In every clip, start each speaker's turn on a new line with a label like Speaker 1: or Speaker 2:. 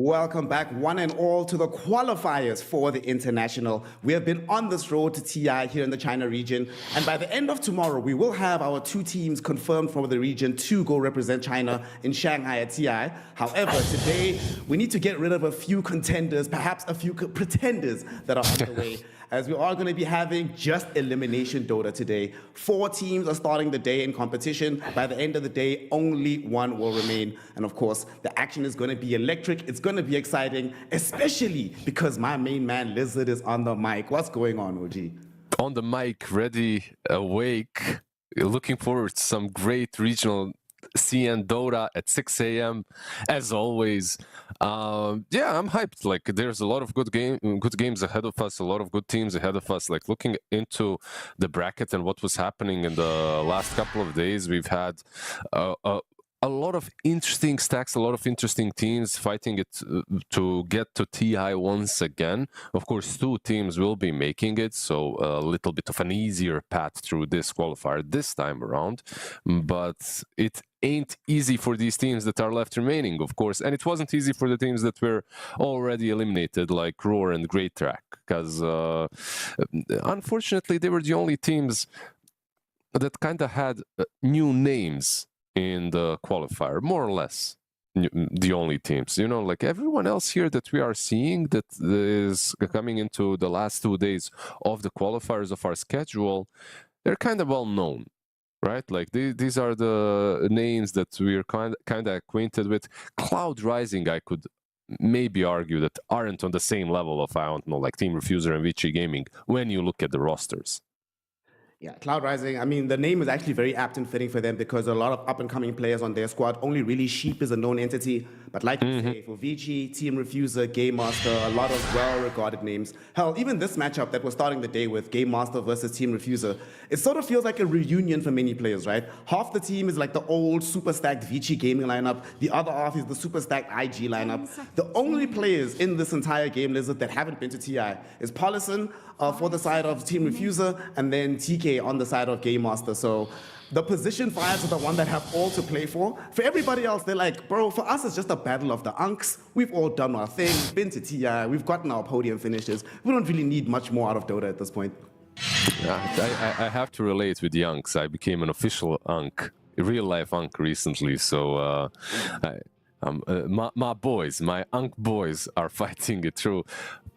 Speaker 1: Welcome back, one and all, to the qualifiers for the international. We have been on this road to TI here in the China region, and by the end of tomorrow, we will have our 2 teams confirmed from the region to go represent China in Shanghai at TI. However, today, we need to get rid of a few contenders, perhaps a few pretenders that are on the way, as we are going to be having just elimination Dota today. 4 teams are starting the day in competition. By the end of the day, only 1 will remain. And of course, the action is going to be electric. It's going to be exciting, especially because my main man, Lizard, is on the mic. What's going on, OG?
Speaker 2: On the mic, ready, awake. Looking forward to some great regional CN Dota at 6 a.m. as always. Yeah, I'm hyped. Like, there's a lot of good games ahead of us, a lot of good teams ahead of us. Like, looking into the bracket and what was happening in the last couple of days, we've had a lot of interesting stacks, a lot of interesting teams fighting it to get to TI once again. Of course, 2 teams will be making it, so a little bit of an easier path through this qualifier this time around. But it ain't easy for these teams that are left remaining, of course, and it wasn't easy for the teams that were already eliminated, like Roar and Great Track, because unfortunately they were the only teams that kind of had new names in the qualifier, more or less the only teams. You know, like everyone else here that we are seeing that is coming into the last 2 days of the qualifiers of our schedule, they're kind of well known, right? Like these are the names that we're kind of acquainted with. Cloud Rising, I could maybe argue that aren't on the same level of, I don't know, like Team Refuser and Vici Gaming when you look at the rosters.
Speaker 1: Yeah, Cloud Rising, I mean, the name is actually very apt and fitting for them because a lot of up-and-coming players on their squad. Only really Sheep is a known entity. But like you say, for Vici, Team Refuser, Game Master, a lot of well-regarded names. Hell, even this matchup that we're starting the day with, Game Master versus Team Refuser, it sort of feels like a reunion for many players, right? Half the team is like the old super stacked Vici gaming lineup. The other half is the super stacked IG lineup. The only players in this entire game, Lizard, that haven't been to TI is Paulison for the side of Team Refuser, and then TK on the side of Game Master. So the position 5s are the one that have all to play for. For everybody else, they're like, bro, for us, it's just a battle of the unks. We've all done our thing, been to TI, we've gotten our podium finishes. We don't really need much more out of Dota at this point.
Speaker 2: Yeah, I have to relate with the unks. I became an official unk, a real-life unk recently, so my boys, my unk boys are fighting it through.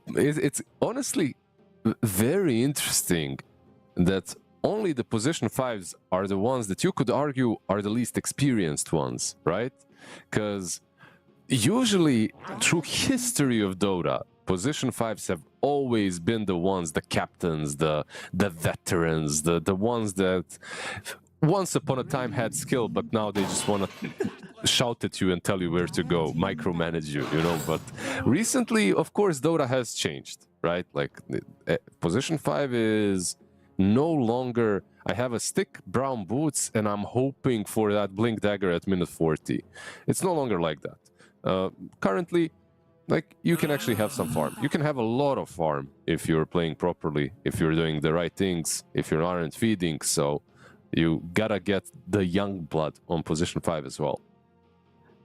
Speaker 2: It's honestly very interesting that only the position 5s are the ones that you could argue are the least experienced ones, right? Because usually through history of Dota, position 5s have always been the ones, the captains, the veterans, the ones that once upon a time had skill, but now they just want to shout at you and tell you where to go, micromanage you, you know. But recently, of course, Dota has changed, right? Like position 5 is no longer, I have a stick, brown boots, and I'm hoping for that blink dagger at minute 40. It's no longer like that. Currently, like, you can actually have some farm. You can have a lot of farm if you're playing properly, if you're doing the right things, if you aren't feeding. So you gotta get the young blood on position 5 as well.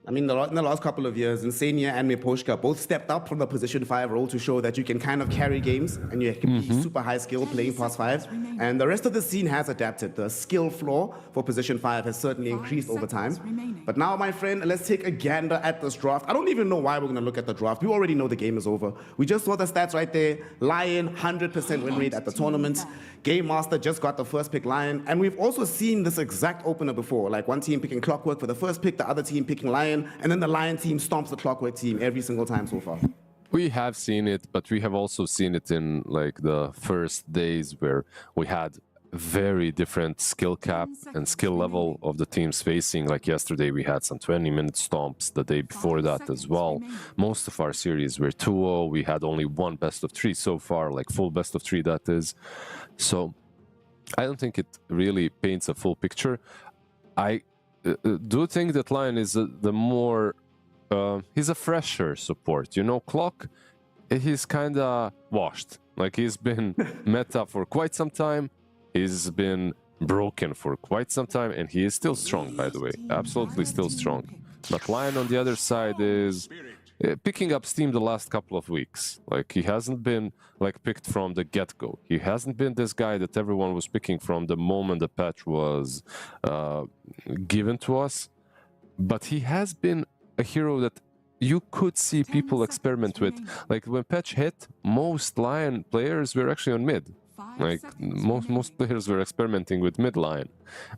Speaker 1: I mean, in the last couple of years, Insania and Miposhka both stepped up from the position 5 role to show that you can kind of carry games and you can be super high skill playing past 5. And the rest of the scene has adapted. The skill floor for position 5 has certainly increased over time. But now, my friend, let's take a gander at this draft. I don't even know why we're going to look at the draft. We already know the game is over. We just saw the stats right there. Lion, 100% win rate at the tournament. Game Master just got the first pick Lion. And we've also seen this exact opener before. Like one team picking Clockwork for the first pick, the other team picking Lion. And then the Lion team stomps the Clockwork team every single time so far.
Speaker 2: We have seen it, but we have also seen it in like the first days where we had very different skill cap and skill level of the teams facing. Like yesterday we had some 20-minute stomps, the day before that as well. Most of our series were 2-0. We had only one best of 3 so far, like full best of 3 that is. So I don't think it really paints a full picture. I do think that Lion is the more he's a fresher support. You know, Clock, he's kind of washed. Like he's been meta for quite some time. He's been broken for quite some time, and he is still strong, by the way. Absolutely still strong. But Lion on the other side is picking up steam the last couple of weeks. Like he hasn't been like picked from the get-go. He hasn't been this guy that everyone was picking from the moment the patch was given to us. But he has been a hero that you could see people experiment with. Like when patch hit, most Lion players were actually on mid. Like most players were experimenting with mid Lion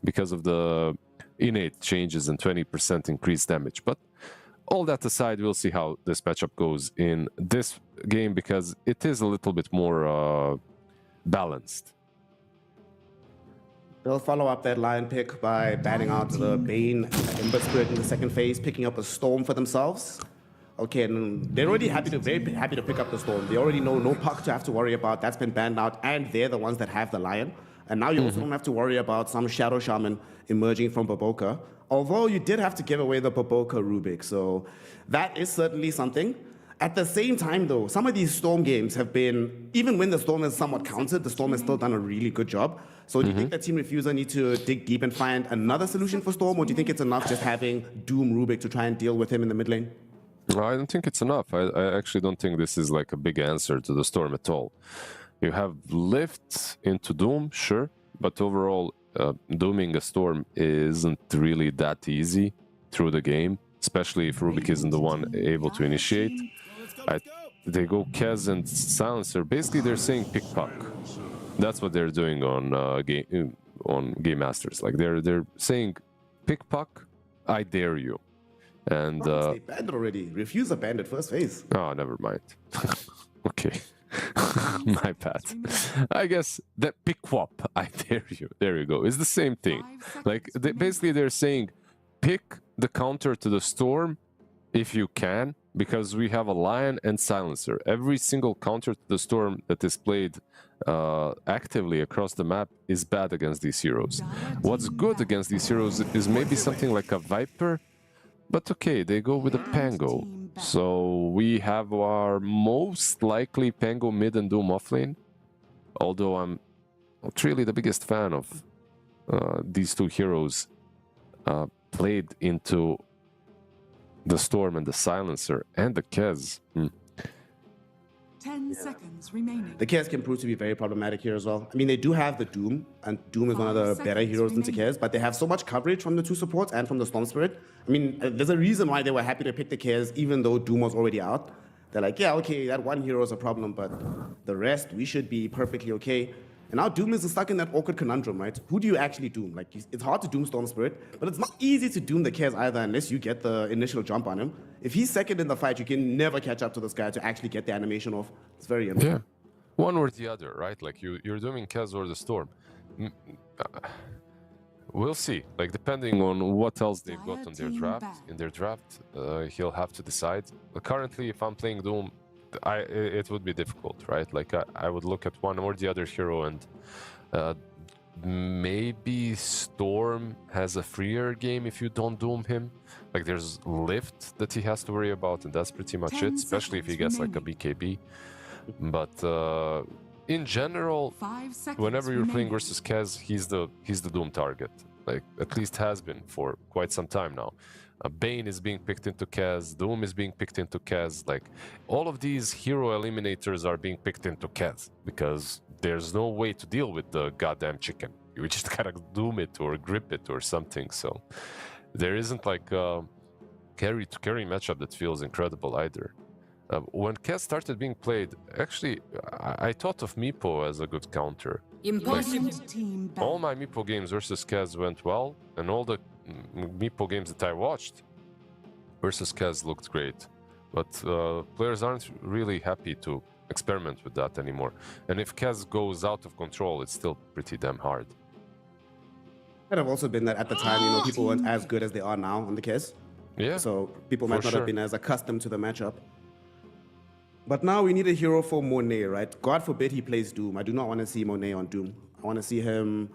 Speaker 2: because of the innate changes and 20% increased damage. But all that aside, we'll see how this matchup goes in this game because it is a little bit more balanced.
Speaker 1: They'll follow up that Lion pick by banning out the Bane Ember Spirit in the second phase, picking up a Storm for themselves. Okay, and they're already very happy to pick up the Storm. They already know no Puck to have to worry about. That's been banned out, and they're the ones that have the Lion. And now you also don't have to worry about some Shadow Shaman emerging from Baboka. Although you did have to give away the Baboka Rubik, so that is certainly something. At the same time, though, some of these Storm games have been, even when the Storm is somewhat countered, the Storm has still done a really good job. So do you think that Team Refuser need to dig deep and find another solution for Storm, or do you think it's enough just having Doom Rubik to try and deal with him in the mid lane?
Speaker 2: I don't think it's enough. I actually don't think this is like a big answer to the Storm at all. You have lifts into Doom, sure, but overall, dooming a Storm isn't really that easy through the game, especially if Rubik isn't the one able to initiate. They go Kez and Silencer. Basically, they're saying pick Puck. That's what they're doing on Game Masters. Like they're saying pick Puck, I dare you. And
Speaker 1: they banned it already. Refuser banned it first phase.
Speaker 2: Oh, never mind. Okay. My bad. I guess that pick Wop, I dare you. There you go. It's the same thing. Like basically they're saying pick the counter to the Storm if you can, because we have a Lion and Silencer. Every single counter to the Storm that is played actively across the map is bad against these heroes. What's good against these heroes is maybe something like a Viper. But okay, they go with a Pango. So we have our most likely Pango mid and Doom offlane. Although I'm not really the biggest fan of these two heroes played into the Storm and the Silencer and the Kez.
Speaker 3: 10 seconds remaining.
Speaker 1: The Kez can prove to be very problematic here as well. I mean, they do have the Doom, and Doom is one of the better heroes than Kez, but they have so much coverage from the two supports and from the Storm Spirit. I mean, there's a reason why they were happy to pick the Kez, even though Doom was already out. They're like, yeah, okay, that one hero is a problem, but the rest, we should be perfectly okay. And now Doom is stuck in that awkward conundrum, right? Who do you actually Doom? Like, it's hard to Doom Storm Spirit, but it's not easy to Doom the Kez either unless you get the initial jump on him. If he's second in the fight, you can never catch up to this guy to actually get the animation off. It's very annoying.
Speaker 2: Yeah, one or the other, right? Like you're doing Kez or the Storm. We'll see. Like depending on what else they've got on their draft. In their draft, he'll have to decide. Currently, if I'm playing Doom, it would be difficult, right? Like I would look at one or the other hero, and maybe Storm has a freer game if you don't Doom him. Like there's Lift that he has to worry about, and that's pretty much it, especially if he gets like a BKB. But in general, whenever you're playing versus Kez, he's the Doom target. Like at least has been for quite some time now. Bane is being picked into Kaz, Doom is being picked into Kaz. Like, all of these hero eliminators are being picked into Kaz because there's no way to deal with the goddamn chicken. You just gotta doom it or grip it or something. So there isn't like a carry to carry matchup that feels incredible either. When Kaz started being played, actually, I thought of Meepo as a good counter.
Speaker 3: Impossible.
Speaker 2: All my Meepo games versus Kaz went well, and all the Meepo games that I watched versus Kaz looked great. But players aren't really happy to experiment with that anymore. And if Kaz goes out of control, it's still pretty damn hard.
Speaker 1: Might have also been that at the time, you know, people weren't as good as they are now on the Kez.
Speaker 2: Yeah.
Speaker 1: So people might not have been as accustomed to the matchup. But now we need a hero for Monet, right? God forbid he plays Doom. I do not want to see Monet on Doom. I want to see him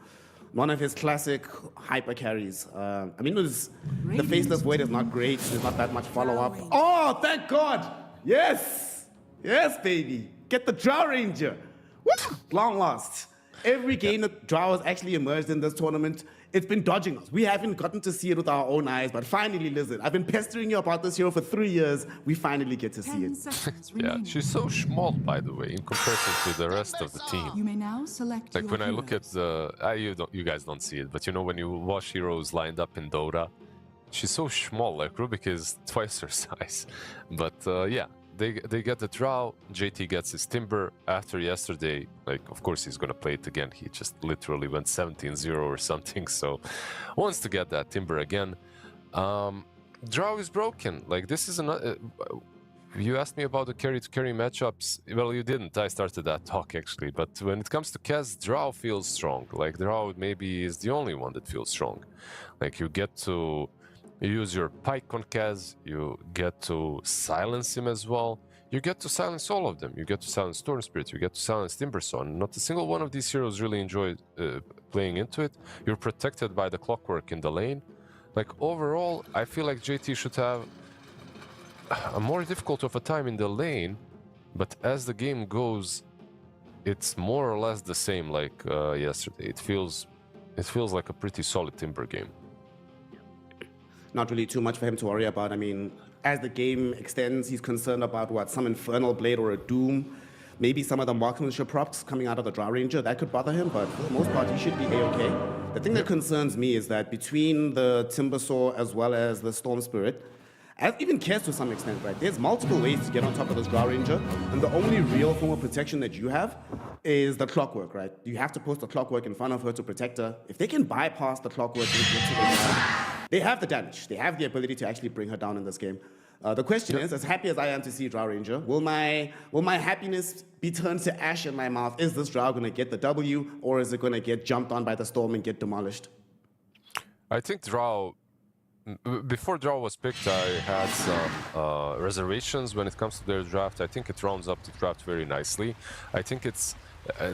Speaker 1: one of his classic hyper carries. I mean, the Faceless Void is not great. There's not that much follow-up. Oh, thank God! Yes! Yes, baby! Get the Drow Ranger! Woo! Long last. Every game that Drow has actually emerged in this tournament, it's been dodging us. We haven't gotten to see it with our own eyes, but finally, Lizard, I've been pestering you about this hero for 3 years. We finally get to see it.
Speaker 2: Yeah, she's so small, by the way, in comparison to the rest of the team.
Speaker 3: You may now select
Speaker 2: Like when I look at the, you guys don't see it, but you know when you watch heroes lined up in Dota, she's so small. Like Rubik is twice her size, but yeah. They get the Drow, JT gets his Timber. After yesterday, like, of course he's gonna play it again. He just literally went 17-0 or something, so wants to get that Timber again. Drow is broken. Like, this is another... you asked me about the carry-to-carry matchups. Well, you didn't. I started that talk, actually. But when it comes to Kaz, Drow feels strong. Like, Drow maybe is the only one that feels strong. Like, you get to... You use your Pike on Kaz, you get to silence him as well. You get to silence all of them. You get to silence Storm Spirit, you get to silence Timbersaw. Not a single one of these heroes really enjoyed playing into it. You're protected by the clockwork in the lane. Like, overall, I feel like JT should have a more difficult of a time in the lane, but as the game goes, it's more or less the same like yesterday. It feels like a pretty solid Timber game.
Speaker 1: Not really too much for him to worry about. I mean, as the game extends, he's concerned about what, some Infernal Blade or a Doom. Maybe some of the marksmanship props coming out of the Drow Ranger. That could bother him, but for the most part, he should be A-okay. The thing that concerns me is that between the Timbersaw as well as the Storm Spirit, as even Kez to some extent, right? There's multiple ways to get on top of this Drow Ranger, and the only real form of protection that you have is the clockwork, right? You have to post the clockwork in front of her to protect her. If they can bypass the clockwork and get to the ground, they have the damage. They have the ability to actually bring her down in this game. The question is, as happy as I am to see Drow Ranger, will my happiness be turned to ash in my mouth? Is this Drow going to get the W, or is it going to get jumped on by the storm and get demolished?
Speaker 2: I think Drow... Before Drow was picked, I had some reservations when it comes to their draft. I think it rounds up the draft very nicely. I think it's...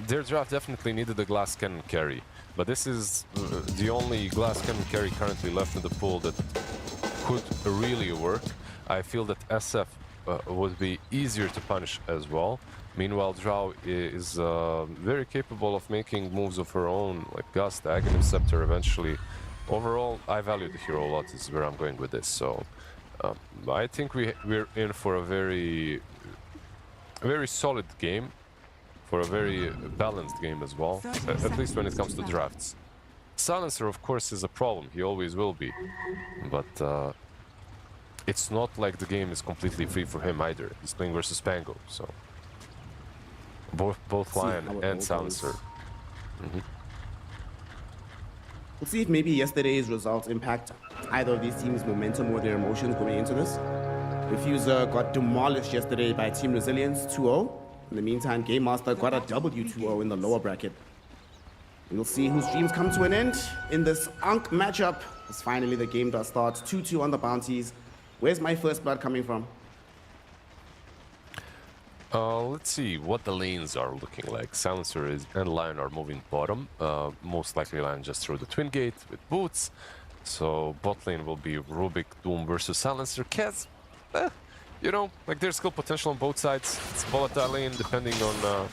Speaker 2: their draft definitely needed a glass cannon carry. But this is the only glass cannon carry currently left in the pool that could really work. I feel that SF would be easier to punish as well. Meanwhile, Drow is very capable of making moves of her own, like Gust, Aghanim Scepter eventually. Overall, I value the hero a lot, is where I'm going with this. So I think we're in for a very solid game. For a very balanced game as well, at least when it comes to drafts. Silencer, of course, is a problem. He always will be. But it's not like the game is completely free for him either. He's playing versus Pango, so... Both Lion and Silencer.
Speaker 1: We'll see if maybe yesterday's results impact either of these teams' momentum or their emotions going into this. Refuser got demolished yesterday by Team Resilience 2-0. In the meantime, Game Master got a W2-0 in the lower bracket. We'll see whose dreams come to an end in this Unk matchup. As finally the game does start. 2-2 on the bounties. Where's my first blood coming from?
Speaker 2: Let's see what the lanes are looking like. Silencer and Lion are moving bottom. Most likely Lion just through the Twin Gate with boots. So bot lane will be Rubik, Doom versus Silencer. Kaz, you know, like there's skill potential on both sides. It's volatile lane depending on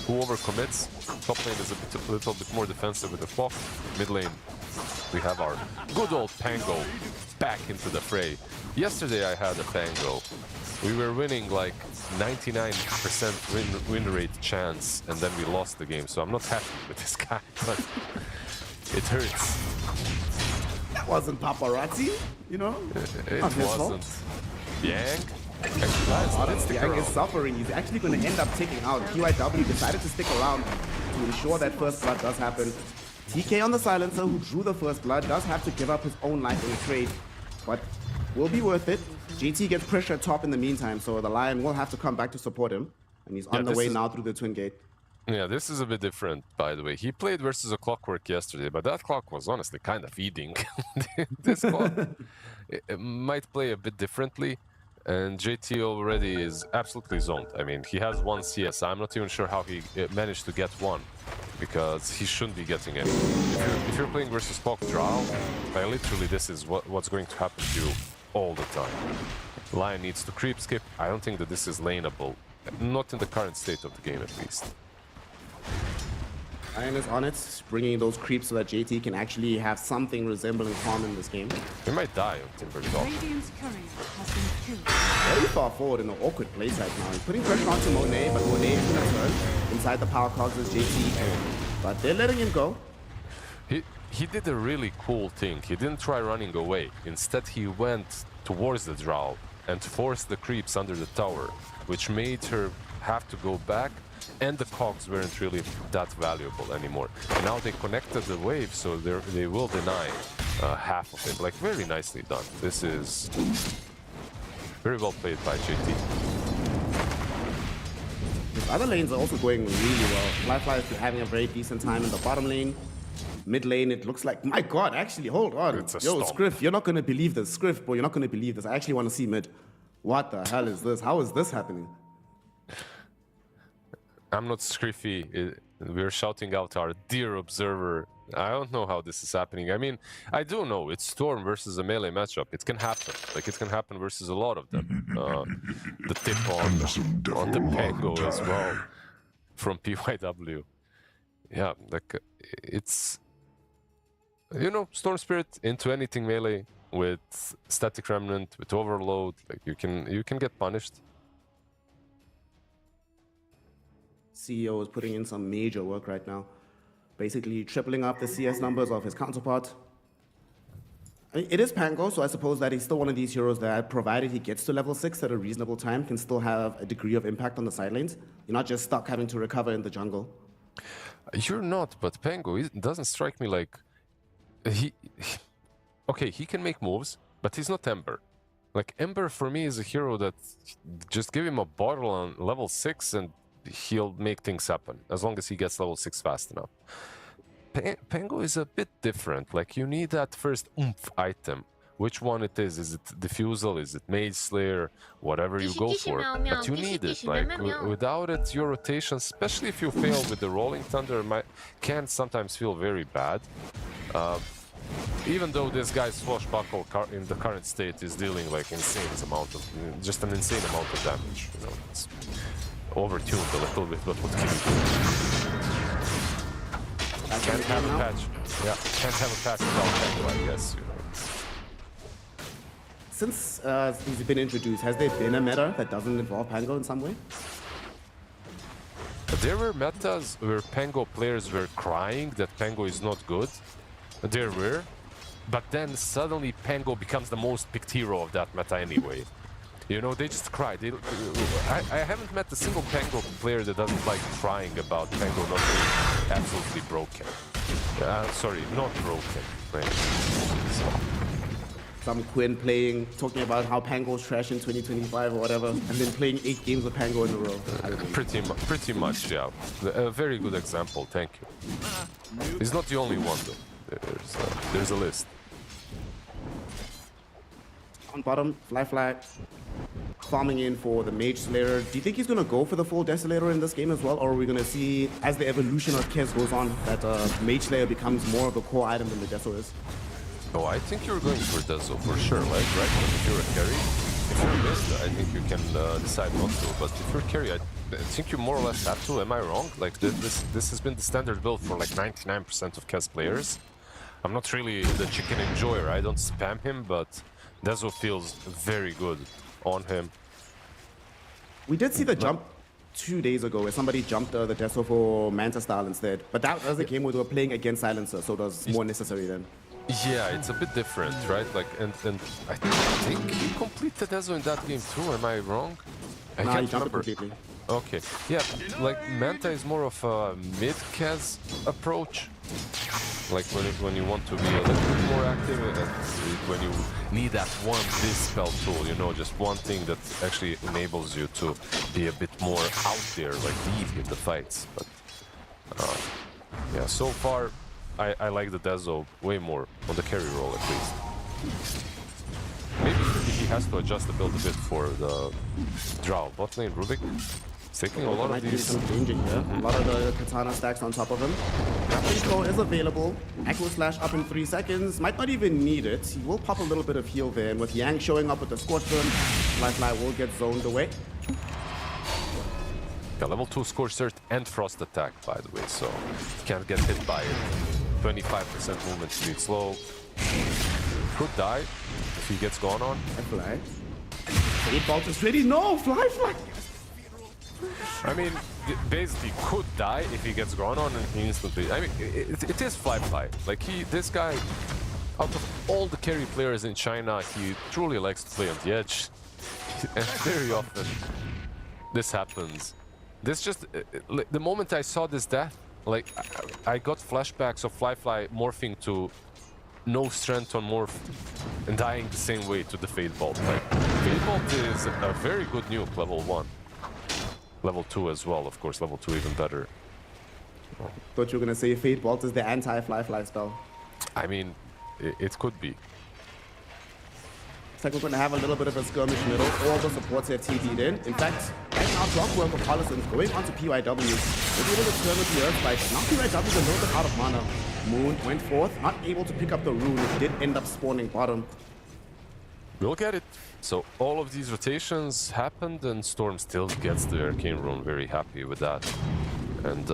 Speaker 2: who overcommits. Top lane is a little bit more defensive with the clock. Mid lane We have our good old Pango back into the fray. Yesterday I had a Pango. We were winning like 99% win rate chance, and then we lost the game. So I'm not happy with this guy, but it hurts.
Speaker 1: That wasn't paparazzi, you know?
Speaker 2: It
Speaker 1: Not his
Speaker 2: wasn't.
Speaker 1: fault.
Speaker 2: Yang?
Speaker 1: Yang is suffering. He's actually going to end up taking out. TI15 decided to stick around to ensure that first blood does happen. TK on the silencer, who drew the first blood, does have to give up his own life in the trade, but will be worth it. JT gets pressure at top in the meantime, so the Lion will have to come back to support him, and he's on the way now through the twin gate.
Speaker 2: Yeah, this is a bit different, by the way. He played versus a clockwork yesterday, but that clock was honestly kind of feeding. This clock it might play a bit differently, and JT already is absolutely zoned. I mean, he has one CS. I'm not even sure how he managed to get one, because he shouldn't be getting any. If you're playing versus clock draw, literally this is what's going to happen to you all the time. Lion needs to creep skip. I don't think that this is laneable. Not in the current state of the game, at least.
Speaker 1: Lion is on it, bringing those creeps so that JT can actually have something resembling calm in this game.
Speaker 2: He might die on Timber's off.
Speaker 3: Radiant's courier has been killed.
Speaker 1: Very far forward in an awkward place right now. He's putting pressure onto Monet, but Monet is going to turn. Inside the power cogs is JT, but they're letting him go.
Speaker 2: He did a really cool thing. He didn't try running away. Instead, he went towards the drow and forced the creeps under the tower, which made her have to go back, and the cogs weren't really that valuable anymore. And now they connected the wave, so they will deny half of it. Like, very nicely done. This is very well played by JT.
Speaker 1: His other lanes are also going really well. Fly is having a very decent time in the bottom lane. Mid lane, it looks like, my God, actually, hold on.
Speaker 2: It's a
Speaker 1: Yo,
Speaker 2: stomp.
Speaker 1: Scriff, you're not going to believe this. Scriff, bro, you're not going to believe this. I actually want to see mid. What the hell is this? How is this happening?
Speaker 2: I'm not Scriffy. We're shouting out our dear observer. I don't know how this is happening. I mean, I do know it's Storm versus a melee matchup. It can happen. Like, it can happen versus a lot of them. The tip on the Pango as well from PYW. Yeah, like, it's... You know, Storm Spirit into anything melee with Static Remnant, with Overload, like, you can get punished.
Speaker 1: CEO is putting in some major work right now. Basically tripling up the CS numbers of his counterpart. I mean, it is Pango, so I suppose that he's still one of these heroes that, provided he gets to level 6 at a reasonable time, can still have a degree of impact on the side lanes. You're not just stuck having to recover in the jungle.
Speaker 2: You're not, but Pango doesn't strike me like... Okay, he can make moves, but he's not Ember. Like, Ember for me is a hero that just give him a bottle on level 6 and he'll make things happen, as long as he gets level 6 fast enough. Pango is a bit different. Like, you need that first oomph item. Which one it is? Is it Diffusal? Is it Mage Slayer? Whatever you go for. But you need it. Like, without it, your rotation, especially if you fail with the Rolling Thunder, can sometimes feel very bad. Even though this guy's Swashbuckle in the current state is dealing like just an insane amount of damage. You know, it's overtuned a little bit, but what can you do? Can't have a patch. Yeah, can't have a patch without Pango, I guess. You know.
Speaker 1: Since he's been introduced, has there been a meta that doesn't involve Pango in some way?
Speaker 2: There were metas where Pango players were crying that Pango is not good. There were, but then suddenly Pango becomes the most picked hero of that meta anyway. You know, they just cry. I haven't met a single Pango player that doesn't like crying about Pango not being absolutely broken. Sorry, not broken. Right. So.
Speaker 1: Some Quinn talking about how Pango's trash in 2025 or whatever, and then playing 8 games with Pango in a row.
Speaker 2: Pretty much, yeah. A very good example, thank you. He's not the only one, though. There's a list.
Speaker 1: On bottom, Fly, farming in for the Mage Slayer. Do you think he's going to go for the full Desolator in this game as well, or are we going to see, as the evolution of Kez goes on, that Mage Slayer becomes more of a core item than the Deso is?
Speaker 2: Oh, I think you're going for Deso for sure, like, right? If you're a carry, if you're a mid, I think you can decide not to. But if you're a carry, I think you more or less have to. Am I wrong? Like, this has been the standard build for like 99% of Kez players. I'm not really the chicken enjoyer. I don't spam him, but Dezo feels very good on him.
Speaker 1: We did see the jump 2 days ago where somebody jumped the Deso for Manta style instead. But that was a game where they were playing against Silencer, so it was more necessary then.
Speaker 2: Yeah, it's a bit different, right? Like, and I think he completed Dezo in that game too. Am I wrong? I
Speaker 1: Nah, he
Speaker 2: can't
Speaker 1: jumped it
Speaker 2: remember.
Speaker 1: completely.
Speaker 2: Okay, yeah, like Manta is more of a mid-cas approach. Like when you want to be a little bit more active, and when you need that one dispel tool, you know, just one thing that actually enables you to be a bit more out there, like lead in the fights. But yeah, so far I like the Dezo way more on the carry role at least. Maybe he has to adjust the build a bit for the Drow. Bot lane Rubik taking a lot
Speaker 1: Might
Speaker 2: of
Speaker 1: be
Speaker 2: these.
Speaker 1: some danger here. A lot of the Katana stacks on top of him. Grappling throw is available. Echo Slash up in 3 seconds. Might not even need it. He will pop a little bit of heal there. And with Yang showing up with the Scorch Burn, Fly will get zoned away.
Speaker 2: Yeah, level 2 Scorched Earth and Frost attack, by the way, so you can't get hit by it. 25% movement speed, slow. Could die if he gets gone on.
Speaker 1: Fly. 8 Bolt is ready. No! Fly!
Speaker 2: I mean, basically could die if he gets gone on and he instantly... I mean, it is Fly. Like, this guy, out of all the carry players in China, he truly likes to play on the edge. And very often, this happens. This just... the moment I saw this death, like, I got flashbacks of Fly morphing to no strength on morph and dying the same way to the Fade Bolt. Like, Fade Bolt is a very good nuke, level 1. Level 2 as well, of course, level 2 even better.
Speaker 1: Thought you were gonna say Fate Bolt is the anti-Fly spell.
Speaker 2: I mean, it could be.
Speaker 1: Looks like we're gonna have a little bit of a skirmish middle. All the supports have TP'd in. In fact, right now Clockwork of Hollison's going onto PYW. They'll be able to turn with the Earth Spike. Now PYW is a little bit out of mana. Moon went forth, not able to pick up the rune. It did end up spawning bottom.
Speaker 2: We'll get it. So all of these rotations happened and Storm still gets the Arcane Rune. Very happy with that. And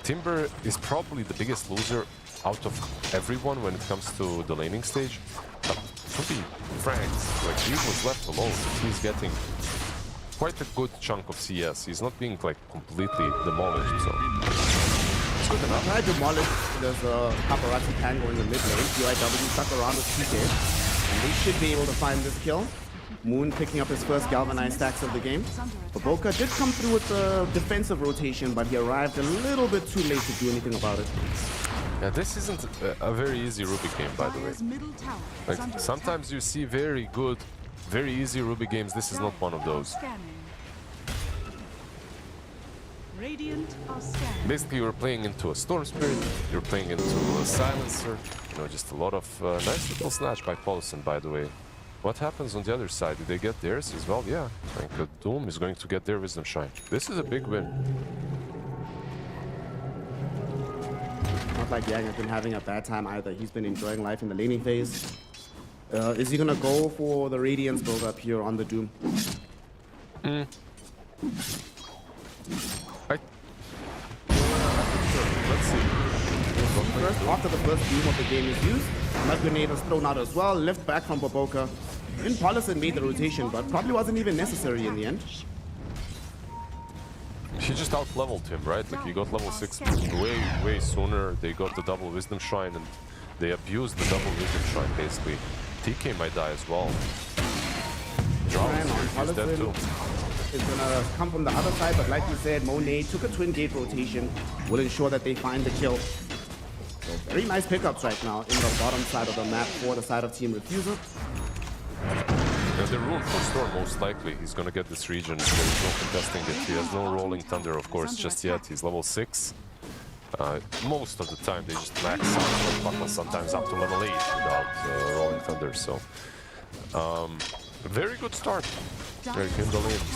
Speaker 2: Timber is probably the biggest loser out of everyone when it comes to the laning stage. But to be frank, like he was left alone. He's getting quite a good chunk of CS. He's not being like completely demolished, so it's good enough.
Speaker 1: Tried to demolish. There's a paparazzi tango in the mid lane. PYW stuck around with PK. And they should be able to find this kill. Moon picking up his first galvanized stacks of the game. Baboka did come through with the defensive rotation, but he arrived a little bit too late to do anything about it.
Speaker 2: Yeah, this isn't a very easy Ruby game, by the way. Like, sometimes you see very good, very easy Ruby games. This is not one of those. Basically, you're playing into a Storm Spirit, you're playing into a Silencer, you know, just a lot of nice little snatch by Paulson, by the way. What happens on the other side? Did they get theirs as well? Yeah, I think Doom is going to get their Wisdom Shine. This is a big win.
Speaker 1: Not like Yang has been having a bad time either. He's been enjoying life in the laning phase. Is he gonna go for the Radiance build up here on the Doom?
Speaker 2: Let's see.
Speaker 1: First, after the first Doom of the game is used, Mud Grenade is thrown out as well, left back from Baboka. And Paulson made the rotation, but probably wasn't even necessary in the end.
Speaker 2: He just out-leveled him, right? Like, he got level 6 way sooner. They got the double Wisdom Shrine, and they abused the double Wisdom Shrine, basically. TK might die as well. He's dead too.
Speaker 1: Is gonna come from the other side, but like you said, Monet took a twin gate rotation, will ensure that they find the kill. So very nice pickups right now in the bottom side of the map for the side of Team Refuser.
Speaker 2: Yeah, the rune for Storm, most likely. He's gonna get this region. There's no contesting it. He has no Rolling Thunder, of course, just yet. He's level 6. Most of the time, they just max out, sometimes up to level 8 without Rolling Thunder, so... very good start. Very good in the lanes.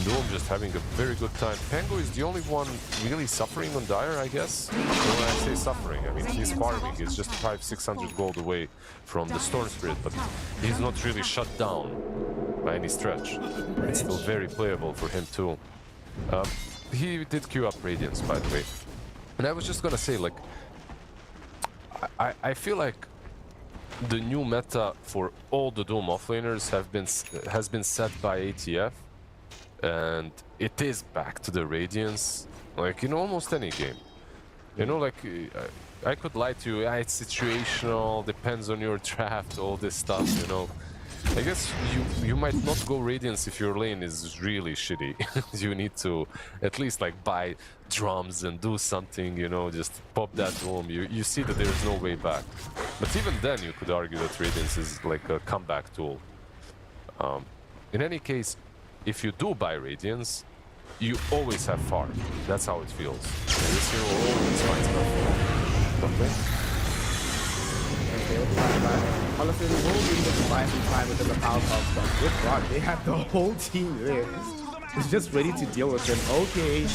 Speaker 2: Doom just having a very good time. Pango is the only one really suffering on Dire, I guess. When I say suffering, I mean he's farming. He's just 500-600 gold away from the Storm Spirit, but he's not really shut down by any stretch. It's still very playable for him too. He did queue up Radiance, by the way. And I was just gonna say, like, I feel like the new meta for all the Doom offlaners has been set by ATF, and it is back to the Radiance, like in almost any game. You know, like I could lie to you, it's situational, depends on your draft, all this stuff, you know. I guess you might not go Radiance if your lane is really shitty. You need to at least like buy drums and do something, you know, just pop that Doom. You see that there is no way back. But even then you could argue that Radiance is like a comeback tool. In any case, if you do buy Radiance, you always have farm. That's how it feels. And this hero always finds enough. Something.
Speaker 1: Collison will be able to buy some time within the power box, but good God, they have the whole team there. It's just ready to deal with him. Okay,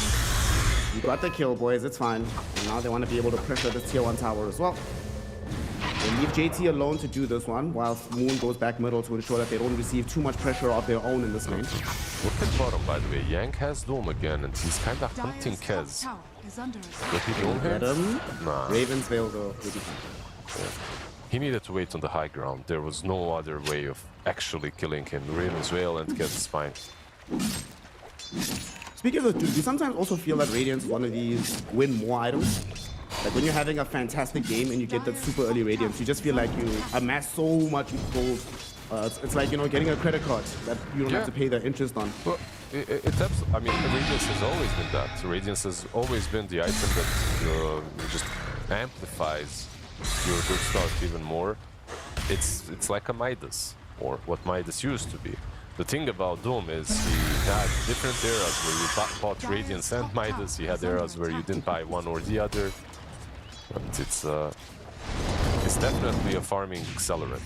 Speaker 1: you got the kill, boys, it's fine. And now they want to be able to pressure this tier 1 tower as well. They leave JT alone to do this one, whilst Moon goes back middle to ensure that they don't receive too much pressure of their own in this lane.
Speaker 2: Look at bottom, by the way. Yang has Doom again, and he's kind of hunting Kez. Did he Doom
Speaker 1: Get
Speaker 2: him?
Speaker 1: him.
Speaker 2: Nah.
Speaker 1: Ravens Veil go. Will be fine.
Speaker 2: He needed to wait on the high ground. There was no other way of actually killing him. Raven's Veil and Kez is fine.
Speaker 1: Speaking of the dude, we sometimes also feel that Radiance is one of these win more items. Like when you're having a fantastic game and you get that super early Radiance, you just feel like you amass so much gold. It's like, you know, getting a credit card that you don't have to pay the interest on.
Speaker 2: Well, I mean, Radiance has always been that. Radiance has always been the item that just amplifies your good start even more. It's like a Midas, or what Midas used to be. The thing about Doom is he had different eras where you bought Radiance and Midas. He had eras where you didn't buy one or the other. And it's definitely a farming accelerant.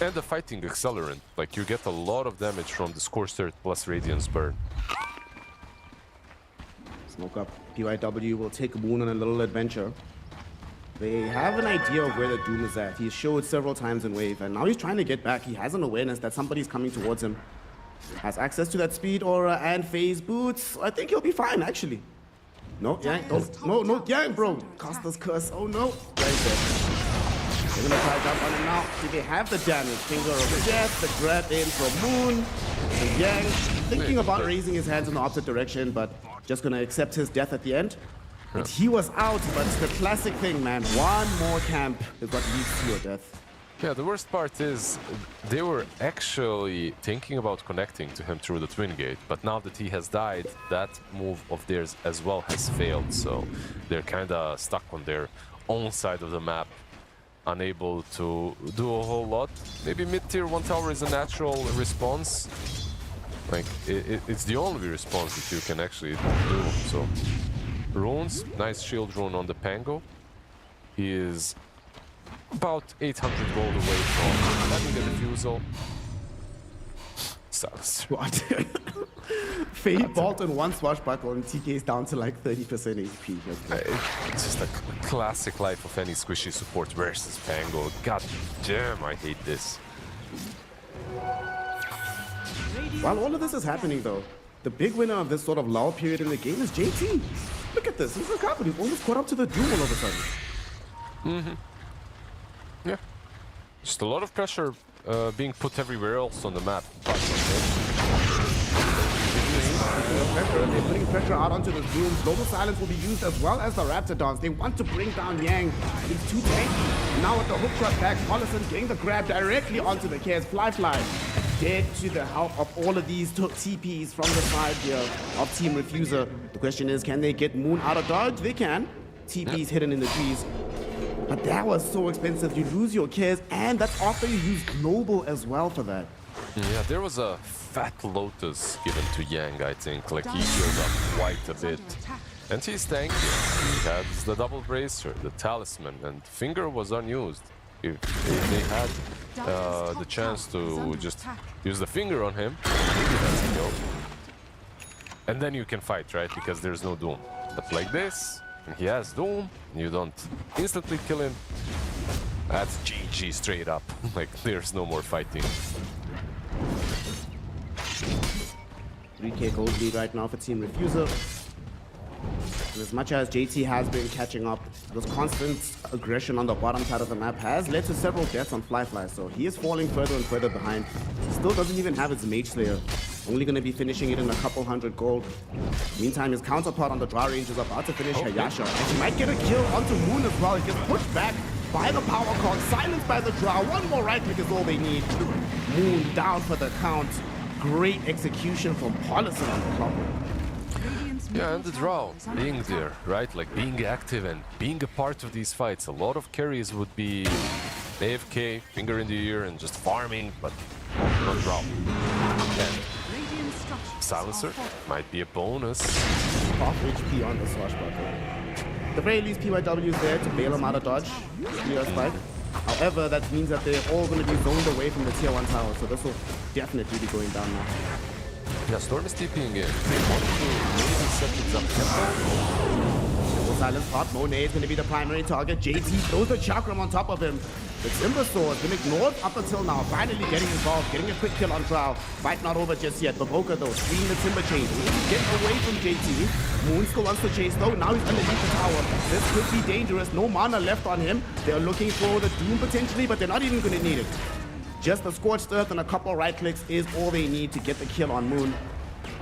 Speaker 2: And a fighting accelerant. Like, you get a lot of damage from the Scorched Earth plus Radiance burn.
Speaker 1: Smoke up. PYW will take Moon on a little adventure. They have an idea of where the Doom is at. He's showed several times in Wave, and now he's trying to get back. He has an awareness that somebody's coming towards him. Has access to that speed aura and phase boots. I think he'll be fine, actually. No, Yang, no, Yang, bro. Costa's curse. Oh no. Right there. They're gonna try to jump on him now. See, they have the damage. Finger of death, the grab in from Moon. And Yang thinking about raising his hands in the opposite direction, but just gonna accept his death at the end. And he was out, but it's the classic thing, man. One more camp is what leads to your death.
Speaker 2: Yeah, the worst part is they were actually thinking about connecting to him through the Twin Gate, but now that he has died, that move of theirs as well has failed, so they're kinda stuck on their own side of the map, unable to do a whole lot. Maybe mid-tier 1 tower is a natural response. Like, it's the only response that you can actually do, so... Runes, nice shield rune on the Pango. He is about 800 gold away from having a defusal. Silence.
Speaker 1: What? Fade Bolt and one swashbuckle and TK is down to like 30% HP.
Speaker 2: It's just a classic life of any squishy support versus Pango. God damn, I hate this.
Speaker 1: While all of this is happening though, the big winner of this sort of lull period in the game is JT. Look at this, he's recovered, he's almost caught up to the Doom all of a sudden.
Speaker 2: Mm-hmm. Yeah. Just a lot of pressure being put everywhere else on the map.
Speaker 1: They're putting pressure out onto the Doom. Global Silence will be used as well as the Raptidons. They want to bring down Yang. He's too tanky. Now with the hook shot back, Collison getting the grab directly onto the Kez. Fly. Dead to the help of all of these TPs from the side here of Team Refuser. The question is, can they get Moon out of dodge? They can. TPs hidden in the trees. But that was so expensive. You lose your Kez, and that's after you use Global as well for that.
Speaker 2: Yeah, there was a fat Lotus given to Yang, I think. Like, he healed up quite a bit. And he's tanky. He has the double bracer, the talisman, and Finger was unused. If they had the chance to just use the Finger on him, maybe that's a kill. And then you can fight, right? Because there's no Doom. But like this, and he has Doom, and you don't instantly kill him, that's GG straight up. Like, there's no more fighting.
Speaker 1: 3k gold lead right now for Team Refuser. And as much as JT has been catching up, this constant aggression on the bottom side of the map has led to several deaths on Fly, so he is falling further and further behind. Still doesn't even have his Mage Slayer. Only going to be finishing it in a couple hundred gold. Meantime, his counterpart on the draw range is about to finish Hayasha. And he might get a kill onto Moon as well. He gets pushed back by the power card, silenced by the draw. One more right click is all they need. Moon down for the count. Great execution from Paulison on the clock.
Speaker 2: Yeah, and the draw, being there, right? Like being active and being a part of these fights. A lot of carries would be AFK, finger in the ear, and just farming, but no draw. And silencer might be a bonus.
Speaker 1: Half HP on the swashbuckler. At the very least, PYW is there to bail him out of dodge. Spike. However, that means that they're all going to be zoned away from the tier 1 tower, so this will definitely be going down now.
Speaker 2: Yeah, Storm is TPing in. They want to maybe set things up tempo.
Speaker 1: Silence pot. Monet is going to be the primary target. JT throws the chakram on top of him. The Timber Sword has been ignored up until now. Finally getting involved, getting a quick kill on Drow. Fight not over just yet. Baboka though, seeing the Timber Chain. He needs to get away from JT. Moon still wants to chase though. Now he's underneath the tower. This could be dangerous. No mana left on him. They're looking for the Doom potentially, but they're not even going to need it. Just a Scorched Earth and a couple right clicks is all they need to get the kill on Moon.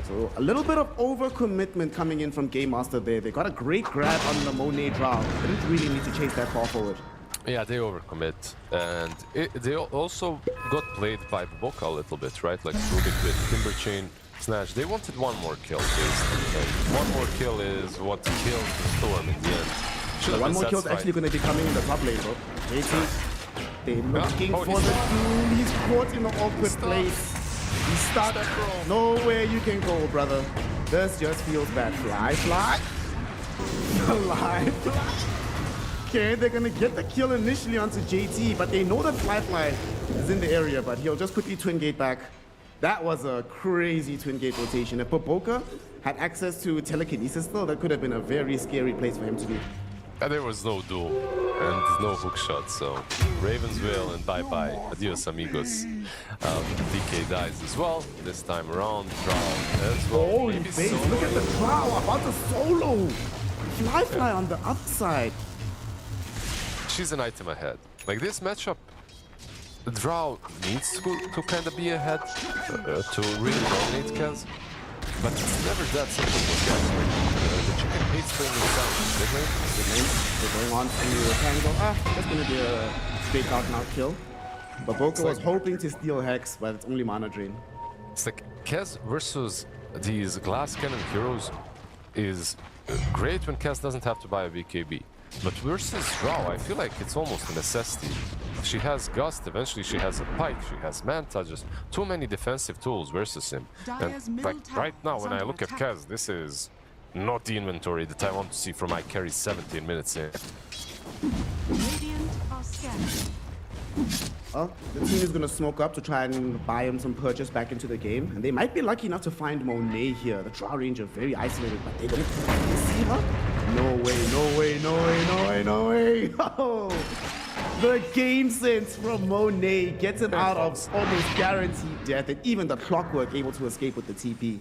Speaker 1: So a little bit of overcommitment coming in from Game Master there. They got a great grab on the Monet Drow. They didn't really need to chase that far forward.
Speaker 2: Yeah, they overcommit. And they also got played by Baboka a little bit, right? Like Rubik with Timber Chain, Snatch. They wanted one more kill, basically. And one more kill is what killed the Storm in the end.
Speaker 1: The one more kill is actually going to be coming in the top lane, bro. JT, they're looking for the Doom. He's caught in an awkward place. He's stuck. Nowhere you can go, brother. This just feels bad. Fly. Okay, they're gonna get the kill initially onto JT, but they know that Fly is in the area, but he'll just quickly twin gate back. That was a crazy twin gate rotation. If Baboka had access to telekinesis still, that could have been a very scary place for him to be.
Speaker 2: And there was no Doom and no hook shot, so Ravensville and bye-bye. Adios, amigos. DK dies as well, this time around. Drow as well.
Speaker 1: Holy base, look at the Drow about to solo! Fly on the other side.
Speaker 2: She's an item ahead. Like this matchup, Drow needs to kind of be ahead to really dominate Kaz. But it's never that simple for Kaz. The chicken hates bringing down.
Speaker 1: They're going on to Tango. That's gonna be a straight out now kill. Baboka was hoping to steal Hex, but it's only mana drain.
Speaker 2: It's like Kaz versus these glass cannon heroes is great when Kaz doesn't have to buy a BKB. But versus Drow, I feel like it's almost a necessity. She has Gust, eventually she has a Pike, she has Manta, just too many defensive tools versus him. And like right now when I look at Kaz, this is not the inventory that I want to see from my carry 17 minutes in.
Speaker 3: Radiant are scanning.
Speaker 1: Well, the team is going to smoke up to try and buy him some purchase back into the game. And they might be lucky enough to find Monet here. The Drow range are very isolated, but they don't see her. No way. Oh, the game sense from Monet gets him out of almost guaranteed death. And even the Clockwork able to escape with the TP.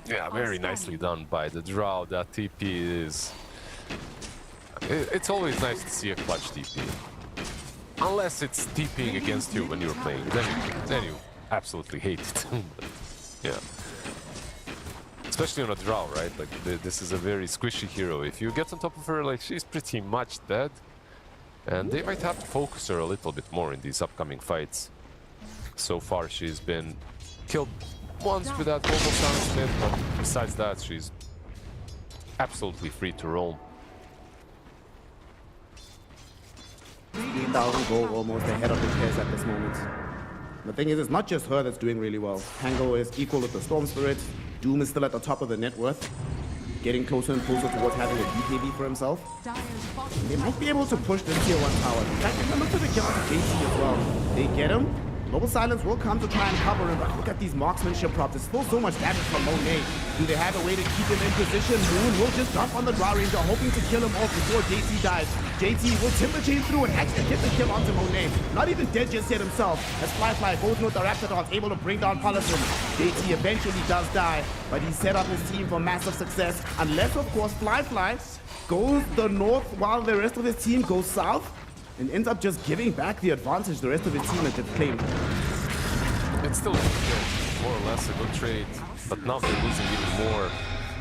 Speaker 2: Yeah, very nicely done by the Drow. That TP is... It's always nice to see a clutch TP. Unless it's TPing against you when you're playing, then you absolutely hate it. Yeah. Especially on a Drow, right? Like this is a very squishy hero. If you get on top of her, like she's pretty much dead. And they might have to focus her a little bit more in these upcoming fights. So far she's been killed once with that Global Sound Smith, but besides that she's absolutely free to roam.
Speaker 1: 3,000 gold almost ahead of the Kez at this moment. The thing is, it's not just her that's doing really well. Tango is equal with the Storm Spirit. Doom is still at the top of the net worth, getting closer and closer towards having a BKB for himself. They might be able to push this tier 1 tower. In fact, they're going to look for the kill on JT as well. They get him. Global Silence will come to try and cover him, but look at these marksmanship props. There's still so much damage from Monet. Do they have a way to keep him in position? Moon will just jump on the Draw Ranger, hoping to kill him off before JT dies. JT will timber chain through and actually get the kill onto Monet. Not even dead just yet himself, as Fly goes with the Raptidons, able to bring down Paulison. JT eventually does die, but he set up his team for massive success, unless, of course, Fly goes the north while the rest of his team goes south, and ends up just giving back the advantage the rest of his team has claimed.
Speaker 2: It's still more or less a good trade, but now they're losing even more.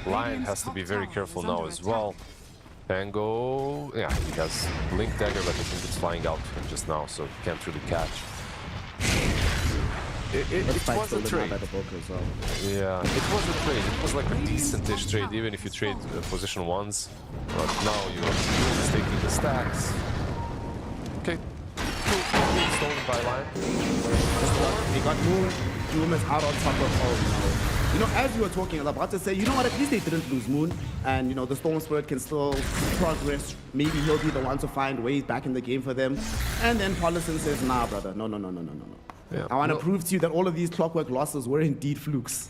Speaker 2: Lion has to be very careful now as well. Pango, yeah, he has Blink Dagger, but I think it's flying out to him just now, so he can't really catch. It was a trade. Yeah, it was a trade. It was like a decent-ish trade, even if you trade position ones. But now you're taking the stacks. Okay, stolen by Lion.
Speaker 1: They got Moon. Doom is out on top of all. You know, as you were talking, I was about to say, you know what, at least they didn't lose Moon. And, you know, the Storm Spirit can still progress. Maybe he'll be the one to find ways back in the game for them. And then Paulison says, nah, brother, no.
Speaker 2: Yeah.
Speaker 1: I want to prove to you that all of these Clockwork losses were indeed flukes.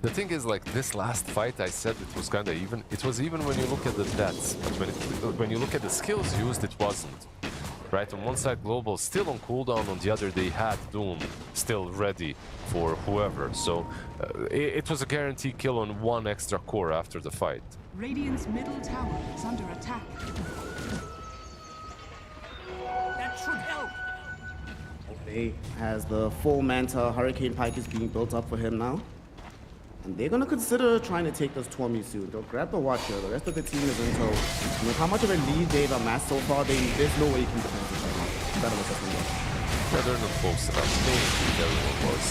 Speaker 2: The thing is, like, this last fight, I said it was kind of even. It was even when you look at the deaths. But when you look at the skills used, it wasn't. Right, on one side Global still on cooldown, on the other they had Doom still ready for whoever, so it was a guaranteed kill on one extra core after the fight.
Speaker 3: Radiant's middle tower is under attack. That should help.
Speaker 1: He has the full Manta. Hurricane Pike is being built up for him now. And they're going to consider trying to take this Tormy soon. They'll grab the Watcher. The rest of the team is in tow. And with how much of a lead they've amassed so far, there's no way you can defend this right now. Better look at them.
Speaker 2: Yeah, they're not close enough. Maybe everyone was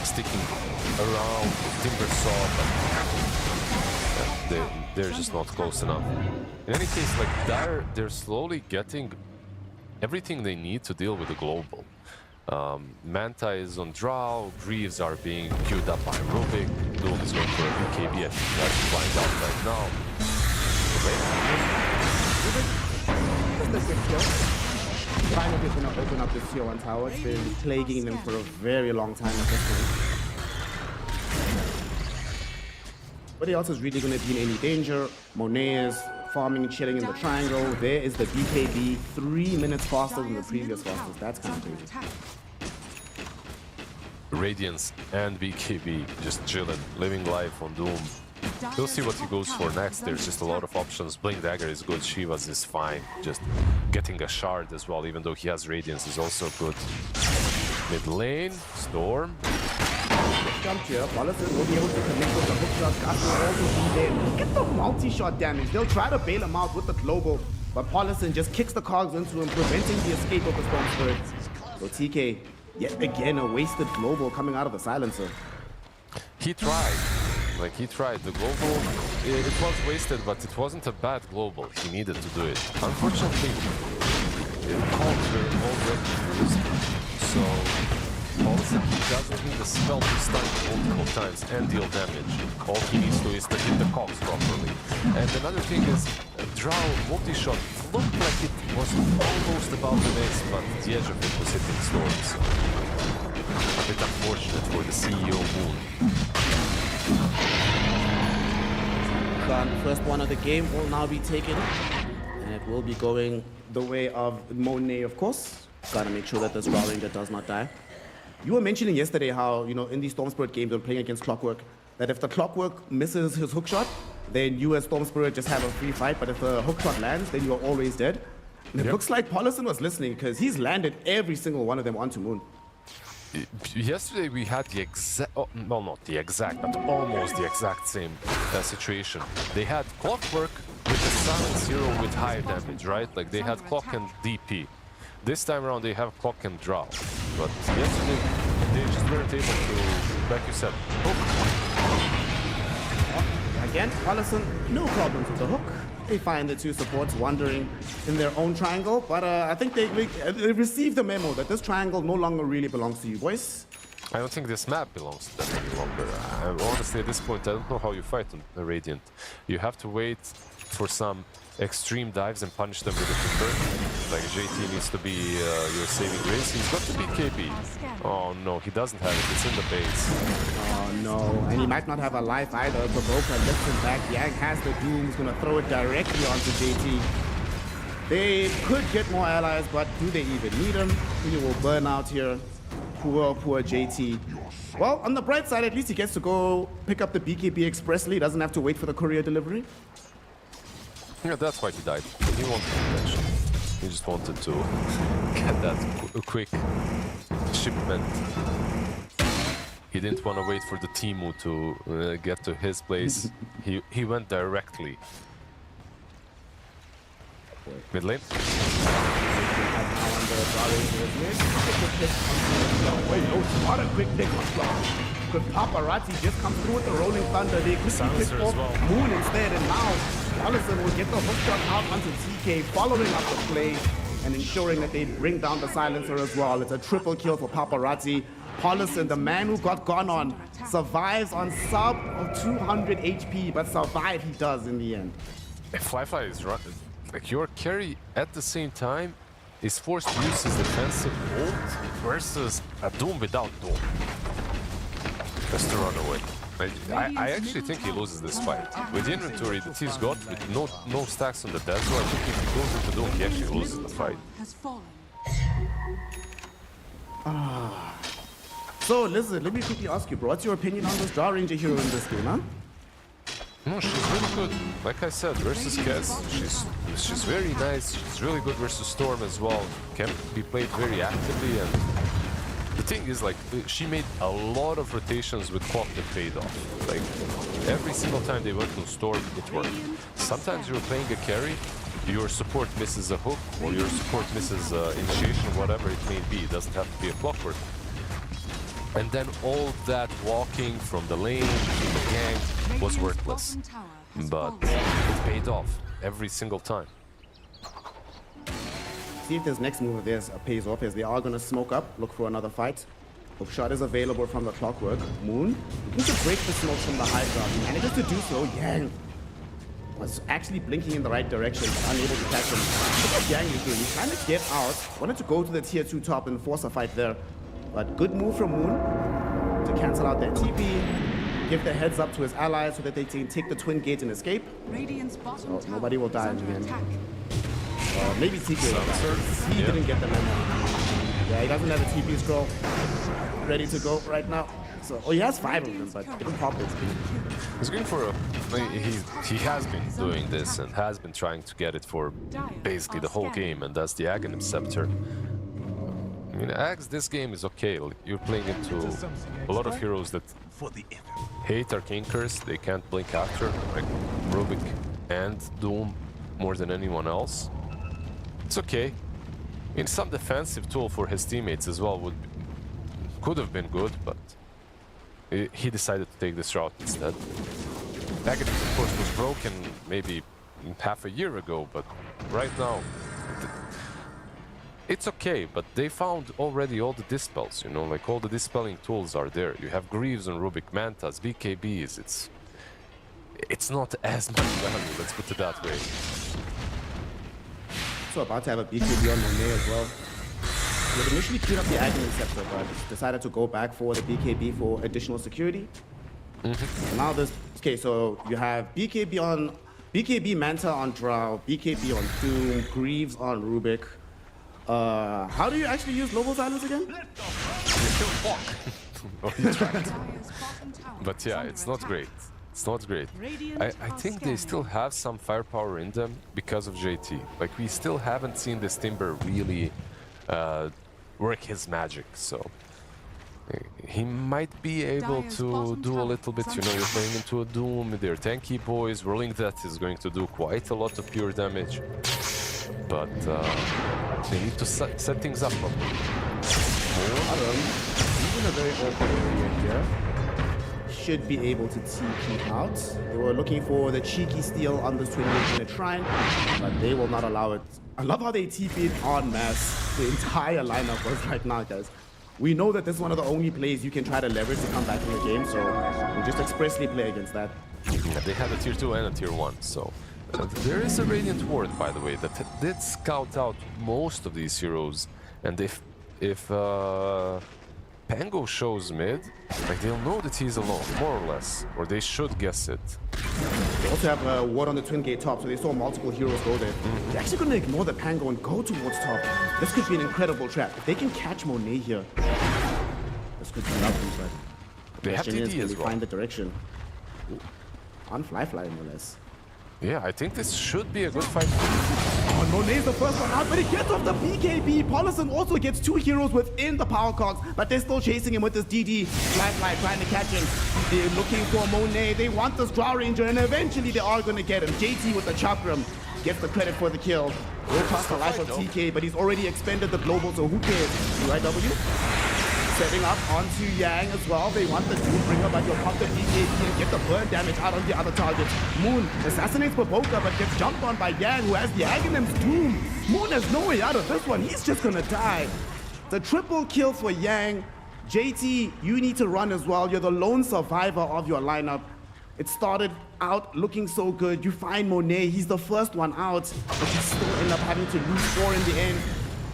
Speaker 2: sticking around Timber Saw, but they're just not close enough. In any case, like they're slowly getting everything they need to deal with the Global. Manta is on Drow, Greaves are being queued up by Rubik, Doom is going for a BKB, I think that's flying out right now.
Speaker 1: Finally going to open up this tier 1 tower. It's been plaguing them for a very long time at this point. Nobody else is really going to be in any danger. Monet is farming, chilling in the triangle. There is the BKB, 3 minutes faster than the previous fastest. That's kind of crazy.
Speaker 2: Radiance and BKB just chilling, living life on Doom. We'll see what he goes for next. There's just a lot of options. Blink Dagger is good, Shivas is fine. Just getting a shard as well, even though he has Radiance, is also good. Mid lane, Storm.
Speaker 1: Jump here, Paulison will be able to connect with the hook shot. Gas will also be there. Look at the multi-shot damage. They'll try to bail him out with the global, but Paulison just kicks the cogs into him, preventing the escape of the Storm Spirit. So TK, yet again, a wasted global coming out of the silencer.
Speaker 2: He tried. Like, he tried. The global, it was wasted, but it wasn't a bad global. He needed to do it. Unfortunately, the cogs were already used. So, Paulison, he doesn't need a spell to stun multiple times and deal damage. All he needs to is to hit the cogs properly. And another thing is, Drow multi-shot looked like it was almost about to miss, but the edge of it was hitting Storm, so a bit unfortunate for the CEO Moon.
Speaker 1: The first one of the game will now be taken, and it will be going the way of Monet, of course. Gotta make sure that this Draw Ranger does not die. You were mentioning yesterday how, you know, in these Storm Spirit games, when playing against Clockwork, that if the Clockwork misses his hookshot, then you as Storm Spirit just have a free fight, but if the hookshot lands, then you're always dead. And it looks like Paulison was listening, because he's landed every single one of them onto Moon.
Speaker 2: Yesterday we had the exact, well, not the exact, but almost the exact same situation. They had Clockwork with the Silence Hero with high damage, right? Like they had Clock and DP. This time around they have Clock and Drow. But yesterday they just weren't able to, like you said, hook.
Speaker 1: Again, Paulison, no problems with the hook. They find the two supports wandering in their own triangle, but I think they received the memo that this triangle no longer really belongs to you, boys.
Speaker 2: I don't think this map belongs to them any longer. Honestly, at this point, I don't know how you fight on the Radiant. You have to wait for some extreme dives and punish them with a timber. Like JT needs to be your saving grace. He's got the BKB. Oh no, he doesn't have it. It's in the base.
Speaker 1: Oh no, and he might not have a life either. Provoker lifts him back. Yang has the Doom. He's gonna throw it directly onto JT. They could get more allies, but do they even need them? He will burn out here. Poor JT. Well, on the bright side, at least he gets to go pick up the BKB expressly. Doesn't have to wait for the courier delivery.
Speaker 2: Yeah, that's why he died. He wanted attention. He just wanted to get that quick shipment. He didn't want to wait for the Timu to get to his place. He went directly. Mid lane.
Speaker 1: Wait, no, what a quick pick on Flock. Could Paparazzi just come through with the rolling thunder? They could pick off Moon instead, and now Allison will get the hook shot out onto TK, following up the play and ensuring that they bring down the silencer as well. It's a triple kill for Paparazzi. Paulison, the man who got gone on, survives on sub of 200 HP, but survive he does in the end.
Speaker 2: Fly is running. Like your carry at the same time is forced to use his defensive ult versus a Doom without Doom. Just to run away. I actually think he loses this fight. With the inventory that he's got, with no stacks on the Dazzle, I think if he goes into Doom, he actually loses the fight.
Speaker 1: So, listen, let me quickly ask you, bro, what's your opinion on this Draw Ranger hero in this game, huh?
Speaker 2: No, she's really good. Like I said, versus Kez, she's very nice. She's really good versus Storm as well. Can be played very actively, and the thing is, like, she made a lot of rotations with Clock that paid off. Like, every single time they went to Storm, it worked. Sometimes you're playing a carry, your support misses a hook, or your support misses initiation, whatever it may be. It doesn't have to be a clockwork. And then all that walking from the lane to the gang was worthless. But it paid off every single time.
Speaker 1: See if this next move of theirs pays off, as they are going to smoke up, look for another fight. Hook shot is available from the clockwork. Moon looking to break the smoke from the high ground. He manages to do so. Yang was actually blinking in the right direction, but unable to catch him. Look what Yang is doing. He's trying to get out. Wanted to go to the tier 2 top and force a fight there. But good move from Moon to cancel out that TP, give the heads up to his allies so that they can take the twin gate and escape. So nobody will die in the end. Maybe TK will die. He didn't get the memo. Yeah, he doesn't have a TP scroll ready to go right now. So, he has 5 of them, but didn't pop it.
Speaker 2: He's going for a... He has been doing this and has been trying to get it for basically the whole game, and that's the Aghanim Scepter. I mean, Axe, this game is okay. You're playing into a lot of heroes that hate Arcane Curse. They can't blink after, like Rubik and Doom more than anyone else. It's okay. I mean, some defensive tool for his teammates as well could have been good, but he decided to take this route instead. Aghanim, of course, was broken maybe half a year ago, but right now it's okay, but they found already all the dispels, you know, like all the dispelling tools are there. You have Greaves and Rubik, Mantas, BKBs, it's not as much value, let's put it that way.
Speaker 1: So about to have a BKB on Monet as well. He had initially queued up the Aghanim Scepter, but decided to go back for the BKB for additional security. Now this, okay, so you have BKB Manta on Drow, BKB on Doom, Greaves on Rubik. How do you actually use Global Silence again?
Speaker 2: But yeah, it's not great. It's not great. I think they still have some firepower in them because of JT. Like, we still haven't seen this Timber really work his magic, so he might be able to do a little bit. You know, you're playing into a Doom, they're tanky boys. Whirling that is going to do quite a lot of pure damage, but they need to set things up.
Speaker 1: Even a very open area here should be able to TP out. They were looking for the cheeky steal on this 28-minute shrine, but they will not allow it. I love how they TP'd en masse. The entire lineup was right now, guys. We know that this is one of the only plays you can try to leverage to come back in the game, so we just expressly play against that.
Speaker 2: Yeah, they had a tier 2 and a tier 1, so there is a Radiant Ward, by the way, that did scout out most of these heroes, and if Pango shows mid, like they'll know that he's alone, more or less, or they should guess it.
Speaker 1: They also have a ward on the twin gate top, so they saw multiple heroes go there. They're actually going to ignore the Pango and go towards top. This could be an incredible trap. If they can catch Monet here, this could be lovely, but
Speaker 2: They have
Speaker 1: question is,
Speaker 2: DD
Speaker 1: can
Speaker 2: as
Speaker 1: they
Speaker 2: well.
Speaker 1: find the direction? Ooh. On fly, more or less.
Speaker 2: Yeah, I think this should be a good fight.
Speaker 1: Oh, Monet's the first one out, but he gets off the BKB. Paulison also gets 2 heroes within the power cogs, but they're still chasing him with this DD. Fly, trying to catch him. They're looking for Monet. They want this Drow Ranger, and eventually they are going to get him. JT with the Chakram gets the credit for the kill. Will cost the life of TK, but he's already expended the global, so who cares? UIW setting up onto Yang as well. They want the Doombringer, but you'll pop the BKB and get the burn damage out on the other targets. Moon assassinates Baboka, but gets jumped on by Yang, who has the Aghanim's Doom. Moon has no way out of this one. He's just gonna die. The triple kill for Yang. JT, you need to run as well. You're the lone survivor of your lineup. It started out looking so good. You find Monet, he's the first one out, but you still end up having to lose 4 in the end.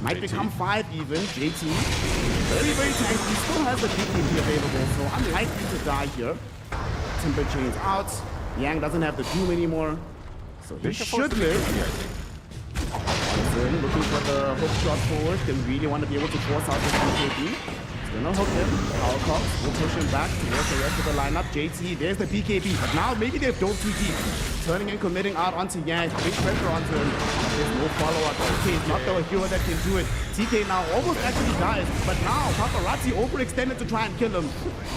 Speaker 1: Might become 5 even. JT, very, very tanky. He still has the BKB available, so unlikely to die here. Timber chains out. Yang doesn't have the Doom anymore, so he should live. Johnson looking for the hook shot forward. They really want to be able to force out this BKB. He's gonna hook him. Power Cops will push him back towards the rest of the lineup. JT, there's the BKB, but now maybe they've dove too deep. Turning and committing out onto Yang. Big pressure onto him. There's no follow-up. TK is not the hero that can do it. TK now almost actually dies, but now Paparazzi overextended to try and kill him.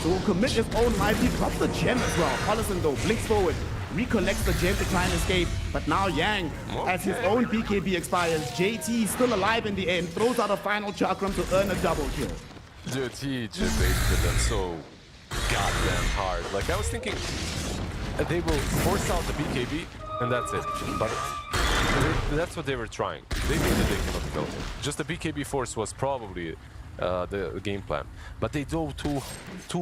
Speaker 1: So will commit his own life. He drops the gem as well. Paulison though blinks forward, recollects the gem to try and escape. But now Yang, as his own BKB expires, JT still alive in the end, throws out a final chakram to earn a double kill.
Speaker 2: Dude, he just baited them so goddamn hard. Like, I was thinking they will force out the BKB and that's it. But that's what they were trying. They knew that they cannot kill him. Just the BKB force was probably the game plan. But they dove too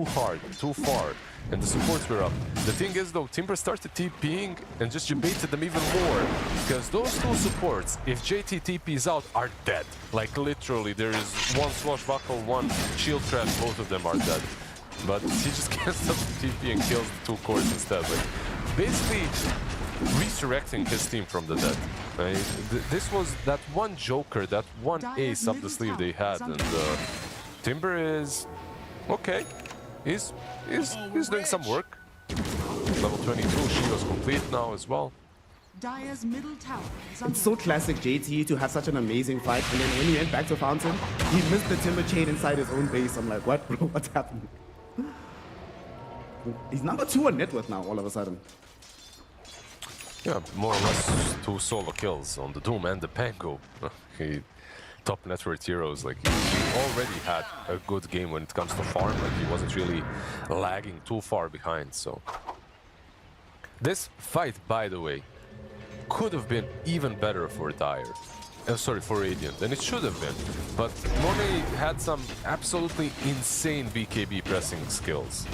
Speaker 2: hard, too far, and the supports were up. The thing is though, Timber started TPing and just baited them even more, because those 2 supports, if JT TPs out, are dead. Like literally, there is 1 swashbuckle, 1 shield crash, both of them are dead. But he just gets up to TP and kills the 2 cores instead. Like, basically resurrecting his team from the dead. I mean, this was that one joker, that one ace up the sleeve they had, and Timber is okay. He's doing some work. Level 22, she was complete now as well.
Speaker 3: Dire's middle tower is under
Speaker 1: It's so classic JT to have such an amazing fight, and then when he went back to Fountain, he missed the Timber chain inside his own base. I'm like, what, bro? What's happening? He's number 2 on net worth now, all of a sudden.
Speaker 2: Yeah, more or less 2 solo kills on the Doom and the Pango. Top net worth heroes, like he already had a good game when it comes to farm, like he wasn't really lagging too far behind, so. This fight, by the way, could have been even better for Dire. Sorry, for Radiant, and it should have been. But Monet had some absolutely insane BKB pressing skills.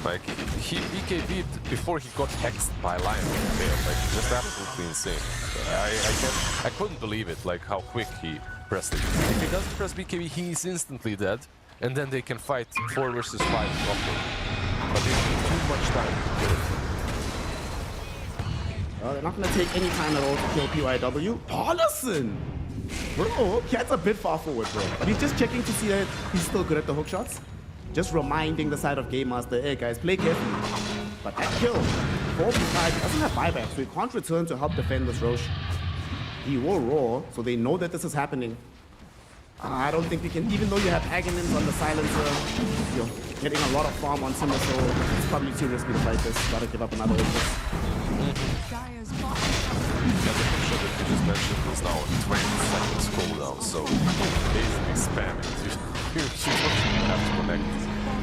Speaker 2: Like, he BKB'd before he got hexed by Lion Tail, like, just absolutely insane. I couldn't believe it, like, how quick he pressed it. If he doesn't press BKB, he's instantly dead, and then they can fight 4 versus 5 properly. But they need too much time to get it.
Speaker 1: They're not going to take any time at all to kill PYW. Paulison! Bro, Cat's a bit far forward, bro. But he's just checking to see that he's still good at the hook shots. Just reminding the side of Game Master, hey guys, play carefully. But that kill, 4v5, doesn't have buyback, so he can't return to help defend this Roche. He will roar, so they know that this is happening. I don't think we can, even though you have Aghanims on the silencer, you're getting a lot of farm on Simmer, so it's probably too risky to fight this. Gotta give up another Opus.
Speaker 3: Dire's bottom
Speaker 2: Yeah, the picture that you just mentioned was now 20 seconds cooldown, so basically spam it. You don't have to connect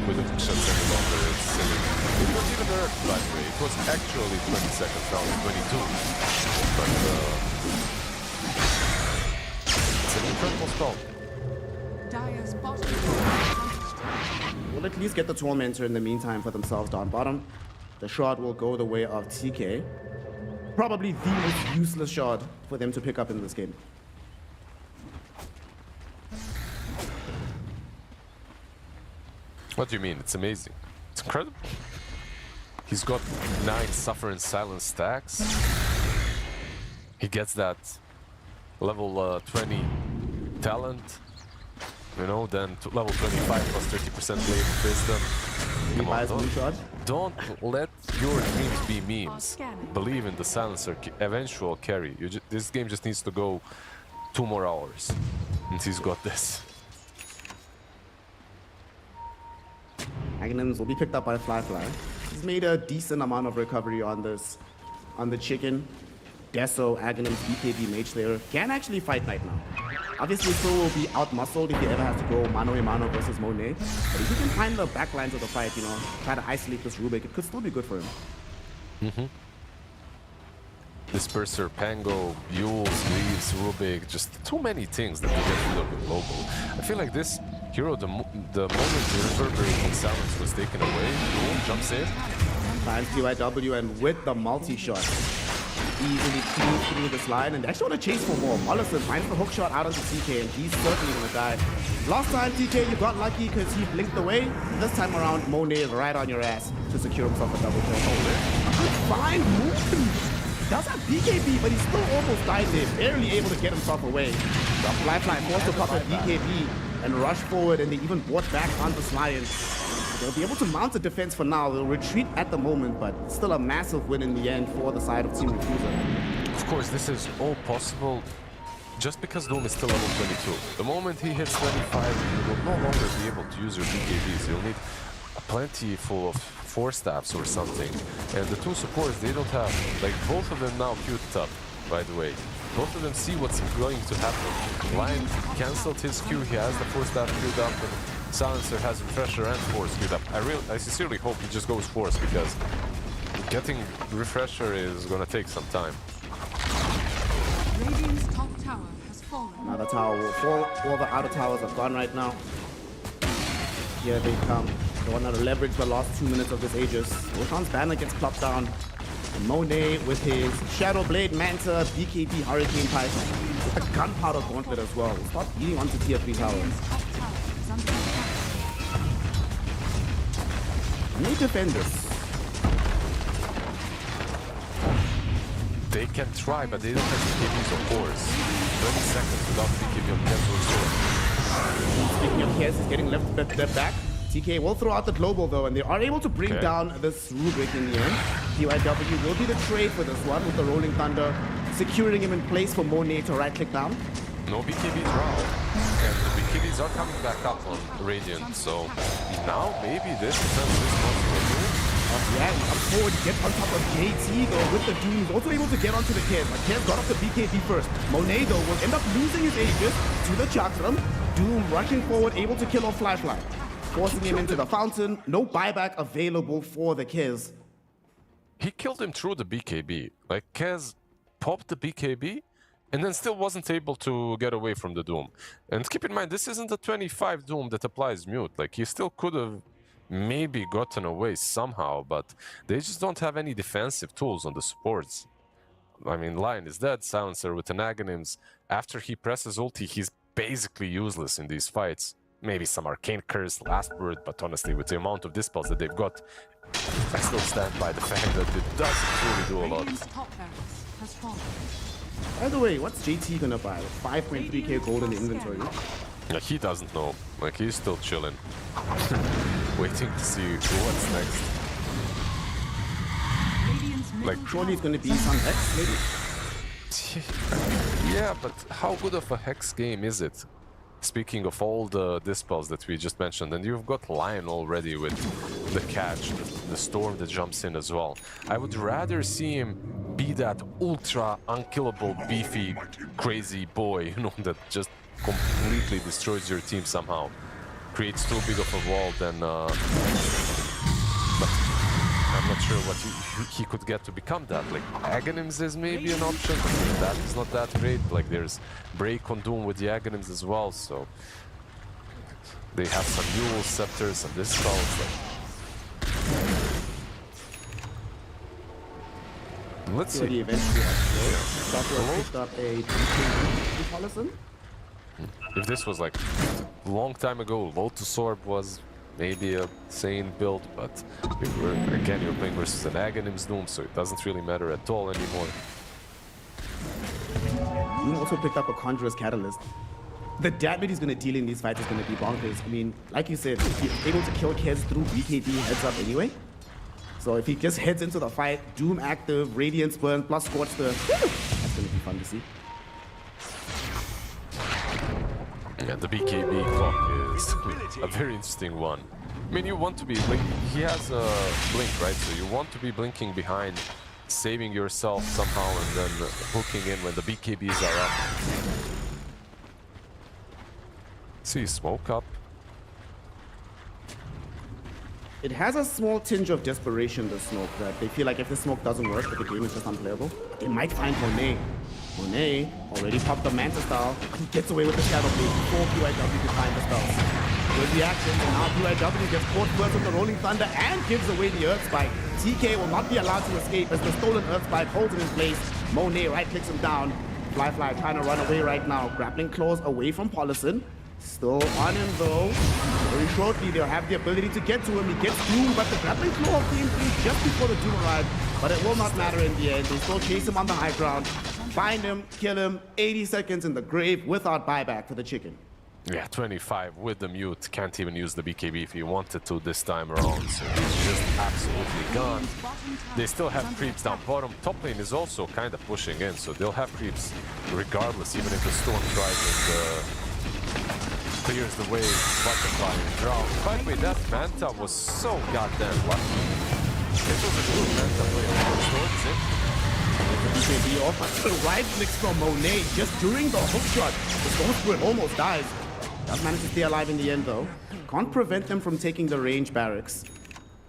Speaker 2: with the shots any longer. It was even hurt, by the way. It was actually 20 seconds, now it's 22. But it's an incredible spell.
Speaker 3: Dire's bottom tower is under
Speaker 1: We'll at least get the Tormentor in the meantime for themselves down bottom. The shard will go the way of TK. Probably the most useless shard for them to pick up in this game.
Speaker 2: What do you mean? It's amazing. It's incredible. He's got 9 Suffer and Silence stacks. He gets that level 20 talent. You know, then to level 25 plus 30% blade of wisdom.
Speaker 1: He buys blue shard.
Speaker 2: Don't let your dreams be memes. Believe in the Silencer eventual carry. This game just needs to go 2 more hours. And he's got this.
Speaker 1: Aghanims will be picked up by Fly. He's made a decent amount of recovery on this, on the chicken. Deso, Aghanims, BKB, Mage Slayer can actually fight Knight now. Obviously, still will be out-muscled if he ever has to go mano-a-mano versus Monet. But if he can find the backlines of the fight, you know, try to isolate this Rubik, it could still be good for him.
Speaker 2: Disperser, Pango, Yules, Leaves, Rubik, just too many things that they get rid of with global. I feel like this hero, the moment the reverberating silence was taken away, boom, jumps in.
Speaker 1: Finds TI15 and with the multi-shot, easily cleans through this line, and they actually want to chase for more. Mollison finds the hook shot out onto TK, and he's certainly going to die. Last time, TK, you got lucky because he blinked away. This time around, Monet is right on your ass to secure himself a double kill. Fine move. Does have BKB, but he's still almost died there, barely able to get himself away. The Fly forced to pop a BKB and rush forward, and they even brought back on this Lion. They'll be able to mount a defense for now. They'll retreat at the moment, but still a massive win in the end for the side of Team Refuser.
Speaker 2: Of course, this is all possible just because Doom is still level 22. The moment he hits 25, you will no longer be able to use your BKBs. You'll need plenty full of 4 staffs or something. And the 2 supports, they don't have, like, both of them now queued up, by the way. Both of them see what's going to happen. Lion cancelled his Q, he has the 4 staff queued up, and Silencer has Refresher and Force queued up. I sincerely hope he just goes Force, because getting Refresher is gonna take some time.
Speaker 3: Radiant's top tower has fallen.
Speaker 1: Another tower will fall. All the outer towers are gone right now. Here they come. They want to leverage the last 2 minutes of this Aegis. Wolfhound's banner gets plopped down. And Monet with his Shadow Blade Manta, BKB Hurricane Pipe, with the Gunpowder Gauntlet as well. We'll start beating onto tier 3 towers.
Speaker 3: Radiant's top tower is under attack.
Speaker 1: Can they defend this?
Speaker 2: They can try, but they don't have BKBs, of course. 30 seconds without BKB on Kessler's sword.
Speaker 1: Speaking of Kess, he's getting left back. TK will throw out the global though, and they are able to bring down this Rubik in the end. TI15 will be the trade for this one with the Rolling Thunder, securing him in place for Monet to right-click down.
Speaker 2: No BKBs round. And the BKBs are coming back up on Radiant, so now maybe this defense is possible.
Speaker 1: Yeah, he comes forward, he gets on top of JT though with the Doom. He's also able to get onto the Kez, but Kez got off the BKB first. Monet though will end up losing his Aegis to the Chakram. Doom rushing forward, able to kill off Fly, forcing him into the fountain. No buyback available for the Kez.
Speaker 2: He killed him through the BKB. Like, Kez popped the BKB and then still wasn't able to get away from the Doom. And keep in mind, this isn't the 25 Doom that applies mute. Like, he still could have maybe gotten away somehow, but they just don't have any defensive tools on the supports. I mean, Lion is dead, Silencer with an Aghanims. After he presses ulti, he's basically useless in these fights. Maybe some Arcane Curse, last word, but honestly, with the amount of dispels that they've got, I still stand by the fact that it doesn't really do a lot.
Speaker 3: Radiant's top barracks has fallen.
Speaker 1: By the way, what's JT gonna buy? 5.3k gold in the inventory.
Speaker 2: Yeah, he doesn't know. Like, he's still chilling. Waiting to see what's next.
Speaker 3: Radiant's middle
Speaker 1: Like, surely it's gonna be some Hex, maybe?
Speaker 2: Yeah, but how good of a Hex game is it? Speaking of all the dispels that we just mentioned, and you've got Lion already with the catch, the storm that jumps in as well. I would rather see him be that ultra unkillable, beefy, crazy boy, you know, that just completely destroys your team somehow. Creates too big of a wall, then but I'm not sure what he could get to become that. Like, Aghanims is maybe an option, but that is not that great. Like, there's Break on Doom with the Aghanims as well, so They have some mule scepters and this spells. Let's
Speaker 1: So he
Speaker 2: see.
Speaker 1: eventually picked up a DK Collison.
Speaker 2: If this was like a long time ago, Lotus Orb was maybe a sane build, but again, you're playing versus an Aghanim's Doom, so it doesn't really matter at all anymore.
Speaker 1: He also picked up a Conjurer's Catalyst. The damage he's going to deal in these fights is going to be bonkers. I mean, like you said, he's able to kill Kez through BKB heads up anyway. So if he just heads into the fight, Doom active, Radiance Burn, plus Scorch the... That's going to be fun to see.
Speaker 2: Yeah, the BKB clock is a very interesting one. I mean, you want to be... he has a blink, right? So you want to be blinking behind, saving yourself somehow, and then hooking in when the BKBs are up. See, smoke up.
Speaker 1: It has a small tinge of desperation, the smoke, that they feel like if the smoke doesn't work, that the game is just unplayable. They might find Monet. Monet already popped the Manta style. He gets away with the Shadow Blade before PYW can find the spells. Good reaction, and now PYW gets caught first with the Rolling Thunder and gives away the Earth Spike. TK will not be allowed to escape as the stolen Earth Spike holds him in place. Monet right-clicks him down. Fly trying to run away right now. Grappling claws away from Paulison. Still on him though. Very shortly they'll have the ability to get to him. He gets Doom, but the grappling claw came free just before the Doom arrived. But it will not matter in the end. They still chase him on the high ground. Find him, kill him. 80 seconds in the grave without buyback for the chicken.
Speaker 2: Yeah, 25 with the mute. Can't even use the BKB if he wanted to this time around. So he's just absolutely gone. They still have creeps down bottom. Top lane is also kind of pushing in, so they'll have creeps regardless, even if the Storm tries and clears the way, Butterfly and Drow. By the way, that Manta was so goddamn lucky. It was a good Manta play. Storm's in.
Speaker 1: BKB off until right clicks from Monet just during the hook shot. The Storm Spirit almost dies. Does manage to stay alive in the end though. Can't prevent them from taking the range barracks.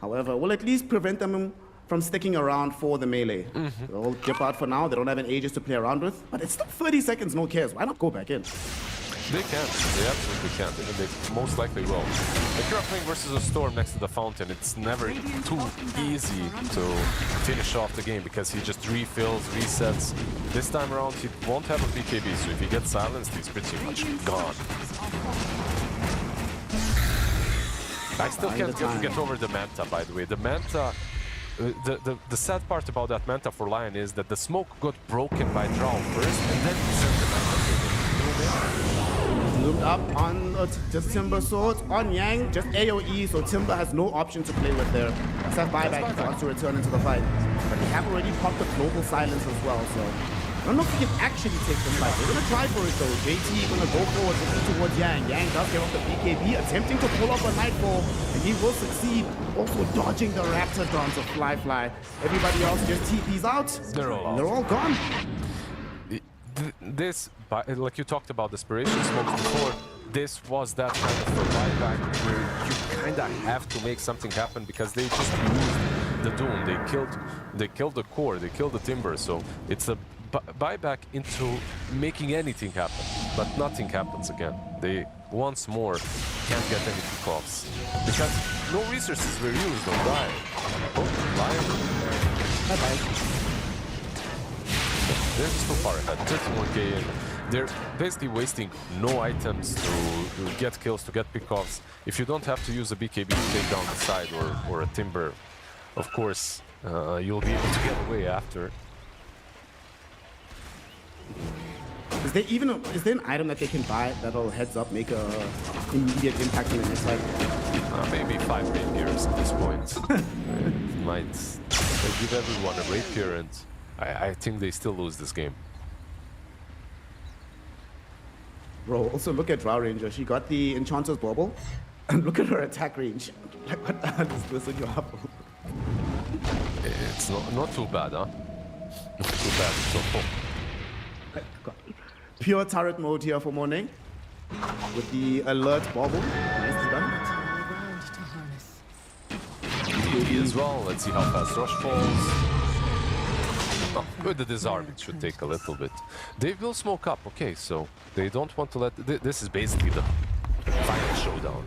Speaker 1: However, will at least prevent them from sticking around for the melee. They'll dip out for now. They don't have an Aegis to play around with. But it's still 30 seconds, no cares. Why not go back in?
Speaker 2: They can. They absolutely can. And they most likely will. If you're playing versus a Storm next to the fountain, it's never too easy to finish off the game because he just refills, resets. This time around, he won't have a BKB, so if he gets silenced, he's pretty much gone. I still can't get over the Manta, by the way. The Manta... The sad part about that Manta for Lion is that the smoke got broken by Drow first, and then he sent the Manta to him.
Speaker 1: Loomed up on just Timber Sword, on Yang, just AoE, so Timber has no option to play with there. That's that buyback if he wants to return into the fight. But they have already popped the global silence as well, so I don't know if he can actually take the fight. They're gonna try for it though. JT gonna go forward towards Yang. Yang does get off the BKB, attempting to pull off a Nightfall, and he will succeed. Also dodging the Raptor dance of Fly. Everybody else just TP's out.
Speaker 2: They're all out.
Speaker 1: They're all gone.
Speaker 2: This, like you talked about desperation smokes before, this was that kind of a buyback where you kind of have to make something happen because they just used the Doom. They killed the core, they killed the Timber, so it's a buyback into making anything happen, but nothing happens again. They once more can't get any kickoffs because no resources were used on Lion. Oh, Lion.
Speaker 1: Bye-bye.
Speaker 2: They're just too far ahead, 31k in. They're basically wasting no items to get kills, to get pickoffs. If you don't have to use a BKB to take down the side or a Timber, of course, you'll be able to get away after.
Speaker 1: Is there an item that they can buy that'll heads up make a immediate impact in the next fight?
Speaker 2: Maybe 5 rapiers at this point. Might give everyone a rapier, and I think they still lose this game.
Speaker 1: Bro, also look at Drow Ranger. She got the Enchanter's Bauble, and look at her attack range. Like, what the hell is this in your apple?
Speaker 2: It's not too bad, huh? Not too bad at all.
Speaker 1: Pure turret mode here for Monet. With the alert Bauble. Nicely done.
Speaker 2: BKB as well. Let's see how fast Rush falls. Oh, with the disarm, it should take a little bit. They will smoke up, okay, so they don't want to let... This is basically the final showdown.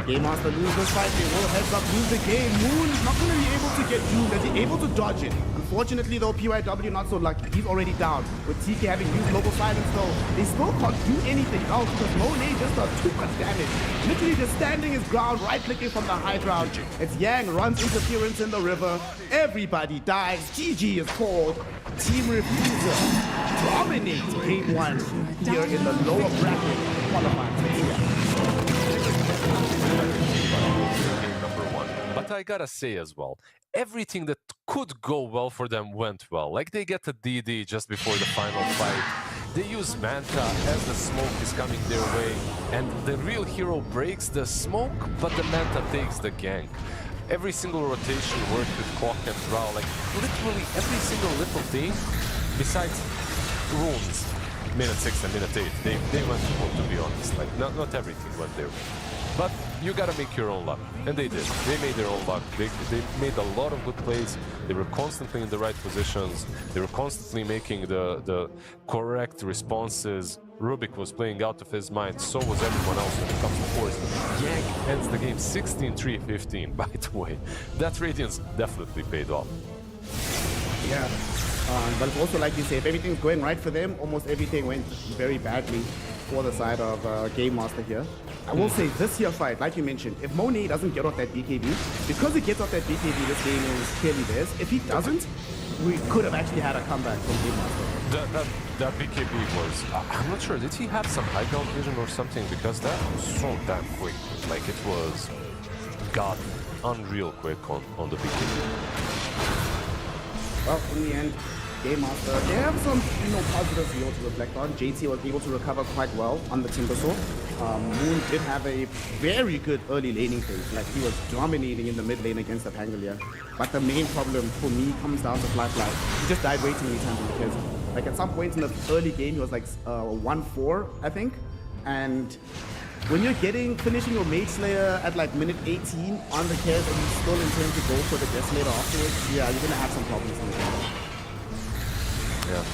Speaker 1: Game Master lose this fight, they will heads up lose the game. Moon is not going to be able to get doomed as he's able to dodge it. Unfortunately though, PYW not so lucky. He's already down. With TK having used global silence though, they still can't do anything else because Monet just does too much damage. Literally just standing his ground, right clicking from the high ground. It's Yang runs interference in the river. Everybody dies. GG is called. Team Refuser dominates game 1 here in the lower bracket qualifiers.
Speaker 2: Game number 1. But I gotta say as well, everything that could go well for them went well. Like they get a DD just before the final fight. They use Manta as the smoke is coming their way, and the real hero breaks the smoke, but the Manta takes the gank. Every single rotation worked with Clock and Drow, like literally every single little thing, besides runes, minute 6 and minute 8, they went full, to be honest. Like not everything went their way. But you gotta make your own luck, and they did. They made their own luck. They made a lot of good plays. They were constantly in the right positions. They were constantly making the correct responses. Rubik was playing out of his mind, so was everyone else when it comes to force. Yang ends the game 16-3-15, by the way. That Radiance definitely paid off.
Speaker 1: Yeah, but it's also like you say, if everything's going right for them, almost everything went very badly for the side of Game Master here. I will say this here fight, like you mentioned, if Monet doesn't get off that BKB, because he gets off that BKB, this game is clearly theirs. If he doesn't, we could have actually had a comeback from Game Master.
Speaker 2: That BKB was, I'm not sure, did he have some high ground vision or something? Because that was so damn quick. Like it was, God, unreal quick on the BKB.
Speaker 1: Well, in the end, Game Master, they have some, positives here to reflect on. JT was able to recover quite well on the Timber Sword. Moon did have a very good early laning phase. Like, he was dominating in the mid lane against the Pangolier. But the main problem for me comes down to Fly. He just died way too many times in the kills. Like, at some point in the early game, he was like 1-4, I think. And when you're finishing your Mage Slayer at like minute 18 on the kills and you still intend to go for the Desolator afterwards, yeah, you're gonna have some problems in the game.
Speaker 2: Yeah,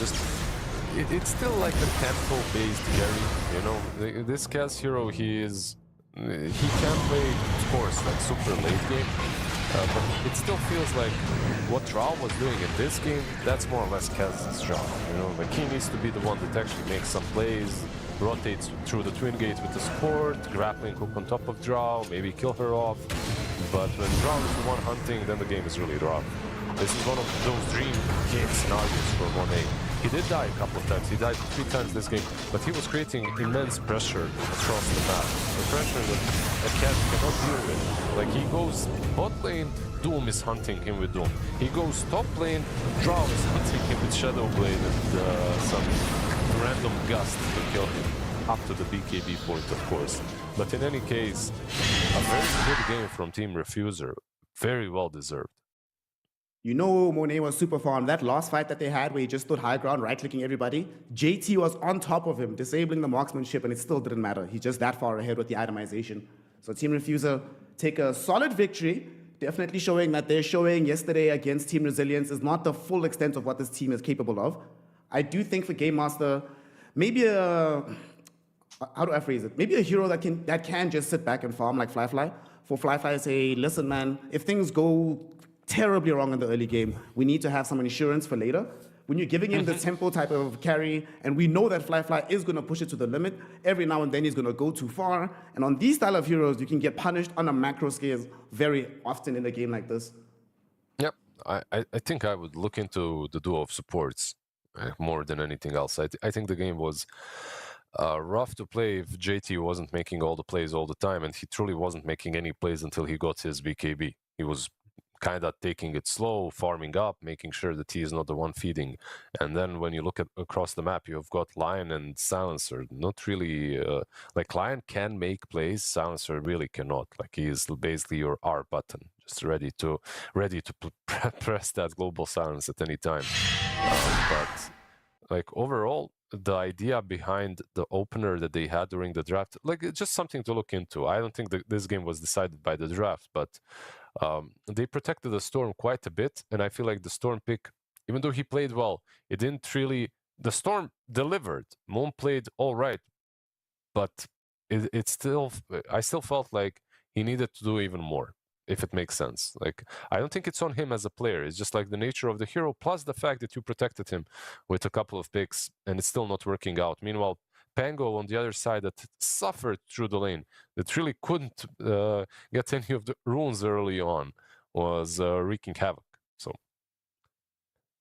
Speaker 2: it's still like a tempo-based carry, This Cass hero, he can play, of course, like super late game, but it still feels like what Drow was doing in this game, that's more or less Cass's job, Like he needs to be the one that actually makes some plays, rotates through the twin gate with the support, grappling hook on top of Drow, maybe kill her off, but when Drow is the one hunting, then the game is really rough. This is one of those dream game scenarios for Monet. He did die a couple of times. He died 3 times this game, but he was creating immense pressure across the map. The pressure that a cat cannot deal with. Like he goes bot lane, Doom is hunting him with Doom. He goes top lane, Drow is hunting him with Shadowblade and some random gust to kill him. Up to the BKB point, of course. But in any case, a very good game from Team Refuser. Very well deserved.
Speaker 1: Monet was super fun. That last fight that they had where he just stood high ground, right-clicking everybody, JT was on top of him, disabling the marksmanship, and it still didn't matter. He's just that far ahead with the itemization. So Team Refuser take a solid victory, definitely showing that they're showing yesterday against Team Resilience is not the full extent of what this team is capable of. I do think for Game Master, maybe how do I phrase it? Maybe a hero that can just sit back and farm like Fly. For Fly, say, listen, man, if things go terribly wrong in the early game, we need to have some insurance for later. When you're giving him the tempo type of carry, and we know that Fly is going to push it to the limit, every now and then he's going to go too far. And on these style of heroes, you can get punished on a macro scale very often in a game like this.
Speaker 2: Yep, I think I would look into the duo of supports more than anything else. I think the game was rough to play if JT wasn't making all the plays all the time, and he truly wasn't making any plays until he got his BKB. He was kind of taking it slow, farming up, making sure that he is not the one feeding. And then when you look across the map, you've got Lion and Silencer. Not really, like Lion can make plays, Silencer really cannot. Like he is basically your R button, just ready to press that global silence at any time. But like overall, the idea behind the opener that they had during the draft, like it's just something to look into. I don't think that this game was decided by the draft, but they protected the Storm quite a bit, and I feel like the Storm pick, even though he played well, it didn't really... The Storm delivered. Moon played all right, but it still, I still felt like he needed to do even more, if it makes sense. Like, I don't think it's on him as a player. It's just like the nature of the hero, plus the fact that you protected him with a couple of picks and it's still not working out. Meanwhile, Pango on the other side that suffered through the lane, that really couldn't get any of the runes early on, was wreaking havoc. So,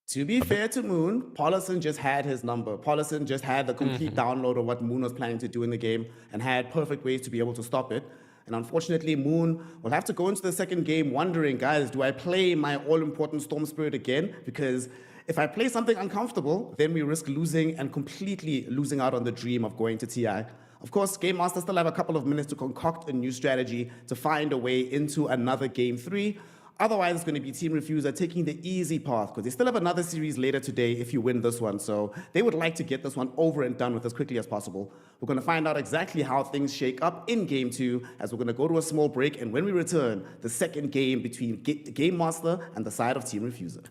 Speaker 1: To be fair to Moon, Paulison just had his number. Paulison just had the complete download of what Moon was planning to do in the game and had perfect ways to be able to stop it. And unfortunately, Moon will have to go into the second game wondering, guys, do I play my all-important Storm Spirit again? Because if I play something uncomfortable, then we risk losing and completely losing out on the dream of going to TI. Of course, Game Master still have a couple of minutes to concoct a new strategy to find a way into another Game 3. Otherwise, it's going to be Team Refuser taking the easy path because they still have another series later today if you win this one. So they would like to get this one over and done with as quickly as possible. We're going to find out exactly how things shake up in Game 2 as we're going to go to a small break. And when we return, the second game between Game Master and the side of Team Refuser.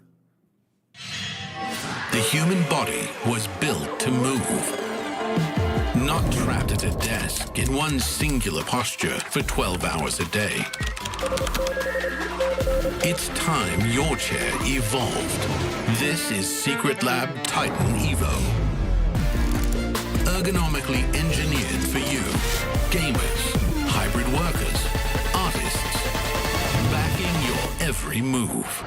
Speaker 4: The human body was built to move. Not trapped at a desk in one singular posture for 12 hours a day. It's time your chair evolved. This is Secret Lab Titan Evo. Ergonomically engineered for you. Gamers, hybrid workers, artists. Backing your every move.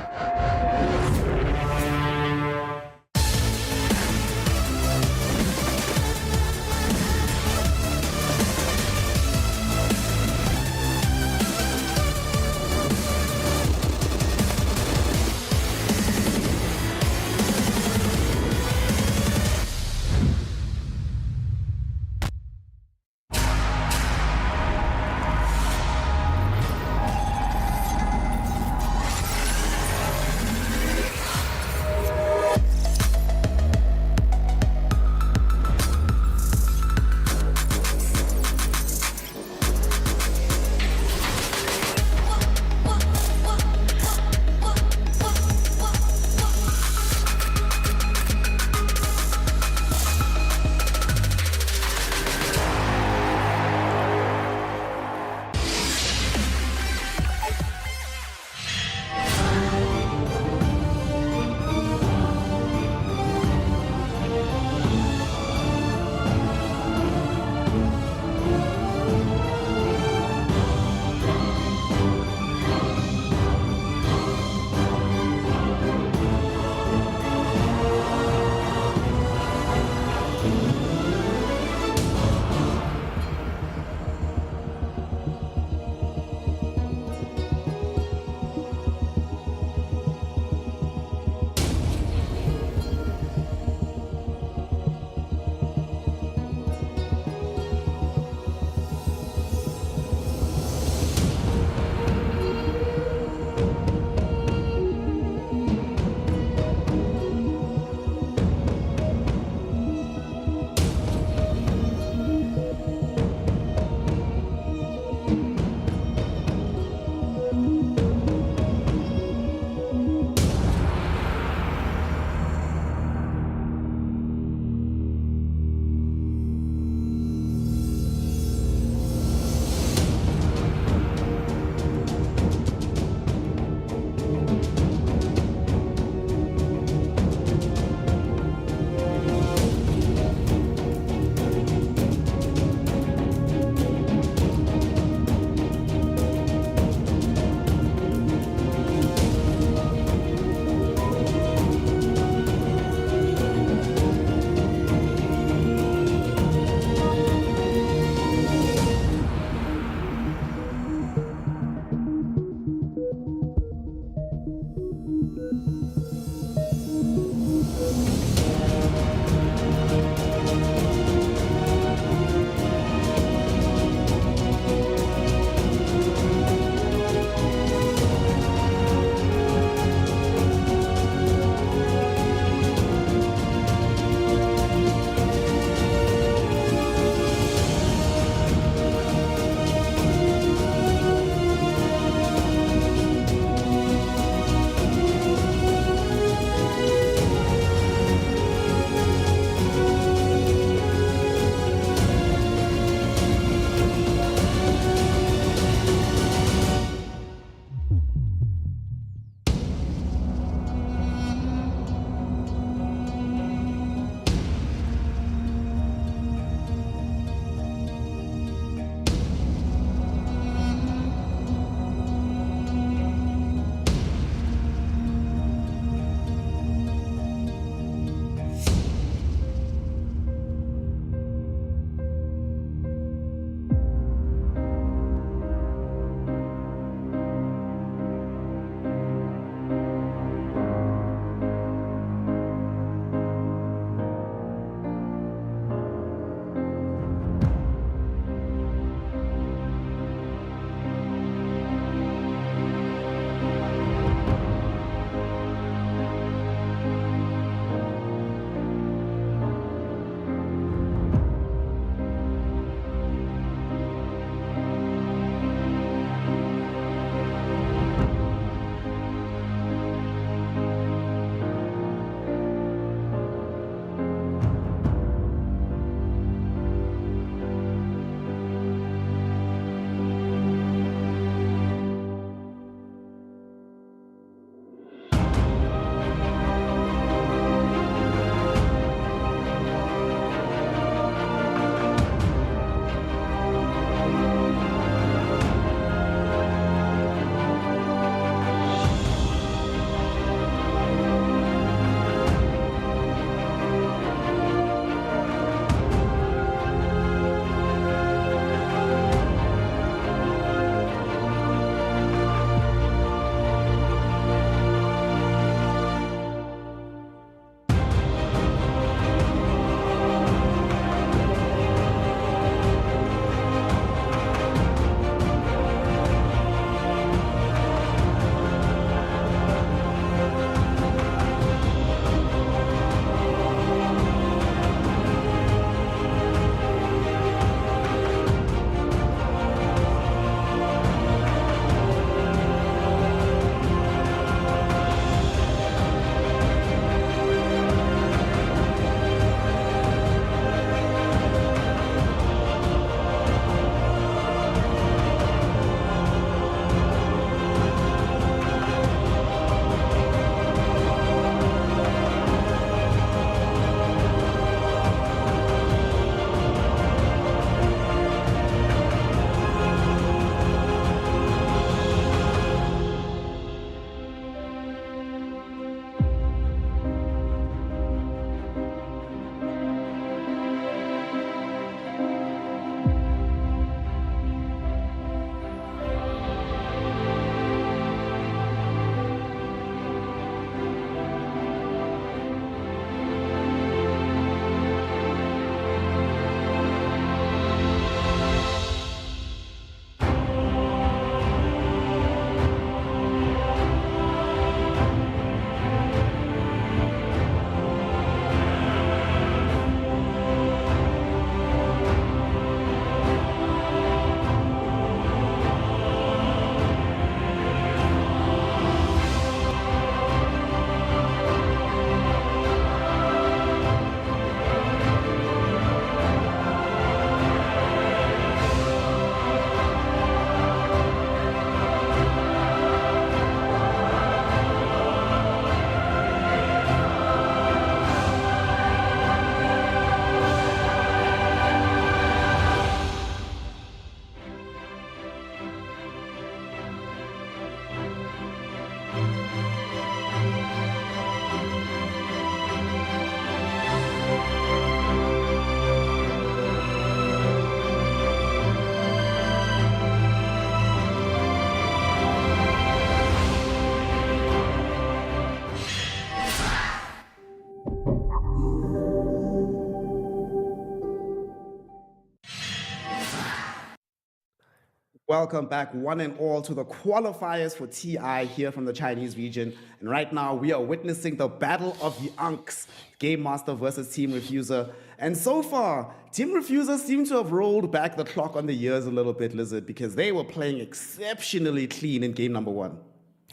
Speaker 1: Welcome back, one and all, to the qualifiers for TI here from the Chinese region. And right now, we are witnessing the battle of the Unks, Game Master versus Team Refuser. And so far, Team Refuser seem to have rolled back the clock on the years a little bit, Lizard, because they were playing exceptionally clean in game number one.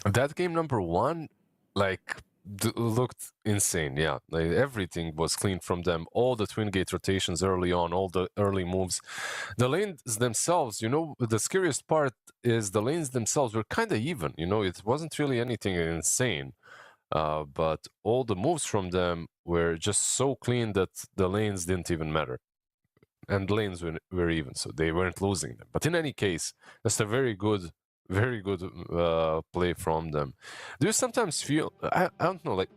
Speaker 2: That game number one, like, looked insane. Yeah, like, everything was clean from them. All the twin gate rotations early on, all the early moves. The lanes themselves, you know, the scariest part is the lanes themselves were kind of even. You know, it wasn't really anything insane. But all the moves from them were just so clean that the lanes didn't even matter. And the lanes were even, so they weren't losing them. But in any case, that's a very good play from them. Do you sometimes feel, I don't know, like,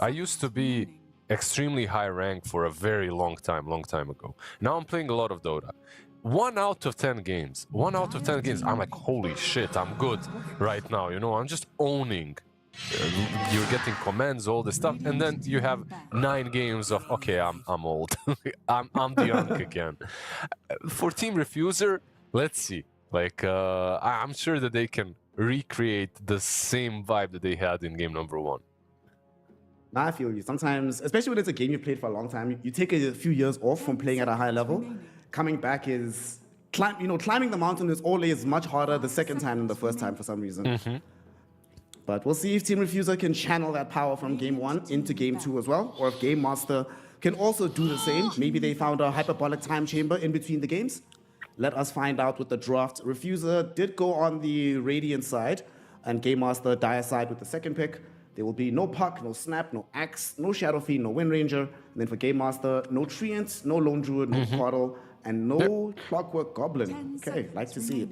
Speaker 2: I used to be extremely high rank for a very long time ago. Now I'm playing a lot of Dota. 1 out of 10 games, I'm like, holy shit, I'm good right now, you know, I'm just owning. You're getting commands, all this stuff, and then you have 9 games of, okay, I'm old. I'm the Unk again. For Team Refuser, let's see. Like, I'm sure that they can recreate the same vibe that they had in game number one.
Speaker 1: Now I feel you. Sometimes, especially when it's a game you played for a long time, you take a few years off from playing at a high level. Coming back is, climbing the mountain is always much harder the second time than the first time for some reason. But we'll see if Team Refuser can channel that power from game one into game two as well, or if Game Master can also do the same. Maybe they found a hyperbolic time chamber in between the games. Let us find out with the draft. Refuser did go on the Radiant side, and Game Master Dire side with the second pick. There will be no Puck, no Snap, no Axe, no Shadow Fiend, no Wind Ranger. And then for Game Master, no Treant, no Lone Druid, no Portal, and no Clockwork Goblin. Okay, like to see it.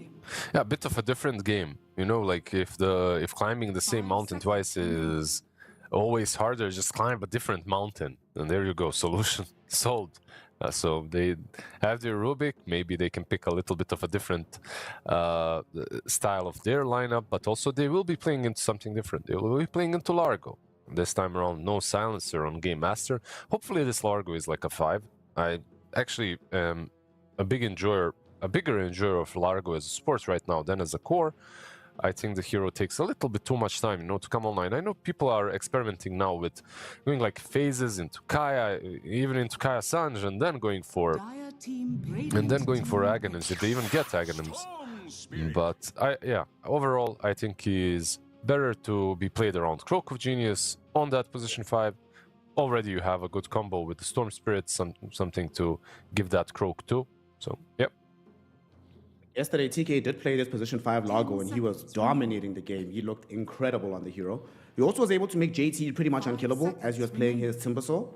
Speaker 2: Yeah, a bit of a different game. You know, like if climbing the same mountain twice is always harder, just climb a different mountain. And there you go, solution solved. So they have their Rubik. Maybe they can pick a little bit of a different style of their lineup, but also they will be playing into something different. They will be playing into Largo. This time around, no silencer on Game Master. Hopefully this Largo is like a 5. I actually am a bigger enjoyer of Largo as a sport right now than as a core. I think the hero takes a little bit too much time, you know, to come online. I know people are experimenting now with going like phases into Kaya, even into Kaya Sanj, and then going for Aghanims if they even get Aghanims. But overall, I think he's better to be played around Croak of Genius on that position 5. Already you have a good combo with the Storm Spirit, something to give that Croak to. So, yep.
Speaker 1: Yesterday, TK did play this position 5 Largo, and he was dominating the game. He looked incredible on the hero. He also was able to make JT pretty much unkillable as he was playing his Timbersaw.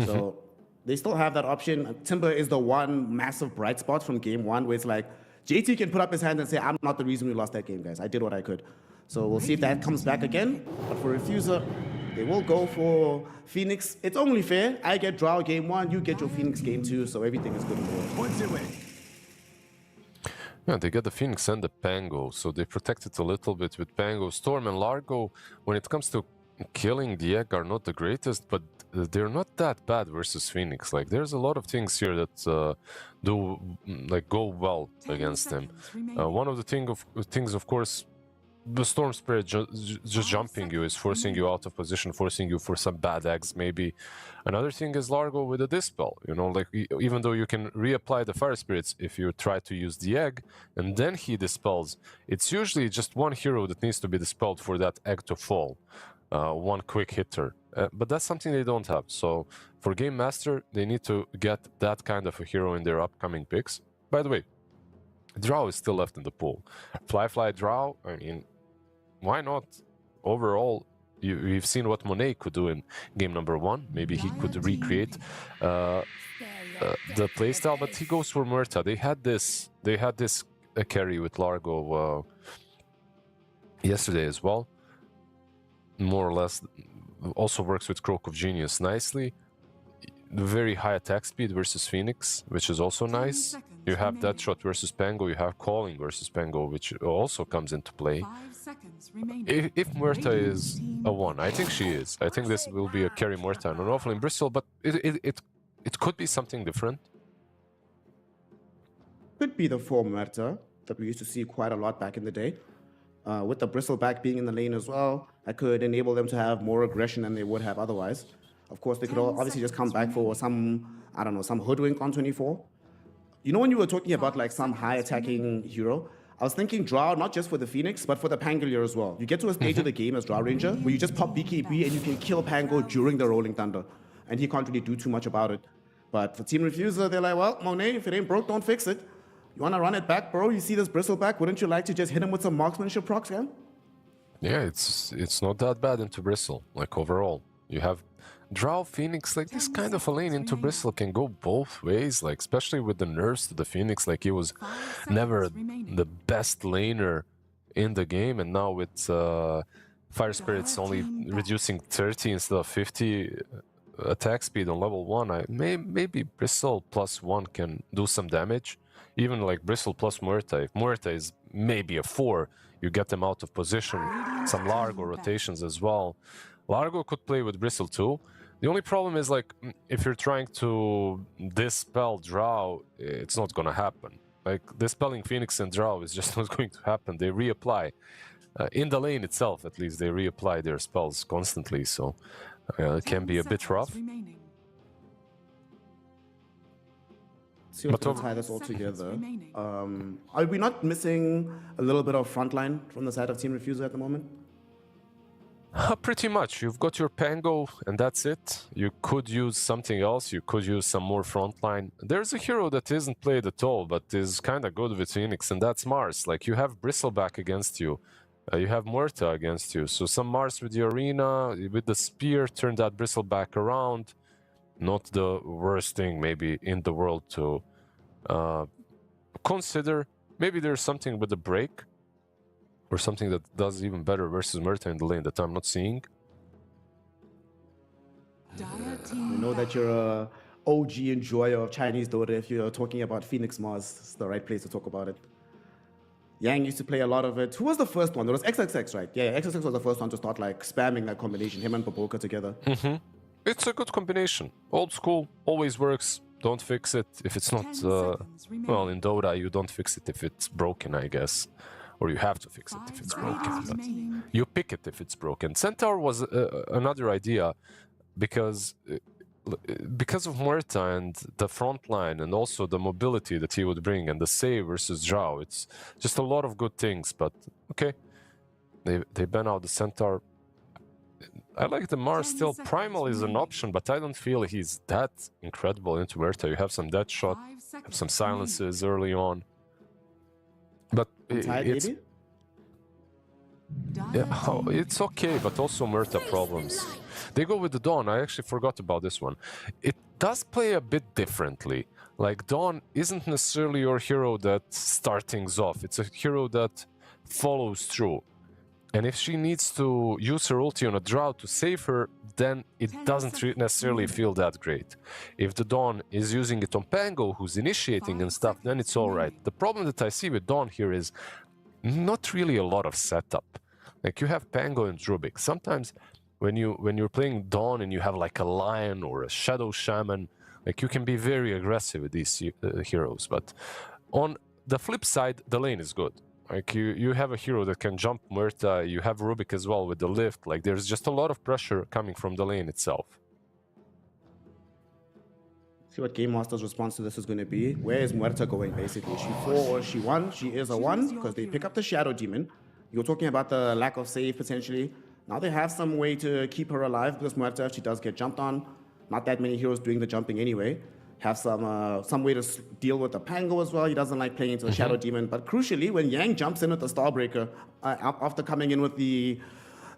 Speaker 1: So they still have that option. Timber is the one massive bright spot from game 1 where it's like, JT can put up his hand and say, I'm not the reason we lost that game, guys. I did what I could. So we'll see if that comes back again. But for Refuser, they will go for Phoenix. It's only fair. I get Drow game 1, you get your Phoenix game 2, so everything is good and good.
Speaker 2: Yeah, they get the Phoenix and the Pango, so they protect it a little bit with Pango. Storm and Largo, when it comes to killing the egg, are not the greatest, but they're not that bad versus Phoenix. Like, there's a lot of things here that go well against them. One of the things, of course, the Storm Spirit just jumping you is forcing you out of position, forcing you for some bad eggs, maybe. Another thing is Largo with a Dispel. You know, like, even though you can reapply the Fire Spirits if you try to use the egg, and then he dispels, it's usually just one hero that needs to be dispelled for that egg to fall. One quick hitter. But that's something they don't have. So for Game Master, they need to get that kind of a hero in their upcoming picks. By the way, Drow is still left in the pool. Fly Drow, I mean, why not? Overall, you've seen what Monet could do in game number 1. Maybe he could recreate the playstyle, but he goes for Murta. They had this carry with Largo yesterday as well. More or less, also works with Croak of Genius nicely. Very high attack speed versus Phoenix, which is also nice. You have Deadshot versus Pango, you have Calling versus Pango, which also comes into play. If Murta is a 1, I think she is. I think this will be a carry Murta and an awful in Bristol, but it could be something different.
Speaker 1: Could be the 4 Murta. that we used to see quite a lot back in the day. With the bristleback being in the lane as well, that could enable them to have more aggression than they would have otherwise. Of course, they could obviously just come back for some, I don't know, some hoodwink on 24. You know, when you were talking about like some high attacking hero, I was thinking Drow, not just for the Phoenix, but for the Pangolier as well. You get to a stage of the game as Drow Ranger where you just pop BKB and you can kill Pango during the Rolling Thunder. And he can't really do too much about it. But for Team Refuser, they're like, well, Monet, if it ain't broke, don't fix it. You want to run it back, bro? You see this bristleback? Wouldn't you like to just hit him with some marksmanship procs, man?
Speaker 2: Yeah, it's not that bad into Bristle, like overall. You have Drow, Phoenix, like this kind of a lane into Bristle can go both ways, like especially with the nerfs to the Phoenix, like he was never the best laner in the game, and now with Fire Spirit's only reducing 30 instead of 50 attack speed on level 1, maybe Bristle +1 can do some damage. Even like Bristle plus Muerta. If Muerta is maybe a 4, you get them out of position. Some Largo rotations as well. Largo could play with Bristle too. The only problem is like, if you're trying to dispel Drow, it's not gonna happen. Like, dispelling Phoenix and Drow is just not going to happen. They reapply. In the lane itself, at least, they reapply their spells constantly, so it can be a bit rough.
Speaker 1: See what's going to tie this all together. Are we not missing a little bit of frontline from the side of Team Refuser at the moment?
Speaker 2: Pretty much. You've got your Pango, and that's it. You could use something else. You could use some more frontline. There's a hero that isn't played at all, but is kind of good with Phoenix, and that's Mars. Like, you have Bristleback against you. You have Muerta against you. So some Mars with the Arena, with the Spear, turn that Bristleback around. Not the worst thing, maybe, in the world to consider. Maybe there's something with the break, or something that does even better versus Muerta in the lane that I'm not seeing.
Speaker 1: I know that you're a OG enjoyer of Chinese Dota. If you're talking about Phoenix Mars, it's the right place to talk about it. Yang used to play a lot of it. Who was the first one? There was XXX, right? Yeah, XXX was the first one to start like spamming that combination, him and Baboka together.
Speaker 2: It's a good combination. Old school, always works. Don't fix it if it's not, well, in Dota you don't fix it if it's broken, I guess. Or you have to fix it if it's broken, but you pick it if it's broken. Centaur was another idea because of Muerta and the front line, and also the mobility that he would bring, and the save versus Drow. It's just a lot of good things, but okay. They ban out the Centaur. I like the Mars still. Primal is an option, but I don't feel he's that incredible into Muerta. You have some dead shot, have some silences early on. But it's... Yeah, it's okay, but also Muerta problems. They go with the Dawn. I actually forgot about this one. It does play a bit differently. Like, Dawn isn't necessarily your hero that starts things off. It's a hero that follows through. And if she needs to use her ulti on a Drow to save her, then it doesn't necessarily feel that great. If the Dawn is using it on Pango, who's initiating and stuff, then it's alright. The problem that I see with Dawn here is not really a lot of setup. Like, you have Pango and Drubik. Sometimes when you're playing Dawn and you have like a Lion or a Shadow Shaman, like, you can be very aggressive with these heroes. But on the flip side, the lane is good. Like, you have a hero that can jump Muerta, you have Rubik as well with the lift. Like, there's just a lot of pressure coming from the lane itself.
Speaker 1: See what Game Master's response to this is going to be. Where is Muerta going, basically? Is she 4 or is she 1? She is a 1 because they pick up the Shadow Demon. You're talking about the lack of save, potentially. Now they have some way to keep her alive because Muerta, if she does get jumped on, not that many heroes doing the jumping anyway. Have some way to deal with the Pango as well. He doesn't like playing into a Shadow Demon. But crucially, when Yang jumps in with the Starbreaker, after coming in with the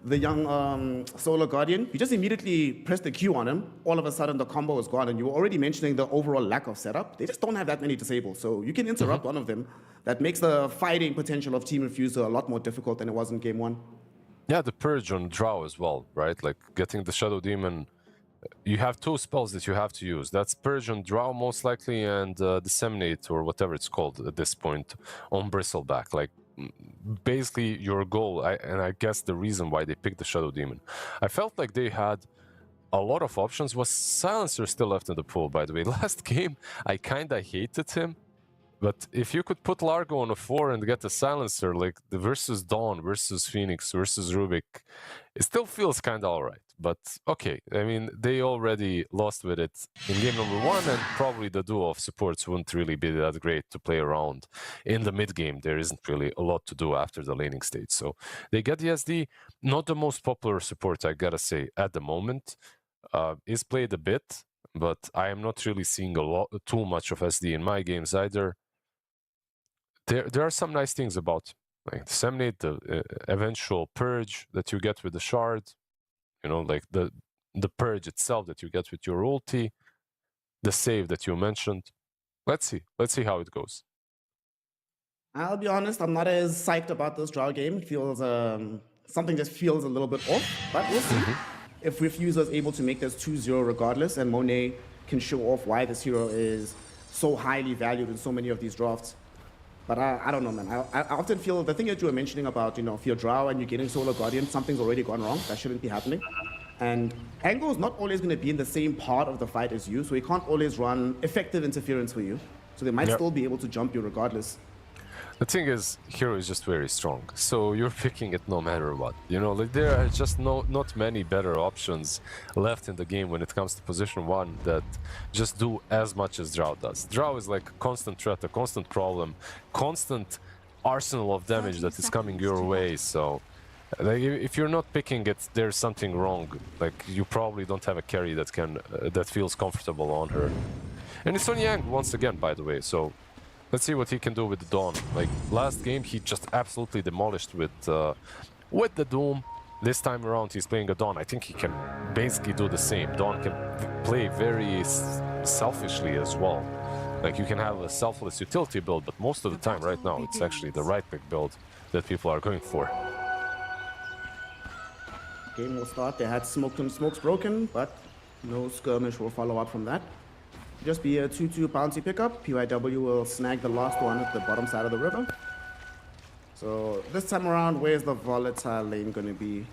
Speaker 1: young Solar Guardian, you just immediately press the Q on him. All of a sudden, the combo is gone. And you were already mentioning the overall lack of setup. They just don't have that many disables. So you can interrupt one of them. That makes the fighting potential of Team Refuser a lot more difficult than it was in Game 1.
Speaker 2: Yeah, the Purge on Drow as well, right? Like, getting the Shadow Demon... You have 2 spells that you have to use. That's Purge on Drow, most likely, and Disseminate, or whatever it's called at this point, on Bristleback. Like, basically, your goal, and I guess the reason why they picked the Shadow Demon. I felt like they had a lot of options. Was Silencer still left in the pool, by the way? Last game, I kind of hated him, But if you could put Largo on a 4 and get a silencer, like the versus Dawn, versus Phoenix, versus Rubik, it still feels kind of alright. But okay, I mean, they already lost with it in game number 1, and probably the duo of supports wouldn't really be that great to play around. In the mid game, there isn't really a lot to do after the laning stage. So they get the SD, not the most popular support, I gotta say, at the moment. Is played a bit, but I am not really seeing too much of SD in my games either. There are some nice things about like disseminate, the eventual purge that you get with the shard, you know, like the purge itself that you get with your ulti, the save that you mentioned. Let's see how it goes.
Speaker 1: I'll be honest, I'm not as psyched about this draw game. It feels something just feels a little bit off, but we'll see. If Refuser is able to make this 2-0 regardless, and Monet can show off why this hero is so highly valued in so many of these drafts. But I don't know, man. I often feel the thing that you were mentioning about, you know, if you're Drow and you're getting Solar Guardian, something's already gone wrong. That shouldn't be happening. And Angle is not always going to be in the same part of the fight as you, so he can't always run effective interference for you. So they might still be able to jump you regardless.
Speaker 2: The thing is, hero is just very strong, so you're picking it no matter what. You know, like there are just not many better options left in the game when it comes to position 1 that just do as much as Drow does. Drow is like a constant threat, a constant problem, constant arsenal of damage that is coming your way. So, like, if you're not picking it, there's something wrong. Like you probably don't have a carry that can that feels comfortable on her. And it's on Yang once again, by the way. So. Let's see what he can do with the Dawn. Like last game, he just absolutely demolished with the Doom. This time around, he's playing a Dawn. I think he can basically do the same. Dawn can play very selfishly as well. Like you can have a selfless utility build, but most of the time right now, it's actually the right pick build that people are going for.
Speaker 1: Game will start. They had smoked and smokes broken, but no skirmish will follow up from that. Just be a 2-2 bouncy pickup. PYW will snag the last one at the bottom side of the river. So this time around, where's the volatile lane going to be?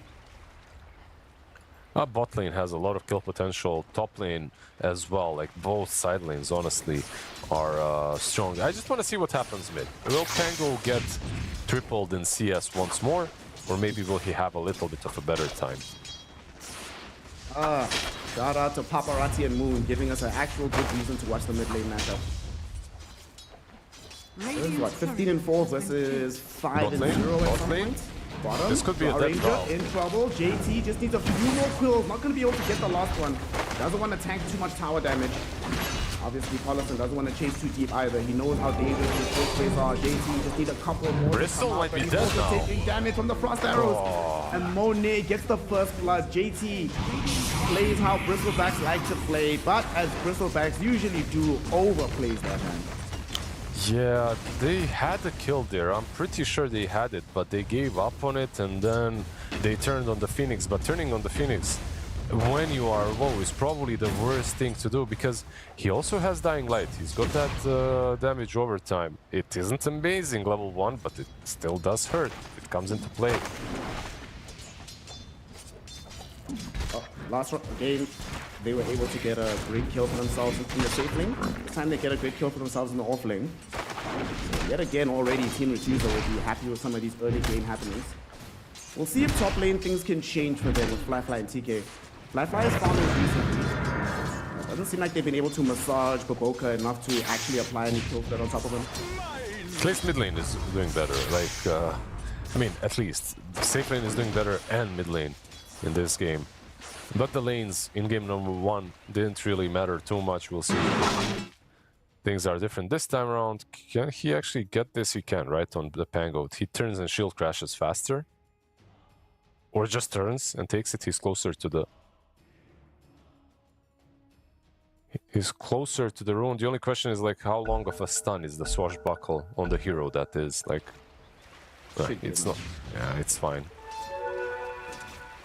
Speaker 2: Bot lane has a lot of kill potential. Top lane as well. Like both side lanes, honestly, are strong. I just want to see what happens mid. Will Pango get tripled in CS once more? Or maybe will he have a little bit of a better time?
Speaker 1: Shout out to Paparazzi and Moon, giving us an actual good reason to watch the mid lane matchup. This is what, 15-4 versus 5-0 at some point? Bottom,
Speaker 2: this could be a dead draw.
Speaker 1: in trouble. JT just needs a few more quills. Not going to be able to get the last one. Doesn't want to tank too much tower damage. Obviously, Collison doesn't want to chase too deep either. He knows how dangerous his first plays are. JT just needs a couple more.
Speaker 2: Bristle might be
Speaker 1: he's
Speaker 2: dead
Speaker 1: also
Speaker 2: now.
Speaker 1: taking damage from the frost arrows. And Monet gets the first blood. JT plays how Bristlebacks like to play, but as Bristlebacks usually do, overplays that hand.
Speaker 2: Yeah, they had a kill there. I'm pretty sure they had it, but they gave up on it, and then they turned on the Phoenix. But turning on the Phoenix when you are low is probably the worst thing to do, because he also has Dying Light. He's got that damage over time. It isn't amazing level 1, but it still does hurt. It comes into play.
Speaker 1: Last game, they were able to get a great kill for themselves in the safe lane. This time they get a great kill for themselves in the off lane. So yet again, already Team Refuser will be happy with some of these early game happenings. We'll see if top lane things can change for them with Flyfly and TK. Flyfly has found it recently. It doesn't seem like they've been able to massage Baboka enough to actually apply any kill threat on top of him.
Speaker 2: At least mid lane is doing better. Like, I mean, at least safe lane is doing better, and mid lane in this game. But the lanes in game number 1 didn't really matter too much. We'll see. Things are different this time around. Can he actually get this? He can, right? On the Pango. He turns and shield crashes faster. Or just turns and takes it. He's closer to the... He's closer to the rune. The only question is, like, how long of a stun is the swashbuckle on the hero that is? Like, it's not... Yeah, it's fine.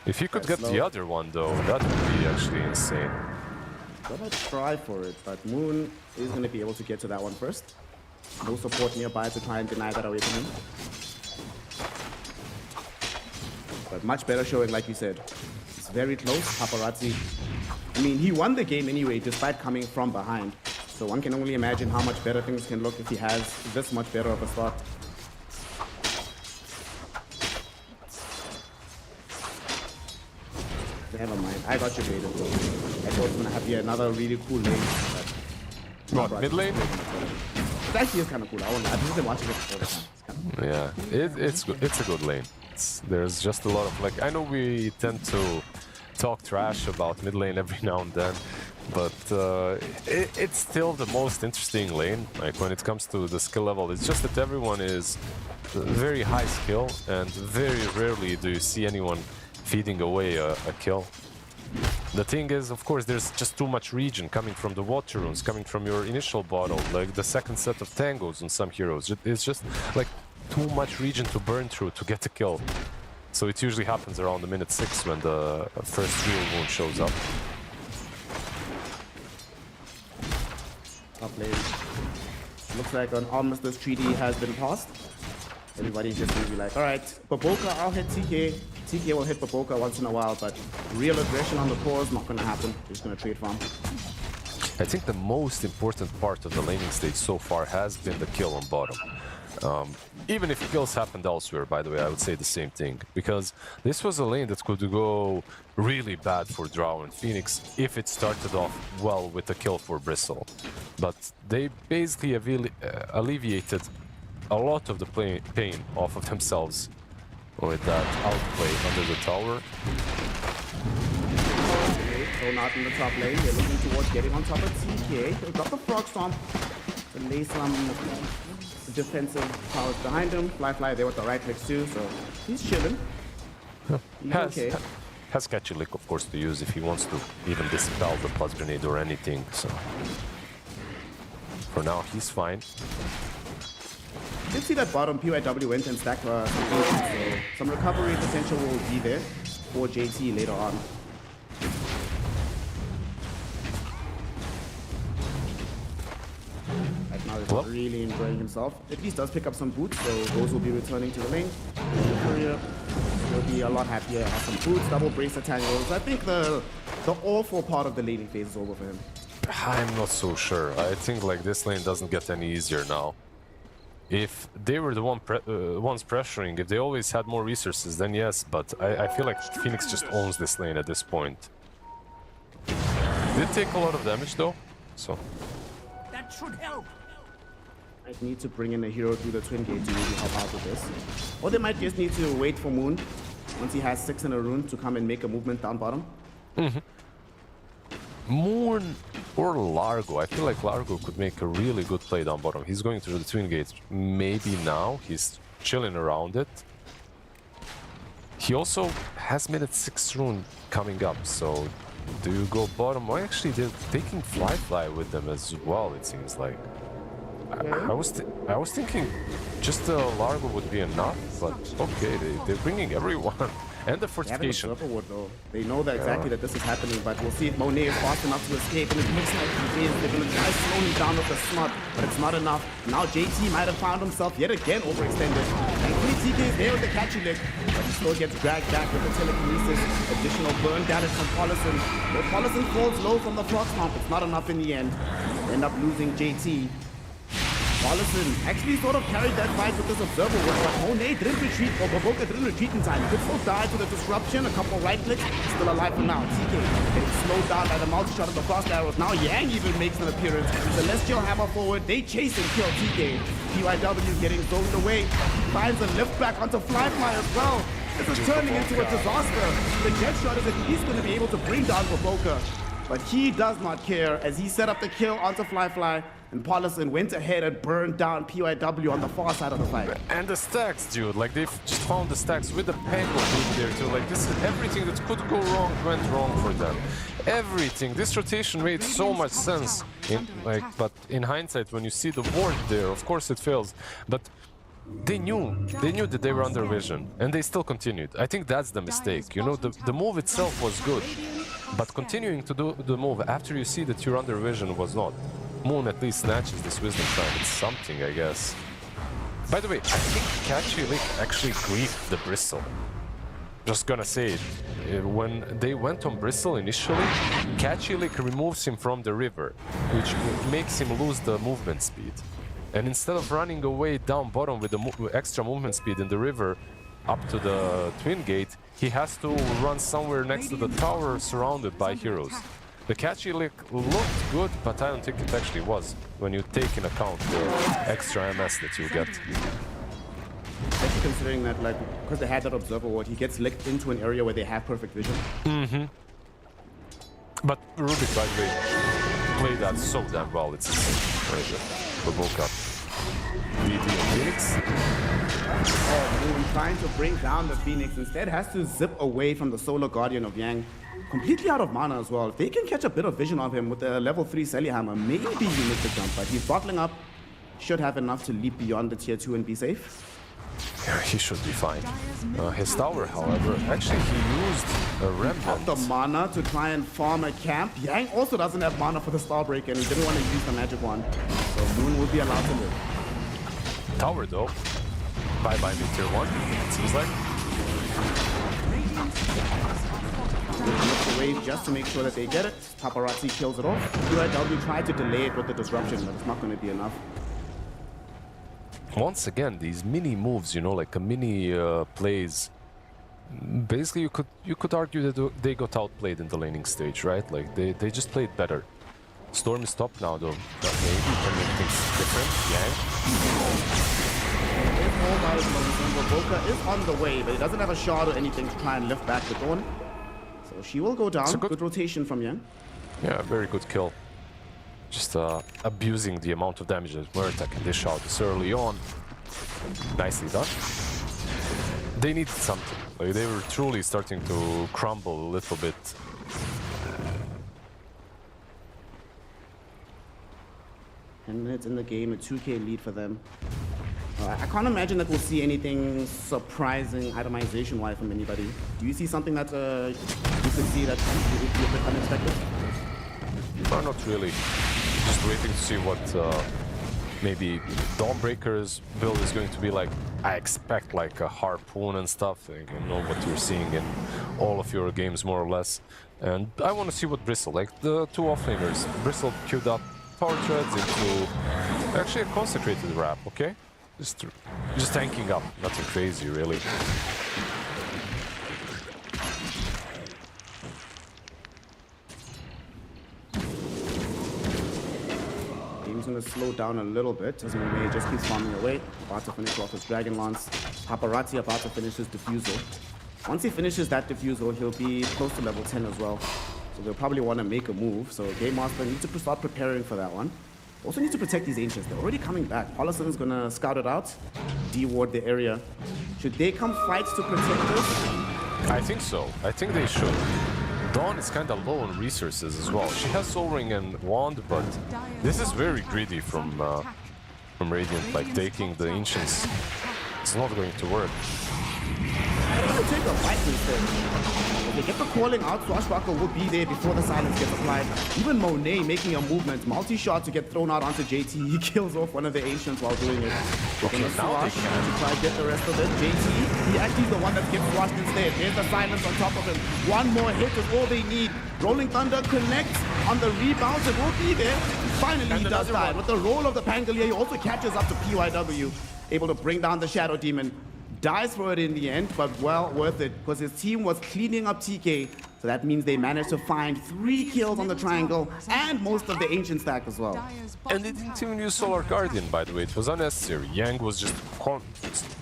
Speaker 2: If you could get the other one, though, that would be actually insane.
Speaker 1: Gonna try for it, but Moon is gonna be able to get to that one first. No support nearby to try and deny that away from him. But much better showing, like you said. It's very close. Paparazzi, I mean, he won the game anyway, despite coming from behind. So one can only imagine how much better things can look if he has this much better of a start. Never mind, I got you baited though. I thought it was gonna have yet another really cool lane. But
Speaker 2: What, mid lane?
Speaker 1: it actually is kind of cool. I've just been watching it all the time. It's kind of
Speaker 2: Yeah, it's good. It's a good lane. There's just a lot of like. I know we tend to talk trash about mid lane every now and then, but it's still the most interesting lane. Like when it comes to the skill level, it's just that everyone is very high skill, and very rarely do you see anyone feeding away a kill. The thing is, of course, there's just too much regen coming from the water runes, coming from your initial bottle, like the second set of tangos on some heroes. It's just like too much regen to burn through to get a kill. So it usually happens around the minute 6 when the first real wound shows up.
Speaker 1: top lane. Looks like an armistice treaty has been passed. Everybody's just gonna be like, alright, Baboka, I'll hit TK. TK will hit Baboka once in a while, but real aggression on the core is not gonna happen. They're just gonna trade farm.
Speaker 2: I think the most important part of the laning stage so far has been the kill on bottom. Even if kills happened elsewhere, by the way, I would say the same thing. Because this was a lane that could go really bad for Drow and Phoenix if it started off well with a kill for Bristle. But they basically alleviated a lot of the pain off of themselves with that outplay under the tower.
Speaker 1: So not in the top lane. They're looking towards getting on top of TK. They've got the Frog Stomp. The lay some defensive powers behind him. Fly there with the right clicks too, so he's chilling. He's okay.
Speaker 2: Has catchy lick, of course, to use if he wants to even dispel the plus grenade or anything. So for now, he's fine.
Speaker 1: You can see that bottom PYW went and stacked some ancients, so some recovery potential will be there for JT later on. Right now he's not really enjoying himself. At least does pick up some boots, so those will be returning to the lane. Courier will be a lot happier. Has some boots, double bracer tangles. I think the awful part of the laning phase is over for him.
Speaker 2: I'm not so sure. I think like this lane doesn't get any easier now. If they were the ones pressuring, if they always had more resources, then yes, but I feel like Phoenix just owns this lane at this point. Did take a lot of damage though, so...
Speaker 5: That should help.
Speaker 1: Might need to bring in a hero through the twin gate to really help out with this. Or they might just need to wait for Moon, once he has 6 in a rune, to come and make a movement down bottom.
Speaker 2: Moon or Largo. I feel like Largo could make a really good play down bottom. He's going through the twin gates. Maybe now he's chilling around it. He also has minute 6 rune coming up, so do you go bottom? Well, actually, they're taking Fly with them as well, it seems like. I was thinking just Largo would be enough, but okay, they're bringing everyone. And the fortification.
Speaker 1: They know that exactly that this is happening, but we'll see if Monet is fast enough to escape, and it looks like he is. They're going to try slowing him down with the smut, but it's not enough. Now JT might have found himself yet again overextended. Thankfully TK is there with the catchy lick, but he still gets dragged back with the telekinesis. Additional burn damage from Collison. But Collison falls low from the Frog Stomp. It's not enough in the end. They end up losing JT. Collison actually sort of carried that fight with this observer work, but Monet didn't retreat, or Baboka didn't retreat in time. He could still die to the disruption, a couple right clicks, still alive for now. TK getting slowed down by the multi-shot of the frost arrows. Now Yang even makes an appearance. Celestial hammer forward, they chase and kill TK. PYW getting zoned away. Finds a lift back onto Fly as well. This is turning into a disaster. The jet shot is at least going to be able to bring down Baboka, but he does not care as he set up the kill onto Fly. And Paulison went ahead and burned down PYW on the far side of the fight.
Speaker 2: And the stacks, dude. Like, they've just found the stacks with the Penguin there, too. Like, this is everything that could go wrong went wrong for them. Everything. This rotation made so much sense. But in hindsight, when you see the ward there, of course it fails. But they knew that they were under vision. And they still continued. I think that's the mistake. You know, the move itself was good. But continuing to do the move after you see that you're under vision was not. Moon at least snatches this wisdom shine. It's something, I guess. By the way, I think Catchy Lick actually griefed the Bristle. just gonna say it. When they went on Bristle initially, Catchylick removes him from the river, which makes him lose the movement speed. And instead of running away down bottom with the extra movement speed in the river up to the Twin Gate, he has to run somewhere next to the tower surrounded by heroes. The Catchylick looked good, but I don't think it actually was, when you take in account the extra MS that you get.
Speaker 1: Especially considering that, like, because they had that observer ward, he gets licked into an area where they have perfect vision.
Speaker 2: But Rubik, by the way, played that so damn well. It's the Boca. DD and Phoenix.
Speaker 1: Oh, Moon trying to bring down the Phoenix, instead has to zip away from the Solar Guardian of Yang. Completely out of mana as well. If they can catch a bit of vision of him with the level 3 Selly Hammer, maybe you miss the jump, but he's bottling up. Should have enough to leap beyond the tier 2 and be safe.
Speaker 2: Yeah, he should be fine. His tower, however, actually he used a remnant.
Speaker 1: The mana to try and farm a camp. Yang also doesn't have mana for the Starbreaker, and he didn't want to use the magic one. So Moon would be allowed to live.
Speaker 2: Tower though. Bye-bye mid tier 1, it seems like.
Speaker 1: Away just to make sure that they get it. Paparazzi kills it off. UIW tried to delay it with the disruption, but it's not going to be enough.
Speaker 2: Once again, these mini moves, you know, like a mini plays. Basically, you could argue that they got outplayed in the laning stage, right? Like they just played better. Storm is top now, though. But maybe you can make things different.
Speaker 1: Boca is on the way, but he doesn't have a shard or anything to try and lift back the Dawn. So she will go down. Good rotation from Yang.
Speaker 2: Yeah, very good kill. Just abusing the amount of damage that Murta can dish out this early on. Nicely done. They needed something. Like, they were truly starting to crumble a little bit.
Speaker 1: 10 minutes in the game, a 2k lead for them. I can't imagine that we'll see anything surprising itemization-wise from anybody. Do you see something that you could see that would be a bit unexpected?
Speaker 2: No, not really. Just waiting to see what maybe Dawnbreaker's build is going to be like. I expect like a harpoon and stuff. I know what you're seeing in all of your games more or less. And I want to see what Bristle, like the two offlaners. Bristle queued up power treads into actually a consecrated wrap, okay? Just tanking up, nothing crazy really.
Speaker 1: Game's gonna slow down a little bit as Monet just keeps farming away. About to finish off his Dragon Lance. Paparazzi about to finish his Diffusal. Once he finishes that Diffusal, he'll be close to level 10 as well. So they'll probably want to make a move. So Game Master needs to start preparing for that one. Also need to protect these Ancients. They're already coming back. Hollison's gonna scout it out, de-ward the area. Should they come fight to protect this?
Speaker 2: I think so. I think they should. Dawn is kind of low on resources as well. She has Soul Ring and Wand, but this is very greedy from Radiant. Like taking the Ancients, it's not going to work.
Speaker 1: They're gonna take a fight instead. If they get the calling out, Swashbuckler will be there before the silence gets applied. Even Monet making a movement, multi-shot to get thrown out onto JT. He kills off one of the Ancients while doing it.
Speaker 2: Okay, now they can
Speaker 1: to try to get the rest of it. JT, he actually is the one that gets swashed instead. There's the silence on top of him. One more hit is all they need. Rolling Thunder connects on the rebounds. It will be there. Finally, he does die. With the roll of the Pangolier, he also catches up to PYW, able to bring down the Shadow Demon. Dies for it in the end, but well worth it, because his team was cleaning up TK, so that means they managed to find 3 kills on the triangle and most of the Ancient stack as well.
Speaker 2: And they didn't even use Solar Guardian, by the way. It was unnecessary. Yang was just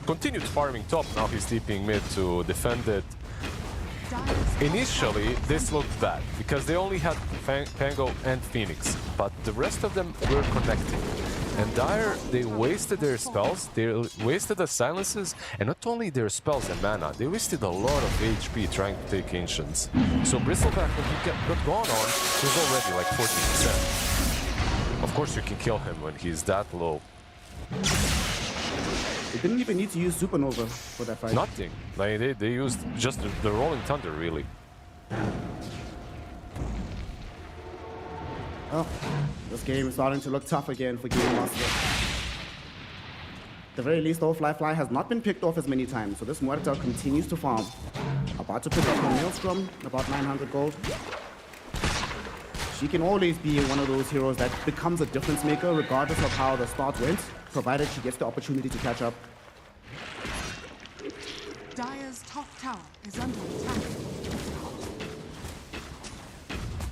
Speaker 2: continued farming top. Now he's sleeping mid to defend it. Initially, this looked bad, because they only had Pango and Phoenix, but the rest of them were connecting. And Dire, they wasted their spells, they wasted the silences, and not only their spells and mana, they wasted a lot of HP trying to take Ancients. So Bristleback, when he got gone on, he was already like 40%. Of course you can kill him when he's that low.
Speaker 1: They didn't even need to use Supernova for that fight.
Speaker 2: Nothing. Like they used just the Rolling Thunder, really.
Speaker 1: Oh, this game is starting to look tough again for Game Master. At the very least, though, Fly has not been picked off as many times, so this Muerta continues to farm. About to pick up her Maelstrom, about 900 gold. She can always be one of those heroes that becomes a difference maker regardless of how the start went, provided she gets the opportunity to catch up.
Speaker 3: Dire's top tower is under attack.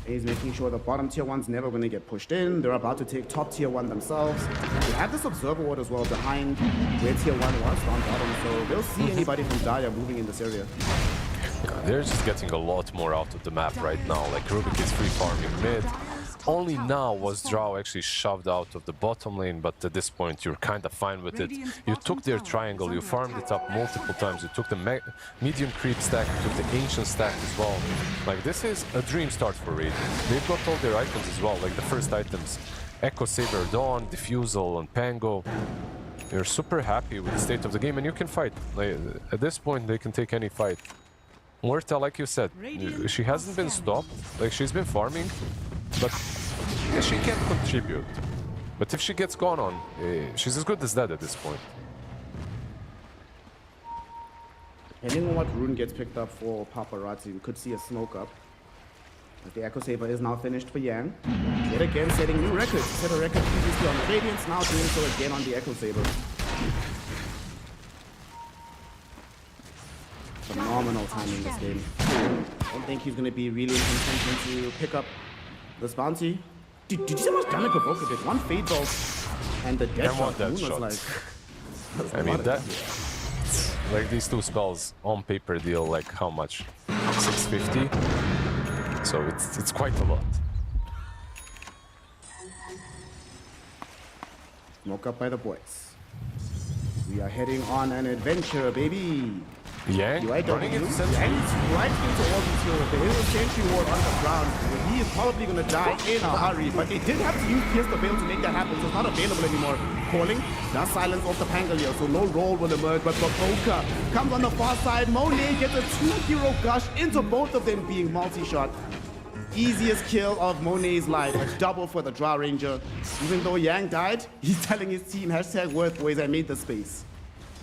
Speaker 1: He's making sure the bottom tier one's never going to get pushed in. They're about to take top tier one themselves. They have this observer ward as well behind where tier one was down bottom, so they'll see anybody from Dire moving in this area.
Speaker 2: They're just getting a lot more out of the map right now. Like Rubik is free farming mid. Only now was Drow actually shoved out of the bottom lane, but at this point you're kind of fine with it. You took their triangle, you farmed it up multiple times, you took the medium creep stack, you took the ancient stack as well. Like, this is a dream start for Radiant. They've got all their items as well, like the first items. Echo Saber Dawn, Diffusal, and Pango. You're super happy with the state of the game, and you can fight. Like, at this point, they can take any fight. Muerta, like you said, she hasn't been stopped. Like, she's been farming, but she can't contribute. But if she gets gone on, she's as good as dead at this point.
Speaker 1: Depending on what rune gets picked up for Paparazzi, we could see a smoke up. But the Echo Saber is now finished for Yang. Yet again, setting new records. Set a record previously on the Radiance, now doing so again on the Echo Saber. Phenomenal time in this game. I don't think he's going to be really in contention to pick up this bounty. Did you see how much damage Provoker did? One Fade Bolt and the death shot.
Speaker 2: Death
Speaker 1: Was
Speaker 2: shot.
Speaker 1: like,
Speaker 2: I mean, that... Like, these two spells on paper deal, like, how much? 650? So it's quite a lot.
Speaker 1: Smoke up by the boys. We are heading on an adventure, baby.
Speaker 2: Yang running into center.
Speaker 1: And he's right into all these heroes. There is a sentry ward on the ground. He is probably going to die in a hurry, but they did have to use Pierce the Veil to make that happen, so it's not available anymore. Calling does silence off the Pangolier, so no roll will emerge, but Baboka comes on the far side. Monet gets a 2-hero gush into both of them being multi-shot. Easiest kill of Monet's life, a double for the Drow Ranger. Even though Yang died, he's telling his team, #worth boys, I made the space.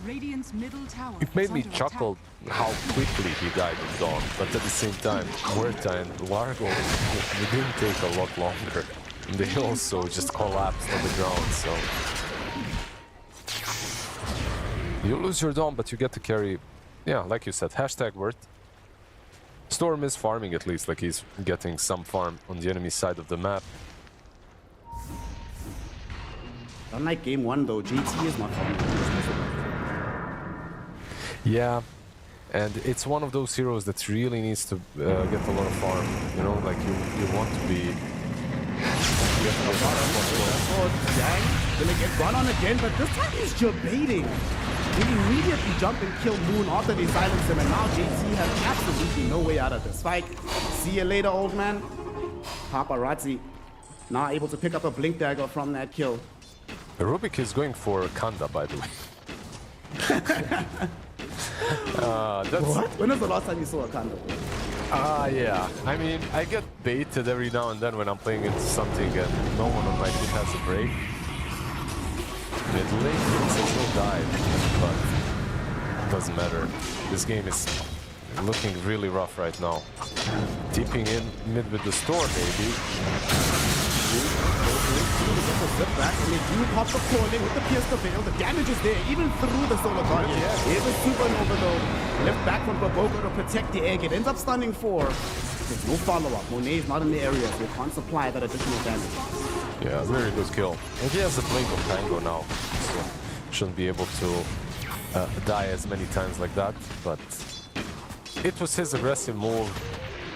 Speaker 3: Radiant's middle tower
Speaker 2: It made
Speaker 3: is
Speaker 2: me
Speaker 3: under
Speaker 2: chuckle
Speaker 3: attack.
Speaker 2: how quickly he died in Dawn, but at the same time, Muerta and Largo, they didn't take a lot longer. And they also just collapsed on the ground, so... You lose your Dawn, but you get to carry, yeah, like you said, #worth. Storm is farming at least, like he's getting some farm on the enemy side of the map.
Speaker 1: Unlike game one though, GT is not farming.
Speaker 2: Yeah, and it's one of those heroes that really needs to get a lot of farm. You know, like you want to be.
Speaker 1: Yang gonna get run on again, but this time he's debating. He immediately jump and kill Moon after they silence him, and now JT has absolutely no way out of this fight. See you later, old man. Paparazzi now able to pick up a blink dagger from that kill.
Speaker 2: Rubik is going for Kanda, by the way. That's...
Speaker 1: What? When was the last time you saw a Kanda?
Speaker 2: Yeah. I mean, I get baited every now and then when I'm playing into something and no one on my team has a break. Mid lane, Princess will die, but it doesn't matter. This game is looking really rough right now. Tipping in mid with the storm, maybe.
Speaker 1: Step back and they do pop the calling with the Pierce the Veil. The damage is there, even through the Solar Guardian. Here's a supernova though. Left back from Baboka to protect the egg. It ends up stunning 4. There's no follow-up. Monet is not in the area, so he can't supply that additional damage.
Speaker 2: Yeah, very good kill. And he has a blink of Tango now, so shouldn't be able to die as many times like that, but it was his aggressive move.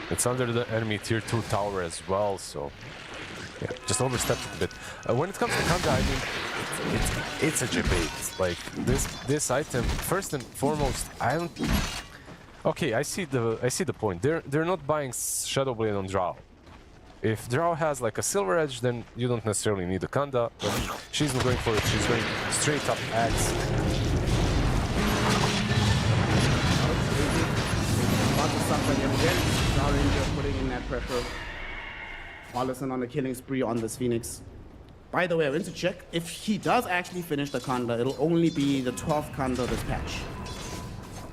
Speaker 2: It's under the enemy tier 2 tower as well, so yeah, just overstepped it a bit. When it comes to Kanda, I mean, it's a debate. Like this item, first and foremost, I don't. Okay, I see the point. They're not buying Shadowblade on Drow. If Drow has like a Silver Edge, then you don't necessarily need a Kanda, but she's not going for it. She's going straight up Axe.
Speaker 1: About to suffer yet again. Drow Ranger putting in that pressure. Allison on a killing spree on this Phoenix. By the way, I went to check. If he does actually finish the Kanda, it'll only be the 12th Kanda this patch.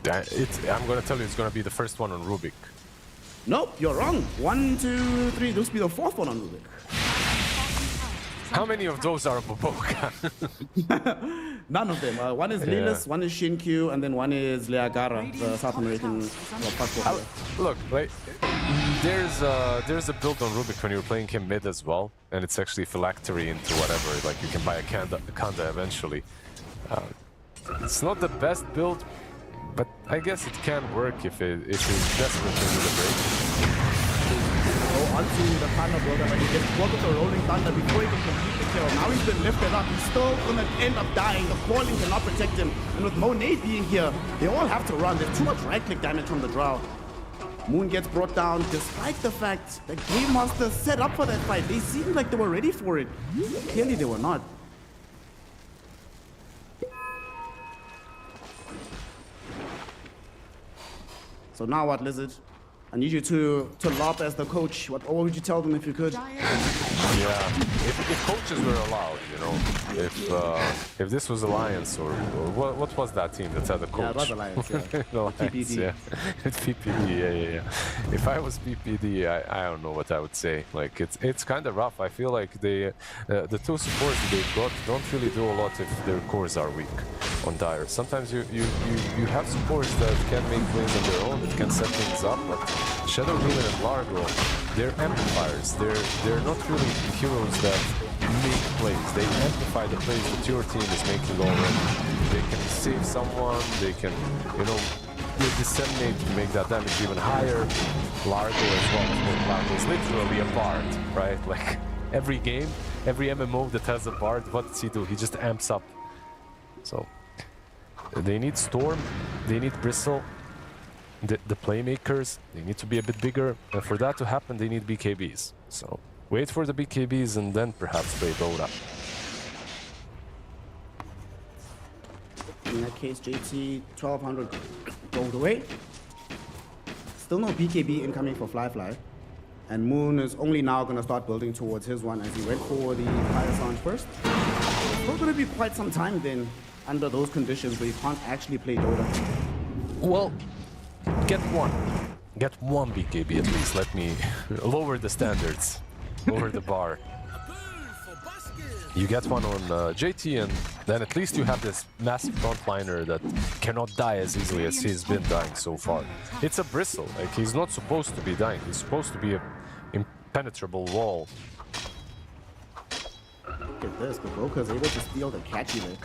Speaker 2: I'm gonna tell you, it's gonna be the first one on Rubik.
Speaker 1: Nope, you're wrong. 1, 2, 3. This will be the fourth one on Rubik.
Speaker 2: How many of those are Boboka?
Speaker 1: None of them. One is Lilis, one is Shinkyu, and then one is Leagara, the South American passport.
Speaker 2: Look, like, there's a build on Rubik when you're playing him mid as well, and it's actually phylactery into whatever. Like you can buy a Kanda eventually. It's not the best build, but I guess it can work if it's desperately need a break.
Speaker 1: Go onto the Thunder builder, but he gets caught with the rolling Thunder before he can complete the kill. Now he's been lifted up. He's still gonna end up dying. The falling cannot protect him. And with Monet being here, they all have to run. There's too much right-click damage from the draw. Moon gets brought down despite the fact that Game Master set up for that fight. They seemed like they were ready for it. Clearly they were not. So now what, Lizard? I need you to LARP as the coach. What would you tell them if you could?
Speaker 2: Yeah, if coaches were allowed, you know, if this was Alliance or what was that team that had a coach?
Speaker 1: Yeah, it was Alliance, yeah.
Speaker 2: Alliance,
Speaker 1: PPD.
Speaker 2: yeah. It's PPD, yeah. If I was PPD, I don't know what I would say. Like it's kind of rough. I feel like the two supports that they've got don't really do a lot if their cores are weak on Dire. Sometimes you have supports that can make plays on their own, that can set things up, but Shadow Ruler and Largo, they're amplifiers. They're not really heroes that make plays. They amplify the plays that your team is making already. They can save someone, they can, you know, disseminate to make that damage even higher. Largo as well. Largo is literally a bard, right? Like every game, every MMO that has a bard, what does he do? He just amps up. So they need Storm, they need Bristle. The playmakers, they need to be a bit bigger, and for that to happen, they need BKBs. So wait for the BKBs and then perhaps play Dota.
Speaker 1: In that case, JT 1200 gold away. Still no BKB incoming for Fly. And Moon is only now going to start building towards his one as he went for the Fire Sound first. It's still going to be quite some time then under those conditions where you can't actually play Dota.
Speaker 2: Well, get one BKB at least. Let me lower the standards, lower the bar. You get one on JT, and then at least you have this massive frontliner that cannot die as easily as he's been dying so far. It's a Bristle, like he's not supposed to be dying. He's supposed to be an impenetrable wall.
Speaker 1: Look at this, Baboka is able to steal the catchy lick.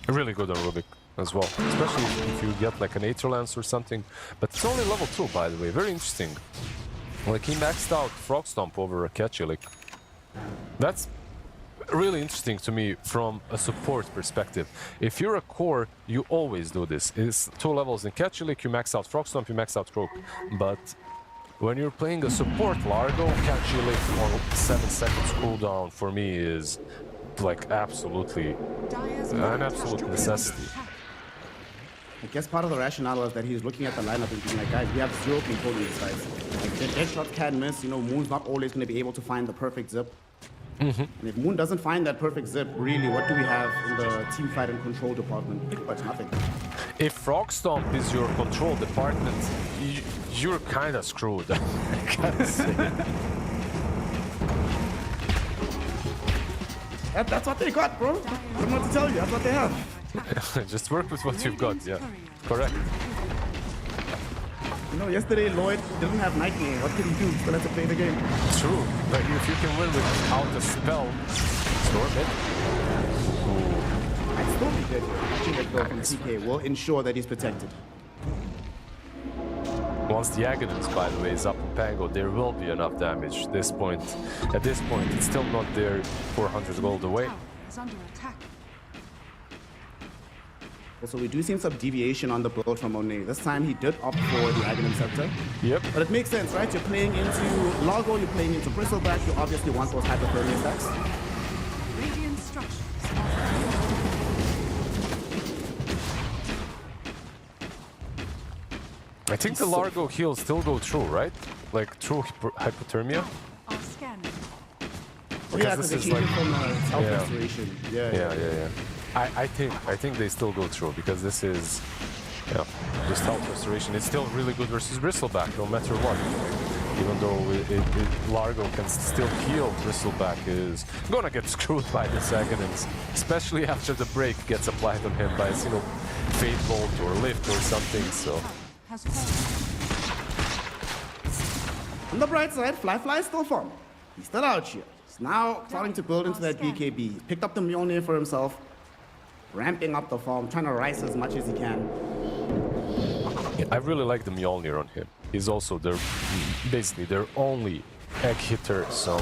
Speaker 2: Really good on Rubik as well, especially if you get like an Aether Lance or something. But it's only level 2, by the way. Very interesting. Like he maxed out Frog Stomp over a catchy lick. That's really interesting to me from a support perspective. If you're a core, you always do this. It's 2 levels in catchy lick, you max out Frog Stomp, you max out Croak. But when you're playing a support Largo, catchy lick on 7 seconds cooldown for me is like absolutely an absolute necessity.
Speaker 1: I guess part of the rationale was that he was looking at the lineup and being like, guys, we have 0 control in these fights. Like, the dead shots can miss, you know, Moon's not always going to be able to find the perfect zip. And if Moon doesn't find that perfect zip, really, what do we have in the team fight and control department? Pretty much nothing.
Speaker 2: If Frog Stomp is your control department, you're kind of screwed, I gotta say.
Speaker 1: That's what they got, bro. I don't know what to tell you. That's what they have.
Speaker 2: Just work with what you've got, yeah. Correct.
Speaker 1: You know, yesterday Lloyd didn't have Nightmare. What could he do? He still had to play the game.
Speaker 2: True, but if you can win without a spell, Storm it.
Speaker 1: I'd still be dead here. Watching that go from TK will ensure that he's protected.
Speaker 2: Once the Aghanim's, by the way, is up in Pango, there will be enough damage. At this point, it's still not there. 400 gold away.
Speaker 3: Is under attack.
Speaker 1: Also, we do see some deviation on the build from Monet. This time he did opt for the Aghanim Scepter.
Speaker 2: Yep.
Speaker 1: But it makes sense, right? You're playing into Largo, you're playing into Bristleback, you obviously want those hyperthermia stacks.
Speaker 3: Radiant structures.
Speaker 2: I think the Largo heals still go through, right? Like through hypothermia?
Speaker 3: Are scanning.
Speaker 1: Oh, yeah, because they
Speaker 2: this is
Speaker 1: changed it
Speaker 2: like-
Speaker 1: from health
Speaker 2: Yeah.
Speaker 1: restoration. Yeah.
Speaker 2: Yeah. I think they still go through because this is Yeah, just health restoration. It's still really good versus Bristleback, no matter what. Even though Largo can still heal, Bristleback is gonna get screwed by this Aghanim's, especially after the break gets applied on him by a single Fate Bolt or Lift or something, so...
Speaker 3: Has fallen.
Speaker 1: On the bright side, Fly is still fun. He's still out here. He's now starting to build into that BKB. He's picked up the Mjolnir for himself, ramping up the farm, trying to rise as much as he can.
Speaker 2: Yeah, I really like the Mjolnir on him. He's also basically their only egg hitter, so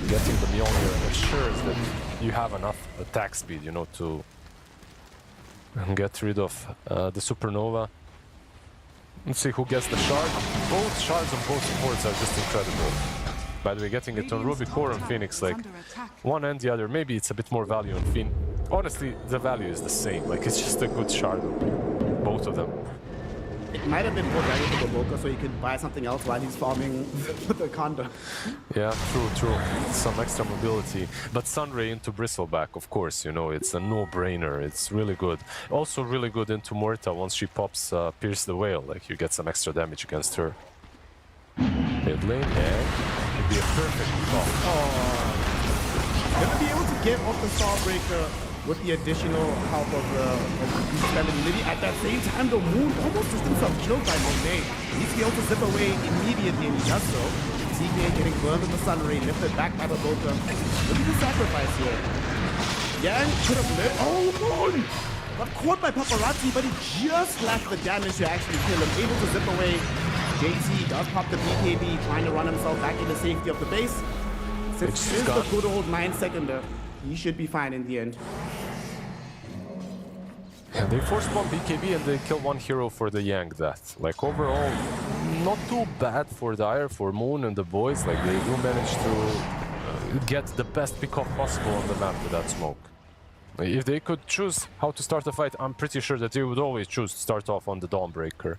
Speaker 2: getting the Mjolnir ensures that you have enough attack speed, you know, to get rid of the Supernova. Let's see who gets the shard. Both shards on both supports are just incredible. By the way, getting it on Ruby Core and Phoenix, like one and the other, maybe it's a bit more value on Phoenix. Honestly, the value is the same, like it's just a good shard on both of them.
Speaker 1: It might have been more valuable for Boca so he could buy something else while he's farming the Conda.
Speaker 2: Yeah, true. Some extra mobility. But Sunray into Bristleback, of course, you know, it's a no-brainer. It's really good. Also really good into Morta once she pops Pierce the Whale. Like, you get some extra damage against her. Mid lane, yeah. It'd be a perfect call.
Speaker 1: Gonna be able to get off the Starbreaker with the additional help of the Lily. At that same time, the Moon almost just himself killed by Monet. He's able to zip away immediately, and he does so. TK getting burned with the Sun Ray, lifted back by the Boca. Look at the sacrifice here. Yang could have lived. Oh, Moon! Got caught by Paparazzi, but he just lacked the damage to actually kill him. Able to zip away. JT does pop the BKB, trying to run himself back in the safety of the base. Since this is the good old 9-seconder, he should be fine in the end.
Speaker 2: Yeah, they force one BKB and they kill one hero for the Yang death. Like overall, not too bad for Dire, for Moon and the boys. Like they do manage to get the best pick-off possible on the map with that smoke. If they could choose how to start a fight, I'm pretty sure that they would always choose to start off on the Dawnbreaker.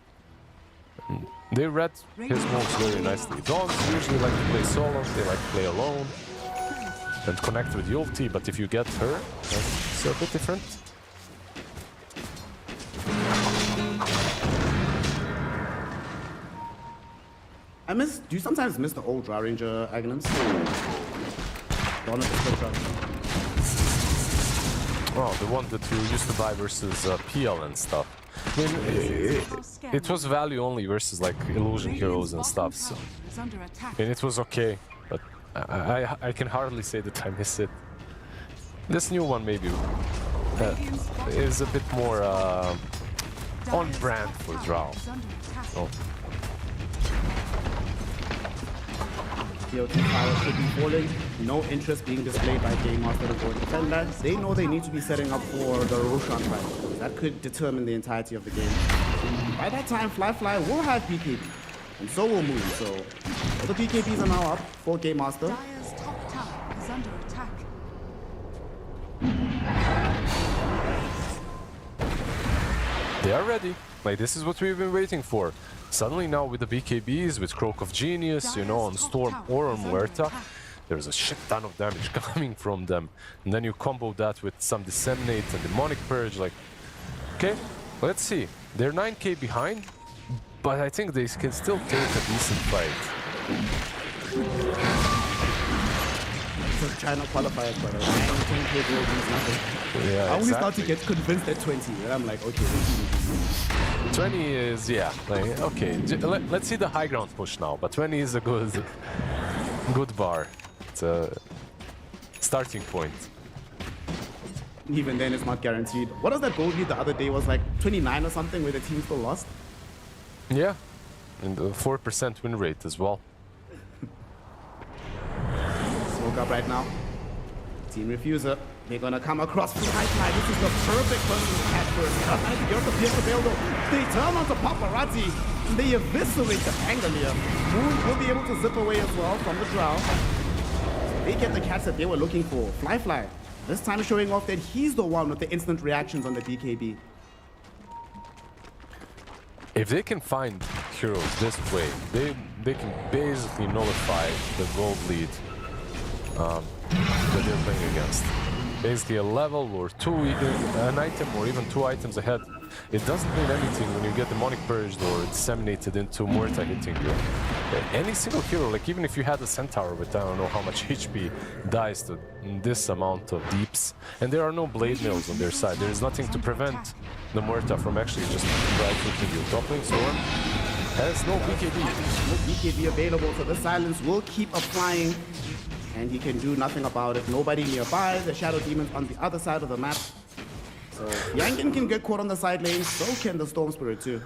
Speaker 2: They read his moves very nicely. Dawns usually like to play solo, they like to play alone and connect with the ulti, but if you get her, it's a bit different.
Speaker 1: Do you sometimes miss the old Dry Ranger Aghanims?
Speaker 2: Oh, the one that you used to buy versus PL and stuff. I mean, it was value only versus like illusion heroes and stuff, so. And it was okay, but I can hardly say that I miss it. This new one maybe is a bit more on brand for Drow. Oh.
Speaker 1: TOT power should be falling. No interest being displayed by Game Master or Defender. They know they need to be setting up for the Roshan fight. That could determine the entirety of the game. By that time, Fly will have BKB, and so will Moon. So all the BKBs are now up for Game Master.
Speaker 3: Dire's top tower is under attack.
Speaker 2: They are ready. Like, this is what we've been waiting for. Suddenly now with the BKBs, with Croak of Genius, you know, on Storm or on Muerta, there's a shit ton of damage coming from them. And then you combo that with some Disseminate and Demonic Purge, like, okay, let's see. They're 9k behind, but I think they can still take a decent fight.
Speaker 1: China qualifiers, but 10k gold means nothing.
Speaker 2: Yeah,
Speaker 1: I only
Speaker 2: exactly.
Speaker 1: start to get convinced at 20, and I'm like, okay,
Speaker 2: 20 is, yeah, like, okay. Let's see the high ground push now, but 20 is a good bar. It's a starting point.
Speaker 1: even then it's not guaranteed. What was that goal lead the other day? Was like 29 or something where the team still lost?
Speaker 2: Yeah, and a 4% win rate as well.
Speaker 1: Smoke up right now. Team Refuser. They're gonna come across from high tide. This is the perfect person to catch first. You're the Pierce available. They turn onto Paparazzi. And they eviscerate the Pangolier. Moon will be able to zip away as well from the Drow. They get the catch that they were looking for. Fly. This time showing off that he's the one with the instant reactions on the BKB.
Speaker 2: If they can find heroes this way, they can basically nullify the gold lead that they're playing against. Basically a level or two, an item or even two items ahead it doesn't mean anything when you get demonic purged or disseminated into Morta hitting you. Any single hero, like even if you had a centaur with I don't know how much HP, dies to this amount of deeps, and there are no blade mills on their side. There is nothing to prevent the Morta from actually just right-clicking you. Toppling Storm has no BKB.
Speaker 1: No BKB available, so the silence will keep applying, and he can do nothing about it. Nobody nearby. The Shadow Demons on the other side of the map. So Yankin can get caught on the side lane, so can the Storm Spirit too.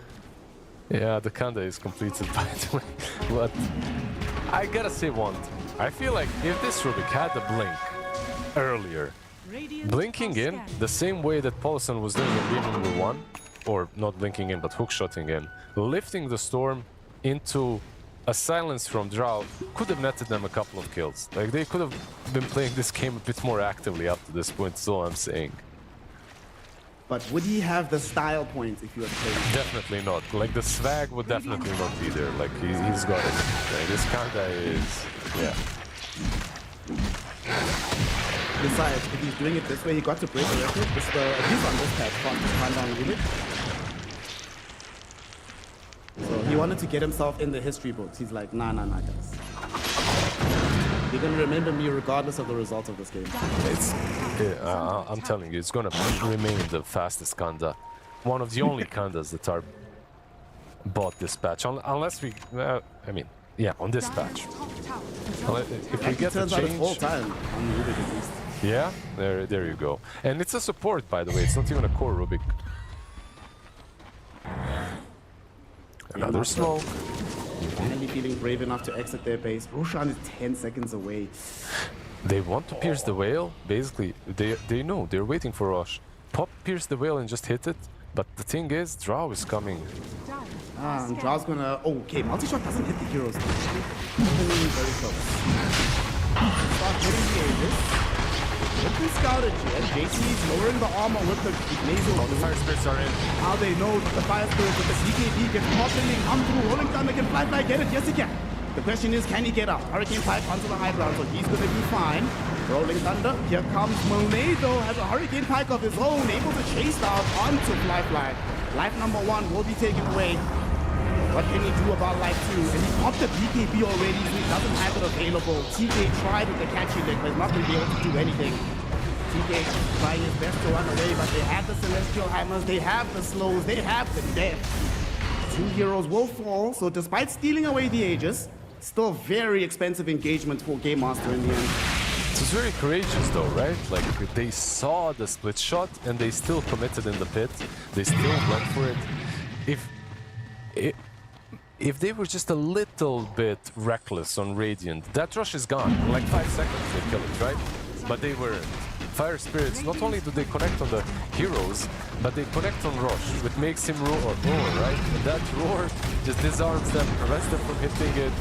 Speaker 2: Yeah, the Kanda is completed by the way. But I gotta say one thing. I feel like if this Rubik had the blink earlier, blinking in the same way that Paulson was doing in game number 1, or not blinking in but hookshotting in, lifting the Storm into a silence from Drow could have netted them a couple of kills. Like they could have been playing this game a bit more actively up to this point, is all I'm saying.
Speaker 1: But would he have the style points if you had played?
Speaker 2: Definitely not. Like the swag would definitely not be there. Like he's got it. Like, this Kanda is, yeah.
Speaker 1: Besides, if he's doing it this way, he got to break the record. It's the, at least on this patch, fastest Kanda on Rubik. So he wanted to get himself in the history books. He's like, nah, guys. You're gonna remember me regardless of the results of this game.
Speaker 2: I'm telling you, it's gonna remain the fastest Kanda. One of the only Kandas that are bought this patch. Unless we, I mean, yeah, on this patch. If we get a
Speaker 1: turns out it's
Speaker 2: change...
Speaker 1: all time on Rubik at least.
Speaker 2: Yeah, there you go. And it's a support, by the way. It's not even a core Rubik. Another smoke.
Speaker 1: Finally feeling brave enough to exit their base. Roshan is 10 seconds away.
Speaker 2: They want to pierce the whale. Basically, they know. They're waiting for Rosh. Pop pierce the whale and just hit it. But the thing is, Drow is coming.
Speaker 1: And Drow's gonna... Oh, okay, multi-shot doesn't hit the heroes. Very close. Start hitting the Aegis. With the scouted here, JC is lowering the armor with the nasal.
Speaker 2: Oh, the fire spirits are in.
Speaker 1: How they know that the fire spirits with the CKB can possibly come through. Rolling Thunder can fly, get it. Yes, he can. The question is, can he get up? Hurricane Pike onto the high ground, so he's gonna be fine. Rolling Thunder, here comes Monet though, has a Hurricane Pike of his own, able to chase out onto Fly. Life number 1 will be taken away. What can he do about life 2? And he popped the BKB already, so he doesn't have it available. TK tried with the catchy lick, but he's not gonna be able to do anything. TK trying his best to run away, but they have the Celestial Hammers, they have the slows, they have the death. 2 heroes will fall, so despite stealing away the Aegis, still very expensive engagement for Game Master in the end.
Speaker 2: It was very courageous though, right? Like they saw the split shot and they still committed in the pit. They still went for it. If they were just a little bit reckless on Radiant, that rush is gone. In like 5 seconds they kill it, right? But they weren't. Fire Spirits, not only do they connect on the heroes, but they connect on Rosh, which makes him roar, right? And that roar just disarms them, prevents them from hitting it,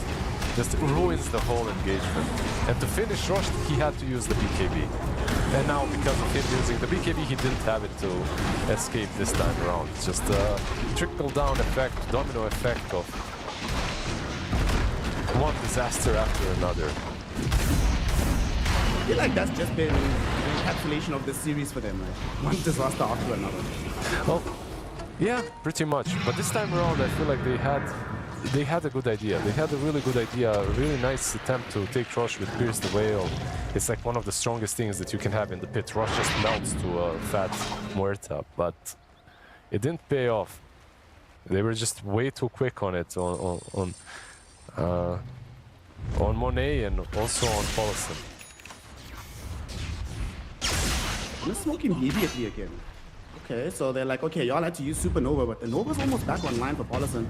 Speaker 2: just ruins the whole engagement. And to finish Rosh, he had to use the BKB. And now, because of him using the BKB, he didn't have it to escape this time around. It's just a trickle-down effect, domino effect of one disaster after another.
Speaker 1: I feel like that's just been the encapsulation of this series for them, like one disaster after another.
Speaker 2: Well, yeah, pretty much. But this time around, I feel like they had a good idea. They had a really good idea, a really nice attempt to take Rosh with Pierce the Whale. It's like one of the strongest things that you can have in the pit. Rosh just melts to a fat Muerta, but it didn't pay off. They were just way too quick on it, on Monet and also on Paulson.
Speaker 1: Let's smoke immediately again. Okay, so they're like, okay, y'all had to use Supernova, but the Nova's almost back online for Paulson.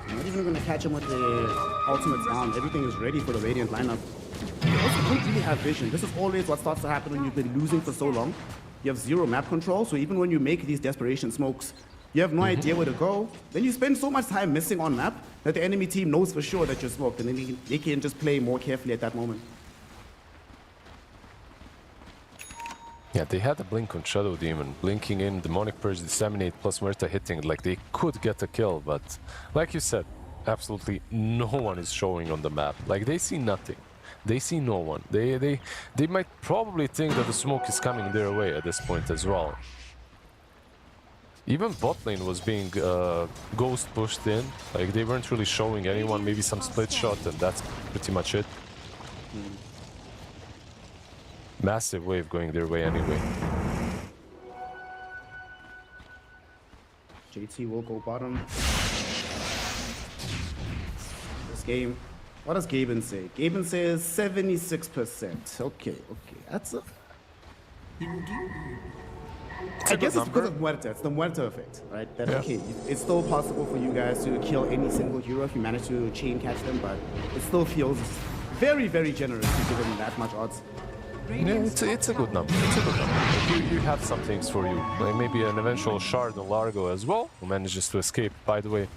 Speaker 1: Not even gonna catch him with the ultimate down. Everything is ready for the Radiant lineup. They also don't really have vision. This is always what starts to happen when you've been losing for so long. You have zero map control, so even when you make these desperation smokes, you have no idea where to go. Then you spend so much time missing on map that the enemy team knows for sure that you're smoked, and then they can just play more carefully at that moment.
Speaker 2: Yeah, they had a blink on Shadow Demon, blinking in, Demonic Purge, Disseminate, plus Muerta hitting, like they could get a kill, but like you said, absolutely no one is showing on the map. Like they see nothing. They see no one. They might probably think that the smoke is coming their way at this point as well. Even bot lane was being ghost pushed in. Like they weren't really showing anyone, maybe some split shot, and that's pretty much it. Massive wave going their way anyway.
Speaker 1: JT will go bottom. This game. What does Gaben say? Gaben says 76%. Okay. That's a... I guess it's because of Muerta. It's the Muerta effect, right? That, okay, it's still possible for you guys to kill any single hero if you manage to chain catch them, but it still feels very, very generous to give them that much odds.
Speaker 2: Yeah, it's a good number. It's a good number. Like you have some things for you. Like maybe an eventual shard on Largo as well, who manages to escape, by the way.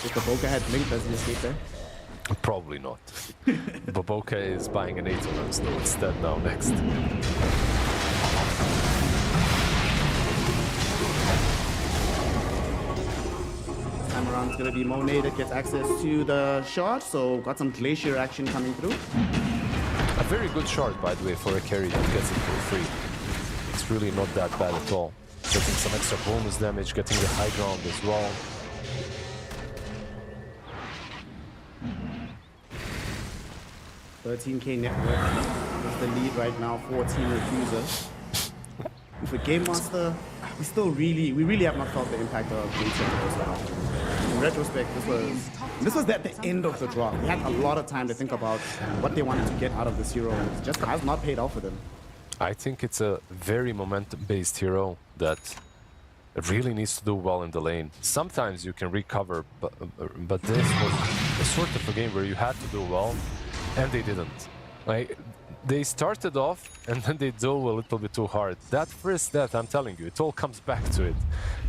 Speaker 1: If the Boca had Blink, does he escape there?
Speaker 2: Probably not. Baboka is buying an 8 on us though instead now next.
Speaker 1: Time around, it's going to be Monet that gets access to the shard, so got some Glacier action coming through.
Speaker 2: A very good shard, by the way, for a carry that gets it for free. It's really not that bad at all. Getting some extra bonus damage, getting the high ground as well.
Speaker 1: $13K network is the lead right now for Team Refuser. And for Game Master, we really have not felt the impact of Glacier in the first round. In retrospect, this was at the end of the draw. They had a lot of time to think about what they wanted to get out of this hero, and it just has not paid off for them.
Speaker 2: I think it's a very momentum-based hero that really needs to do well in the lane. Sometimes you can recover, but this was a sort of a game where you had to do well, and they didn't. Like, they started off, and then they dove a little bit too hard. That first death, I'm telling you, it all comes back to it.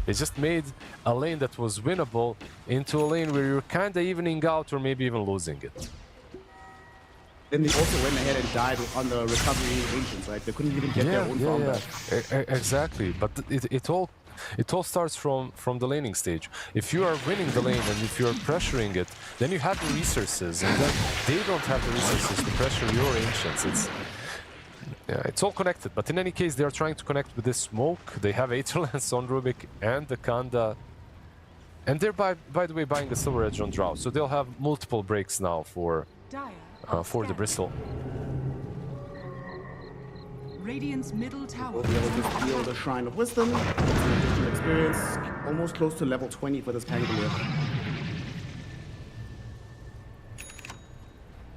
Speaker 2: They just made a lane that was winnable into a lane where you're kind of evening out or maybe even losing it.
Speaker 1: Then they also went ahead and died on the recovery ancients, right? They couldn't even get their own farm back.
Speaker 2: Exactly, but it all starts from the laning stage. If you are winning the lane and if you are pressuring it, then you have the resources, and then they don't have the resources to pressure your ancients. It's all connected, but in any case, they are trying to connect with this smoke. They have Aetherlance on Rubik and the Kanda. And they're, by the way, buying the Silver Edge on Drow, so they'll have multiple breaks now for the Bristle.
Speaker 3: Radiant's middle tower.
Speaker 1: We'll be able to steal the Shrine of Wisdom. Some additional experience, almost close to level 20 for this Pangolier.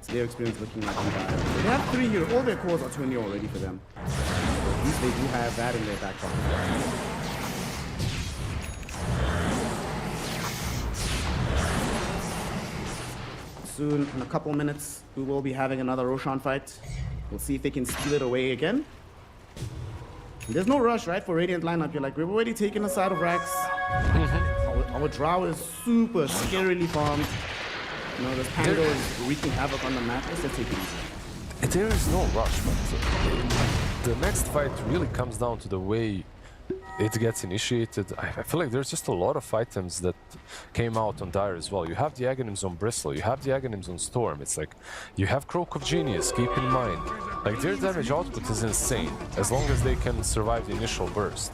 Speaker 1: So their experience looking like undivided. They have 3 here. All their cores are 20 already for them. At least they do have that in their back pocket. Soon, in a couple minutes, we will be having another Roshan fight. We'll see if they can steal it away again. And there's no rush, right, for Radiant lineup. You're like, we've already taken the side of Rax. Our Drow is super scarily farmed. You know, this Pango is wreaking havoc on the map. Let's just take it easy.
Speaker 2: There is no rush, but the next fight really comes down to the way it gets initiated. I feel like there's just a lot of items that came out on Dire as well. You have the Aghanims on Bristle, you have the Aghanims on Storm. It's like, you have Croak of Genius, keep in mind. Like, their damage output is insane, as long as they can survive the initial burst.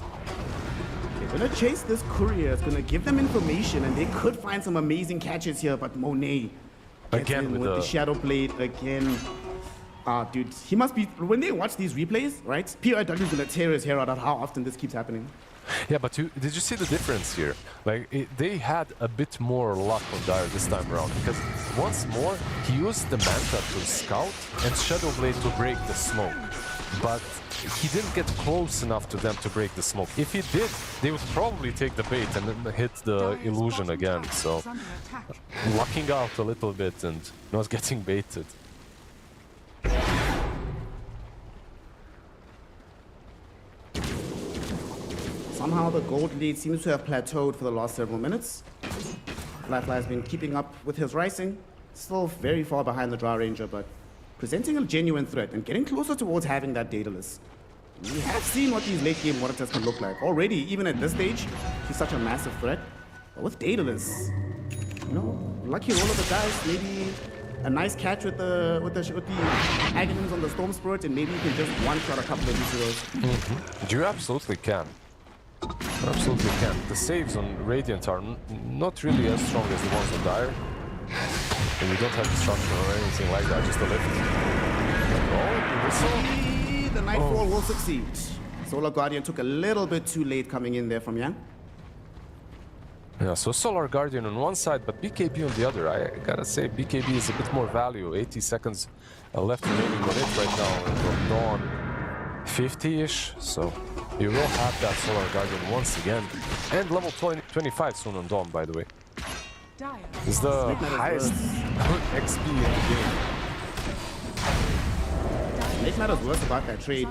Speaker 1: They're gonna chase this courier. It's gonna give them information, and they could find some amazing catches here, but Monet
Speaker 2: Again
Speaker 1: with the Shadow Blade again. Dude, he must be, when they watch these replays, right? PIW is gonna tear his hair out at how often this keeps happening.
Speaker 2: Yeah, but did you see the difference here? Like, they had a bit more luck on Dire this time around, because once more, he used the Manta to scout and Shadow Blade to break the smoke. But he didn't get close enough to them to break the smoke. If he did, they would probably take the bait and then hit the illusion again. So, lucking out a little bit and not getting baited.
Speaker 1: Somehow the gold lead seems to have plateaued for the last several minutes. Flyfly has been keeping up with his rising, still very far behind the Drow Ranger, but presenting a genuine threat and getting closer towards having that Daedalus. We have seen what these late game monitors can look like. Already, even at this stage, he's such a massive threat. But with Daedalus, you know, lucky roll of the dice, maybe a nice catch with the Aghanims on the Storm Spirit, and maybe you can just one-shot a couple of these heroes.
Speaker 2: You absolutely can. Absolutely can. The saves on Radiant are not really as strong as the ones on Dire. And you don't have destruction or anything like that, just a lift. Oh, the whistle.
Speaker 1: The Nightfall will succeed. Solar Guardian took a little bit too late coming in there from Yang.
Speaker 2: Yeah, so Solar Guardian on one side, but BKB on the other. I gotta say, BKB is a bit more value. 80 seconds left remaining on it right now. And from Dawn, 50-ish. So you will have that Solar Guardian once again. And level 25 soon on Dawn, by the way.
Speaker 3: Dire.
Speaker 2: It's the highest XP in the game.
Speaker 1: Make matters worse about that trade.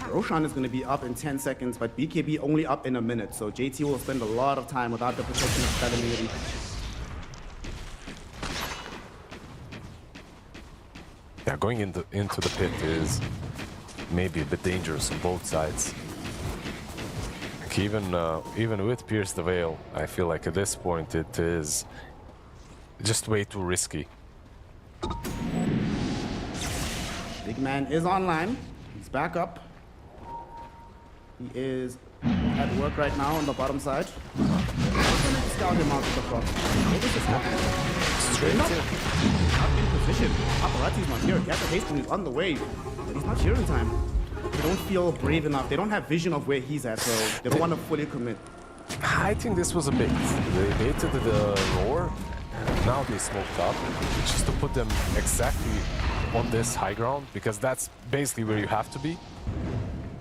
Speaker 1: Roshan is going to be up in 10 seconds, but BKB only up in a minute. So JT will spend a lot of time without the protection of spell immunity.
Speaker 2: Yeah, going into the pit is maybe a bit dangerous on both sides. Like even with Pierce the Veil, I feel like at this point it is just way too risky.
Speaker 1: Big man is online. He's back up. He is at work right now on the bottom side. I'm gonna scout him out with the front. What is this happening?
Speaker 2: Straight
Speaker 1: Not
Speaker 2: in.
Speaker 1: in position. Paparazzi's not here. Gather Hastings is on the way, but he's not here in time. They don't feel brave enough. They don't have vision of where he's at, so they don't want to fully commit.
Speaker 2: I think this was a bait. They baited the roar, and now they smoked up, just to put them exactly on this high ground, because that's basically where you have to be.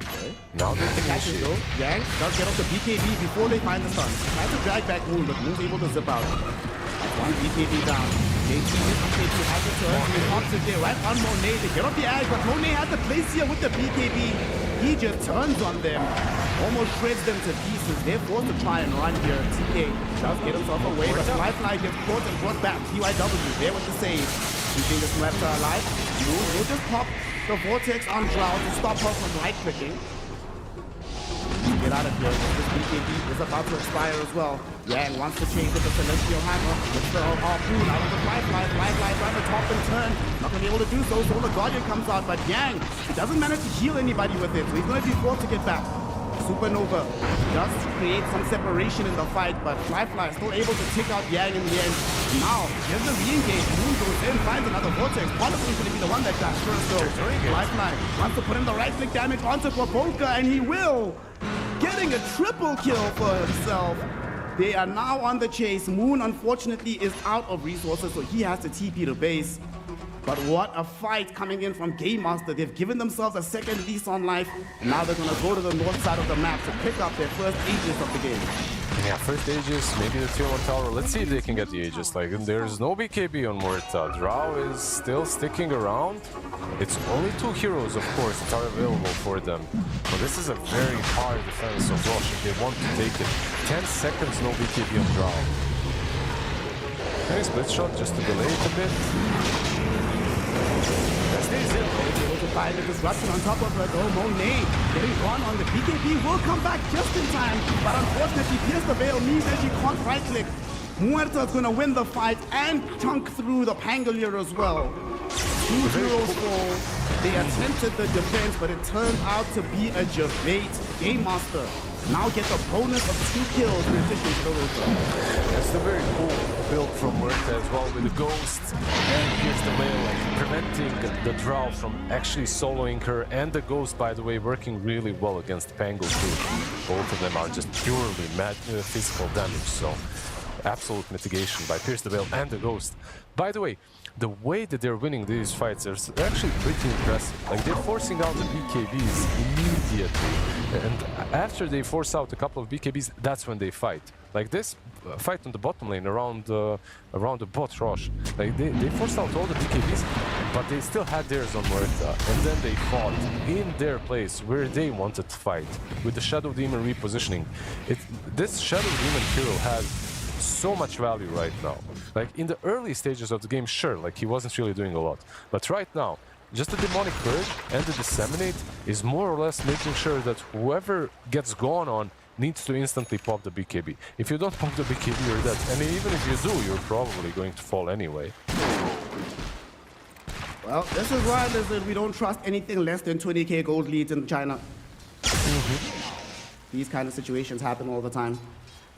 Speaker 1: Okay.
Speaker 2: Now they can
Speaker 1: Catches though. Yang does get off the BKB before they find the stun. Tries to drag back Moon, but Moon's able to zip out. That's one BKB down. JT has a turn. He pops it there right on Monet. They get off the edge, but Monet has the place here with the BKB. He just turns on them. Almost shreds them to pieces. They're forced to try and run here. TK does get himself away, but Lifeline gets caught and brought back. TYW there with the save. Keeping this Raptor alive. Moon will just pop the Vortex on Drow to stop her from right-clicking. Get out of here. This BKB is about to expire as well. Yang wants to change with the Celestial Hammer. With the harpoon out of the Lifeline. Lifeline trying to top and turn. Not going to be able to do so. So the Guardian comes out, but Yang, he doesn't manage to heal anybody with it. So he's going to be forced to get back. Supernova does create some separation in the fight, but Lifeline still able to take out Yang in the end. Now, here's the re-engage. Moon goes in, finds another Vortex. Probably going to be the one that dies first, though. Lifeline wants to put in the right-click damage onto Provoker, and he will. Getting a triple kill for himself. They are now on the chase. Moon, unfortunately, is out of resources, so he has to TP to base. But what a fight coming in from Game Master. They've given themselves a second lease on life, and now they're going to go to the north side of the map to pick up their first Aegis of the game.
Speaker 2: Yeah, first Aegis, maybe the tier 1 tower. Let's see if they can get the Aegis. Like, there's no BKB on Muerta. Drow is still sticking around. It's only 2 heroes, of course, that are available for them. But this is a very hard defense of Rosh if they want to take it. 10 seconds, no BKB on Drow. Okay, split shot just to delay it a bit.
Speaker 1: Stays in. Able to find the disruption on top of her though. Monet getting gone on the BKB will come back just in time, but unfortunately Pierce the Veil means that she can't right click. Muerta's gonna win the fight and chunk through the Pangolier as well. 2 heroes fall. They attempted the defense, but it turned out to be a debate. Game Master now get the bonus of 2 kills in addition to the Rosa.
Speaker 2: That's the very cool build from Muerta as well, with the Ghost and Pierce the Veil, like preventing the Drow from actually soloing her, and the Ghost, by the way, working really well against Pango too. Both of them are just purely physical damage, so absolute mitigation by Pierce the Veil and the Ghost. By the way, the way that they're winning these fights is actually pretty impressive. Like, they're forcing out the BKBs immediately, and after they force out a couple of BKBs, that's when they fight. Like this fight on the bottom lane around the bot Rosh, like they forced out all the BKBs, but they still had theirs on Muerta, and then they fought in their place where they wanted to fight with the Shadow Demon repositioning. This Shadow Demon hero has so much value right now. Like, in the early stages of the game, sure, like, he wasn't really doing a lot, but right now just the Demonic Purge and the Disseminate is more or less making sure that whoever gets gone on needs to instantly pop the BKB. If you don't pop the BKB, you're dead, and even if you do, you're probably going to fall anyway.
Speaker 1: Well, this is why, listen, we don't trust anything less than 20k gold leads in China. These kind of situations happen all the time.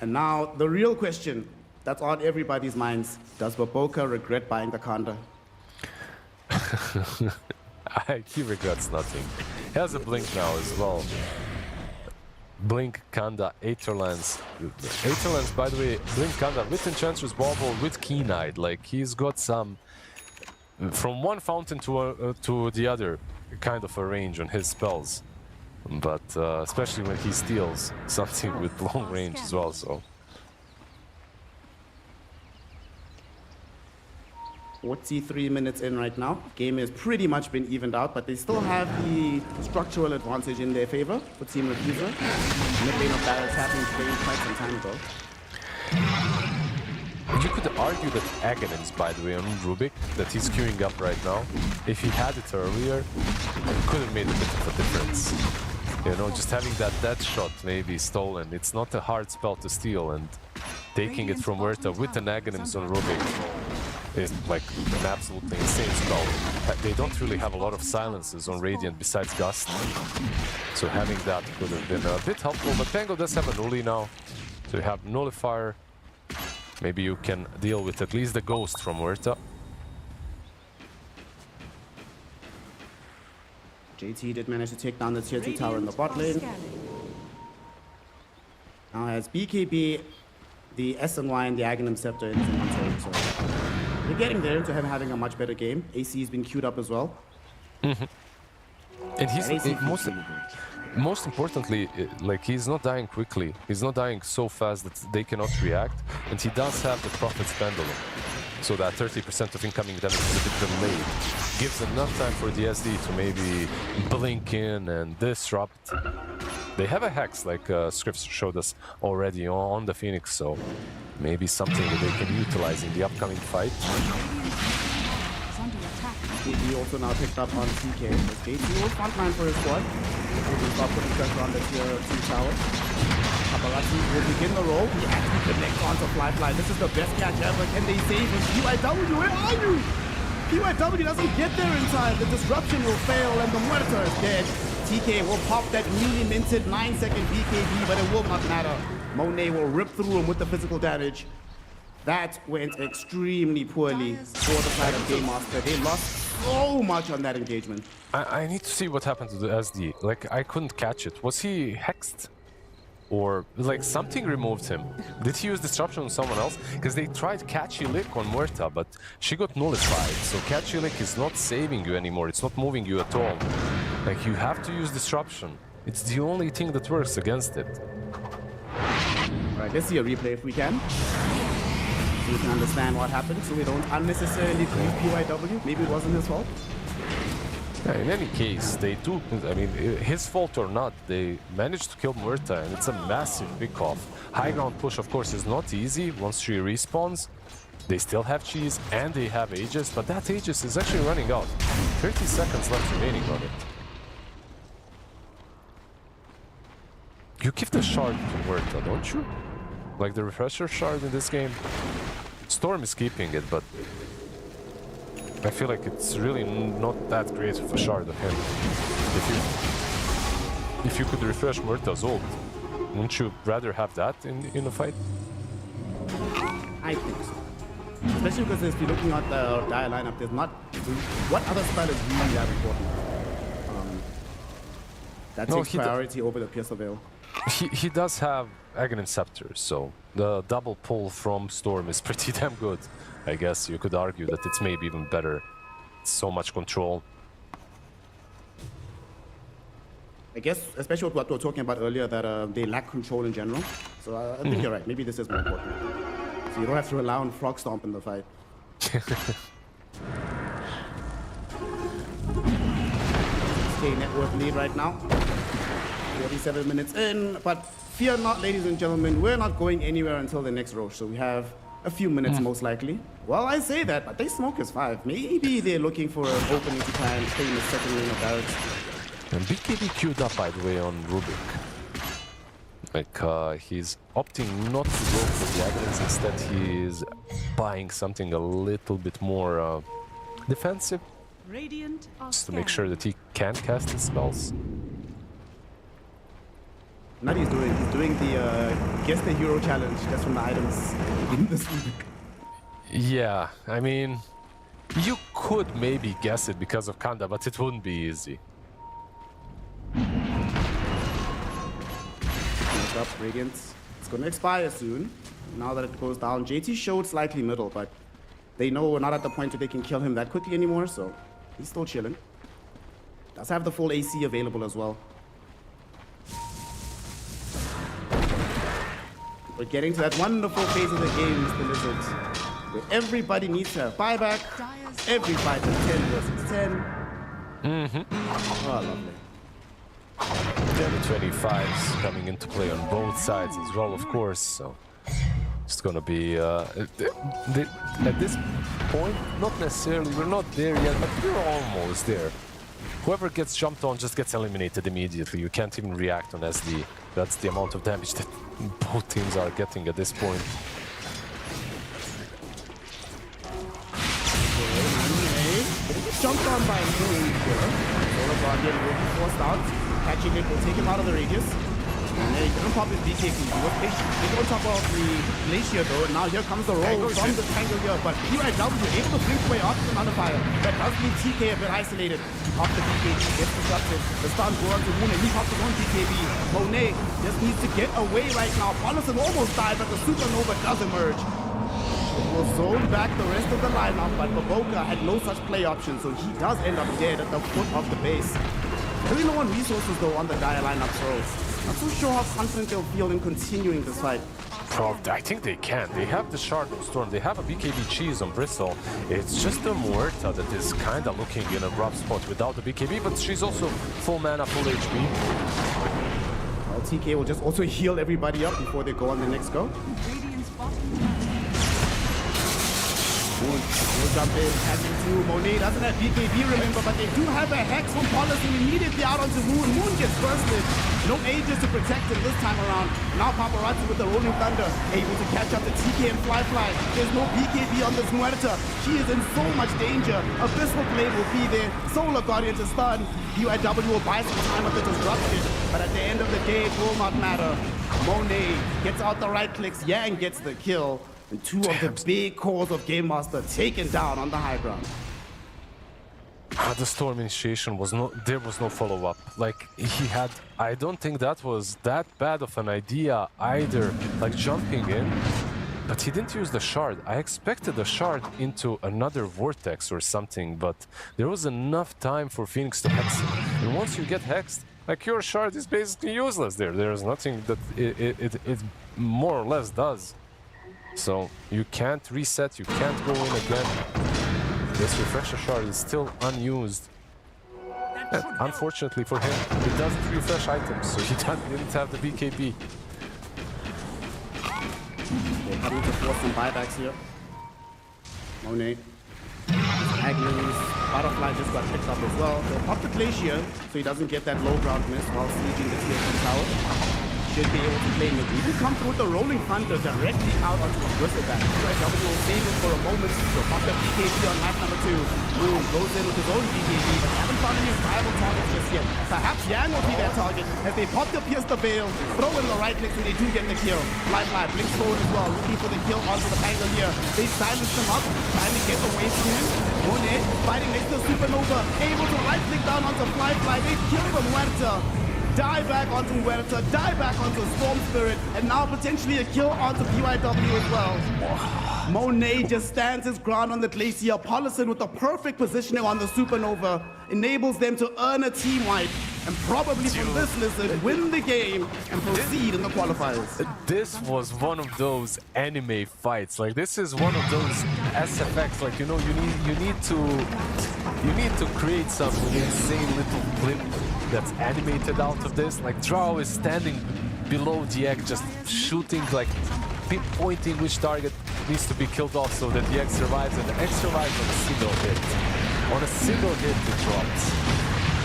Speaker 1: And now, the real question that's on everybody's minds, does Baboka regret buying the Kanda?
Speaker 2: He regrets nothing. He has a blink now as well. Blink, Kanda, Aetherlands. Aetherlands, by the way, Blink, Kanda with Enchantress Bauble, with Keen-Eyed. Like, he's got some... From one fountain to the other, kind of a range on his spells. But especially when he steals something with long range as well, so...
Speaker 1: 43 minutes in right now. Game has pretty much been evened out, but they still have the structural advantage in their favor for Team Refuser. Mid lane of battles happening today quite some time ago.
Speaker 2: You could argue that Aghanim's, by the way, on Rubik, that he's queuing up right now, if he had it earlier, it could have made a bit of a difference. You know, just having that death shot maybe stolen. It's not a hard spell to steal, and taking it from Huerta with an Aghanim's on Rubik is like an absolutely insane spell. They don't really have a lot of silences on Radiant besides Gust, so having that could have been a bit helpful. But Tango does have a Nulli now, so you have Nullifier. Maybe you can deal with at least the Ghost from Huerta.
Speaker 1: JT did manage to take down the tier 2 tower in the bot lane. Now has BKB, the SNY and the Aghanim Scepter in inventory, so we're getting there into him having a much better game. AC has been queued up as well.
Speaker 2: And he's most importantly, like, he's not dying quickly. He's not dying so fast that they cannot react. And he does have the Prophet's Pendulum. So that 30% of incoming damage is a bit delayed. Gives enough time for the SD to maybe blink in and disrupt. They have a Hex, like Scripts showed us already on the Phoenix, so maybe something that they can utilize in the upcoming fight.
Speaker 1: He also now picked up on TK. JT will frontline for his squad. He will start putting pressure on the tier 2 tower. Paparazzi will begin the roll. He actually connects onto Fly. This is the best catch ever. Can they save him? PYW, where are you? PYW doesn't get there in time. The disruption will fail and the Muerta is dead. TK will pop that newly minted 9-second BKB, but it will not matter. Monet will rip through him with the physical damage. That went extremely poorly for the side of Game Master. They lost so much on that engagement.
Speaker 2: I need to see what happened to the SD. Like, I couldn't catch it. Was he hexed? Or, like, something removed him? Did he use Disruption on someone else? Because they tried Catchy Lick on Muerta, but she got nullified. So Catchy Lick is not saving you anymore. It's not moving you at all. Like, you have to use Disruption. It's the only thing that works against it.
Speaker 1: Alright, let's see a replay if we can. So we can understand what happened, so we don't unnecessarily grieve PYW. Maybe it wasn't his fault.
Speaker 2: Yeah, in any case, they do, I mean, his fault or not, they managed to kill Muerta, and it's a massive pick-off. High ground push, of course, is not easy once she respawns. They still have cheese, and they have Aegis, but that Aegis is actually running out. 30 seconds left remaining on it. You give the shard to Muerta, don't you? Like the refresher shard in this game? Storm is keeping it, but I feel like it's really not that great of a shard of him. If you could refresh Muerta's ult, wouldn't you rather have that in a fight?
Speaker 1: I think so. Especially because if you're looking at the Dire lineup, there's not... What other spell is really that important? That takes priority over the Pierce of Veil.
Speaker 2: He does have Aghanim Scepter, so the double pull from Storm is pretty damn good. I guess you could argue that it's maybe even better. It's so much control.
Speaker 1: I guess, especially with what we were talking about earlier, that they lack control in general. So I think you're right. Maybe this is more important. So you don't have to rely on Frog Stomp in the fight. Okay, net worth lead right now. 47 minutes in, but fear not, ladies and gentlemen, we're not going anywhere until the next Roche, so we have a few minutes most likely. Well, I say that, but they smoke as 5. Maybe they're looking for an opening to try and stay in the second lane of barracks.
Speaker 2: And BKB queued up, by the way, on Rubik. Like, he's opting not to go for the Aghanims, instead he is buying something a little bit more defensive, just to make sure that he can cast his spells.
Speaker 1: Not he's doing the guess the hero challenge just from the items in this one.
Speaker 2: Yeah, I mean, you could maybe guess it because of Kanda, but it wouldn't be easy.
Speaker 1: Next up, Radiance. It's gonna expire soon. Now that it goes down, JT showed slightly middle, but they know we're not at the point where they can kill him that quickly anymore, so he's still chilling. Does have the full AC available as well. We're getting to that wonderful phase of the game, Mr. Lizard, where everybody needs a buyback. Every fight is 10 versus 10. Oh, lovely.
Speaker 2: The 25s coming into play on both sides as well, of course. So it's gonna be at this point, not necessarily. We're not there yet, but we're almost there. Whoever gets jumped on just gets eliminated immediately. You can't even react on SD. That's the amount of damage that both teams are getting at this point.
Speaker 1: Jumped on by Moon here. Solar Guardian will be forced out. Catching it will take him out of the radius. And then he couldn't pop his BKB. He was patient. They on top of the Glacier though. And now here comes the roll from the Tangle here. But TI15 able to blink away after the nullifier. That does leave TK a bit isolated. After BKB gets disrupted. The stun goes on to Moon and he pops his own BKB. Monet just needs to get away right now. Paulison almost died, but the Supernova does emerge. It will zone back the rest of the lineup, but Baboka had no such play option, so he does end up dead at the foot of the base. Very low on resources though on the Dire lineup throws. Not so sure how confident they'll feel in continuing this fight.
Speaker 2: I think they can. They have the Shard of Storm. They have a BKB cheese on Bristle. It's just the Muerta that is kind of looking in a rough spot without the BKB, but she's also full mana, full HP.
Speaker 1: Well, TK will just also heal everybody up before they go on the next go.
Speaker 3: Radiant's bottom tower.
Speaker 1: Will jump in, catching through. Monet doesn't have BKB, remember, but they do have a Hex from Policy immediately out onto Moon. Moon gets bursted. No Aegis to protect him this time around. Now Paparazzi with the Rolling Thunder, able to catch up to TK and Fly. There's no BKB on this Muerta. She is in so much danger. Abyssal Blade will be there. Solar Guardian to stun. UIW will buy some time with the disruption, but at the end of the day, it will not matter. Monet gets out the right clicks. Yang gets the kill. And two of the big cores of Game Master taken down on the high ground.
Speaker 2: The Storm initiation was there was no follow-up. Like, he had, I don't think that was that bad of an idea either, like jumping in, but he didn't use the Shard. I expected the Shard into another Vortex or something, but there was enough time for Phoenix to hex him. And once you get hexed, like, your Shard is basically useless there. There's nothing that it more or less does. So you can't reset, you can't go in again. This refresher shard is still unused. And unfortunately for him, it doesn't refresh items, so he didn't have the BKB.
Speaker 1: They're having to force some buybacks here. Monet. Agnes, Butterfly just got picked up as well. They'll pop the Glacier so he doesn't get that low ground miss while sieging the tier 2 tower. Should be able to play mid. Even come through with the Rolling Thunder directly out onto a Bristleback. UIW will save it for a moment. He'll pop the BKB on map number 2. Boom, goes in with his own BKB, but they haven't found any viable targets just yet. Perhaps Yang will be their target as they pop the Pierce the Veil, throw in the right clicks and they do get the kill. Fly, Blinks forward as well, looking for the kill onto the Pangle here. They silence him up, trying to get away from him. Monet fighting next to Supernova, able to right click down onto Fly. They kill the Muerta. Die back onto Huerta, die back onto Storm Spirit, and now potentially a kill onto UIW as well. Monet just stands his ground on the Glacier. Paulison with the perfect positioning on the Supernova enables them to earn a team wipe and probably from this Lizard win the game and proceed in the qualifiers.
Speaker 2: This was one of those anime fights. Like, this is one of those SFX. Like, you know, you need to create some insane little clip that's animated out of this. Like, Drow is standing below the egg, just shooting, like pinpointing which target needs to be killed off so that the egg survives, and the egg survives on a single hit. On a single hit, it drops.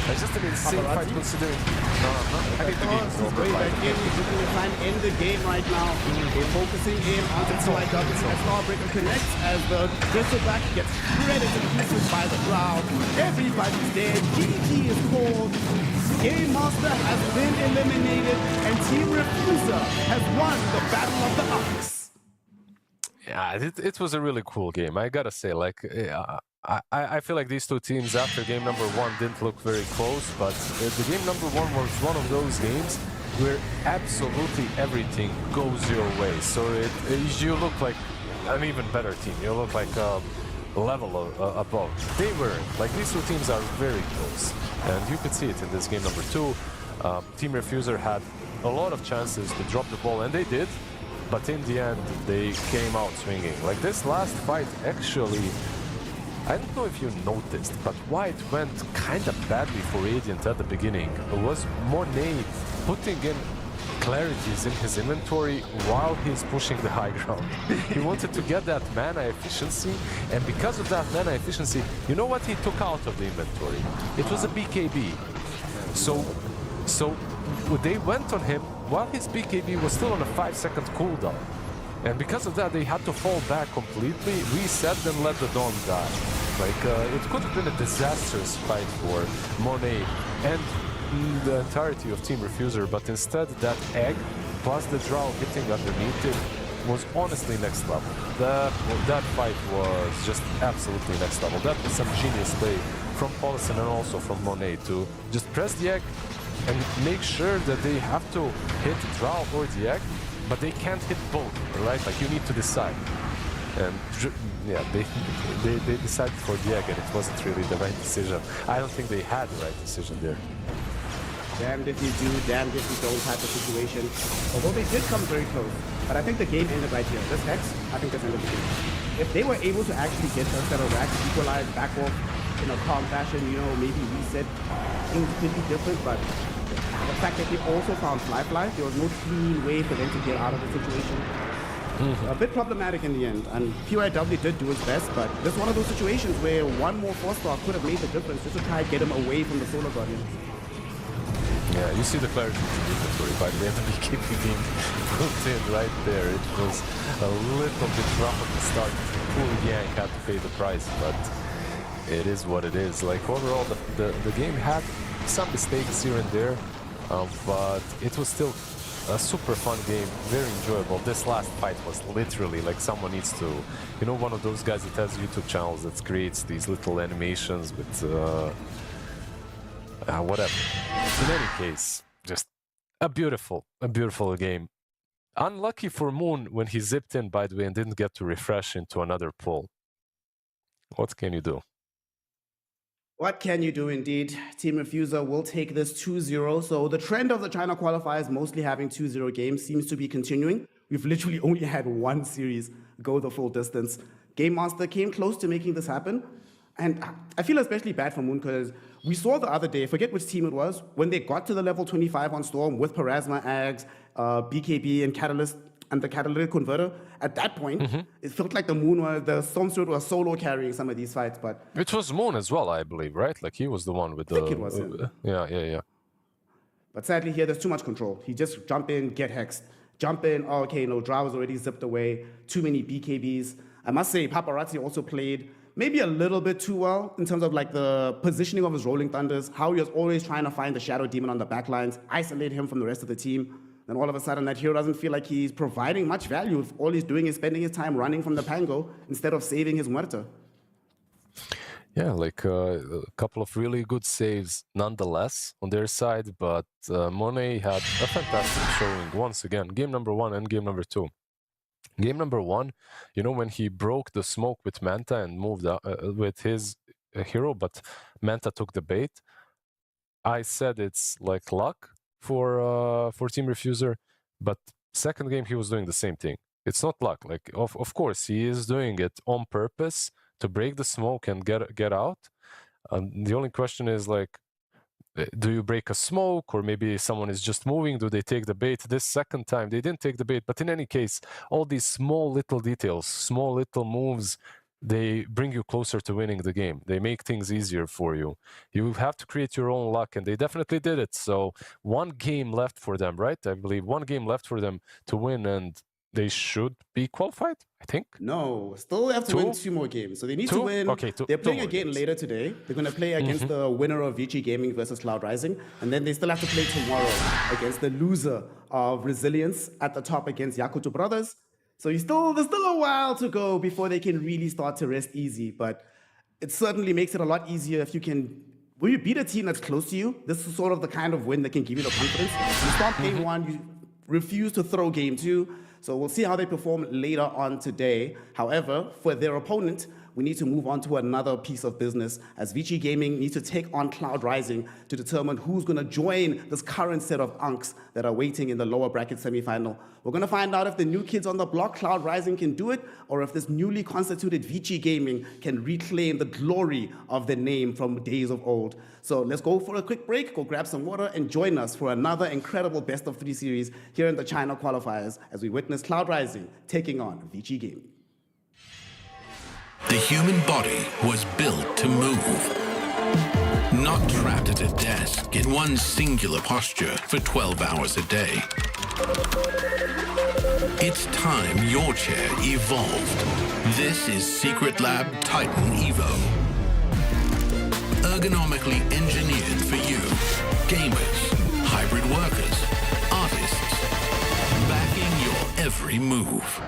Speaker 2: It's just an insane fight
Speaker 1: Paparazzi?
Speaker 2: considering. No, I think the game is
Speaker 1: He's
Speaker 2: over.
Speaker 1: going
Speaker 2: Right?
Speaker 1: back in. He's looking to try and end the game right now. They're focusing in on the TI15 as Starbreaker connects as the Bristleback gets shredded to pieces by the crowd. Everybody's dead. GG is called. Game Master has been eliminated, and Team Refuser has won the Battle of the Ox.
Speaker 2: Yeah, it was a really cool game. I gotta say, like, I feel like these two teams after game number one didn't look very close, but the game number one was one of those games where absolutely everything goes your way. So you look like an even better team. You look like a level above. They were like these two teams are very close, and you could see it in this game number two. Team Refuser had a lot of chances to drop the ball, and they did. But in the end, they came out swinging. Like this last fight, actually, I don't know if you noticed, but why it went kind of badly for Radiant at the beginning was Monet putting in clarities in his inventory while he's pushing the high ground. He wanted to get that mana efficiency, and because of that mana efficiency, you know what he took out of the inventory? It was a BKB. So they went on him while his BKB was still on a 5-second cooldown. And because of that, they had to fall back completely, reset, and let the Dawn die. Like, it could have been a disastrous fight for Monet and the entirety of Team Refuser, but instead that egg plus the Drow hitting underneath it was honestly next level. That fight was just absolutely next level. That was some genius play from Paulison and also from Monet to just press the egg and make sure that they have to hit Drow or the egg, but they can't hit both, right? Like, you need to decide. And yeah, they decided for the egg, and it wasn't really the right decision. I don't think they had the right decision there.
Speaker 1: Damned if you do, damned if you don't type of situation. Although they did come very close. But I think the game ended right here. This Hex, I think that's ended the game. If they were able to actually get a set of racks, equalize, back off in a calm fashion, you know, maybe reset, things could be different, but the fact that they also found Fly, there was no clean way for them to get out of the situation. A bit problematic in the end, and PYW did do his best, but this is one of those situations where one more 4-star could have made the difference just to try and get him away from the Solar Guardian.
Speaker 2: Yeah, you see the clarity in the inventory by the enemy keeping being put in right there. It was a little bit rough at the start. Poor Yang had to pay the price, but it is what it is. Like, overall, the game had some mistakes here and there, but it was still a super fun game, very enjoyable. This last fight was literally like someone needs to, you know, one of those guys that has YouTube channels that creates these little animations with whatever. In any case, just a beautiful game. Unlucky for Moon when he zipped in, by the way, and didn't get to refresh into another pool. What can you do?
Speaker 1: What can you do indeed? Team Refuser will take this 2-0. So the trend of the China qualifiers mostly having 2-0 games seems to be continuing. We've literally only had one series go the full distance. Game Master came close to making this happen. And I feel especially bad for Moon because we saw the other day, I forget which team it was, when they got to the level 25 on Storm with Parasma, Ags, BKB, and Catalyst, and the Catalytic Converter, at that point, it felt like the Storm Steward was solo carrying some of these fights, but...
Speaker 2: It was Moon as well, I believe, right? Like, he was the one with the...
Speaker 1: I think it was him.
Speaker 2: Yeah.
Speaker 1: But sadly here, there's too much control. He just jump in, get hexed. Jump in, oh, okay, no, Drow was already zipped away. Too many BKBs. I must say, Paparazzi also played maybe a little bit too well in terms of like the positioning of his Rolling Thunders, how he was always trying to find the Shadow Demon on the backlines, isolate him from the rest of the team. Then all of a sudden that hero doesn't feel like he's providing much value if all he's doing is spending his time running from the Pango instead of saving his Muerta.
Speaker 2: Yeah, like a couple of really good saves nonetheless on their side, but Monet had a fantastic showing once again. Game number 1 and game number 2. Game number 1, you know, when he broke the smoke with Manta and moved with his hero, but Manta took the bait. I said it's like luck for Team Refuser, but second game he was doing the same thing. It's not luck. Like, of course, he is doing it on purpose to break the smoke and get out. The only question is, like, do you break a smoke, or maybe someone is just moving? Do they take the bait? This second time, they didn't take the bait. But in any case, all these small little details, small little moves they bring you closer to winning the game. They make things easier for you. You have to create your own luck, and they definitely did it. So one game left for them, right? I believe one game left for them to win, and they should be qualified, I think.
Speaker 1: No, still have to win 2 more games. So they need to win.
Speaker 2: Okay,
Speaker 1: They're playing
Speaker 2: more
Speaker 1: again
Speaker 2: games.
Speaker 1: later today. They're going to play against the winner of Vici Gaming versus Cloud Rising. And then they still have to play tomorrow against the loser of Resilience at the top against Yakuto Brothers. So there's still a while to go before they can really start to rest easy. But it certainly makes it a lot easier if you can. When you beat a team that's close to you, this is sort of the kind of win that can give you the confidence. You start game 1, you refuse to throw game 2. So we'll see how they perform later on today. However, for their opponent, we need to move on to another piece of business as Vici Gaming needs to take on Cloud Rising to determine who's going to join this current set of unks that are waiting in the lower bracket semifinal. We're going to find out if the new kids on the block, Cloud Rising, can do it, or if this newly constituted Vici Gaming can reclaim the glory of the name from days of old. So let's go for a quick break, go grab some water, and join us for another incredible best of 3 series here in the China qualifiers as we witness Cloud Rising taking on Vici Gaming.
Speaker 4: The human body was built to move, not trapped at a desk in one singular posture for 12 hours a day. It's time your chair evolved. This is Secret Lab Titan Evo. Ergonomically engineered for you, gamers, hybrid workers, artists, backing your every move.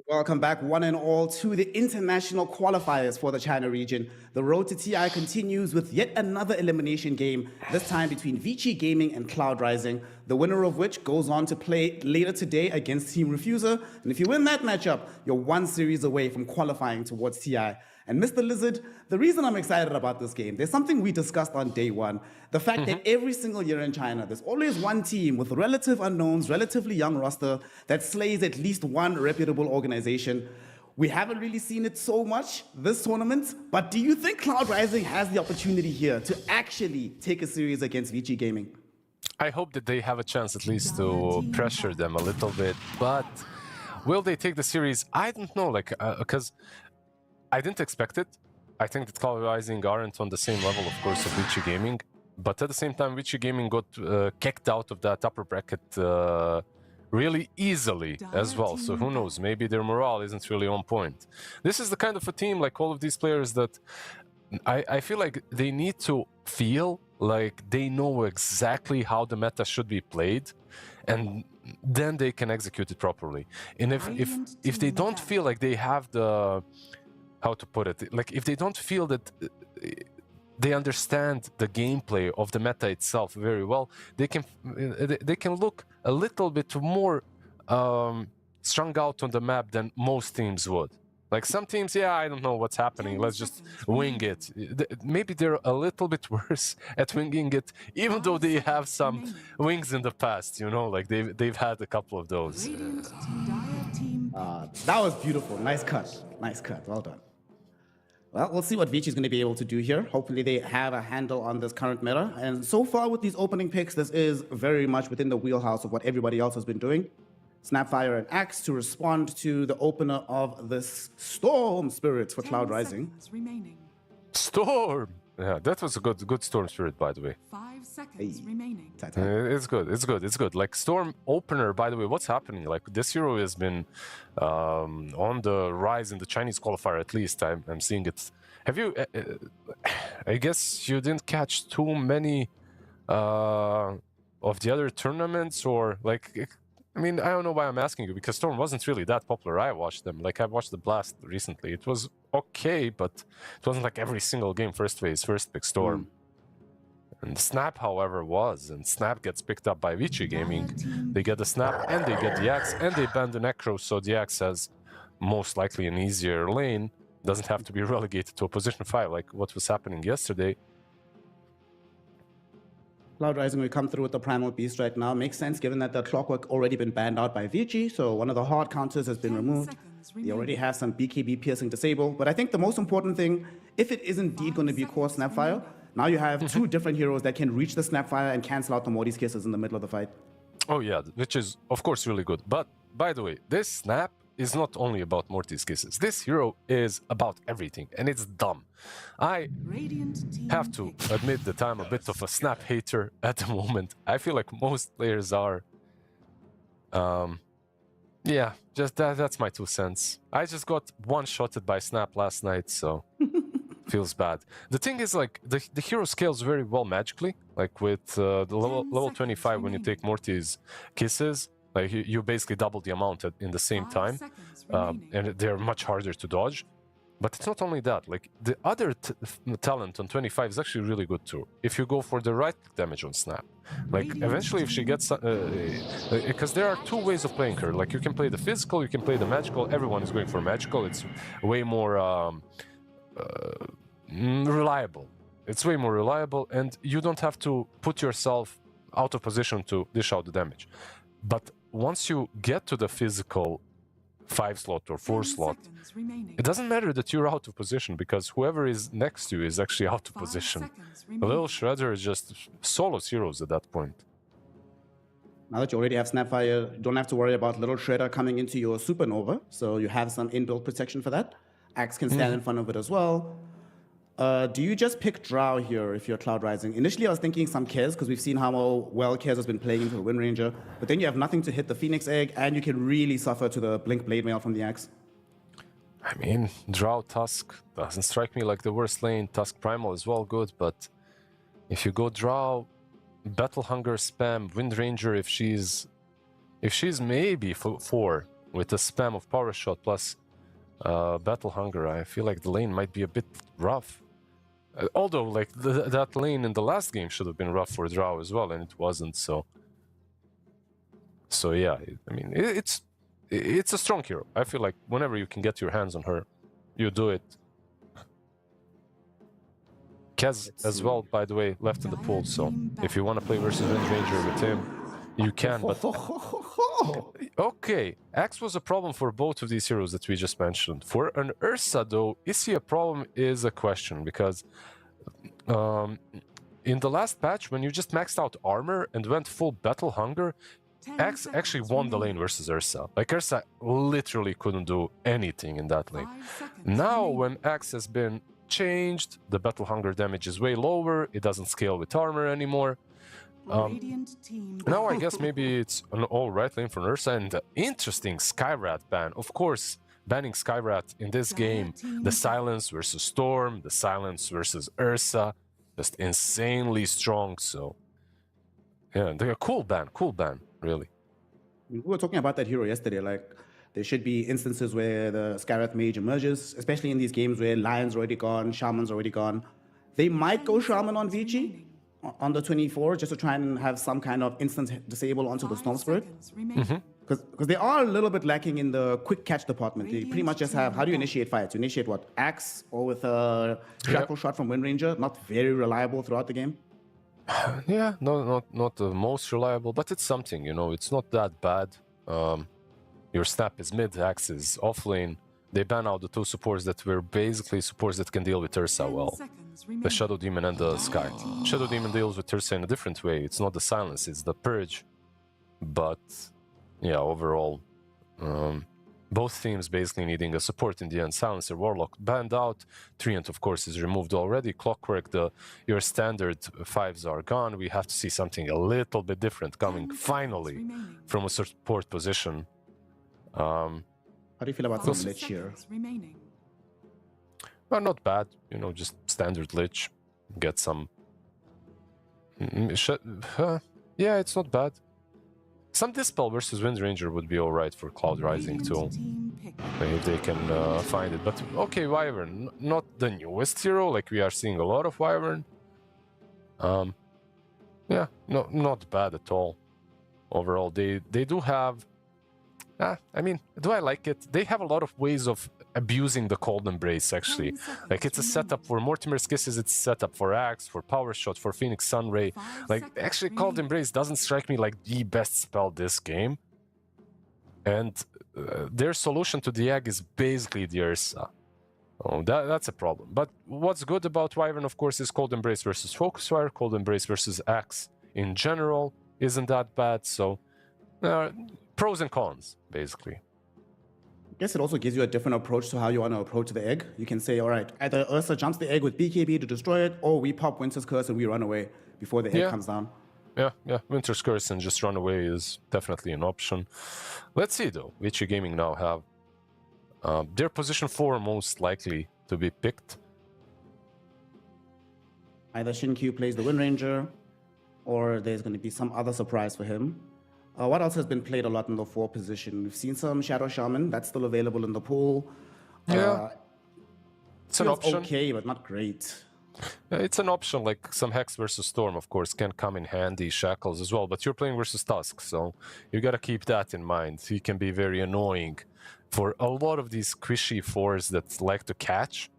Speaker 1: Welcome back, one and all, to the international qualifiers for the China region. The road to TI continues with yet another elimination game, this time between Vici Gaming and Cloud Rising, the winner of which goes on to play later today against Team Refuser. And if you win that matchup, you're one series away from qualifying towards TI. And Mr. Lizard, the reason I'm excited about this game, there's something we discussed on day one. The fact that every single year in China, there's always one team with relative unknowns, relatively young roster that slays at least one reputable organization. We haven't really seen it so much this tournament, but do you think Cloud Rising has the opportunity here to actually take a series against Vici Gaming?
Speaker 2: I hope that they have a chance at least to pressure them a little bit, but will they take the series? I don't know, because I didn't expect it. I think that Cloud Rising aren't on the same level, of course, of Vici Gaming. But at the same time, Vici Gaming got kicked out of that upper bracket really easily as well. So who knows? Maybe their morale isn't really on point. This is the kind of a team, like all of these players, that I feel like they need to feel like they know exactly how the meta should be played, and then they can execute it properly. And if they don't feel like they have the... how to put it, like if they don't feel that they understand the gameplay of the meta itself very well, they can look a little bit more strung out on the map than most teams would. Like some teams, yeah, I don't know what's happening, let's just wing it. Maybe they're a little bit worse at winging it, even though they have some wings in the past, you know, like they've had a couple of those.
Speaker 1: That was beautiful. Nice cut. Nice cut. Well done. Well, we'll see what Vici is going to be able to do here. Hopefully they have a handle on this current meta. And so far with these opening picks, this is very much within the wheelhouse of what everybody else has been doing. Snapfire and Axe to respond to the opener of this Storm Spirits for Cloud Rising.
Speaker 2: Storm! Yeah, that was a good Storm Spirit, by the way.
Speaker 3: 5 seconds remaining.
Speaker 2: It's good. Like Storm opener, by the way, what's happening? Like this hero has been on the rise in the Chinese qualifier, at least I'm seeing it. Have you? I guess you didn't catch too many of the other tournaments, or like. I mean, I don't know why I'm asking you, because Storm wasn't really that popular. I watched them. Like, I watched the Blast recently. It was okay, but it wasn't like every single game first phase, first pick Storm. And Snap, however, was. And Snap gets picked up by Vici Gaming. They get the Snap, and they get the Axe, and they ban the Necro, so the Axe has most likely an easier lane. Doesn't have to be relegated to a position 5, like what was happening yesterday.
Speaker 1: Cloud Rising will come through with the Primal Beast right now. Makes sense given that the Clockwork already been banned out by Vici, so one of the hard counters has been removed. They already have some BKB piercing disable, but I think the most important thing, if it is indeed going to be core Snapfire, now you have two different heroes that can reach the Snapfire and cancel out the Morty's Kisses in the middle of the fight.
Speaker 2: Oh yeah, which is of course really good. But by the way, this Snap is not only about Morty's Kisses. This hero is about everything, and it's dumb. I have to admit that I'm a bit of a Snap hater at the moment. I feel like most players are. Yeah, just that's my 2 cents. I just got one-shotted by Snap last night, so feels bad. The thing is, like, the hero scales very well magically. Like with the level 25, when you take Morty's Kisses, like you basically double the amount in the same time, and they're much harder to dodge. But it's not only that, like the other talent on 25 is actually really good too. If you go for the right damage on Snap, like eventually if she gets, because there are 2 ways of playing her. Like you can play the physical, you can play the magical. Everyone is going for magical. It's way more reliable. It's way more reliable, and you don't have to put yourself out of position to dish out the damage. But once you get to the physical 5 slot or 4 slot, it doesn't matter that you're out of position, because whoever is next to you is actually out of position. A little Shredder is just solo heroes at that point.
Speaker 1: Now that you already have Snapfire, you don't have to worry about Little Shredder coming into your Supernova, so you have some inbuilt protection for that. Axe can stand in front of it as well. Do you just pick Drow here if you're Cloud Rising? Initially, I was thinking some Kez, because we've seen how well Kez has been playing into the Wind Ranger, but then you have nothing to hit the Phoenix Egg, and you can really suffer to the Blink Blade Mail from the Axe.
Speaker 2: I mean, Drow Tusk doesn't strike me like the worst lane. Tusk Primal is well good, but if you go Drow, Battle Hunger spam, Wind Ranger, if she's maybe 4, with a spam of power shot plus battle hunger, I feel like the lane might be a bit rough. Although, like, that lane in the last game should have been rough for Drow as well, and it wasn't, so... So yeah, I mean, it's a strong hero. I feel like whenever you can get your hands on her, you do it. Kez as well, by the way, left in the pool, so if you want to play versus Wind Ranger with him, you can, but... Okay, Axe was a problem for both of these heroes that we just mentioned. For an Ursa, though, is he a problem is a question, because in the last patch, when you just maxed out armor and went full battle hunger, Axe actually won the lane versus Ursa. Like, Ursa literally couldn't do anything in that lane. Now, when Axe has been changed, the battle hunger damage is way lower, it doesn't scale with armor anymore. Now I guess maybe it's an alright lane for Ursa, and the interesting Skyrat ban. Of course, banning Skyrat in this game, the silence versus Storm, the silence versus Ursa, just insanely strong, so... Yeah, they're a cool ban, really.
Speaker 1: We were talking about that hero yesterday, like, there should be instances where the Skyrath mage emerges, especially in these games where Lion's already gone, Shaman's already gone. They might go Shaman on Vici on the 24 just to try and have some kind of instant disable onto the Storm Spirit. Because they are a little bit lacking in the quick catch department. They pretty much just have, how do you initiate fights? You initiate what? Axe or with a shackle shot from Wind Ranger? Not very reliable throughout the game.
Speaker 2: Yeah, no, not the most reliable, but it's something, you know, it's not that bad. Your snap is mid, Axe is offlane. They ban out the two supports that were basically supports that can deal with Ursa well. The Shadow Demon and the Sky. Shadow Demon deals with Ursa in a different way. It's not the silence, it's the purge. But, yeah, overall, both teams basically needing a support in the end. Silencer, Warlock banned out. Treant, of course, is removed already. Clockwork, your standard 5s are gone. We have to see something a little bit different coming, finally, from a support position.
Speaker 1: How do you feel about some Lich here?
Speaker 2: Well, not bad. You know, just standard Lich. Get some... yeah, it's not bad. Some Dispel versus Wind Ranger would be alright for Cloud Rising too, if they can find it. But okay, Wyvern, not the newest hero, like we are seeing a lot of Wyvern. Yeah, no, not bad at all. Overall, they do have... I mean, do I like it? They have a lot of ways of abusing the Cold Embrace, actually. Like, it's a setup for Mortimer's Kisses, it's a setup for Axe, for Power Shot, for Phoenix Sunray. Like, actually, Cold Embrace doesn't strike me like the best spell this game. And their solution to the egg is basically the Ursa. Oh, that's a problem. But what's good about Wyvern, of course, is Cold Embrace versus Focus Wire. Cold Embrace versus Axe in general isn't that bad, so... pros and cons, basically.
Speaker 1: I guess it also gives you a different approach to how you want to approach the egg. You can say, all right, either Ursa jumps the egg with BKB to destroy it, or we pop Winter's Curse and we run away before the egg comes down.
Speaker 2: Yeah, Winter's Curse and just run away is definitely an option. Let's see, though. Vici Gaming now have their position 4 most likely to be picked.
Speaker 1: Either Shin-Q plays the Wind Ranger, or there's going to be some other surprise for him. What else has been played a lot in the 4 position? We've seen some Shadow Shaman. That's still available in the pool.
Speaker 2: Yeah. It's an option.
Speaker 1: Okay, but not great.
Speaker 2: It's an option, like some Hex versus Storm, of course, can come in handy, Shackles as well, but you're playing versus Tusk, so you gotta keep that in mind. He can be very annoying for a lot of these squishy 4s that like to catch.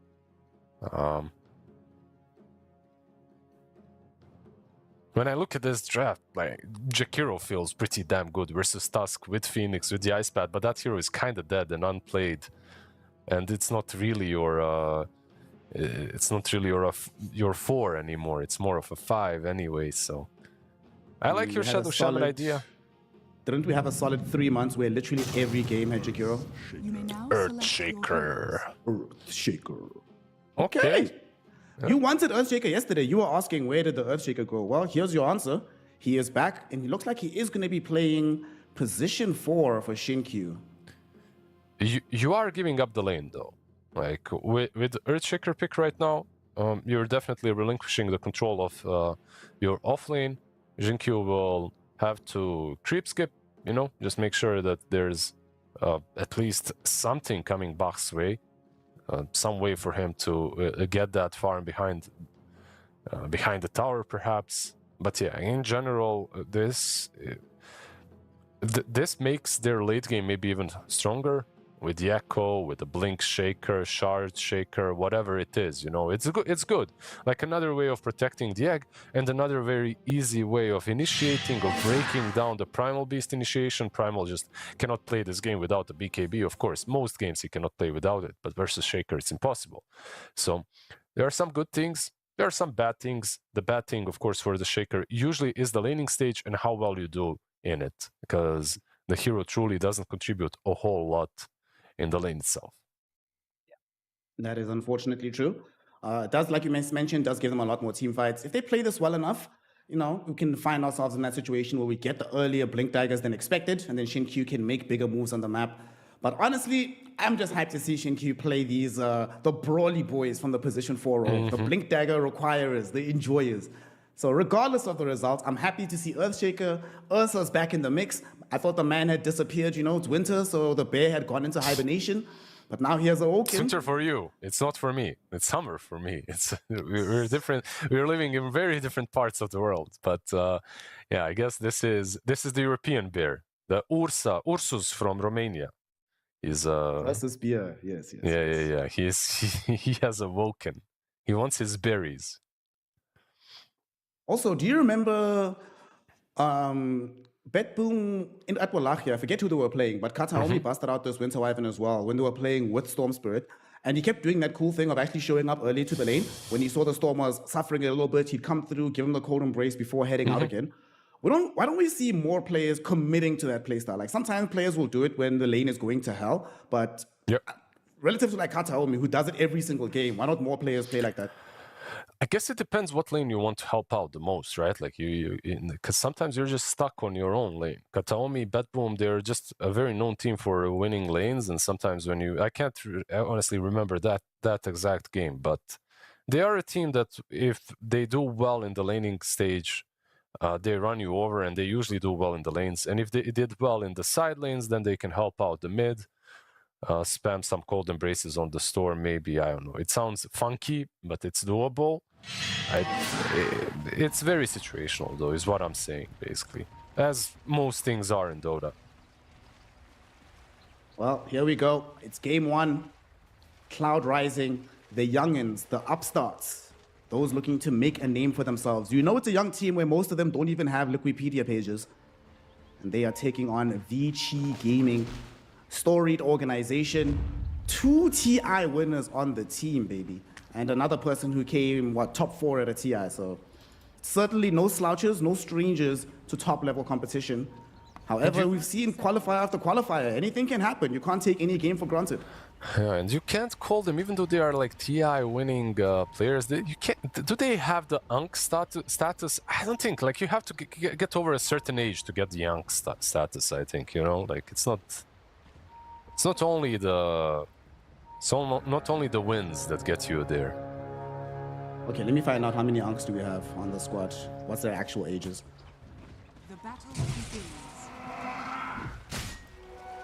Speaker 2: When I look at this draft, like, Jakiro feels pretty damn good versus Tusk with Phoenix, with the Ice Pad, but that hero is kind of dead and unplayed. And it's not really your your 4 anymore. It's more of a 5 anyway, so... I like your Shadow Shaman idea.
Speaker 1: Didn't we have a solid 3 months where literally every game had Jakiro?
Speaker 2: Earthshaker.
Speaker 1: Earthshaker.
Speaker 2: Okay.
Speaker 1: You wanted Earthshaker yesterday. You were asking, where did the Earthshaker go? Well, here's your answer. He is back, and he looks like he is going to be playing position 4 for Shin-Q.
Speaker 2: You are giving up the lane, though. Like, with Earthshaker pick right now, you're definitely relinquishing the control of your offlane. Shin-Q will have to creep skip, you know, just make sure that there's at least something coming Bach's way, some way for him to get that far behind the tower, perhaps. But yeah, in general, this makes their late game maybe even stronger with the echo, with the blink shaker, shard shaker, whatever it is. You know, it's good. It's good. Like another way of protecting the egg, and another very easy way of initiating, of breaking down the primal beast initiation. Primal just cannot play this game without the BKB. Of course, most games he cannot play without it, but versus shaker it's impossible. So there are some good things. There are some bad things. The bad thing, of course, for the shaker usually is the laning stage and how well you do in it, because the hero truly doesn't contribute a whole lot in the lane itself.
Speaker 1: That is unfortunately true. It does, like you mentioned, does give them a lot more team fights. If they play this well enough, you know, we can find ourselves in that situation where we get the earlier blink daggers than expected, and then Shin-Q can make bigger moves on the map. But honestly, I'm just hyped to see Shin-Q play these, the brawly boys from the position 4 role, the blink dagger requirers, the enjoyers. So regardless of the results, I'm happy to see Earthshaker. Ursa's back in the mix. I thought the man had disappeared, you know, it's winter, so the bear had gone into hibernation. But now here's awoken.
Speaker 2: It's winter for you. It's not for me. It's summer for me. We're different. We're living in very different parts of the world. But yeah, I guess this is the European bear, the Ursus from Romania.
Speaker 1: That's his beer. Yes.
Speaker 2: Yeah. He has awoken. He wants his berries.
Speaker 1: Also, do you remember Betboom at Wallachia? I forget who they were playing, but Kataomi busted out this Winter Wyvern as well when they were playing with Storm Spirit. And he kept doing that cool thing of actually showing up early to the lane. When he saw the Storm was suffering a little bit, he'd come through, give him the cold embrace before heading out again. Why don't we see more players committing to that playstyle? Like sometimes players will do it when the lane is going to hell, but relative to like Kataomi, who does it every single game, why not more players play like that?
Speaker 2: I guess it depends what lane you want to help out the most, right? Like because sometimes you're just stuck on your own lane. Kataomi, Betboom, they're just a very known team for winning lanes, and sometimes when I can't honestly remember that exact game, but they are a team that if they do well in the laning stage, they run you over, and they usually do well in the lanes. And if they did well in the side lanes, then they can help out the mid. Spam some cold embraces on the storm, maybe. I don't know. It sounds funky, but it's doable. It's very situational, though, is what I'm saying, basically. As most things are in Dota.
Speaker 1: Well, here we go. It's game 1. Cloud Rising, the youngins, the upstarts, those looking to make a name for themselves. You know it's a young team where most of them don't even have Wikipedia pages. And they are taking on Vici Gaming. Storied organization, 2 TI winners on the team, baby. And another person who came, top 4 at a TI. So certainly no slouches, no strangers to top-level competition. However, we've seen qualifier after qualifier. Anything can happen. You can't take any game for granted.
Speaker 2: Yeah, and you can't call them, even though they are like TI winning players. You can't. Do they have the UNC status? I don't think. Like you have to get over a certain age to get the UNC status. I think, you know, like it's not. It's not only the wins that get you there.
Speaker 1: Okay, let me find out how many unks do we have on the squad. What's their actual ages?
Speaker 3: The battle begins.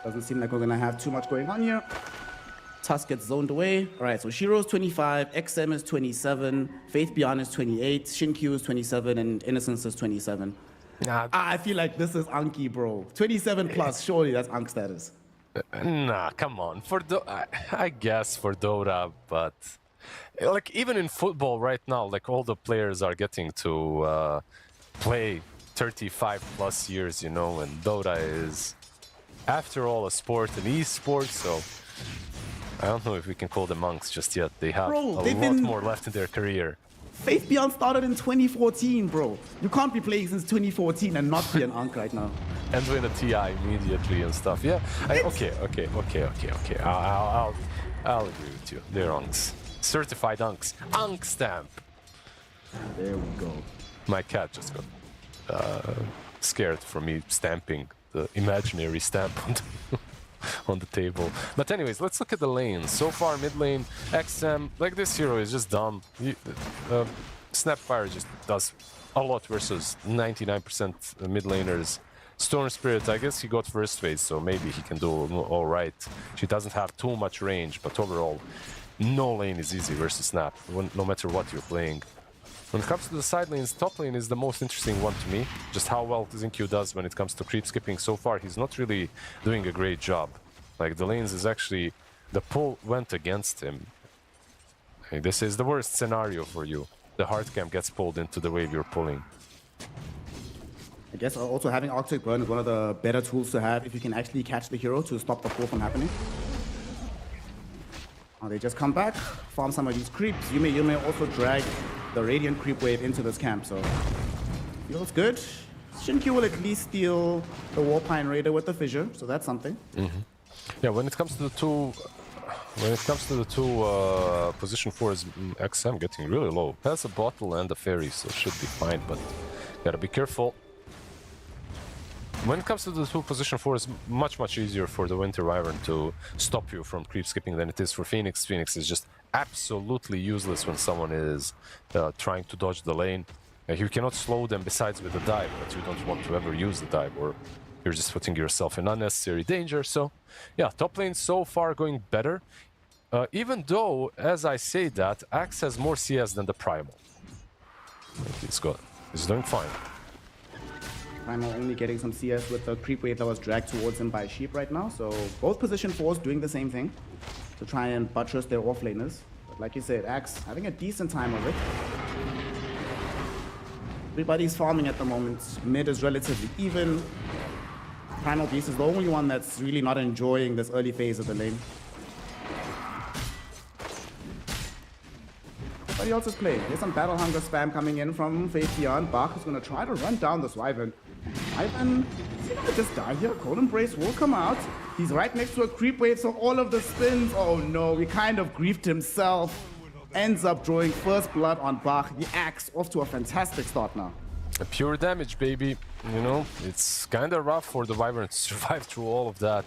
Speaker 1: Doesn't seem like we're gonna have too much going on here. Tusk gets zoned away. All right, so Shiro's 25, XM is 27, Faith Beyond is 28, Shin-Q is 27, and Innocence is 27.
Speaker 2: Nah,
Speaker 1: I feel like this is Unky, bro. 27 plus, surely that's Unk status.
Speaker 2: Nah, come on. I guess for Dota, but like even in football right now, like all the players are getting to play 35 plus years, you know, and Dota is, after all, a sport, an e-sport, so I don't know if we can call them monks just yet. They have a lot more left in their career.
Speaker 1: Faith Beyond started in 2014, bro. You can't be playing since 2014 and not be an Unk right now.
Speaker 2: And win a TI immediately and stuff. Yeah. Okay. I'll agree with you. They're Unks. Certified Unks. Unk stamp.
Speaker 1: There we go.
Speaker 2: My cat just got scared from me stamping the imaginary stamp on the table. But anyways, let's look at the lanes. So far, mid lane, XM, like this hero is just dumb. Snapfire just does a lot versus 99% mid laners. Storm Spirit, I guess he got first phase, so maybe he can do all right. She doesn't have too much range, but overall, no lane is easy versus Snap, no matter what you're playing. When it comes to the side lanes, top lane is the most interesting one to me. Just how well Zinq does when it comes to creep skipping. So far, he's not really doing a great job. Like, the lanes is actually... The pull went against him. Hey, this is the worst scenario for you. The hard camp gets pulled into the wave you're pulling.
Speaker 1: I guess also having Arctic Burn is one of the better tools to have if you can actually catch the hero to stop the pull from happening. They just come back, farm some of these creeps. You may also drag the Radiant creep wave into this camp, so feels good. Zinq will at least steal the Warpine Raider with the fissure, so that's something.
Speaker 2: Yeah, when it comes to the two position 4s, XM getting really low. Has a bottle and a fairy, so should be fine, but gotta be careful. When it comes to the two position 4s, much easier for the Winter Wyvern to stop you from creep skipping than it is for Phoenix. Phoenix is just absolutely useless when someone is trying to dodge the lane. You cannot slow them besides with a dive, but you don't want to ever use the dive, or you're just putting yourself in unnecessary danger. So, yeah, top lane so far going better. Even though, as I say that, Axe has more CS than the Primal. He's doing fine.
Speaker 1: Primal only getting some CS with the creep wave that was dragged towards him by Sheep right now. So both position 4s doing the same thing to try and buttress their offlaners. But like you said, Axe having a decent time of it. Everybody's farming at the moment. Mid is relatively even. Primal Beast is the only one that's really not enjoying this early phase of the lane. Everybody else is playing. There's some Battle Hunger spam coming in from Faith Beyond. Bach is going to try to run down this Wyvern. Wyvern, is he going to just die here? Cold Embrace will come out. He's right next to a creep wave, so all of the spins. Oh no, he kind of griefed himself. Ends up drawing first blood on Bach. The Axe off to a fantastic start now.
Speaker 2: Pure damage, baby. You know, it's kind of rough for the Wyvern to survive through all of that.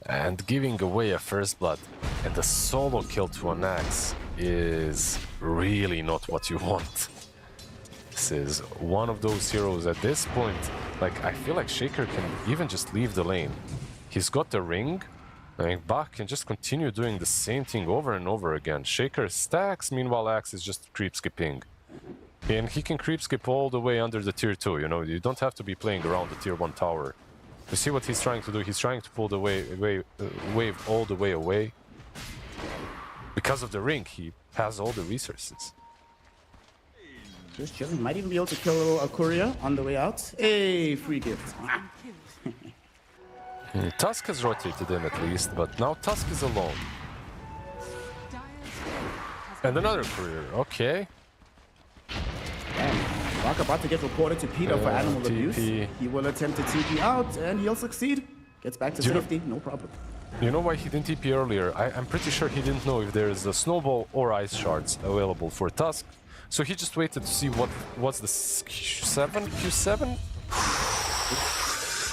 Speaker 2: And giving away a first blood and a solo kill to an Axe is really not what you want. This is one of those heroes at this point. Like, I feel like Shaker can even just leave the lane. He's got the ring. I mean, Bach can just continue doing the same thing over and over again. Shaker stacks, meanwhile Axe is just creep skipping. And he can creep skip all the way under the tier 2, you know, you don't have to be playing around the tier 1 tower. You see what he's trying to do? He's trying to pull the wave all the way away. Because of the ring, he has all the resources.
Speaker 1: Just chilling. Might even be able to kill a little Akuria on the way out. Hey, free gift.
Speaker 2: Tusk has rotated in at least, but now Tusk is alone. And another career, okay.
Speaker 1: And Bach about to get reported to Peter for animal abuse. He will attempt to TP out and he'll succeed. Gets back to safety, no problem.
Speaker 2: You know why he didn't TP earlier? I'm pretty sure he didn't know if there's a snowball or ice shards available for Tusk. So he just waited to see what's the Q7?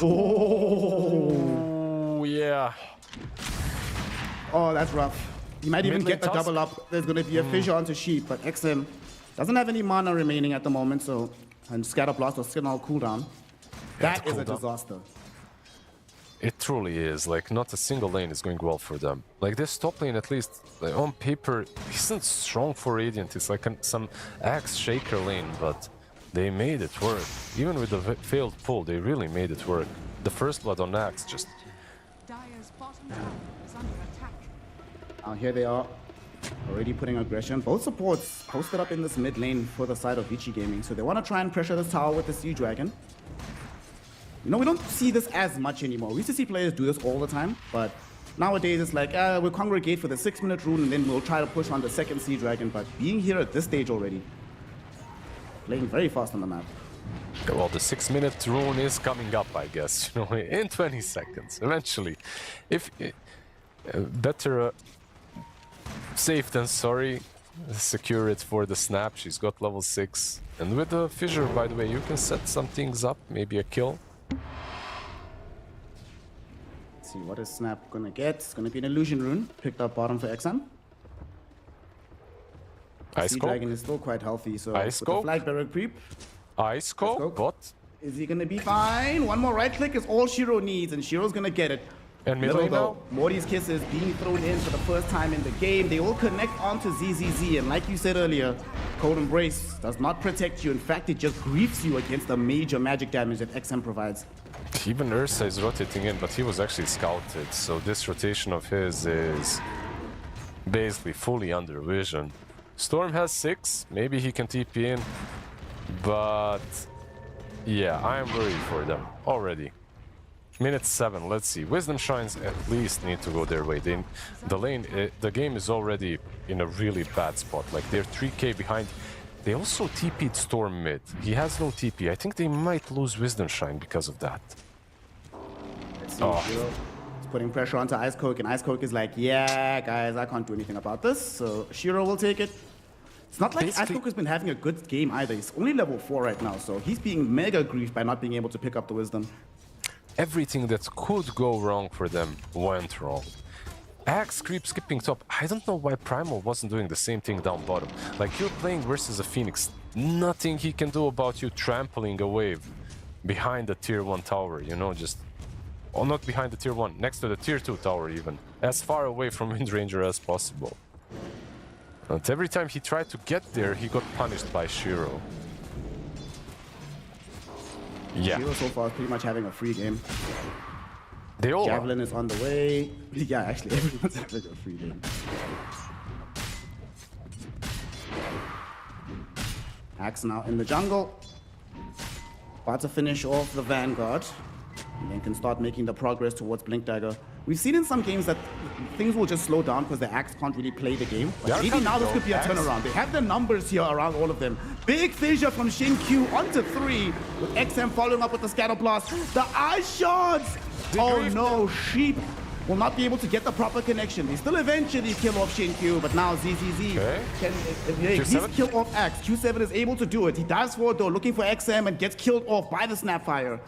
Speaker 2: Oh, yeah.
Speaker 1: Oh, that's rough. He might even get the double up. There's going to be a fissure onto Sheep, but XM doesn't have any mana remaining at the moment, so... And Scatter Blast or Signal cooldown. That is a disaster.
Speaker 2: It truly is. Like, not a single lane is going well for them. Like, this top lane, at least, like, on paper, isn't strong for Radiant. It's like some Axe Shaker lane, but they made it work. Even with the failed pull, they really made it work. The first blood on Axe just...
Speaker 3: Dire's bottom tower is under attack.
Speaker 1: Now here they are, already putting aggression. Both supports posted up in this mid lane for the side of Vici Gaming, so they want to try and pressure this tower with the Sea Dragon. You know, we don't see this as much anymore. We used to see players do this all the time, but nowadays it's like, we'll congregate for the 6-minute rune and then we'll try to push on the second Sea Dragon, but being here at this stage already, playing very fast on the map.
Speaker 2: Well, the 6-minute rune is coming up, I guess, you know, in 20 seconds, eventually. If better safe than sorry, secure it for the snap. She's got level 6. And with the fissure, by the way, you can set some things up, maybe a kill.
Speaker 1: Let's see, what is Snap gonna get? It's gonna be an illusion rune, picked up bottom for XM. Sea Dragon is still quite healthy, so
Speaker 2: Ice
Speaker 1: with the flag barrack creep.
Speaker 2: Ice Scope, but
Speaker 1: Is he gonna be fine? One more right click is all Shiro needs, and Shiro's gonna get it.
Speaker 2: And mid
Speaker 1: Middle
Speaker 2: lane
Speaker 1: though,
Speaker 2: now?
Speaker 1: Morty's kisses being thrown in for the first time in the game. They all connect onto ZZZ, and like you said earlier, Cold Embrace does not protect you. In fact, it just griefs you against the major magic damage that XM provides.
Speaker 2: Even Ursa is rotating in, but he was actually scouted, so this rotation of his is basically fully under vision. Storm has 6, maybe he can TP in, but yeah, I am worried for them already. Minute 7, let's see. Wisdom Shrines at least need to go their way. The game is already in a really bad spot. Like, they're 3k behind. They also TP'd Storm mid. He has no TP. I think they might lose Wisdom Shrine because of that.
Speaker 1: Let's see, Shiro is putting pressure onto Ice Coke, and Ice Coke is like, yeah, guys, I can't do anything about this. So Shiro will take it. It's not like Ice Coke has been having a good game either. He's only level 4 right now, so he's being mega griefed by not being able to pick up the Wisdom.
Speaker 2: Everything that could go wrong for them went wrong. Axe creep skipping top. I don't know why Primal wasn't doing the same thing down bottom. Like, you're playing versus a Phoenix. Nothing he can do about you trampling a wave behind the tier 1 tower, you know, just... Oh, not behind the tier 1, next to the tier 2 tower even. As far away from Windranger as possible. And every time he tried to get there, he got punished by Shiro. Yeah.
Speaker 1: Shiro so far is pretty much having a free game.
Speaker 2: They all
Speaker 1: Javelin is on the way. Yeah, actually, everyone's having a free game. Axe now in the jungle. About to finish off the Vanguard. And then can start making the progress towards Blink Dagger. We've seen in some games that things will just slow down because the Axe can't really play the game. But maybe now this could be a turnaround. They have the numbers here around all of them. Big fissure from Shin Q onto 3 with XM following up with the Scatter Blast. The Ice Shards! Oh no, Sheep will not be able to get the proper connection. They still eventually kill off Shin Q, but now ZZZ can at least kill off Axe. Q7 is able to do it. He dives forward though, looking for XM and gets killed off by the Snapfire.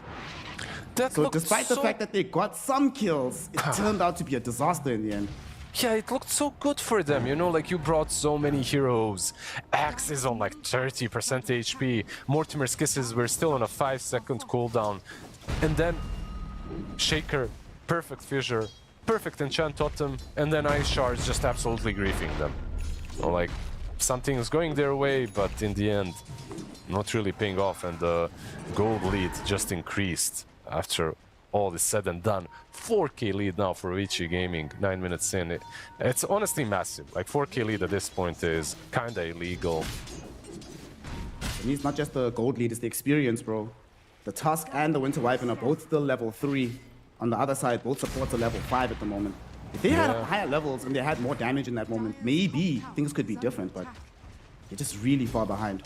Speaker 1: So despite the fact that they got some kills, it turned out to be a disaster in the end.
Speaker 2: Yeah, it looked so good for them, you know, like you brought so many heroes. Axe is on like 30% HP. Mortimer's Kisses were still on a 5-second cooldown. And then Shaker, perfect Fissure, perfect Enchant Totem, and then Ice Shards just absolutely griefing them. So, like, something is going their way, but in the end, not really paying off, and the gold lead just increased after all is said and done. 4k lead now for Vici Gaming, 9 minutes in. It's honestly massive. Like, 4k lead at this point is kinda illegal.
Speaker 1: And it's not just the gold lead, it's the experience, bro. The Tusk and the Winter Wyvern are both still level 3. On the other side, both supports are level 5 at the moment. If they had higher levels and they had more damage in that moment, maybe things could be different, but they're just really far behind.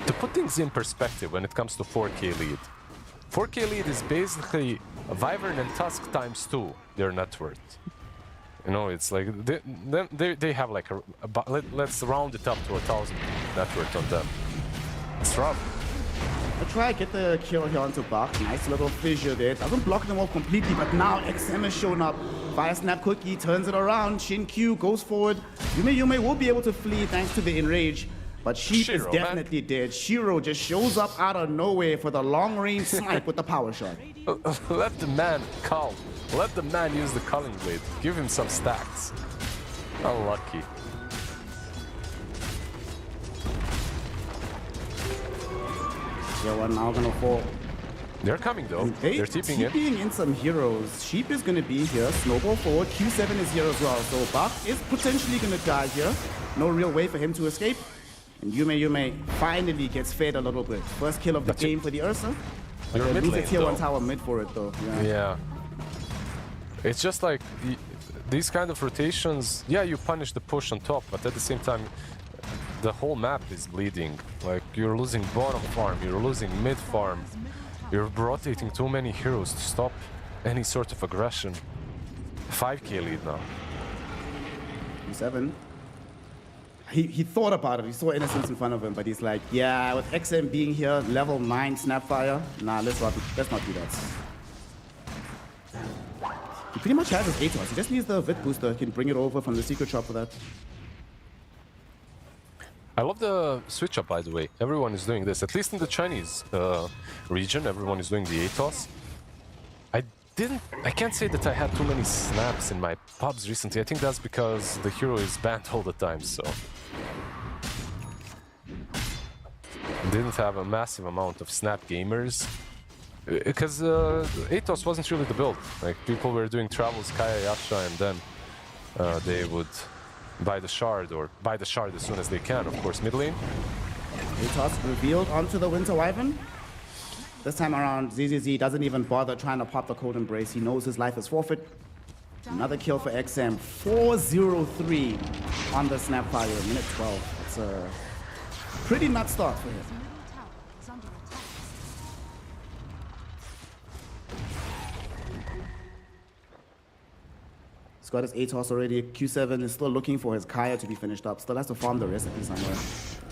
Speaker 2: To put things in perspective when it comes to 4k lead, 4k lead is basically a Wyvern and Tusk times 2 their net worth. You know, it's like they have like let's round it up to 1,000 net worth on them. It's rough.
Speaker 1: I try to get the kill here onto Bach. Nice little fissure there. Doesn't block them off completely, but now XM has shown up. Fire Snap Cookie turns it around. Shin Q goes forward. Yume will be able to flee thanks to the Enrage. But Sheep is definitely dead. Shiro just shows up out of nowhere for the long-range snipe with the power shot.
Speaker 2: Let the man cull. Let the man use the culling blade. Give him some stacks. Unlucky.
Speaker 1: Yeah, we're now gonna fall.
Speaker 2: They're coming though. They're TPing
Speaker 1: in some heroes. Sheep is gonna be here. Snowball forward. Q7 is here as well. So Bach is potentially gonna die here. No real way for him to escape. And Yume finally gets fed a little bit. First kill of the game for the Ursa.
Speaker 2: You're mid lane,
Speaker 1: tier 1 tower mid for it though.
Speaker 2: Yeah. It's just like these kind of rotations. Yeah, you punish the push on top, but at the same time, the whole map is bleeding. Like, you're losing bottom farm, you're losing mid farm. You're rotating too many heroes to stop any sort of aggression. 5k lead now.
Speaker 1: Q7. He thought about it. He saw Innocence in front of him, but he's like, yeah, with XM being here, level 9 Snapfire, nah, let's not do that. He pretty much has his ATOS. He just needs the Vit booster. He can bring it over from the secret shop for that.
Speaker 2: I love the switch up, by the way. Everyone is doing this, at least in the Chinese region. Everyone is doing the ATOS. I can't say that I had too many snaps in my pubs recently. I think that's because the hero is banned all the time, so didn't have a massive amount of snap gamers because ATOS wasn't really the build. Like people were doing travels, Kaya, Yasha, and then they would buy the shard as soon as they can. Of course, mid lane.
Speaker 1: ATOS revealed onto the Winter Wyvern. This time around, ZZZ doesn't even bother trying to pop the Cold Embrace. He knows his life is forfeit. Another kill for XM. 4-0-3 on the Snapfire, minute 12. It's a pretty nut start for him.
Speaker 3: His middle tower is under attack.
Speaker 1: He's got his ATOS already. Q7 is still looking for his Kaya to be finished up. Still has to farm the recipe somewhere.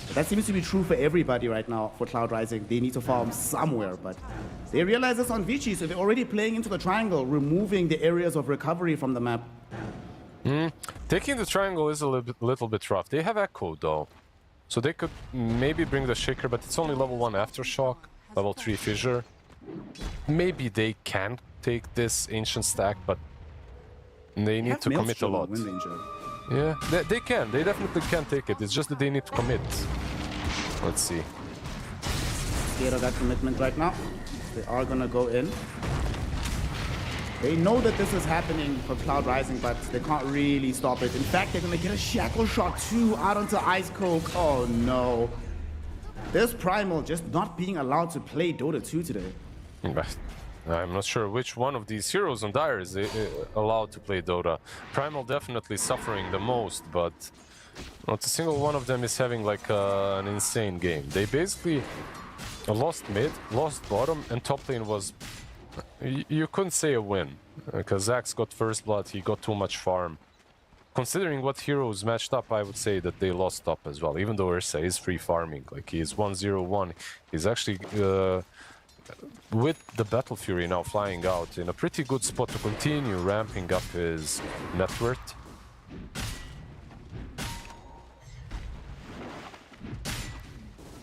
Speaker 1: But that seems to be true for everybody right now for Cloud Rising. They need to farm somewhere, but they realize this on Vici, so they're already playing into the triangle, removing the areas of recovery from the map.
Speaker 2: Taking the triangle is a little bit rough. They have Echo though, so they could maybe bring the Shaker, but it's only level 1 Aftershock, level 3 Fissure. Maybe they can take this Ancient Stack, but they need to commit a lot. Yeah, they can. They definitely can take it. It's just that they need to commit. Let's see.
Speaker 1: Scared of that commitment right now. They are gonna go in. They know that this is happening for Cloud Rising, but they can't really stop it. In fact, they're gonna get a Shackle Shot 2 out onto Ice Coke. Oh no. This Primal just not being allowed to play Dota 2 today.
Speaker 2: I'm not sure which one of these heroes on Dire is allowed to play Dota. Primal definitely suffering the most, but not a single one of them is having like an insane game. They basically lost mid, lost bottom, and top lane was... You couldn't say a win, because Zax got first blood, he got too much farm. Considering what heroes matched up, I would say that they lost top as well, even though Ursa is free farming. Like, he is 1-0-1. He's actually... with the Battle Fury now flying out in a pretty good spot to continue ramping up his net worth.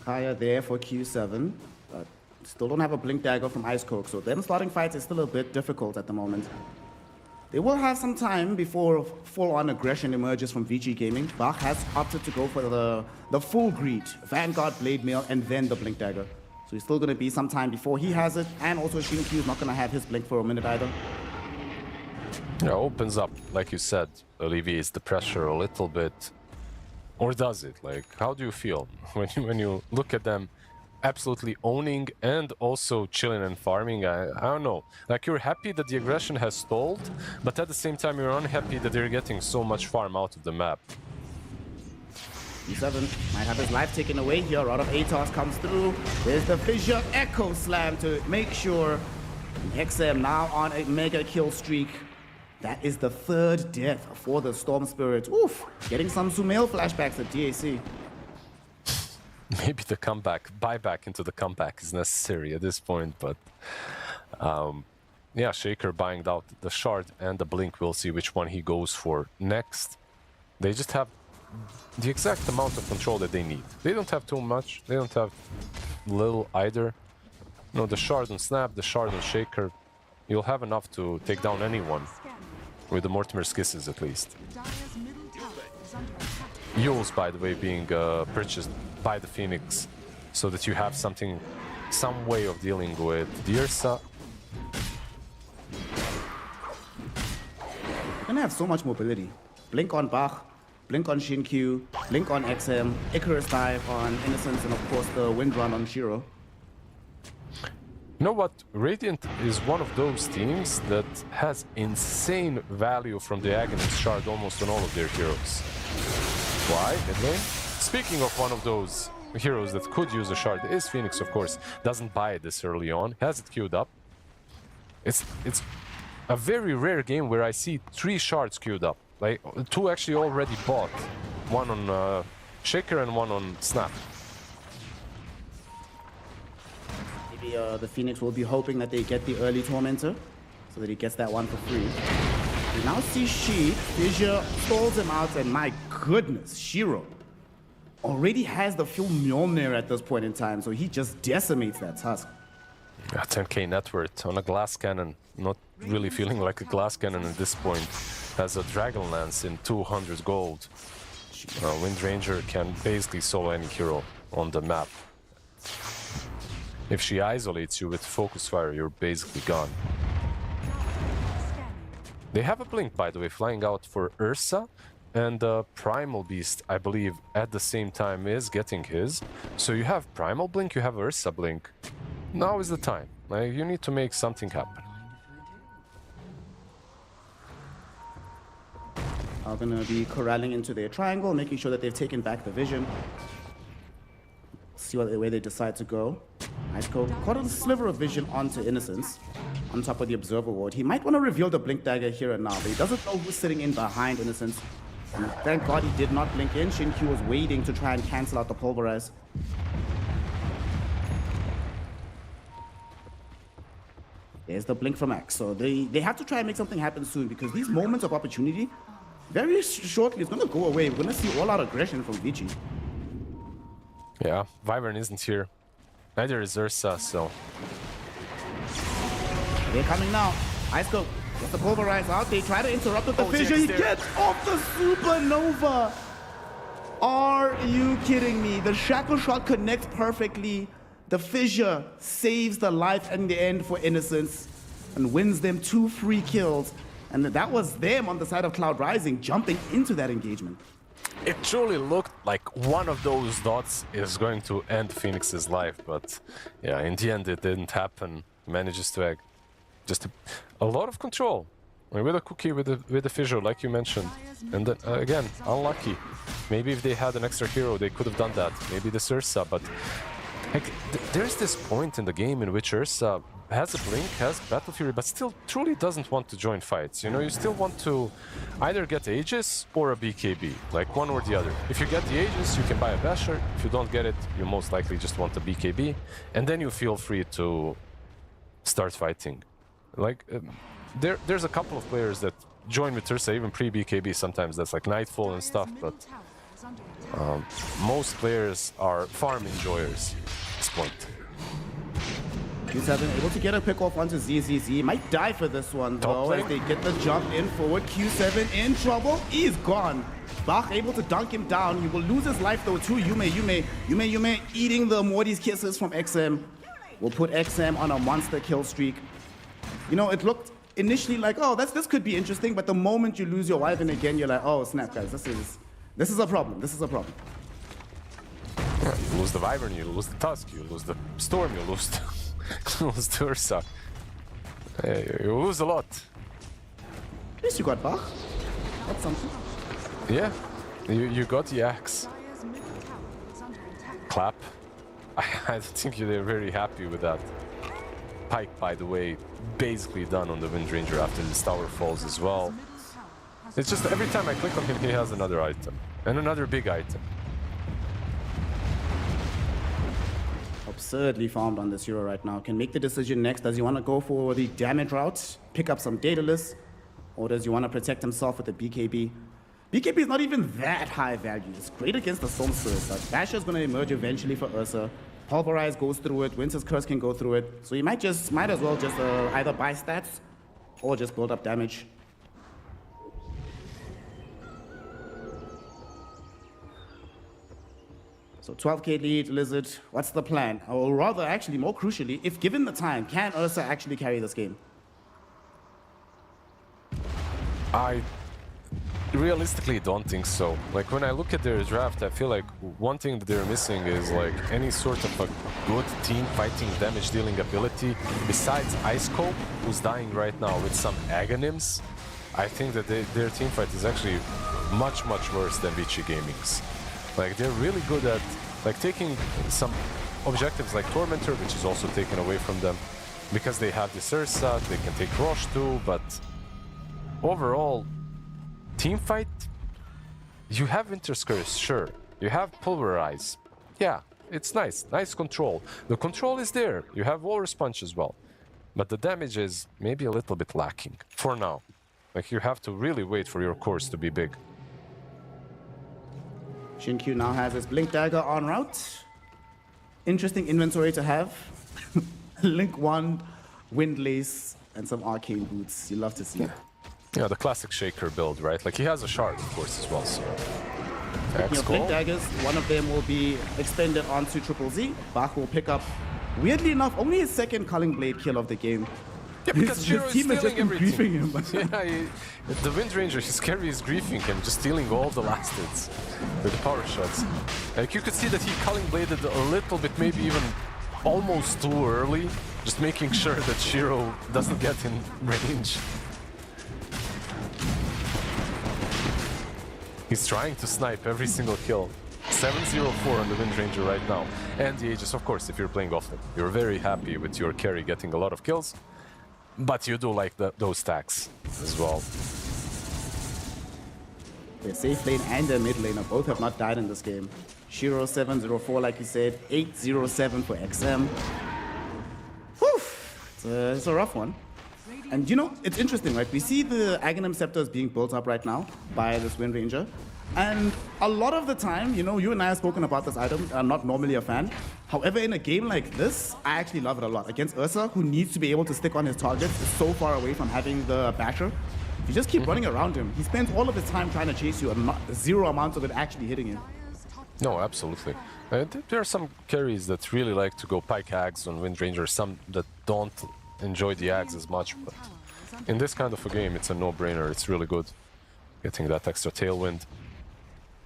Speaker 1: Kaya there for Q7, but still don't have a Blink Dagger from Ice Coke, so them starting fights is still a bit difficult at the moment. They will have some time before full-on aggression emerges from Vici Gaming. Bach has opted to go for the full greed, Vanguard, Blade Mail, and then the Blink Dagger. So he's still going to be some time before he has it, and also Shin-Q is not going to have his blink for a minute either.
Speaker 2: Yeah, opens up, like you said, alleviates the pressure a little bit. Or does it? Like, how do you feel when you look at them absolutely owning and also chilling and farming? I don't know. Like, you're happy that the aggression has stalled, but at the same time you're unhappy that they're getting so much farm out of the map.
Speaker 1: Q7 might have his life taken away here. A lot of ATOS comes through. There's the Fissure Echo Slam to make sure. XM now on a mega kill streak. That is the 3rd death for the Storm Spirit. Oof, getting some Sumail flashbacks at DAC.
Speaker 2: Maybe the buyback into the comeback is necessary at this point, but yeah, Shaker buying out the Shard and the Blink. We'll see which one he goes for next. They just have the exact amount of control that they need. They don't have too much, they don't have little either. No, the Shard on Snap, the Shard on Shaker, you'll have enough to take down anyone. With the Mortimer's Kisses at least.
Speaker 3: Dire's middle tower is under attack.
Speaker 2: Yules, by the way, being purchased by the Phoenix, so that you have some way of dealing with the Ursa.
Speaker 1: You're gonna have so much mobility. Blink on Bach, Blink on Shin-Q, Blink on XM, Icarus Dive on Innocence, and of course the Wind Run on Shiro.
Speaker 2: You know what? Radiant is one of those teams that has insane value from the Agonist Shard almost on all of their heroes. Why? Mid lane? Speaking of one of those heroes that could use a Shard, is Phoenix, of course. Doesn't buy it this early on, has it queued up. It's a very rare game where I see 3 Shards queued up. Like, 2 actually already bought. One on Shaker and one on Snap.
Speaker 1: Maybe the Phoenix will be hoping that they get the early Tormentor, so that he gets that one for free. We now see Fissure stalls him out, and my goodness, Shiro. already has the full Mjolnir at this point in time, so he just decimates that Tusk.
Speaker 2: Yeah, 10k net worth on a glass cannon. Not really feeling like a glass cannon at this point. Has a Dragon Lance in 200 gold. Wind Ranger can basically solo any hero on the map. If she isolates you with focus fire, you're basically gone. They have a blink, by the way, flying out for Ursa, and Primal Beast, I believe, at the same time is getting his. So you have Primal Blink, you have Ursa Blink. Now is the time. Like, you need to make something happen.
Speaker 1: Are going to be corralling into their triangle, making sure that they've taken back the vision. See where they decide to go. Nice code. Caught a sliver of vision onto Innocence on top of the Observer Ward. He might want to reveal the Blink Dagger here and now, but he doesn't know who's sitting in behind Innocence. And thank God he did not blink in. Shin-Q was waiting to try and cancel out the Pulverize. There's the blink from Axe. So they have to try and make something happen soon, because these moments of opportunity, very shortly, it's going to go away. We're going to see all-out aggression from Vici.
Speaker 2: Yeah, Wyvern isn't here. Neither is Ursa, so...
Speaker 1: They're coming now. Ice Scope. Gets the Pulverize out. They try to interrupt with the fissure. He gets off the Supernova. Are you kidding me? The Shackle Shot connects perfectly. The fissure saves the life in the end for Innocence and wins them 2 free kills. And that was them on the side of Cloud Rising jumping into that engagement.
Speaker 2: It truly looked like one of those dots is going to end Phoenix's life, but yeah, in the end it didn't happen. Manages to egg. Just a lot of control. I mean, with a cookie, with the fissure, like you mentioned. And then, again, unlucky. Maybe if they had an extra hero, they could have done that. Maybe the Ursa, but like, there's this point in the game in which Ursa has a blink, has Battle Fury, but still truly doesn't want to join fights. You know, you still want to either get Aegis or a BKB, like one or the other. If you get the Aegis, you can buy a Basher. If you don't get it, you most likely just want a BKB, and then you feel free to start fighting. Like, there's a couple of players that join with Ursa, even pre-BKB sometimes, that's like Nightfall and stuff, but most players are farm enjoyers at this point.
Speaker 1: Q7 able to get a pick off onto ZZZ. Might die for this one though, as they get the jump in forward. Q7 in trouble. He's gone. Bach able to dunk him down. He will lose his life though too. Yume eating the Morty's kisses from XM. Will put XM on a monster kill streak. You know, it looked initially like, oh, this could be interesting, but the moment you lose your Wyvern again, you're like, oh snap, guys, this is a problem. This is a problem.
Speaker 2: Yeah, you lose the Wyvern, you lose the Tusk, you lose the Storm, you lose the, lose the Ursa. You lose a lot.
Speaker 1: At least you got Bach. That's something.
Speaker 2: Yeah, you got the Axe. Clap. I think they're very happy with that. Pike, by the way, basically done on the Wind Ranger after this tower falls as well. It's just every time I click on him, he has another item. And another big item.
Speaker 1: Absurdly farmed on this hero right now. Can make the decision next. Does he want to go for the damage route, pick up some Daedalus, or does he want to protect himself with the BKB? BKB is not even that high value. It's great against the Storm Spirit, but Basher is going to emerge eventually for Ursa. Pulverize goes through it, Winter's Curse can go through it. So he might as well just either buy stats or just build up damage. So 12k lead, Lizard, what's the plan? Or rather, actually, more crucially, if given the time, can Ursa actually carry this game?
Speaker 2: I realistically don't think so. Like, when I look at their draft, I feel like one thing that they're missing is like any sort of a good team fighting damage dealing ability besides Ice Cold, who's dying right now with some Aghanim's. I think that their team fight is actually much worse than Vici Gaming's. Like, they're really good at like taking some objectives like Tormentor, which is also taken away from them because they have this Ursa, they can take Rosh too, but overall team fight, you have Winter's Curse, sure. You have Pulverize. Yeah, it's nice control. The control is there. You have Walrus Punch as well. But the damage is maybe a little bit lacking for now. Like, you have to really wait for your cores to be big.
Speaker 1: Shinkyu now has his Blink Dagger en route. Interesting inventory to have. Link Wand, Windlace, and some Arcane Boots. You love to see it.
Speaker 2: Yeah, the classic Shaker build, right? Like he has a shard, of course, as well. So,
Speaker 1: Speaking of Blink Daggers, one of them will be expended onto Triple Z. Bach will pick up, weirdly enough, only his second Culling Blade kill of the game.
Speaker 2: Yeah, because Shiro is
Speaker 1: team has just
Speaker 2: stealing
Speaker 1: been
Speaker 2: everything.
Speaker 1: griefing him.
Speaker 2: Yeah, the Wind Ranger, his carry is griefing him, just stealing all the last hits with the power shots. Like you could see that he Culling Bladed a little bit, maybe even almost too early, just making sure that Shiro doesn't get in range. He's trying to snipe every single kill. 7-0-4 on the Wind Ranger right now. And the Aegis, of course, if you're playing offlane, you're very happy with your carry getting a lot of kills. But you do like those stacks as well.
Speaker 1: Their safe lane and their mid laner both have not died in this game. Shiro 7-0-4, like you said, 8-0-7 for XM. Whew! It's a rough one. And you know, it's interesting, right? We see the Aghanim Scepters being built up right now by this Wind Ranger. And a lot of the time, you know, you and I have spoken about this item. I'm not normally a fan. However, in a game like this, I actually love it a lot. Against Ursa, who needs to be able to stick on his targets, is so far away from having the basher. If you just keep running around him, he spends all of his time trying to chase you and zero amounts of it actually hitting him.
Speaker 2: No, absolutely. There are some carries that really like to go Pike Hags on Wind Ranger, some that don't enjoy the Ags as much, but in this kind of a game, it's a no-brainer. It's really good. Getting that extra tailwind.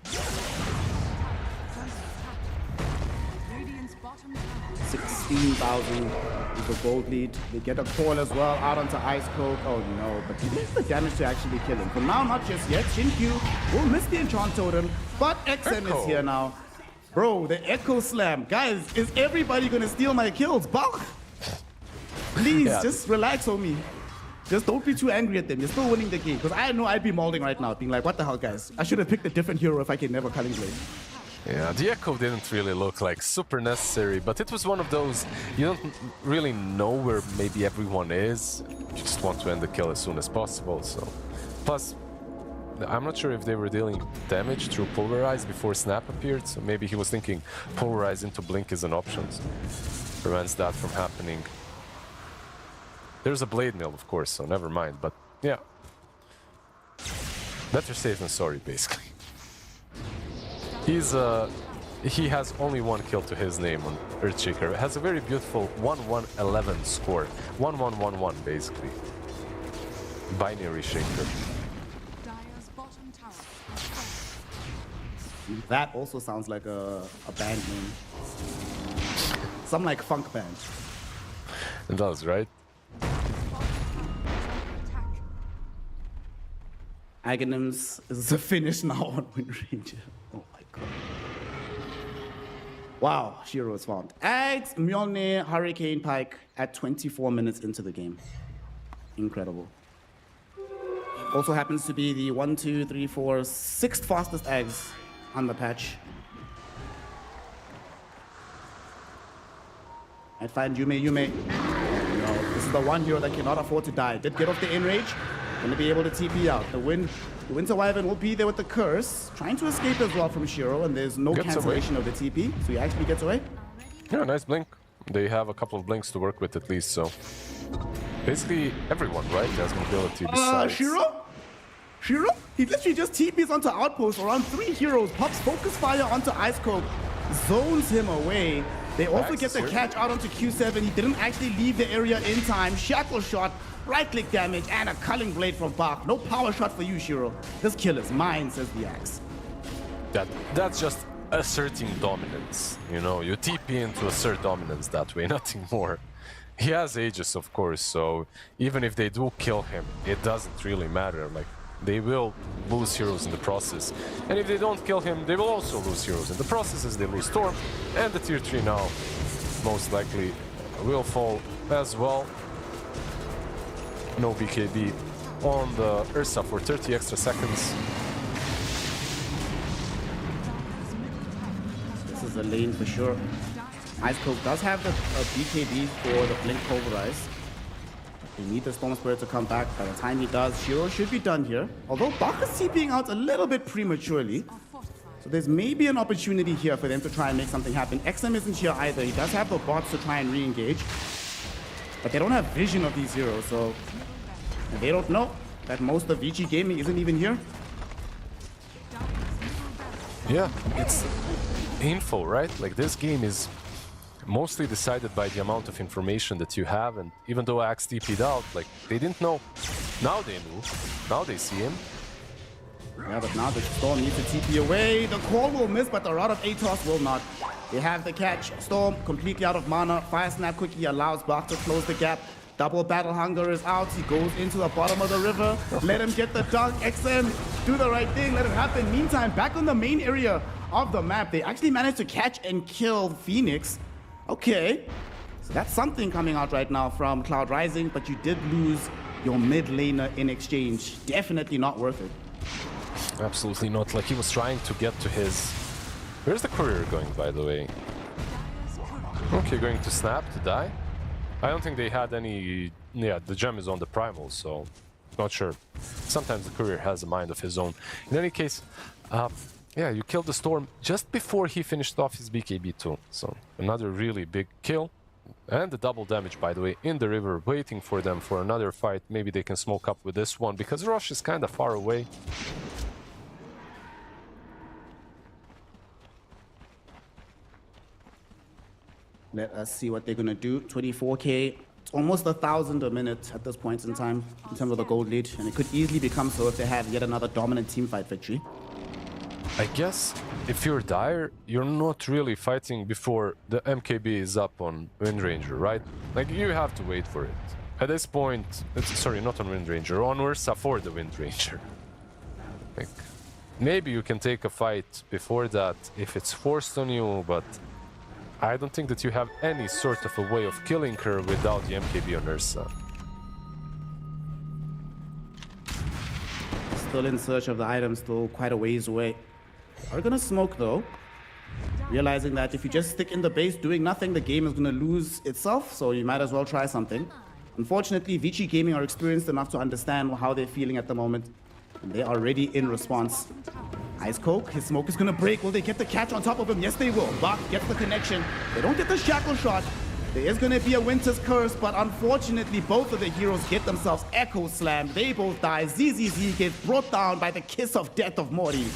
Speaker 1: 16,000 is the gold lead. They get a call as well out onto Ice Coke. Oh no, but he needs the damage to actually kill him. For now, not just yet. Shinkyu will miss the enchant totem, but XM is here now. Bro, the Echo Slam. Guys, is everybody gonna steal my kills? Bach! Please, just relax on me. Just don't be too angry at them. You're still winning the game. Because I know I'd be molding right now, being like, what the hell, guys? I should have picked a different hero if I can never Culling Blade.
Speaker 2: Yeah, the Echo didn't really look like super necessary, but it was one of those, you don't really know where maybe everyone is. You just want to end the kill as soon as possible, so. Plus, I'm not sure if they were dealing damage through Polarize before Snap appeared, so maybe he was thinking Polarize into Blink is an option. So prevents that from happening. There's a Blade Mill, of course, so never mind, but yeah. Better safe than sorry, basically. He has only one kill to his name on Earthshaker. Has a very beautiful 1-1-11 score. 1-1-1-1, basically. Binary Shaker.
Speaker 3: Dire's bottom tower.
Speaker 1: That also sounds like a band name. Some like funk band.
Speaker 2: It does, right?
Speaker 1: Aghanims is the finish now on Wind Ranger. Oh my god. Wow, Shiro is found. Ags, Mjolnir, Hurricane Pike at 24 minutes into the game. Incredible. Also happens to be the 1, 2, 3, 4, 6th fastest Ags on the patch. I'd find Yume. No, this is the one hero that cannot afford to die. Did get off the enrage. Gonna be able to TP out. The Winter Wyvern will be there with the curse, trying to escape as well from Shiro, and there's no cancellation of the TP, so he actually gets away.
Speaker 2: Yeah, nice blink. They have a couple of blinks to work with at least, so basically everyone, right, has mobility besides.
Speaker 1: Shiro? He literally just TPs onto Outpost around 3 heroes, pops Focus Fire onto Ice Cold, zones him away. They also get the catch out onto Q7. He didn't actually leave the area in time. Shackle shot, right-click damage, and a Culling Blade from Bach. No power shot for you, Shiro. This kill is mine, says the Axe.
Speaker 2: That's just asserting dominance, you know? You TP into assert dominance that way, nothing more. He has Aegis, of course, so even if they do kill him, it doesn't really matter. Like, they will lose heroes in the process. And if they don't kill him, they will also lose heroes in the process as they lose Storm. And the tier 3 now most likely will fall as well. No BKB on the Ursa for 30 extra seconds.
Speaker 1: This is a lane for sure. Ice Cold does have the BKB for the Blink Pulverize. They need the Storm Spirit to come back. By the time he does, Shiro should be done here. Although Bach is TPing out a little bit prematurely. So there's maybe an opportunity here for them to try and make something happen. XM isn't here either. He does have the bots to try and re-engage. But they don't have vision of these heroes, so they don't know that most of Vici Gaming isn't even here.
Speaker 2: Yeah, it's info, right? Like this game is mostly decided by the amount of information that you have, and even though Axe TP'd out, like they didn't know. Now they knew. Now they see him.
Speaker 1: Yeah, but now the Storm needs to TP away. The call will miss, but the Rod of Atos will not. They have the catch. Storm completely out of mana. Fire Snap quickly allows Bach to close the gap. Double Battle Hunger is out. He goes into the bottom of the river. Let him get the dunk. XM, do the right thing. Let it happen. Meantime, back on the main area of the map, they actually managed to catch and kill Phoenix. Okay, so that's something coming out right now from Cloud Rising, but you did lose your mid laner in exchange. Definitely not worth it.
Speaker 2: Absolutely not. Like he was trying to get to his... Where's the courier going, by the way? Okay, going to snap to die. I don't think they had any... Yeah, the gem is on the primal, so not sure. Sometimes the courier has a mind of his own. In any case, yeah, you killed the Storm just before he finished off his BKB too. So another really big kill. And the double damage, by the way, in the river, waiting for them for another fight. Maybe they can smoke up with this one, because Rosh is kind of far away.
Speaker 1: Let us see what they're going to do. 24k. It's almost 1,000 a minute at this point in time in terms of the gold lead. And it could easily become so if they have yet another dominant teamfight victory.
Speaker 2: I guess if you're Dire, you're not really fighting before the MKB is up on Windranger, right? Like, you have to wait for it. At this point, sorry, not on Windranger, on Ursa for the Windranger. Like, maybe you can take a fight before that if it's forced on you, but I don't think that you have any sort of a way of killing her without the MKB on Ursa.
Speaker 1: Still in search of the item, still quite a ways away. Are gonna smoke though, realizing that if you just stick in the base doing nothing, the game is gonna lose itself, so you might as well try something. Unfortunately, Vici Gaming are experienced enough to understand how they're feeling at the moment, and they are ready in response. Ice Coke, his smoke is gonna break. Will they get the catch on top of him? Yes, they will. Bach gets the connection. They don't get the shackle shot. There is gonna be a Winter's Curse, but unfortunately, both of the heroes get themselves echo slammed. They both die. ZZZ gets brought down by the kiss of death of Morty.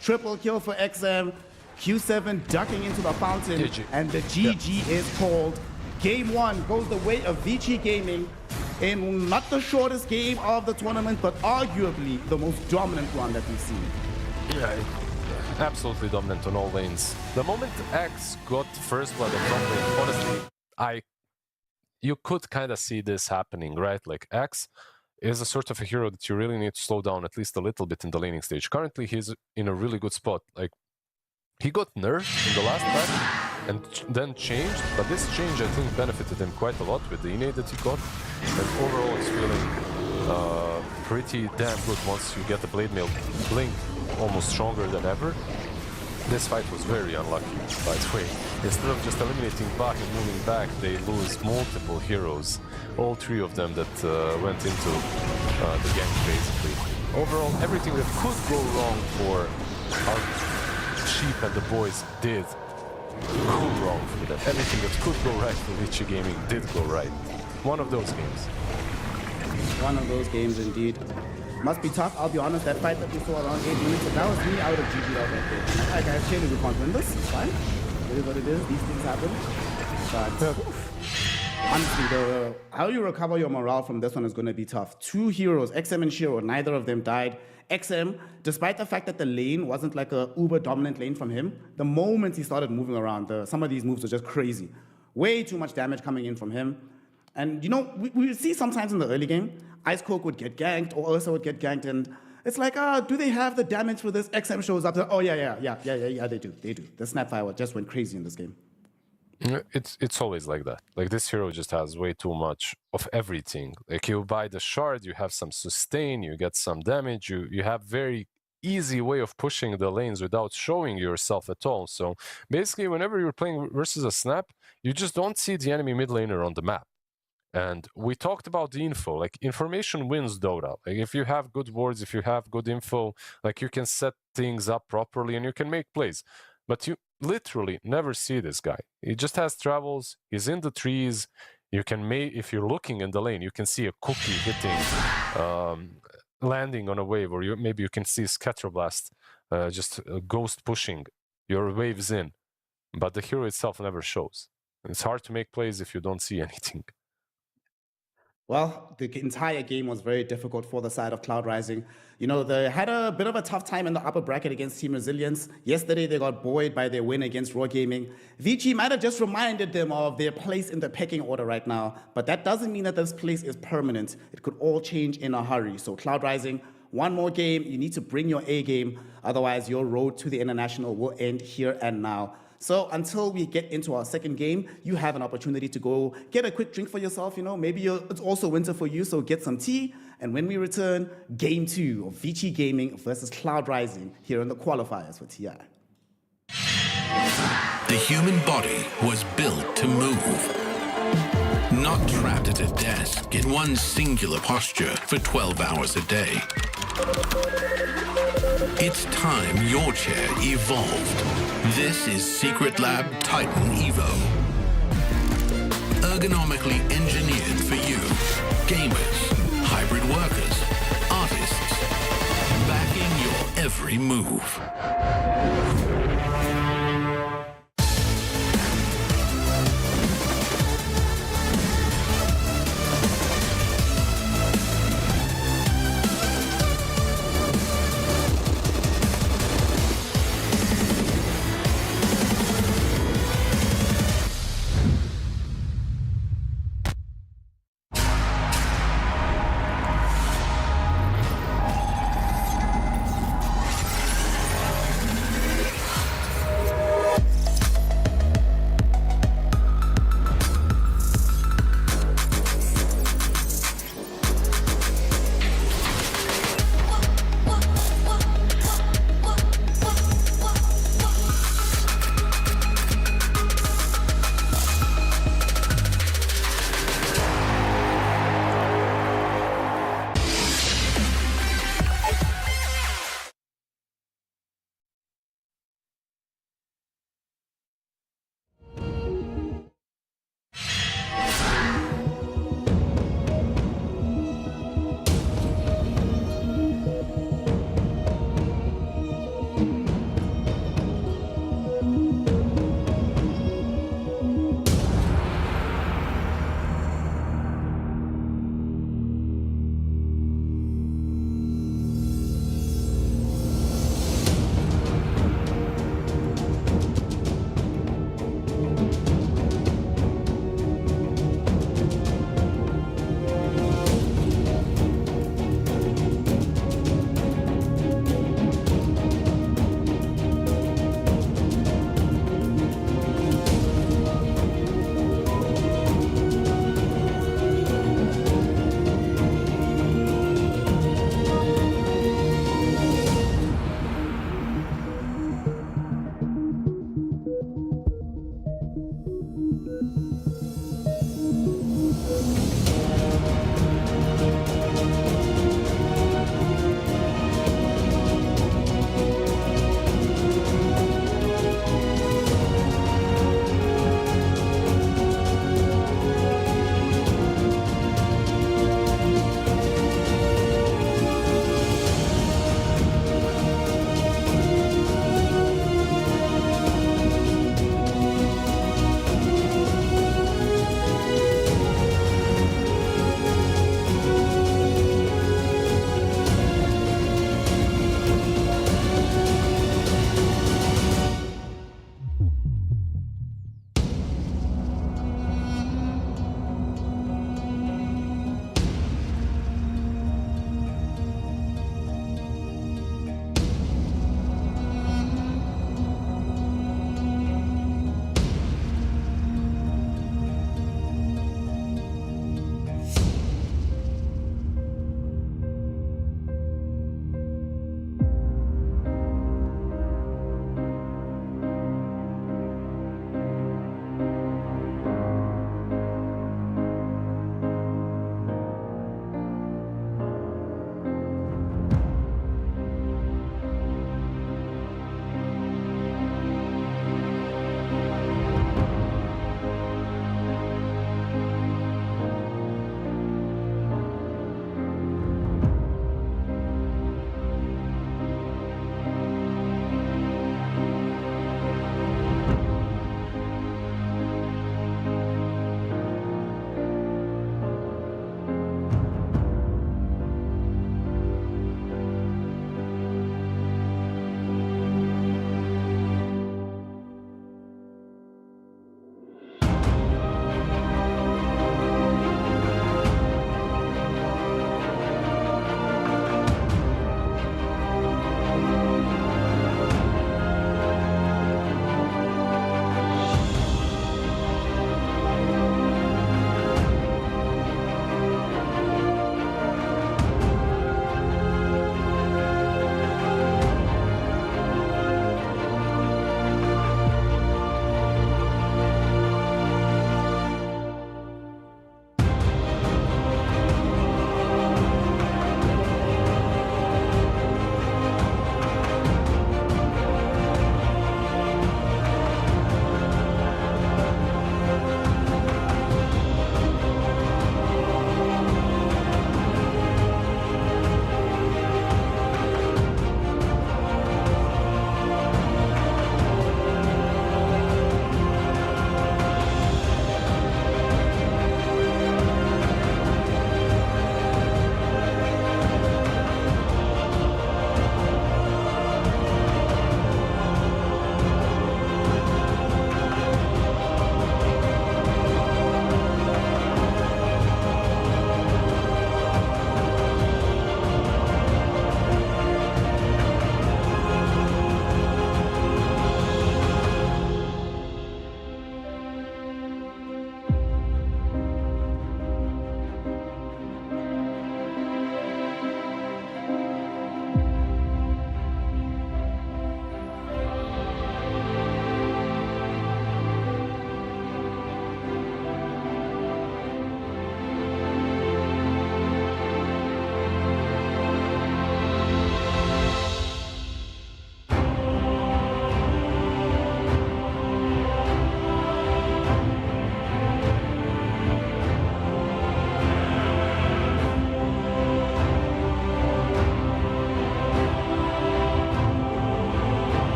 Speaker 1: Triple kill for XM. Q7 ducking into the fountain,
Speaker 2: GG.
Speaker 1: and the GG is called. Game 1 goes the way of Vici Gaming in not the shortest game of the tournament, but arguably the most dominant one that we've seen.
Speaker 2: Yeah, absolutely dominant on all lanes. The moment X got first blood on top lane, honestly, you could kind of see this happening, right? Like X is a sort of a hero that you really need to slow down at least a little bit in the laning stage. Currently, he's in a really good spot. Like, he got nerfed in the last patch and then changed, but this change, I think, benefited him quite a lot with the innate that he got. And overall, he's feeling pretty damn good once you get the Blade Mail blink almost stronger than ever. This fight was very unlucky, by the way. Instead of just eliminating Bach and moving back, they lose multiple heroes. All three of them that went into the gank, basically. Overall, everything that could go wrong for our Sheep and the boys did go wrong for them. Everything that could go right for Vici Gaming did go right. One of those games.
Speaker 1: One of those games, indeed. Must be tough, I'll be honest. That fight that we saw around 8 minutes, if that was me, I would have GG'd out that day. Like, guys, clearly we can't win this. It's fine. It is what it is. These things happen. But honestly, how you recover your morale from this one is going to be tough. Two heroes, XM and Shiro, neither of them died. XM, despite the fact that the lane wasn't like a uber dominant lane from him, the moment he started moving around, some of these moves were just crazy. Way too much damage coming in from him. And, you know, we see sometimes in the early game, Ice Coke would get ganked or Ursa would get ganked, and it's like, do they have the damage for this? XM shows up, oh, yeah, they do. The Snapfire just went crazy in this game.
Speaker 2: It's always like that. Like, this hero just has way too much of everything. Like, you buy the shard, you have some sustain, you get some damage, you have very easy way of pushing the lanes without showing yourself at all. So basically, whenever you're playing versus a Snap, you just don't see the enemy mid laner on the map. And we talked about the info, like information wins Dota. Like if you have good words, if you have good info, like you can set things up properly and you can make plays. But you literally never see this guy. He just has travels, he's in the trees. You can make, if you're looking in the lane, you can see a cookie hitting, landing on a wave, or maybe you can see Scatterblast, just a ghost pushing your waves in. But the hero itself never shows. And it's hard to make plays if you don't see anything.
Speaker 1: Well, the entire game was very difficult for the side of Cloud Rising. You know, they had a bit of a tough time in the upper bracket against Team Resilience. Yesterday, they got buoyed by their win against Raw Gaming. Vici might have just reminded them of their place in the pecking order right now, but that doesn't mean that this place is permanent. It could all change in a hurry. So Cloud Rising, one more game, you need to bring your A game, otherwise your road to the international will end here and now. So until we get into our second game, you have an opportunity to go get a quick drink for yourself. You know, maybe it's also winter for you, so get some tea. And when we return, game 2 of Vici Gaming versus Cloud Rising here in the qualifiers for TI.
Speaker 4: The human body was built to move. Not trapped at a desk in one singular posture for 12 hours a day. It's time your chair evolved. This is Secret Lab Titan Evo. Ergonomically engineered for you. Gamers, hybrid workers, artists. Backing your every move.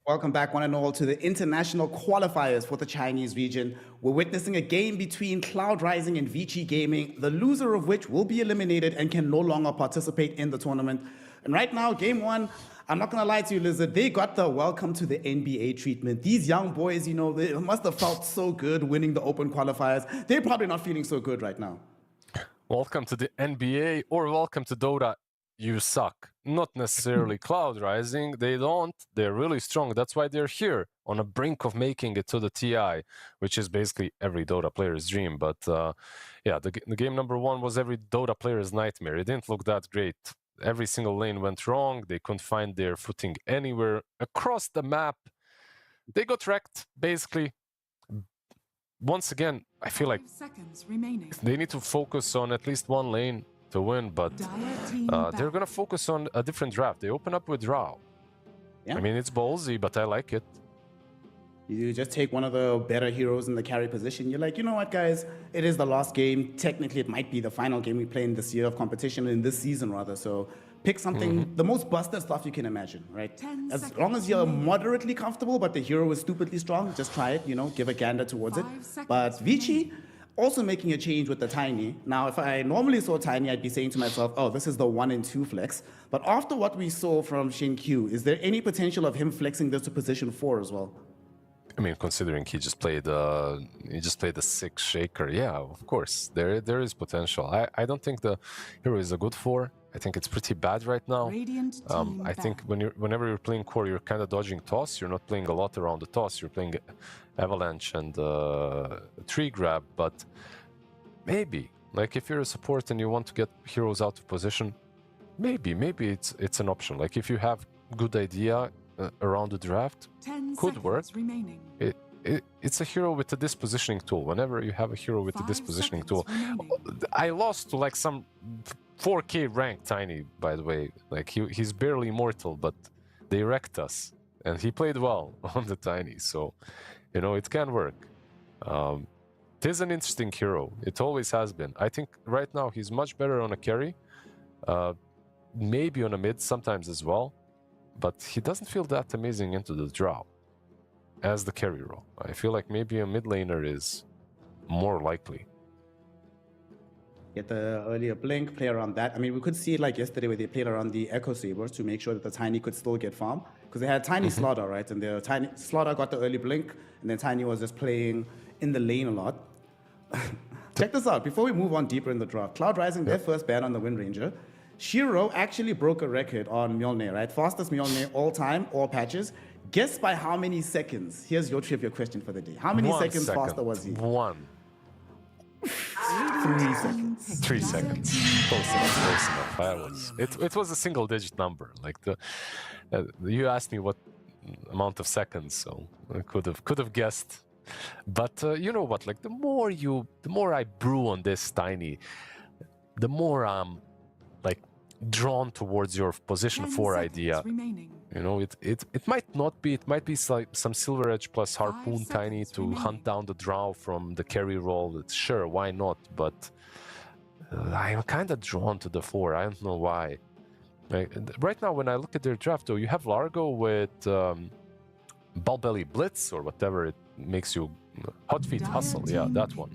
Speaker 1: Welcome back, one and all, to the international qualifiers for the Chinese region. We're witnessing a game between Cloud Rising and Vici Gaming, the loser of which will be eliminated and can no longer participate in the tournament. And right now, game one, I'm not going to lie to you, Lizard, they got the welcome to the NBA treatment. These young boys, you know, they must have felt so good winning the open qualifiers. They're probably not feeling so good right now.
Speaker 2: Welcome to the NBA or welcome to Dota. You suck. Not necessarily Cloud Rising. They don't. They're really strong. That's why they're here on the brink of making it to the TI, which is basically every Dota player's dream. But yeah, the game number one was every Dota player's nightmare. It didn't look that great. Every single lane went wrong. They couldn't find their footing anywhere across the map. They got wrecked, basically. Once again, I feel like
Speaker 3: 5 seconds remaining.
Speaker 2: they need to focus on at least one lane to win, but they're going to focus on a different draft. They open up with Rao.
Speaker 1: Yeah.
Speaker 2: I mean, it's ballsy, but I like it.
Speaker 1: You just take one of the better heroes in the carry position. You're like, you know what, guys? It is the last game. Technically, it might be the final game we play in this year of competition, in this season, rather. So pick something, the most busted stuff you can imagine, right?
Speaker 3: 10
Speaker 1: As
Speaker 3: seconds
Speaker 1: long as you're
Speaker 3: remaining.
Speaker 1: moderately comfortable, but the hero is stupidly strong, just try it, you know, give a gander towards it.
Speaker 3: 5 seconds
Speaker 1: But Vici,
Speaker 3: remaining.
Speaker 1: also making a change with the Tiny. Now, if I normally saw Tiny, I'd be saying to myself, oh, this is the 1 and 2 flex. But after what we saw from Shin Q, is there any potential of him flexing this to position 4 as well?
Speaker 2: I mean, considering he just played the 6 shaker, yeah, of course, there is potential. I don't think the hero is a good 4. I think it's pretty bad right now.
Speaker 3: Radiant team
Speaker 2: I think
Speaker 3: ban.
Speaker 2: whenever you're playing core, you're kind of dodging toss. You're not playing a lot around the toss. You're playing avalanche and tree grab. But maybe, like if you're a support and you want to get heroes out of position, maybe it's an option. Like if you have good idea around the draft,
Speaker 3: 10
Speaker 2: could work.
Speaker 3: seconds remaining.
Speaker 2: It's a hero with a dispositioning tool. Whenever you have a hero with a
Speaker 3: 5
Speaker 2: dispositioning
Speaker 3: seconds
Speaker 2: tool,
Speaker 3: remaining.
Speaker 2: I lost to like some 4K rank Tiny, by the way. Like he's barely immortal, but they wrecked us, and he played well on the Tiny. So, you know, it can work. It is an interesting hero. It always has been. I think right now he's much better on a carry, maybe on a mid sometimes as well, but he doesn't feel that amazing into the draw as the carry role. I feel like maybe a mid laner is more likely.
Speaker 1: Get the earlier blink, play around that. I mean, we could see it like yesterday where they played around the Echo Sabers to make sure that the Tiny could still get farm. Because they had Tiny Slaughter, right? And the Tiny Slaughter got the early blink, and then Tiny was just playing in the lane a lot. Check this out. Before we move on deeper in the draft, Cloud Rising, their first ban on the Wind Ranger. Shiro actually broke a record on Mjolnir, right? Fastest Mjolnir all time, all patches. Guess by how many seconds? Here's your trivia question for the day. How many
Speaker 2: 1
Speaker 1: seconds
Speaker 2: second.
Speaker 1: faster was he?
Speaker 2: 1.
Speaker 1: 3 seconds.
Speaker 2: 3 seconds. Close enough. It was a single digit number. Like you asked me what amount of seconds, so I could have guessed. But you know what? Like the more I brew on this Tiny, the more I'm like drawn towards your position
Speaker 3: 10
Speaker 2: 4
Speaker 3: seconds
Speaker 2: idea.
Speaker 3: remaining.
Speaker 2: You know, it might not be. It might be like some Silver Edge plus
Speaker 3: 5
Speaker 2: Harpoon Tiny
Speaker 3: seconds
Speaker 2: to
Speaker 3: remaining.
Speaker 2: hunt down the draw from the carry role. It's sure, why not? But I'm kind of drawn to the 4. I don't know why. Like, right now, when I look at their draft, though, you have Largo with Bulbelly Blitz or whatever it makes you. Hot Feet
Speaker 3: Dire
Speaker 2: Hustle, yeah,
Speaker 3: team
Speaker 2: that one.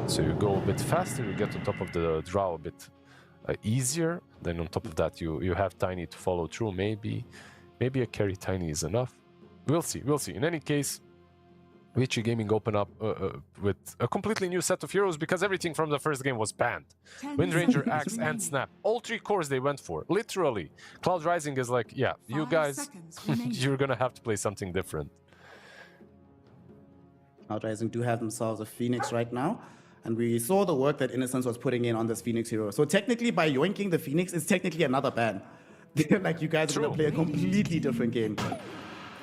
Speaker 2: So you go a bit faster, you get on top of the draw a bit easier. Then on top of that, you have Tiny to follow through. Maybe a carry Tiny is enough. We'll see. In any case, Vici Gaming open up with a completely new set of heroes because everything from the first game was banned.
Speaker 3: 10
Speaker 2: Wind Ranger,
Speaker 3: seconds
Speaker 2: Axe,
Speaker 3: remaining.
Speaker 2: and Snap. All 3 cores they went for. Literally. Cloud Rising is like, yeah, you
Speaker 3: 5
Speaker 2: guys,
Speaker 3: seconds remaining.
Speaker 2: you're gonna have to play something different.
Speaker 1: Cloud Rising do have themselves a Phoenix right now. And we saw the work that Innocence was putting in on this Phoenix hero. So technically, by yoinking the Phoenix, it's technically another ban. Like you guys are going to
Speaker 2: True.
Speaker 1: play a completely different game.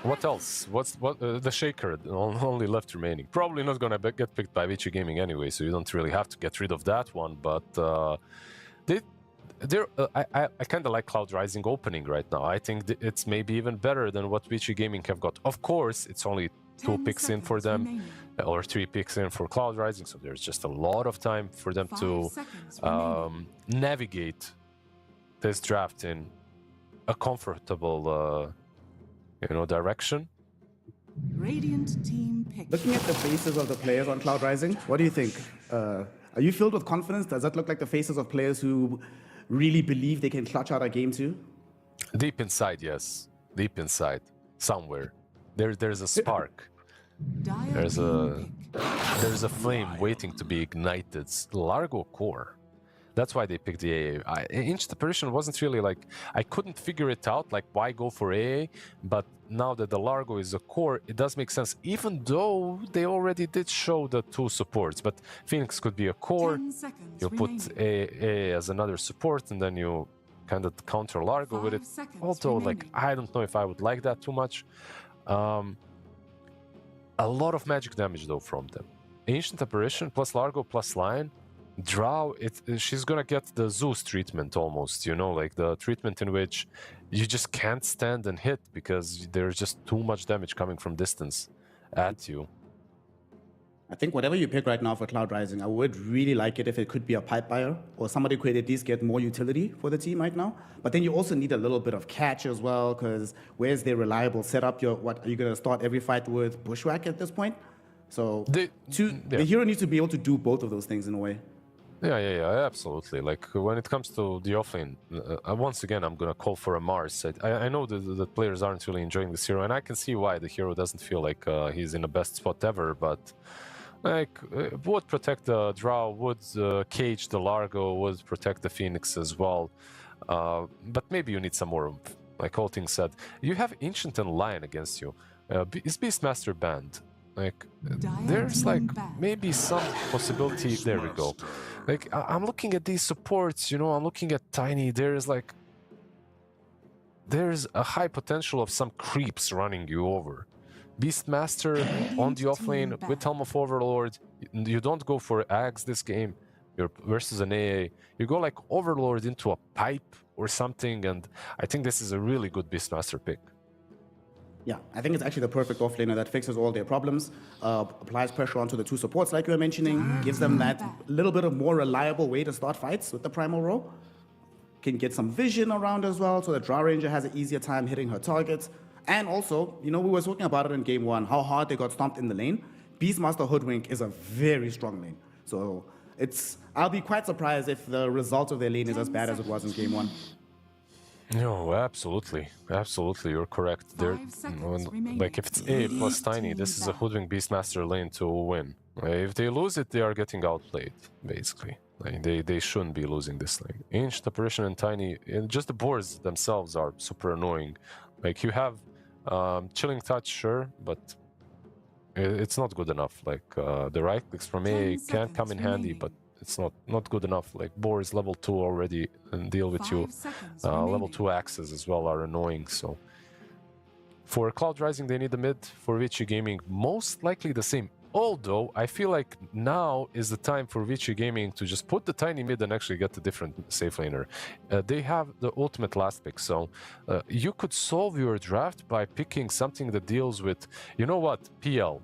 Speaker 2: What else? The Shaker? Only left remaining. Probably not gonna get picked by Vici Gaming anyway, so you don't really have to get rid of that one. But I kind of like Cloud Rising opening right now. I think it's maybe even better than what Vici Gaming have got. Of course, it's only 2
Speaker 3: 10
Speaker 2: picks in for
Speaker 3: seconds
Speaker 2: them,
Speaker 3: remaining.
Speaker 2: or 3 picks in for Cloud Rising, so there's just a lot of time for them
Speaker 3: 5
Speaker 2: to
Speaker 3: seconds remaining.
Speaker 2: navigate this draft in a comfortable direction.
Speaker 3: Radiant team pick.
Speaker 1: Looking at the faces of the players on Cloud Rising, what do you think? Are you filled with confidence? Does that look like the faces of players who really believe they can clutch out a game too?
Speaker 2: Deep inside, yes. Deep inside. Somewhere. There's a spark.
Speaker 3: Dire
Speaker 2: There's
Speaker 3: team
Speaker 2: a flame waiting to be ignited. It's Largo core. That's why they picked the AA. Ancient Apparition wasn't really like... I couldn't figure it out, like why go for AA, but now that the Largo is a core, it does make sense, even though they already did show the two supports. But Phoenix could be a core,
Speaker 3: 10 seconds
Speaker 2: you put
Speaker 3: remaining.
Speaker 2: AA as another support, and then you kind of counter Largo with it.
Speaker 3: 5 seconds
Speaker 2: Although, like,
Speaker 3: remaining.
Speaker 2: I don't know if I would like that too much. A lot of magic damage, though, from them. Ancient Apparition plus Largo plus Lion. Drow, she's gonna get the Zeus treatment almost, you know, like the treatment in which you just can't stand and hit because there's just too much damage coming from distance at you.
Speaker 1: I think whatever you pick right now for Cloud Rising, I would really like it if it could be a pipe buyer or somebody could at least get more utility for the team right now. But then you also need a little bit of catch as well, because where's their reliable setup? What are you gonna start every fight with Bushwhack at this point? So the hero needs to be able to do both of those things in a way.
Speaker 2: Yeah, absolutely. Like when it comes to the offlane, once again, I'm gonna call for a Mars. I know that players aren't really enjoying this hero, and I can see why the hero doesn't feel like he's in the best spot ever. But like, would protect the Drow, would cage the Largo, would protect the Phoenix as well. But maybe you need some more oomph. Like Halting said, you have Ancient and Lion against you. Is Beastmaster banned? Like, there's like maybe some possibility. There we go. Like, I'm looking at these supports, you know, I'm looking at Tiny. There's a high potential of some creeps running you over. Beastmaster on the offlane with Helm of Overlord. You don't go for Ags this game. You're versus an AA. You go like Overlord into a pipe or something, and I think this is a really good Beastmaster pick.
Speaker 1: Yeah, I think it's actually the perfect offlaner that fixes all their problems, applies pressure onto the two supports like you were mentioning, gives them that little bit of more reliable way to start fights with the primal role. Can get some vision around as well, so the Drow Ranger has an easier time hitting her targets. And also, you know, we were talking about it in game one, how hard they got stomped in the lane. Beastmaster Hoodwink is a very strong lane. So I'll be quite surprised if the result of their lane is as bad as it was in game one.
Speaker 2: No, absolutely. Absolutely, you're correct. Like, if it's A plus Tiny, this is a Hoodwink Beastmaster lane to win. If they lose it, they are getting outplayed, basically. Like, they shouldn't be losing this lane. Ancient Apparition and Tiny, and just the boards themselves are super annoying. Like, you have Chilling Touch, sure, but it's not good enough. Like, the right clicks from A can come in handy, but it's not good enough. Like, Boar is level 2 already and deal with you. Level 2 axes as well are annoying, so... For Cloud Rising, they need the mid. For Vici Gaming, most likely the same. Although, I feel like now is the time for Vici Gaming to just put the Tiny mid and actually get a different safe laner. They have the ultimate last pick, so you could solve your draft by picking something that deals with... You know what? PL.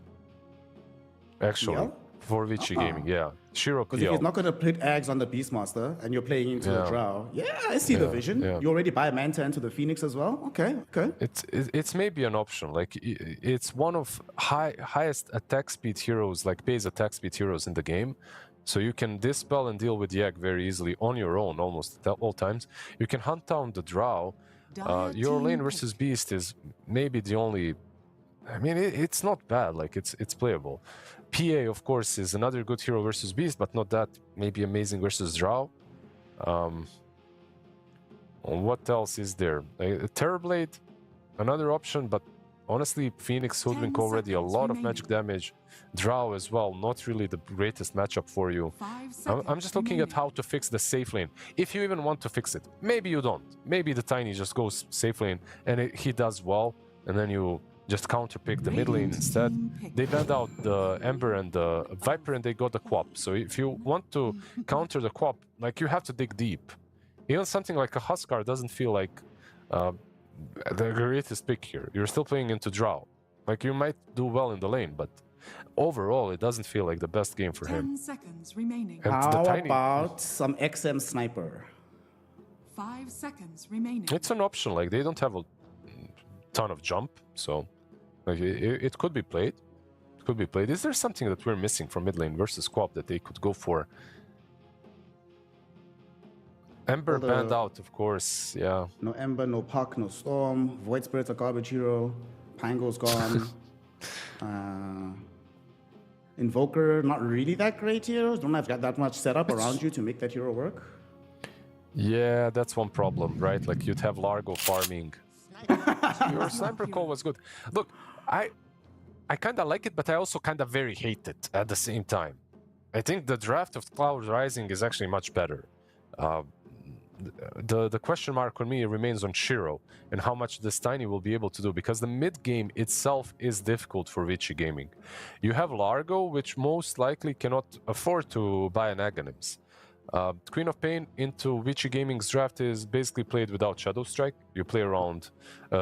Speaker 2: Actually.
Speaker 1: PL?
Speaker 2: For Vici Gaming, yeah. Shiro PL.
Speaker 1: Because if he's not going to put Ags on the Beastmaster and you're playing into the Drow, I see the vision.
Speaker 2: Yeah.
Speaker 1: You already buy Manta into the Phoenix as well? Okay.
Speaker 2: It's maybe an option. Like, it's one of highest attack speed heroes, like base attack speed heroes in the game. So you can dispel and deal with the egg very easily on your own, almost at all times. You can hunt down the Drow. Your lane versus Beast is maybe the only... I mean, it's not bad. Like, it's playable. PA, of course, is another good hero versus Beast, but not that maybe amazing versus Drow. What else is there? Terrorblade, another option, but honestly, Phoenix Hoodwink already a lot of magic damage. Drow as well, not really the greatest matchup for you. I'm just looking at how to fix the safe lane. If you even want to fix it, maybe you don't. Maybe the Tiny just goes safe lane and he does well, and then you just counterpick the mid lane instead. They banned out the Ember and the Viper and they got the Quap. So if you want to counter the Quap, like, you have to dig deep. Even something like a Huskar doesn't feel like the greatest pick here. You're still playing into Drow. Like, you might do well in the lane, but overall it doesn't feel like the best game for
Speaker 3: 10
Speaker 2: him.
Speaker 3: seconds remaining.
Speaker 2: And
Speaker 1: How
Speaker 2: the Tiny...
Speaker 1: about some XM Sniper?
Speaker 3: 5 seconds remaining.
Speaker 2: It's an option. Like, they don't have a ton of jump, so Like it could be played. It could be played. Is there something that we're missing from mid lane versus Quap that they could go for? Ember banned out, of course. Yeah.
Speaker 1: No Ember, no Puck, no Storm. Void Spirit's a garbage hero. Pango's gone. Invoker, not really that great heroes. Don't have that much setup around you to make that hero work.
Speaker 2: Yeah, that's one problem, right? Like you'd have Largo farming. Your sniper call was good. Look, I kind of like it, but I also kind of very hate it at the same time. I think the draft of Cloud Rising is actually much better. The question mark on me remains on Shiro and how much this Tiny will be able to do, because the mid game itself is difficult for Vici Gaming. You have Largo, which most likely cannot afford to buy an Aghanims. Queen of Pain into Vici Gaming's draft is basically played without Shadow Strike. You play around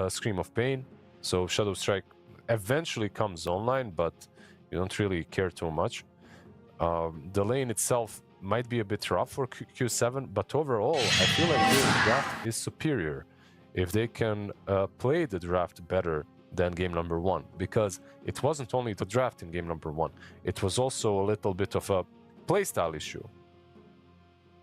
Speaker 2: Scream of Pain, so Shadow Strike eventually comes online, but you don't really care too much. The lane itself might be a bit rough for Q7, but overall, I feel like this draft is superior if they can play the draft better than game number 1, because it wasn't only the draft in game number 1, it was also a little bit of a playstyle issue.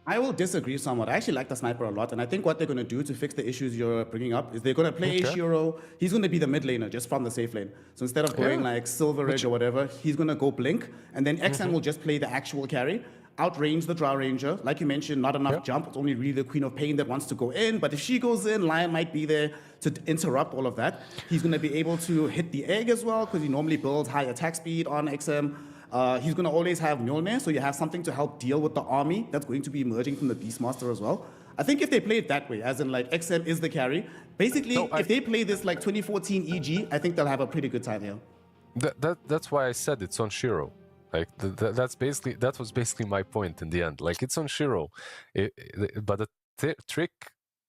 Speaker 1: I will disagree somewhat. I actually like the sniper a lot, and I think what they're going to do to fix the issues you're bringing up is they're going to play Shiro. He's going to be the mid laner just from the safe lane. So instead of going like Silver Ridge or whatever, he's going to go Blink, and then XM will just play the actual carry, outrange the Drow Ranger. Like you mentioned, not enough jump. It's only really the Queen of Pain that wants to go in, but if she goes in, Lion might be there to interrupt all of that. He's going to be able to hit the egg as well, because he normally builds high attack speed on XM. He's going to always have Mjolnir, so you have something to help deal with the army that's going to be emerging from the Beastmaster as well. I think if they play it that way, as in like XM is the carry, basically if they play this like 2014 EG, I think they'll have a pretty good time here.
Speaker 2: That's why I said it's on Shiro. Like that was basically my point in the end. Like it's on Shiro, but the trick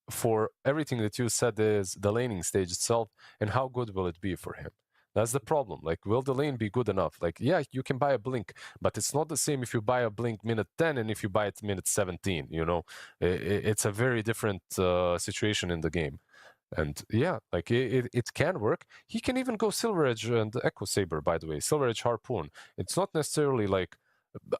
Speaker 2: for everything that you said is the laning stage itself and how good will it be for him. That's the problem. Like, will the lane be good enough? Like, yeah, you can buy a blink, but it's not the same if you buy a blink minute 10 and if you buy it minute 17, you know? It's a very different situation in the game. And yeah, like it can work. He can even go Silver Edge and Echo Saber, by the way. Silver Edge Harpoon. It's not necessarily like...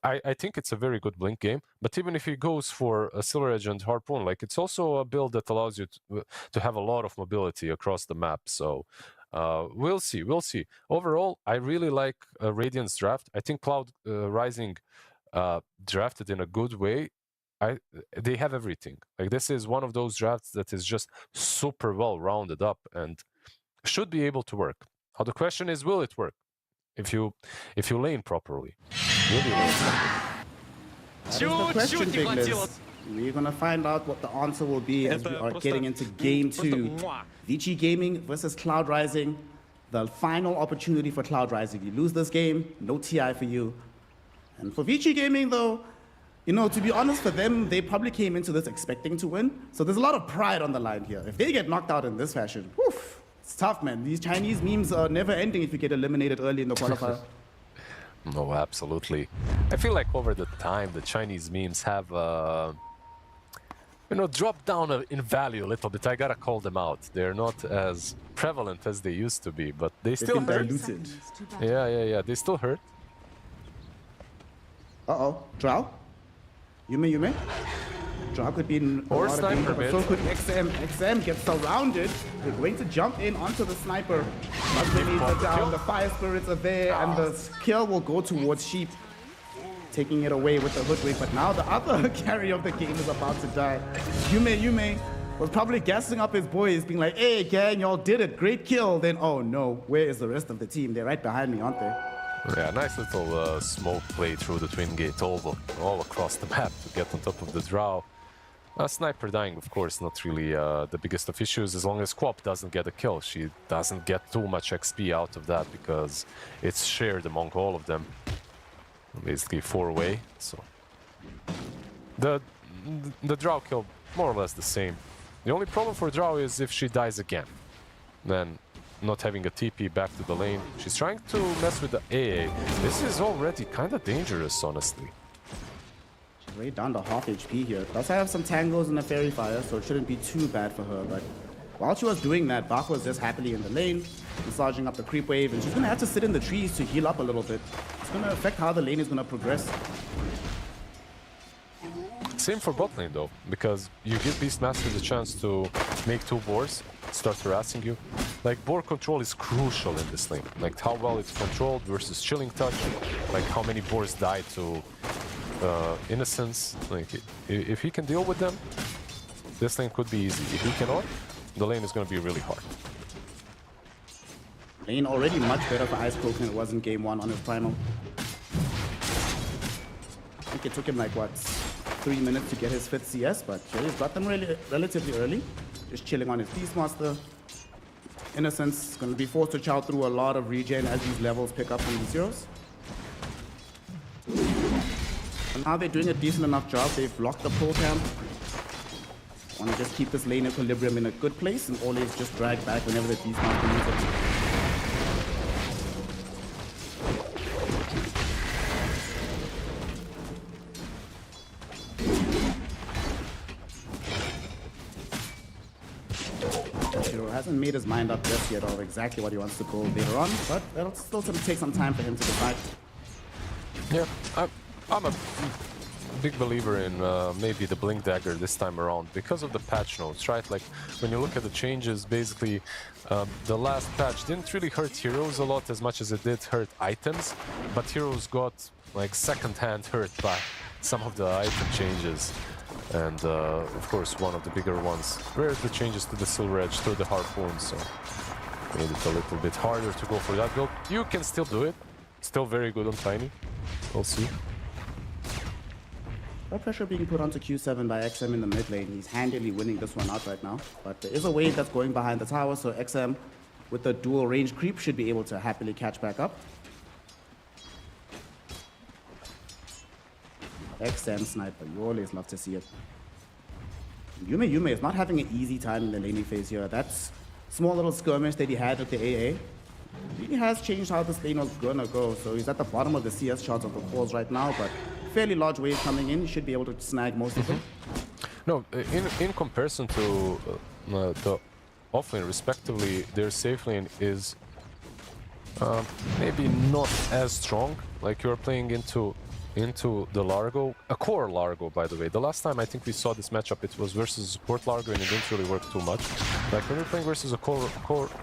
Speaker 2: I think it's a very good blink game, but even if he goes for a Silver Edge and Harpoon, like it's also a build that allows you to have a lot of mobility across the map. So... we'll see. Overall, I really like Radiant's draft. I think Cloud Rising drafted in a good way. They have everything. Like this is one of those drafts that is just super well rounded up and should be able to work. Now the question is, will it work? If you lane properly, will you lane properly?
Speaker 1: That is the question, Bigness. We're going to find out what the answer will be as we are getting into Game 2. Vici Gaming versus Cloud Rising. The final opportunity for Cloud Rising. You lose this game, no TI for you. And for Vici Gaming, though, you know, to be honest, for them, they probably came into this expecting to win. So there's a lot of pride on the line here. If they get knocked out in this fashion, woof, it's tough, man. These Chinese memes are never ending if you get eliminated early in the qualifier.
Speaker 2: No, absolutely. I feel like over the time, the Chinese memes have... dropped down in value a little bit. I gotta call them out. They're not as prevalent as they used to be, but they still hurt.
Speaker 1: Diluted.
Speaker 2: Yeah. They still hurt.
Speaker 1: Uh-oh. Drow? Yume? Drow could be in a
Speaker 2: or
Speaker 1: lot
Speaker 2: sniper
Speaker 1: of danger, but so could XM. XM gets surrounded. They're going to jump in onto the sniper. But they need the down. The fire spirits are there, and the kill will go towards Sheep, taking it away with the hoodwink. But now the other carry of the game is about to die. Yume was probably gassing up his boys, being like, hey, gang, y'all did it. Great kill. Then, oh no, where is the rest of the team? They're right behind me, aren't they?
Speaker 2: Yeah, nice little smoke play through the twin gate all across the map to get on top of the Drow. Sniper dying, of course, not really the biggest of issues, as long as Quap doesn't get a kill. She doesn't get too much XP out of that because it's shared among all of them. Basically 4-way, so... The Drow kill, more or less the same. The only problem for Drow is if she dies again. Then, not having a TP back to the lane. She's trying to mess with the AA. This is already kind of dangerous, honestly.
Speaker 1: She's way down to half HP here. Does have some tangles and a fairy fire, so it shouldn't be too bad for her, but While she was doing that, Bach was just happily in the lane, massaging up the creep wave, and she's going to have to sit in the trees to heal up a little bit. It's going to affect how the lane is going to progress.
Speaker 2: Same for bot lane though, because you give Beastmaster the chance to make 2 boars, start harassing you. Like, board control is crucial in this lane. Like, how well it's controlled versus chilling touch, like how many boars die to innocence. Like, if he can deal with them, this lane could be easy. If he cannot, the lane is going to be really hard.
Speaker 1: Lane already much better for Ice Coke than it was in game 1 on his primal. I think it took him like, what, 3 minutes to get his 5th CS, but he's got them relatively early. Just chilling on his Beastmaster. Innocence is going to be forced to chow through a lot of regen as these levels pick up from the zeros. And now they're doing a decent enough job. They've blocked the pull camp. Want to just keep this lane equilibrium in a good place and always just drag back whenever the Beastmaster needs it. Hasn't made his mind up just yet of exactly what he wants to go later on, but that'll still sort of take some time for him to decide.
Speaker 2: Yeah, I'm a big believer in maybe the Blink Dagger this time around because of the patch notes, right? Like, when you look at the changes, basically the last patch didn't really hurt heroes a lot as much as it did hurt items, but heroes got like second-hand hurt by some of the item changes. And of course, one of the bigger ones were the changes to the Silver Edge, to the Harpoon, so made it a little bit harder to go for that build. You can still do it, still very good on Tiny, we'll see.
Speaker 1: No pressure being put onto Q7 by XM in the mid lane. He's handily winning this one out right now, but there is a wave that's going behind the tower, so XM with the dual range creep should be able to happily catch back up. XM sniper, you always love to see it. Yume is not having an easy time in the laning phase here. That's small little skirmish that he had with the AA. Really has changed how this lane was gonna go. So he's at the bottom of the CS charts of the calls right now, but fairly large wave coming in. He should be able to snag most of them.
Speaker 2: No, in comparison to the offlane, respectively, their safe lane is maybe not as strong. Like, you're playing into the Largo, a core Largo, by the way. The last time I think we saw this matchup, it was versus support Largo, and it didn't really work too much. Like, when you're playing versus a core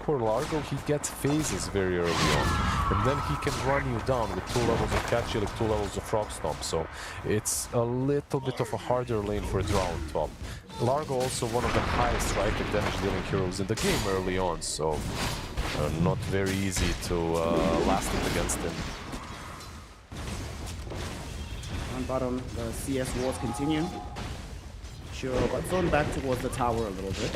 Speaker 2: Largo, he gets phases very early on, and then he can run you down with 2 levels of Cat Shield, 2 levels of Frog Stomp, so it's a little bit of a harder lane for a draw on top. Largo also one of the highest strike and damage dealing heroes in the game early on, so not very easy to last it against him.
Speaker 1: On bottom, the CS wars continue. Sure, but zone back towards the tower a little bit.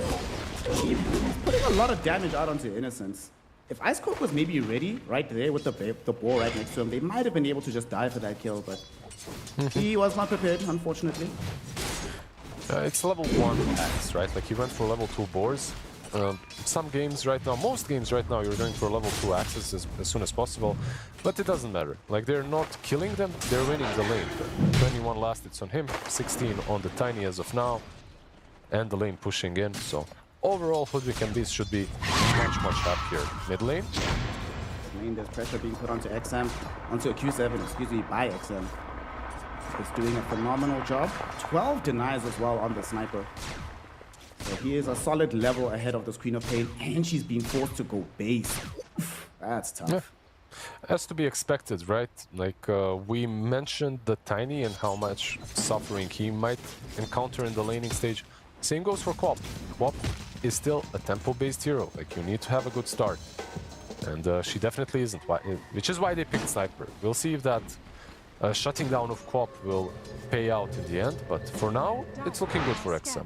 Speaker 1: He's putting a lot of damage out onto Innocence. If Ice Coke was maybe ready right there with the ball right next to him, they might have been able to just die for that kill, but he was not prepared, unfortunately.
Speaker 2: It's level 1 axe, right? Like, he went for level 2 boars. Some games right now, most games right now, you're going for level 2 axes as soon as possible, but it doesn't matter. Like, they're not killing them, they're winning the lane. 21 last hits on him, 16 on the Tiny as of now, and the lane pushing in, so overall, Hoodwick and Beast should be much happier. Mid lane?
Speaker 1: There's pressure being put onto XM, onto a Q7, excuse me, by XM. It's doing a phenomenal job. 12 denies as well on the sniper. So he is a solid level ahead of this Queen of Pain, and she's being forced to go base. That's tough.
Speaker 2: Yeah. As to be expected, right? Like, we mentioned the Tiny and how much suffering he might encounter in the laning stage. Same goes for Quap. Quap is still a tempo-based hero. Like, you need to have a good start. And she definitely isn't, which is why they picked Sniper. We'll see if that shutting down of Quap will pay out in the end, but for now, it's looking good for XM.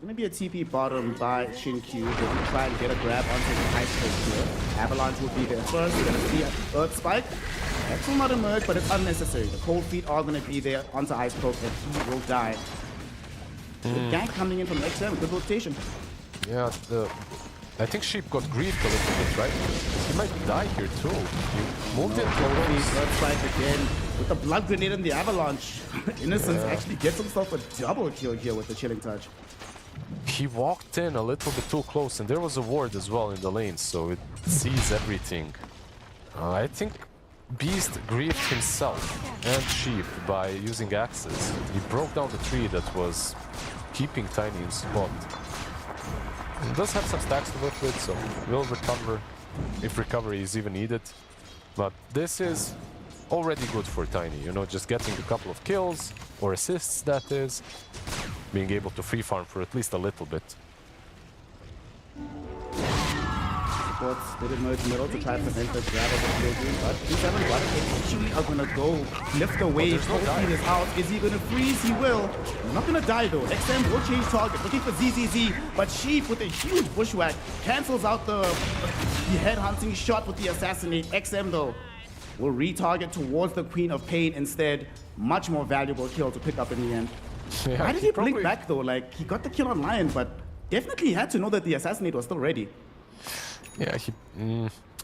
Speaker 1: Maybe a TP bottom by Shin-Q. They will try and get a grab onto the Ice Coke here. Avalanche will be there first. We're going to see an Earth Spike. X will not emerge, but it's unnecessary. The cold feet are going to be there onto Ice Coke, and he will die. The gank coming in from XM, good rotation.
Speaker 2: Yeah, I think Sheep got griefed a little bit, right? He might die here too. He moved it close.
Speaker 1: Earth Spike again with the blood grenade and the Avalanche. Innocence actually gets himself a double kill here with the Chilling Touch.
Speaker 2: he walked in a little bit too close, and there was a ward as well in the lane, so it sees everything. I think Beast griefed himself and Sheep by using axes. He broke down the tree that was keeping Tiny in spot. He does have some stacks to work with, so will recover if recovery is even needed. But this is already good for Tiny, you know, just getting a couple of kills, or assists that is, being able to free farm for at least a little bit.
Speaker 1: Supports did merge middle to try to prevent the grab of the field game, but Q7 what actually are gonna go lift the wave. Tolkien is out. Is he gonna freeze? He will. Not gonna die though. XM will change target, looking for ZZZ, but Sheep with a huge bushwhack cancels out the head hunting shot with the assassinate. XM though will retarget towards the Queen of Pain instead. Much more valuable kill to pick up in the end.
Speaker 2: Yeah,
Speaker 1: Why did he blink back though? Like, he got the kill on Lion, but definitely had to know that the assassinate was still ready.
Speaker 2: Yeah,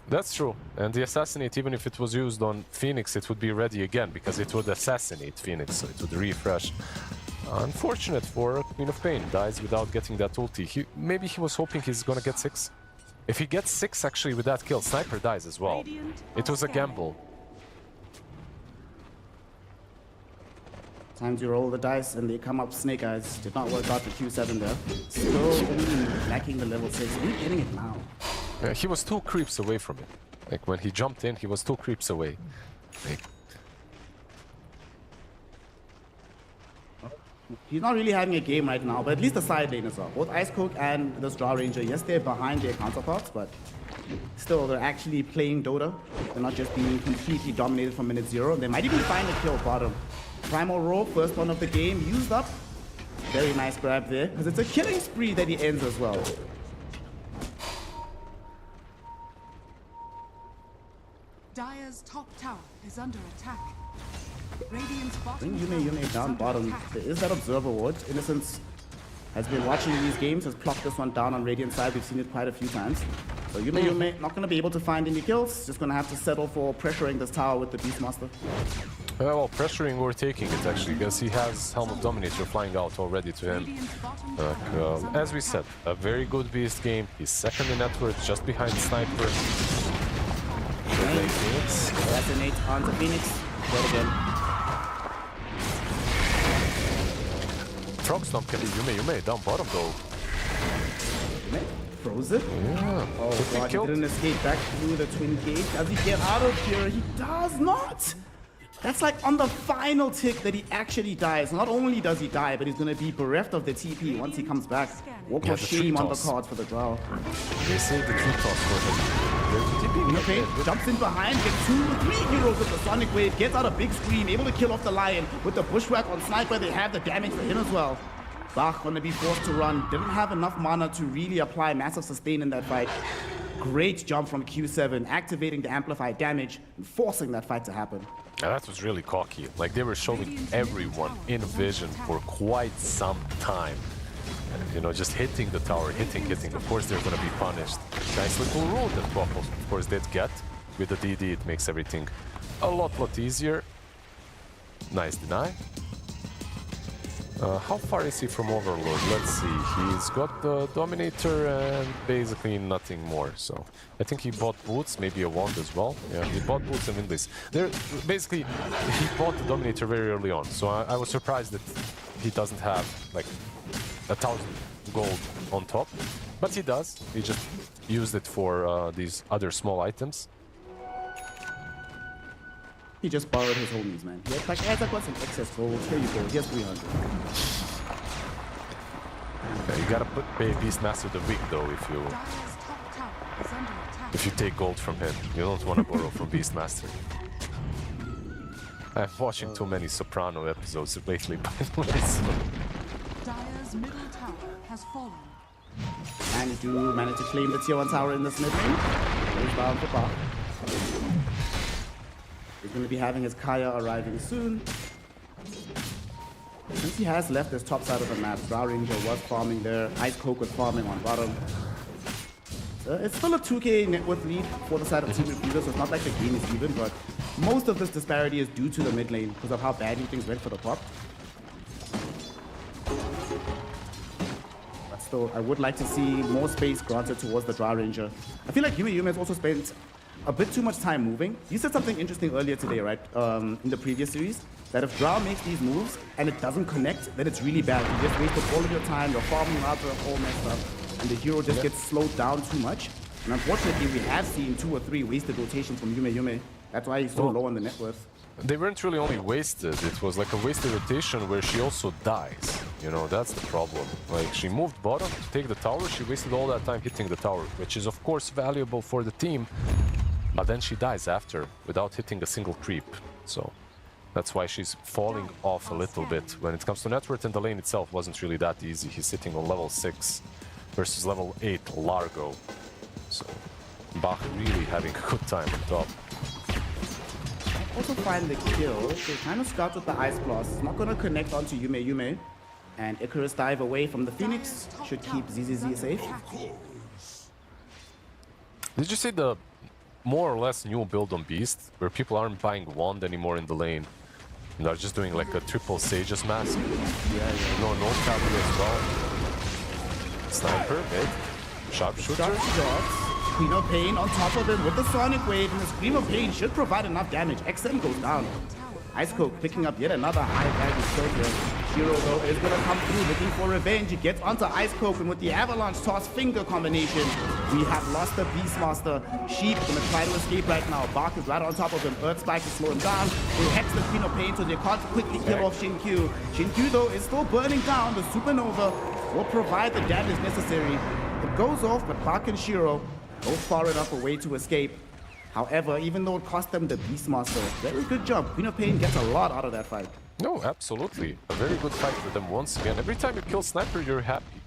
Speaker 2: that's true. And the assassinate, even if it was used on Phoenix, it would be ready again because it would assassinate Phoenix, so it would refresh. Unfortunate for Queen of Pain, dies without getting that ulti. Maybe he was hoping he's gonna get 6. If he gets 6 actually with that kill, Sniper dies as well. It was a gamble.
Speaker 1: Time to roll the dice and they come up Snake Eyes. Did not work out for Q7 there. Still only lacking the level 6. We're getting it now.
Speaker 2: Yeah, he was 2 creeps away from it. Like when he jumped in, he was 2 creeps away. Like,
Speaker 1: he's not really having a game right now, but at least the side laners are. Both Ice Coke and this Draw Ranger, yes, they're behind their counterparts, but still, they're actually playing Dota. They're not just being completely dominated from minute 0. They might even find a kill bottom. Primal Roar, first one of the game, used up. Very nice grab there, because it's a killing spree that he ends as well.
Speaker 3: Dire's top tower is under attack. Radiant's
Speaker 1: Bring
Speaker 3: bottom
Speaker 1: Yune down bottom. There is that Observer ward. Innocence has been watching these games, has plopped this one down on Radiant side. We've seen it quite a few times. So Yune not going to be able to find any kills. Just going to have to settle for pressuring this tower with the Beastmaster.
Speaker 2: well, pressuring or taking it actually, because he has Helm of Dominator flying out already to him. As we said, a very good Beast game. He's second in net worth, just behind Sniper.
Speaker 1: Phoenix. Assassinate onto Phoenix. Dead again.
Speaker 2: Frog Stomp can be Yume down bottom though.
Speaker 1: Froze it?
Speaker 2: Yeah.
Speaker 1: Oh god, he didn't escape back through the twin gate. Does he get out of here? He does not! That's like on the final tick that he actually dies. Not only does he die, but he's gonna be bereft of the TP once he comes back. Walk of shame on the cards for the draw.
Speaker 2: They say the tree toss for him.
Speaker 1: Okay, jumps in behind, gets 2 or 3 heroes with the Sonic Wave, gets out a big scream, able to kill off the Lion. With the Bushwhack on Sniper, they have the damage for him as well. Bach gonna be forced to run. Didn't have enough mana to really apply massive sustain in that fight. Great jump from Q7, activating the amplified damage and forcing that fight to happen.
Speaker 2: Yeah, that was really cocky. Like they were showing everyone in vision for quite some time. You know, just hitting the tower, hitting. Of course, they're gonna be punished. Nice little roll that Quaffle, of course, did get. With the DD, it makes everything a lot easier. Nice deny. How far is he from Overlord? Let's see. He's got the Dominator and basically nothing more. So I think he bought boots, maybe a wand as well. Yeah, he bought boots and Windlace. Basically, he bought the Dominator very early on. So I was surprised that he doesn't have like 1,000 gold on top. But he does. He just used it for these other small items.
Speaker 1: He just borrowed his homies, man. He had like, I got some excess gold. Here you go. Here's 300.
Speaker 2: Yeah, you gotta pay Beastmaster the week though if you take gold from him. You don't want to borrow from Beastmaster. I'm watching too many Soprano episodes lately, by the way. So.
Speaker 3: Dire's middle tower has fallen.
Speaker 1: And you do manage to claim the tier 1 tower in this mid lane. Goes down for Bach. He's going to be having his Kaya arriving soon. Since he has left this top side of the map, Drow Ranger was farming there, Ice Coke was farming on bottom. So it's still a 2k net worth lead for the side of Team Refuser, so it's not like the game is even, but most of this disparity is due to the mid lane because of how badly things went for the top. Still, I would like to see more space granted towards the Drow Ranger. I feel like Yume has also spent a bit too much time moving. You said something interesting earlier today, right? In the previous series, that if Drow makes these moves and it doesn't connect, then it's really bad. You just wasted all of your time, you're farming out, all messed up, and the hero just gets slowed down too much. And unfortunately, we have seen 2 or 3 wasted rotations from Yume. That's why he's so low on the net worth.
Speaker 2: They weren't really only wasted, it was like a wasted rotation where she also dies. You know, that's the problem. Like, she moved bottom to take the tower, she wasted all that time hitting the tower, which is of course valuable for the team, but then she dies after, without hitting a single creep. So, that's why she's falling off a little bit. When it comes to net worth, and the lane itself wasn't really that easy. He's sitting on level 6 versus level 8 Largo. So, Bach really having a good time on top.
Speaker 1: Also find the kill. They kind of scout with the Ice Blast. It's not going to connect onto Yume. And Icarus dive away from the Phoenix should keep ZZZ safe.
Speaker 2: Did you see the more or less new build on Beast, where people aren't buying Wand anymore in the lane? And they're just doing like a triple Sage's mask?
Speaker 1: Yeah.
Speaker 2: No cavalry as well. Sniper, mid. Sharpshooter.
Speaker 1: Shot shots. Queen of Pain on top of him with the Sonic Wave, and the Scream of Pain should provide enough damage. XM goes down. Ice Coke picking up yet another high value kill here. Shiro though is gonna come through looking for revenge. He gets onto Ice Coke, and with the Avalanche Toss finger combination, we have lost the Beastmaster. Sheep gonna try to escape right now. Bark is right on top of him. Earth Spike to slow him down. They hex the Queen of Pain so they can't quickly kill off Shinkyu. Shinkyu though is still burning down. The Supernova will provide the damage necessary. It goes off, but Bark and Shiro go far enough away to escape. However, even though it cost them the Beastmaster, very good job. Queen of Pain gets a lot out of that fight.
Speaker 2: No, absolutely. A very good fight for them once again. Every time you kill Sniper, you're happy.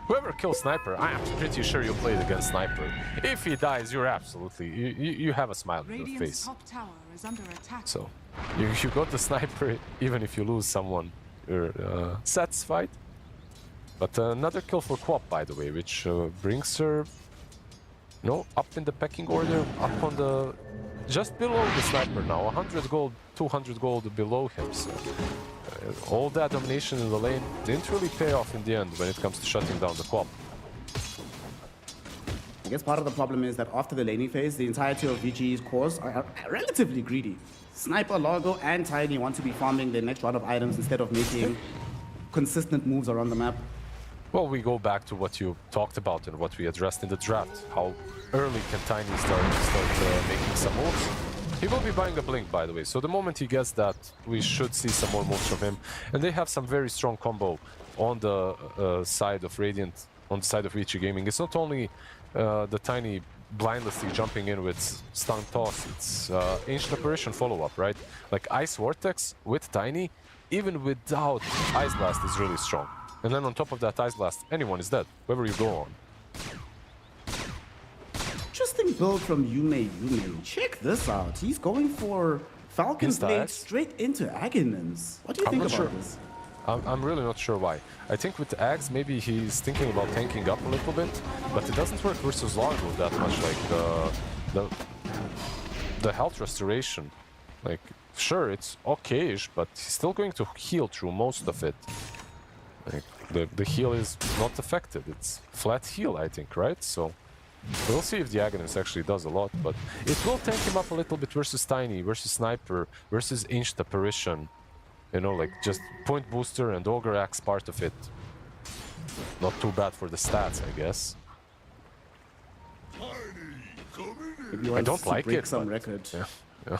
Speaker 2: Whoever kills Sniper, I am pretty sure you played against Sniper. If he dies, you're absolutely... You have a smile on your face.
Speaker 3: Top tower is under attack.
Speaker 2: So, you got the Sniper, even if you lose someone, you're satisfied. But another kill for Quap, by the way, which brings her... No, up in the pecking order, up on the... Just below the Sniper now, 100 gold, 200 gold below him, so... all that domination in the lane didn't really pay off in the end when it comes to shutting down the Quap.
Speaker 1: I guess part of the problem is that after the laning phase, the entirety of Vici's cores are relatively greedy. Sniper, Largo, and Tiny want to be farming their next round of items instead of making consistent moves around the map.
Speaker 2: Well, we go back to what you talked about and what we addressed in the draft. How early can Tiny start making some moves? He will be buying a Blink, by the way, so the moment he gets that, we should see some more moves from him. And they have some very strong combo on the side of Radiant, on the side of Vici Gaming. It's not only the Tiny blindlessly jumping in with Stun Toss, it's Ancient Apparition follow-up, right? Like Ice Vortex with Tiny, even without Ice Blast, is really strong. And then on top of that Ice Blast, anyone is dead, wherever you go on.
Speaker 1: Interesting build from Yume. Check this out. He's going for Falcon's Blade straight into Agonins. What do you think about this?
Speaker 2: I'm really not sure why. I think with Ags, maybe he's thinking about tanking up a little bit, but it doesn't work versus Largo that much, like the health restoration. Like, sure, it's okay-ish, but he's still going to heal through most of it. Like, the heal is not effective. It's flat heal, I think, right? So we'll see if the Agonist actually does a lot, but it will tank him up a little bit versus Tiny, versus Sniper, versus Ancient Apparition. You know, like just point booster and Ogre Axe part of it. Not too bad for the stats, I guess. I don't like it.
Speaker 1: Some record.
Speaker 2: Yeah.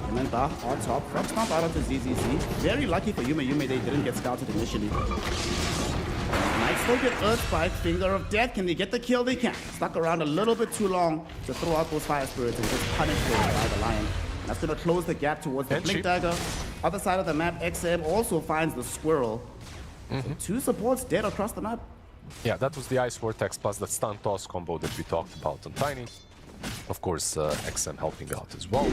Speaker 1: And then Bach on top, from Stomp out onto ZZZ. Very lucky for Yume. They didn't get scouted initially. Might still get Earth Spike, Finger of Death. Can they get the kill? They can. Stuck around a little bit too long to throw out those Fire Spirits and just punish the Lion. That's going to close the gap towards the Blink Dagger. Other side of the map, XM also finds the Squirrel. So 2 supports dead across the map.
Speaker 2: Yeah, that was the Ice Vortex plus the Stun Toss combo that we talked about on Tiny. Of course, XM helping out as well.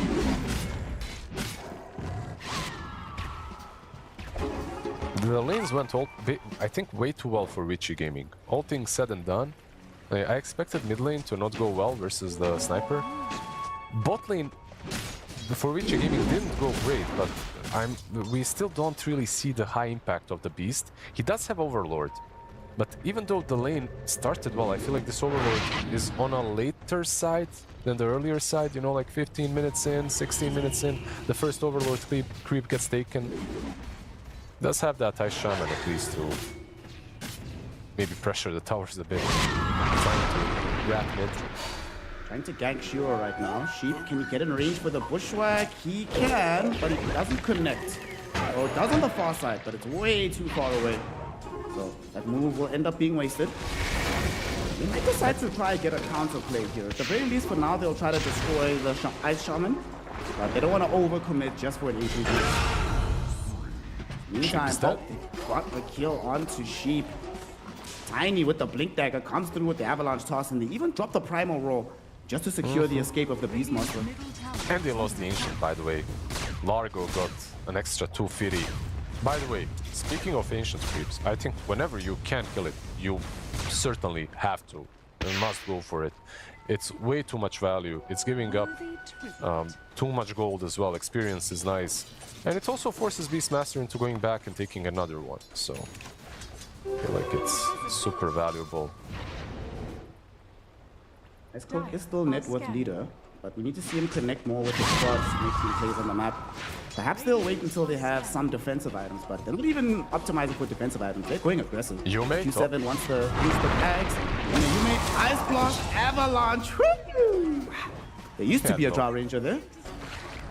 Speaker 2: The lanes went all, I think, way too well for Vici Gaming. All things said and done, I expected mid lane to not go well versus the Sniper. Bot lane for Vici Gaming didn't go great, but we still don't really see the high impact of the Beast. He does have Overlord, but even though the lane started well, I feel like this Overlord is on a later side than the earlier side, you know, like 15 minutes in, 16 minutes in, the first Overlord creep gets taken. Does have that Ice Shaman at least to maybe pressure the towers a bit. Trying to grab mid.
Speaker 1: Trying to gank Shiro right now. Sheep, can he get in range for the bushwhack? He can, but he doesn't connect. Or it does on the far side, but it's way too far away. So that move will end up being wasted. They might decide to try and get a counter play here. At the very least, for now, they'll try to destroy the Ice Shaman. But they don't want to overcommit just for an ancient beast. Meantime, they got the kill onto Sheep. Tiny with the Blink Dagger comes through with the Avalanche Toss, and they even drop the Primal Roar just to secure the escape of the Beastmaster.
Speaker 2: And they lost the Ancient, by the way. Largo got an extra 250. By the way, speaking of Ancient creeps, I think whenever you can kill it, you certainly have to and must go for it. It's way too much value. It's giving up too much gold as well. Experience is nice. And it also forces Beastmaster into going back and taking another one. So I feel like it's super valuable.
Speaker 1: Icecold is still net worth leader, but we need to see him connect more with the squads making plays on the map. Perhaps they'll wait until they have some defensive items, but they're not even optimizing for defensive items. They're going aggressive.
Speaker 2: Yume,
Speaker 1: Q7 wants to use the tags, and then Yume Ice Blast, Avalanche. Woo! There used to be a Draw Ranger there.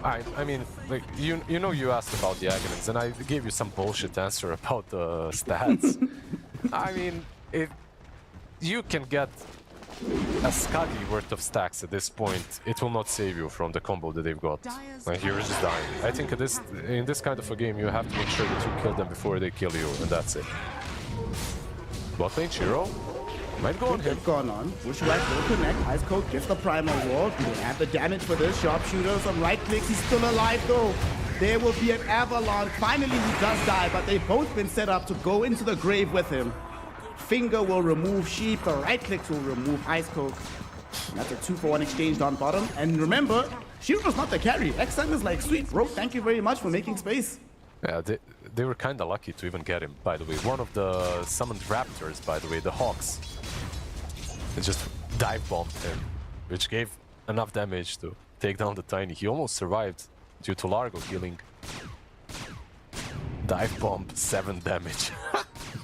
Speaker 2: I mean, like, you know, you asked about the Aghanim's, and I gave you some bullshit answer about the stats. I mean, if you can get a Skadi worth of stacks at this point, it will not save you from the combo that they've got. Like, you're just dying. I think in this kind of a game, you have to make sure that you kill them before they kill you, and that's it. Bot lane, Shiro. Might go on him.
Speaker 1: Gone on. Bushwhack will connect. Icecold gets the Primal Roar. He will have the damage for this. Sharpshooter, some right clicks. He's still alive though. There will be an Avalanche. Finally, he does die, but they've both been set up to go into the grave with him. Finger will remove Sheep. The right clicks will remove Icecold. That's a 2-for-1 exchange on bottom. And remember, Shiro's not the carry. XM is like, sweet bro, thank you very much for making space.
Speaker 2: Yeah, they were kind of lucky to even get him, by the way. One of the summoned raptors, by the way, the Hawks, it just dive bombed him, which gave enough damage to take down the Tiny. He almost survived due to Largo healing. Dive bomb, 7 damage.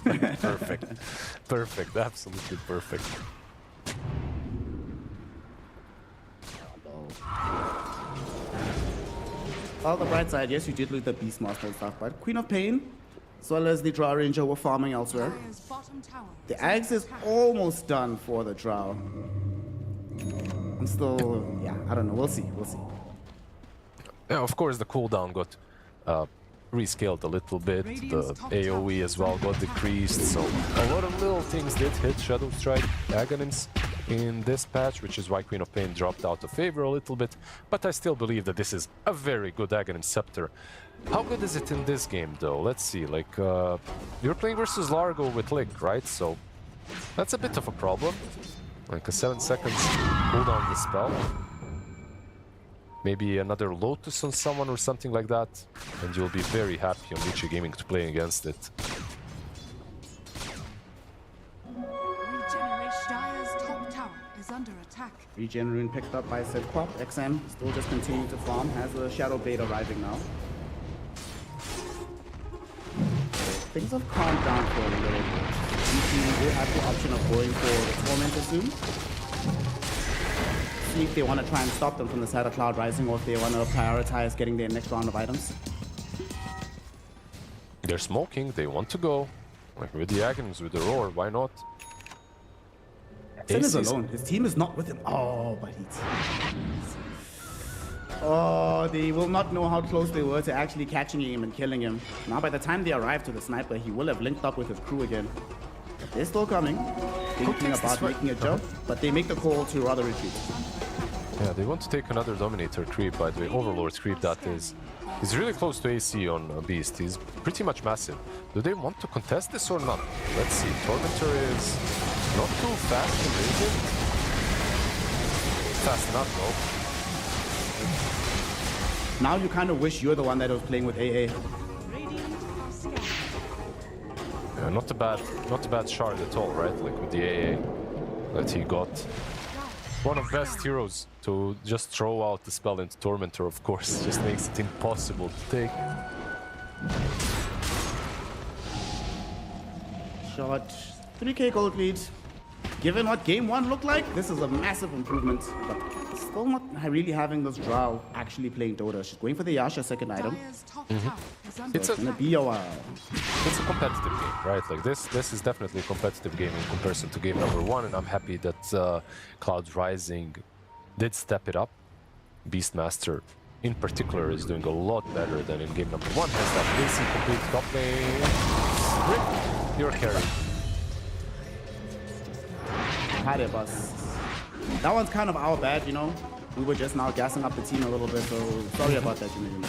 Speaker 2: Perfect. Perfect, absolutely perfect.
Speaker 1: On the bright side, yes, you did lose the Beastmaster and stuff, but Queen of Pain, as well as the Draw Ranger, were farming elsewhere. The Axe is almost done for the Drow. I'm still, yeah, I don't know, we'll see.
Speaker 2: Yeah, of course, the cooldown got rescaled a little bit. The AoE as well got decreased, so a lot of little things did hit Shadow Strike Aghanims in this patch, which is why Queen of Pain dropped out of favor a little bit, but I still believe that this is a very good Aghanim Scepter. How good is it in this game, though? Let's see, like, you're playing versus Largo with Lick, right? So that's a bit of a problem. Like a 7 seconds cooldown the spell. Maybe another Lotus on someone or something like that, and you'll be very happy on Vici Gaming to play against it.
Speaker 3: Under attack.
Speaker 1: Regen Rune picked up by Sidquap. XM still just continuing to farm, has a Shadow Blade arriving now. Things have calmed down for a little bit. Vici will have the option of going for the Tormentor soon. See if they want to try and stop them from the side of Cloud Rising, or if they want to prioritize getting their next round of items.
Speaker 2: They're smoking, they want to go. Like with the Aghanims, with the Roar, why not?
Speaker 1: Sen is alone. His team is not with him. Oh, but he's... Oh, they will not know how close they were to actually catching him and killing him. Now, by the time they arrive to the sniper, he will have linked up with his crew again. But they're still coming, thinking about making a jump, but they make the call to rather retreat.
Speaker 2: Yeah, they want to take another Dominator creep, by the way, Overlord creep that is. He's really close to AC on Beast. He's pretty much massive. Do they want to contest this or not? Let's see. Tormentor is not too fast and rigid. Fast enough, though.
Speaker 1: Now you kind of wish you're the one that was playing with AA.
Speaker 3: Radiant are scared.
Speaker 2: Yeah, not a bad shard at all, right? Like with the AA that he got. One of the best heroes to just throw out the spell into Tormentor, of course, just makes it impossible to take.
Speaker 1: Shot. 3k gold lead. Given what game one looked like, this is a massive improvement. But still not really having this Drow actually playing Dota. She's going for the Yasha second item.
Speaker 3: Dire's top tower is under
Speaker 2: It's a-
Speaker 1: It's gonna be a while.
Speaker 2: It's a competitive game, right? Like this is definitely a competitive game in comparison to game number one, and I'm happy that Cloud Rising did step it up. Beastmaster, in particular, is doing a lot better than in game number one. Has that Vici complete top lane. Rick, you're carried.
Speaker 1: Had it, boss. That one's kind of our bad, you know. We were just now gassing up the team a little bit, so sorry about that, you know.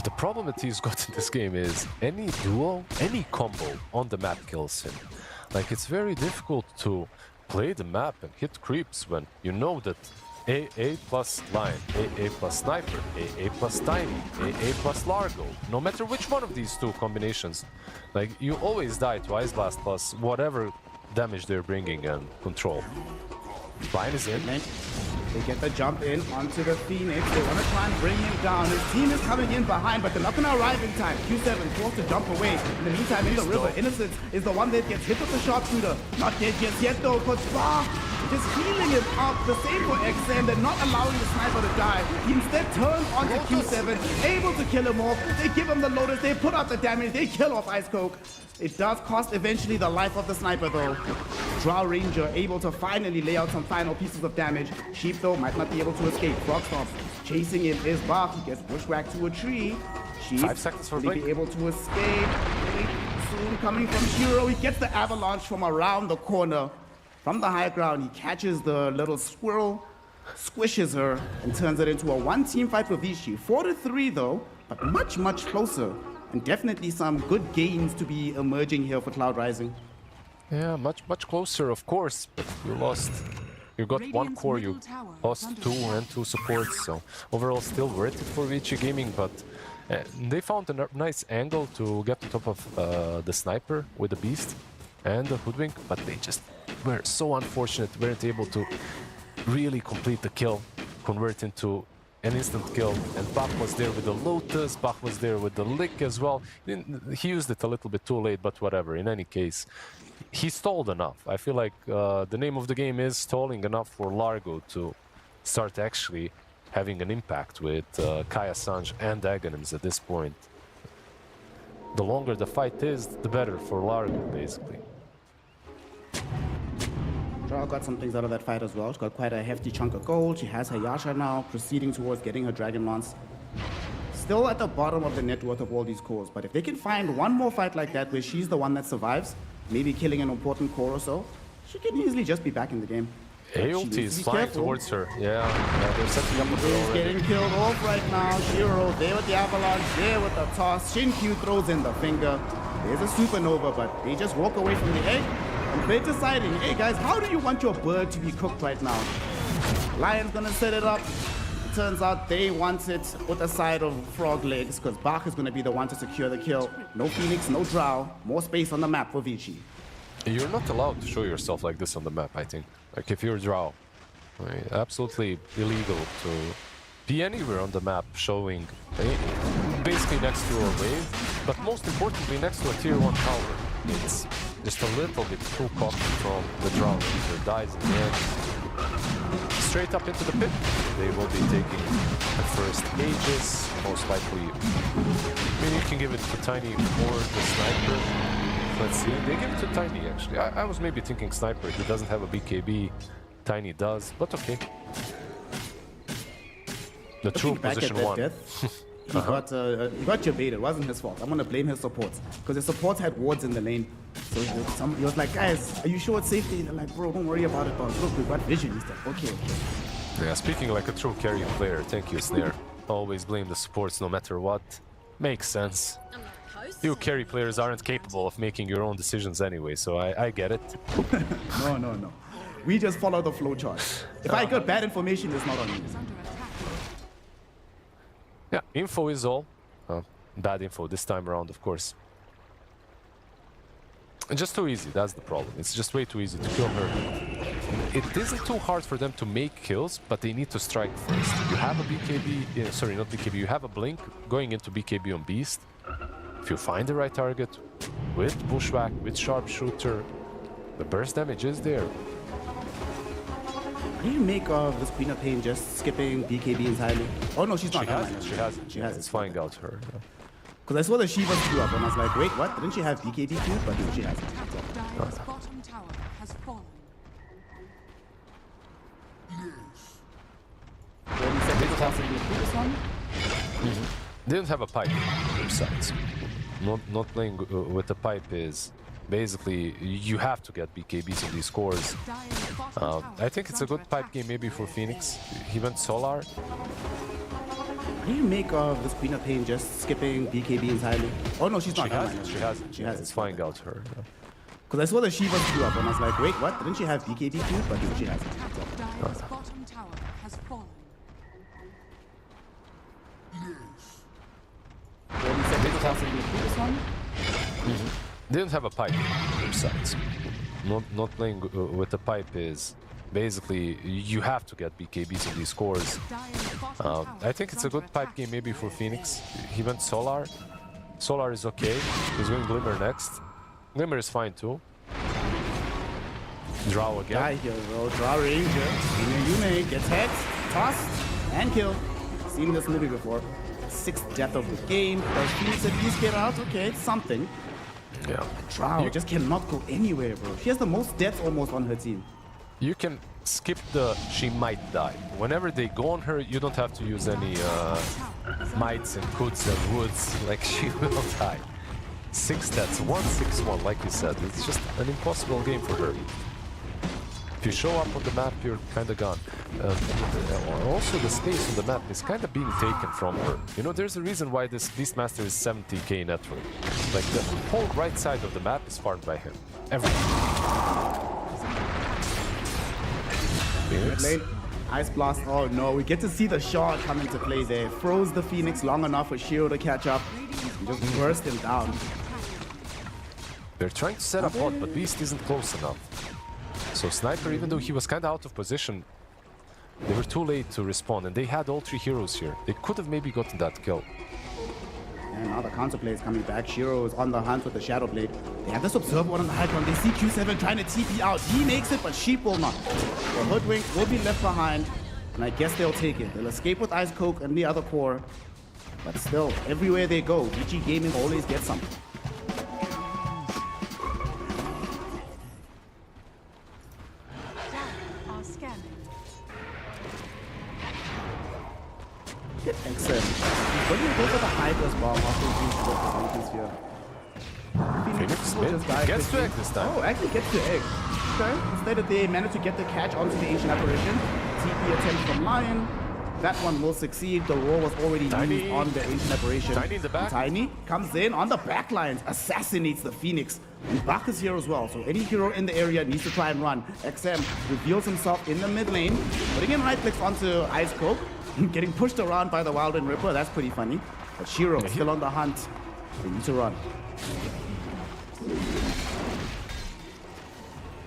Speaker 2: The problem that he's got in this game is any duo, any combo on the map kills him. Like, it's very difficult to play the map and hit creeps when you know that AA plus Lion, AA plus Sniper, AA plus Tiny, AA plus Largo. No matter which one of these two combinations, like, you always die to Ice Blast plus whatever damage they're bringing and control. Lion is in.
Speaker 1: They get the jump in onto the Phoenix. They want to try and bring him down. His team is coming in behind, but they're not going to arrive in time. Q7 forced to jump away. In the meantime, in the river, Innocence is the one that gets hit with the sharpshooter. Not dead just yet, though, because Bar just healing him up. The same for XM. They're not allowing the sniper to die. He instead turns onto Q7, able to kill him off. They give him the Lotus. They put out the damage. They kill off Ice Coke. It does cost eventually the life of the sniper, though. Drow Ranger able to finally lay out some final pieces of damage. Sheep, though, might not be able to escape. Frogstomp chasing in is Bach. He gets bushwhacked to a tree. Sheep
Speaker 2: 5 seconds for
Speaker 1: will
Speaker 2: Blink.
Speaker 1: be able to escape. Really soon coming from Shiro. He gets the avalanche from around the corner. From the high ground, he catches the little squirrel, squishes her, and turns it into a one-team fight with Vici. 4-3, though, but much, much closer. And definitely some good gains to be emerging here for Cloud Rising.
Speaker 2: Yeah, much closer, of course, but you lost. You got one
Speaker 3: Radiant's
Speaker 2: core, you
Speaker 3: middle tower is
Speaker 2: lost
Speaker 3: under
Speaker 2: 2
Speaker 3: attack.
Speaker 2: and 2 supports, so overall still worth it for Vici Gaming, but they found a nice angle to get on top of the sniper with the beast and the hoodwink, but they just were so unfortunate, weren't able to really complete the kill, convert into an instant kill, and Bach was there with the Lotus, Bach was there with the Lick as well. He used it a little bit too late, but whatever, in any case. He stalled enough. I feel like the name of the game is stalling enough for Largo to start actually having an impact with Kaya Sanj and Aghanims at this point. The longer the fight is, the better for Largo, basically.
Speaker 1: Drow got some things out of that fight as well. She got quite a hefty chunk of gold. She has her Yasha now, proceeding towards getting her Dragon Lance. Still at the bottom of the net worth of all these cores, but if they can find one more fight like that where she's the one that survives, maybe killing an important core or so, she can easily just be back in the game.
Speaker 2: AOT
Speaker 1: She needs
Speaker 2: is
Speaker 1: to be
Speaker 2: flying
Speaker 1: careful.
Speaker 2: towards her. Yeah, they're setting up a
Speaker 1: He's
Speaker 2: throw already.
Speaker 1: getting killed off right now. Shiro there with the avalanche, there with the toss. Shin-Q throws in the finger. There's a supernova, but they just walk away from the egg. And they're deciding, hey guys, how do you want your bird to be cooked right now? Lion's gonna set it up. It turns out they want it with a side of frog legs, because Bach is gonna be the one to secure the kill. No Phoenix, no Drow. More space on the map for Vici.
Speaker 2: You're not allowed to show yourself like this on the map, I think. Like, if you're Drow, I mean, absolutely illegal to be anywhere on the map showing basically next to a wave, but most importantly next to a tier 1 tower. It's just a little bit too cocky from the Drow Ranger. Dies in the end. Straight up into the pit. They will be taking the first Aegis, most likely. I mean, you can give it to Tiny or the Sniper. Let's see. They give it to Tiny, actually. I was maybe thinking Sniper. He doesn't have a BKB. Tiny does, but okay. The true
Speaker 1: Looking back at
Speaker 2: position
Speaker 1: that
Speaker 2: 1.
Speaker 1: death, he got jebaited. It wasn't his fault. I'm gonna blame his supports, because his supports had wards in the lane. So he was like, guys, are you sure it's safety? They're like, bro, don't worry about it, bro. Look, we've got vision and stuff. Okay.
Speaker 2: Yeah, speaking like a true carry player, thank you, Snare. Always blame the supports no matter what. Makes sense. You carry players aren't capable of making your own decisions anyway, so I get it.
Speaker 1: No. We just follow the flow chart. If I got bad information, it's not on me.
Speaker 3: Is under attack.
Speaker 2: Yeah, info is all. Bad info this time around, of course. And just too easy, that's the problem. It's just way too easy to kill her. It isn't too hard for them to make kills, but they need to strike first. You have a BKB, sorry, not BKB, you have a Blink going into BKB on Beast. If you find the right target, with Bushwhack, with Sharpshooter, the burst damage is there.
Speaker 1: What do you make of this Queen of Pain just skipping BKB entirely? Oh no, she's not.
Speaker 2: She hasn't.
Speaker 1: She has.
Speaker 2: It's flying out to her. Yeah.
Speaker 1: Because I saw the Shiva queue up and I was like, wait, what? Didn't she have BKB queue? But no, she hasn't.
Speaker 3: Dire's bottom tower has fallen.
Speaker 1: 30 seconds possibly the previous one.
Speaker 2: They don't have a pipe besides. Not playing with the pipe is basically you have to get BKBs in these cores.
Speaker 3: Dire's bottom tower
Speaker 2: I think it's a good pipe game maybe for Phoenix. He went Solar.
Speaker 1: What do you make of this Queen of Pain just skipping BKB entirely? Oh no, she's not.
Speaker 2: She hasn't.
Speaker 1: She has.
Speaker 2: It's flying out to her. Yeah.
Speaker 1: Because I saw the Shiva queue up and I was like, wait, what? Didn't she have BKB queue? But no, she hasn't.
Speaker 3: Dire's bottom tower has fallen.
Speaker 1: 30 seconds possibly the previous one.
Speaker 2: They don't have a pipe besides. Not playing with the pipe is basically you have to get BKBs in these cores.
Speaker 3: Dire's bottom tower
Speaker 2: I think it's a good pipe game maybe for Phoenix. He went Solar. Solar is okay. He's going Glimmer next. Glimmer is fine too. Draw again.
Speaker 1: Die here, bro. Draw Ranger. Yume gets hexed, tossed, and killed. Seen this movie before. 6th death of the game. Does Phoenix at least get out? Okay, it's something.
Speaker 2: Yeah.
Speaker 1: Drow just cannot go anywhere, bro. She has the most deaths almost on her team.
Speaker 2: You can skip the she might die. Whenever they go on her, you don't have to use any mights and coulds and woods. Like, she will die. 6 deaths, 1-6-1, like you said. It's just an impossible game for her. If you show up on the map, you're kind of gone. Also, the space on the map is kind of being taken from her. You know, there's a reason why this Beastmaster is 70k network. Like, the whole right side of the map is farmed by him. Everything. Phoenix.
Speaker 1: Late. Ice Blast. Oh no, we get to see the shard come into play there. Froze the Phoenix long enough for Shiro to catch up. And just burst him down.
Speaker 2: They're trying to set up bot, but Beast isn't close enough. So Sniper, even though he was kind of out of position, they were too late to respond, and they had all 3 heroes here. They could have maybe gotten that kill.
Speaker 1: And now the counterplay is coming back. Shiro is on the hunt with the Shadow Blade. They have this Observer on the high ground. They see Q7 trying to TP out. He makes it, but Sheep will not. The Hoodwink will be left behind, and I guess they'll take it. They'll escape with Ice Coke and the other core. But still, everywhere they go, Vici Gaming always gets something.
Speaker 3: Are scanning.
Speaker 1: Excellent. What do you go for the Hydra's bomb after you use the Sphere?
Speaker 2: Phoenix
Speaker 1: will
Speaker 2: mid.
Speaker 1: just die
Speaker 2: Gets to
Speaker 1: quickly.
Speaker 2: egg this time.
Speaker 1: Oh, actually gets to egg. Okay. Instead they managed to get the catch onto the Ancient Apparition. TP attempt from Lion. That one will succeed. The roar was already
Speaker 2: Tiny.
Speaker 1: used on the Ancient Apparition.
Speaker 2: Tiny in the back.
Speaker 1: Tiny comes in on the back lines, assassinates the Phoenix. And Bach is here as well, so any hero in the area needs to try and run. XM reveals himself in the mid lane, putting in right clicks onto Ice Coke, getting pushed around by the Wild and Ripper. That's pretty funny. But Shiro still on the hunt. They need to run.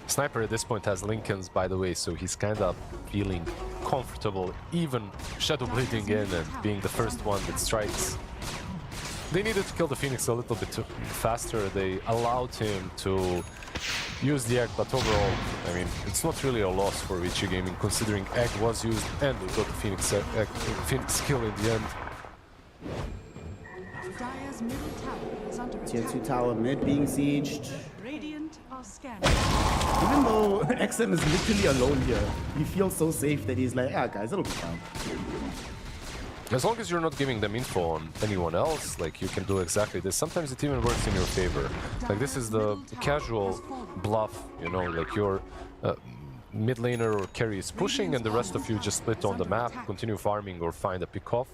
Speaker 2: Sniper at this point has Lincolns, by the way, so he's kind of feeling comfortable, even Shadow Bleeding in and being the first one that strikes. They needed to kill the Phoenix a little bit faster. They allowed him to use the egg, but overall, I mean, it's not really a loss for Vici Gaming, considering egg was used and we got the Phoenix kill in the end.
Speaker 3: Dire's middle tower is under
Speaker 1: Tier
Speaker 3: attack.
Speaker 1: 2 tower mid being sieged.
Speaker 3: Radiant are scanning.
Speaker 1: Even though XM is literally alone here, he feels so safe that he's like, yeah, guys, it'll be fine.
Speaker 2: As long as you're not giving them info on anyone else, like, you can do exactly this. Sometimes it even works in your favor. Like, this is the casual bluff, you know, like your mid laner or carry is pushing and the rest of you just split on the map, continue farming or find a pick-off.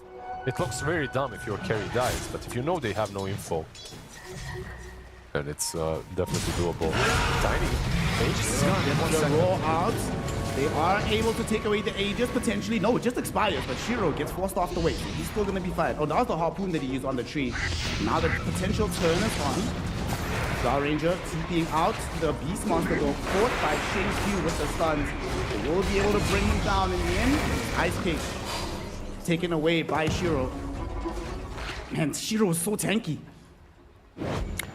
Speaker 2: It looks very dumb if your carry dies, but if you know they have no info, then it's definitely doable. Tiny. Aegis is gone.
Speaker 1: Gets the roar out. They are able to take away the Aegis potentially. No, it just expires, but Shiro gets forced off the way. So he's still going to be fine. Oh, that was the harpoon that he used on the tree. Now the potential turn is on. Star Ranger TPing out. The Beastmaster though caught by Shin Q with the stuns. They will be able to bring him down in the end. Ice Cake taken away by Shiro. Man, Shiro is so tanky.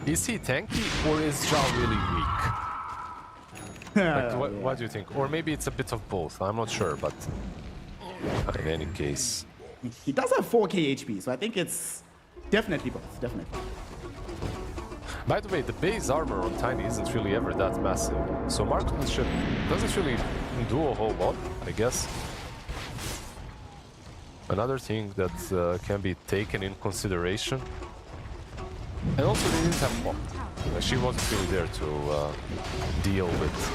Speaker 2: Is he tanky or is Zhao really weak? Like, what do you think? Or maybe it's a bit of both. I'm not sure, but in any case.
Speaker 1: He does have 4k HP, so I think it's definitely both. Definitely.
Speaker 2: By the way, the base armor on Tiny isn't really ever that massive. So marksmanship doesn't really do a whole lot, I guess. Another thing that can be taken in consideration. And also they didn't have pop. She wasn't really there to deal with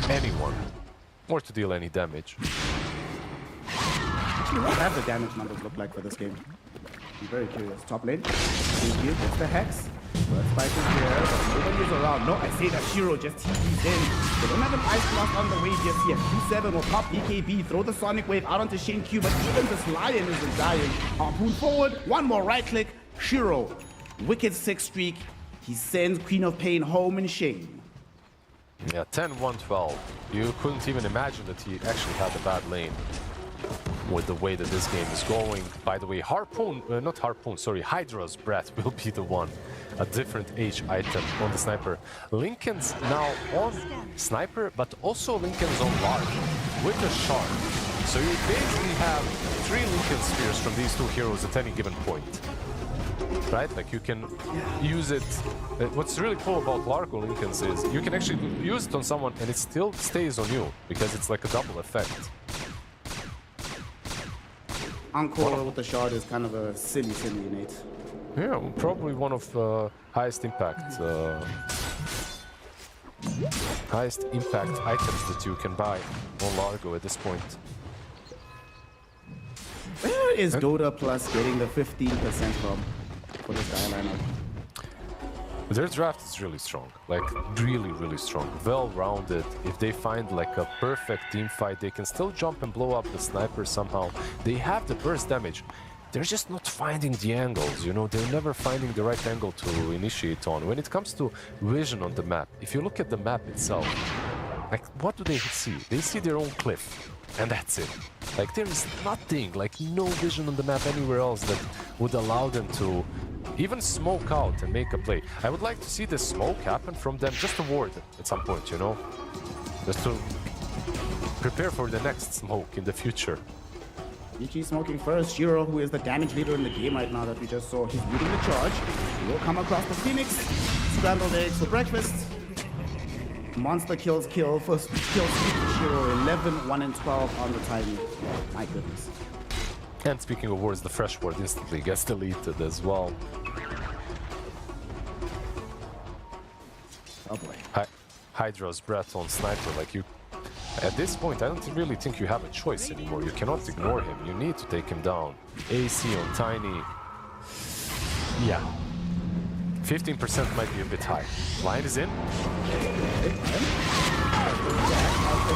Speaker 2: anyone or to deal any damage.
Speaker 1: Actually, what have the damage numbers look like for this game? I'm very curious. Top lane. Thank you. Gets the Hex. First fight is here, but nobody is around. No, I say that Shiro just TP's in. They don't have an Ice Blast on the way just yet. Q7 will pop BKB, throw the Sonic Wave out onto Shin Q, but even this Lion isn't dying. Harpoon forward, one more right click. Shiro, wicked 6 streak. He sends Queen of Pain home in shame.
Speaker 2: Yeah, 10-1-12. You couldn't even imagine that he actually had a bad lane with the way that this game is going. By the way, Hydra's Breath will be the one. A different H item on the Sniper. Lincoln's now on Sniper, but also Lincoln's on Lark with a Shard. So you basically have 3 Lincoln Spheres from these 2 heroes at any given point. Right? Like you can use it. What's really cool about Lark or Lincoln's is you can actually use it on someone and it still stays on you because it's like a double effect.
Speaker 1: Encore with the Shard is kind of a silly innate.
Speaker 2: Yeah, probably one of highest impact items that you can buy on Largo at this point.
Speaker 1: Where is Dota Plus getting the 15% from for this guy lineup?
Speaker 2: Their draft is really strong, like really strong, well-rounded. If they find like a perfect team fight, they can still jump and blow up the Sniper somehow. They have the burst damage. They're just not finding the angles, you know, they're never finding the right angle to initiate on. When it comes to vision on the map, if you look at the map itself, like what do they see? They see their own cliff, and that's it. Like there is nothing, like no vision on the map anywhere else that would allow them to even smoke out and make a play. I would like to see the smoke happen from them, just a ward at some point, you know? Just to prepare for the next smoke in the future.
Speaker 1: Vici smoking first. Shiro, who is the damage leader in the game right now that we just saw, he's leading the charge. He will come across the Phoenix. Scrambled eggs for breakfast. Monster kills first kills Shiro. 11, 1 and 12 on the Tiny. My goodness.
Speaker 2: And speaking of wards, the fresh ward instantly gets deleted as well.
Speaker 1: Oh boy.
Speaker 2: Hydra's Breath on Sniper, like you... At this point, I don't really think you have a choice anymore. You cannot ignore him. You need to take him down. AC on Tiny. Yeah. 15% might be a bit high. Line is in.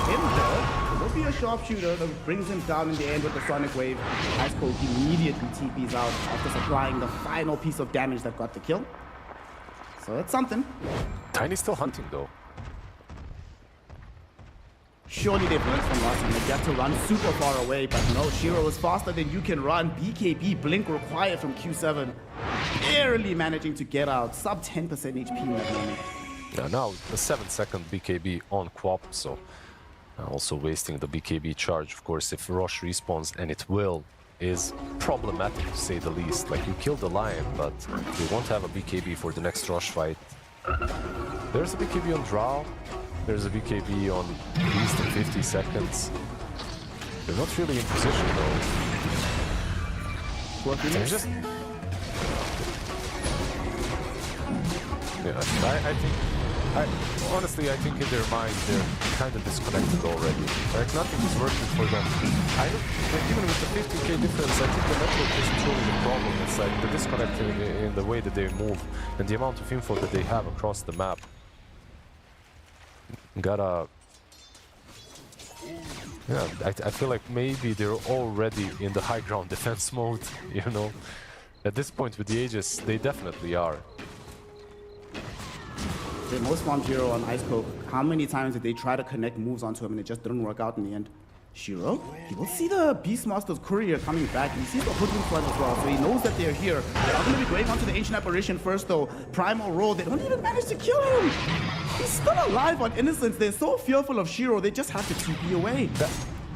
Speaker 1: There will be a sharpshooter that brings him down in the end with the Sonic Wave. Ice Cold immediately TPs out after supplying the final piece of damage that got the kill. So it's something.
Speaker 2: Tiny's still hunting though.
Speaker 1: Surely they've learned from last time. They get to run super far away, but no, Shiro is faster than you can run. BKB blink required from Q7. Barely managing to get out. Sub 10% HP in that moment.
Speaker 2: Now a 7-second BKB on Quap, so also wasting the BKB charge. Of course, if Rosh respawns, and it will, is problematic to say the least. Like you killed the Lion, but you won't have a BKB for the next Rosh fight. There's a BKB on Drow. There's a BKB on least in 50 seconds. They're not really in position though. They're just... Yeah, honestly, I think in their mind they're kind of disconnected already. Like nothing is working for them. Like even with the 50k difference, I think the network isn't really the problem. It's like the disconnect in the way that they move and the amount of info that they have across the map. Gotta Yeah, I feel like maybe they're already in the high ground defense mode, you know. At this point with the Aegis, they definitely are.
Speaker 1: The most farmed hero on Ice Coke. How many times did they try to connect moves onto him and it just didn't work out in the end? Shiro, he will see the Beastmaster's courier coming back. He sees the Hoodwink one as well, so he knows that they're here. They're not going to be going onto the Ancient Apparition first, though. Primal Roll, they don't even manage to kill him. He's still alive on Innocence. They're so fearful of Shiro, they just have to TP away.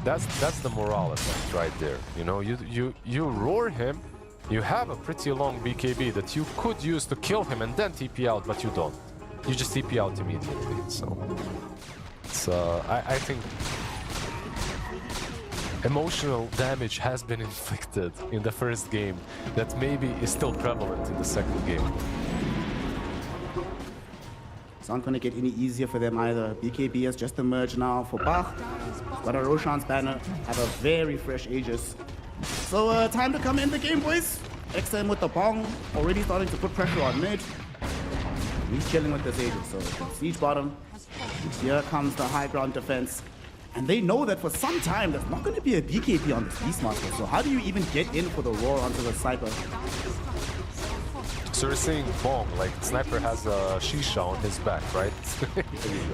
Speaker 2: That's the morale effect right there. You know, you roar him, you have a pretty long BKB that you could use to kill him and then TP out, but you don't. You just TP out immediately. So it's I think emotional damage has been inflicted in the first game that maybe is still prevalent in the second game.
Speaker 1: It's not going to get any easier for them either. BKB has just emerged now for Bach. Got a Roshan's banner, have a very fresh Aegis. So time to come in the game, boys. XM with the bong, already starting to put pressure on mid. He's chilling with this Aegis, so siege bottom. Here comes the high ground defense. And they know that for some time, there's not going to be a BKB on this Beastmaster. So how do you even get in for the roar onto the sniper?
Speaker 2: So you're saying bomb, like Sniper has a shisha on his back, right?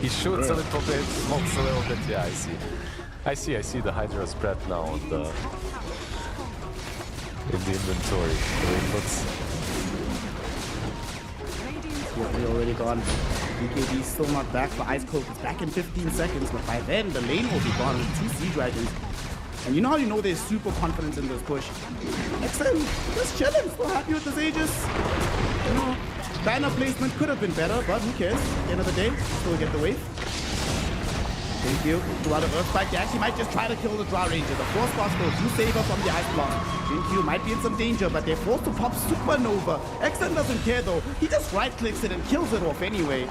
Speaker 2: He shoots a little bit, smokes a little bit. Yeah, I see the Hydra spread now on the in the inventory. It looks.
Speaker 1: Yeah, we're already gone. BKB is still not back for Ice Coke. It's back in 15 seconds, but by then the lane will be gone with 2 Sea Dragons. And you know how you know they're super confident in this push? XM, just chilling, still happy with this Aegis. You know, banner placement could have been better, but who cares? At the end of the day, still get the wave. Thank you. To out of Earthspike, they actually might just try to kill the Draw Ranger. The Force Gospel do save her from the Ice Block. Jinkyu might be in some danger, but they're forced to pop Supernova. XM doesn't care though. He just right-clicks it and kills it off anyway.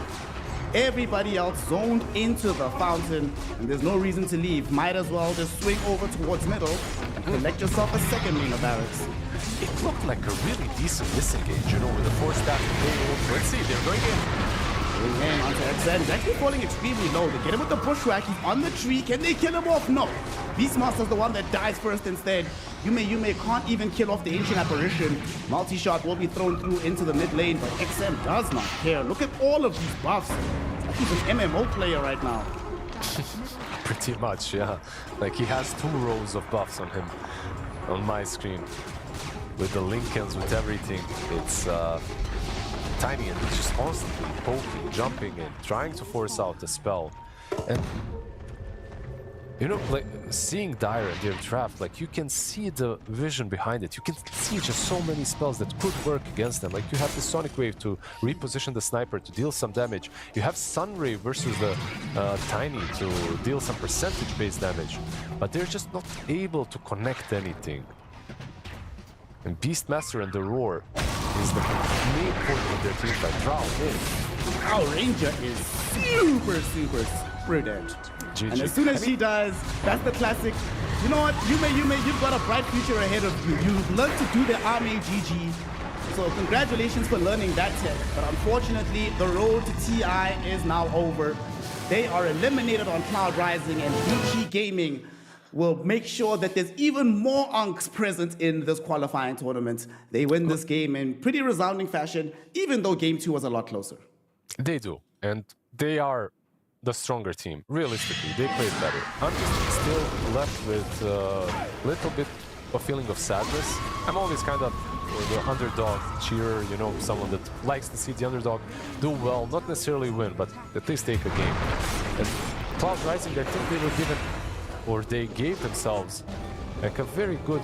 Speaker 1: Everybody else zoned into the fountain, and there's no reason to leave. Might as well just swing over towards middle and collect yourself a second lane of barracks.
Speaker 2: It looked like a really decent disengage, you know, with the 4 staff. Let's see, they're going in.
Speaker 1: Going in onto XN. He's actually falling extremely low. They get him with the bushwhack. He's on the tree. Can they kill him off? No. Beastmaster's the one that dies first instead. Yume can't even kill off the Ancient Apparition. Multi-shot will be thrown through into the mid lane, but XM does not care. Look at all of these buffs. It's like he's an MMO player right now.
Speaker 2: Pretty much, yeah. Like he has 2 rows of buffs on him on my screen. With the Lincolns, with everything. It's Tiny and he's just constantly poking, jumping in, trying to force out the spell. And you know, like seeing Dire and their trap, like you can see the vision behind it. You can see just so many spells that could work against them. Like you have the Sonic Wave to reposition the sniper to deal some damage. You have Sunray versus the Tiny to deal some percentage-based damage. But they're just not able to connect anything. And Beastmaster and the Roar is the main point of their team fight. Drow in.
Speaker 1: Our Ranger is super prudent.
Speaker 2: GG.
Speaker 1: And as soon as she dies, that's the classic. You know what? Yume, you've got a bright future ahead of you. You've learned to do the army GG. So congratulations for learning that tech. But unfortunately, the road to TI is now over. They are eliminated on Cloud Rising, and Vici Gaming will make sure that there's even more Unks present in this qualifying tournament. They win this game in pretty resounding fashion, even though game 2 was a lot closer.
Speaker 2: They do, and they are the stronger team. Realistically, they played better. I'm just still left with a little bit of feeling of sadness. I'm always kind of the underdog cheerer, you know, someone that likes to see the underdog do well, not necessarily win, but at least take a game. And Cloud Rising, I think they were given, or they gave themselves like a very good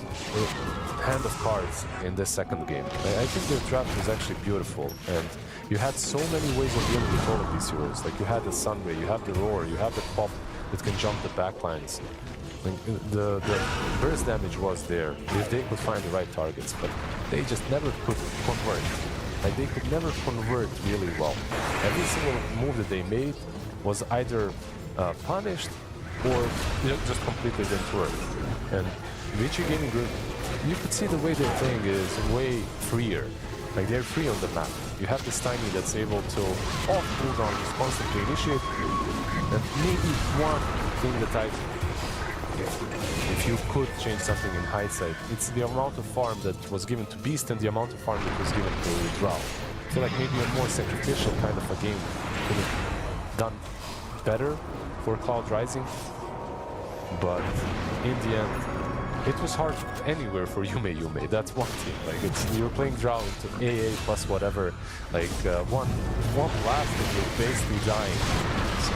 Speaker 2: hand of cards in this second game. I think their draft was actually beautiful, and you had so many ways of dealing with all of these heroes. Like you had the Sunray, you have the Roar, you have the Pop that can jump the backlines. Like the burst damage was there if they could find the right targets, but they just never could convert. Like they could never convert really well. Every single move that they made was either punished or just completely didn't work. And Vici Gaming Group, you could see the way they're playing is way freer. Like they're free on the map. You have this Tiny that's able to off cooldown, just constantly initiate. And maybe one thing that I if you could change something in hindsight, it's the amount of farm that was given to Beast and the amount of farm that was given to Drow. I feel like maybe a more sacrificial kind of a game could have done better for Cloud Rising, but in the end, it was hard anywhere for Yume. That's one thing. Like you're playing Drow into AA plus whatever, like one blast and you're basically dying. So.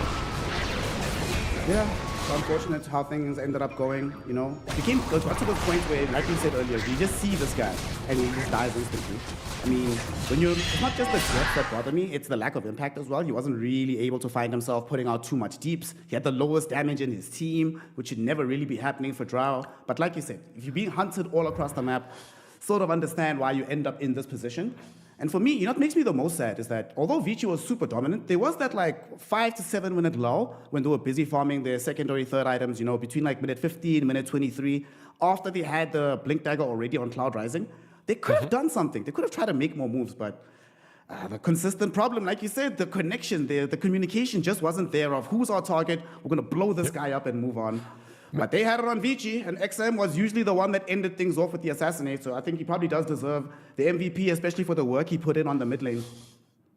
Speaker 1: Yeah, it's unfortunate how things ended up going, you know. It got to the point where, like you said earlier, you just see this guy and he just dies instantly. I mean, it's not just the death that bothered me, it's the lack of impact as well. He wasn't really able to find himself putting out too much deeps. He had the lowest damage in his team, which should never really be happening for Drow. But like you said, if you're being hunted all across the map, sort of understand why you end up in this position. And for me, you know what makes me the most sad is that although Vici was super dominant, there was that like 5 to 7 minute lull when they were busy farming their secondary third items, you know, between like minute 15, minute 23, after they had the Blink Dagger already on Cloud Rising. They could have done something. They could have tried to make more moves, but the consistent problem, like you said, the connection there, the communication just wasn't there of who's our target, we're going to blow this guy up and move on. But they had it on Vici, and XM was usually the one that ended things off with the assassinate, so I think he probably does deserve the MVP, especially for the work he put in on the mid lane.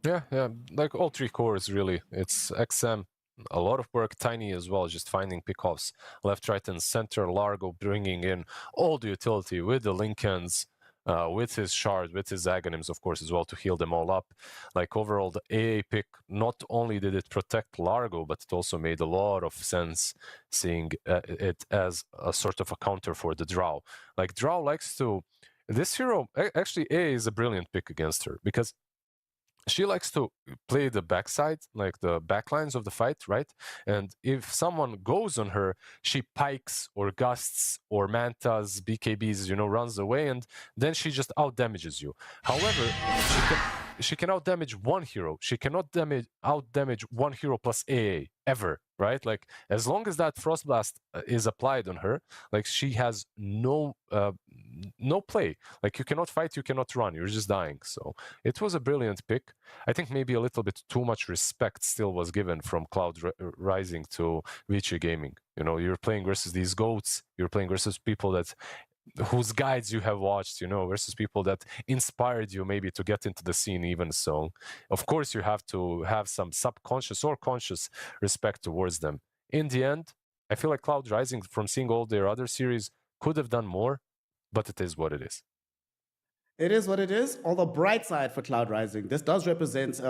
Speaker 2: Yeah, like all three cores, really. It's XM, a lot of work, Tiny as well, just finding pickoffs, left, right, and center, Largo bringing in all the utility with the Lincolns, with his shard, with his Aghanims, of course, as well, to heal them all up. Like, overall, the AA pick, not only did it protect Largo, but it also made a lot of sense seeing it as a sort of a counter for the Drow. Like, Drow likes to... This hero, actually, AA is a brilliant pick against her, because she likes to play the backside, like the backlines of the fight, right? And if someone goes on her, she pikes or gusts or mantas, BKBs, you know, runs away, and then she just out-damages you. However, she can out-damage one hero. She cannot out-damage one hero plus AA, ever, right? Like, as long as that Frost Blast is applied on her, like, she has no play. Like, you cannot fight, you cannot run, you're just dying. So it was a brilliant pick. I think maybe a little bit too much respect still was given from Cloud Rising to Vici Gaming. You know, you're playing versus these GOATs, you're playing versus people that whose guides you have watched, you know, versus people that inspired you maybe to get into the scene even. So of course you have to have some subconscious or conscious respect towards them. In the end, I feel like Cloud Rising, from seeing all their other series, could have done more, but it is what it is.
Speaker 1: It is what it is. On the bright side for Cloud Rising, this does represent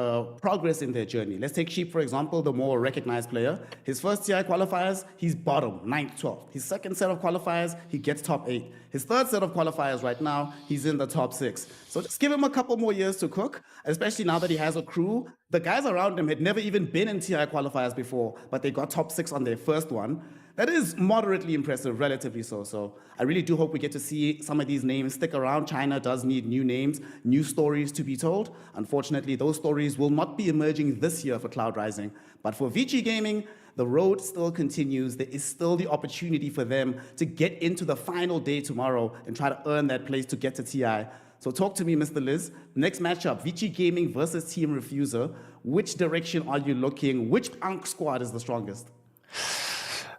Speaker 1: progress in their journey. Let's take Sheep, for example, the more recognized player. His first TI qualifiers, he's bottom, 9th, 12th. His second set of qualifiers, he gets top 8. His third set of qualifiers right now, he's in the top 6. So just give him a couple more years to cook, especially now that he has a crew. The guys around him had never even been in TI qualifiers before, but they got top 6 on their first one. That is moderately impressive, relatively so. So I really do hope we get to see some of these names stick around. China does need new names, new stories to be told. Unfortunately, those stories will not be emerging this year for Cloud Rising. But for Vici Gaming, the road still continues. There is still the opportunity for them to get into the final day tomorrow and try to earn that place to get to TI. So talk to me, Mr. Liz. Next matchup, Vici Gaming versus Team Refuser. Which direction are you looking? Which Ankh squad is the strongest?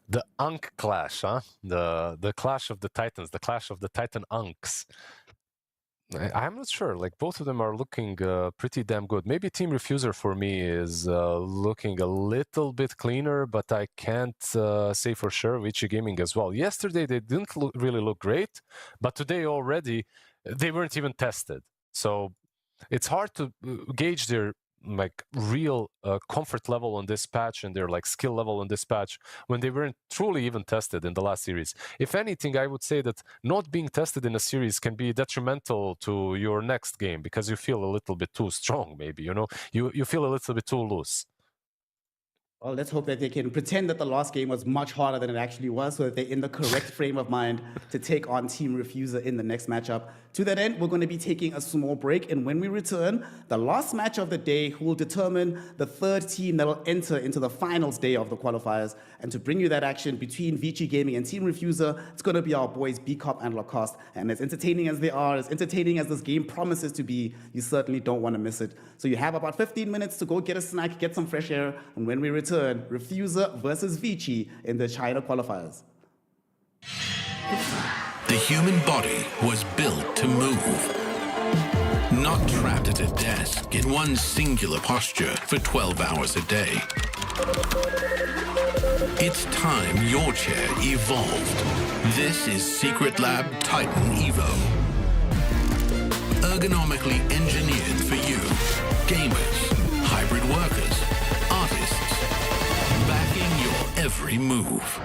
Speaker 2: The Ankh clash, huh? The clash of the Titans, the clash of the Titan Ankhs. I'm not sure. Like, both of them are looking pretty damn good. Maybe Team Refuser for me is looking a little bit cleaner, but I can't say for sure Vici Gaming as well. Yesterday they didn't really look great, but today already they weren't even tested. So it's hard to gauge their like real comfort level on this patch and their like skill level on this patch when they weren't truly even tested in the last series. If anything, I would say that not being tested in a series can be detrimental to your next game because you feel a little bit too strong, maybe, you know, you feel a little bit too loose.
Speaker 1: Well, let's hope that they can pretend that the last game was much harder than it actually was so that they're in the correct frame of mind to take on Team Refuser in the next matchup. To that end, we're going to be taking a small break, and when we return, the last match of the day will determine the third team that will enter into the finals day of the qualifiers. And to bring you that action between Vici Gaming and Team Refuser, it's going to be our boys B-Cop and Lacoste. And as entertaining as they are, as entertaining as this game promises to be, you certainly don't want to miss it. So you have about 15 minutes to go get a snack, get some fresh air, and when we return, Refuser versus Vici in the China qualifiers.
Speaker 4: The human body was built to move. Not trapped at a desk in one singular posture for 12 hours a day. It's time your chair evolved. This is Secret Lab Titan Evo. Ergonomically engineered for you, gamers, hybrid workers, artists, backing your every move.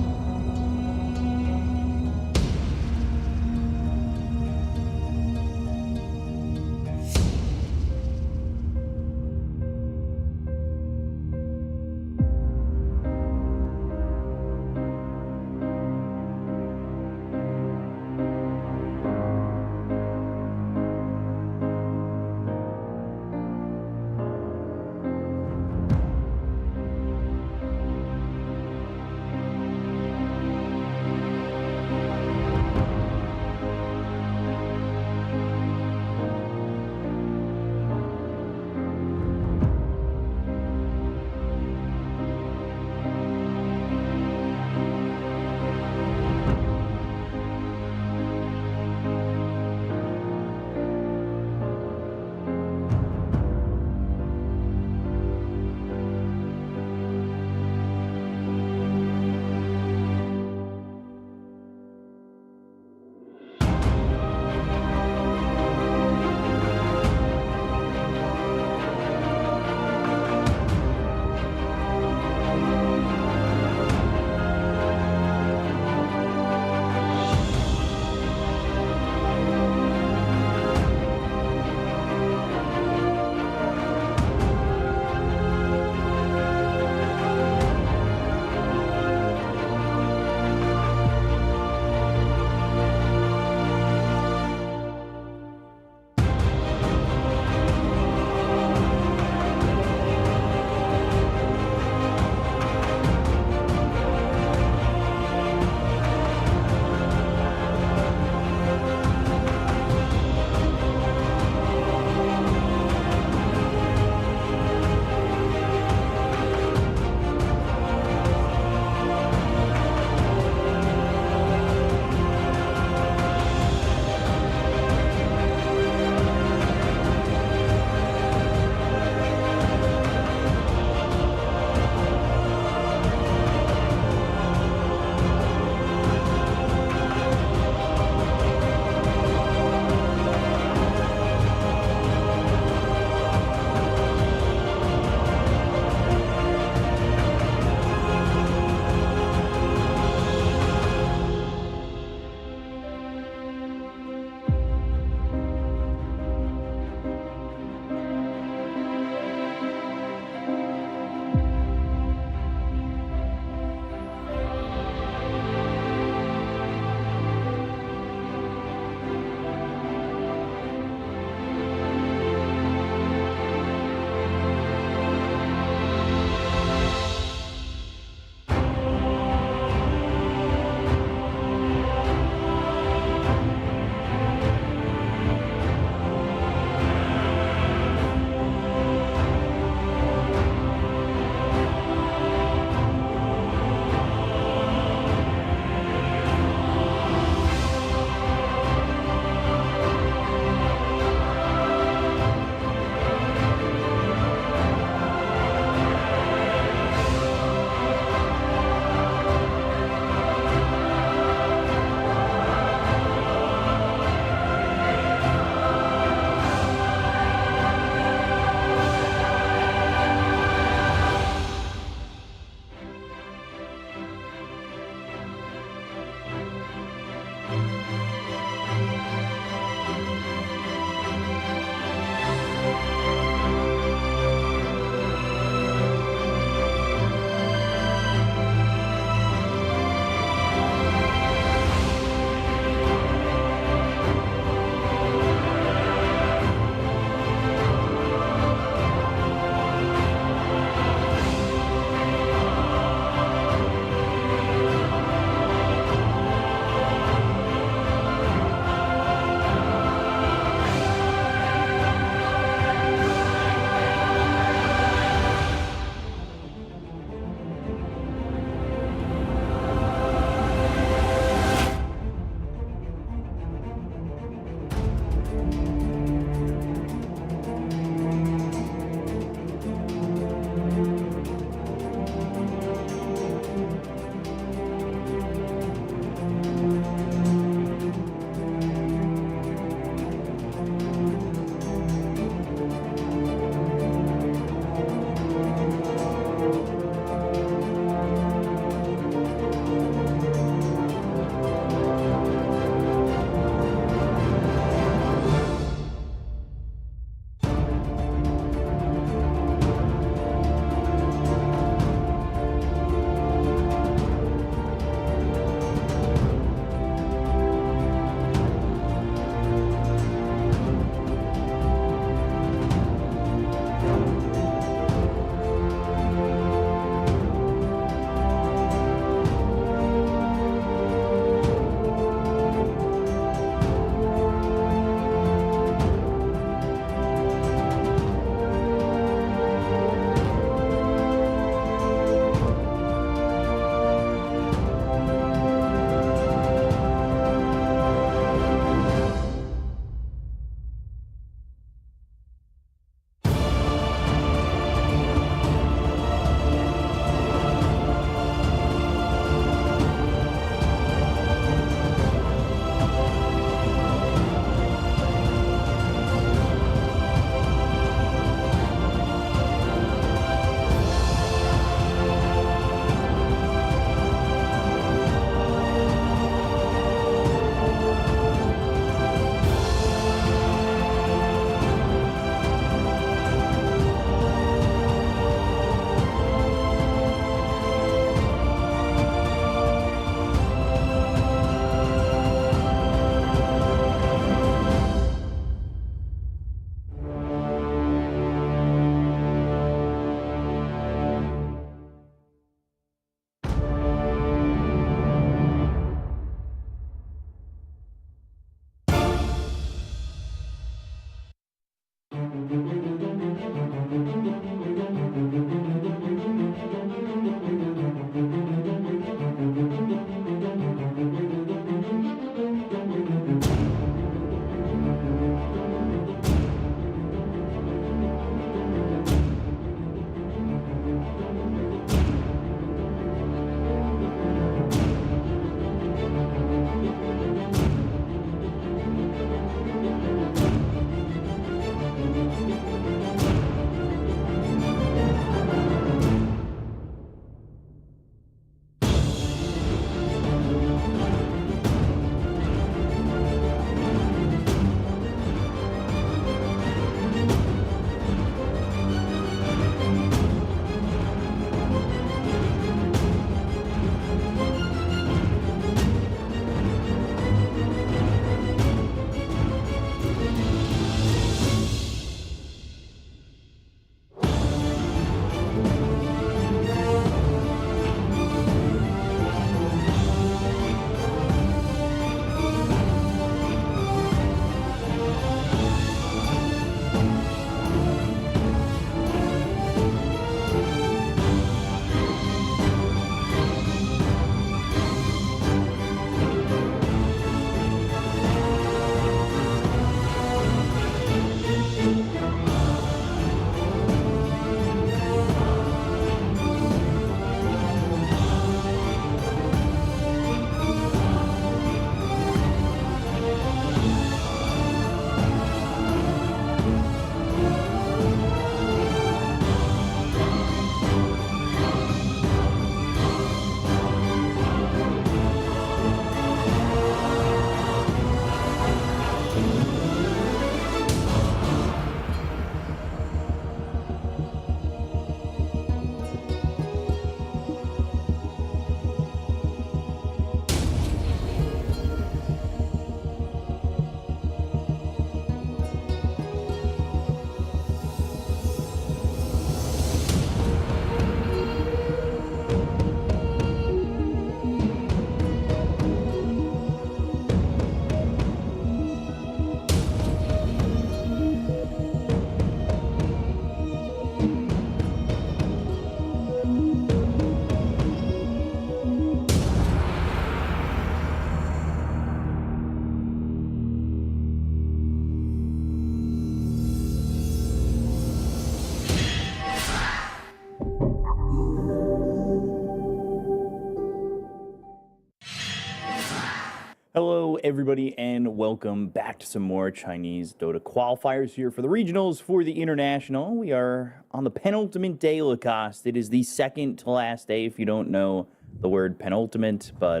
Speaker 6: Hello, everybody, and welcome back to some more Chinese Dota qualifiers here for the regionals for the international. We are on the penultimate day, Lacoste. It is the second to last day, if you don't know the word penultimate, but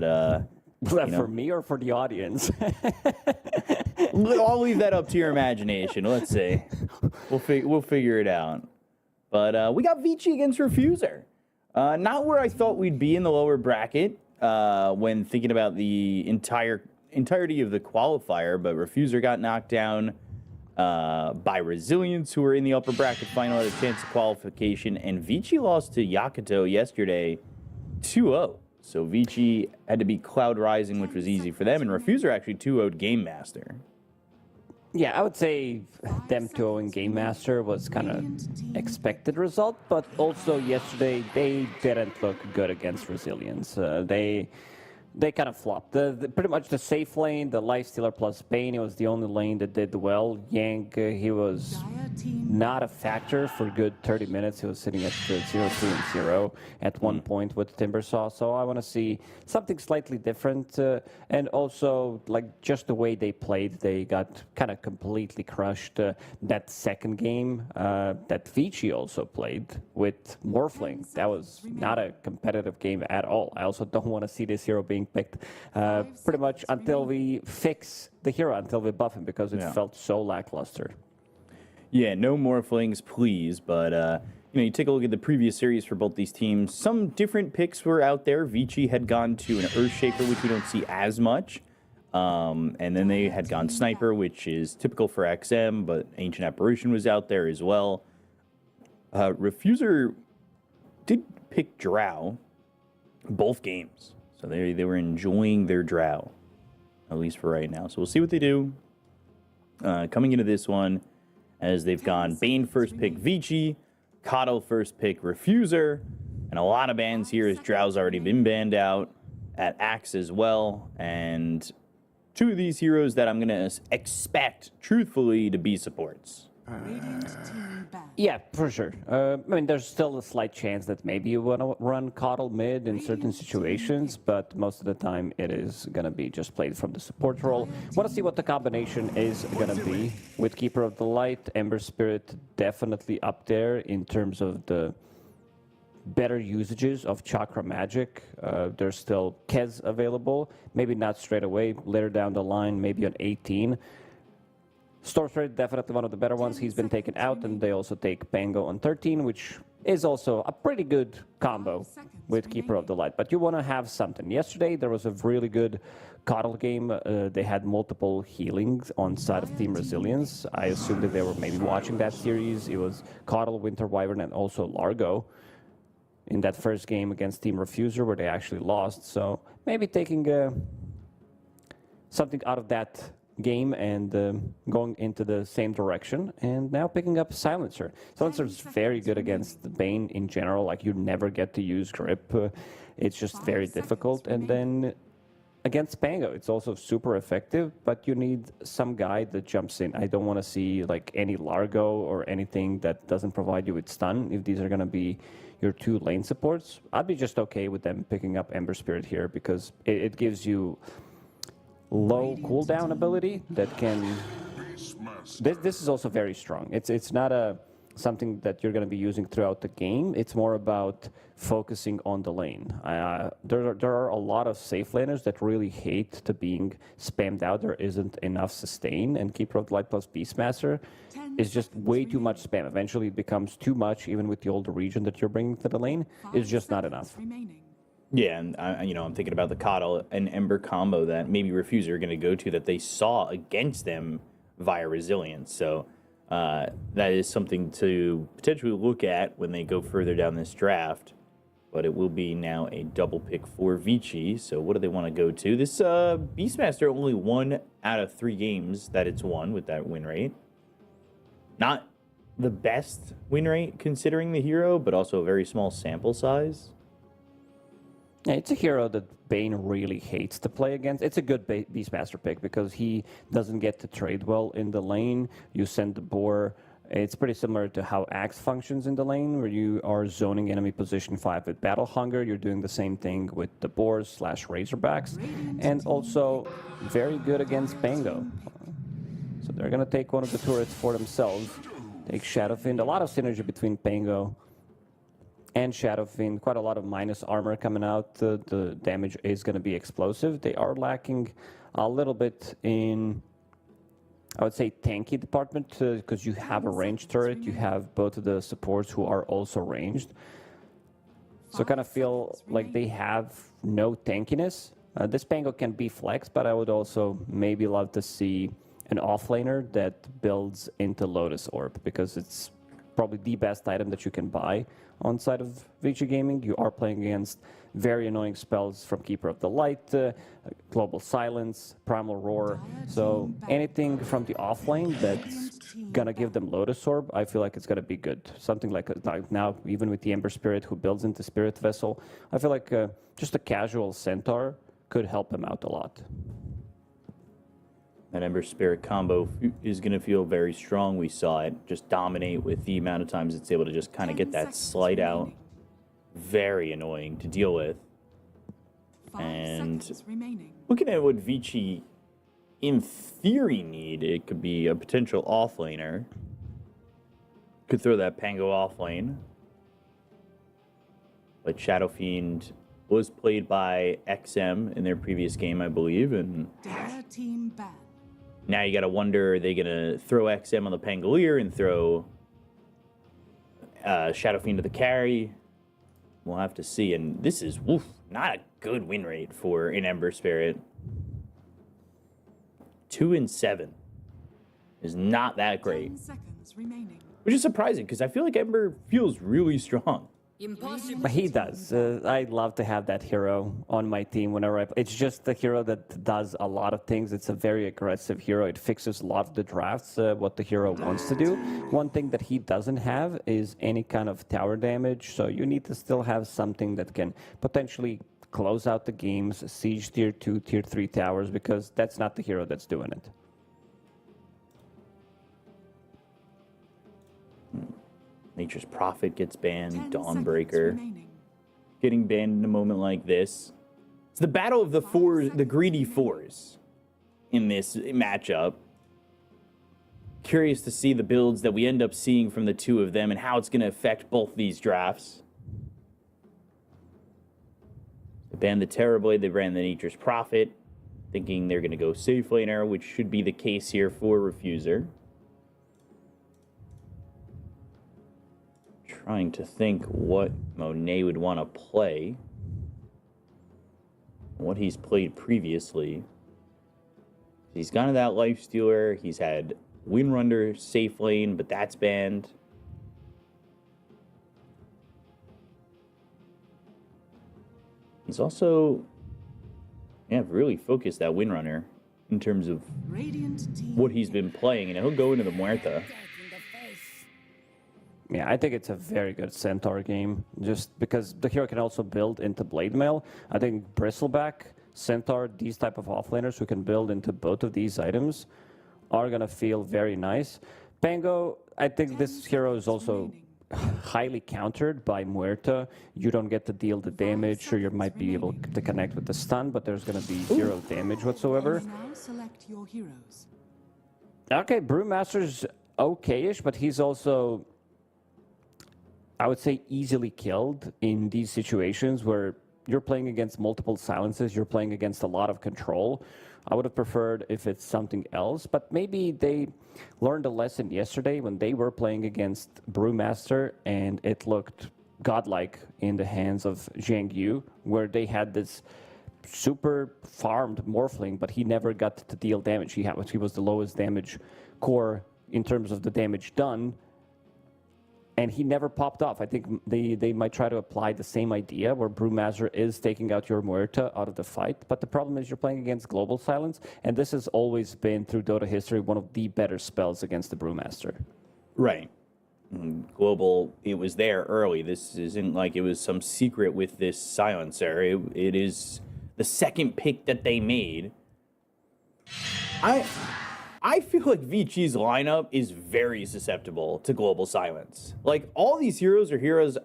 Speaker 7: For me or for the audience?
Speaker 6: I'll leave that up to your imagination. Let's see. We'll figure it out. But we got Vici against Refuser. Not where I thought we'd be in the lower bracket when thinking about the entirety of the qualifier, but Refuser got knocked down by Resilience, who were in the upper bracket final, had a chance of qualification, and Vici lost to Yakuto yesterday 2-0. So Vici had to beat Cloud Rising, which was easy for them, and Refuser actually 2-0'd Game Master.
Speaker 7: Yeah, I would say them 2-0 Game Master was kind of expected result, but also yesterday they didn't look good against Resilience. They kind of flopped. Pretty much the safe lane, the Lifestealer plus Bane, it was the only lane that did well. Yang, he was not a factor for good 30 minutes. He was sitting at 0-3-0 at one point with Timbersaw. So I want to see something slightly different. And also, like, just the way they played, they got kind of completely crushed. That second game that Vici also played with Morphling, that was not a competitive game at all. I also don't want to see this hero being picked pretty much until we fix the hero, until we buff him, because it felt so lackluster.
Speaker 6: Yeah, no more flings, please. But, you take a look at the previous series for both these teams. Some different picks were out there. Vici had gone to an Earthshaker, which we don't see as much. And then they had gone Sniper, which is typical for XM, but Ancient Apparition was out there as well. Refuser did pick Drow both games. So they were enjoying their Drow, at least for right now. So we'll see what they do coming into this one, as they've gone Bane first pick Vici, Coddle first pick Refuser, and a lot of bans here as Drow's already been banned out, at Axe as well, and two of these heroes that I'm going to expect, truthfully, to be supports.
Speaker 7: Yeah, for sure. I mean, there's still a slight chance that maybe you want to run Coddle mid in certain situations, but most of the time it is going to be just played from the support role. Want to see what the combination is going to be with Keeper of the Light. Ember Spirit definitely up there in terms of the better usages of Chakra Magic. There's still Kez available, maybe not straight away, later down the line, maybe on 18. Storm Spirit, definitely one of the better ones. He's been taken out, and they also take Pango on 13, which is also a pretty good combo with Keeper of the Light. But you want to have something. Yesterday, there was a really good Coddle game. They had multiple healings on side of Team Resilience. I assume that they were maybe watching that series. It was Coddle, Winter Wyvern, and also Largo in that first game against Team Refuser, where they actually lost. So maybe taking something out of that game and going into the same direction, and now picking up Silencer. Silencer is very good against the Bane in general. Like, you never get to use grip. It's just very difficult. And then against Pango, it's also super effective, but you need some guy that jumps in. I don't want to see like any Largo or anything that doesn't provide you with stun if these are going to be your two lane supports. I'd be just okay with them picking up Ember Spirit here, because it gives you low cooldown ability that can. This is also very strong. It's not something that you're going to be using throughout the game. It's more about focusing on the lane. There are a lot of safe laners that really hate to being spammed out. There isn't enough sustain, and Keeper of the Light plus Beastmaster is just way too much spam. Eventually, it becomes too much, even with the older region that you're bringing to the lane. It's just not enough.
Speaker 6: Yeah, and I'm thinking about the Coddle and Ember combo that maybe Refuser are going to go to, that they saw against them via Resilience. So that is something to potentially look at when they go further down this draft. But it will be now a double pick for Vici. So what do they want to go to? This Beastmaster only 1 out of 3 games that it's won with that win rate. Not the best win rate considering the hero, but also a very small sample size.
Speaker 7: Yeah, it's a hero that Bane really hates to play against. It's a good Beastmaster pick because he doesn't get to trade well in the lane. You send the boar It's pretty similar to how Axe functions in the lane, where you are zoning enemy position 5 with Battle Hunger. You're doing the same thing with the Boars / Razorbacks, and also very good against Pango. So they're going to take one of the turrets for themselves. Take Shadowfiend. A lot of synergy between Pango and Shadowfiend. Quite a lot of minus armor coming out. The damage is going to be explosive. They are lacking a little bit in, I would say, tanky department, because you have a ranged turret. You have both of the supports who are also ranged. So I kind of feel like they have no tankiness. This Pango can be flexed, but I would also maybe love to see an offlaner that builds into Lotus Orb, because it's probably the best item that you can buy on side of Vici Gaming. You are playing against very annoying spells from Keeper of the Light, Global Silence, Primal Roar. So anything from the offlane that's gonna give them Lotus Orb, I feel like it's gonna be good. Something like now, even with the Ember Spirit who builds into Spirit Vessel, I feel like just a casual Centaur could help them out a lot.
Speaker 6: That Ember Spirit combo is going to feel very strong. We saw it just dominate with the amount of times it's able to just kind of get that slide out. Very annoying to deal with. And looking at what Vici, in theory, need, it could be a potential offlaner. Could throw that Pango offlane. But Shadowfiend was played by XM in their previous game, I believe, and
Speaker 3: Team ban.
Speaker 6: now you gotta wonder, are they gonna throw XM on the Pangolier and throw Shadowfiend to the carry? We'll have to see. And this is not a good win rate for an Ember Spirit. 2-7 is not that great,
Speaker 3: 10 seconds remaining.
Speaker 6: which is surprising because I feel like Ember feels really strong.
Speaker 7: But he does. I'd love to have that hero on my team whenever I play. It's just the hero that does a lot of things. It's a very aggressive hero. It fixes a lot of the drafts, what the hero wants to do. One thing that he doesn't have is any kind of tower damage. So you need to still have something that can potentially close out the games, siege tier 2, tier 3 towers, because that's not the hero that's doing it.
Speaker 6: Nature's Prophet gets banned.
Speaker 3: 10
Speaker 6: Dawnbreaker
Speaker 3: seconds remaining.
Speaker 6: getting banned in a moment like this. It's the battle of the greedy fours in this matchup. Curious to see the builds that we end up seeing from the two of them and how it's going to affect both these drafts. They banned the Terrorblade, they ran the Nature's Prophet, thinking they're going to go safe laner, which should be the case here for Refuser. Trying to think what Monet would want to play. What he's played previously. He's gone to that Lifestealer. He's had Windrunner safe lane, but that's banned. He's also really focused that Windrunner in terms of what he's been playing, and he'll go into the Muerta.
Speaker 7: Yeah, I think it's a very good Centaur game, just because the hero can also build into Blade Mail. I think Bristleback, Centaur, these type of offlaners who can build into both of these items are going to feel very nice. Pango, I think this hero is also highly countered by Muerta. You don't get to deal the damage, sure you might be able to connect with the stun, but there's going to be zero damage whatsoever.
Speaker 3: Now select your heroes.
Speaker 7: Okay, Brewmaster's okay-ish, but he's also, I would say, easily killed in these situations where you're playing against multiple silences, you're playing against a lot of control. I would have preferred if it's something else, but maybe they learned a lesson yesterday when they were playing against Brewmaster and it looked godlike in the hands of Zhang Yu, where they had this super farmed Morphling, but he never got to deal damage. He was the lowest damage core in terms of the damage done, and he never popped off. I think they might try to apply the same idea where Brewmaster is taking out your Muerta out of the fight, but the problem is you're playing against Global Silence, and this has always been, through Dota history, one of the better spells against the Brewmaster.
Speaker 6: Right. Global, it was there early. This isn't like it was some secret with this silencer. It is the second pick that they made. I I feel like Vici's lineup is very susceptible to global silence. Like, all these heroes are heroes,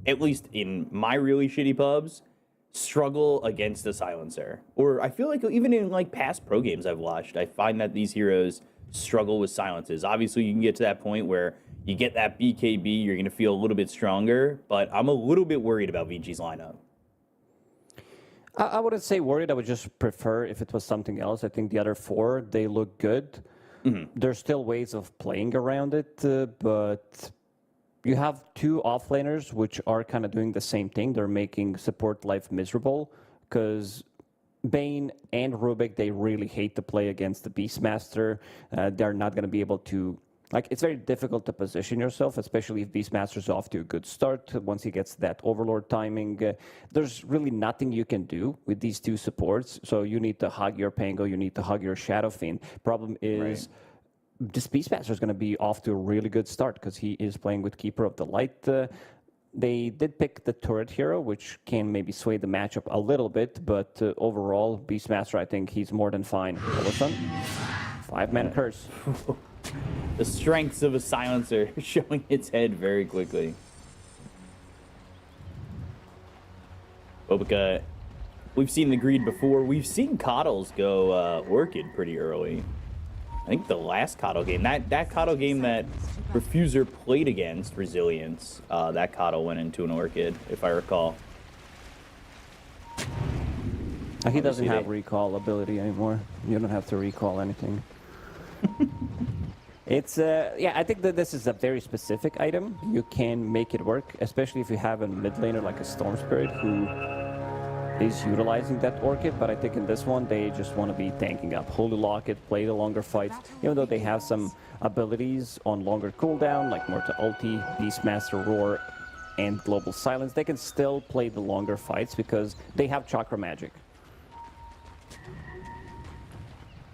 Speaker 6: at least in my really shitty pubs, struggle against the silencer. Or I feel like even in like past pro games I've watched, I find that these heroes struggle with silences. Obviously, you can get to that point where you get that BKB, you're going to feel a little bit stronger, but I'm a little bit worried about Vici's lineup.
Speaker 7: I wouldn't say worried. I would just prefer if it was something else. I think the other four, they look good. There's still ways of playing around it, but you have two offlaners which are kind of doing the same thing. They're making support life miserable because Bane and Rubik, they really hate to play against the Beastmaster. They're not going to be able to... Like, it's very difficult to position yourself, especially if Beastmaster's off to a good start. Once he gets that Overlord timing, there's really nothing you can do with these two supports. So you need to hug your Pango, you need to hug your Shadow Fiend. Problem is, this Beastmaster's going to be off to a really good start because he is playing with Keeper of the Light. They did pick the turret hero, which can maybe sway the matchup a little bit, but overall, Beastmaster, I think he's more than fine. Olafson, 5-man curse.
Speaker 6: The strengths of a silencer showing its head very quickly. Bobica, we've seen the greed before. We've seen Coddles go Orchid pretty early. I think the last Coddle game, that Coddle game that Refuser played against Resilience, that Coddle went into an Orchid, if I recall.
Speaker 7: He doesn't have recall ability anymore. You don't have to recall anything. It's, yeah, I think that this is a very specific item. You can make it work, especially if you have a mid laner like a Storm Spirit who is utilizing that Orchid, but I think in this one, they just want to be tanking up. Holy Locket, play the longer fights, even though they have some abilities on longer cooldown, like Morta Ulti, Beastmaster Roar, and Global Silence. They can still play the longer fights because they have Chakra Magic.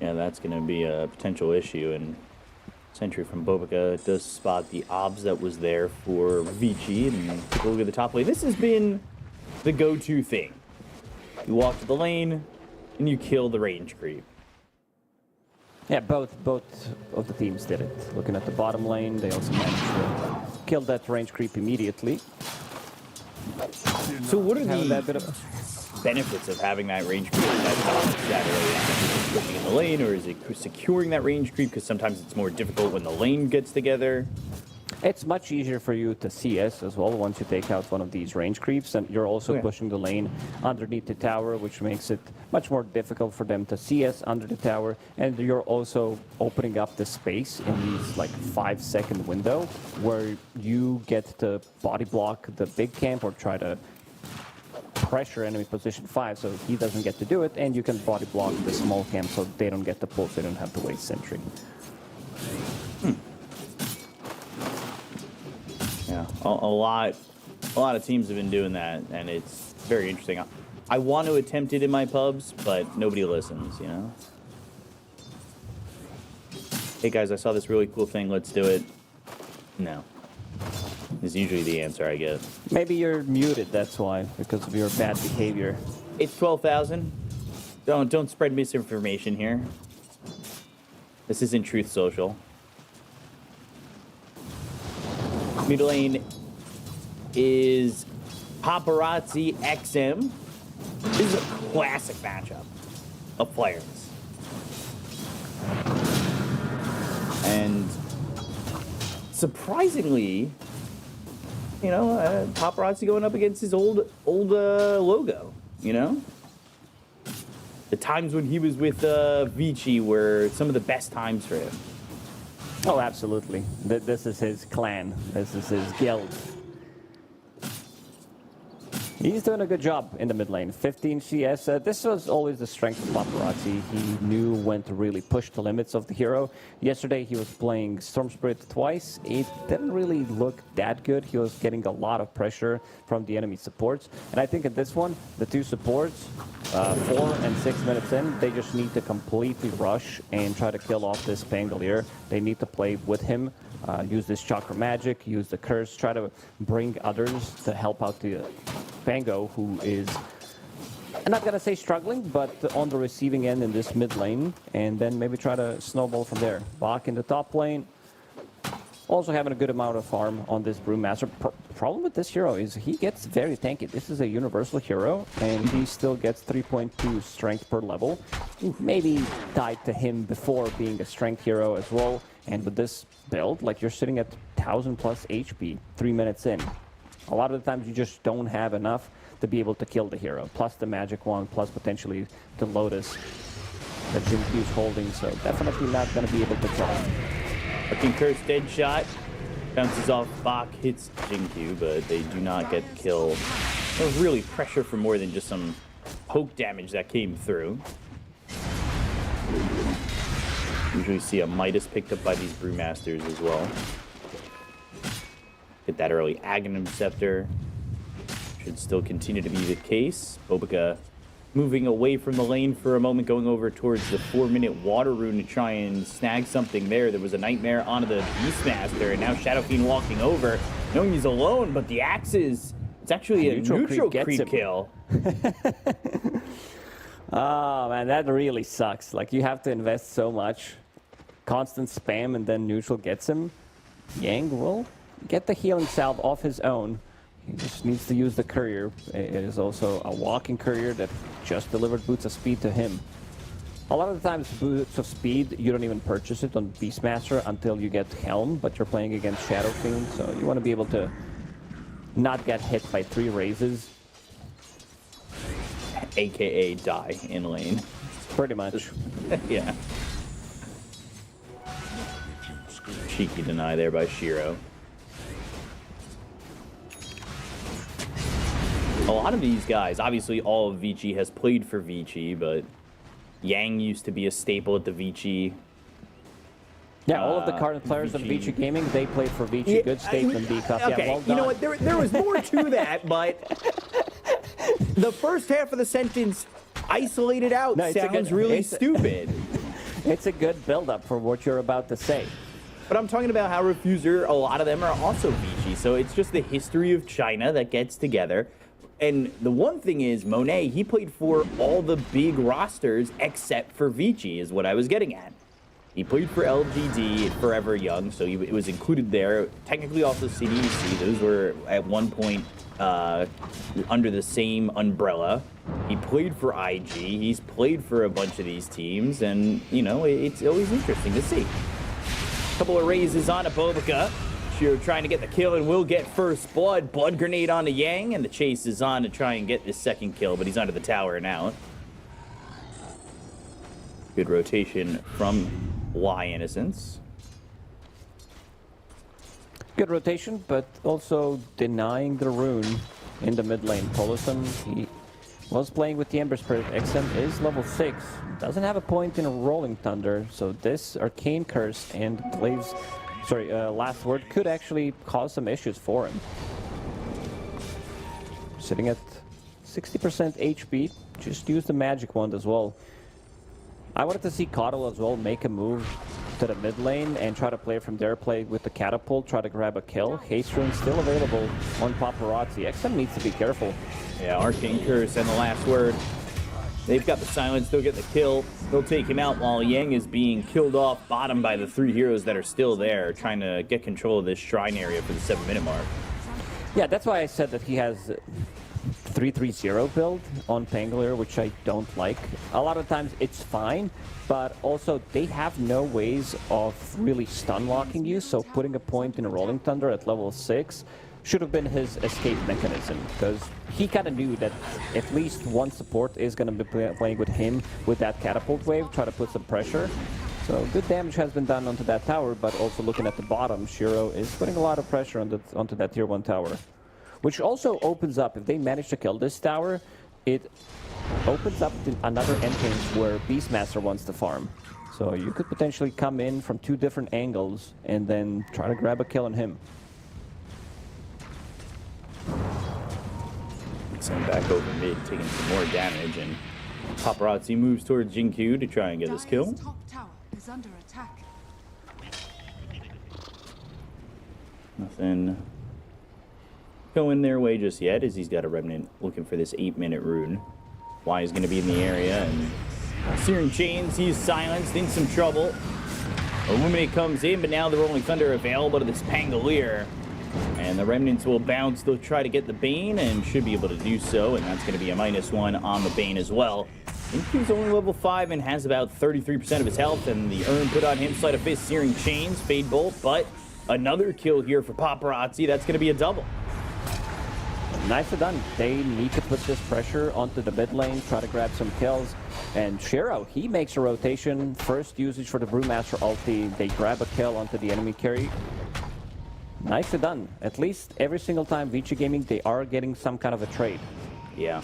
Speaker 6: Yeah, that's going to be a potential issue, and Sentry from Bobica does spot the obs that was there for Vici, and take a look at the top lane. This has been the go-to thing. You walk to the lane, and you kill the range creep.
Speaker 7: Yeah, both of the teams did it. Looking at the bottom lane, they also managed to kill that range creep immediately.
Speaker 6: So what are the benefits of having that range creep at top? Is that really looking in the lane, or is it securing that range creep? Because sometimes it's more difficult when the lane gets together.
Speaker 7: It's much easier for you to CS as well once you take out one of these range creeps, and you're also pushing the lane underneath the tower, which makes it much more difficult for them to CS under the tower, and you're also opening up the space in these like 5-second window where you get to body block the big camp or try to pressure enemy position 5 so he doesn't get to do it, and you can body block the small camp so they don't get the pulse, they don't have to waste sentry.
Speaker 6: Yeah, a lot of teams have been doing that, and it's very interesting. I want to attempt it in my pubs, but nobody listens, you know? Hey guys, I saw this really cool thing, let's do it. No. Is usually the answer I get.
Speaker 7: Maybe you're muted, that's why, because of your bad behavior.
Speaker 6: It's 12,000. Don't spread misinformation here. This isn't Truth Social. Mid lane is Paparazzi XM. This is a classic matchup of players. And surprisingly, you know, Paparazzi going up against his old logo, you know? The times when he was with Vici were some of the best times for him.
Speaker 7: Oh, absolutely. This is his clan. This is his guild. He's doing a good job in the mid lane. 15 CS. This was always the strength of Paparazzi. He knew when to really push the limits of the hero. Yesterday he was playing Storm Spirit twice. It didn't really look that good. He was getting a lot of pressure from the enemy supports. And I think in this one, the two supports, 4 and 6 minutes in, they just need to completely rush and try to kill off this Pangolier. They need to play with him. Use this Chakra Magic, use the Curse, try to bring others to help out the Pango, who is I'm not gonna say struggling, but on the receiving end in this mid lane, and then maybe try to snowball from there. Bach in the top lane. Also having a good amount of farm on this Brewmaster. Problem with this hero is he gets very tanky. This is a universal hero, and he still gets 3.2 strength per level. Maybe tied to him before being a strength hero as well. And with this build, like you're sitting at 1000 plus HP 3 minutes in. A lot of the times you just don't have enough to be able to kill the hero. Plus the magic wand, plus potentially the Lotus that Jinkyu's holding. So definitely not going to be able to draw.
Speaker 6: Fucking Curse dead shot. Bounces off Bach, hits Jinkyu, but they do not get the kill. There was really pressure for more than just some poke damage that came through. Usually see a Midas picked up by these Brewmasters as well. Get that early Aghanim Scepter. Should still continue to be the case. Bobica moving away from the lane for a moment, going over towards the 4-minute water rune to try and snag something there. There was a Nightmare onto the Beastmaster, and now Shadow Fiend walking over, knowing he's alone, but the axes, it's actually a neutral creep kill.
Speaker 7: Oh man, that really sucks. Like you have to invest so much. Constant spam and then neutral gets him. Yang will get the healing salve off his own. He just needs to use the courier. It is also a walking courier that just delivered boots of speed to him. A lot of the times, boots of speed, you don't even purchase it on Beastmaster until you get Helm, but you're playing against Shadow Fiend, so you want to be able to not get hit by 3 raises.
Speaker 6: AKA die in lane.
Speaker 7: Pretty much.
Speaker 6: Yeah. Cheeky deny there by Shiro. A lot of these guys, obviously all of Vici has played for Vici, but Yang used to be a staple at the Vici.
Speaker 7: Yeah, all of the current players of Vici Gaming, they played for Vici.
Speaker 6: Yeah,
Speaker 7: Good statement, B-Cup.
Speaker 6: Okay,
Speaker 7: Yeah, well done.
Speaker 6: you know what? There was more to that, but the first half of the sentence isolated out sounds really stupid.
Speaker 7: It's a good build-up for what you're about to say.
Speaker 6: But I'm talking about how Refuser, a lot of them are also Vici, so it's just the history of China that gets together. And the one thing is, Monet, he played for all the big rosters except for Vici, is what I was getting at. He played for LGD, Forever Young, so it was included there. Technically also CDEC, those were at one point under the same umbrella. He played for IG, he's played for a bunch of these teams, and, you know, it's always interesting to see. Couple of raises on a Bobica. Shiro trying to get the kill and will get first blood. Blood grenade onto Yang, and the chase is on to try and get this second kill, but he's under the tower now. Good rotation from Y Innocence.
Speaker 7: Good rotation, but also denying the rune in the mid lane. Polison, he was playing with the Ember Spirit. XM is level 6. Doesn't have a point in a Rolling Thunder, so this Arcane Curse and Glaive's Last Word could actually cause some issues for him. Sitting at 60% HP, just use the Magic Wand as well. I wanted to see Coddle as well make a move to the mid lane and try to play from there, play with the Catapult, try to grab a kill. Haste Rune still available on Paparazzi. XM needs to be careful.
Speaker 6: Yeah, Arcane Curse and the Last Word. They've got the silence, they'll get the kill. They'll take him out while Yang is being killed off bottom by the 3 heroes that are still there, trying to get control of this shrine area for the 7-minute mark.
Speaker 7: Yeah, that's why I said that he has 3-3-0 build on Pangolier, which I don't like. A lot of times it's fine, but also they have no ways of really stun locking you, so putting a point in a Rolling Thunder at level 6 should have been his escape mechanism, because he kind of knew that at least one support is going to be playing with him with that Catapult wave, try to put some pressure. So good damage has been done onto that tower, but also looking at the bottom, Shiro is putting a lot of pressure onto that tier 1 tower. Which also opens up, if they manage to kill this tower, it opens up to another entrance where Beastmaster wants to farm. So you could potentially come in from 2 different angles and then try to grab a kill on him.
Speaker 6: Send back over mid, taking some more damage, and Paparazzi moves towards Jinkyu to try and get this kill.
Speaker 3: Top tower is under attack.
Speaker 6: Nothing going their way just yet, as he's got a Remnant looking for this 8-minute rune. Y is going to be in the area, and Searing Chains, he's silenced, in some trouble. Illuminate comes in, but now the Rolling Thunder available to this Pangolier. And the Remnants will bounce. They'll try to get the Bane and should be able to do so. And that's going to be a -1 on the Bane as well. Inky's only level 5 and has about 33% of his health. And the Urn put on him, Sleight of Fist, Searing Chains, Fade Bolt. But another kill here for Paparazzi. That's going to be a double.
Speaker 7: Nicely done. They need to put this pressure onto the mid lane, try to grab some kills. And Shiro, he makes a rotation. First usage for the Brewmaster ulti. They grab a kill onto the enemy carry. Nicely done. At least every single time Vici Gaming, they are getting some kind of a trade.
Speaker 6: Yeah.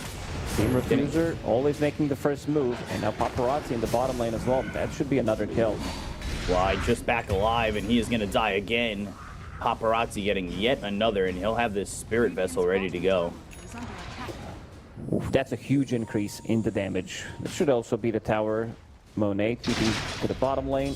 Speaker 7: Team Refuser always making the first move. And now Paparazzi in the bottom lane as well. That should be another kill.
Speaker 6: Why, just back alive, and he is going to die again. Paparazzi getting yet another, and he'll have this Spirit Vessel ready to go.
Speaker 3: Is under attack.
Speaker 7: Oof, that's a huge increase in the damage. This should also be the tower. Monet TP to the bottom lane.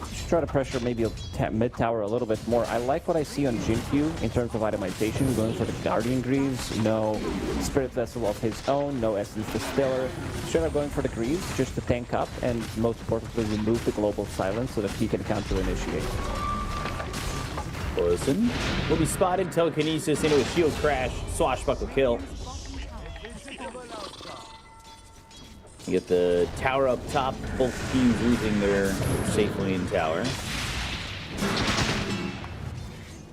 Speaker 7: Just try to pressure maybe a mid tower a little bit more. I like what I see on Jinkyu in terms of itemization, going for the Guardian Greaves, no Spirit Vessel of his own, no Essence Distiller. Straight up going for the Greaves just to tank up and most importantly remove the Global Silence so that he can counter-initiate.
Speaker 6: Listen, will be spotted, telekinesis into a shield crash, swashbuckle kill. You get the tower up top, both teams losing their safe lane tower.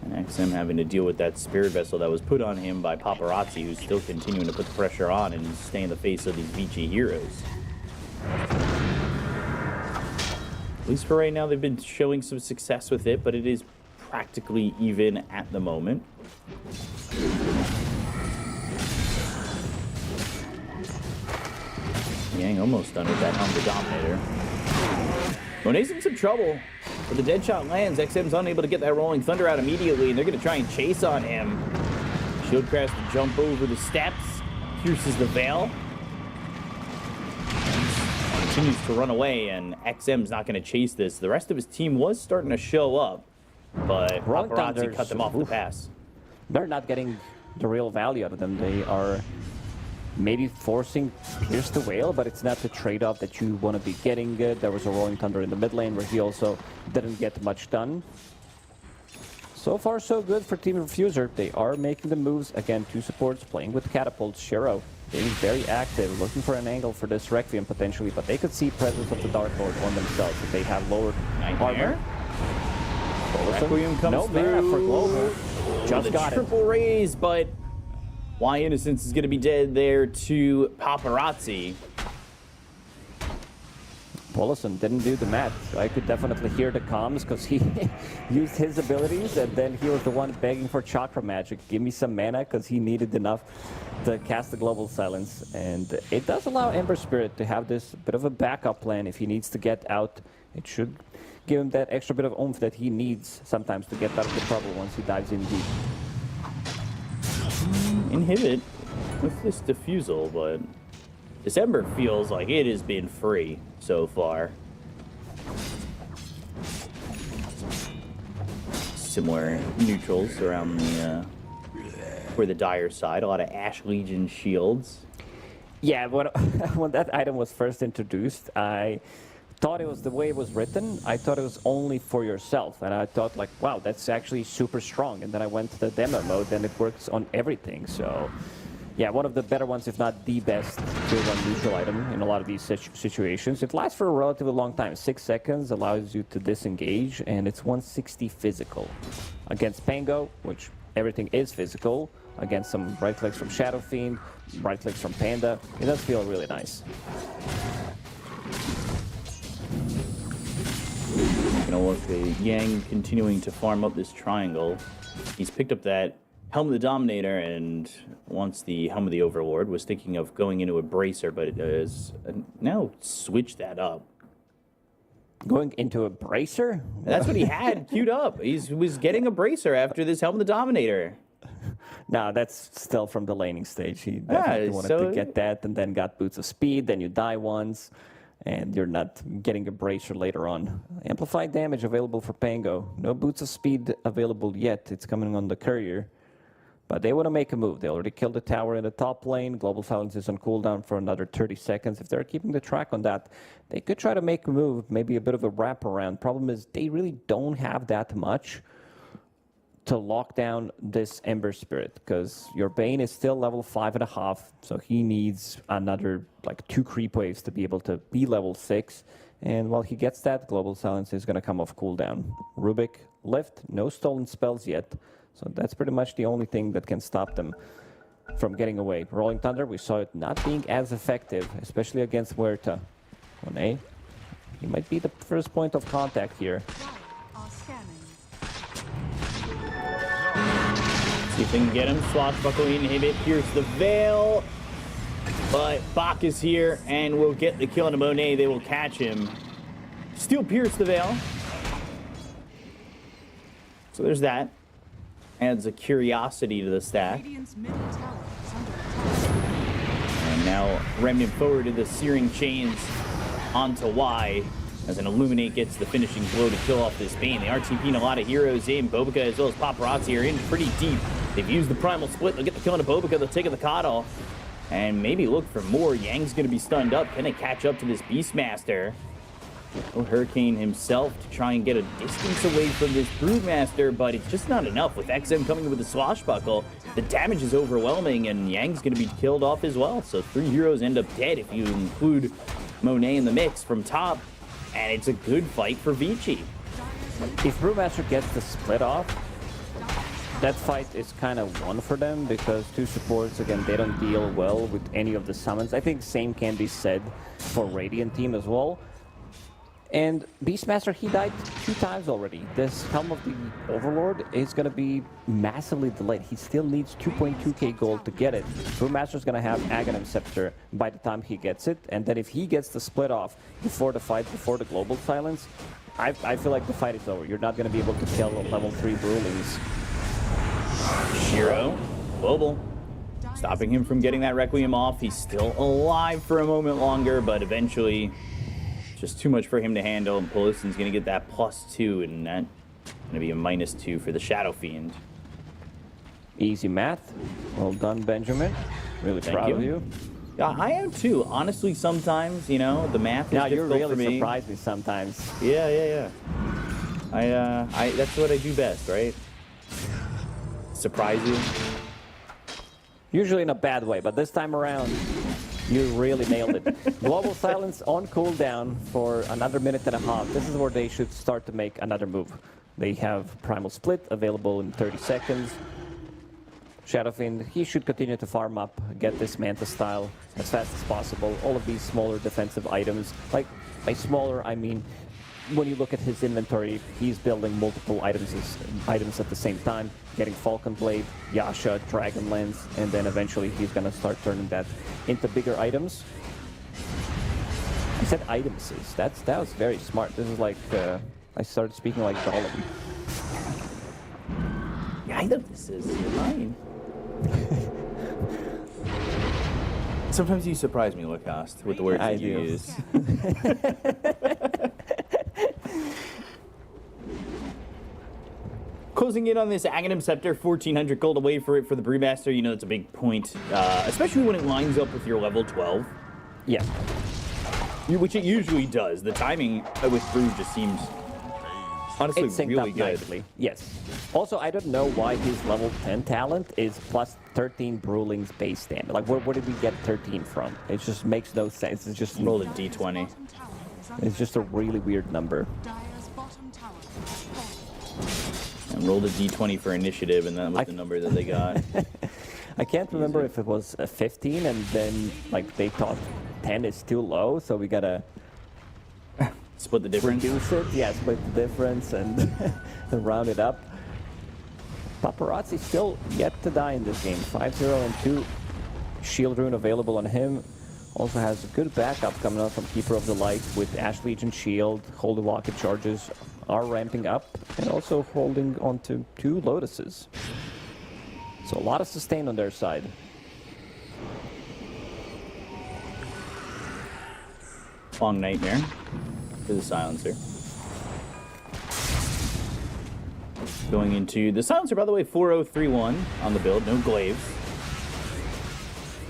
Speaker 6: And XM having to deal with that Spirit Vessel that was put on him by Paparazzi, who's still continuing to put the pressure on and stay in the face of these Vici heroes. At least for right now, they've been showing some success with it, but it is practically even at the moment. Yang almost done with that Helm the Dominator. Monet's in some trouble, but the dead shot lands. XM's unable to get that Rolling Thunder out immediately, and they're going to try and chase on him. Shield crash to jump over the steps, pierces the veil. Continues to run away, and XM's not going to chase this. The rest of his team was starting to show up, but Paparazzi cut them off the pass.
Speaker 7: They're not getting the real value out of them. They are maybe forcing Pierce the Whale, but it's not the trade-off that you want to be getting. There was a Rolling Thunder in the mid lane where he also didn't get much done. So far, so good for Team Refuser. They are making the moves. Again, two supports playing with catapults. Shiro being very active, looking for an angle for this Requiem potentially, but they could see presence of the Dark Lord on themselves if they have lowered armor.
Speaker 6: Requiem comes
Speaker 7: no
Speaker 6: through.
Speaker 7: mana for Glover. Just got it.
Speaker 6: Triple raise, but Y Innocence is going to be dead there to Paparazzi.
Speaker 7: Paulison didn't do the math. I could definitely hear the comms because he used his abilities and then he was the one begging for Chakra Magic. Give me some mana because he needed enough to cast the Global Silence. And it does allow Ember Spirit to have this bit of a backup plan if he needs to get out. It should give him that extra bit of oomph that he needs sometimes to get out of the trouble once he dives in deep.
Speaker 6: Inhibit with this Diffusal, but December feels like it has been free so far. Similar neutrals around the for the dire side. A lot of Ash Legion shields.
Speaker 7: Yeah, when that item was first introduced, I thought it was the way it was written. I thought it was only for yourself, and I thought like, wow, that's actually super strong. And then I went to the demo mode, and it works on everything. So, yeah, one of the better ones, if not the best, tier 1 neutral item in a lot of these situations. It lasts for a relatively long time. 6 seconds allows you to disengage, and it's 160 physical. Against Pango, which everything is physical, against some right clicks from Shadow Fiend, right clicks from Panda, it does feel really nice.
Speaker 6: You know, look, Yang continuing to farm up this triangle. He's picked up that Helm of the Dominator, and once the Helm of the Overlord was thinking of going into a Bracer, but it has now switched that up.
Speaker 7: Going into a Bracer?
Speaker 6: That's what he had queued up. He was getting a Bracer after this Helm of the Dominator.
Speaker 7: No, that's still from the laning stage. He definitely wanted to get that, and then got Boots of Speed, then you die once, and you're not getting a Bracer later on. Amplified damage available for Pango. No Boots of Speed available yet. It's coming on the Courier. But they want to make a move. They already killed the tower in the top lane. Global Silence is on cooldown for another 30 seconds. If they're keeping the track on that, they could try to make a move, maybe a bit of a wraparound. Problem is, they really don't have that much to lock down this Ember Spirit, because your Bane is still level 5.5, so he needs another like 2 creep waves to be able to be level 6. And while he gets that, Global Silence is going to come off cooldown. Rubik left, no stolen spells yet, so that's pretty much the only thing that can stop them from getting away. Rolling Thunder, we saw it not being as effective, especially against Huerta. Monet, he might be the first point of contact here.
Speaker 3: Are scanning.
Speaker 6: See if they can get him. Swashbuckle, inhibit, pierce the veil. But Bach is here and will get the kill on Monet. They will catch him. Still pierce the veil. So there's that. Adds a curiosity to the stack.
Speaker 3: Radiant's middle tower is under attack.
Speaker 6: And now Remnant forward to the Searing Chains onto Y. As an Illuminate gets the finishing blow to kill off this Bane. They are TPing a lot of heroes in. Bobica as well as Paparazzi are in pretty deep. They've used the Primal Split. They'll get the kill on Bobica. They'll take the Coddle. And maybe look for more. Yang's going to be stunned up. Can they catch up to this Beastmaster? Oh, Hurricane himself to try and get a distance away from this Broodmaster, but it's just not enough. With XM coming in with the Swashbuckle, the damage is overwhelming, and Yang's going to be killed off as well. So 3 heroes end up dead if you include Monet in the mix from top. And it's a good fight for Vici.
Speaker 7: If Brewmaster gets the split off, that fight is kind of won for them, because 2 supports, again, they don't deal well with any of the summons. I think same can be said for Radiant team as well. And Beastmaster, he died 2 times already. This Helm of the Overlord is going to be massively delayed. He still needs 2.2k gold to get it. Brewmaster's going to have Aghanim Scepter by the time he gets it. And then if he gets the split off before the fight, before the Global Silence, I feel like the fight is over. You're not going to be able to kill level 3 Brewlings.
Speaker 6: Shiro, Global, stopping him from getting that Requiem off. He's still alive for a moment longer, but eventually just too much for him to handle. And Polison's going to get that +2, and that's going to be a -2 for the Shadow Fiend.
Speaker 7: Easy math. Well done, Benjamin. Really proud of you.
Speaker 6: Yeah, I am too. Honestly, sometimes, you know, the math is
Speaker 7: Now you
Speaker 6: difficult for
Speaker 7: really
Speaker 6: me.
Speaker 7: surprise me sometimes.
Speaker 6: Yeah. I that's what I do best, right? Surprise you.
Speaker 7: Usually in a bad way, but this time around, you really nailed it. Global Silence on cooldown for another 1.5 minutes. This is where they should start to make another move. They have Primal Split available in 30 seconds. Shadowfiend, he should continue to farm up, get this Manta style as fast as possible. All of these smaller defensive items, like by smaller, I mean, when you look at his inventory, he's building multiple items at the same time, getting Falcon Blade, Yasha, Dragon Lance, and then eventually he's going to start turning that into bigger items. I said items. That was very smart. This is like, I started speaking like Gollum.
Speaker 6: Yeah, I know this is mine. Sometimes you surprise me, Lacoste, with the words
Speaker 7: I
Speaker 6: that you
Speaker 7: do.
Speaker 6: use. Closing in on this Aghanim Scepter, 1,400 gold away for it for the Brewmaster. You know, it's a big point, especially when it lines up with your level 12.
Speaker 7: Yeah.
Speaker 6: Which it usually does. The timing with Brew just seems honestly
Speaker 7: It's synced
Speaker 6: really
Speaker 7: up
Speaker 6: good.
Speaker 7: nicely. Yes. Also, I don't know why his level 10 talent is plus 13 Brewling's base damage. Like, where did we get 13 from? It just makes no sense. It's just
Speaker 6: Roll a d20.
Speaker 3: Bottom tower is under
Speaker 7: It's just a really weird number.
Speaker 3: Dire's bottom tower is falling.
Speaker 6: And rolled a d20 for initiative, and that was the number that they got.
Speaker 7: I can't remember if it was 15 and then, like, they thought 10 is too low, so we gotta
Speaker 6: Split the difference.
Speaker 7: reduce it. Yeah, split the difference and, and round it up. Paparazzi still yet to die in this game. 5-0 and 2 shield rune available on him. Also has a good backup coming out from Keeper of the Light with Ash Legion shield. Holy Rocket charges are ramping up and also holding on to 2 Lotuses. So a lot of sustain on their side.
Speaker 6: Long Nightmare for the Silencer. Going into the silencer, by the way, 4031 on the build, no glaives.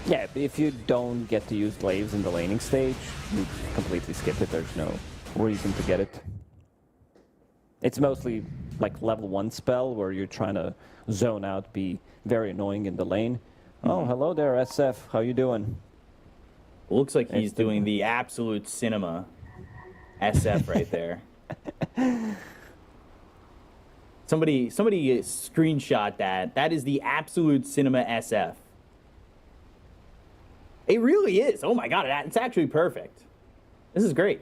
Speaker 7: Yeah, if you don't get to use glaives in the laning stage, you completely skip it. There's no reason to get it. It's mostly like level 1 spell where you're trying to zone out, be very annoying in the lane. Oh, hello there, SF. How you doing?
Speaker 6: Looks like he's doing the absolute cinema SF right there. Somebody screenshot that. That is the absolute cinema SF. It really is. Oh my god, it's actually perfect. This is great.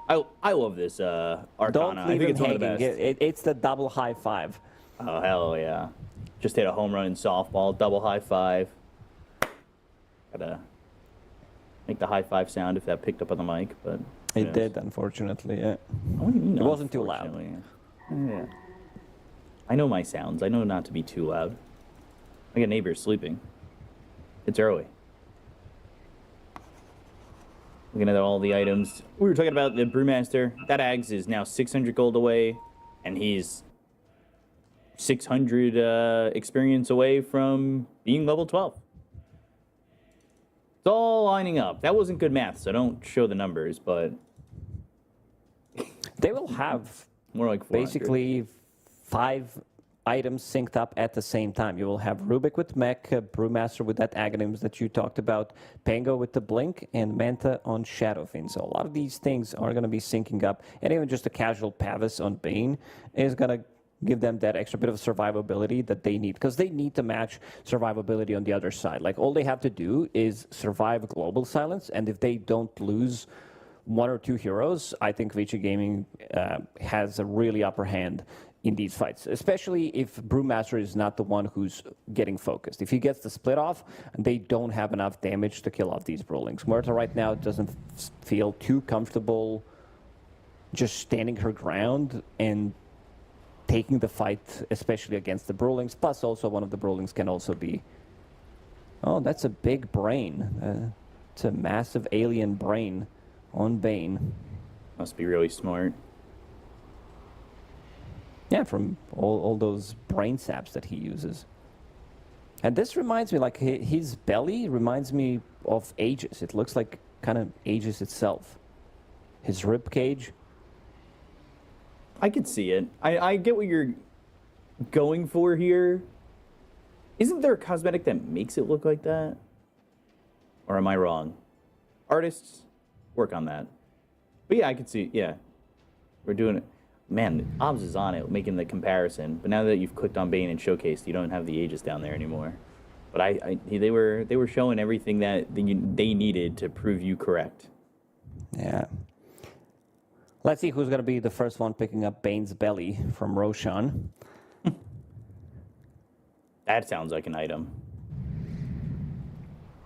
Speaker 6: I love this Arcana.
Speaker 7: Don't
Speaker 6: I
Speaker 7: leave
Speaker 6: think
Speaker 7: him
Speaker 6: it's one of the
Speaker 7: hanging.
Speaker 6: best.
Speaker 7: It's the double high five.
Speaker 6: Oh hell yeah! Just hit a home run in softball, double high five. Gotta make the high five sound if that picked up on the mic, but
Speaker 7: It did, unfortunately. Yeah.
Speaker 6: What do you mean,
Speaker 7: It wasn't too loud.
Speaker 6: unfortunately? Yeah. I know my sounds. I know not to be too loud. I got neighbors sleeping. It's early. Looking at all the items. We were talking about the Brewmaster. That Ags is now 600 gold away, and he's 600 experience away from being level 12. It's all lining up. That wasn't good math, so don't show the numbers, but
Speaker 7: They will have
Speaker 6: more like 400.
Speaker 7: basically 5 items synced up at the same time. You will have Rubik with Mech, Brewmaster with that Aghanims that you talked about, Pango with the Blink, and Manta on Shadowfin. So a lot of these things are going to be syncing up, and even just a casual Pavis on Bane is going to give them that extra bit of survivability that they need, because they need to match survivability on the other side. Like, all they have to do is survive global silence, and if they don't lose 1 or 2 heroes, I think Vici Gaming has a really upper hand in these fights, especially if Brewmaster is not the one who's getting focused. If he gets the split off, they don't have enough damage to kill off these Brewlings. Muerta right now doesn't feel too comfortable just standing her ground and taking the fight, especially against the Brewlings. Plus, also, one of the Brewlings can also be... Oh, that's a big brain. It's a massive alien brain on Bane.
Speaker 6: Must be really smart.
Speaker 7: Yeah, from all those brain saps that he uses. And this reminds me, like, his belly reminds me of Aegis. It looks like kind of Aegis itself. His rib cage.
Speaker 6: I could see it. I get what you're going for here. Isn't there a cosmetic that makes it look like that? Or am I wrong? Artists, work on that. But yeah, I could see, yeah. We're doing it. Man, Obs is on it, making the comparison. But now that you've clicked on Bane and showcased, you don't have the Aegis down there anymore. But they were showing everything that they needed to prove you correct.
Speaker 7: Yeah. Let's see who's going to be the first one picking up Bane's belly from Roshan.
Speaker 6: That sounds like an item.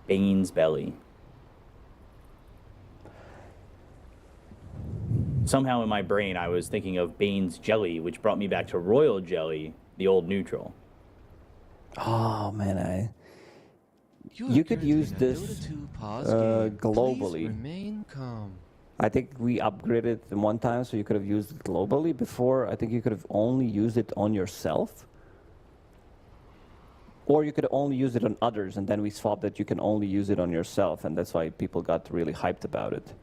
Speaker 6: Bane's belly. Somehow in my brain, I was thinking of Bane's jelly, which brought me back to Royal Jelly, the old neutral.
Speaker 7: Oh, man, you could use this globally. I think we upgraded it one time, so you could have used it globally. Before, I think you could have only used it on yourself. Or you could only use it on others, and then we swapped that you can only use it on yourself, and that's why people got really hyped about it.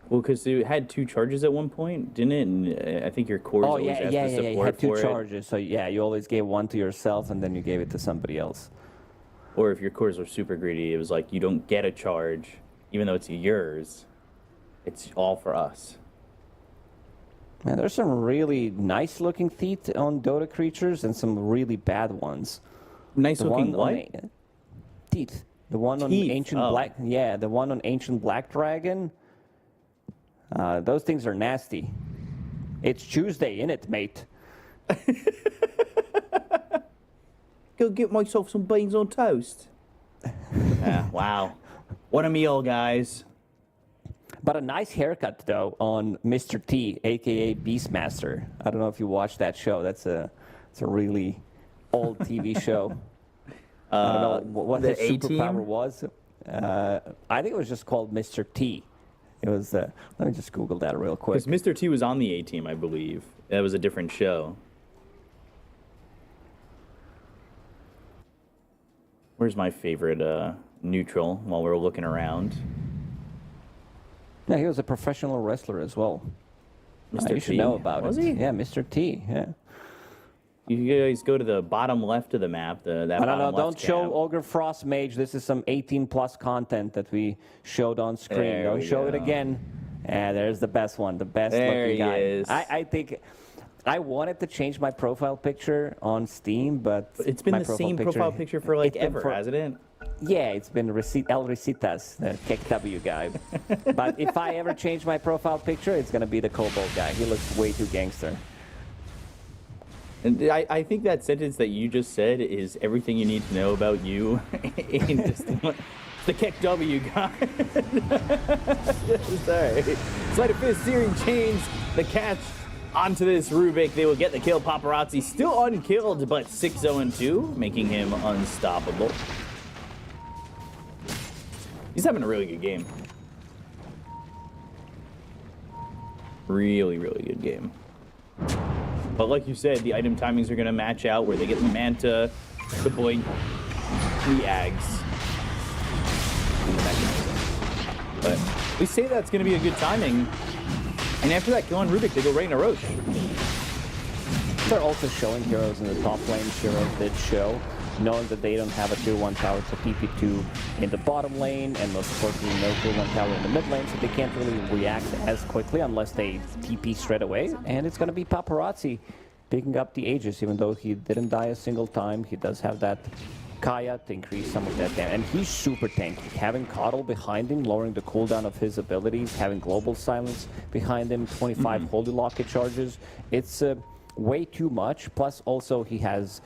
Speaker 6: Well, because it had 2 charges at one point, didn't it? And I think your cores always asked for support
Speaker 7: you had 2
Speaker 6: for it.
Speaker 7: charges, so yeah, you always gave one to yourself, and then you gave it to somebody else.
Speaker 6: Or if your cores were super greedy, it was like you don't get a charge, even though it's yours. It's all for us.
Speaker 7: Man, there's some really nice-looking teeth on Dota creatures, and some really bad ones.
Speaker 6: Nice-looking what?
Speaker 7: Teeth. The one on Ancient Black... Yeah, the one on Ancient Black Dragon. Those things are nasty. It's Tuesday, innit, mate?
Speaker 6: Go get myself some beans on toast. Wow. What a meal, guys.
Speaker 7: But a nice haircut, though, on Mr. T, a.k.a. Beastmaster. I don't know if you watched that show. It's a really old TV show. I don't know what his superpower was. I think it was just called Mr. T. It was, let me just Google that real quick.
Speaker 6: Because Mr. T was on the A-Team, I believe. That was a different show. Where's my favorite neutral while we're looking around?
Speaker 7: Yeah, he was a professional wrestler as well.
Speaker 6: Mr.
Speaker 7: You should
Speaker 6: T?
Speaker 7: know about
Speaker 6: Was
Speaker 7: it.
Speaker 6: he?
Speaker 7: Yeah, Mr. T. Yeah.
Speaker 6: You guys go to the bottom left of the map. That
Speaker 7: No,
Speaker 6: bottom left
Speaker 7: don't show
Speaker 6: tab.
Speaker 7: Ogre Frost Mage. This is some 18+ content that we showed on screen.
Speaker 6: There
Speaker 7: Don't
Speaker 6: we
Speaker 7: show it
Speaker 6: go.
Speaker 7: again. And there's the best one, the best
Speaker 6: There
Speaker 7: looking
Speaker 6: he
Speaker 7: guy.
Speaker 6: is.
Speaker 7: I think I wanted to change my profile picture on Steam, but
Speaker 6: It's been
Speaker 7: my
Speaker 6: the same profile picture for like
Speaker 7: it's been
Speaker 6: ever, hasn't it?
Speaker 7: Yeah, it's been El Recitas, the KW guy. But if I ever change my profile picture, it's gonna be the Kobold guy. He looks way too gangster.
Speaker 6: And I think that sentence that you just said is everything you need to know about you in just the KW guy. Sorry. Sleight of fist, searing chains, the catch onto this Rubik. They will get the kill. Paparazzi still unkilled, but 6-0-2, making him unstoppable. He's having a really good game. Really, really good game. But like you said, the item timings are going to match out where they get the Manta, the Blink, the Ags, and the Mechanism. But we say that's going to be a good timing. And after that kill on Rubik, they go right into Roche.
Speaker 7: They're also showing heroes in the top lane. Heroes did show, knowing that they don't have a tier 1 tower to PP2 in the bottom lane, and most importantly, no tier 1 tower in the mid lane, so they can't really react as quickly unless they TP straight away. And it's going to be Paparazzi picking up the Aegis, even though he didn't die a single time. He does have that Kaya to increase some of that damage. And he's super tanky. Having Coddle behind him, lowering the cooldown of his abilities, having Global Silence behind him, 25 Holy Locket charges. It's way too much. Plus, also, he has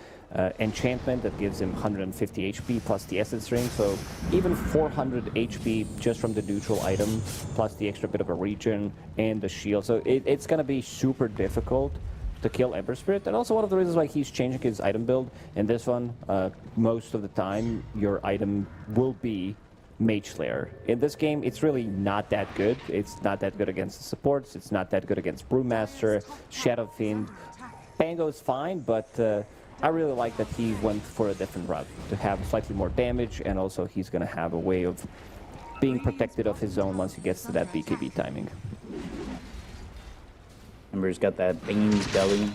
Speaker 7: enchantment that gives him 150 HP plus the Essence Ring. So even 400 HP just from the neutral item, plus the extra bit of a regen and the shield. So it's going to be super difficult to kill Ember Spirit, and also one of the reasons why he's changing his item build. In this one, most of the time, your item will be Mage Slayer. In this game, it's really not that good. It's not that good against the supports. It's not that good against Brewmaster, Shadow Fiend. Pango's fine, but I really like that he went for a different route to have slightly more damage, and also he's going to have a way of being protected of his zone once he gets to that BKB timing.
Speaker 6: Ember's got that Bane's Belly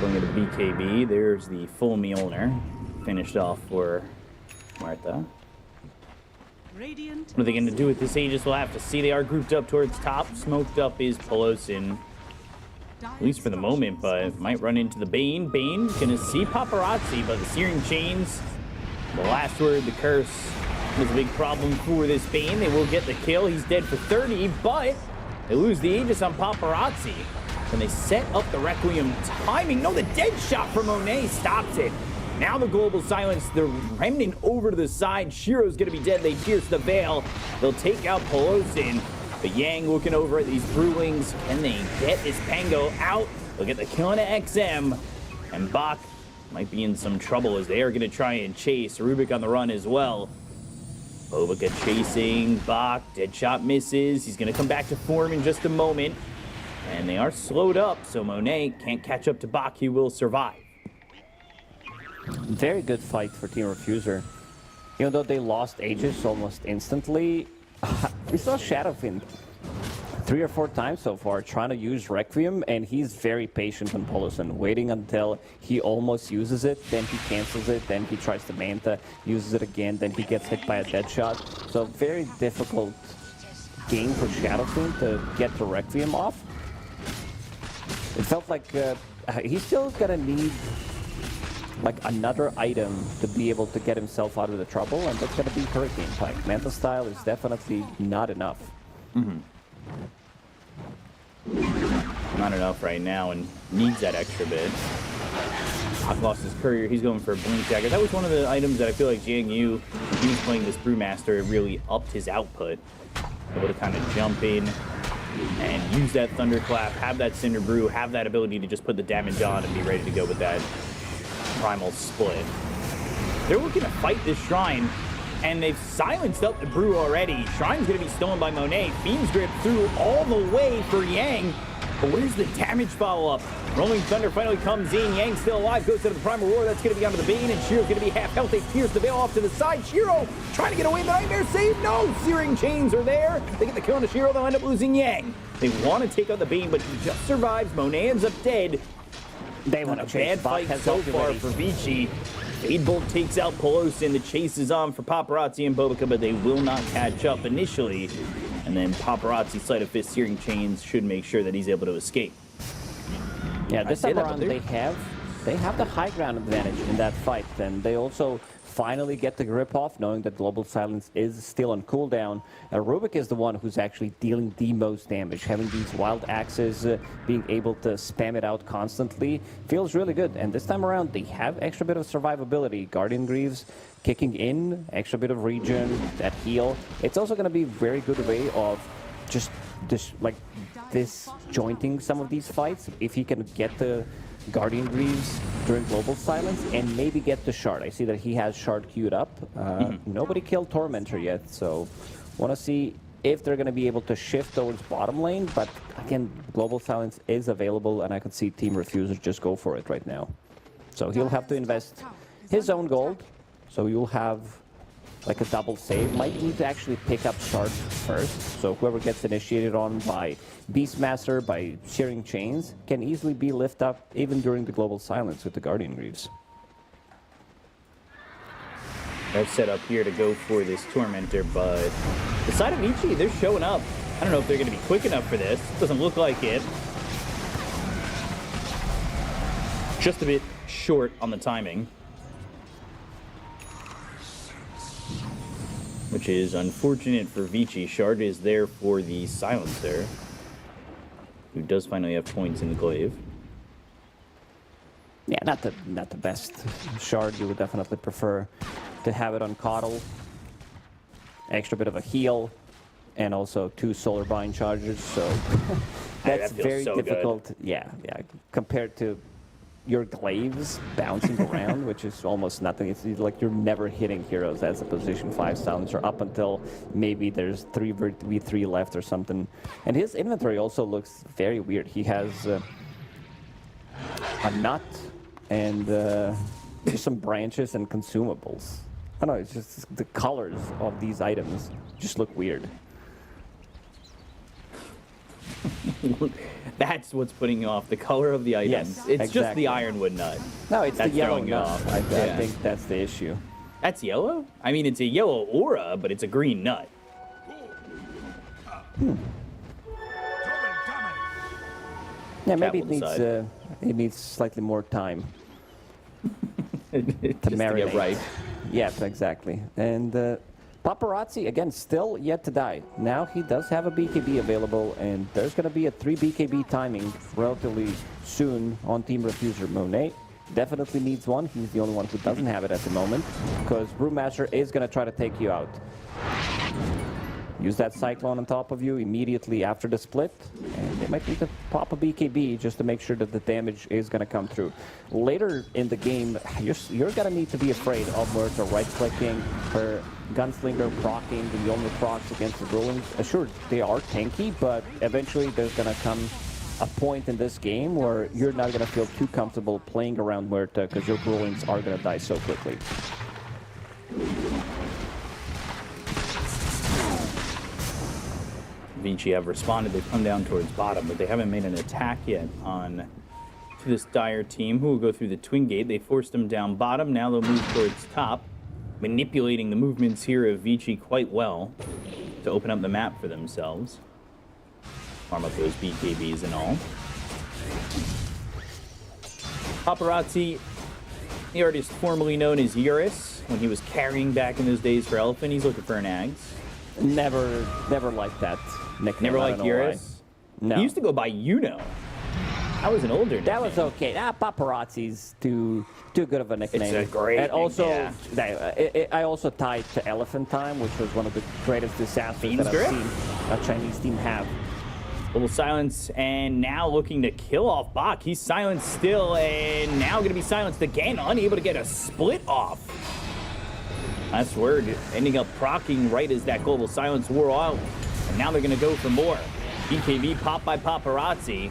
Speaker 6: going into BKB. There's the full Mjolnir finished off for Martha.
Speaker 3: Radiant
Speaker 6: What are they going to do with this Aegis? We'll have to see. They are grouped up towards top. Smoked up is Pelosin, at least for the moment, but might run into the Bane. Bane going to see Paparazzi, but the Searing Chains, the last word, the curse, was a big problem for this Bane. They will get the kill. He's dead for 30, but they lose the Aegis on Paparazzi. And they set up the Requiem timing. No, the dead shot from Monet stops it. Now the Global Silence, the Remnant over to the side. Shiro's going to be dead. They pierce the veil. They'll take out Pelosin. But Yang looking over at these Brewlings. Can they get this Pango out? They'll get the kill on XM. And Bach might be in some trouble as they are going to try and chase. Rubik on the run as well. Bobica chasing Bach. Deadshot misses. He's going to come back to form in just a moment. And they are slowed up, so Monet can't catch up to Bach. He will survive.
Speaker 7: Very good fight for Team Refuser. Even though they lost Aegis almost instantly, we saw Shadowfiend 3 or 4 times so far trying to use Requiem, and he's very patient on Pelosin, waiting until he almost uses it, then he cancels it, then he tries to Manta, uses it again, then he gets hit by a dead shot. So very difficult game for Shadowfiend to get the Requiem off. It felt like he's still gonna need like another item to be able to get himself out of the trouble, and that's gonna be Hurricane Pike. Manta style is definitely not enough.
Speaker 6: Not enough right now and needs that extra bit. Bach lost his courier. He's going for a Blink Dagger. That was one of the items that I feel like Jiang Yu, when he was playing this Brewmaster, really upped his output. Able to kind of jump in and use that Thunderclap, have that Cinder Brew, have that ability to just put the damage on and be ready to go with that Primal Split. They're looking to fight this Shrine, and they've silenced up the Brew already. Shrine's going to be stolen by Monet. Fiend's Grip through all the way for Yang. But where's the damage follow-up? Rolling Thunder finally comes in. Yang still alive, goes into the Primal Roar. That's going to be onto the Bane, and Shiro's going to be half health. They pierce the veil off to the side. Shiro trying to get away. The Nightmare save. No! Searing Chains are there. They get the kill on the Shiro. They'll end up losing Yang. They want to take out the Bane, but he just survives. Monet ends up dead.
Speaker 7: They want
Speaker 6: A
Speaker 7: to
Speaker 6: bad fight so far for Vici. Fadebolt takes out Pelosin. The chase is on for Paparazzi and Bobica, but they will not catch up initially. And then Paparazzi, Sleight of Fist, Searing Chains should make sure that he's able to escape.
Speaker 7: Yeah, this
Speaker 6: say
Speaker 7: time
Speaker 6: that,
Speaker 7: around
Speaker 6: but
Speaker 7: they have the high ground advantage in that fight, and they also finally get the grip off, knowing that Global Silence is still on cooldown. Rubik is the one who's actually dealing the most damage. Having these wild axes, being able to spam it out constantly, feels really good. And this time around, they have extra bit of survivability. Guardian Greaves kicking in, extra bit of regen, that heal. It's also going to be a very good way of just disjointing some of these fights. If he can get the Guardian Greaves during Global Silence and maybe get the Shard. I see that he has Shard queued up. Nobody killed Tormentor yet, so want to see if they're going to be able to shift towards bottom lane. But again, Global Silence is available, and I could see Team Refuser just go for it right now. So he'll have to invest his own gold. So you'll have like a double save. Might need to actually pick up Shard first. So whoever gets initiated on by Beastmaster, by Searing Chains, can easily be lifted up even during the Global Silence with the Guardian Greaves.
Speaker 6: They're set up here to go for this Tormentor, but the side of Vici, they're showing up. I don't know if they're going to be quick enough for this. Doesn't look like it. Just a bit short on the timing, which is unfortunate for Vici. Shard is there for the Silencer, who does finally have points in the glaive.
Speaker 7: Yeah, not the best Shard. You would definitely prefer to have it on Coddle. Extra bit of a heal, and also 2 Solar Bind charges. So that's
Speaker 6: that
Speaker 7: very
Speaker 6: so
Speaker 7: difficult.
Speaker 6: good.
Speaker 7: Yeah, compared to your glaives bouncing around, which is almost nothing. It's like you're never hitting heroes as a position 5 silencer up until maybe there's 3v3 left or something. And his inventory also looks very weird. He has a nut and just some branches and consumables. I don't know, it's just the colors of these items just look weird.
Speaker 6: That's what's putting you off, the color of the items.
Speaker 7: Yes,
Speaker 6: it's just
Speaker 7: exactly.
Speaker 6: the Ironwood nut.
Speaker 7: No, it's
Speaker 6: That's
Speaker 7: the yellow
Speaker 6: throwing you
Speaker 7: nut.
Speaker 6: off.
Speaker 7: I
Speaker 6: Yeah.
Speaker 7: think that's the issue.
Speaker 6: That's yellow? I mean, it's a yellow aura, but it's a green nut.
Speaker 7: Yeah, maybe
Speaker 6: Cat will decide.
Speaker 7: it needs slightly more time
Speaker 6: Just
Speaker 7: to
Speaker 6: to
Speaker 7: marinate.
Speaker 6: get right.
Speaker 7: Yes, exactly. And Paparazzi, again, still yet to die. Now he does have a BKB available, and there's going to be a 3 BKB timing relatively soon on Team Refuser. Monet definitely needs one. He's the only one who doesn't have it at the moment, because Brewmaster is going to try to take you out. Use that Cyclone on top of you immediately after the split, and they might need to pop a BKB just to make sure that the damage is going to come through. Later in the game, you're going to need to be afraid of Murta right-clicking, her Gunslinger proccing, the only procs against the Rulings. Sure, they are tanky, but eventually there's going to come a point in this game where you're not going to feel too comfortable playing around Murta because your Rulings are going to die so quickly.
Speaker 6: Vici have responded. They've come down towards bottom, but they haven't made an attack yet on to this Dire team, who will go through the Twin Gate. They forced them down bottom. Now they'll move towards top, manipulating the movements here of Vici quite well to open up the map for themselves. Farm up those BKBs and all. Paparazzi, the artist formerly known as Eurus, when he was carrying back in those days for Elephant, he's looking for an Ags.
Speaker 7: Never liked that nickname.
Speaker 6: Never
Speaker 7: I
Speaker 6: liked
Speaker 7: don't know why.
Speaker 6: Eurus?
Speaker 7: No.
Speaker 6: He used to go by Yuno. That was an older nickname.
Speaker 7: That was okay. Paparazzi's too good of a nickname.
Speaker 6: It's a great
Speaker 7: And also,
Speaker 6: yeah.
Speaker 7: I also tied to Elephant Time, which was one of the greatest disasters
Speaker 6: Fiend's
Speaker 7: that
Speaker 6: Grip?
Speaker 7: I've seen a Chinese team have.
Speaker 6: Little silence, and now looking to kill off Bach. He's silenced still, and now going to be silenced again, unable to get a split off. Last word, ending up proccing right as that global silence wore out, and now they're going to go for more. BKB popped by Paparazzi.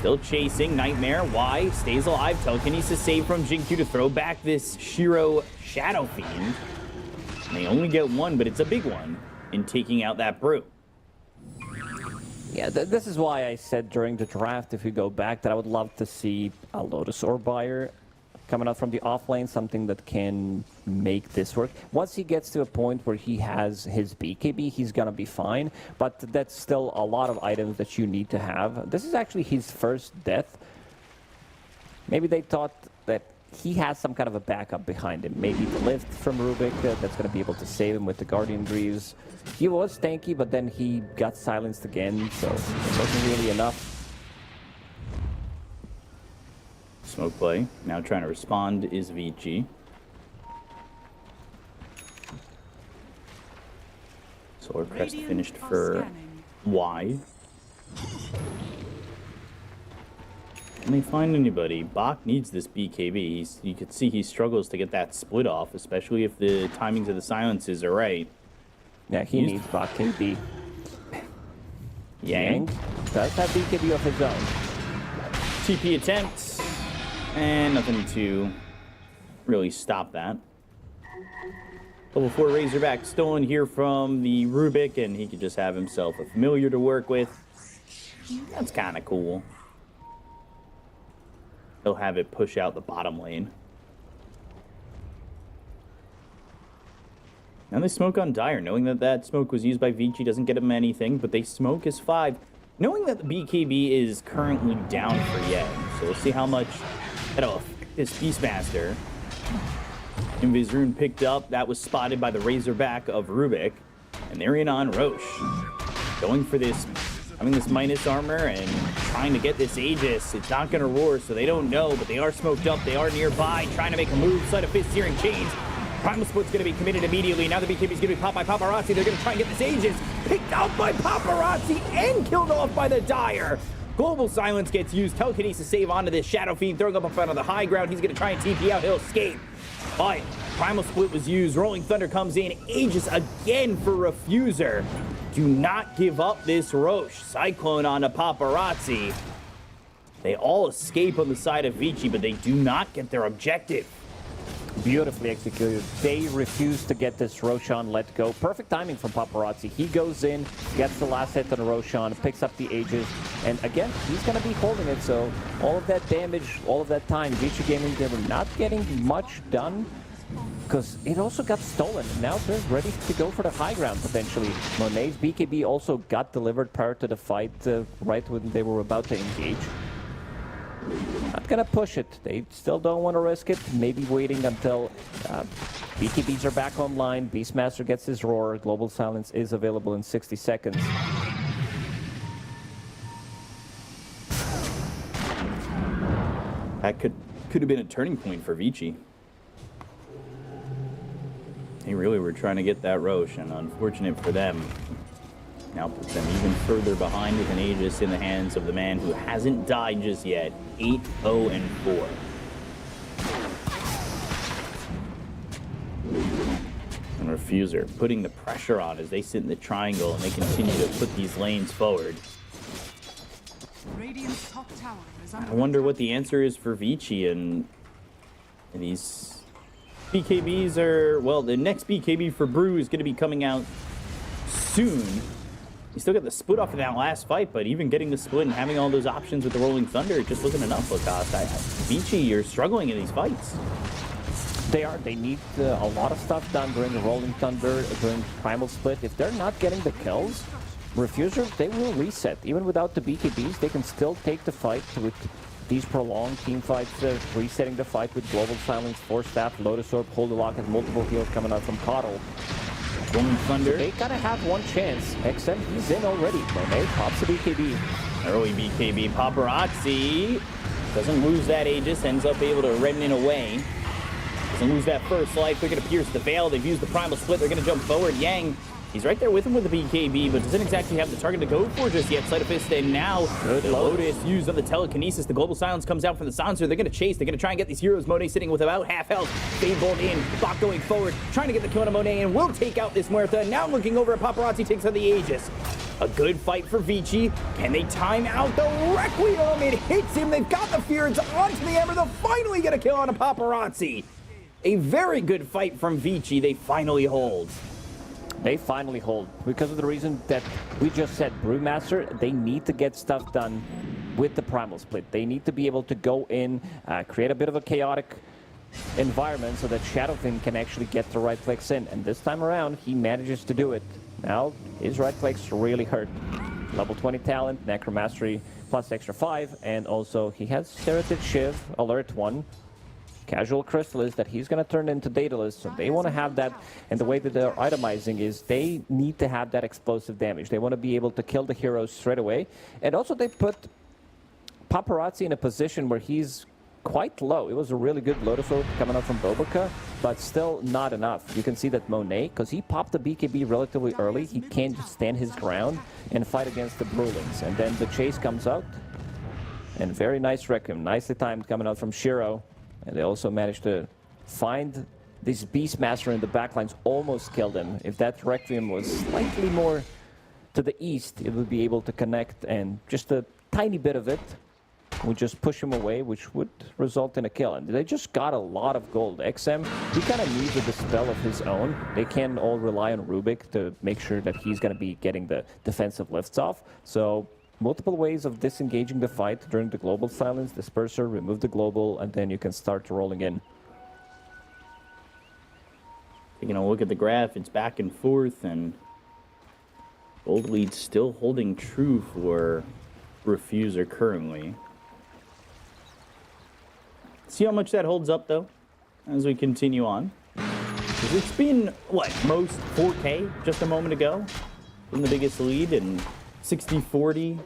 Speaker 6: Still chasing. Nightmare. Why? Stays alive. Telekinesis save from Jinkyu to throw back this Shiro Shadow Fiend. And they only get one, but it's a big one in taking out that Brute.
Speaker 7: Yeah, this is why I said during the draft, if we go back, that I would love to see a Lotus Orb buyer coming out from the off lane, something that can make this work. Once he gets to a point where he has his BKB, he's gonna be fine, but that's still a lot of items that you need to have. This is actually his first death. Maybe they thought that he has some kind of a backup behind him. Maybe the lift from Rubik that's gonna be able to save him with the Guardian Greaves. He was tanky, but then he got silenced again, so it wasn't really enough.
Speaker 6: Smoke play. Now trying to respond is Vici. Sword crest finished for Y. Can they find anybody? Bach needs this BKB. You could see he struggles to get that split off, especially if the timings of the silences are right.
Speaker 7: Yeah, he needs Bach KB.
Speaker 6: Yang
Speaker 7: does have BKB of his own.
Speaker 6: TP attempts. And nothing to really stop that. Level 4 Razorback stolen here from the Rubik, and he could just have himself a familiar to work with. That's kind of cool. He'll have it push out the bottom lane. Now they smoke on Dire, knowing that that smoke was used by Vici doesn't get him anything, but they smoke his 5. Knowing that the BKB is currently down for Yang, so we'll see how much that'll affect this Beastmaster. Invis Rune picked up, that was spotted by the Razorback of Rubik, and they're in on Roche. Going for this, having this minus armor and trying to get this Aegis. It's not gonna roar, so they don't know, but they are smoked up, they are nearby, trying to make a move, Sleight of Fist, Searing Chains. Primal Split's gonna be committed immediately. Now the BKB's gonna be popped by Paparazzi. They're gonna try and get this Aegis. Picked out by Paparazzi and killed off by the Dire. Global Silence gets used. Telekinesis save onto this Shadow Fiend, throwing up front of the high ground. He's gonna try and TP out. He'll escape. But Primal Split was used. Rolling Thunder comes in. Aegis again for Refuser. Do not give up this Roche. Cyclone onto Paparazzi. They all escape on the side of Vici, but they do not get their objective.
Speaker 7: Beautifully executed. They refuse to get this Roshan let go. Perfect timing from Paparazzi. He goes in, gets the last hit on Roshan, picks up the Aegis, and again, he's going to be holding it. So all of that damage, all of that time, Vici Gaming, they were not getting much done because it also got stolen. Now they're ready to go for the high ground potentially. Monet's BKB also got delivered prior to the fight, right when they were about to engage. Not gonna push it. They still don't want to risk it. Maybe waiting until BKBs are back online. Beastmaster gets his roar. Global Silence is available in 60 seconds.
Speaker 6: That could have been a turning point for Vici. They really were trying to get that Roche, and unfortunate for them, now puts them even further behind with an Aegis in the hands of the man who hasn't died just yet. 8-0-4. And Refuser putting the pressure on as they sit in the triangle and they continue to put these lanes forward.
Speaker 3: Radiant's top tower is under
Speaker 6: I wonder what the answer is for Vici, and these BKBs are, well, the next BKB for Brew is going to be coming out soon. He still got the split off in that last fight, but even getting the split and having all those options with the Rolling Thunder, it just wasn't enough, Lacoste. Vici, you're struggling in these fights.
Speaker 7: They are. They need a lot of stuff done during the Rolling Thunder, during Primal Split. If they're not getting the kills, Refuser, they will reset. Even without the BKBs, they can still take the fight with these prolonged team fights, resetting the fight with Global Silence, Force Staff, Lotus Orb, Hold the Lock, and multiple heals coming out from Coddle.
Speaker 6: Rolling Thunder.
Speaker 7: They gotta have one chance. XM, he's in already. Monet pops the BKB.
Speaker 6: Early BKB. Paparazzi doesn't lose that Aegis, ends up able to remnant away. Doesn't lose that first life. They're going to pierce the veil. They've used the Primal Split. They're going to jump forward. Yang, he's right there with him with the BKB, but doesn't exactly have the target to go for just yet. Sleight of Fist, and now the Lotus used on the Telekinesis. The Global Silence comes out from the silencer. They're going to chase. They're going to try and get these heroes. Monet sitting with about half health. Fade Bolt in. Bach going forward. Trying to get the kill on Monet, and will take out this Muerta. Now looking over at Paparazzi, takes out the Aegis. A good fight for Vici. Can they time out the Requiem? It hits him. They've got the fear. It's onto the Ember. They'll finally get a kill on a Paparazzi. A very good fight from Vici. They finally hold.
Speaker 7: They finally hold because of the reason that we just said. Brewmaster, they need to get stuff done with the Primal Split. They need to be able to go in, create a bit of a chaotic environment so that Shadowfin can actually get the right clicks in. And this time around, he manages to do it. Now, his right clicks really hurt. Level 20 talent, Necromastery plus extra 5, and also he has Serrated Shiv, Alert 1, Casual Chrysalis that he's going to turn into Daedalus, so they want to have that, and the way that they're itemizing is they need to have that explosive damage. They want to be able to kill the heroes straight away, and also they put Paparazzi in a position where he's quite low. It was a really good Lotus Orb coming out from Boboka, but still not enough. You can see that Monet, because he popped the BKB relatively early, he can't just stand his ground and fight against the Brewlings. And then the chase comes out, and very nice Requiem, nicely timed coming out from Shiro. And they also managed to find this Beastmaster in the backlines, almost killed him. If that Requiem was slightly more to the east, it would be able to connect, and just a tiny bit of it would just push him away, which would result in a kill. And they just got a lot of gold. XM, he kind of needs a dispel of his own. They can all rely on Rubik to make sure that he's going to be getting the defensive lifts off. So multiple ways of disengaging the fight during the global silence. Disperser, remove the global, and then you can start rolling in.
Speaker 6: Taking a look at the graph, it's back and forth, and gold lead still holding true for Refuser currently. See how much that holds up, though, as we continue on. 'Cause it's been, what, most 4K just a moment ago in the biggest lead, and 60-40.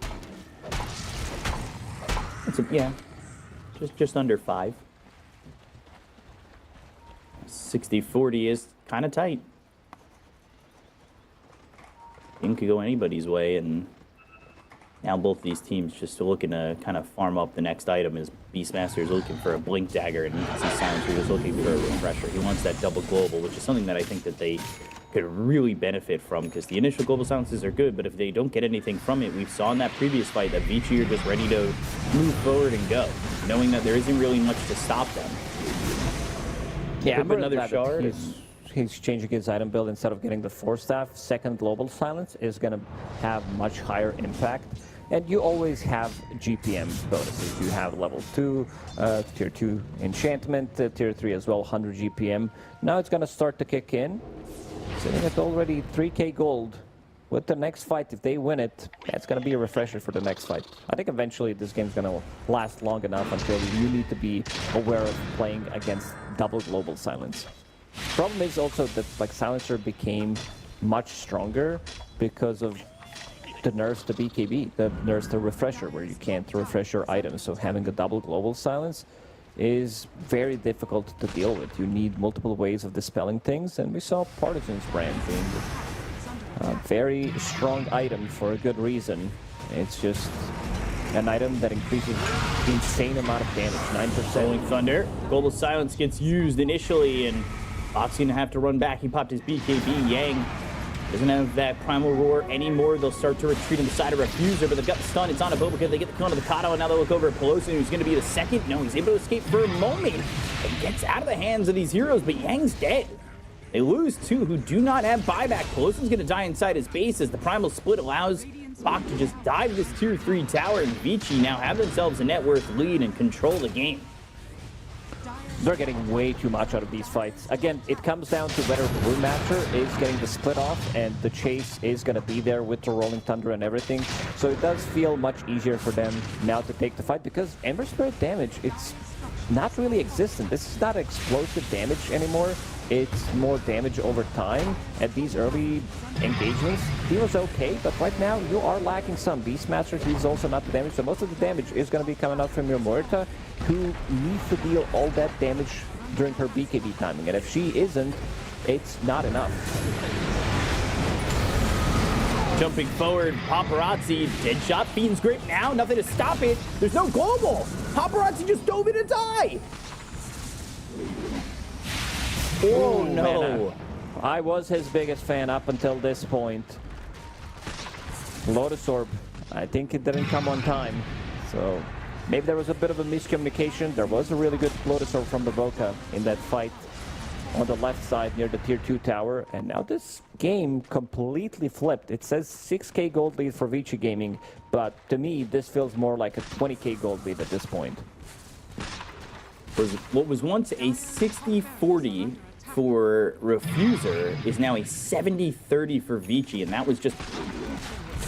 Speaker 6: Yeah, just under 5. 60-40 is kind of tight. Game could go anybody's way, and now both these teams just looking to kind of farm up the next item. As Beastmaster is looking for a Blink Dagger, and you can see Silencer is looking for a Refresher. He wants that double global, which is something that I think that they could really benefit from, because the initial global silences are good, but if they don't get anything from it, we saw in that previous fight that Vici are just ready to move forward and go, knowing that there isn't really much to stop them.
Speaker 7: Yeah, I'm
Speaker 6: another shard.
Speaker 7: He's changing his item build. Instead of getting the Force Staff, second global silence is going to have much higher impact. And you always have GPM bonuses. You have level 2, tier 2 enchantment, tier 3 as well, 100 GPM. Now it's going to start to kick in. Sitting at already 3k gold. With the next fight, if they win it, that's going to be a refresher for the next fight. I think eventually this game's going to last long enough until you need to be aware of playing against double global silence. Problem is also that like Silencer became much stronger because of the nerfs to BKB, the nerfs to Refresher, where you can't refresh your items. So having a double global silence is very difficult to deal with. You need multiple ways of dispelling things, and we saw Partisan's brand being a very strong item for a good reason. It's just an item that increases insane amount of damage, 9%.
Speaker 6: Rolling Thunder, global silence gets used initially, and Fox gonna have to run back. He popped his BKB. Yang doesn't have that Primal Roar anymore. They'll start to retreat on the side of Refuser, but they've got the stun. It's on a Boboka. They get the kill onto the Kato, and now they look over at Pelosi, who's going to be the second. No, he's able to escape for a moment. It gets out of the hands of these heroes, but Yang's dead. They lose two who do not have buyback. Pelosi's going to die inside his base as the Primal Split allows Bach to just dive this tier 3 tower, and Vici now have themselves a net worth lead and control the game.
Speaker 7: They're getting way too much out of these fights. Again, it comes down to whether the Brewmaster is getting the split off, and the chase is going to be there with the Rolling Thunder and everything. So it does feel much easier for them now to take the fight, because Ember Spirit damage, it's not really existent. This is not explosive damage anymore. It's more damage over time. At these early engagements, he was okay, but right now you are lacking some. Beastmaster, he's also not the damage, so most of the damage is going to be coming out from your Muerta, who needs to deal all that damage during her BKB timing, and if she isn't, it's not enough.
Speaker 6: Jumping forward, Paparazzi, Deadshot, Fiend's Grip now, nothing to stop it. There's no global. Paparazzi just dove in to die. Oh no.
Speaker 7: Man, I was his biggest fan up until this point. Lotus Orb, I think it didn't come on time. So maybe there was a bit of a miscommunication. There was a really good Lotus Orb from the Boca in that fight on the left side near the tier 2 tower. And now this game completely flipped. It says 6k gold lead for Vici Gaming, but to me this feels more like a 20k gold lead at this point.
Speaker 6: What was once a 60-40 for Refuser is now a 70-30 for Vici, and that was just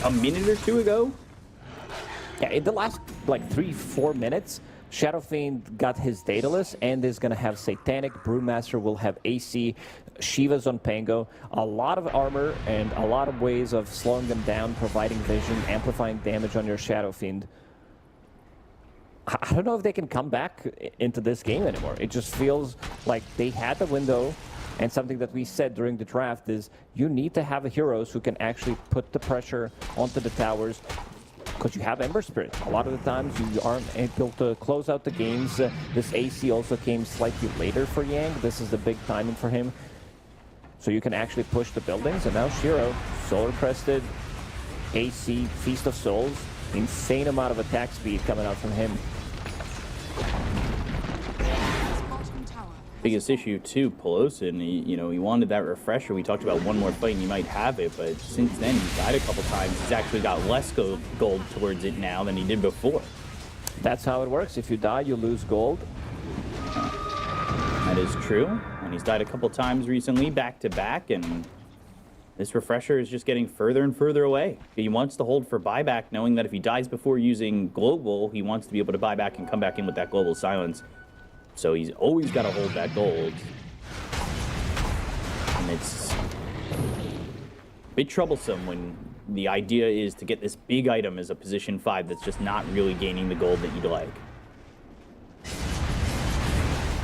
Speaker 6: a minute or two ago.
Speaker 7: Yeah, in the last like 3-4 minutes, Shadow Fiend got his Daedalus and is going to have Satanic. Brewmaster will have AC. Shiva's on Pango. A lot of armor and a lot of ways of slowing them down, providing vision, amplifying damage on your Shadow Fiend. I don't know if they can come back into this game anymore. It just feels like they had the window, and something that we said during the draft is you need to have heroes who can actually put the pressure onto the towers, because you have Ember Spirit. A lot of the times you aren't able to close out the games. This AC also came slightly later for Yang. This is the big timing for him. So you can actually push the buildings, and now Shiro, Solar Crested, AC, Feast of Souls, insane amount of attack speed coming out from him.
Speaker 3: Bottom tower.
Speaker 6: Biggest issue too, Pelosin, he wanted that refresher. We talked about one more fight and he might have it, but since then he's died a couple times. He's actually got less gold towards it now than he did before.
Speaker 7: That's how it works. If you die, you lose gold.
Speaker 6: That is true. And he's died a couple times recently, back to back, and this refresher is just getting further and further away. He wants to hold for buyback, knowing that if he dies before using global, he wants to be able to buy back and come back in with that global silence. So he's always got to hold that gold. And it's a bit troublesome when the idea is to get this big item as a position 5 that's just not really gaining the gold that you'd like.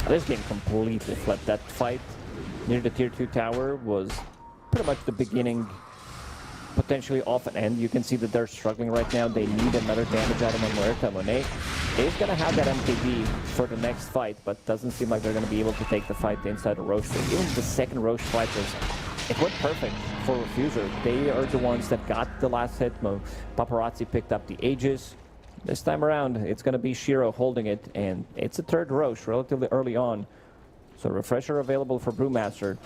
Speaker 7: This game completely flipped. That fight near the tier 2 tower was pretty much the beginning, potentially off an end. You can see that they're struggling right now. They need another damage item on Muerta. Monet is going to have that MKB for the next fight, but doesn't seem like they're going to be able to take the fight inside the Roche. Even the second Roche fight it went perfect for Refuser. They are the ones that got the last hit. Paparazzi picked up the Aegis. This time around, it's going to be Shiro holding it, and it's a third Roche relatively early on. So refresher available for Brewmaster.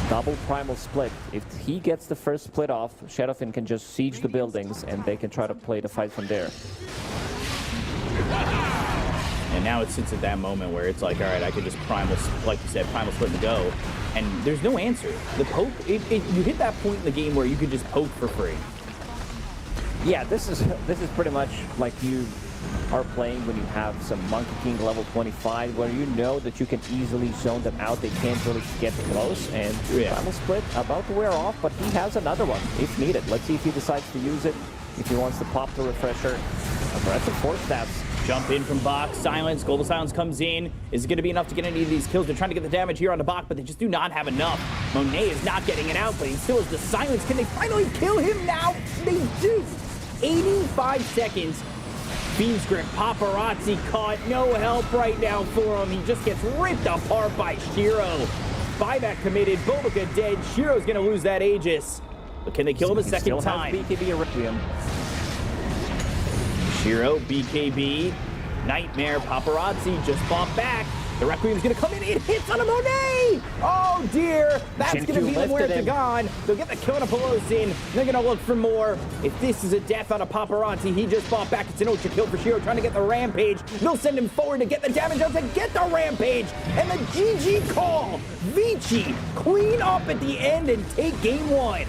Speaker 7: Double primal split. If he gets the first split off, Shadowfin can just siege the buildings, and they can try to play the fight from there.
Speaker 6: And now it sits at that moment where it's like, all right, I could just primal, like you said, primal split and go. And there's no answer. The poke, you hit that point in the game where you could just poke for free.
Speaker 7: Yeah, this is pretty much like you are playing when you have some Monkey King level 25, where you know that you can easily zone them out. They can't really get close, and Primal Split about to wear off, but he has another one if needed. Let's see if he decides to use it, if he wants to pop the refresher. Aggressive force stabs.
Speaker 6: Jump in from Bach, silence, global silence comes in. Is it going to be enough to get any of these kills? They're trying to get the damage here on the Bach, but they just do not have enough. Monet is not getting it out, but he still has the silence. Can they finally kill him now? They do. 85 seconds. Fiend's Grip, Paparazzi caught. No help right now for him. He just gets ripped apart by Shiro. Buyback committed. Bobica dead. Shiro's going to lose that Aegis. But can they kill him a second time?
Speaker 7: BKB Requiem.
Speaker 6: Shiro, BKB, Nightmare, Paparazzi just fought back. The Requiem's gonna come in, it hits on a Monet! Oh dear, that's gonna be the Muerta gone. They'll get the kill on a Pelosin. They're gonna look for more. If this is a death on a Paparazzi, he just fought back. It's an ultra kill for Shiro, trying to get the Rampage. They'll send him forward to get the damage out to get the Rampage. And the GG call. Vici clean up at the end and take game 1.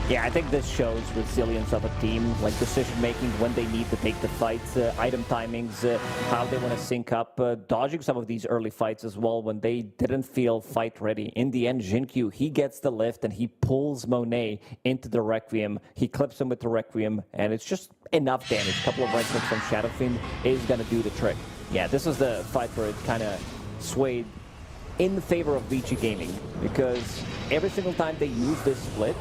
Speaker 7: Yeah, I think this shows resilience of a team, like decision-making when they need to take the fights, item timings, how they want to sync up, dodging some of these early fights as well when they didn't feel fight-ready. In the end, Jinkyu, he gets the lift and he pulls Monet into the Requiem. He clips him with the Requiem, and it's just enough damage. A couple of right clicks from Shadowfiend is going to do the trick. Yeah, this is the fight where it kind of swayed in favor of Vici Gaming, because every single time they use this split,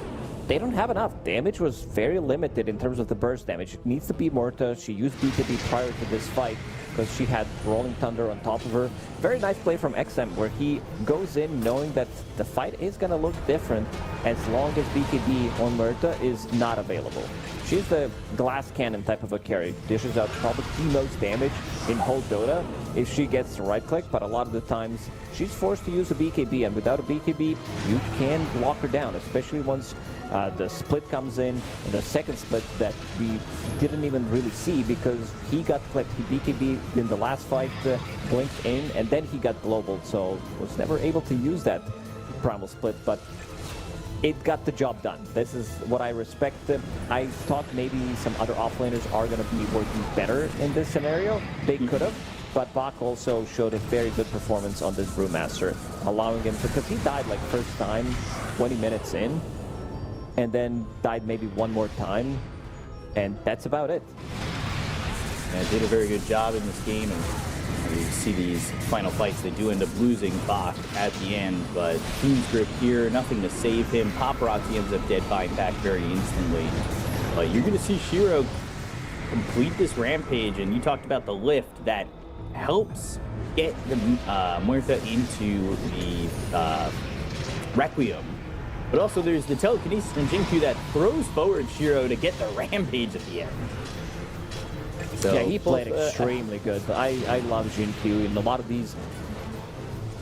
Speaker 7: they don't have enough. Damage was very limited in terms of the burst damage. It needs to be Murta. She used BKB prior to this fight because she had Rolling Thunder on top of her. Very nice play from XM where he goes in knowing that the fight is going to look different as long as BKB on Murta is not available. She's the glass cannon type of a carry. Dishes out probably the most damage in whole Dota if she gets the right click, but a lot of the times she's forced to use a BKB, and without a BKB, you can lock her down, especially once the split comes in, the second split that we didn't even really see because he got clipped. He BKB in the last fight, blinked in, and then he got global, so was never able to use that primal split, but it got the job done. This is what I respect. I thought maybe some other offlaners are going to be working better in this scenario. They could have, but Bach also showed a very good performance on this Brewmaster, allowing him to, because he died like first time 20 minutes in, and then died maybe one more time, and that's about it.
Speaker 6: And did a very good job in this game, and you see these final fights, they do end up losing Bach at the end, but Fiend's Grip here, nothing to save him. Paparazzi ends up dead, buying back very instantly. But you're going to see Shiro complete this rampage, and you talked about the lift that helps get the Muerta into the Requiem. But also there's the telekinesis from Jinku that throws forward Shiro to get the rampage at the end. So,
Speaker 7: yeah, he played extremely good. I love Jinku. In a lot of these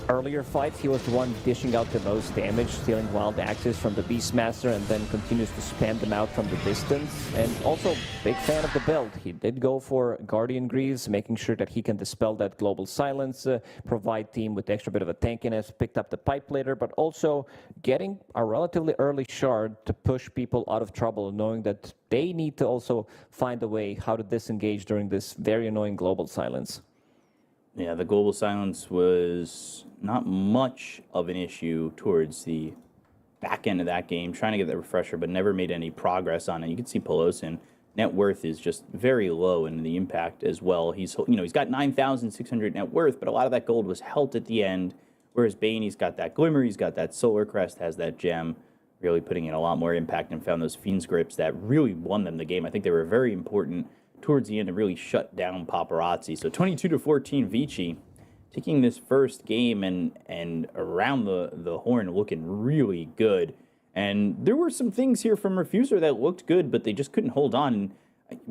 Speaker 7: earlier fights, he was the one dishing out the most damage, stealing wild axes from the Beastmaster, and then continues to spam them out from the distance. And also, big fan of the build. He did go for Guardian Greaves, making sure that he can dispel that global silence, provide team with extra bit of a tankiness, picked up the pipe later, but also getting a relatively early shard to push people out of trouble, knowing that they need to also find a way how to disengage during this very annoying global silence.
Speaker 6: Yeah, the global silence was not much of an issue towards the back end of that game, trying to get that refresher, but never made any progress on it. You can see Pelosin, net worth is just very low in the impact as well. He's got 9,600 net worth, but a lot of that gold was held at the end, whereas Bane, he's got that Glimmer, he's got that Solar Crest, has that gem, really putting in a lot more impact, and found those Fiend's Grips that really won them the game. I think they were very important towards the end to really shut down Paparazzi. So 22-14 Vici taking this first game and around the horn looking really good. And there were some things here from Refuser that looked good, but they just couldn't hold on.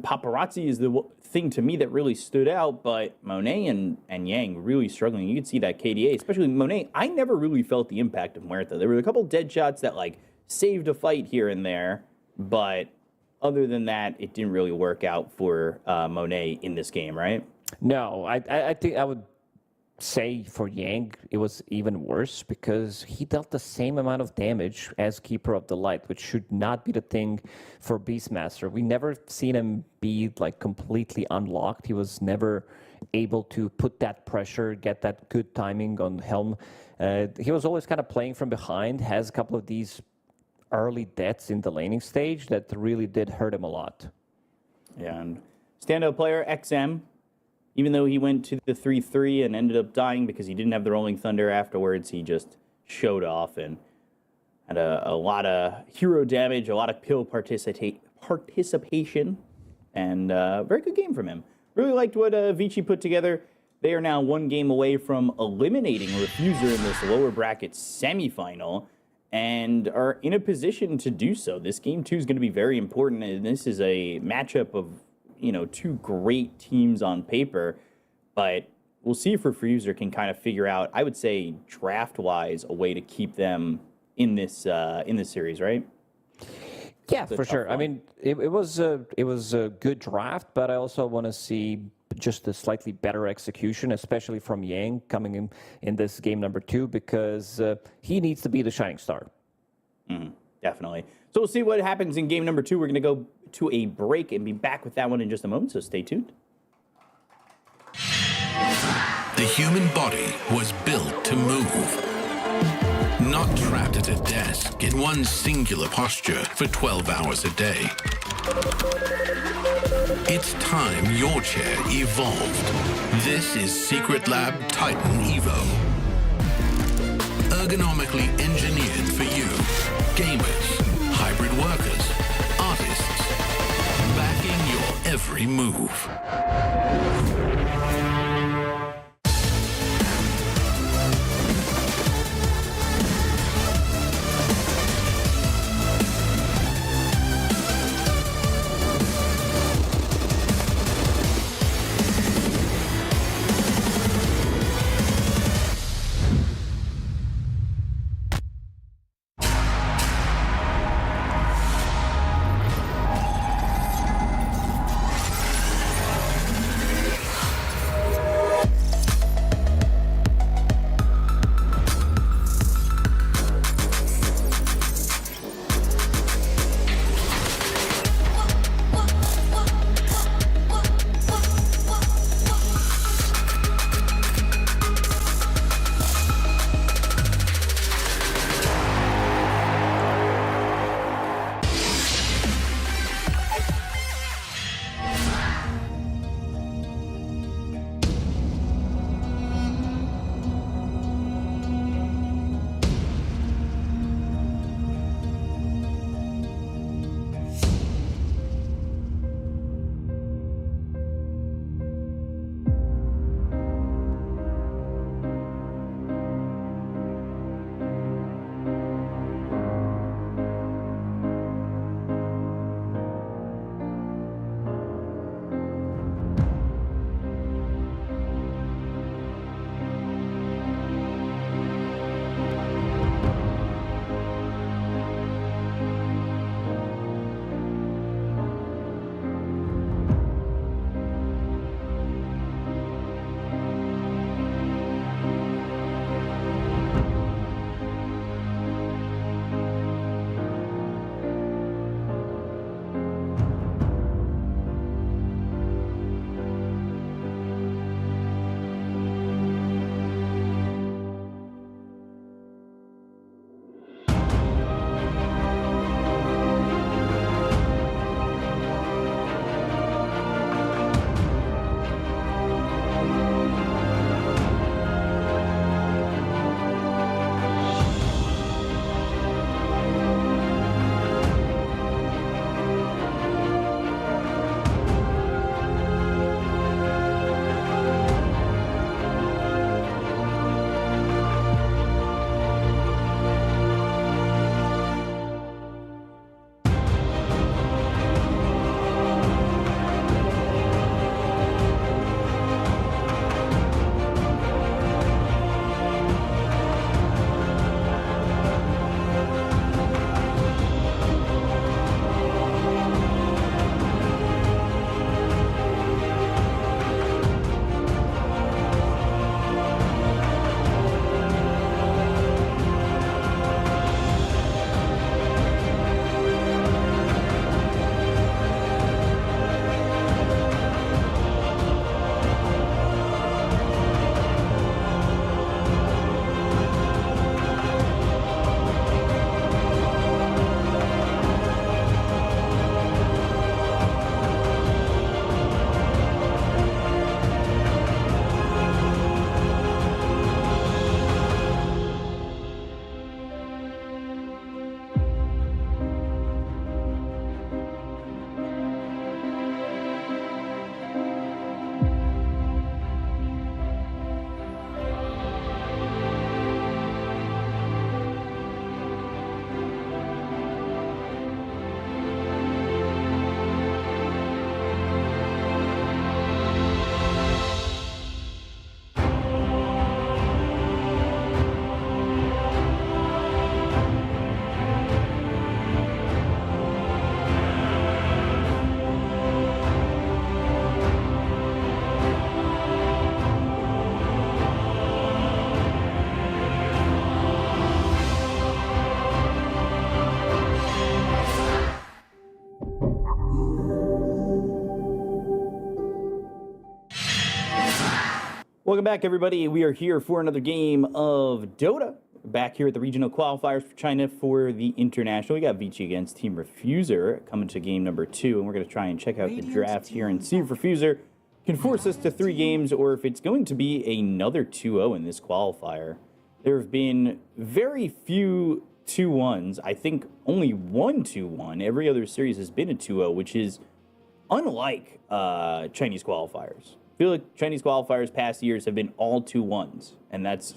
Speaker 6: Paparazzi is the thing to me that really stood out, but Monet and Yang really struggling. You could see that KDA, especially Monet. I never really felt the impact of Muerta. There were a couple dead shots that like saved a fight here and there, but other than that, it didn't really work out for Monet in this game, right?
Speaker 7: No, I think I would say for Yang, it was even worse because he dealt the same amount of damage as Keeper of the Light, which should not be the thing for Beastmaster. We never seen him be like completely unlocked. He was never able to put that pressure, get that good timing on Helm. He was always kind of playing from behind, has a couple of these early deaths in the laning stage that really did hurt him a lot.
Speaker 6: Yeah, and standout player, XM, even though he went to the 3-3 and ended up dying because he didn't have the Rolling Thunder afterwards, he just showed off and had a lot of hero damage, a lot of pill participation, and a very good game from him. Really liked what Vici put together. They are now one game away from eliminating Refuser in this lower bracket semifinal, and are in a position to do so. This game 2 is going to be very important, and this is a matchup of, two great teams on paper, but we'll see if Refuser can kind of figure out, I would say, draft-wise, a way to keep them in this series, right?
Speaker 7: Yeah, for sure.
Speaker 6: One.
Speaker 7: I mean, it was a good draft, but I also want to see just a slightly better execution, especially from Yang coming in this game number 2, because he needs to be the shining star.
Speaker 6: Definitely. So we'll see what happens in game number 2. We're going to go to a break and be back with that one in just a moment, so stay tuned.
Speaker 4: The human body was built to move. Not trapped at a desk in one singular posture for 12 hours a day. It's time your chair evolved. This is Secret Lab Titan Evo. Ergonomically engineered for you, gamers, hybrid workers, artists, backing your every move.
Speaker 6: Welcome back, everybody. We are here for another game of Dota. Back here at the regional qualifiers for China for the international. We got Vici against Team Refuser coming to game number 2, and we're going to try and check out the draft here and see if Refuser can force us to 3 games or if it's going to be another 2-0 in this qualifier. There have been very few 2-1s. I think only one 2-1. Every other series has been a 2-0, which is unlike Chinese qualifiers. I feel like Chinese qualifiers past years have been all 2-1s, and that's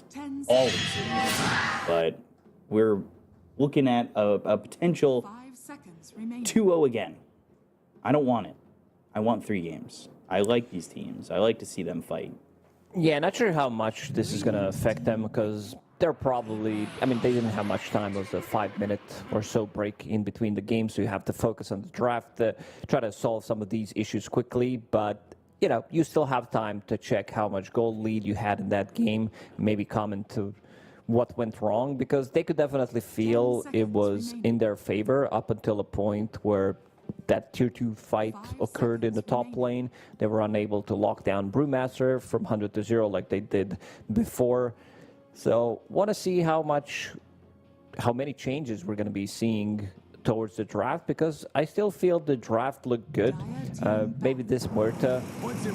Speaker 6: all the series. But we're looking at a potential
Speaker 3: 5 seconds remaining.
Speaker 6: 2-0 again. I don't want it. I want 3 games. I like these teams. I like to see them fight.
Speaker 7: Yeah, not sure how much this is going to affect them because they're probably, I mean, they didn't have much time. It was a 5-minute or so break in between the games, so you have to focus on the draft, try to solve some of these issues quickly. But, you know, you still have time to check how much goal lead you had in that game, maybe comment to what went wrong, because they could definitely feel it was in their favor up until a point where that tier 2 fight occurred in the top lane. They were unable to lock down Brewmaster from 100 to 0 like they did before. So want to see how many changes we're going to be seeing towards the draft, because I still feel the draft looked good. Maybe this Muerta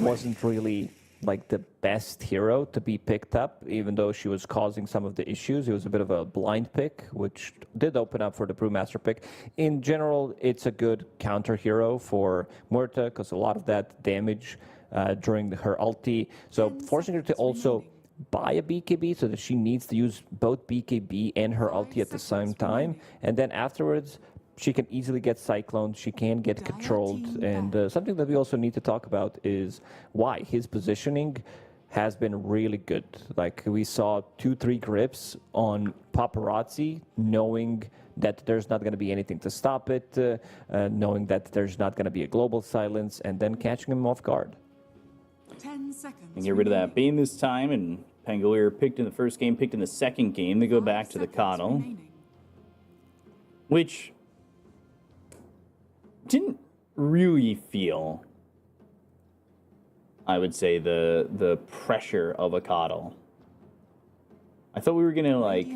Speaker 7: wasn't really like the best hero to be picked up, even though she was causing some of the issues. It was a bit of a blind pick, which did open up for the Brewmaster pick. In general, it's a good counter hero for Muerta, because a lot of that damage during her ulti. So forcing her to also buy a BKB so that she needs to use both BKB and her ulti at the same time. And then afterwards, she can easily get cycloned, she can get controlled, and something that we also need to talk about is why his positioning has been really good. Like, we saw 2-3 grips on Paparazzi, knowing that there's not going to be anything to stop it, knowing that there's not going to be a global silence, and then catching him off guard.
Speaker 3: 10 seconds.
Speaker 6: And get rid of that Bane this time, and Pangolier picked in the first game, picked in the second game. They go back to the Coddle, which didn't really feel, I would say, the pressure of a Coddle. I thought we were gonna like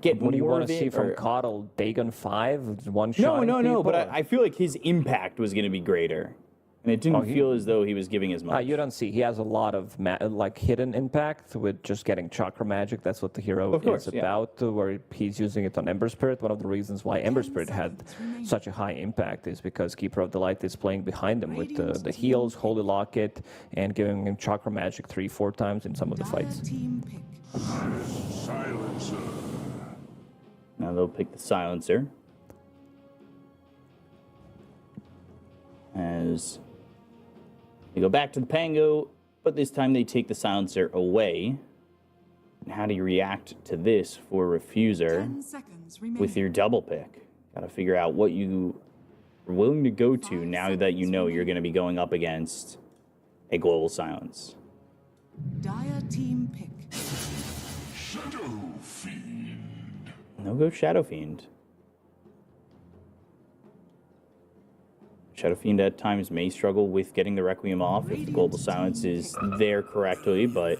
Speaker 6: get
Speaker 7: what do you
Speaker 6: more
Speaker 7: want
Speaker 6: of
Speaker 7: to see
Speaker 6: it,
Speaker 7: from
Speaker 6: or...
Speaker 7: Coddle? Dagon 5, one shot.
Speaker 6: No. But I feel like his impact was gonna be greater, and it didn't feel as though he was giving as much.
Speaker 7: You don't see. He has a lot of like hidden impact with just getting chakra magic. That's what the hero is about, where he's using it on Ember Spirit. One of the reasons why Ember Spirit had such a high impact is because Keeper of the Light is playing behind him with the heals, Holy Locket, and giving him chakra magic 3-4 times in some of the fights.
Speaker 4: Silencer.
Speaker 6: Now they'll pick the Silencer. As they go back to the Pango, but this time they take the Silencer away. And how do you react to this for Refuser with your double pick? Got to figure out what you are willing to go to now that you know you're going to be going up against a global silence.
Speaker 3: Dire team pick.
Speaker 4: Shadow Fiend.
Speaker 6: No go Shadow Fiend. Shadow Fiend at times may struggle with getting the Requiem off if the Global Silence is there correctly, but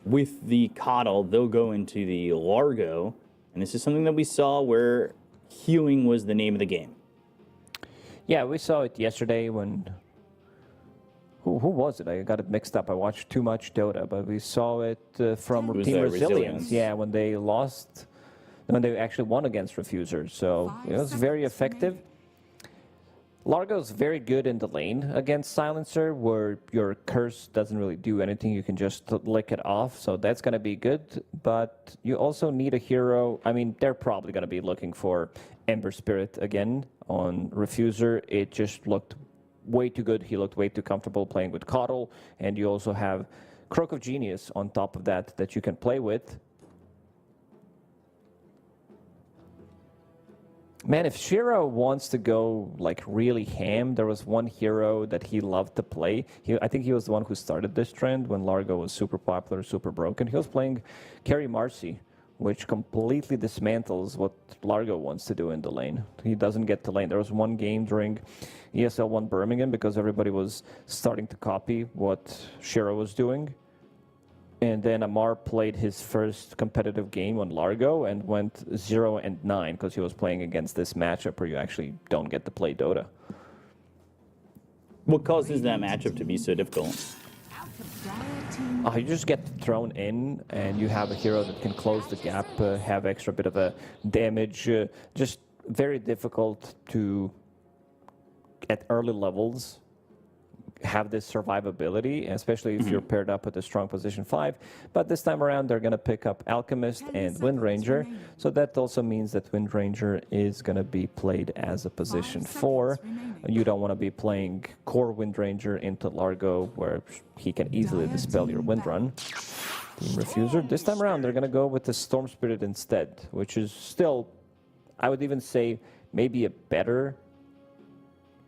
Speaker 6: with the Coddle, they'll go into the Largo, and this is something that we saw where healing was the name of the game.
Speaker 7: Yeah, we saw it yesterday when... Who was it? I got it mixed up. I watched too much Dota, but we saw it from Team Resilience. Yeah, when they lost... When they actually won against Refuser, so it was very effective. Largo's very good in the lane against Silencer, where your curse doesn't really do anything. You can just lick it off, so that's going to be good. But you also need a hero. I mean, they're probably going to be looking for Ember Spirit again on Refuser. It just looked way too good. He looked way too comfortable playing with Coddle. And you also have Croak of Genius on top of that you can play with. Man, if Shiro wants to go like really ham, there was one hero that he loved to play. I think he was the one who started this trend when Largo was super popular, super broken. He was playing Carry Marcy, which completely dismantles what Largo wants to do in the lane. He doesn't get to lane. There was one game during ESL 1 Birmingham because everybody was starting to copy what Shiro was doing. And then Amar played his first competitive game on Largo and went 0-9 because he was playing against this matchup where you actually don't get to play Dota.
Speaker 6: What causes that matchup to be so difficult?
Speaker 3: Dire team
Speaker 7: You just get thrown in, and you have a hero that can close the gap, have extra bit of a damage. Just very difficult to, at early levels, have this survivability, especially if you're paired up with a strong position 5. But this time around, they're going to pick up Alchemist and Wind Ranger. So that also means that Wind Ranger is going to be played as a position 4. You don't want to be playing core Wind Ranger into Largo, where he can easily dispel your Wind Run. Team Refuser. This time around, they're going to go with the Storm Spirit instead, which is still, I would even say, maybe a better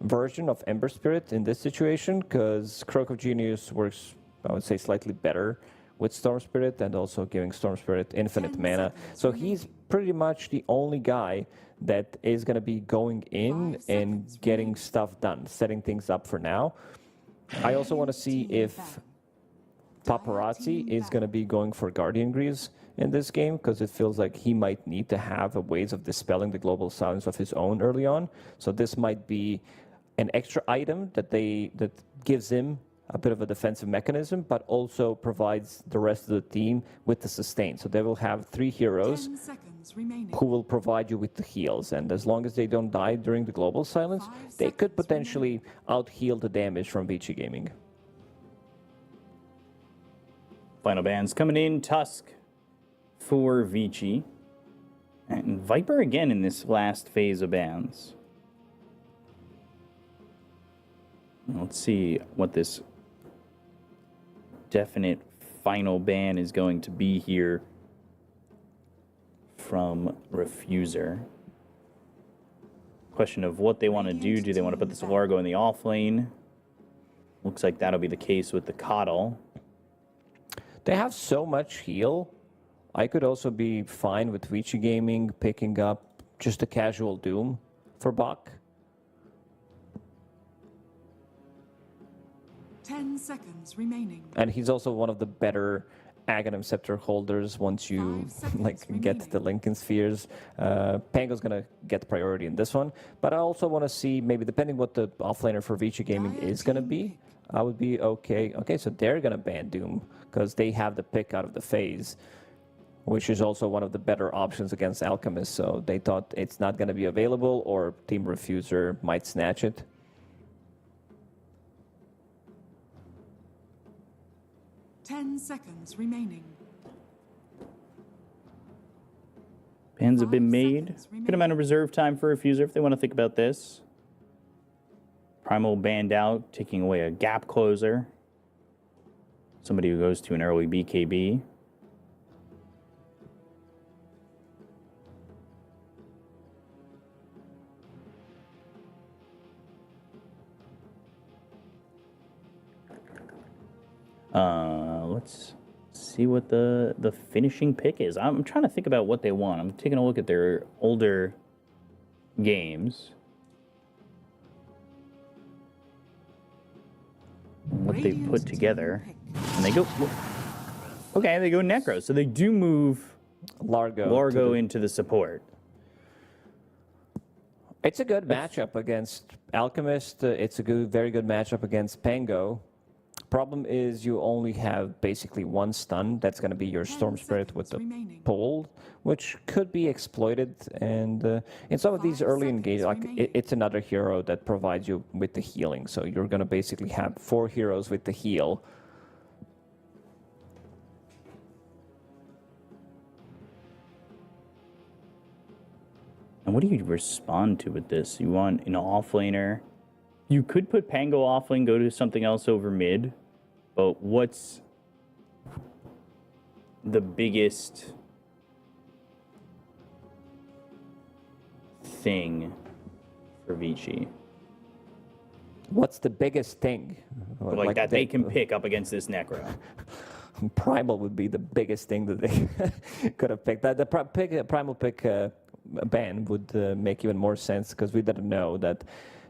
Speaker 7: version of Ember Spirit in this situation, because Croak of Genius works, I would say, slightly better with Storm Spirit, and also giving Storm Spirit infinite mana. So he's pretty much the only guy that is going to be going in and getting stuff done, setting things up for now. I also want to see if Paparazzi is going to be going for Guardian Greaves in this game, because it feels like he might need to have a ways of dispelling the global silence of his own early on. So this might be an extra item that gives him a bit of a defensive mechanism, but also provides the rest of the team with the sustain. So they will have 3 heroes who will provide you with the heals, and as long as they don't die during the global silence, they could potentially out-heal the damage from Vici Gaming.
Speaker 6: Final bans coming in. Tusk for Vici. And Viper again in this last phase of bans. Let's see what this definite final ban is going to be here from Refuser. Question of what they want to do. Do they want to put this Largo in the off lane? Looks like that'll be the case with the Coddle.
Speaker 7: They have so much heal. I could also be fine with Vici Gaming picking up just a casual Doom for Bach.
Speaker 3: 10 seconds remaining.
Speaker 7: And he's also one of the better Aghanim Scepter holders once you get the Lincoln Spheres. Pango's going to get priority in this one. But I also want to see, maybe depending what the offlaner for Vici Gaming is going to be, I would be okay. Okay, so they're going to ban Doom because they have the pick out of the phase, which is also one of the better options against Alchemist. So they thought it's not going to be available, or Team Refuser might snatch it.
Speaker 3: Ten seconds remaining.
Speaker 6: Bans have been made. Good amount of reserve time for Refuser if they want to think about this. Primal banned out, taking away a gap closer. Somebody who goes to an early BKB. Let's see what the finishing pick is. I'm trying to think about what they want. I'm taking a look at their older games. What they put together. And they go... Okay, they go Necro. So they do move Largo into the support.
Speaker 7: It's a good matchup against Alchemist. It's a very good matchup against Pango. Problem is you only have basically one stun. That's going to be your Storm Spirit with the pole, which could be exploited. And in some of these early engagements, it's another hero that provides you with the healing. So you're going to basically have 4 heroes with the heal.
Speaker 6: And what do you respond to with this? You want an offlaner. You could put Pango offlane, go to something else over mid. But what's the biggest thing for Vici?
Speaker 7: What's the biggest thing?
Speaker 6: Like that they can pick up against this Necro.
Speaker 7: Primal would be the biggest thing that they could have picked. The Primal pick ban would make even more sense, because we didn't know that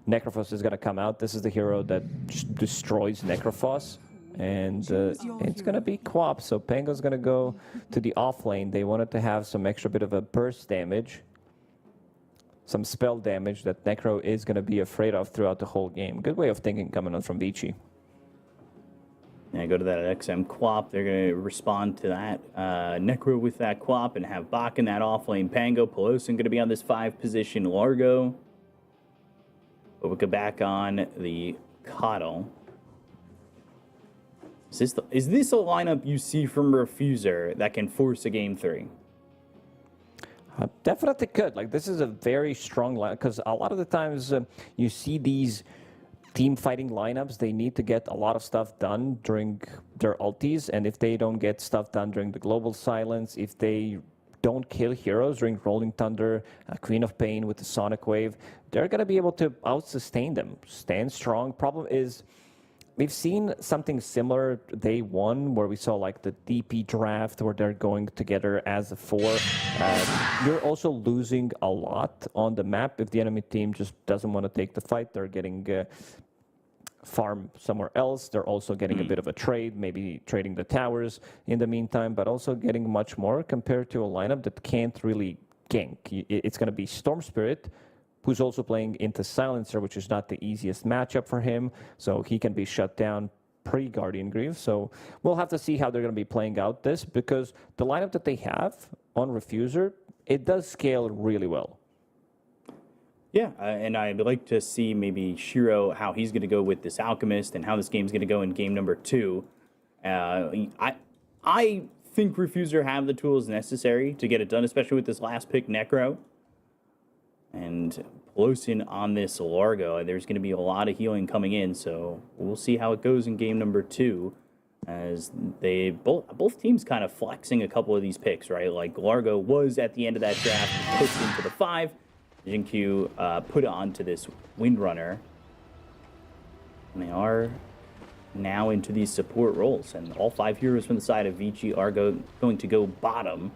Speaker 7: Necrophos is going to come out. This is the hero that just destroys Necrophos. And it's going to be Quap. So Pango's going to go to the off lane. They wanted to have some extra bit of a burst damage, some spell damage that Necro is going to be afraid of throughout the whole game. Good way of thinking coming on from Vici.
Speaker 6: Yeah, go to that XM Quap. They're going to respond to that Necro with that Quap and have Bach in that offlane Pango. Pelosin going to be on this 5 position Largo. But we go back on the Coddle. Is this a lineup you see from Refuser that can force a game 3?
Speaker 7: Definitely could. Like, this is a very strong line because a lot of the times you see these team fighting lineups, they need to get a lot of stuff done during their ultis, and if they don't get stuff done during the global silence, if they don't kill heroes during Rolling Thunder, Queen of Pain with the Sonic Wave, they're going to be able to out-sustain them, stand strong. Problem is, we've seen something similar day 1 where we saw like the DP draft where they're going together as a 4. You're also losing a lot on the map if the enemy team just doesn't want to take the fight. They're getting farm somewhere else. They're also getting a bit of a trade, maybe trading the towers in the meantime, but also getting much more compared to a lineup that can't really gank. It's going to be Storm Spirit, who's also playing into Silencer, which is not the easiest matchup for him, so he can be shut down pre-Guardian Greaves. So we'll have to see how they're going to be playing out this, because the lineup that they have on Refuser, it does scale really well.
Speaker 6: Yeah, and I'd like to see maybe Shiro, how he's going to go with this Alchemist and how this game's going to go in game number 2. I think Refuser have the tools necessary to get it done, especially with this last pick, Necro. And Pelosin on this Largo, there's going to be a lot of healing coming in, so we'll see how it goes in game number 2, as they both teams kind of flexing a couple of these picks, right? Like Largo was at the end of that draft pushed into the 5. Jinkyu put it onto this Windrunner, and they are now into these support roles, and all 5 heroes from the side of Vici are going to go bottom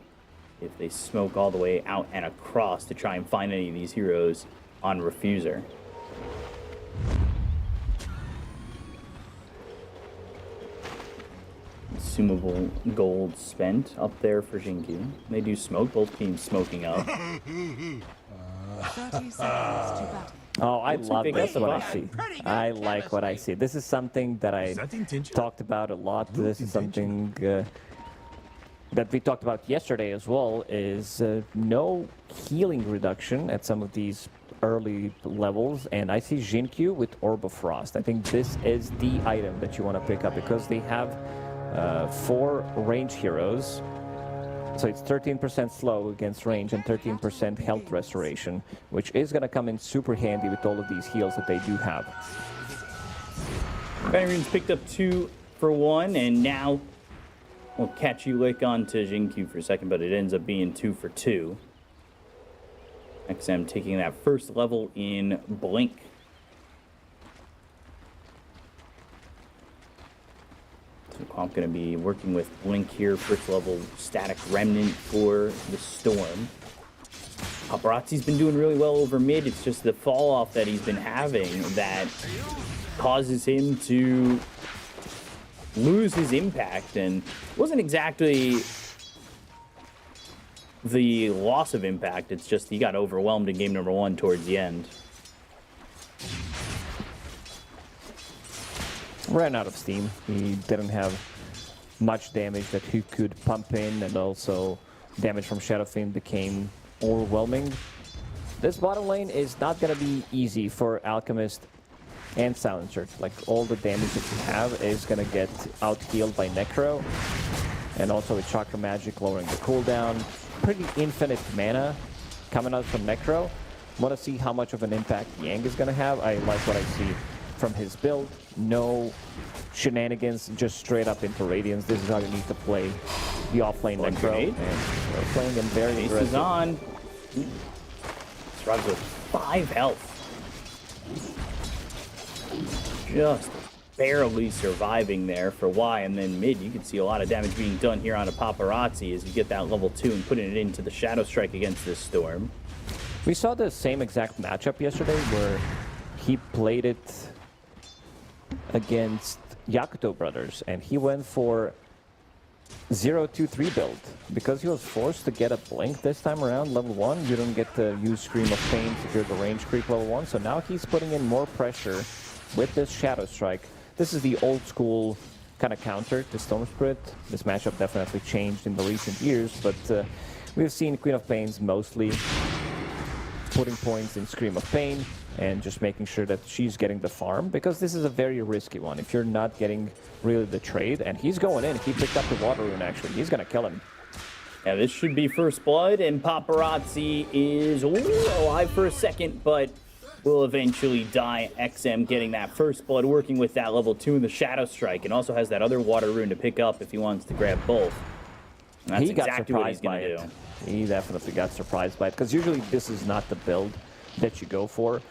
Speaker 6: if they smoke all the way out and across to try and find any of these heroes on Refuser. Consumable gold spent up there for Jinkyu. They do smoke, both teams smoking up.
Speaker 3: 30 seconds to battle.
Speaker 7: Oh, I love
Speaker 6: big
Speaker 7: this, what I
Speaker 6: vibe.
Speaker 7: see. I like what I see. This is something that I talked about a lot. This is something that we talked about yesterday as well, is no healing reduction at some of these early levels, and I see Jinkyu with Orb of Frost. I think this is the item that you want to pick up, because they have 4 range heroes, so it's 13% slow against range and 13% health restoration, which is going to come in super handy with all of these heals that they do have.
Speaker 6: Byron's picked up 2 for 1, and now we'll catch you lick on to Jinkyu for a second, but it ends up being 2 for 2. XM taking that first level in Blink. So Quamp going to be working with Blink here, first level static remnant for the Storm. Paparazzi's been doing really well over mid. It's just the fall off that he's been having that causes him to lose his impact, and wasn't exactly the loss of impact, it's just he got overwhelmed in game number 1 towards the end.
Speaker 7: Ran out of steam. He didn't have much damage that he could pump in, and also damage from Shadow Fiend became overwhelming. This bottom lane is not going to be easy for Alchemist and Silencer. Like, all the damage that you have is going to get out-healed by Necro, and also with Chakra Magic lowering the cooldown. Pretty infinite mana coming out from Necro. Want to see how much of an impact Yang is going to have. I like what I see from his build. No shenanigans, just straight up into Radiance. This is how you need to play the offlane Necro. And we're playing in very
Speaker 6: Ace
Speaker 7: aggressive.
Speaker 6: is on. Struggles with 5 health. Just barely surviving there for Y, and then mid you can see a lot of damage being done here on a Paparazzi as you get that level 2 and putting it into the Shadow Strike against this Storm.
Speaker 7: We saw the same exact matchup yesterday where he played it against Yakuto Brothers, and he went for 0-2-3 build because he was forced to get a Blink this time around. Level 1, you don't get to use Scream of Pain if you're the range creep level 1, so now he's putting in more pressure with this Shadow Strike. This is the old school kind of counter to Storm Spirit. This matchup definitely changed in the recent years, but we've seen Queen of Pains mostly putting points in Scream of Pain and just making sure that she's getting the farm, because this is a very risky one. If you're not getting really the trade, and he's going in, he picked up the Water Rune actually, he's gonna kill him.
Speaker 6: Yeah, this should be first blood, and Paparazzi is alive for a second, but will eventually die. XM getting that first blood, working with that level 2 in the Shadow Strike, and also has that other Water Rune to pick up if he wants to grab both. And that's exactly what he's going to do.
Speaker 7: He definitely got surprised by it, because usually this is not the build that you go for.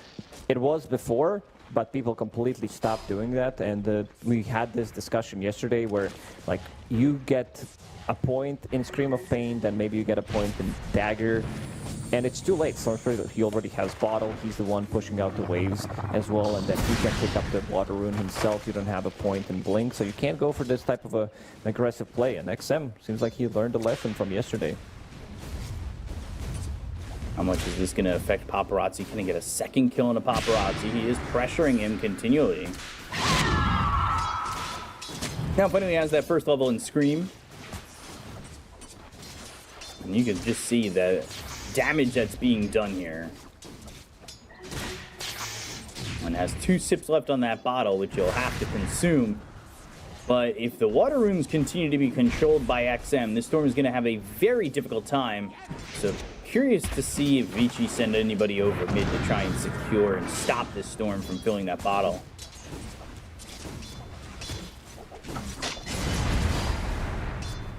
Speaker 7: It was before, but people completely stopped doing that, and we had this discussion yesterday where, like, you get a point in Scream of Pain, then maybe you get a point in Dagger, and it's too late. So he already has Bottle, he's the one pushing out the waves as well, and then he can pick up the Water Rune himself. You don't have a point in Blink, so you can't go for this type of an aggressive play, and XM seems like he learned a lesson from yesterday.
Speaker 6: How much is this going to affect Paparazzi? Can he get a second kill on a Paparazzi? He is pressuring him continually. Now finally has that first level in Scream. And you can just see the damage that's being done here. And has 2 sips left on that bottle, which you'll have to consume. But if the Water Runes continue to be controlled by XM, this Storm is going to have a very difficult time. So curious to see if Vici send anybody over mid to try and secure and stop this Storm from filling that bottle.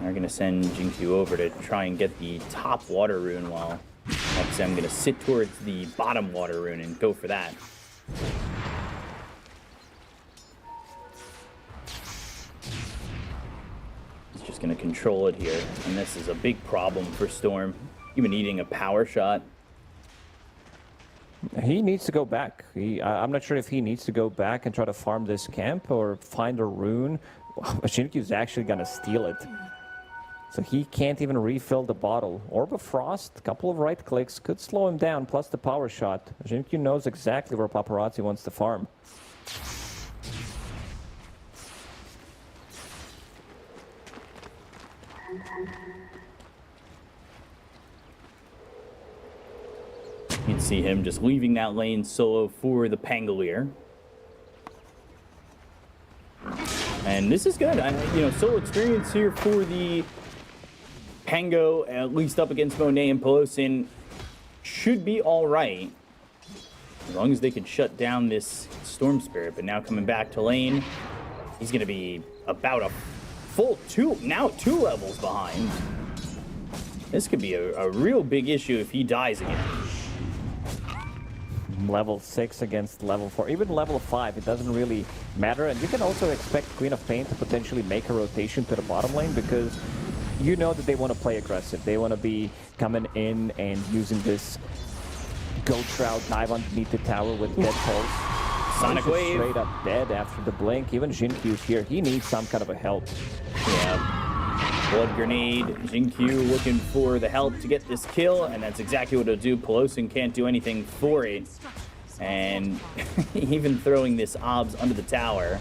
Speaker 6: They're going to send Jinkyu over to try and get the top Water Rune, while XM going to sit towards the bottom Water Rune and go for that. He's just going to control it here, and this is a big problem for Storm, even needing a power shot.
Speaker 7: He needs to go back. I'm not sure if he needs to go back and try to farm this camp or find a rune. Shinkyu's actually going to steal it. So he can't even refill the bottle. Orb of Frost, a couple of right clicks, could slow him down, plus the power shot. Jinkyu knows exactly where Paparazzi wants to farm.
Speaker 6: You can see him just leaving that lane solo for the Pangolier. And this is good. Solo experience here for the Pango, at least up against Monet and Pelosin, should be all right, as long as they could shut down this Storm Spirit. But now coming back to lane, he's going to be about a full 2 levels behind. This could be a real big issue if he dies again.
Speaker 7: Level 6 against level 4, even level 5, it doesn't really matter. And you can also expect Queen of Pain to potentially make a rotation to the bottom lane, because you know that they want to play aggressive. They want to be coming in and using this Goat Shroud dive underneath the tower with dead pulse.
Speaker 6: Sonic Wave.
Speaker 7: Straight up dead after the blink. Even Jinkyu's here. He needs some kind of a help.
Speaker 6: Yeah. Blood Grenade. Jinkyu looking for the help to get this kill, and that's exactly what it'll do. Pelosin can't do anything for it. And even throwing this obs under the tower.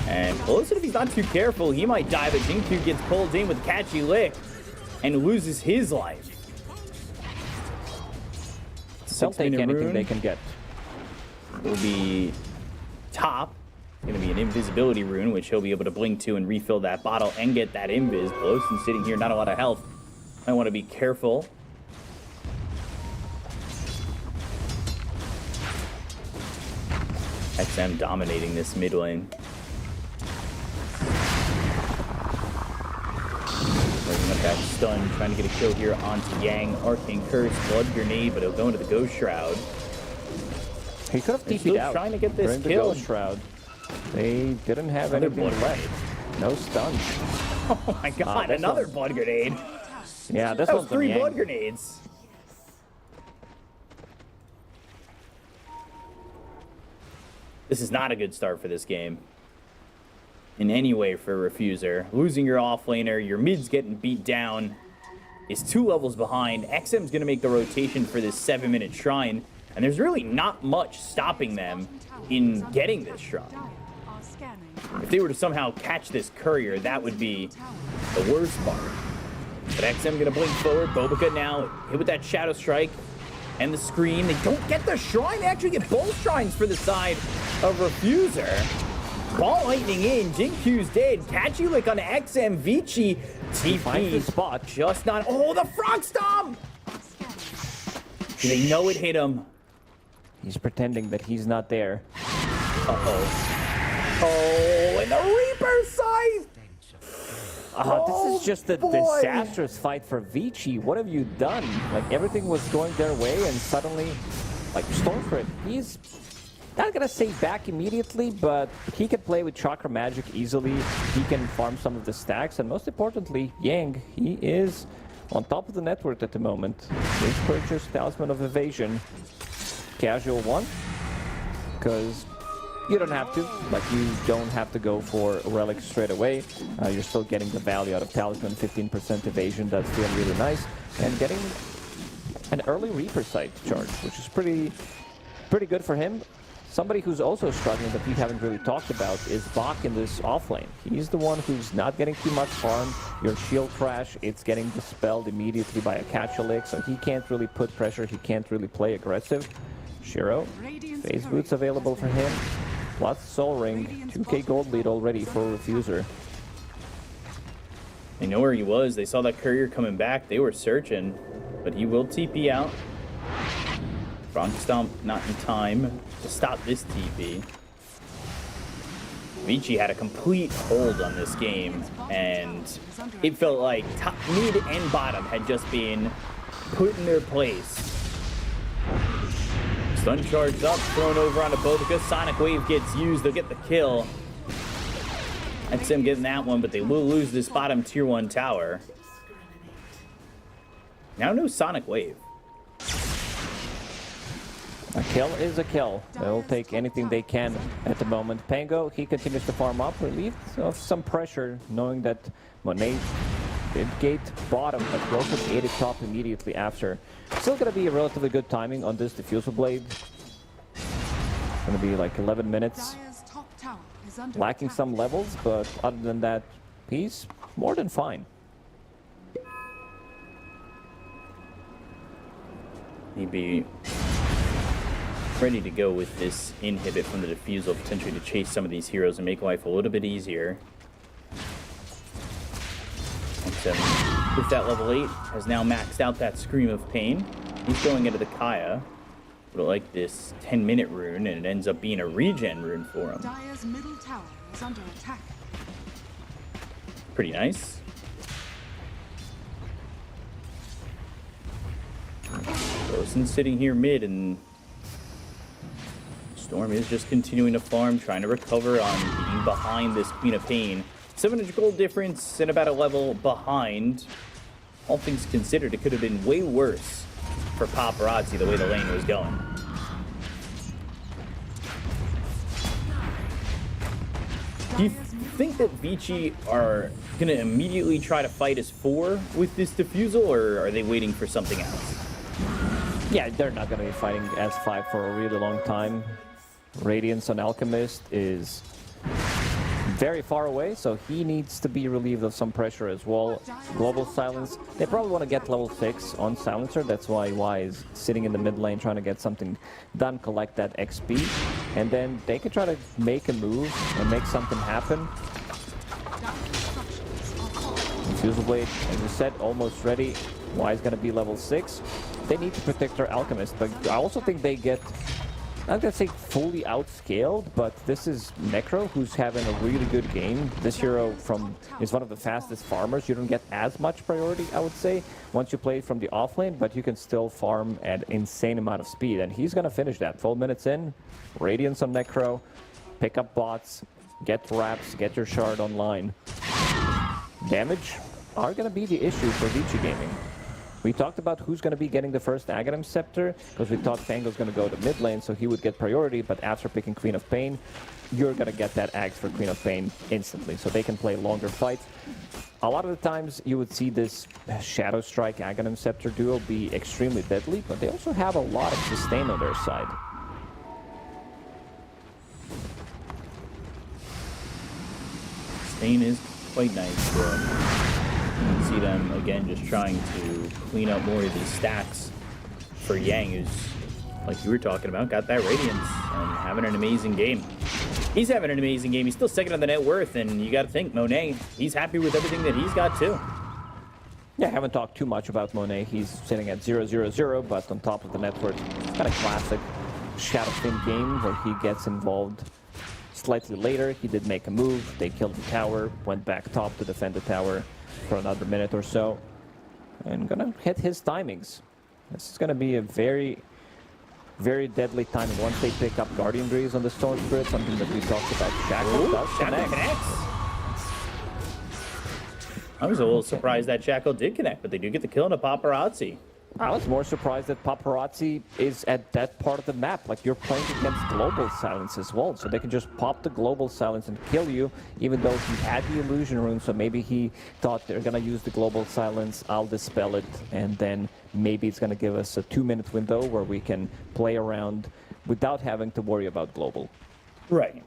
Speaker 6: And Pelosin, if he's not too careful, he might die, but Jinkyu gets pulled in with a catchy lick and loses his life.
Speaker 7: They'll take anything they can get.
Speaker 6: Will be top. Going to be an invisibility rune, which he'll be able to blink to and refill that bottle and get that invis. Pelosin sitting here, not a lot of health. I want to be careful. XM dominating this mid lane. Bringing up that stun, trying to get a kill here onto Yang. Arcane Curse, Blood Grenade, but he'll go into the Ghost Shroud.
Speaker 7: He could have
Speaker 6: They're
Speaker 7: TP'd
Speaker 6: still
Speaker 7: out
Speaker 6: trying to get this
Speaker 7: during the
Speaker 6: kill.
Speaker 7: Ghost Shroud. They didn't have
Speaker 6: Another
Speaker 7: anything
Speaker 6: blood
Speaker 7: left. No stuns.
Speaker 6: Oh my god, another Blood Grenade.
Speaker 7: Yeah, this
Speaker 6: That was
Speaker 7: one's
Speaker 6: 3
Speaker 7: Yang.
Speaker 6: Blood Grenades. This is not a good start for this game. In any way for Refuser. Losing your offlaner, your mid's getting beat down. Is 2 levels behind. XM's going to make the rotation for this 7-minute shrine. And there's really not much stopping them in getting this shrine.
Speaker 3: Scanning.
Speaker 6: If they were to somehow catch this courier, that would be the worst part. But XM gonna blink forward. Bobica now hit with that Shadow Strike and the screen. They don't get the shrine. They actually get both shrines for the side of Refuser. Ball lightning in. Jinkyu's dead. Kachulik on XM. Vici.
Speaker 7: finds the
Speaker 6: TP
Speaker 7: spot.
Speaker 6: just not. Oh, the frog stomp! Do they know it hit him?
Speaker 7: He's pretending that he's not there.
Speaker 6: Uh-oh. Oh, and the Reaper Scythe!
Speaker 7: This is just a
Speaker 6: boy.
Speaker 7: disastrous fight for Vici. What have you done? Like, everything was going their way, and suddenly, like, Stormfrit, he's not gonna say back immediately, but he can play with Chakra Magic easily. He can farm some of the stacks, and most importantly, Yang, he is on top of the network at the moment. His purchase, Talisman of Evasion. Casual one, because you don't have to. Like, you don't have to go for Relics straight away. You're still getting the value out of Talisman, 15% evasion. That's feeling really nice. And getting an early Reaper Sight charge, which is pretty good for him. Somebody who's also struggling that we haven't really talked about is Bach in this offlane. He's the one who's not getting too much farm. Your shield crash, it's getting dispelled immediately by a Kachulik, so he can't really put pressure. He can't really play aggressive. Shiro, Phase Boots available for him, plus Soul Ring, 2k gold lead already for Refuser.
Speaker 6: They know where he was. They saw that courier coming back. They were searching, but he will TP out. Frog Stomp not in time to stop this TP. Vici had a complete hold on this game, and it felt like top, mid and bottom had just been put in their place. Stun charge up, thrown over onto Bobica. Sonic Wave gets used, they'll get the kill. XM getting that one, but they will lose this bottom tier 1 tower. Now no Sonic Wave.
Speaker 7: A kill is a kill. They'll take anything they can at the moment. Pango, he continues to farm up, relieved of some pressure, knowing that Monet did gate bottom, but he also gated top immediately after. Still gonna be a relatively good timing on this Diffusal Blade. It's gonna be like 11 minutes.
Speaker 3: Dire's top tower is under
Speaker 7: Lacking
Speaker 3: attack.
Speaker 7: some levels, but other than that, he's more than fine.
Speaker 6: He'd be ready to go with this inhibit from the Diffusal, potentially to chase some of these heroes and make life a little bit easier. XM, with that level 8, has now maxed out that Scream of Pain. He's going into the Kaya. But like this 10-minute rune, and it ends up being a regen rune for him.
Speaker 3: Dire's middle tower is under attack.
Speaker 6: Pretty nice. Rosen sitting here mid, and Storm is just continuing to farm, trying to recover on being behind this Queen of Pain. 700 gold difference and about a level behind. All things considered, it could have been way worse for Paparazzi the way the lane was going. Do you think that Vici are going to immediately try to fight as 4 with this Diffusal, or are they waiting for something else?
Speaker 7: Yeah, they're not going to be fighting S5 for a really long time. Radiance on Alchemist is very far away, so he needs to be relieved of some pressure as well. Global Silence, they probably want to get level 6 on Silencer. That's why Y is sitting in the mid lane trying to get something done, collect that XP, and then they can try to make a move and make something happen. Diffusal Blade, as you said, almost ready. Y is going to be level 6. They need to protect their Alchemist, but I also think they get, I'm not going to say fully outscaled, but this is Necro, who's having a really good game. This hero is one of the fastest farmers. You don't get as much priority, I would say, once you play from the offlane, but you can still farm at insane amount of speed, and he's going to finish that. 12 minutes in, Radiance on Necro, pick up bots, get wraps, get your shard online. Damage are going to be the issue for Vici Gaming. We talked about who's going to be getting the first Aghanim Scepter, because we thought Fango's going to go to mid lane, so he would get priority, but after picking Queen of Pain, you're going to get that Axe for Queen of Pain instantly, so they can play longer fights. A lot of the times you would see this Shadow Strike Aghanim Scepter duo be extremely deadly, but they also have a lot of sustain on their side.
Speaker 6: Pain is quite nice. You can see them, again, just trying to clean up more of these stacks for Yang, who's, like you were talking about, got that Radiance and having an amazing game. He's having an amazing game. He's still second on the net worth, and you got to think, Monet, he's happy with everything that he's got, too.
Speaker 7: Yeah, I haven't talked too much about Monet. He's sitting at 0-0-0, but on top of the net worth. It's kind of classic Shadowfin game where he gets involved slightly later. He did make a move. They killed the tower, went back top to defend the tower for another minute or so. And gonna hit his timings. This is gonna be a very, very deadly timing. Once they pick up Guardian Breeze on the Storm Spirit, something that we talked about. Shackle does
Speaker 6: Shackle connects. I was a little surprised that Shackle did connect, but they do get the kill on a Paparazzi.
Speaker 7: I was more surprised that Paparazzi is at that part of the map. Like, you're playing against Global Silence as well, so they can just pop the Global Silence and kill you, even though he had the Illusion Rune, so maybe he thought they're gonna use the Global Silence, I'll dispel it, and then maybe it's gonna give us a 2-minute window where we can play around without having to worry about Global.
Speaker 6: Right.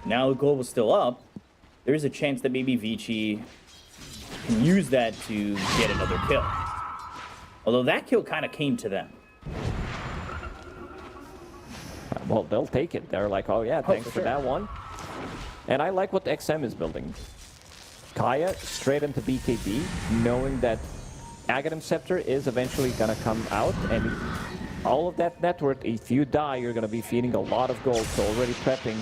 Speaker 6: Now the Global's still up. There's a chance that maybe Vici can use that to get another kill. Although that kill kind of came to them.
Speaker 7: Well, they'll take it. They're like, oh yeah, thanks for
Speaker 6: sure.
Speaker 7: that one. And I like what XM is building. Kaya straight into BKB, knowing that Aghanim Scepter is eventually gonna come out, and all of that net worth, if you die, you're gonna be feeding a lot of gold, so already prepping,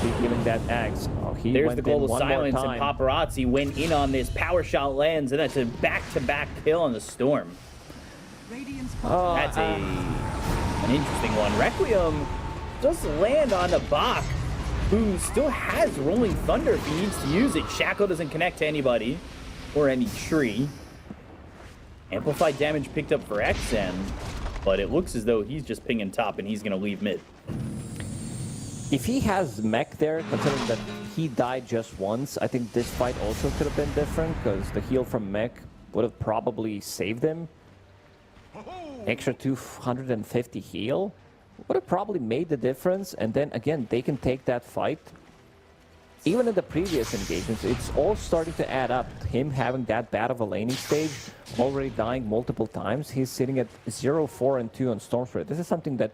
Speaker 7: be giving that axe. Oh, he
Speaker 6: There's
Speaker 7: went
Speaker 6: the Global
Speaker 7: in one
Speaker 6: Silence,
Speaker 7: more
Speaker 6: and
Speaker 7: time.
Speaker 6: Paparazzi went in on this power shot lands, and that's a back-to-back kill on the Storm.
Speaker 3: Radiant's
Speaker 6: That's an interesting one. Requiem does land on the Bach, who still has Rolling Thunder if he needs to use it. Shackle doesn't connect to anybody or any tree. Amplified damage picked up for XM, but it looks as though he's just pinging top and he's going to leave mid.
Speaker 7: If he has mech there, considering that he died just once, I think this fight also could have been different, because the heal from mech would have probably saved him. Extra 250 heal would have probably made the difference, and then again, they can take that fight. Even in the previous engagements, it's all starting to add up. Him having that bad of a laning stage, already dying multiple times, he's sitting at 0-4-2 on Storm Spirit. This is something that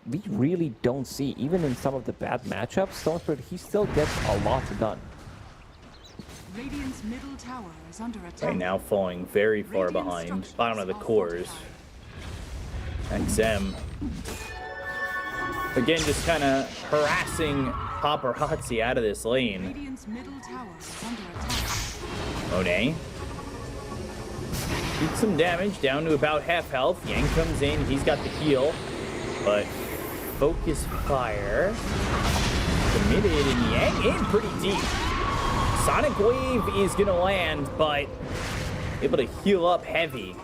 Speaker 7: we really don't see. Even in some of the bad matchups, Storm Spirit, he still gets a lot done.
Speaker 3: Radiant's middle tower is under attack.
Speaker 6: Right now falling very far behind. Bottom of the cores. XM. Again, just kind of harassing Paparazzi out of this lane.
Speaker 3: Radiant's middle tower is under attack.
Speaker 6: Monet. Eats some damage, down to about half health. Yang comes in, he's got the heal. But focus fire. Committed, and Yang in pretty deep. Sonic Wave is gonna land, but able to heal up heavy.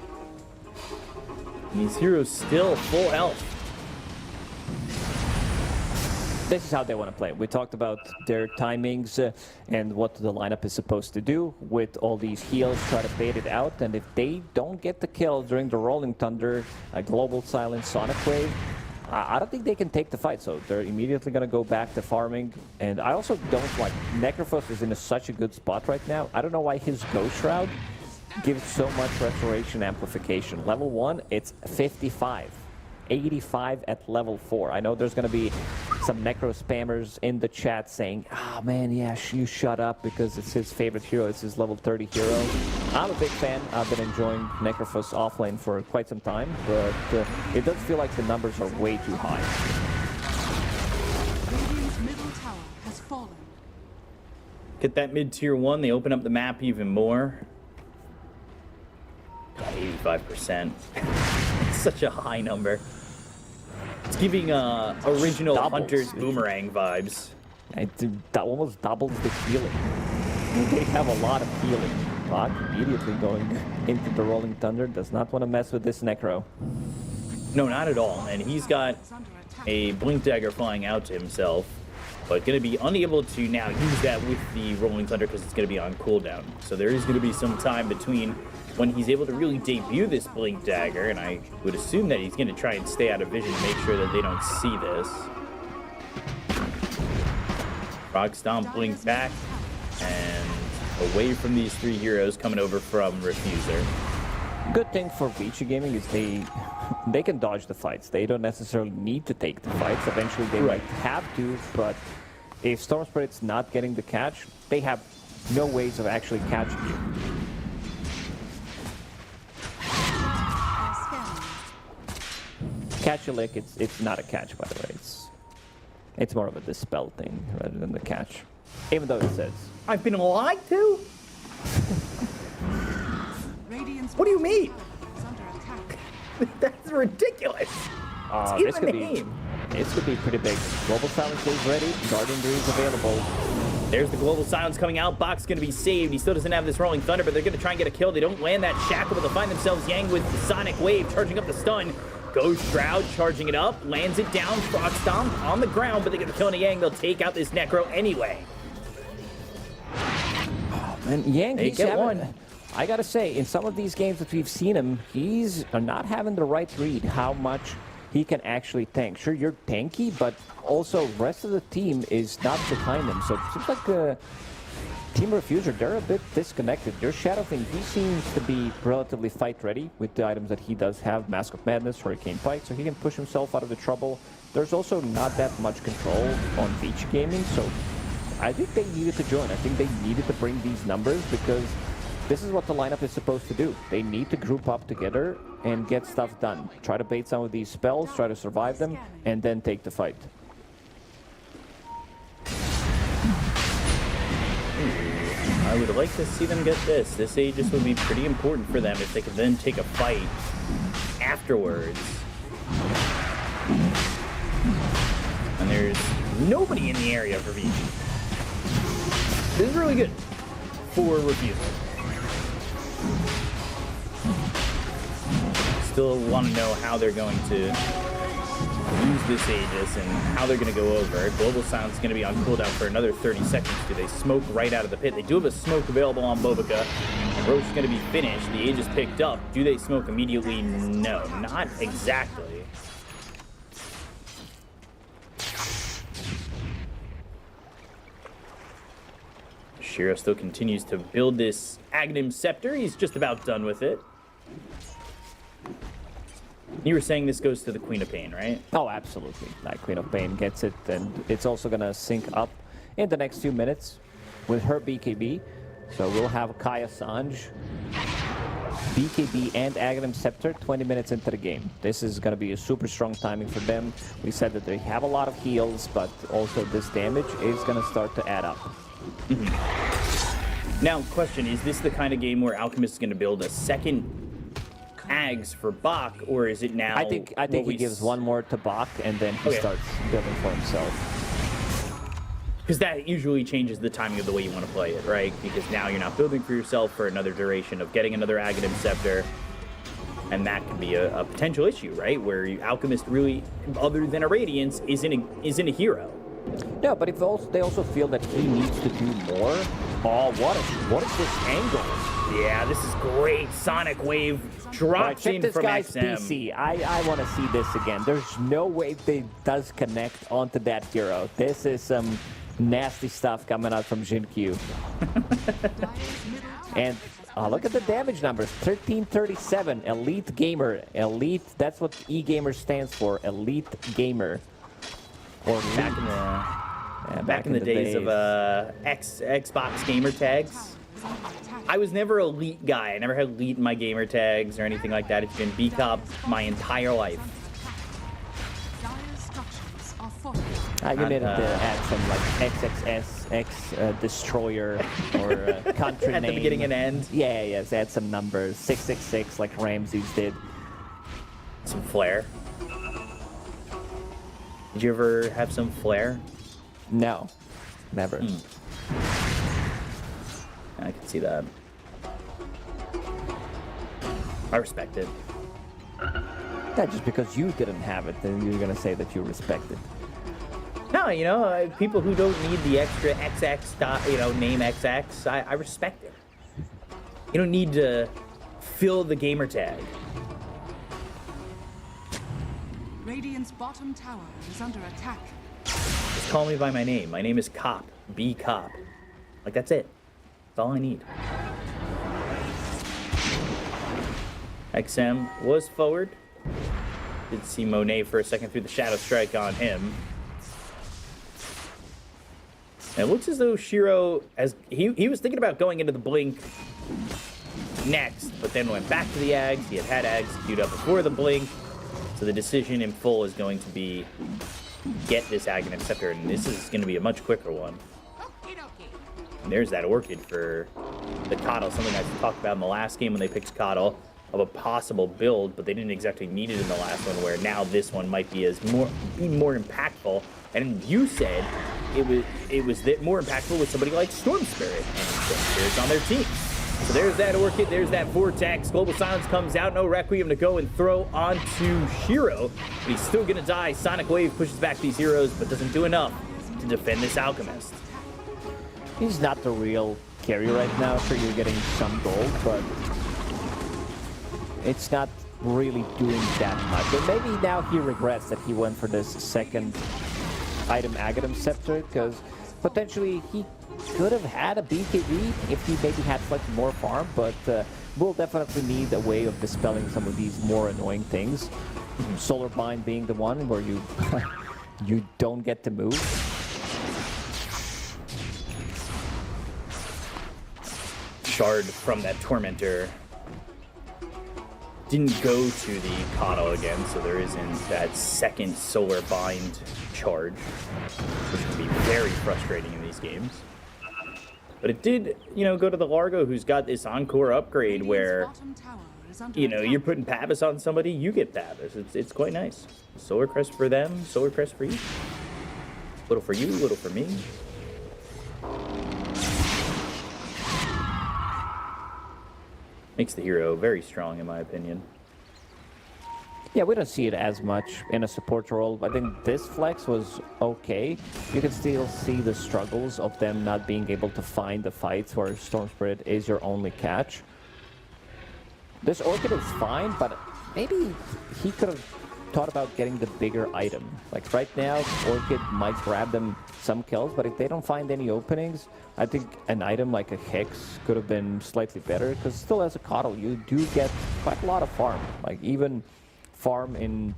Speaker 6: And these heroes still full health.
Speaker 7: This is how they want to play. We talked about their timings and what the lineup is supposed to do with all these heals, try to bait it out, and if they don't get the kill during the Rolling Thunder, a Global Silence, Sonic Wave, I don't think they can take the fight, so they're immediately going to go back to farming. And I also don't like, Necrophos is in such a good spot right now. I don't know why his Ghost Shroud gives so much restoration amplification. Level 1, it's 55. 85 at level 4. I know there's going to be some Necro spammers in the chat saying, oh man, yeah, you shut up because it's his favorite hero, it's his level 30 hero. I'm a big fan. I've been enjoying Necrophos offlane for quite some time, but it does feel like the numbers are way too high.
Speaker 3: Radiant's middle tower has fallen.
Speaker 6: Get that mid tier 1, they open up the map even more. 85%. It's such a high number. It's giving original
Speaker 7: Doubles.
Speaker 6: Hunter's Boomerang vibes.
Speaker 7: That almost doubles the healing. They have a lot of healing. Bach immediately going into the Rolling Thunder, does not want to mess with this Necro.
Speaker 6: No, not at all. And he's got a Blink Dagger flying out to himself, but going to be unable to now use that with the Rolling Thunder because it's going to be on cooldown. So there is going to be some time between when he's able to really debut this Blink Dagger, and I would assume that he's going to try and stay out of vision to make sure that they don't see this. Frog Stomp, Blink back. away from these three heroes coming over from Refuser.
Speaker 7: Good thing for Vici Gaming is they can dodge the fights. They don't necessarily need to take the fights. Eventually they might have to, but if Storm Spirit's not getting the catch, they have no ways of actually catching you. Catch a lick, it's not a catch, by the way. It's more of a dispel thing rather than the catch. Even though it says.
Speaker 6: I've been lied to?
Speaker 3: Radiant's
Speaker 6: What do you mean?
Speaker 3: is under attack.
Speaker 6: That's ridiculous.
Speaker 7: This could be pretty big. Global Silence is ready. Guardian Brew is available.
Speaker 6: There's the Global Silence coming out. Bach's going to be saved. He still doesn't have this Rolling Thunder, but they're going to try and get a kill. They don't land that Shackle, but they'll find themselves Yang with the Sonic Wave, charging up the stun. Goes Shroud, charging it up, lands it down. Frog Stomp on the ground, but they get the kill on a Yang. They'll take out this Necro anyway.
Speaker 7: And Yang,
Speaker 6: They
Speaker 7: he's
Speaker 6: get
Speaker 7: having,
Speaker 6: one.
Speaker 7: I gotta say, in some of these games that we've seen him, he's not having the right read how much he can actually tank. Sure, you're tanky, but also rest of the team is not behind him. So it seems like Team Refuser, they're a bit disconnected. Their Shadow Fiend, he seems to be relatively fight ready with the items that he does have, Mask of Madness, Hurricane Pike, so he can push himself out of the trouble. There's also not that much control on Vici Gaming, so I think they needed to join. I think they needed to bring these numbers because this is what the lineup is supposed to do. They need to group up together and get stuff done. Try to bait some of these spells, try to survive them, and then take the fight.
Speaker 6: I would like to see them get this. This Aegis would be pretty important for them if they could then take a fight afterwards. And there's nobody in the area for Vici. This is really good for Refusal. Still want to know how they're going to use this Aegis and how they're going to go over it. Global Silence is going to be on cooldown for another 30 seconds. Do they smoke right out of the pit? They do have a smoke available on Bobica. And Roche is going to be finished. The Aegis picked up. Do they smoke immediately? No, not exactly. Shiro still continues to build this Aghanim Scepter. He's just about done with it. You were saying this goes to the Queen of Pain, right?
Speaker 7: Oh, absolutely. Like Queen of Pain gets it, and it's also going to sync up in the next few minutes with her BKB. So we'll have Kaya Sanj, BKB, and Aghanim Scepter 20 minutes into the game. This is going to be a super strong timing for them. We said that they have a lot of heals, but also this damage is going to start to add up.
Speaker 6: Now, question, is this the kind of game where Alchemist is going to build a second Ags for Bach, or is it now?
Speaker 7: I think he gives one more to Bach, and then he starts building for himself.
Speaker 6: Because that usually changes the timing of the way you want to play it, right? Because now you're not building for yourself for another duration of getting another Aghanim Scepter, and that can be a potential issue, right? Where Alchemist really, other than a Radiance, isn't a hero.
Speaker 7: Yeah, but if they also feel that he needs to do more. Oh, what is this angle?
Speaker 6: Yeah, this is great. Sonic Wave drops
Speaker 7: check
Speaker 6: in
Speaker 7: this
Speaker 6: from
Speaker 7: guy's
Speaker 6: XM.
Speaker 7: PC. I want to see this again. There's no way they does connect onto that hero. This is some nasty stuff coming out from Jin-Q. And look at the damage numbers. 1337. Elite Gamer. Elite, that's what E-Gamer stands for. Elite Gamer. Or
Speaker 6: Back in the days of Xbox gamer tags. I was never an elite guy. I never had elite in my gamer tags or anything like that. It's been B-Cop my entire life.
Speaker 3: Dire structures are fortified.
Speaker 7: You needed to add some like XXS, X Destroyer, or country
Speaker 6: At
Speaker 7: name.
Speaker 6: the beginning and end.
Speaker 7: Yeah, yes, add some numbers. 666 like Ramses did.
Speaker 6: Some flair. Did you ever have some flair?
Speaker 7: No, never.
Speaker 6: I can see that. I respect it.
Speaker 7: Yeah, just because you didn't have it, then you're gonna say that you respect it.
Speaker 6: No, you know, people who don't need the extra XX, name XX, I respect it. You don't need to fill the gamer tag.
Speaker 3: Radiant's bottom tower is under attack.
Speaker 6: Just call me by my name. My name is Cop. B Cop. Like, that's it. That's all I need. XM was forward. Did see Monet for a second through the Shadow Strike on him. And it looks as though Shiro, as he was thinking about going into the Blink next, but then went back to the Ags. He had Ags queued up before the Blink. So the decision in full is going to be get this Aghanim Scepter, and this is going to be a much quicker one. And there's that Orchid for the Coddle, something I talked about in the last game when they picked Coddle, of a possible build, but they didn't exactly need it in the last one, where now this one might be more impactful. And you said it was more impactful with somebody like Storm Spirit, and Storm Spirit's on their team. So there's that Orchid, there's that Vortex. Global Silence comes out, no Requiem to go and throw onto Shiro. But he's still gonna die. Sonic Wave pushes back these heroes, but doesn't do enough to defend this Alchemist.
Speaker 7: He's not the real carry right now. Sure, you're getting some gold, but it's not really doing that much. But maybe now he regrets that he went for this second item Aghanim Scepter, because potentially he could have had a BKB if he maybe had slightly more farm, but we'll definitely need a way of dispelling some of these more annoying things. Solar Bind being the one where you you don't get to move.
Speaker 6: Shard from that Tormentor didn't go to the Coddle again, so there isn't that second Solar Bind charge, which can be very frustrating in these games. But it did, go to the Largo, who's got this Encore upgrade where, you're putting Pabas on somebody, you get Pabas. It's quite nice. Solar Crest for them, Solar Crest for you. Little for you, little for me. Makes the hero very strong, in my opinion.
Speaker 7: Yeah, we don't see it as much in a support role. I think this flex was okay. You can still see the struggles of them not being able to find the fights where Storm Spirit is your only catch. This Orchid is fine, but maybe he could have thought about getting the bigger item. Like right now, Orchid might grab them some kills, but if they don't find any openings, I think an item like a Hex could have been slightly better, because still as a Coddle, you do get quite a lot of farm. Like even farm in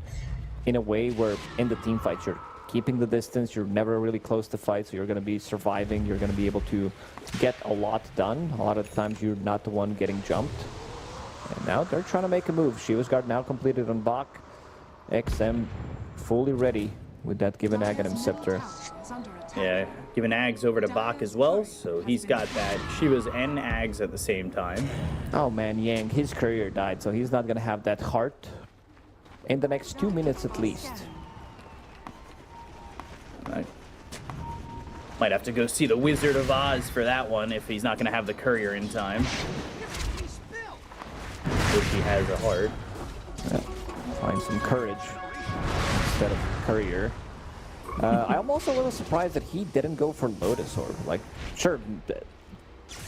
Speaker 7: a way where in the team fights you're keeping the distance, you're never really close to fight, so you're going to be surviving, you're going to be able to get a lot done. A lot of the times you're not the one getting jumped. And now they're trying to make a move. Shiva's Guard now completed on Bach. XM fully ready with that given Aghanim Scepter.
Speaker 6: Yeah, giving Ags over to Bach as well, so he's got that Shiva's and Ags at the same time.
Speaker 7: Oh man, Yang, his courier died, so he's not going to have that heart in the next 2 minutes at least.
Speaker 6: Might have to go see the Wizard of Oz for that one if he's not going to have the courier in time. If he has a heart.
Speaker 7: Yeah. Find some courage instead of courier. I'm also a little surprised that he didn't go for Lotus Orb. Like, sure,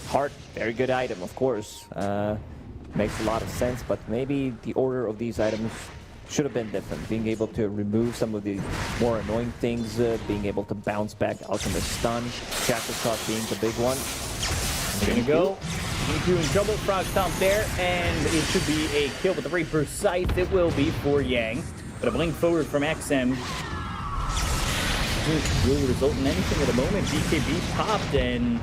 Speaker 7: heart, very good item, of course. Makes a lot of sense, but maybe the order of these items should have been different. Being able to remove some of the more annoying things, being able to bounce back Alchemist Stun, Shackle Shot being the big one.
Speaker 6: There you go. Into in trouble, Frog Stomp there, and it should be a kill, but the very precise it will be for Yang. But a blink forward from XM will result in anything at the moment. BKB popped, and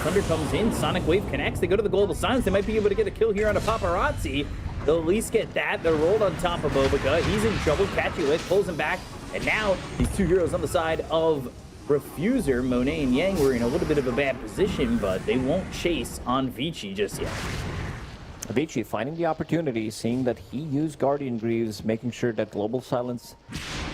Speaker 6: Thunder comes in. Sonic Wave connects. They go to the Global Silence. They might be able to get a kill here on a Paparazzi. They'll at least get that. They're rolled on top of Bobica. He's in trouble. Capulet pulls him back, and now these two heroes on the side of Refuser, Monet and Yang were in a little bit of a bad position, but they won't chase on Vici just yet.
Speaker 7: Vici finding the opportunity, seeing that he used Guardian Greaves, making sure that Global Silence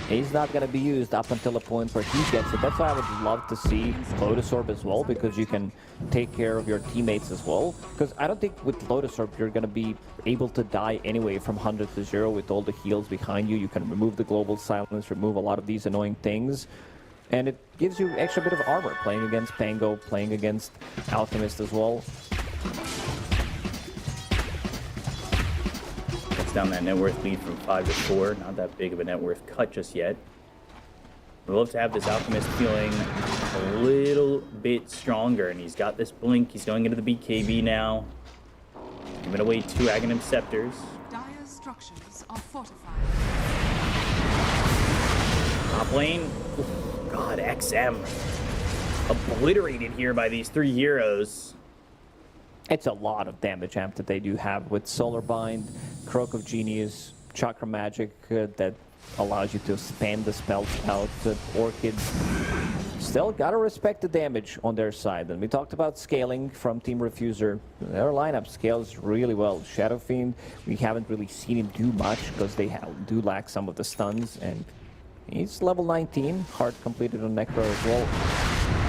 Speaker 7: is not going to be used up until a point where he gets it. That's why I would love to see Lotus Orb as well, because you can take care of your teammates as well. Because I don't think with Lotus Orb you're going to be able to die anyway from 100 to 0 with all the heals behind you. You can remove the Global Silence, remove a lot of these annoying things. And it gives you extra bit of armor playing against Pango, playing against Alchemist as well.
Speaker 6: Cuts down that net worth lead from 5 to 4. Not that big of a net worth cut just yet. We'd love to have this Alchemist feeling a little bit stronger, and he's got this blink. He's going into the BKB now. Giving away 2 Aghanim Scepters.
Speaker 3: Dire's structures are fortified.
Speaker 6: Top lane. Ooh, God, XM. Obliterated here by these 3 heroes.
Speaker 7: It's a lot of damage amp that they do have with Solar Bind, Croak of Genius, Chakra Magic that allows you to spam the spells out. Orchid still gotta respect the damage on their side. And we talked about scaling from Team Refuser. Their lineup scales really well. Shadow Fiend, we haven't really seen him do much because they do lack some of the stuns. And he's level 19, hard completed on Necro as well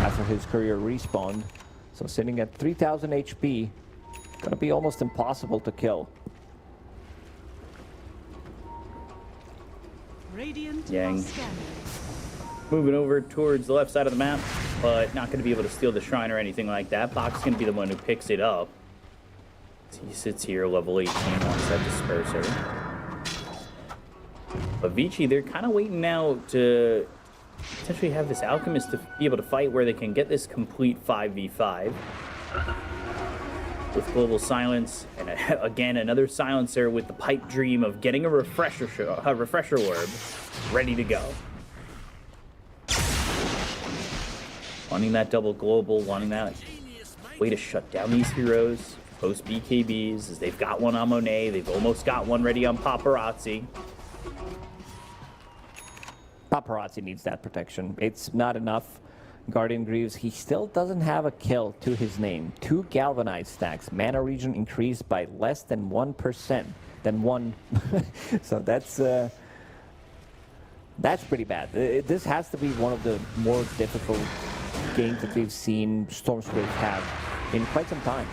Speaker 7: after his career respawned. So sitting at 3000 HP, gonna be almost impossible to kill.
Speaker 3: Radiant
Speaker 6: Yang.
Speaker 3: are scanning.
Speaker 6: Moving over towards the left side of the map, but not going to be able to steal the shrine or anything like that. Bach's going to be the one who picks it up. He sits here, level 18, wants that disperser. But Vici, they're kind of waiting now to potentially have this Alchemist to be able to fight where they can get this complete 5v5. With Global Silence, and again, another Silencer with the pipe dream of getting a refresher orb ready to go. Wanting that double global, wanting that way to shut down these heroes, post BKBs, as they've got one on Monet, they've almost got one ready on Paparazzi.
Speaker 7: Paparazzi needs that protection. It's not enough. Guardian Greaves, he still doesn't have a kill to his name. 2 Galvanized stacks. Mana regen increased by less than 1%. So that's pretty bad. This has to be one of the more difficult games that we've seen Stormswift have in quite some time.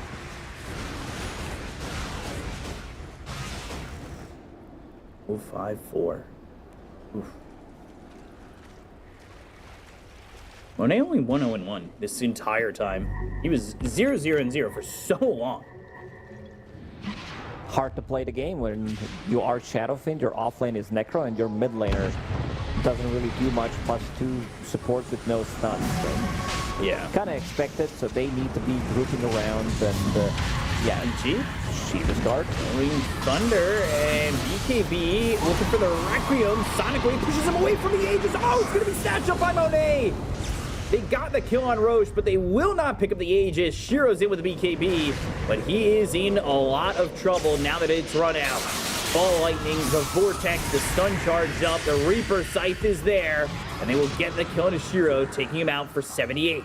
Speaker 6: Oh, 5-4. Oof. Monet only 1-0-1 this entire time. He was 0-0-0 for so long.
Speaker 7: Hard to play the game when you are Shadowfiend, your offlane is Necro, and your mid laner doesn't really do much, plus 2 supports with no stuns. So
Speaker 6: Yeah.
Speaker 7: kind of expected, so they need to be grouping around, and yeah,
Speaker 6: And G?
Speaker 7: Shiva's guard.
Speaker 6: Ring Thunder and BKB looking for the Requiem. Sonic Wave pushes him away from the Aegis. Oh, it's going to be snatched up by Monet. They got the kill on Roche, but they will not pick up the Aegis. Shiro's in with the BKB, but he is in a lot of trouble now that it's run out. Ball Lightning, the Vortex, the stun charged up, the Reaper Scythe is there, and they will get the kill on Shiro, taking him out for 78.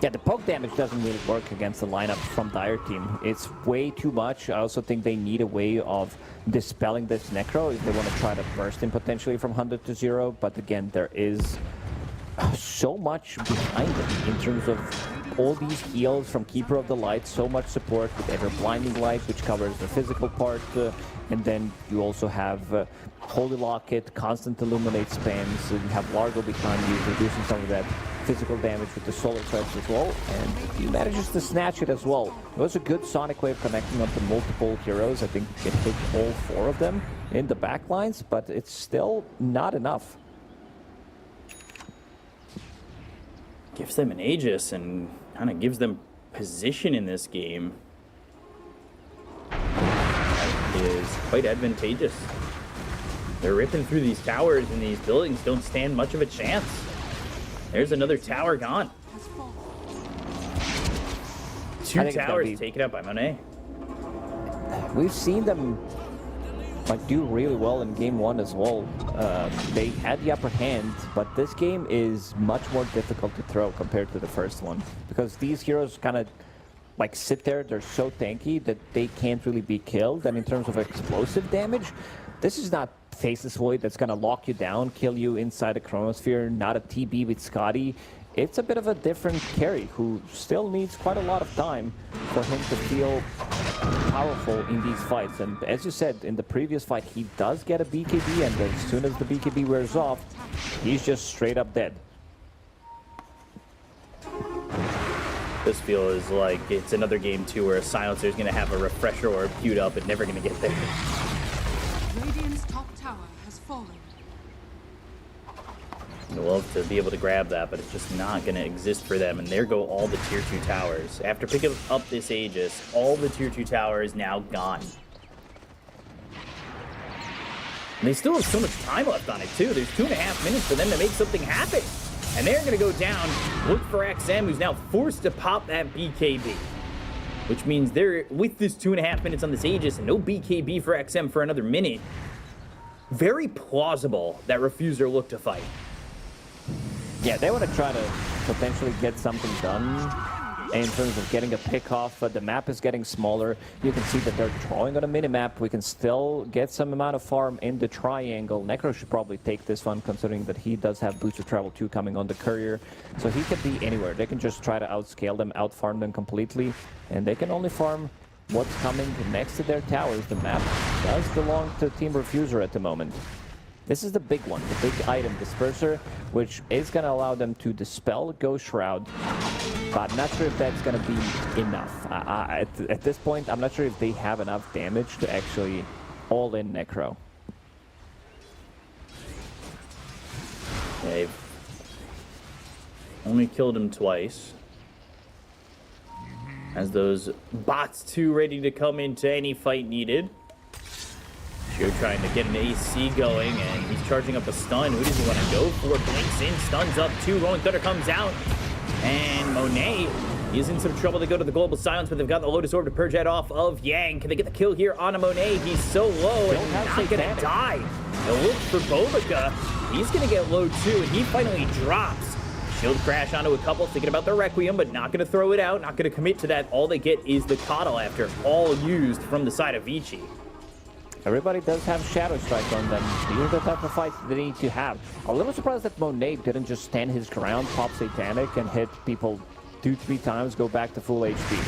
Speaker 7: Yeah, the poke damage doesn't really work against the lineup from Dire Team. It's way too much. I also think they need a way of dispelling this Necro if they want to try to burst him potentially from 100 to 0, but again, there is so much behind it in terms of all these heals from Keeper of the Light, so much support with Ever Blinding Light, which covers the physical part, and then you also have Holy Locket, Constant Illuminate spams, and you have Largo behind you, reducing some of that physical damage with the Solar Threats as well, and he manages to snatch it as well. It was a good Sonic Wave connecting up to multiple heroes. I think it hit all 4 of them in the backlines, but it's still not enough.
Speaker 6: Gives them an Aegis and kind of gives them position in this game. That is quite advantageous. They're ripping through these towers, and these buildings don't stand much of a chance. There's another tower gone.
Speaker 3: Has fallen.
Speaker 6: 2 towers taken out by Monet.
Speaker 7: We've seen them do really well in game 1 as well. They had the upper hand, but this game is much more difficult to throw compared to the first one, because these heroes kind of sit there. They're so tanky that they can't really be killed, and in terms of explosive damage, this is not Faceless Void that's gonna lock you down, kill you inside the Chronosphere, not a TB with Scotty. It's a bit of a different carry who still needs quite a lot of time for him to feel powerful in these fights. And as you said, in the previous fight, he does get a BKB, and as soon as the BKB wears off, he's just straight up dead.
Speaker 6: This feels like it's another game too where a Silencer is going to have a refresher or queued up and never going to get there.
Speaker 3: Radiant's top tower has fallen.
Speaker 6: I'd love to be able to grab that, but it's just not going to exist for them. And there go all the tier 2 towers. After picking up this Aegis, all the tier 2 towers now gone. And they still have so much time left on it, too. There's 2.5 minutes for them to make something happen. And they're going to go down, look for XM, who's now forced to pop that BKB. Which means they're, with this 2.5 minutes on this Aegis and no BKB for XM for another minute, very plausible that Refuser look to fight.
Speaker 7: Yeah, they want to try to potentially get something done in terms of getting a pick off. The map is getting smaller. You can see that they're drawing on a minimap. We can still get some amount of farm in the triangle. Necro should probably take this one, considering that he does have Boots of Travel 2 coming on the courier. So he could be anywhere. They can just try to outscale them, outfarm them completely. And they can only farm what's coming next to their towers. The map does belong to Team Refuser at the moment. This is the big one, the big item, Disperser, which is going to allow them to dispel Ghost Shroud. But I'm not sure if that's going to be enough. At this point, I'm not sure if they have enough damage to actually all-in Necro.
Speaker 6: They've only killed him twice. As those bots too ready to come into any fight needed. Shiro trying to get an AC going, and he's charging up a stun. Who does he want to go for? Blinks in, stuns up 2. Rolling Thunder comes out. And Monet is in some trouble to go to the Global Silence, but they've got the Lotus Orb to purge that off of Yang. Can they get the kill here on a Monet? He's so low and not going to die. It looks for Bobica. He's going to get low too, and he finally drops. Shield crash onto a couple, thinking about the Requiem, but not going to throw it out, not going to commit to that. All they get is the Coddle after, all used from the side of Vici.
Speaker 7: Everybody does have Shadow Strike on them. These are the type of fights they need to have. I'm a little surprised that Monet didn't just stand his ground, pop Satanic, and hit people 2-3 times, go back to full HP.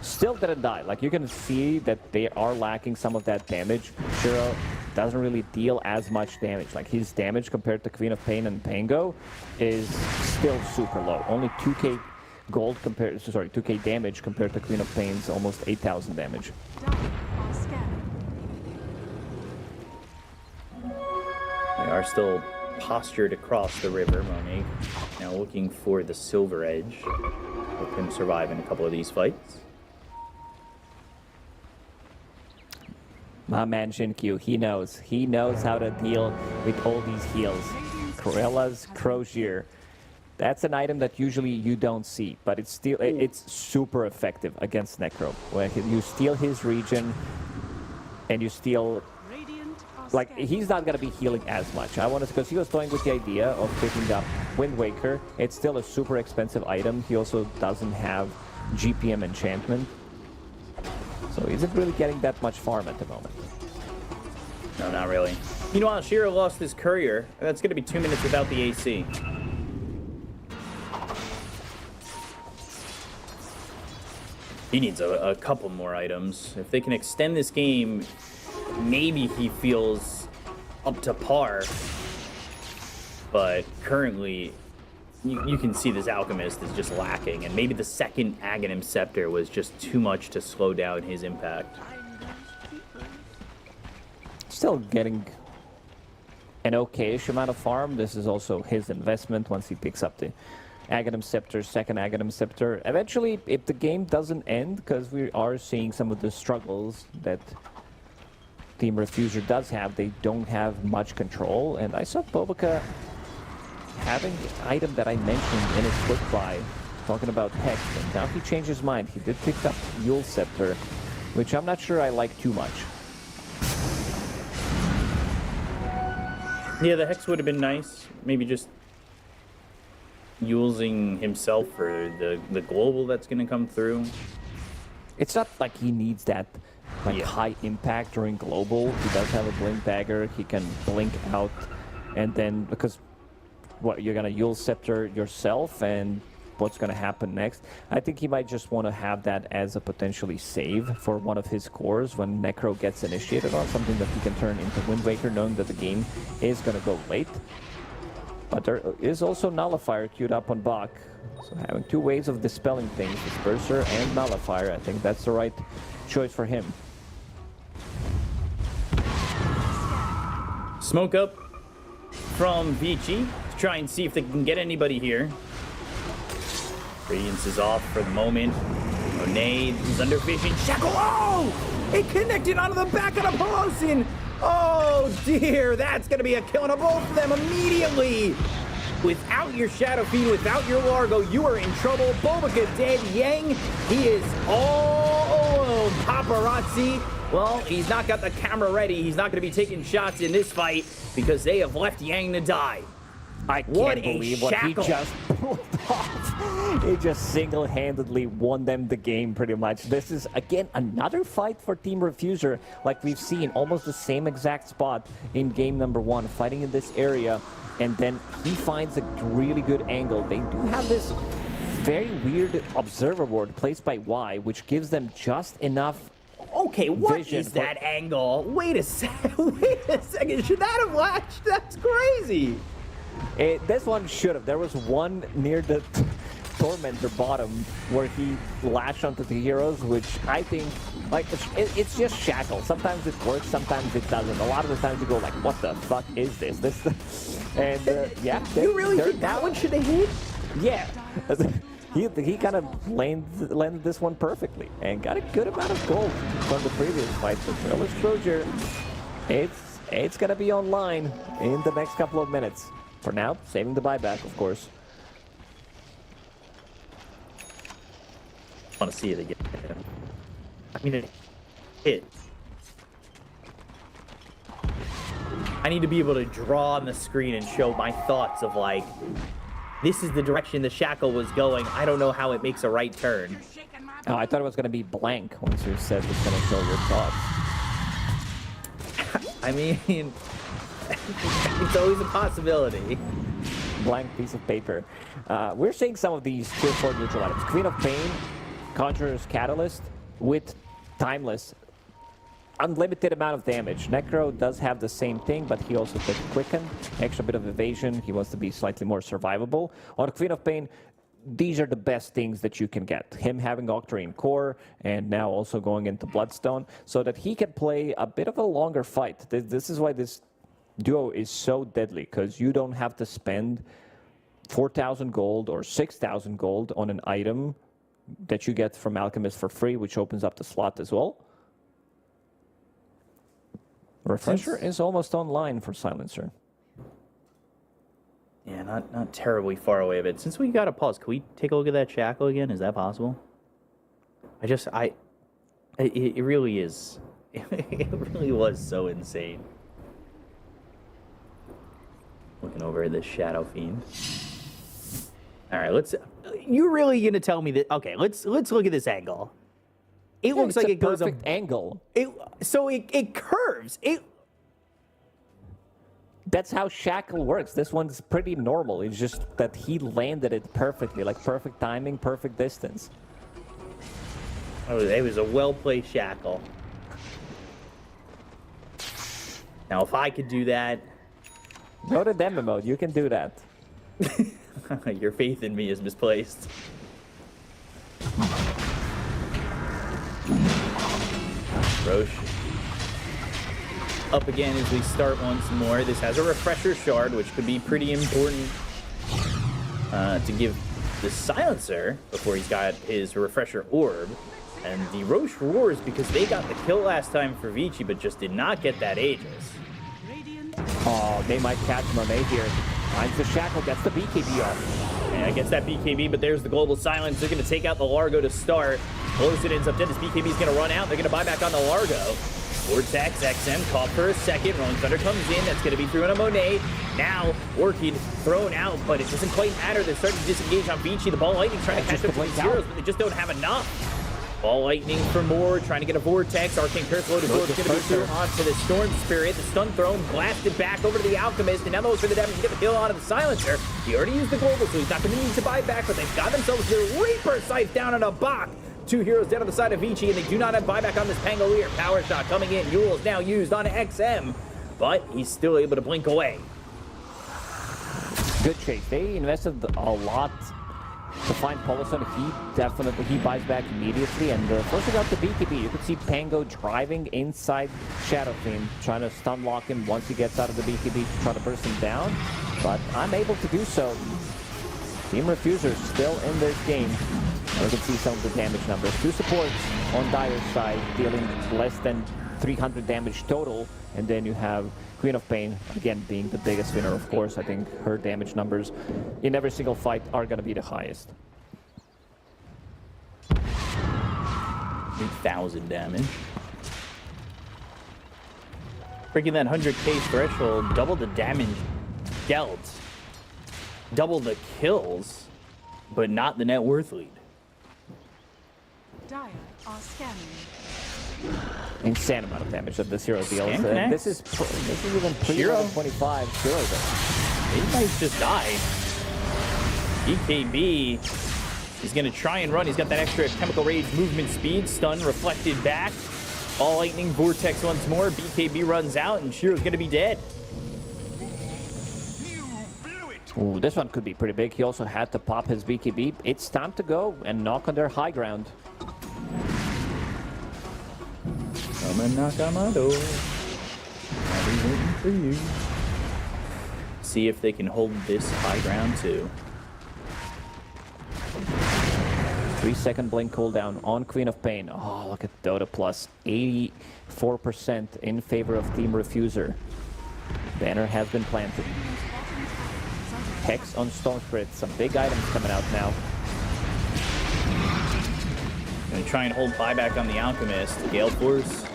Speaker 7: Still didn't die. Like, you can see that they are lacking some of that damage. Shiro doesn't really deal as much damage. Like, his damage compared to Queen of Pain and Pango is still super low. Only 2k gold compared, sorry, 2k damage compared to Queen of Pain's almost 8,000 damage.
Speaker 6: They are still postured across the river. Monet now looking for the Silver Edge. Hope him survive in a couple of these fights.
Speaker 7: My man Shinkyu, he knows. He knows how to deal with all these heals. Corella's Crozier. That's an item that usually you don't see, but it's still it's super effective against Necro. When you steal his region and you steal, like, he's not going to be healing as much. I want to, because he was toying with the idea of picking up Wind Waker. It's still a super expensive item. He also doesn't have GPM enchantment. So he isn't really getting that much farm at the moment.
Speaker 6: No, not really. Meanwhile, Shiro lost his courier. That's going to be 2 minutes without the AC. He needs a couple more items. If they can extend this game, maybe he feels up to par. But currently, you can see this Alchemist is just lacking. And maybe the second Aghanim Scepter was just too much to slow down his impact.
Speaker 7: Still getting an okay-ish amount of farm. This is also his investment once he picks up the Aghanim Scepter, second Aghanim Scepter. Eventually, if the game doesn't end, because we are seeing some of the struggles that Team Refuser does have, they don't have much control. And I saw Bobica having the item that I mentioned in his quick buy, talking about Hex, and now he changed his mind. He did pick up Yule Scepter, which I'm not sure I like too much.
Speaker 6: Yeah, the Hex would have been nice. Maybe just using himself for the global that's going to come through.
Speaker 7: It's not like he needs that high impact during global. He does have a blink dagger. He can blink out, and then because you're gonna Yule Scepter yourself, and what's gonna happen next? I think he might just want to have that as a potentially save for one of his cores when Necro gets initiated on, something that he can turn into Wind Waker, knowing that the game is gonna go late. But there is also Nullifier queued up on Bach. So having two ways of dispelling things, Disperser and Nullifier, I think that's the right choice for him.
Speaker 6: Smoke up from Vici, try and see if they can get anybody here. Radiance is off for the moment. Monet is under vision. Shackle. Oh! It connected onto the back of the Pelosin. Oh dear, that's gonna be a kill on both of them immediately. Without your Shadow Fiend, without your Largo, you are in trouble. Bulbika dead. Yang, he is all alone. Paparazzi, well, he's not got the camera ready. He's not gonna be taking shots in this fight because they have left Yang to die.
Speaker 7: I can't believe what he just pulled off. He just single-handedly won them the game, pretty much. This is, again, another fight for Team Refuser, like we've seen, almost the same exact spot in game number 1, fighting in this area, and then he finds a really good angle. They do have this very weird observer ward placed by Y, which gives them just enough
Speaker 6: Okay, what
Speaker 7: vision
Speaker 6: is that angle? Wait a second. Wait a second. Should that have latched? That's crazy.
Speaker 7: This one should have. There was one near the Tormentor bottom where he lashed onto the heroes, which I think, like, it's just shackle. Sometimes it works, sometimes it doesn't. A lot of the times you go like, what the fuck is this? And yeah.
Speaker 6: You really think that one should have hit?
Speaker 7: Yeah. He kind of landed this one perfectly and got a good amount of gold from the previous fight. So Trailer Stroger, it's gonna be online in the next couple of minutes. For now, saving the buyback, of course.
Speaker 6: I want to see it again. I mean, it hit. I need to be able to draw on the screen and show my thoughts of, like, this is the direction the shackle was going. I don't know how it makes a right turn.
Speaker 7: Oh, I thought it was going to be blank once you said it's going to show your thoughts.
Speaker 6: I mean, it's always a possibility.
Speaker 7: Blank piece of paper. We're seeing some of these tier 4 neutral items. Queen of Pain, Conjurer's Catalyst with Timeless. Unlimited amount of damage. Necro does have the same thing, but he also gets Quicken, extra bit of evasion. He wants to be slightly more survivable. On Queen of Pain, these are the best things that you can get. Him having Octarine Core, and now also going into Bloodstone, so that he can play a bit of a longer fight. This is why this duo is so deadly, because you don't have to spend 4,000 gold or 6,000 gold on an item that you get from Alchemist for free, which opens up the slot as well. Refresher is almost online for Silencer.
Speaker 6: Yeah, not terribly far away of it. Since we got a pause, can we take a look at that shackle again? Is that possible? It really is. It really was so insane. Looking over at this Shadow Fiend. All right, you're really gonna tell me that? Okay, let's look at this angle. It looks like it goes a
Speaker 7: perfect angle.
Speaker 6: So it curves.
Speaker 7: That's how Shackle works. This one's pretty normal. It's just that he landed it perfectly, like perfect timing, perfect distance.
Speaker 6: Oh, it was a well-played Shackle. Now, if I could do that...
Speaker 7: Go to demo mode. You can do that.
Speaker 6: Your faith in me is misplaced. Roche up again as we start once more. This has a refresher shard, which could be pretty important to give the Silencer before he's got his refresher orb. And the Roche roars because they got the kill last time for Vici, but just did not get that Aegis.
Speaker 7: Oh, they might catch Monet here. Finds the Shackle, gets the BKB off.
Speaker 6: And gets that BKB, but there's the Global Silence. They're going to take out the Largo to start. Close it ends up dead. This BKB is going to run out. They're going to buy back on the Largo. Vortex, XM caught for a second. Rolling Thunder comes in. That's going to be through on a Monet. Now, Orchid thrown out, but it doesn't quite matter. They're starting to disengage on Vici. The Ball Lightning trying to catch up to these heroes, but they just don't have enough. Ball Lightning for more, trying to get a Vortex. Arcane Curse loaded Board is going to be through onto the Storm Spirit. The stun thrown, blasted back over to the Alchemist, and now those for the damage to get the kill onto the Silencer. He already used the Global, so he's not going to need to buy back, but they've got themselves their Reaper Scythe down on a Bach. Two heroes dead on the side of Vici, and they do not have buyback on this Pangolier. Power Shot coming in. Yule is now used on XM, but he's still able to blink away.
Speaker 7: Good chase. They invested a lot to find Poloson. He buys back immediately, and first got the BKB. You could see Pango driving inside Shadow Fiend, trying to stun lock him once he gets out of the BKB, trying to burst him down. but I'm able to do so. Team Refuser still in this game. We can see some of the damage numbers. 2 supports on Dire's side, dealing less than 300 damage total. And then you have Queen of Pain, again, being the biggest winner, of course. I think her damage numbers in every single fight are going to be the highest.
Speaker 6: 8,000 damage. Breaking that 100k threshold, double the damage dealt, double the kills, but not the net worth lead.
Speaker 3: Dire are scanning.
Speaker 7: Insane amount of damage that this hero deals.
Speaker 6: Scan
Speaker 7: This is even pre-25 Shiro.
Speaker 6: These guys just died. BKB is going to try and run. He's got that extra chemical rage movement speed. Stun reflected back. All lightning vortex once more. BKB runs out and Shiro's going to be dead.
Speaker 7: Ooh, this one could be pretty big. He also had to pop his BKB. It's time to go and knock on their high ground.
Speaker 6: Come and knock on my door. I'll be waiting for you. See if they can hold this high ground too.
Speaker 7: 3-second blink cooldown on Queen of Pain. Oh, look at Dota plus 84% in favor of Team Refuser. Banner has been planted. Hex on Storm Spirit. Some big items coming out now.
Speaker 6: Gonna try and hold buyback on the Alchemist. Gale Force.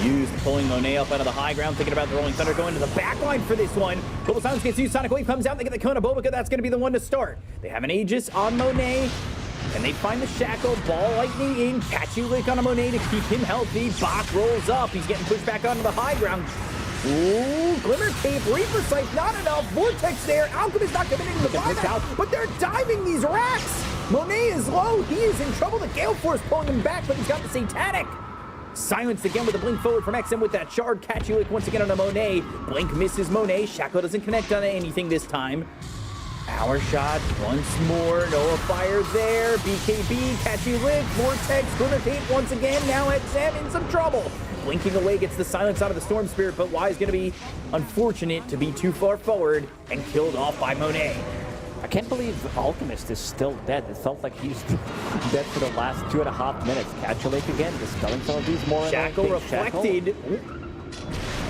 Speaker 6: Used, pulling Monet up out of the high ground, thinking about the Rolling Thunder, going to the back line for this one. Global Silence gets used, Sonic Wave comes out, they get the Kona Bobica, that's gonna be the one to start. They have an Aegis on Monet, and they find the Shackle, Ball Lightning in, Catchy Lick on a Monet to keep him healthy. Bach rolls up, he's getting pushed back onto the high ground. Ooh, Glimmer Cape, Reaper Sight, not enough. Vortex there, Alchemist not committing to the buyback, but they're diving these racks. Monet is low, he is in trouble. The Gale Force pulling him back, but he's got the Satanic. Silenced again with a blink forward from XM with that shard. Catchy Lick once again on a Monet. Blink misses Monet. Shackle doesn't connect on anything this time. Power shot once more. Nullifier there. BKB, Catchy Lick, Vortex, Glimmer Cape once again. Now XM in some trouble. Blinking away gets the silence out of the Storm Spirit, but Y is going to be unfortunate to be too far forward and killed off by Monet.
Speaker 7: I can't believe Alchemist is still dead. It felt like he's dead for the last 2.5 minutes. Catch a Lake again, dispelling some of these more
Speaker 6: Shackle reflected.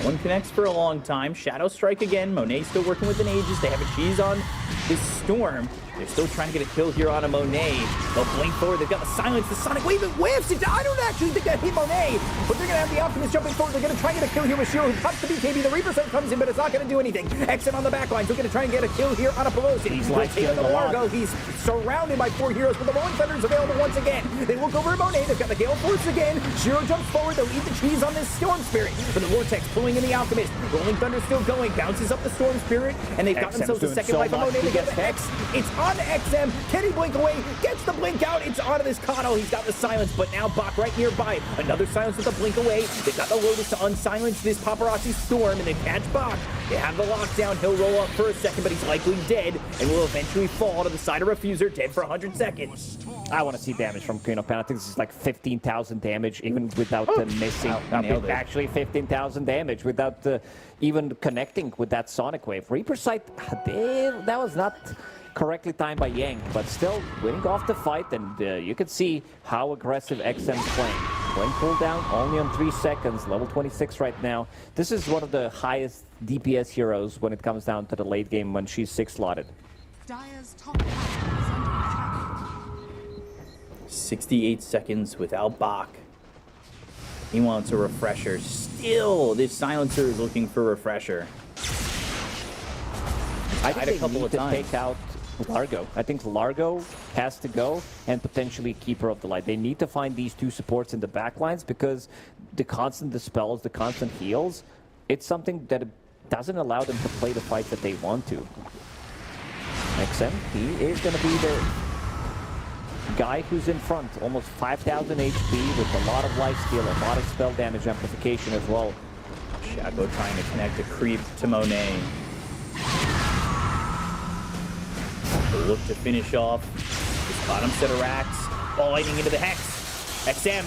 Speaker 6: One connects for a long time. Shadow Strike again. Monet still working with an Aegis. They have a cheese on this Storm. They're still trying to get a kill here on a Monet. They'll blink forward. They've got the silence. The Sonic Wave. It whiffs. I don't actually think that hit Monet, but they're going to have the Alchemist jumping forward. They're going to try and get a kill here with Shiro, who pops the BKB. The Reaper Sight comes in, but it's not going to do anything. XM on the back line. So going to try and get a kill here on a Pelosi.
Speaker 7: He's like
Speaker 6: the Largo. He's surrounded by 4 heroes, but the Rolling Thunder is available once again. They look over at Monet. They've got the Gale Force again. Shiro jumps forward. They'll eat the cheese on this Storm Spirit. But the Vortex pulling in the Alchemist. Rolling Thunder still going. Bounces up the Storm Spirit, and they've got themselves a second life on Monet. They get the Hex. It's on XM. Can he blink away? Gets the blink out. It's onto this Kano. He's got the silence, but now Bach right nearby. Another silence with the blink away. They've got the Lotus to unsilence this Paparazzi Storm, and they catch Bach. They have the lockdown. He'll roll up for a second, but he's likely dead and will eventually fall to the side of Refuser, dead for 100 seconds.
Speaker 7: I want to see damage from Queen of Pain. I think this is like 15,000 damage, even without missing. Actually, 15,000 damage without even connecting with that Sonic Wave. Reaper Sight, that was not correctly timed by Yang, but still winning off the fight, and you can see how aggressive XM's playing. Blink cooldown only on 3 seconds, level 26 right now. This is one of the highest DPS heroes when it comes down to the late game when she's 6-slotted.
Speaker 3: Dire's top tower is under attack.
Speaker 6: 68 seconds without Bach. He wants a refresher. Still, this Silencer is looking for a refresher.
Speaker 7: I think they need to take out Largo. I think Largo has to go and potentially Keeper of the Light. They need to find these 2 supports in the backlines because the constant dispels, the constant heals, it's something that doesn't allow them to play the fight that they want to. XM, he is going to be the guy who's in front. Almost 5,000 HP with a lot of lifesteal, a lot of spell damage amplification as well.
Speaker 6: Shaco trying to connect a creep to Monet. They'll look to finish off this bottom set of racks. Ball lightning into the Hex. XM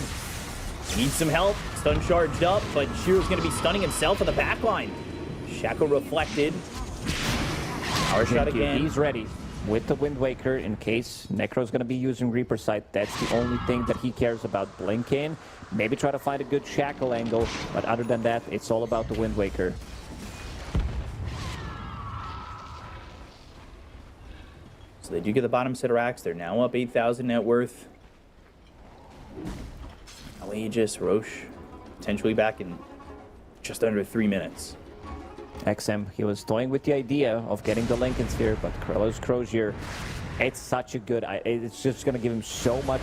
Speaker 6: needs some help. Stun charged up, but Shiro's going to be stunning himself on the back line. Shaco reflected. Power shot
Speaker 7: Jinkyu,
Speaker 6: again.
Speaker 7: he's ready with the Wind Waker in case Necro's going to be using Reaper Sight. That's the only thing that he cares about. Blink in, maybe try to find a good shackle angle, but other than that, it's all about the Wind Waker.
Speaker 6: So they do get the bottom set of racks. They're now up 8,000 net worth. Aegis, Roche, potentially back in just under 3 minutes.
Speaker 7: XM, he was toying with the idea of getting the Lincoln Sphere, but Carlos Crozier, it's such a good, it's just going to give him so much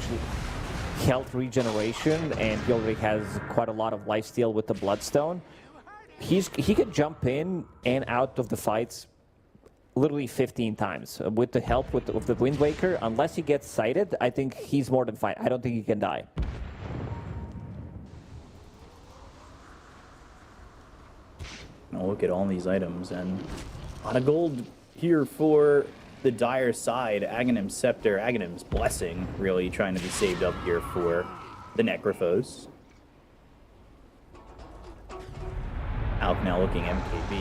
Speaker 7: health regeneration, and he already has quite a lot of lifesteal with the Bloodstone. He could jump in and out of the fights literally 15 times with the help with the Wind Waker. Unless he gets sighted, I think he's more than fine. I don't think he can die.
Speaker 6: Now look at all these items, and a lot of gold here for the dire side. Aghanim's Scepter, Aghanim's Blessing, really trying to be saved up here for the Necrophos. Alk now looking MKB.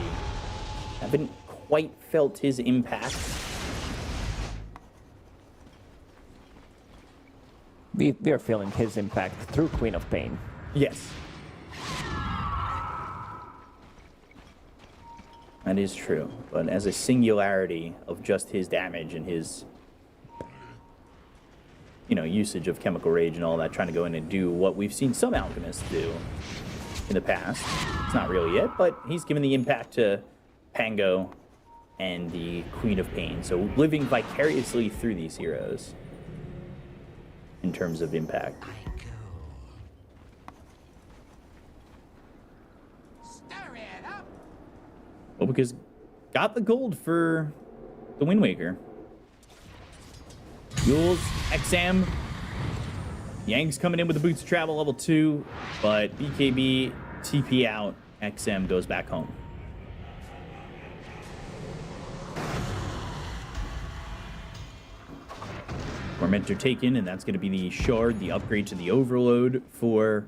Speaker 6: Haven't quite felt his impact.
Speaker 7: We are feeling his impact through Queen of Pain.
Speaker 6: Yes. That is true, but as a singularity of just his damage and his, usage of Chemical Rage and all that, trying to go in and do what we've seen some alchemists do in the past. It's not really it, but he's given the impact to Pango and the Queen of Pain, so living vicariously through these heroes in terms of impact. Well, because got the gold for the Wind Waker. Yules, XM, Yang's coming in with the Boots of Travel level 2, but BKB, TP out, XM goes back home. Tormentor taken, and that's going to be the Shard, the upgrade to the Overload for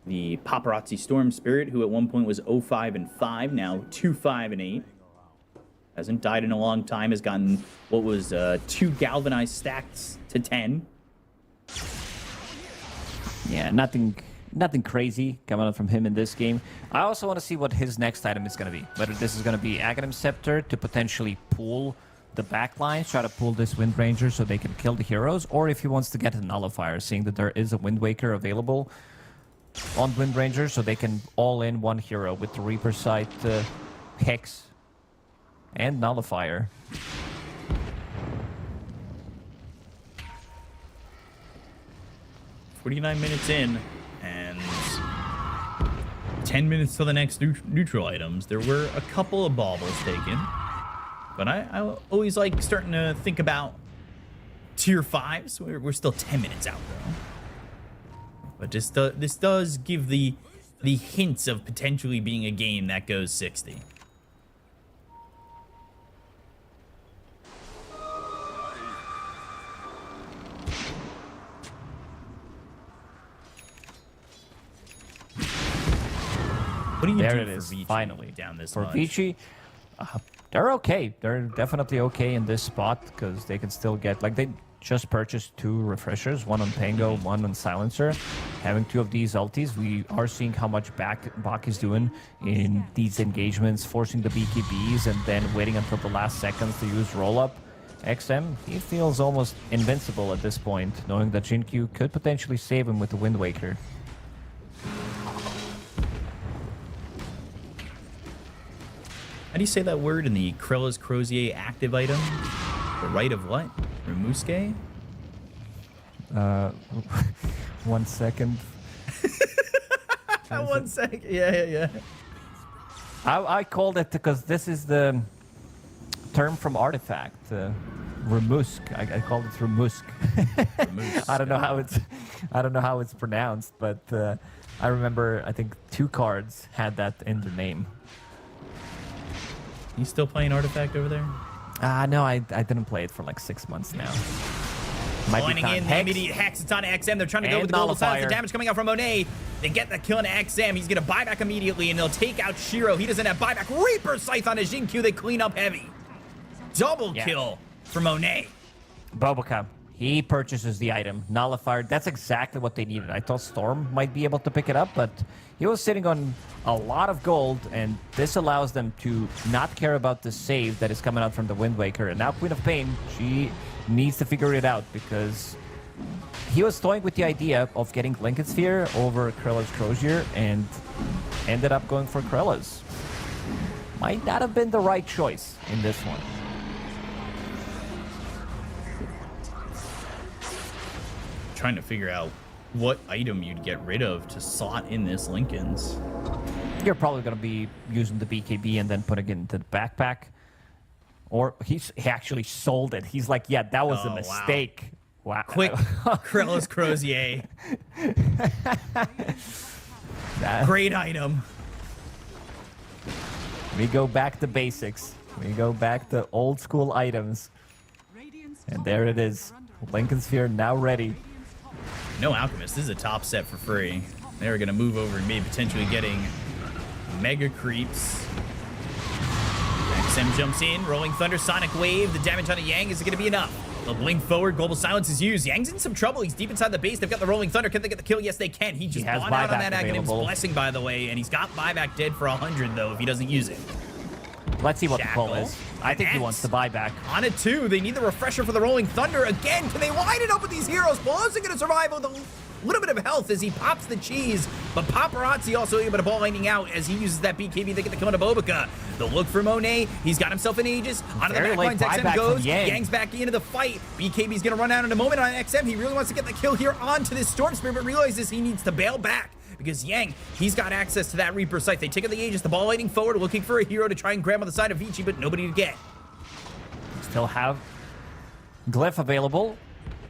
Speaker 6: the Paparazzi Storm Spirit, who at one point was 0-5 and 5, now 2-5 and 8. Hasn't died in a long time, has gotten what was 2 Galvanized stacks to 10.
Speaker 7: Yeah, nothing crazy coming out from him in this game. I also want to see what his next item is going to be. Whether this is going to be Aghanim Scepter to potentially pull the back lines, try to pull this Wind Ranger so they can kill the heroes, or if he wants to get a Nullifier, seeing that there is a Wind Waker available on Wind Ranger, so they can all in one hero with the Reaper Sight, Hex, and Nullifier.
Speaker 6: "49 minutes in, and 10 minutes till the next neutral items. There were a couple of baubles taken, but I always like starting to think about tier 5s. We're still 10 minutes out, though. But this does give the hints of potentially being a game that goes 60. What do you
Speaker 7: There
Speaker 6: do
Speaker 7: it
Speaker 6: for
Speaker 7: is,
Speaker 6: Vici
Speaker 7: finally.
Speaker 6: down this
Speaker 7: For
Speaker 6: much?
Speaker 7: Vici, they're okay. They're definitely okay in this spot because they can still get, like, they just purchased 2 refreshers, one on Pango, one on Silencer. Having 2 of these ultis, we are seeing how much Bak is doing in these engagements, forcing the BKBs and then waiting until the last seconds to use roll-up. XM, he feels almost invincible at this point, knowing that Jinkyu could potentially save him with the Wind Waker.
Speaker 6: How do you say that word in the Krella's Crozier active item? The right of what? Remuske?
Speaker 7: 1 second.
Speaker 6: 1 second. Yeah.
Speaker 7: I called it because this is the term from Artifact, Remusk. I called it Remusk. I don't know how it's pronounced, but I remember I think 2 cards had that in the name.
Speaker 6: You still playing Artifact over there?
Speaker 7: No, I didn't play it for like 6 months now. Might be
Speaker 6: Lining
Speaker 7: time.
Speaker 6: in, the
Speaker 7: Hex.
Speaker 6: immediate Hex, it's on XM. They're trying to go
Speaker 7: And
Speaker 6: with the global silence.
Speaker 7: Nullifier.
Speaker 6: The damage coming out from Monet. They get the kill on XM. He's going to buy back immediately, and they'll take out Shiro. He doesn't have buyback. Reaper Scythe on his Jinkyu. They clean up heavy.
Speaker 5: Double
Speaker 7: Yeah.
Speaker 5: kill for Monet.
Speaker 7: Boboka, he purchases the item. Nullifier, that's exactly what they needed. I thought Storm might be able to pick it up, but he was sitting on a lot of gold, and this allows them to not care about the save that is coming out from the Wind Waker. And now Queen of Pain, she needs to figure it out, because he was toying with the idea of getting Lincoln Sphere over Krella's Crozier, and ended up going for Krella's. Might not have been the right choice in this one.
Speaker 6: Trying to figure out what item you'd get rid of to slot in this Lincoln's.
Speaker 7: You're probably going to be using the BKB and then putting it into the backpack. Or he actually sold it. He's like, yeah, that was
Speaker 6: Oh,
Speaker 7: a
Speaker 6: wow.
Speaker 7: mistake. Wow.
Speaker 6: Quick, Krella's Crozier. Great item.
Speaker 7: We go back to basics. We go back to old school items. And there it is. Lincoln Sphere now ready.
Speaker 6: No Alchemist. This is a top set for free. They're going to move over and maybe potentially getting Mega Creeps. XM jumps in. Rolling Thunder, Sonic Wave. The damage on a Yang is going to be enough. The blink forward. Global Silence is used. Yang's in some trouble. He's deep inside the base. They've got the Rolling Thunder. Can they get the kill? Yes, they can. He just
Speaker 7: has
Speaker 6: bought out on
Speaker 7: buyback
Speaker 6: that Aghanim's
Speaker 7: available.
Speaker 6: Blessing, by the way. And he's got buyback dead for 100, though, if he doesn't use it.
Speaker 7: Let's see what
Speaker 6: Shackle.
Speaker 7: the call is. I think he
Speaker 6: And
Speaker 7: wants to buy back.
Speaker 6: On it, too. They need the refresher for the Rolling Thunder. Again, can they line it up with these heroes? Pelosi going to survive with a little bit of health as he pops the cheese. But Paparazzi also able to ball lining out as he uses that BKB. They get the kill on Bobica. The look for Monet. He's got himself an Aegis. Onto the
Speaker 7: Very late
Speaker 6: backlines, XM
Speaker 7: buyback
Speaker 6: goes.
Speaker 7: from Yang.
Speaker 6: Yang's back into the fight. BKB's going to run out in a moment on XM. He really wants to get the kill here onto this Storm Spirit, but realizes he needs to bail back. Because Yang, he's got access to that Reaper site. They take out the Aegis, the ball lighting forward, looking for a hero to try and grab on the side of Vici, but nobody to get.
Speaker 7: Still have Glyph available.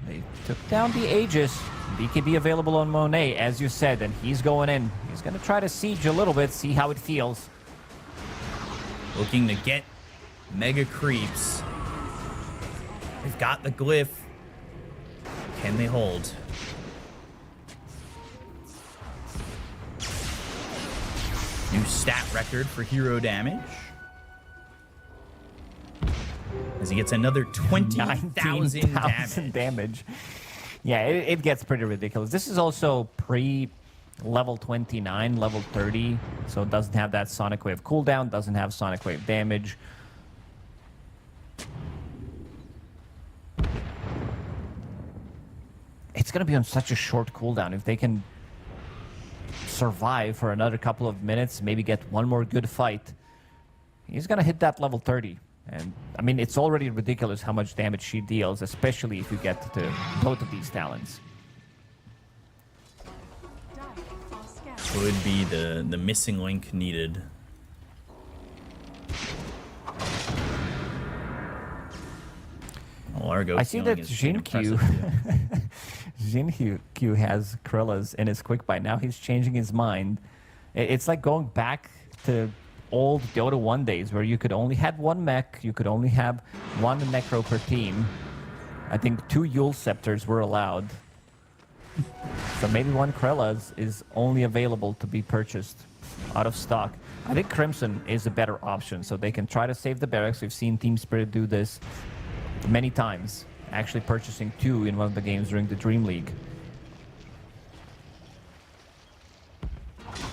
Speaker 7: They took down the Aegis. BKB available on Monet, as you said, and he's going in. He's going to try to siege a little bit, see how it feels.
Speaker 6: Looking to get Mega Creeps. They've got the Glyph. Can they hold? New stat record for hero damage. As he gets another 20,000
Speaker 7: 19,000
Speaker 6: damage.
Speaker 7: damage. Yeah, it gets pretty ridiculous. This is also pre-level 29, level 30, so it doesn't have that Sonic Wave cooldown, doesn't have Sonic Wave damage. It's going to be on such a short cooldown. If they can survive for another couple of minutes, maybe get one more good fight, he's going to hit that level 30. And, I mean, it's already ridiculous how much damage she deals, especially if you get to both of these talents.
Speaker 6: Would be the missing link needed. Largo
Speaker 7: I see that
Speaker 6: Jinq
Speaker 7: Jinq has Krilla's in his quick buy. Now he's changing his mind. It's like going back to old Dota 1 days where you could only have one mech, you could only have one Necro per team. I think 2 Yule Scepters were allowed. So maybe one Krella's is only available to be purchased out of stock. I think Crimson is a better option, so they can try to save the barracks. We've seen Team Spirit do this many times, actually purchasing 2 in one of the games during the Dream League.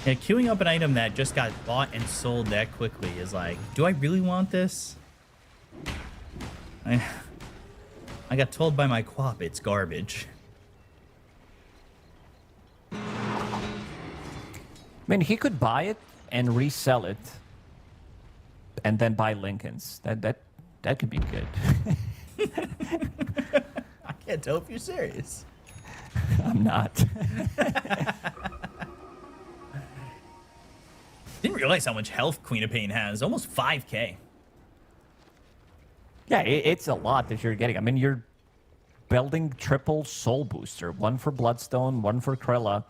Speaker 6: Yeah, queuing up an item that just got bought and sold that quickly is like, do I really want this? I got told by my quap it's garbage.
Speaker 7: I mean, he could buy it and resell it, and then buy Lincoln's. That could be good.
Speaker 6: I can't tell if you're serious.
Speaker 7: I'm not.
Speaker 6: Didn't realize how much health Queen of Pain has. Almost 5k.
Speaker 7: Yeah, it's a lot that you're getting. I mean, you're building triple soul booster. 1 for Bloodstone, 1 for Krella,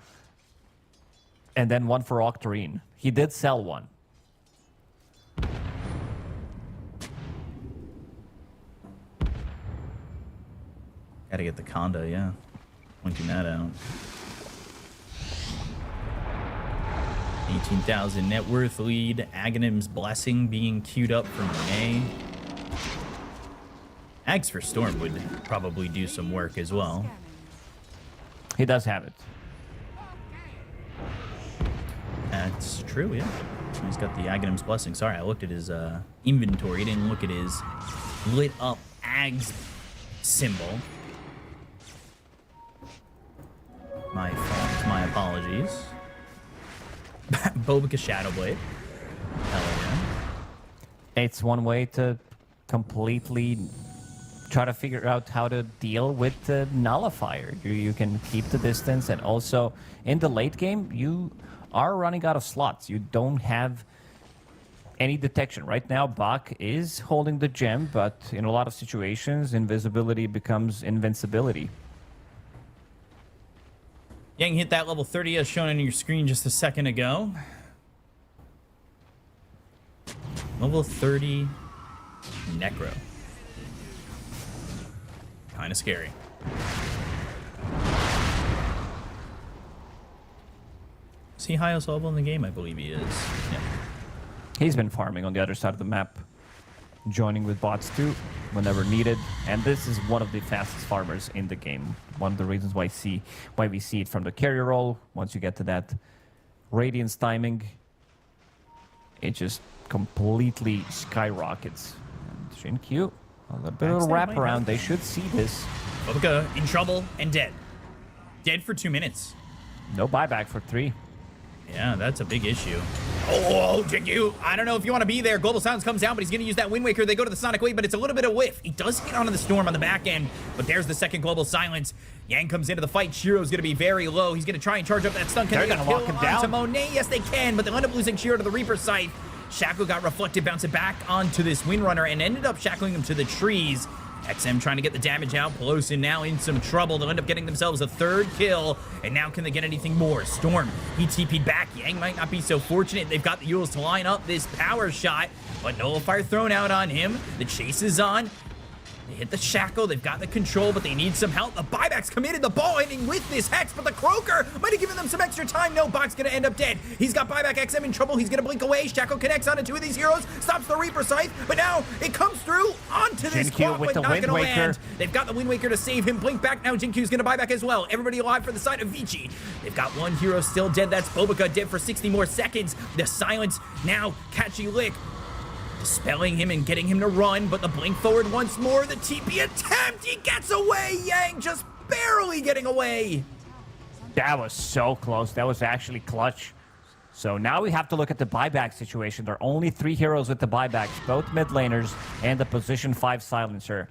Speaker 7: and then 1 for Octarine. He did sell 1.
Speaker 6: Gotta get the Conda, yeah. Pointing that out. 18,000 net worth lead. Aghanim's Blessing being queued up for Monet. Axe for Storm would probably do some work as well.
Speaker 7: He does have it.
Speaker 6: That's true, yeah. He's got the Aghanim's Blessing. Sorry, I looked at his inventory. Didn't look at his lit up Ags symbol. My fault. My apologies. Bobica Shadowblade. Hell yeah.
Speaker 7: It's one way to completely try to figure out how to deal with the Nullifier. You can keep the distance, and also in the late game, you are running out of slots. You don't have any detection. Right now, Bach is holding the gem, but in a lot of situations, invisibility becomes invincibility.
Speaker 6: Yang hit that level 30 as shown on your screen just a second ago. Level 30 Necro. Kind of scary. Is he highest level in the game? I believe he is. Yeah.
Speaker 7: He's been farming on the other side of the map, joining with bots too, whenever needed. And this is one of the fastest farmers in the game. One of the reasons why we see it from the carrier roll. Once you get to that Radiance timing, it just completely skyrockets. And Shin-Q, a little bit of a wraparound. They should see this.
Speaker 6: Bobica in trouble and dead. Dead for 2 minutes.
Speaker 7: No buyback for 3.
Speaker 6: Yeah, that's a big issue. Oh, Jiggy, I don't know if you want to be there. Global Silence comes down, but he's going to use that Wind Waker. They go to the Sonic Wave, but it's a little bit of whiff. He does hit onto the Storm on the back end, but there's the second Global Silence. Yang comes into the fight. Shiro's going to be very low. He's going to try and charge up that stun. Can they
Speaker 7: They're going to lock him down.
Speaker 6: Monet? Yes, they can, but they'll end up losing Shiro to the Reaper Scythe. Shackle got reflected, bouncing back onto this Windrunner, and ended up shackling him to the trees. XM trying to get the damage out. Pelosi now in some trouble. They'll end up getting themselves a 3rd kill. And now can they get anything more? Storm, he TP'd back. Yang might not be so fortunate. They've got the Yules to line up this power shot. But Nullifier thrown out on him. The chase is on. They hit the shackle. They've got the control, but they need some help. The buyback's committed. The ball ending with this Hex, but the Croaker might have given them some extra time. No, Bach's going to end up dead. He's got buyback. XM in trouble. He's going to blink away. Shackle connects onto 2 of these heroes. Stops the Reaper Scythe, but now it comes through onto this clock, but not going to land. They've got the Wind Waker to save him. Blink back. Now Jinkyu's going to buy back as well. Everybody alive for the side of Vici. They've got 1 hero still dead. That's Bobica, dead for 60 more seconds. The Silence now catchy lick. Dispelling him and getting him to run, but the blink forward once more. The TP attempt, he gets away. Yang just barely getting away.
Speaker 7: That was so close. That was actually clutch. So now we have to look at the buyback situation. There are only 3 heroes with the buybacks, both mid laners and the position 5 silencer.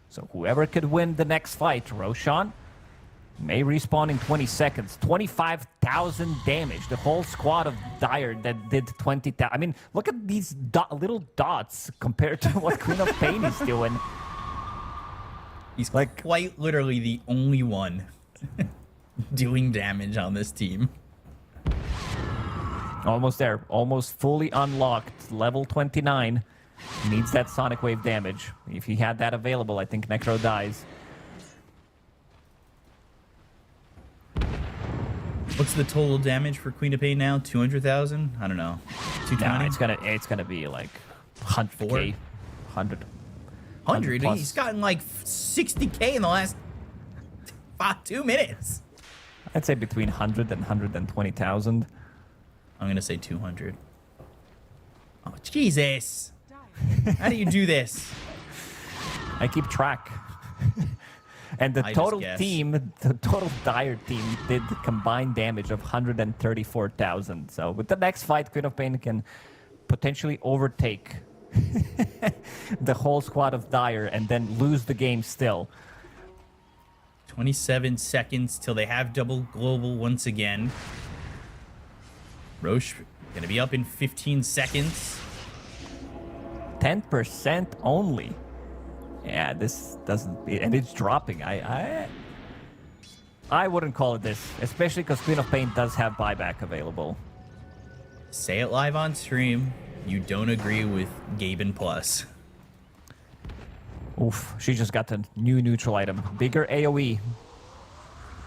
Speaker 7: So whoever could win the next fight, Roshan may respawn in 20 seconds. 25,000 damage. The whole squad of Dire that did 20,000. I mean, look at these little dots compared to what Queen of Pain is doing.
Speaker 6: He's like quite literally the only one doing damage on this team.
Speaker 7: Almost there. Almost fully unlocked. Level 29. Needs that Sonic Wave damage. If he had that available, I think Necro dies.
Speaker 6: What's the total damage for Queen of Pain now? 200,000? I don't know. 220?
Speaker 7: Nah, it's gonna be like 100k. 100.
Speaker 6: 100? He's gotten like 60k in the last 2 minutes.
Speaker 7: I'd say between 100 and 120,000.
Speaker 6: I'm gonna say 200. Oh, Jesus. How do you do this?
Speaker 7: I keep track. And the total team, the total Dire team did combined damage of 134,000. So with the next fight, Queen of Pain can potentially overtake the whole squad of Dire and then lose the game still.
Speaker 6: 27 seconds till they have double global once again. Roche gonna be up in 15 seconds.
Speaker 7: 10% only. Yeah, this doesn't... And it's dropping. I wouldn't call it this, especially because Queen of Pain does have buyback available.
Speaker 6: Say it live on stream. You don't agree with Gaben Plus.
Speaker 7: Oof, she just got the new neutral item. Bigger AoE.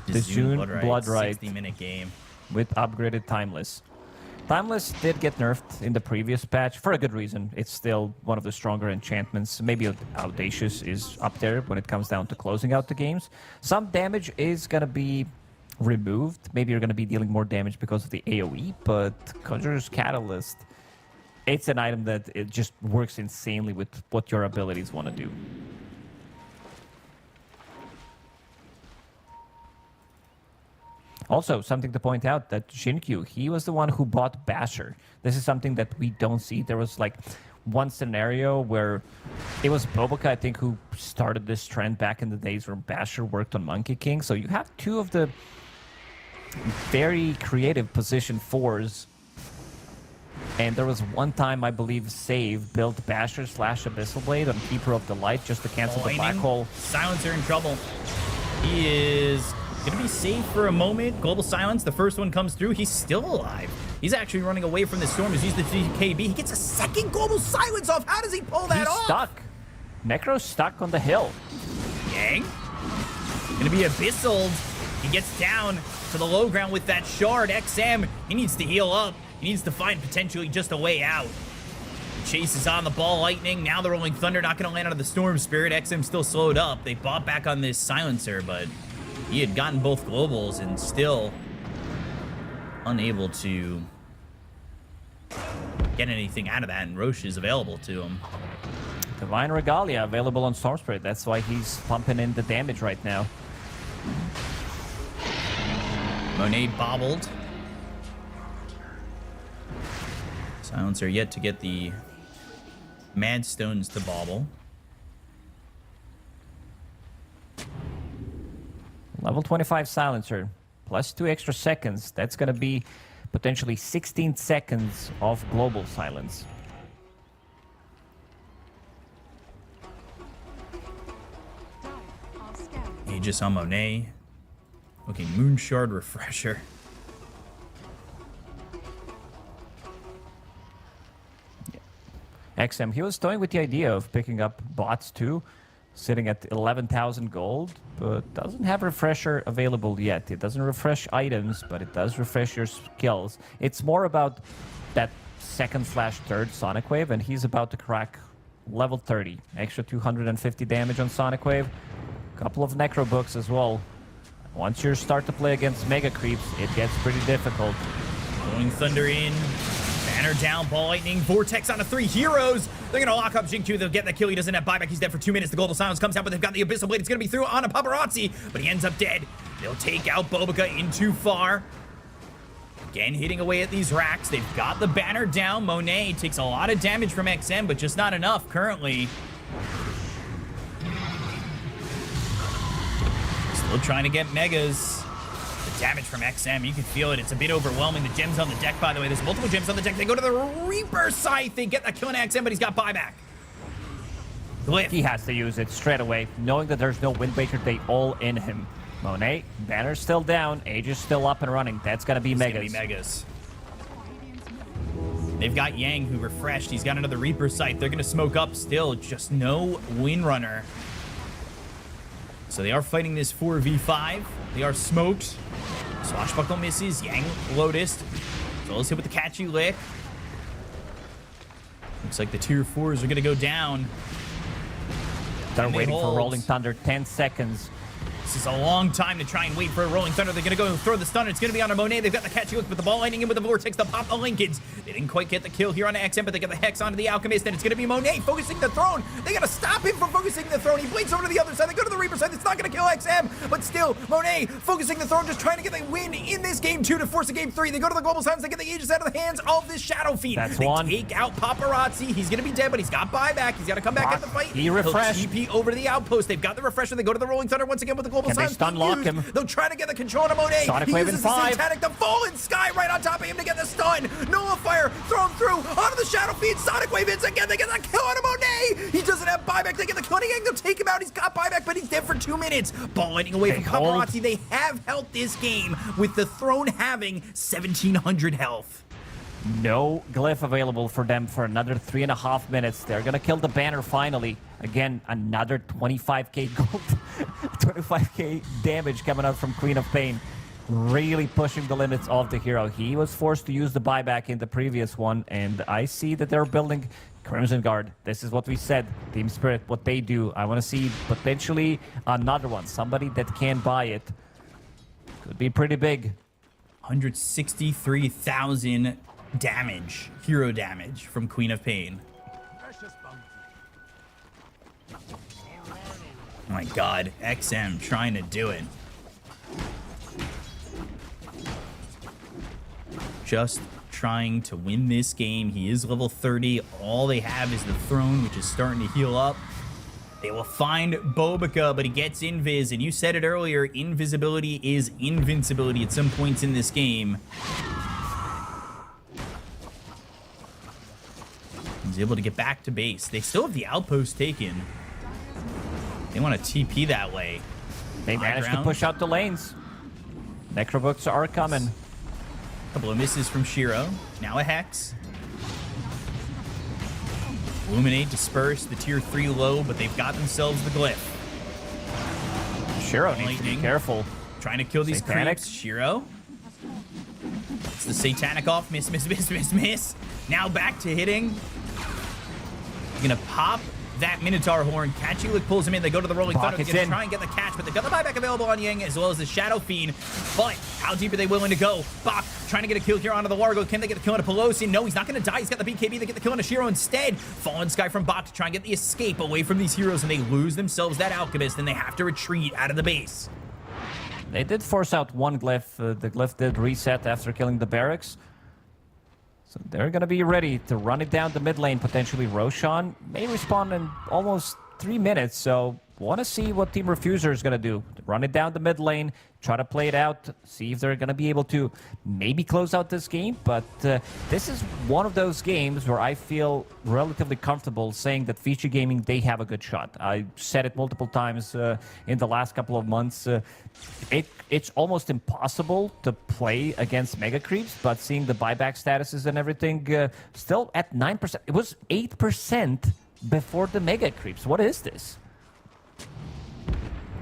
Speaker 7: The June Bloodright.
Speaker 6: 60-minute game.
Speaker 7: With upgraded Timeless.
Speaker 8: Timeless did get nerfed in the previous patch for a good reason. It's still one of the stronger enchantments. Maybe Audacious is up there when it comes down to closing out the games. Some damage is going to be removed. Maybe you're going to be dealing more damage because of the AoE, but Conjurer's Catalyst, it's an item that it just works insanely with what your abilities want to do. Also, something to point out that Shinkyu, he was the one who bought Basher. This is something that we don't see. There was like one scenario where it was Boboka, I think, who started this trend back in the days where Basher worked on Monkey King. So you have two of the very creative position 4s. And there was one time, I believe, Save built Basher / Abyssal Blade on Keeper of the Light just to cancel the Black Hole.
Speaker 9: Silencer in trouble. He is going to be safe for a moment. Global Silence, the first one comes through. He's still alive. He's actually running away from the storm. He's used the GKB. He gets a second Global Silence off. How does he pull that off?
Speaker 8: He's stuck. Necro's stuck on the hill.
Speaker 9: Yang going to be abyssaled. He gets down to the low ground with that shard. XM, he needs to heal up. He needs to find potentially just a way out. Chase is on the ball lightning. Now the Rolling Thunder not going to land out of the Storm Spirit. XM still slowed up. They bought back on this Silencer, but he had gotten both globals and still unable to get anything out of that, and Roche is available to him.
Speaker 8: Divine Regalia available on Storm Spirit. That's why he's pumping in the damage right now.
Speaker 9: Monet bobbled. Silencer yet to get the Mad Stones to bobble.
Speaker 8: Level 25 Silencer, plus 2 extra seconds. That's going to be potentially 16 seconds of global silence.
Speaker 9: Aegis on Monet. Okay, Moonshard Refresher.
Speaker 8: XM, he was toying with the idea of picking up bots too, sitting at 11,000 gold, but doesn't have refresher available yet. It doesn't refresh items, but it does refresh your skills. It's more about that second/third Sonic Wave, and he's about to crack level 30. Extra 250 damage on Sonic Wave. Couple of Necro books as well. Once you start to play against Mega Creeps, it gets pretty difficult.
Speaker 9: Rolling Thunder in. Banner down, Ball Lightning, Vortex on the 3 heroes. They're going to lock up Xingqiu. They'll get the kill. He doesn't have buyback. He's dead for 2 minutes. The Global Silence comes out, but they've got the Abyssal Blade. It's going to be through on a Paparazzi, but he ends up dead. They'll take out Boboka in too far. Again, hitting away at these racks. They've got the banner down. Monet takes a lot of damage from XM, but just not enough currently. Still trying to get Megas. The damage from XM, you can feel it. It's a bit overwhelming. The gems on the deck, by the way. There's multiple gems on the deck. They go to the Reaper Scythe. They get that kill on XM, but he's got buyback. Glyph.
Speaker 8: He has to use it straight away, knowing that there's no Windbreaker. They all in him. Monet, banner's still down. Aegis still up and running. That's gonna be Megas.
Speaker 9: They've got Yang, who refreshed. He's got another Reaper Scythe. They're gonna smoke up still. Just no Windrunner. So they are fighting this 4v5. They are smoked. Swashbuckle misses. Yang Lotus. So let's hit with the catchy lick. Looks like the tier 4s are gonna go down.
Speaker 8: They're waiting for Rolling Thunder. 10 seconds.
Speaker 9: This is a long time to try and wait for a Rolling Thunder. They're going to go throw the stunner. It's going to be on a Monet. They've got the catchy look with the Ball Lightning in with the Vortex. They'll pop the Linkage. They didn't quite get the kill here on XM, but they get the Hex onto the Alchemist, and it's going to be Monet focusing the throne. They got to stop him from focusing the throne. He blinks over to the other side. They go to the Reaper side. It's not going to kill XM, but still, Monet focusing the throne, just trying to get the win in this game 2 to force a game 3. They go to the Global Silence. They get the Aegis out of the hands of this Shadow Fiend.
Speaker 8: That's
Speaker 9: they
Speaker 8: one.
Speaker 9: take out Paparazzi. He's going to be dead, but he's got buyback. He's got to come back at the fight.
Speaker 8: He refreshed.
Speaker 9: He'll TP over to the outpost. They've got the refresher. They go to the Rolling Thunder once again with the Global
Speaker 8: Can they
Speaker 9: Silence.
Speaker 8: stun lock him?
Speaker 9: They'll try to get the control on Monet.
Speaker 8: Sonic
Speaker 9: He
Speaker 8: Wave in
Speaker 9: uses the
Speaker 8: 5.
Speaker 9: Satanic, the Fallen Sky right on top of him to get the stun. Nullifier thrown through onto the Shadow Fiend. Sonic Wave hits again. They get the kill on Monet. He doesn't have buyback. They get the cutting egg. They'll take him out. He's got buyback, but he's dead for 2 minutes. Ball Lightning away from Paparazzi. They have health this game with the throne having 1,700 health.
Speaker 8: No glyph available for them for another 3.5 minutes. They're gonna kill the banner finally. Again, another 25k gold, 25k damage coming out from Queen of Pain. really pushing the limits of the hero. He was forced to use the buyback in the previous one, and I see that they're building Crimson Guard. This is what we said. Team Spirit, what they do. I want to see potentially another one. Somebody that can buy it. Could be pretty big.
Speaker 9: 163,000 damage, hero damage from Queen of Pain. Oh my god, XM trying to do it. Just trying to win this game. He is level 30. All they have is the throne, which is starting to heal up. They will find Bobica, but he gets invis, and you said it earlier, invisibility is invincibility at some points in this game. He's able to get back to base. They still have the outpost taken. They want to TP that way.
Speaker 8: They managed to push out the lanes. Necrobooks are coming.
Speaker 9: Couple of misses from Shiro. Now a Hex. Illuminate, disperse, the tier 3 low, but they've got themselves the glyph.
Speaker 8: Shiro needs to be careful.
Speaker 9: Trying to kill these creeps. Shiro. It's the Satanic off. Miss, miss, miss, miss, miss. Now back to hitting. Gonna pop that Minotaur horn. Catchy pulls him in. They go to the Rolling Thunder. They're gonna try and get the catch, but they've got the buyback available on Yang as well as the Shadow Fiend. But how deep are they willing to go? Bach trying to get a kill here onto the Wargo. Can they get the kill onto Pelosi? No, he's not gonna die. He's got the BKB. They get the kill onto Shiro instead. Fallen Sky from Bach to try and get the escape away from these heroes, and they lose themselves that Alchemist, and they have to retreat out of the base.
Speaker 8: They did force out one glyph. The glyph did reset after killing the barracks. So they're going to be ready to run it down the mid lane, potentially. Roshan may respawn in almost 3 minutes, so want to see what Team Refuser is going to do. Run it down the mid lane, try to play it out, see if they're going to be able to maybe close out this game. But this is one of those games where I feel relatively comfortable saying that Vici Gaming, they have a good shot. I said it multiple times in the last couple of months. It's almost impossible to play against Mega Creeps, but seeing the buyback statuses and everything, still at 9%. It was 8% before the Mega Creeps. What is this?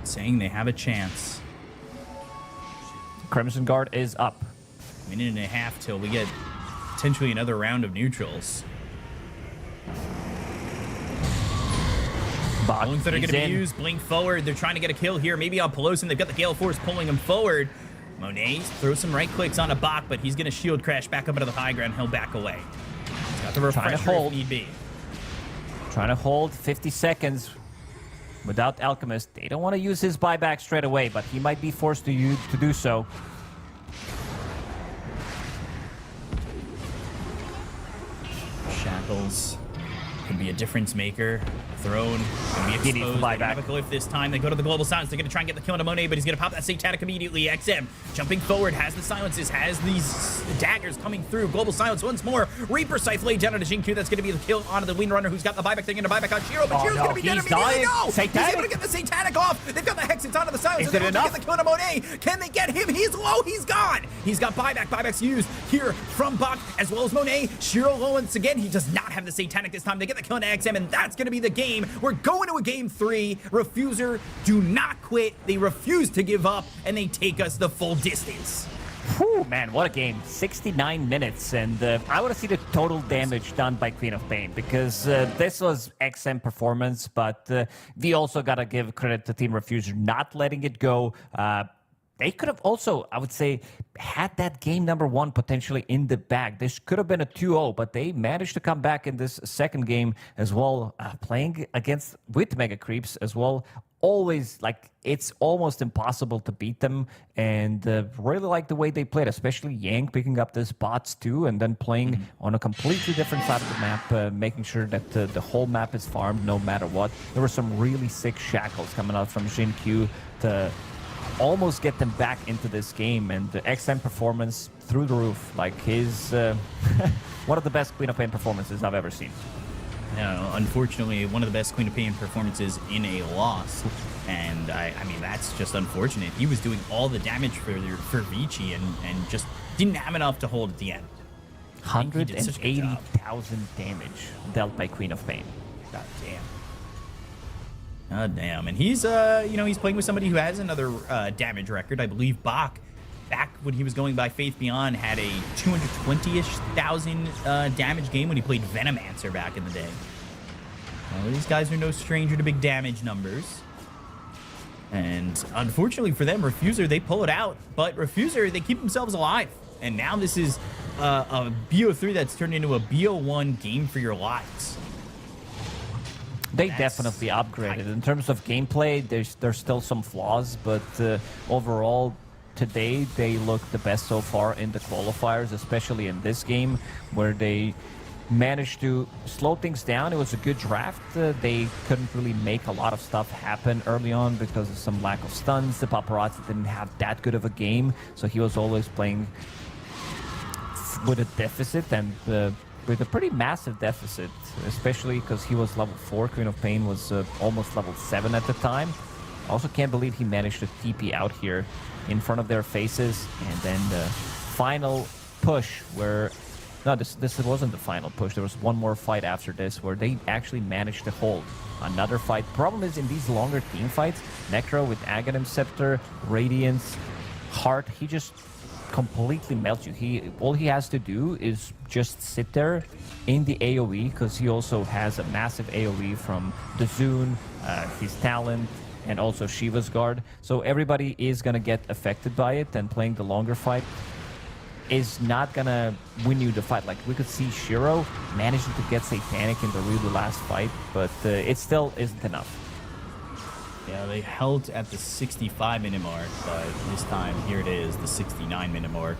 Speaker 9: Saying they have a chance.
Speaker 8: Crimson Guard is up.
Speaker 9: Minute and a half till we get potentially another round of neutrals. Balloons that are going to be used. Blink forward. They're trying to get a kill here. Maybe on Pelosi. They've got the Gale Force pulling him forward. Monet throws some right clicks on a Bach, but he's going to shield crash back up into the high ground. He'll back away. He's got the refresher if need be.
Speaker 8: Trying to hold 50 seconds without Alchemist. They don't want to use his buyback straight away, but he might be forced to do so.
Speaker 9: Shackles could be a difference maker. Throne can be exposed. They have a glyph this time. They go to the global silence. They're going to try and get the kill on Monet, but he's going to pop that Satanic immediately. XM jumping forward, has the silences, has these daggers coming through. Global silence once more. Reaper Scythe laid down on a Xingqiu. That's going to be the kill onto the Windrunner, who's got the buyback. They're going to buyback on Shiro, but Shiro's going to be dead immediately. No! He's able to get the Satanic off. They've got the Hex. It's onto the silence. They're going to get the kill on Monet. Can they get him? He's low. He's gone. He's got buyback. Buyback's used here from Bach as well as Monet. Shiro low once again. He does not have the Satanic this time. They get the kill on XM, and that's going to be the game. We're going to a game 3. Refuser do not quit. They refuse to give up, and they take us the full distance.
Speaker 8: Whew, man, what a game. 69 minutes, and I want to see the total damage done by Queen of Pain, because this was XM performance, but we also got to give credit to Team Refuser not letting it go. They could have also, I would say, had that game number 1 potentially in the bag. This could have been a 2-0, but they managed to come back in this second game as well, playing with Mega Creeps as well. Always, like, it's almost impossible to beat them, and really like the way they played, especially Yang picking up this bots too, and then playing on a completely different side of the map, making sure that the whole map is farmed no matter what. There were some really sick shackles coming out from Xingqiu to almost get them back into this game, and the XM performance through the roof. Like, his one of the best Queen of Pain performances I've ever seen.
Speaker 9: No, unfortunately, one of the best Queen of Pain performances in a loss, and I mean, that's just unfortunate. He was doing all the damage for Vici and just didn't have enough to hold at the end.
Speaker 8: 180,000 damage dealt by Queen of Pain.
Speaker 9: God damn. God damn. And he's, he's playing with somebody who has another damage record. I believe Bach back when he was going by Faith Beyond, had a 220-ish thousand damage game when he played Venomancer back in the day. Well, these guys are no stranger to big damage numbers. And unfortunately for them, Refuser, they pull it out. But Refuser, they keep themselves alive. And now this is a BO3 that's turned into a BO1 game for your lives.
Speaker 8: They definitely upgraded. In terms of gameplay, there's still some flaws, but overall, today they look the best so far in the qualifiers, especially in this game, where they managed to slow things down. It was a good draft. They couldn't really make a lot of stuff happen early on because of some lack of stuns. The Paparazzi didn't have that good of a game, so he was always playing with a deficit, and with a pretty massive deficit, especially because he was level 4. Queen of Pain was almost level 7 at the time. Also can't believe he managed to TP out here in front of their faces. And then the final push where... No, this wasn't the final push. There was one more fight after this where they actually managed to hold another fight. Problem is, in these longer team fights, Necro with Aghanim Scepter, Radiance, Heart, he just completely melts you. All he has to do is just sit there in the AoE, because he also has a massive AoE from the Zune, his talent, and also Shiva's Guard. So everybody is gonna get affected by it, and playing the longer fight is not gonna win you the fight. Like, we could see Shiro managing to get Satanic in the really last fight, but it still isn't enough.
Speaker 9: Yeah, they held at the 65-minute mark, but this time, here it is, the 69-minute mark,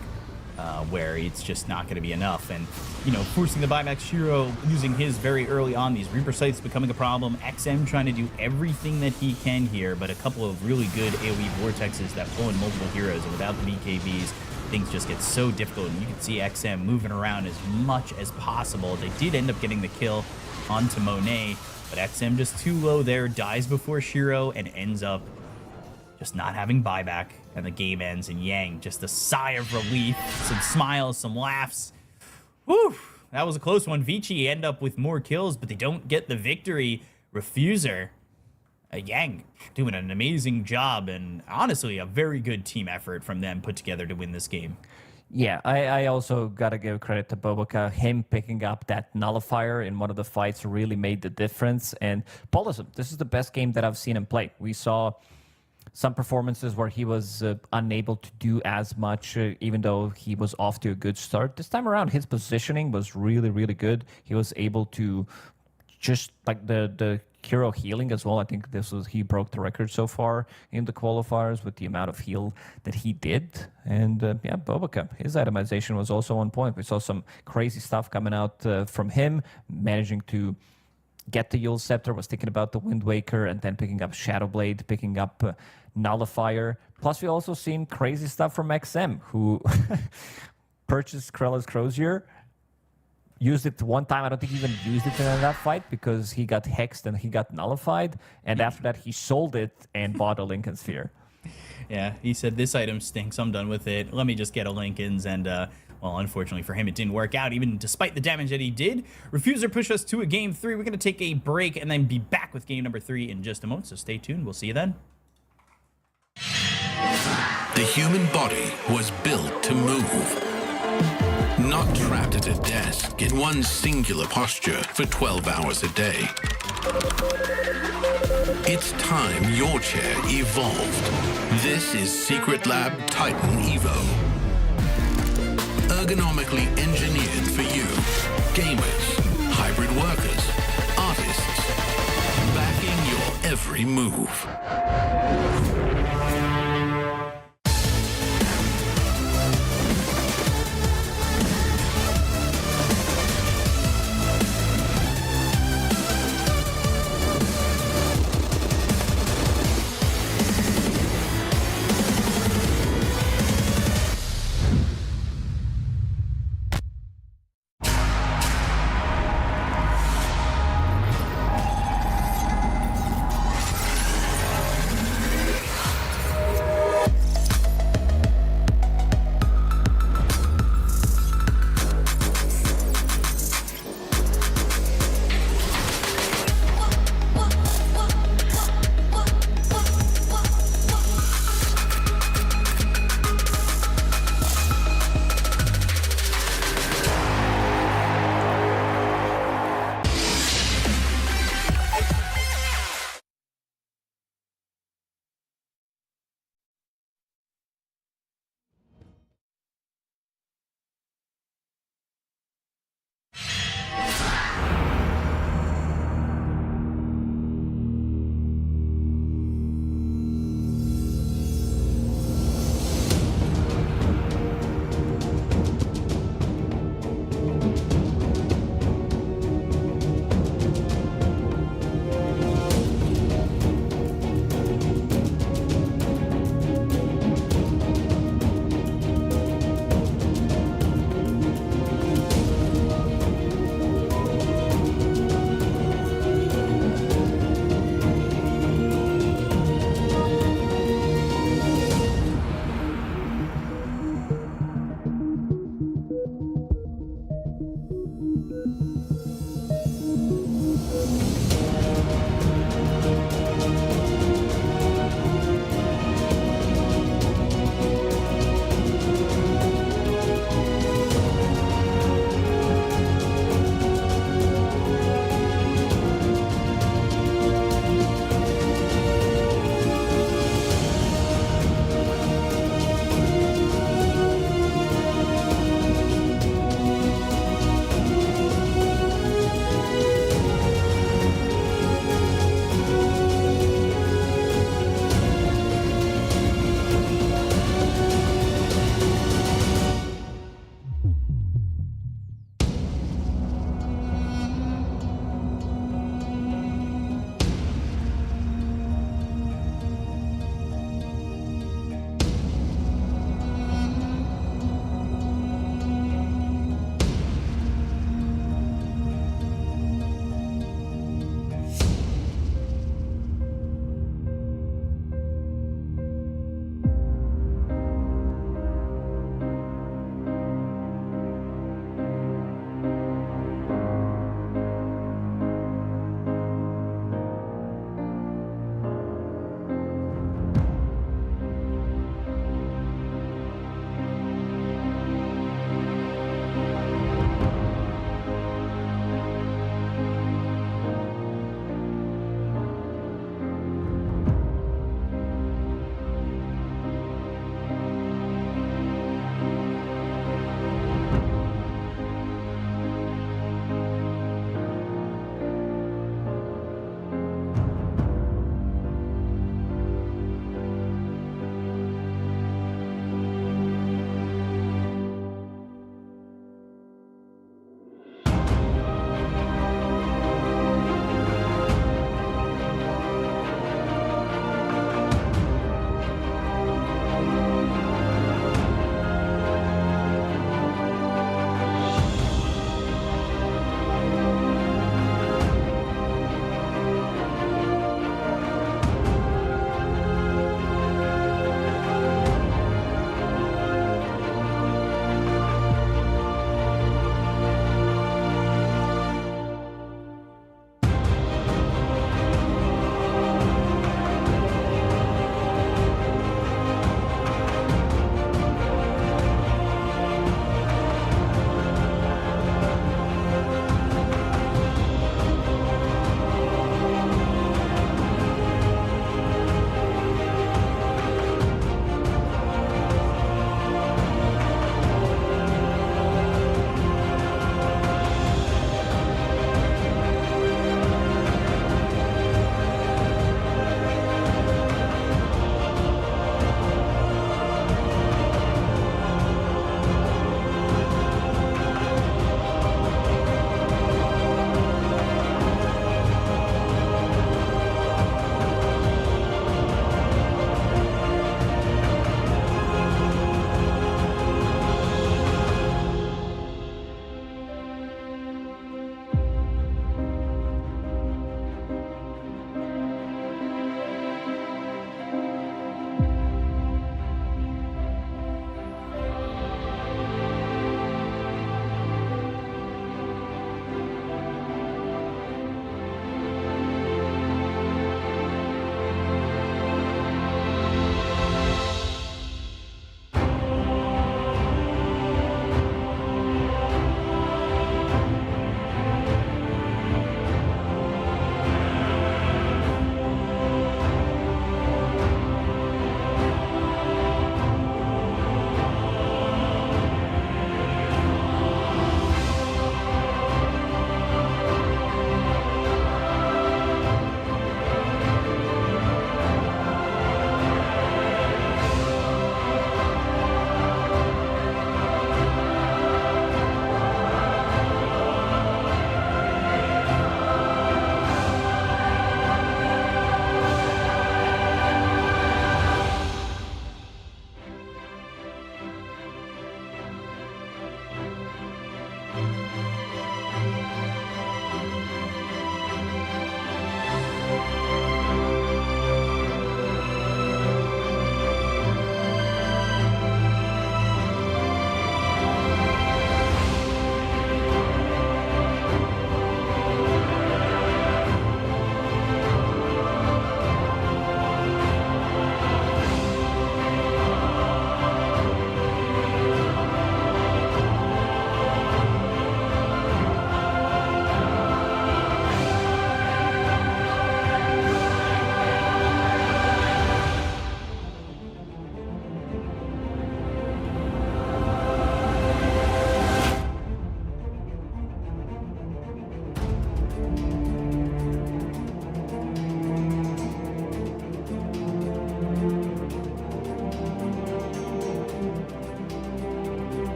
Speaker 9: where it's just not going to be enough. And, you know, forcing the buyback, Shiro using his very early on, these Reaper sites becoming a problem, XM trying to do everything that he can here, but a couple of really good AoE vortexes that pull in multiple heroes, and without the BKBs, things just get so difficult. And you can see XM moving around as much as possible. They did end up getting the kill onto Monet, but XM just too low there, dies before Shiro, and ends up just not having buyback, and the game ends. And Yang, just a sigh of relief, some smiles, some laughs. Whew, that was a close one. Vici end up with more kills, but they don't get the victory. Refuser, Yang doing an amazing job, and honestly, a very good team effort from them put together to win this game.
Speaker 8: Yeah, I also gotta give credit to Boboka. Him picking up that nullifier in one of the fights really made the difference. And Polism, this is the best game that I've seen him play. We saw some performances where he was unable to do as much, even though he was off to a good start. This time around, his positioning was really, really good. He was able to just, like, the hero healing as well. I think he broke the record so far in the qualifiers with the amount of heal that he did. And yeah, Boboka, his itemization was also on point. We saw some crazy stuff coming out from him, managing to get the Yule Scepter, was thinking about the Wind Waker, and then picking up Shadowblade, picking up Nullifier. Plus, we also seen crazy stuff from XM, who purchased Krella's Crozier, used it one time. I don't think he even used it in that fight because he got hexed and he got nullified. And after that, he sold it and bought a Lincoln Sphere.
Speaker 9: Yeah, he said, this item stinks, I'm done with it. Let me just get a Lincoln's. And, well, unfortunately for him, it didn't work out, even despite the damage that he did. Refuser pushed us to a game 3. We're going to take a break and then be back with game number 3 in just a moment. So stay tuned. We'll see you then.
Speaker 4: The human body was built to move. Not trapped at a desk in one singular posture for 12 hours a day. It's time your chair evolved. This is Secret Lab Titan Evo. Ergonomically engineered for you. Gamers, hybrid workers, artists. Backing your every move.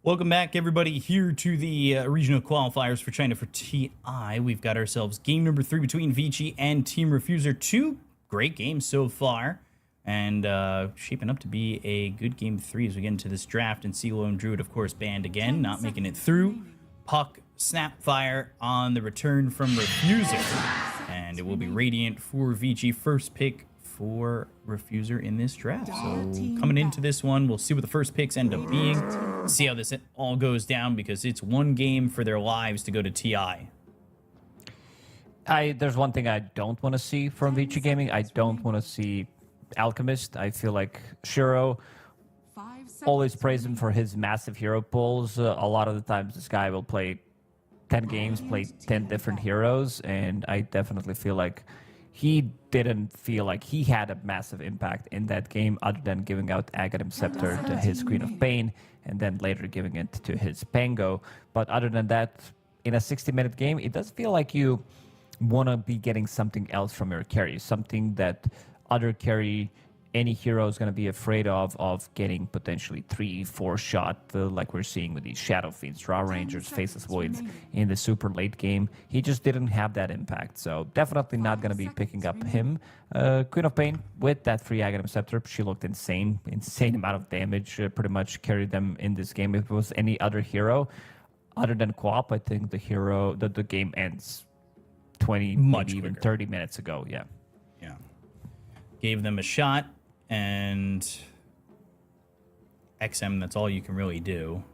Speaker 9: Welcome back, everybody, here to the regional qualifiers for China for TI. We've got ourselves game number 3 between Vici and Team Refuser. 2 great games so far, and shaping up to be a good game 3 as we get into this draft. And CeeLo and Druid, of course, banned again, not making it through. Puck, Snapfire on the return from Refuser, and it will be Radiant for Vici, first pick for Refuser in this draft. So coming into this one, we'll see what the first picks end up being, see how this all goes down, because it's one game for their lives to go to TI.
Speaker 8: There's one thing I don't want to see from Vici Gaming. I don't want to see Alchemist. I feel like Shiro, always praise him for his massive hero pulls. A lot of the times this guy will play 10 games, play 10 different heroes, and I definitely feel like he didn't feel like he had a massive impact in that game, other than giving out Aghanim Scepter to his Queen of Pain, and then later giving it to his Pango. But other than that, in a 60-minute game, it does feel like you want to be getting something else from your carry, something that other carry, any hero is going to be afraid of getting potentially 3-4 shot, like we're seeing with these Shadow Fiends, Draw Rangers, Faceless Voids in the super late game. He just didn't have that impact, so definitely not going to be picking up him. Queen of Pain with that free Aghanim Scepter, she looked insane amount of damage, pretty much carried them in this game. If it was any other hero, other than Quap, I think the game ends 20,
Speaker 9: Much
Speaker 8: maybe even
Speaker 9: quicker.
Speaker 8: 30 minutes ago, yeah.
Speaker 9: Yeah. Gave them a shot, and XM, that's all you can really do.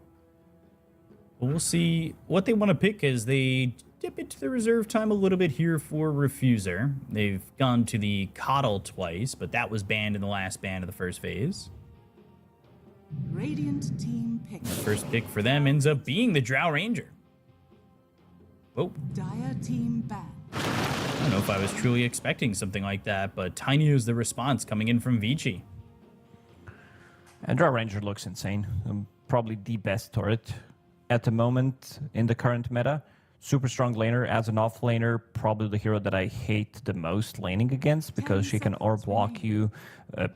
Speaker 9: But we'll see what they want to pick as they dip into the reserve time a little bit here for Refuser. They've gone to the Coddle twice, but that was banned in the last ban of the first phase.
Speaker 3: Radiant team pick.
Speaker 9: The first pick for them ends up being the Drow Ranger. Oh,
Speaker 3: Dire team ban.
Speaker 9: I don't know if I was truly expecting something like that, but tiny is the response coming in from Vici.
Speaker 8: And Draw Ranger looks insane. Probably the best turret at the moment in the current meta. Super strong laner. As an off laner, probably the hero that I hate the most laning against, because she can orb walk you.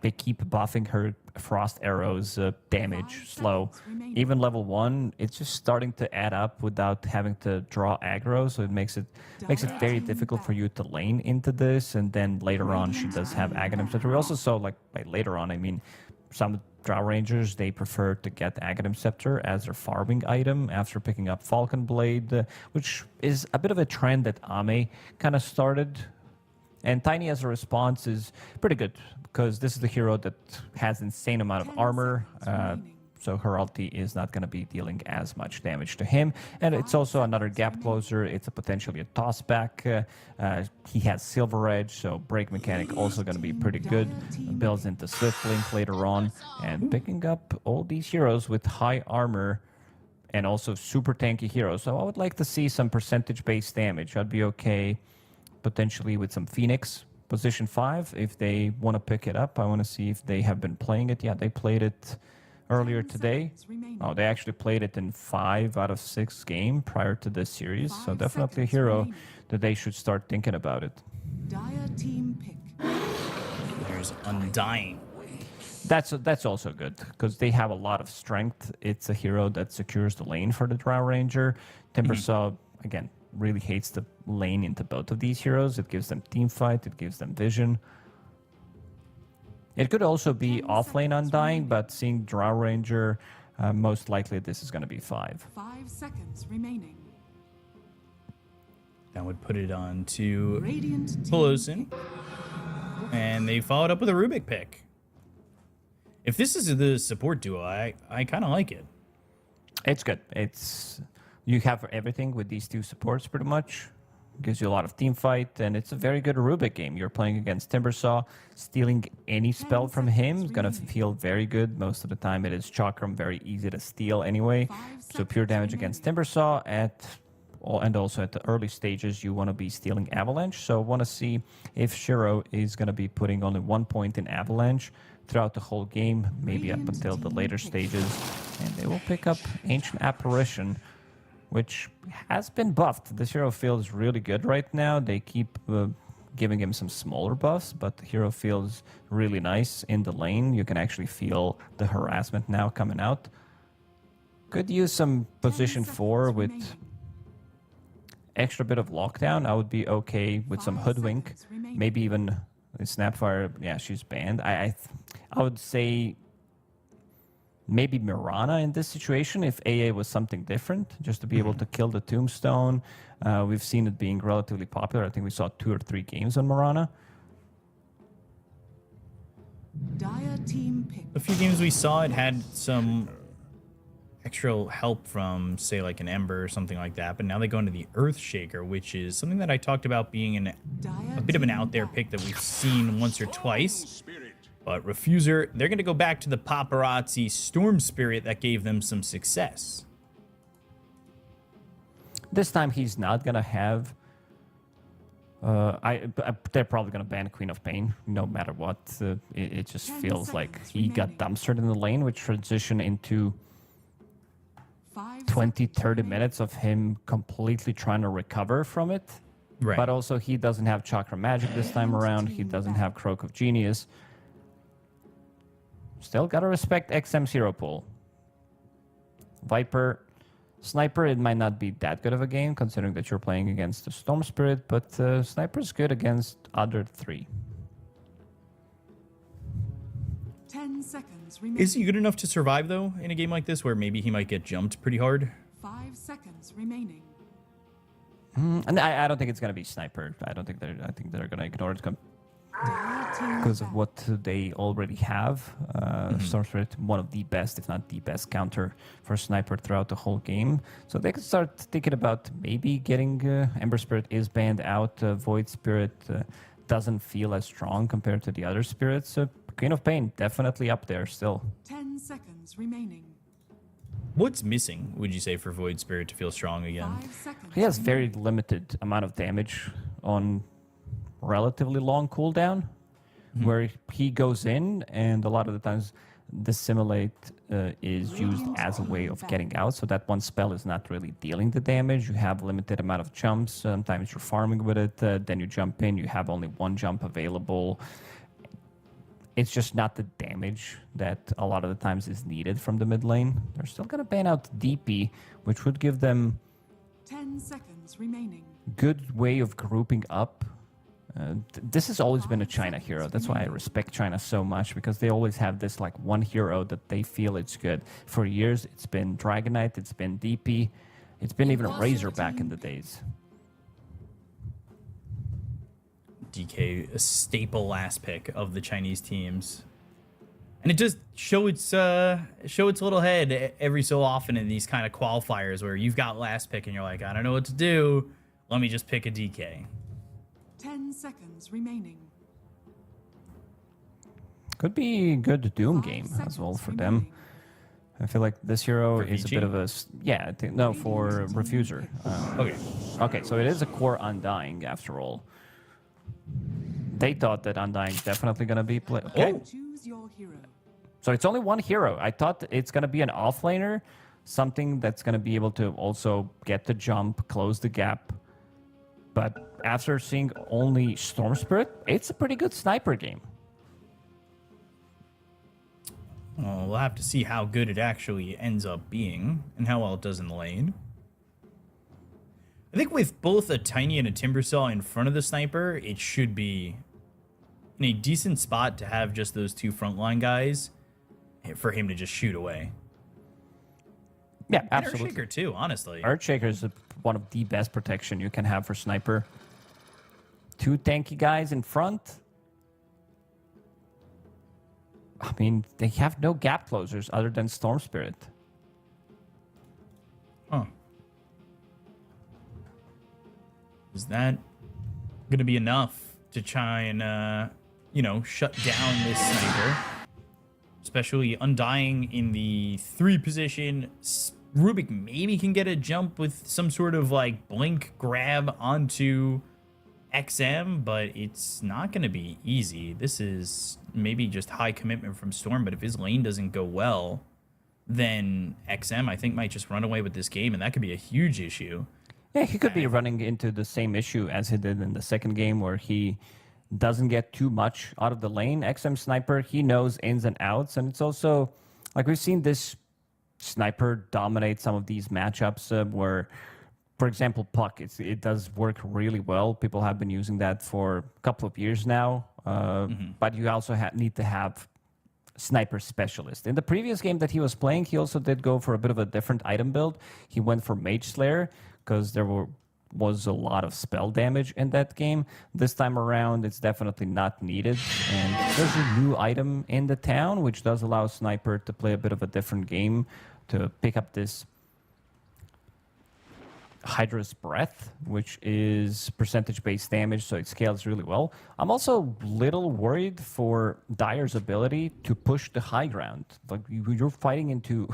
Speaker 8: They keep buffing her frost arrows, damage, slow. Even level 1, it's just starting to add up without having to draw aggro, so it makes it very difficult for you to lane into this. And then later on, she does have Aghanim Scepter. We also saw, like, by later on, I mean, some Drow Rangers, they prefer to get Aghanim Scepter as their farming item after picking up Falcon Blade, which is a bit of a trend that Ame kind of started. And Tiny as a response is pretty good, because this is the hero that has insane amount of armor, so her ulti is not going to be dealing as much damage to him. And it's also another gap closer. It's a potentially a toss back. He has Silver Edge, so break mechanic also going to be pretty good. Builds into Swift Link later on, and picking up all these heroes with high armor and also super tanky heroes. So I would like to see some percentage-based damage. I'd be okay potentially with some Phoenix. Position 5, if they want to pick it up. I want to see if they have been playing it. Yeah, they played it earlier today. Oh, they actually played it in 5 out of 6 games prior to this series. So definitely a hero that they should start thinking about it.
Speaker 3: Dire team pick.
Speaker 9: There's Undying.
Speaker 8: That's also good, because they have a lot of strength. It's a hero that secures the lane for the Drow Ranger. Timbersaw, again, really hates the lane into both of these heroes. It gives them team fight, it gives them vision. It could also be off-lane Undying, but seeing Drow Ranger, most likely this is going to be 5.
Speaker 3: 5 seconds remaining.
Speaker 9: That would put it on to
Speaker 3: Radiant team
Speaker 9: Pelosin. And they followed up with a Rubik pick. If this is the support duo, I kind of like it.
Speaker 8: It's good. You have everything with these two supports pretty much. Gives you a lot of team fight, and it's a very good Rubik game. You're playing against Timbersaw. Stealing any spell from him is going to feel very good. Most of the time it is Chakram, very easy to steal anyway. So pure damage against Timbersaw and also at the early stages you want to be stealing Avalanche. So want to see if Shiro is going to be putting only 1 point in Avalanche throughout the whole game, maybe up until the later stages. And they will pick up Ancient Apparition, which has been buffed. This hero feels really good right now. They keep giving him some smaller buffs, but the hero feels really nice in the lane. You can actually feel the harassment now coming out. Could use some position 4 with
Speaker 3: remaining.
Speaker 8: extra bit of lockdown. I would be okay with some
Speaker 3: 5
Speaker 8: hoodwink,
Speaker 3: seconds remaining.
Speaker 8: maybe even Snapfire. Yeah, she's banned. I would say maybe Mirana in this situation if AA was something different, just to be able to kill the Tombstone. We've seen it being relatively popular. I think we saw 2 or 3 games on Mirana.
Speaker 3: Dire team pick.
Speaker 9: A few games we saw, it had some extra help from, say, like an Ember or something like that. But now they go into the Earthshaker, which is something that I talked about being a bit of an out there pick that we've seen once or twice. But Refuser, they're going to go back to the Paparazzi Storm Spirit that gave them some success.
Speaker 8: This time he's not gonna have. They're probably gonna ban Queen of Pain no matter what. It just
Speaker 3: 10
Speaker 8: feels like
Speaker 3: seconds
Speaker 8: he got
Speaker 3: remaining.
Speaker 8: dumpstered in the lane, which transition into
Speaker 3: 5
Speaker 8: 20,
Speaker 3: seconds
Speaker 8: 30
Speaker 3: remaining.
Speaker 8: minutes of him completely trying to recover from it.
Speaker 9: Right.
Speaker 8: But also he doesn't have Chakra Magic this time around. He doesn't have Croak of Genius. Still gotta respect XM's hero pool. Viper, Sniper, it might not be that good of a game considering that you're playing against the Storm Spirit, but Sniper's good against other 3.
Speaker 3: 10 seconds remaining.
Speaker 9: Is he good enough to survive, though, in a game like this where maybe he might get jumped pretty hard?
Speaker 3: 5 seconds remaining.
Speaker 8: And I don't think it's gonna be Sniper. I think they're gonna ignore it
Speaker 3: Dire team
Speaker 8: because of
Speaker 3: back.
Speaker 8: what they already have. Storm Spirit, one of the best, if not the best, counter for Sniper throughout the whole game. So they could start thinking about maybe getting Ember Spirit is banned out. Void Spirit doesn't feel as strong compared to the other spirits. Queen of Pain definitely up there still.
Speaker 3: 10 seconds remaining.
Speaker 9: What's missing, would you say, for Void Spirit to feel strong again?
Speaker 3: 5 seconds.
Speaker 8: He has very
Speaker 3: remaining.
Speaker 8: limited amount of damage on relatively long cooldown, where he goes in, and a lot of the times Dissimulate is used as a way of getting out, so that one spell is not really dealing the damage. You have limited amount of jumps. Sometimes you're farming with it, then you jump in, you have only one jump available. It's just not the damage that a lot of the times is needed from the mid lane. They're still gonna ban out DP, which would give them
Speaker 3: 10 seconds remaining.
Speaker 8: good way of grouping up. This has always been a China hero. That's why I respect China so much, because they always have this like one hero that they feel it's good. For years, it's been Dragon Knight, it's been DP, it's been even Razor back in the days.
Speaker 9: DK, a staple last pick of the Chinese teams. And it just show its little head every so often in these kind of qualifiers where you've got last pick and you're like, I don't know what to do. Let me just pick a DK.
Speaker 3: 10 seconds remaining.
Speaker 8: Could be a good Doom
Speaker 3: 5
Speaker 8: game as
Speaker 3: seconds
Speaker 8: well for
Speaker 3: remaining.
Speaker 8: them. I feel like this hero
Speaker 9: For
Speaker 8: is a
Speaker 9: Vici?
Speaker 8: bit of a yeah. I think, no, for Refuser.
Speaker 9: Okay.
Speaker 8: Okay, so it is a core Undying after all. They thought that Undying's definitely gonna be play. Okay,
Speaker 9: Oh.
Speaker 3: Choose your hero.
Speaker 8: so it's only one hero. I thought it's gonna be an offlaner, something that's gonna be able to also get the jump, close the gap. But after seeing only Storm Spirit, it's a pretty good sniper game.
Speaker 9: Well, we'll have to see how good it actually ends up being and how well it does in the lane. I think with both a Tiny and a Timber Saw in front of the Sniper, it should be in a decent spot to have just those 2 frontline guys for him to just shoot away.
Speaker 8: Yeah,
Speaker 9: And
Speaker 8: absolutely.
Speaker 9: Earthshaker too, honestly.
Speaker 8: Earthshaker is one of the best protection you can have for sniper. 2 tanky guys in front. I mean, they have no gap closers other than Storm Spirit.
Speaker 9: Huh. Is that going to be enough to try and, shut down this sniper? Especially Undying in the 3 position. Rubik maybe can get a jump with some sort of like blink grab onto XM, but it's not going to be easy. This is maybe just high commitment from Storm, but if his lane doesn't go well, then XM, I think, might just run away with this game, and that could be a huge issue.
Speaker 8: Yeah, he could be running into the same issue as he did in the second game, where he doesn't get too much out of the lane. XM Sniper, he knows ins and outs, and it's also like we've seen this Sniper dominates some of these matchups where, for example, Puck, it does work really well. People have been using that for a couple of years now, but you also need to have Sniper Specialist. In the previous game that he was playing, he also did go for a bit of a different item build. He went for Mage Slayer because there was a lot of spell damage in that game. This time around, it's definitely not needed. And there's a new item in the town, which does allow Sniper to play a bit of a different game, to pick up this Hydra's Breath, which is percentage-based damage, so it scales really well. I'm also a little worried for Dire's ability to push the high ground. Like, you're fighting into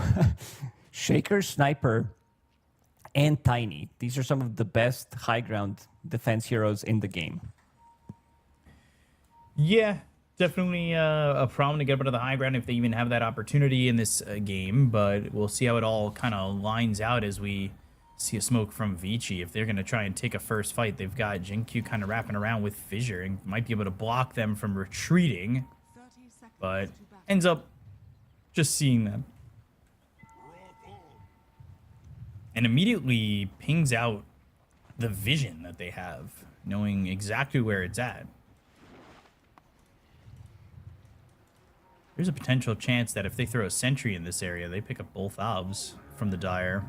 Speaker 8: Shaker, Sniper, and Tiny. These are some of the best high ground defense heroes in the game.
Speaker 9: Yeah, definitely a problem to get up to the high ground if they even have that opportunity in this game, but we'll see how it all kind of lines out as we see a smoke from Vici. If they're going to try and take a first fight, they've got Jinkyu kind of wrapping around with Fissure and might be able to block them from retreating, but ends up just seeing them. And immediately pings out the vision that they have, knowing exactly where it's at. There's a potential chance that if they throw a sentry in this area, they pick up both obs from the Dire.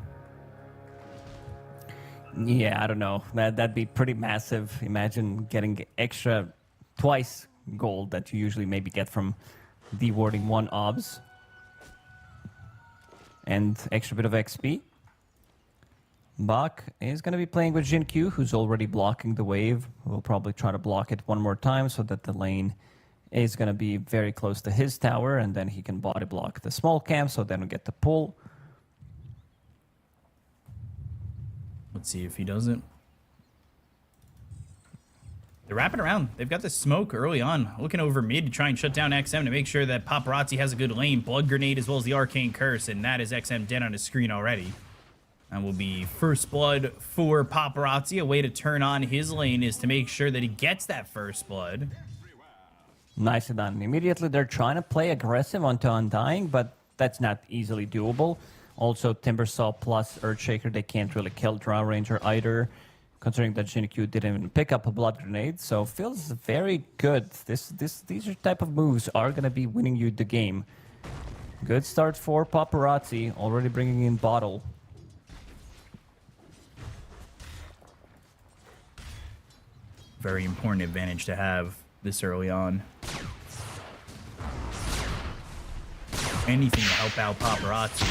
Speaker 8: Yeah, I don't know. That'd be pretty massive. Imagine getting extra twice gold that you usually maybe get from dewarding one obs. And extra bit of XP. Bak is going to be playing with Jinkyu, who's already blocking the wave. We'll probably try to block it one more time so that the lane is going to be very close to his tower, and then he can body block the small camp so they don't get the pull.
Speaker 9: Let's see if he doesn't. They're wrapping around. They've got the smoke early on, looking over mid to try and shut down XM to make sure that Paparazzi has a good lane. Blood Grenade as well as the Arcane Curse, and that is XM dead on his screen already. That will be first blood for Paparazzi. A way to turn on his lane is to make sure that he gets that first blood.
Speaker 8: Nicely done. Immediately they're trying to play aggressive onto Undying, but that's not easily doable. Also, Timbersaw plus Earthshaker, they can't really kill Drow Ranger either, considering that Jinkyu didn't even pick up a Blood Grenade, so feels very good. These are type of moves are going to be winning you the game. Good start for Paparazzi, already bringing in Bottle.
Speaker 9: Very important advantage to have this early on. Anything to help out Paparazzi.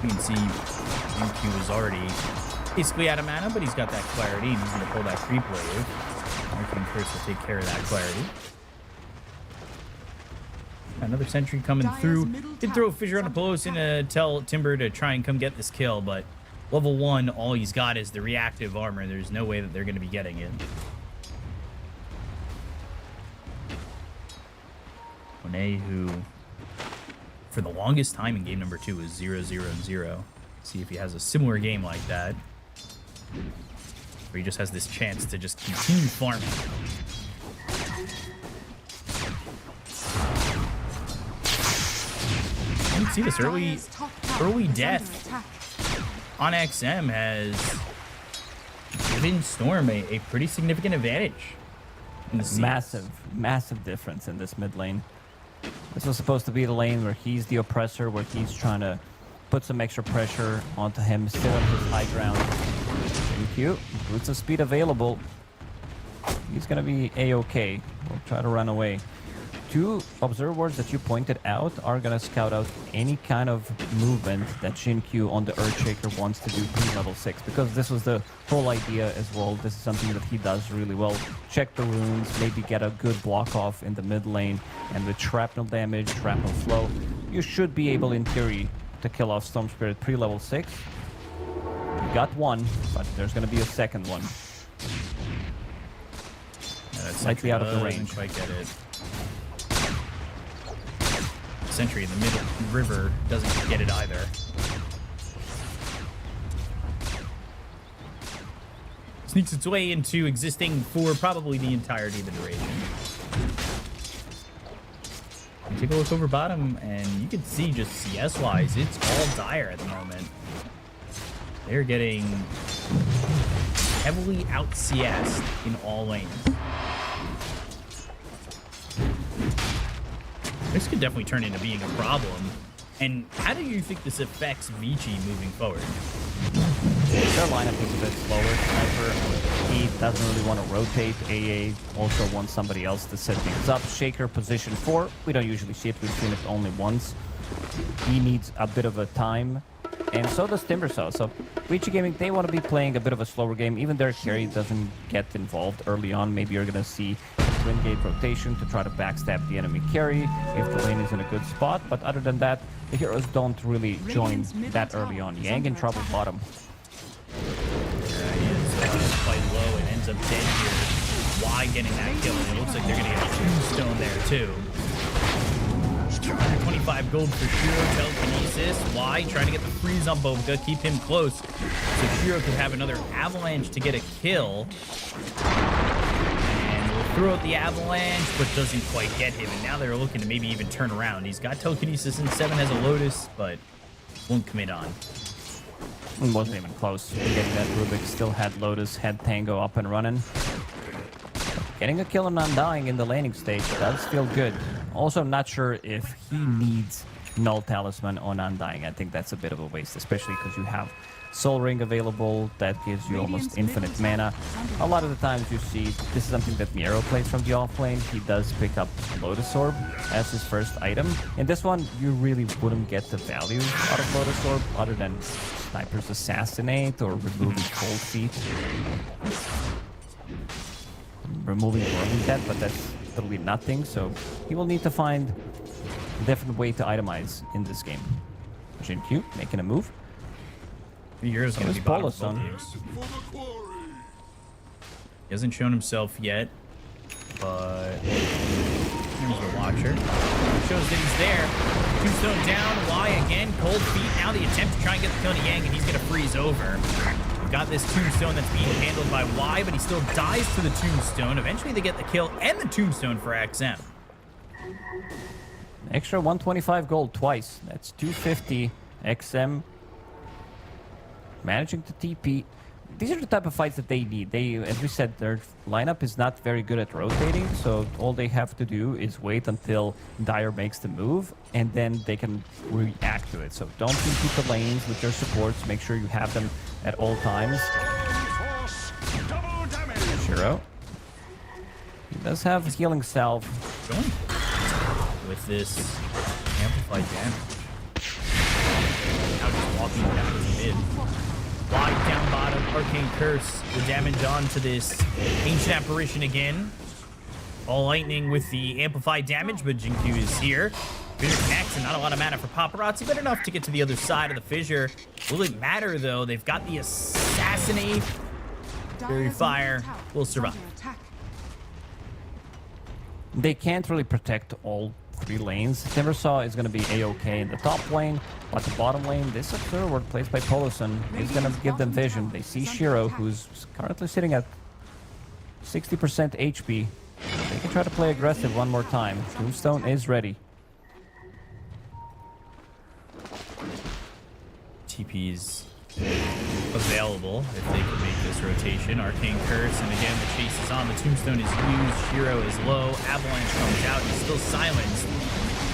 Speaker 9: You can see Jinkyu is already basically out of mana, but he's got that clarity, and he's going to pull that creep wave. Arcane Curse will take care of that clarity. Another sentry coming through. Did throw a Fissure on a post and tell Timber to try and come get this kill, but level 1, all he's got is the reactive armor. There's no way that they're going to be getting it. Monet, who for the longest time in game number 2 was 0-0-0. See if he has a similar game like that, where he just has this chance to just continue farming. You can see this early death on XM has given Storm a pretty significant advantage in the seas.
Speaker 8: Massive difference in this mid lane. This was supposed to be the lane where he's the oppressor, where he's trying to put some extra pressure onto him, still on his high ground. Jinkyu, boots of speed available. He's going to be A-okay. We'll try to run away. 2 observers that you pointed out are going to scout out any kind of movement that Jinkyu on the Earthshaker wants to do pre-level 6, because this was the whole idea as well. This is something that he does really well. Check the runes, maybe get a good block off in the mid lane, and with shrapnel damage, shrapnel flow, you should be able, in theory, to kill off Storm Spirit pre-level 6. You got one, but there's going to be a second one.
Speaker 9: Yeah,
Speaker 8: slightly out of the range.
Speaker 9: Quite get it. Sentry in the middle river doesn't get it either. Sneaks its way into existing for probably the entirety of the duration. take a look over bottom, and you can see just CS-wise, it's all dire at the moment. They're getting heavily out-CS'd in all lanes. This could definitely turn into being a problem. And how do you think this affects Vici moving forward?
Speaker 7: Their lineup is a bit slower. Sniper, he doesn't really want to rotate. AA also wants somebody else to set things up. Shaker, position 4. We don't usually see it. We've seen it only once. He needs a bit of a time. And so does Timbersaw. So Vici Gaming, they want to be playing a bit of a slower game. Even their carry doesn't get involved early on. Maybe you're going to see twin gate rotation to try to backstab the enemy carry if the lane is in a good spot. But other than that, the heroes don't really join that early on. Yang in trouble bottom.
Speaker 9: He is quite low and ends up dead here. Why getting that kill? And it looks like they're going to get a tombstone there too. 25 gold for Shiro, telekinesis. Why? Trying to get the freeze on Bobuka, keep him close. So Shiro could have another avalanche to get a kill. And will throw out the avalanche, but doesn't quite get him. And now they're looking to maybe even turn around. He's got telekinesis and 7 has a Lotus, but won't commit on.
Speaker 7: It wasn't even close. Getting that Rubik, still had Lotus, had Tango up and running. Getting a kill on Undying in the laning stage does feel good. Also, I'm not sure if he needs Null Talisman on Undying. I think that's a bit of a waste, especially because you have Soul Ring available. That gives you almost infinite mana. A lot of the times you see, this is something that Miero plays from the off lane. He does pick up Lotus Orb as his first item. In this one, you really wouldn't get the value out of Lotus Orb other than Sniper's Assassinate or removing Cold Feet. Removing Whirling Death, but that's literally nothing, so he will need to find a different way to itemize in this game. Jin Q making a move.
Speaker 9: Here's going to be bottom of both games. He hasn't shown himself yet, but here's a watcher. Shows that he's there. Tombstone down. Y again. Cold Feet. Now the attempt to try and get the kill on Yang, and he's going to freeze over. We've got this Tombstone that's being handled by Y, but he still dies to the Tombstone. Eventually they get the kill and the Tombstone for XM.
Speaker 7: Extra 125 gold twice. That's 250. XM managing to TP. These are the type of fights that they need. They, as we said, their lineup is not very good at rotating, so all they have to do is wait until Dire makes the move, and then they can react to it. So don't TP the lanes with your supports. Make sure you have them at all times. Shiro. He does have healing salve.
Speaker 9: Going with this amplified damage. Now just walking down to mid. Wide down bottom, Arcane Curse, the damage onto this Ancient Apparition again. All lightning with the amplified damage, but Jinku is here. Fissure connects, and not a lot of mana for Paparazzi, but enough to get to the other side of the fissure. Will it matter, though? They've got the Assassinate. Fairy Fire will survive.
Speaker 7: They can't really protect all 3 lanes. Timbersaw is going to be a-okay in the top lane, but the bottom lane, this Observer placed by Poloson is going to give them vision. They see Shiro, who's currently sitting at 60% HP. They can try to play aggressive one more time. Tombstone is ready.
Speaker 9: TP's available if they can make this rotation. Arcane Curse, and again, the chase is on. The Tombstone is used. Shiro is low. Avalanche comes out. He's still silenced.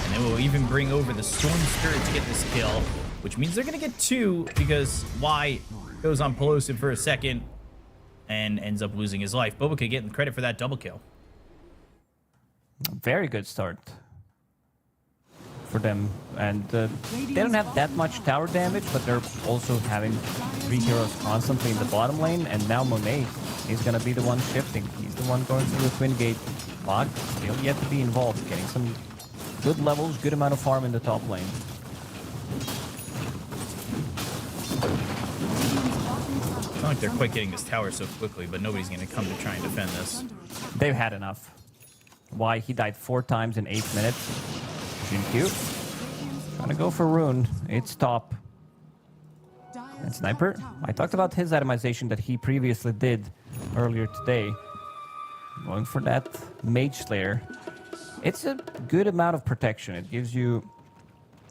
Speaker 9: And they will even bring over the Storm Spirit to get this kill, which means they're going to get 2 because Y goes on Pelosive for a second and ends up losing his life. Bobuka getting credit for that double kill.
Speaker 7: Very good start for them, and they don't have that much tower damage, but they're also having 3 heroes constantly in the bottom lane, and now Monet is going to be the one shifting. He's the one going through the twin gate. Bog still yet to be involved, getting some good levels, good amount of farm in the top lane.
Speaker 9: It's not like they're quite getting this tower so quickly, but nobody's going to come to try and defend this.
Speaker 7: They've had enough. Why? He died 4 times in 8 minutes. Q. Trying to go for Rune. It's top. And Sniper, I talked about his itemization that he previously did earlier today. Going for that Mage Slayer.
Speaker 8: It's a good amount of protection. It gives you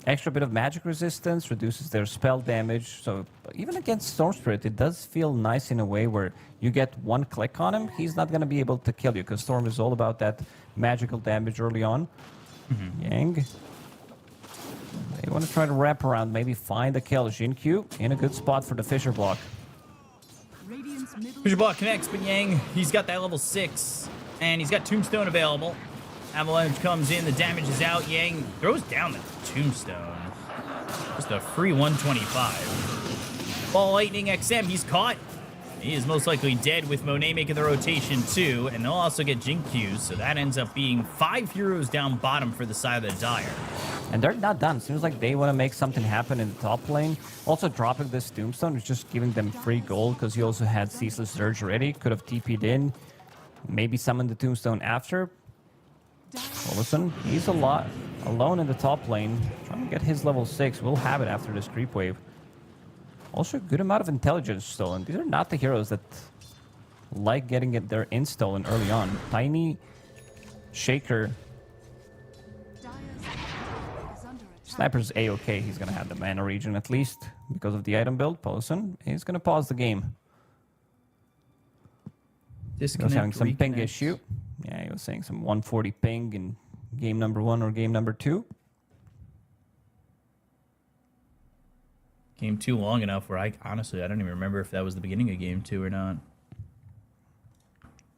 Speaker 8: extra bit of magic resistance, reduces their spell damage. So even against Storm Spirit, it does feel nice in a way where you get one click on him, he's not going to be able to kill you, because Storm is all about that magical damage early on. Yang. They want to try to wrap around, maybe find a kill. Jinkyu in a good spot for the Fissure block.
Speaker 3: Radiant's middle
Speaker 9: Fissure block connects, but Yang, he's got that level 6, and he's got Tombstone available. Avalanche comes in, the damage is out. Yang throws down the Tombstone. Just a free 125. Ball Lightning XM, he's caught. He is most likely dead with Monet making the rotation too, and they'll also get Jinkyu, so that ends up being 5 heroes down bottom for the side of the Dire.
Speaker 8: And they're not done. Seems like they want to make something happen in the top lane. Also dropping this Tombstone is just giving them free gold, because he also had Ceaseless Surge already. Could have TP'd in, maybe summoned the Tombstone after. Olsen, he's a lot alone in the top lane, trying to get his level 6. We'll have it after this creep wave. Also, a good amount of intelligence stolen. These are not the heroes that like getting their in stolen early on. Tiny, Shaker,
Speaker 3: Dire's is under attack.
Speaker 8: Sniper's A-okay. He's going to have the mana regen at least because of the item build. Posen, he's going to pause the game. He was having some ping issue. Yeah, he was saying some 140 ping in game number 1 or game number 2.
Speaker 9: Game 2 long enough where I don't even remember if that was the beginning of game 2 or not.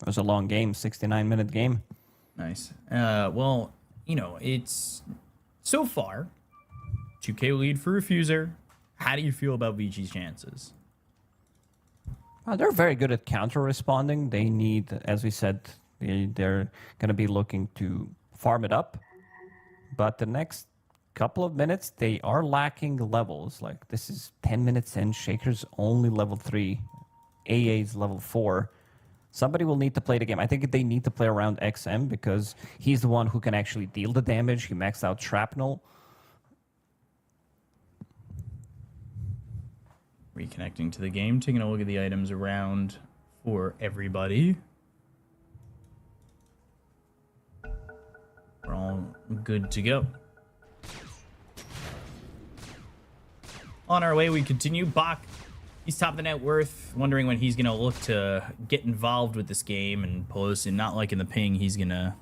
Speaker 8: It was a long game, 69-minute game.
Speaker 9: Nice. Well, you know, it's so far 2K lead for Refuser. How do you feel about Vici's chances?
Speaker 8: They're very good at counter-responding. They need, as we said, they're going to be looking to farm it up. But the next couple of minutes, they are lacking levels. Like, this is 10 minutes in. Shaker's only level 3. AA's level 4. Somebody will need to play the game. I think they need to play around XM, because he's the one who can actually deal the damage. He maxed out Shrapnel.
Speaker 9: Reconnecting to the game, taking a look at the items around for everybody. We're all good to go. On our way, we continue. Bach, he's top of the net worth, wondering when he's going to look to get involved with this game, and Pelosi not liking the ping, he's going to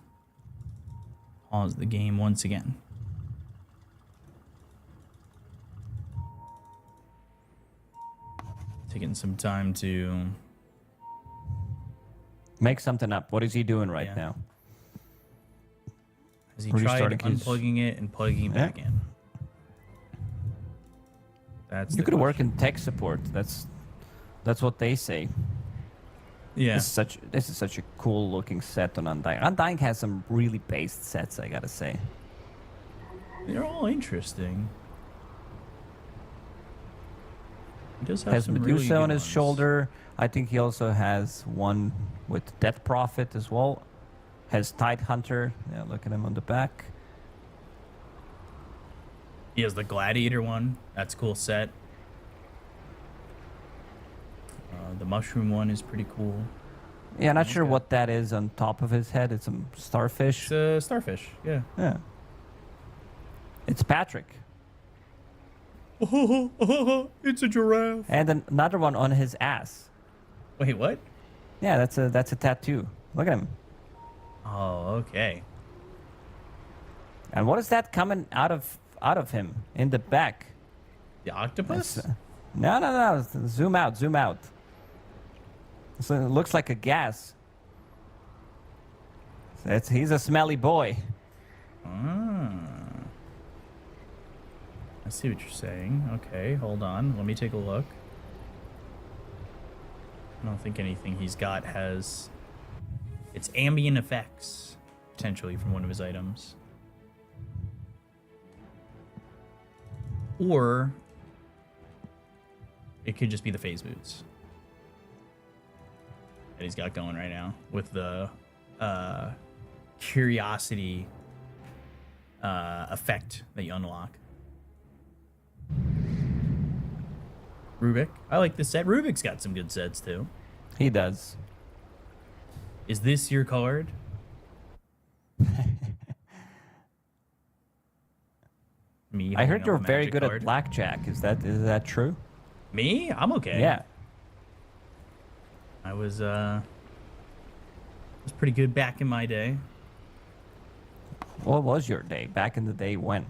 Speaker 9: pause the game once again. Taking some time to
Speaker 8: Make something up. What is he doing right now?
Speaker 9: Has he tried
Speaker 8: Restarting his-
Speaker 9: unplugging it and plugging it back in? That's
Speaker 8: You
Speaker 9: the
Speaker 8: could work
Speaker 9: question.
Speaker 8: in tech support. That's what they say.
Speaker 9: Yeah.
Speaker 8: This is such a cool looking set on Undying. Undying has some really based sets, I gotta say.
Speaker 9: They're all interesting. He does have
Speaker 8: Has
Speaker 9: some
Speaker 8: Medusa
Speaker 9: really good
Speaker 8: on his
Speaker 9: ones.
Speaker 8: shoulder. I think he also has one with Death Prophet as well. Has Tide Hunter. Yeah, look at him on the back.
Speaker 9: He has the Gladiator one. That's a cool set. The Mushroom one is pretty cool.
Speaker 8: Yeah, not sure what that is on top of his head. It's some starfish.
Speaker 9: It's a starfish, yeah.
Speaker 8: Yeah. It's Patrick.
Speaker 9: It's a giraffe.
Speaker 8: And then another one on his ass.
Speaker 9: Wait, what?
Speaker 8: Yeah, that's a tattoo. Look at him.
Speaker 9: Oh, okay.
Speaker 8: And what is that coming out of him in the back?
Speaker 9: The octopus?
Speaker 8: No. Zoom out. So it looks like a gas. He's a smelly boy.
Speaker 9: I see what you're saying. Okay, hold on. Let me take a look. I don't think anything he's got has... It's ambient effects, potentially, from one of his items. Or... it could just be the phase boots that he's got going right now with the curiosity effect that you unlock. Rubik. I like this set. Rubik's got some good sets too.
Speaker 8: He does.
Speaker 9: Is this your card?
Speaker 8: I heard
Speaker 9: holding
Speaker 8: you're
Speaker 9: up a
Speaker 8: very
Speaker 9: magic
Speaker 8: good
Speaker 9: card.
Speaker 8: at blackjack. Is that true?
Speaker 9: Me? I'm okay.
Speaker 8: Yeah.
Speaker 9: I was pretty good back in my day.
Speaker 8: What was your day back in the day when?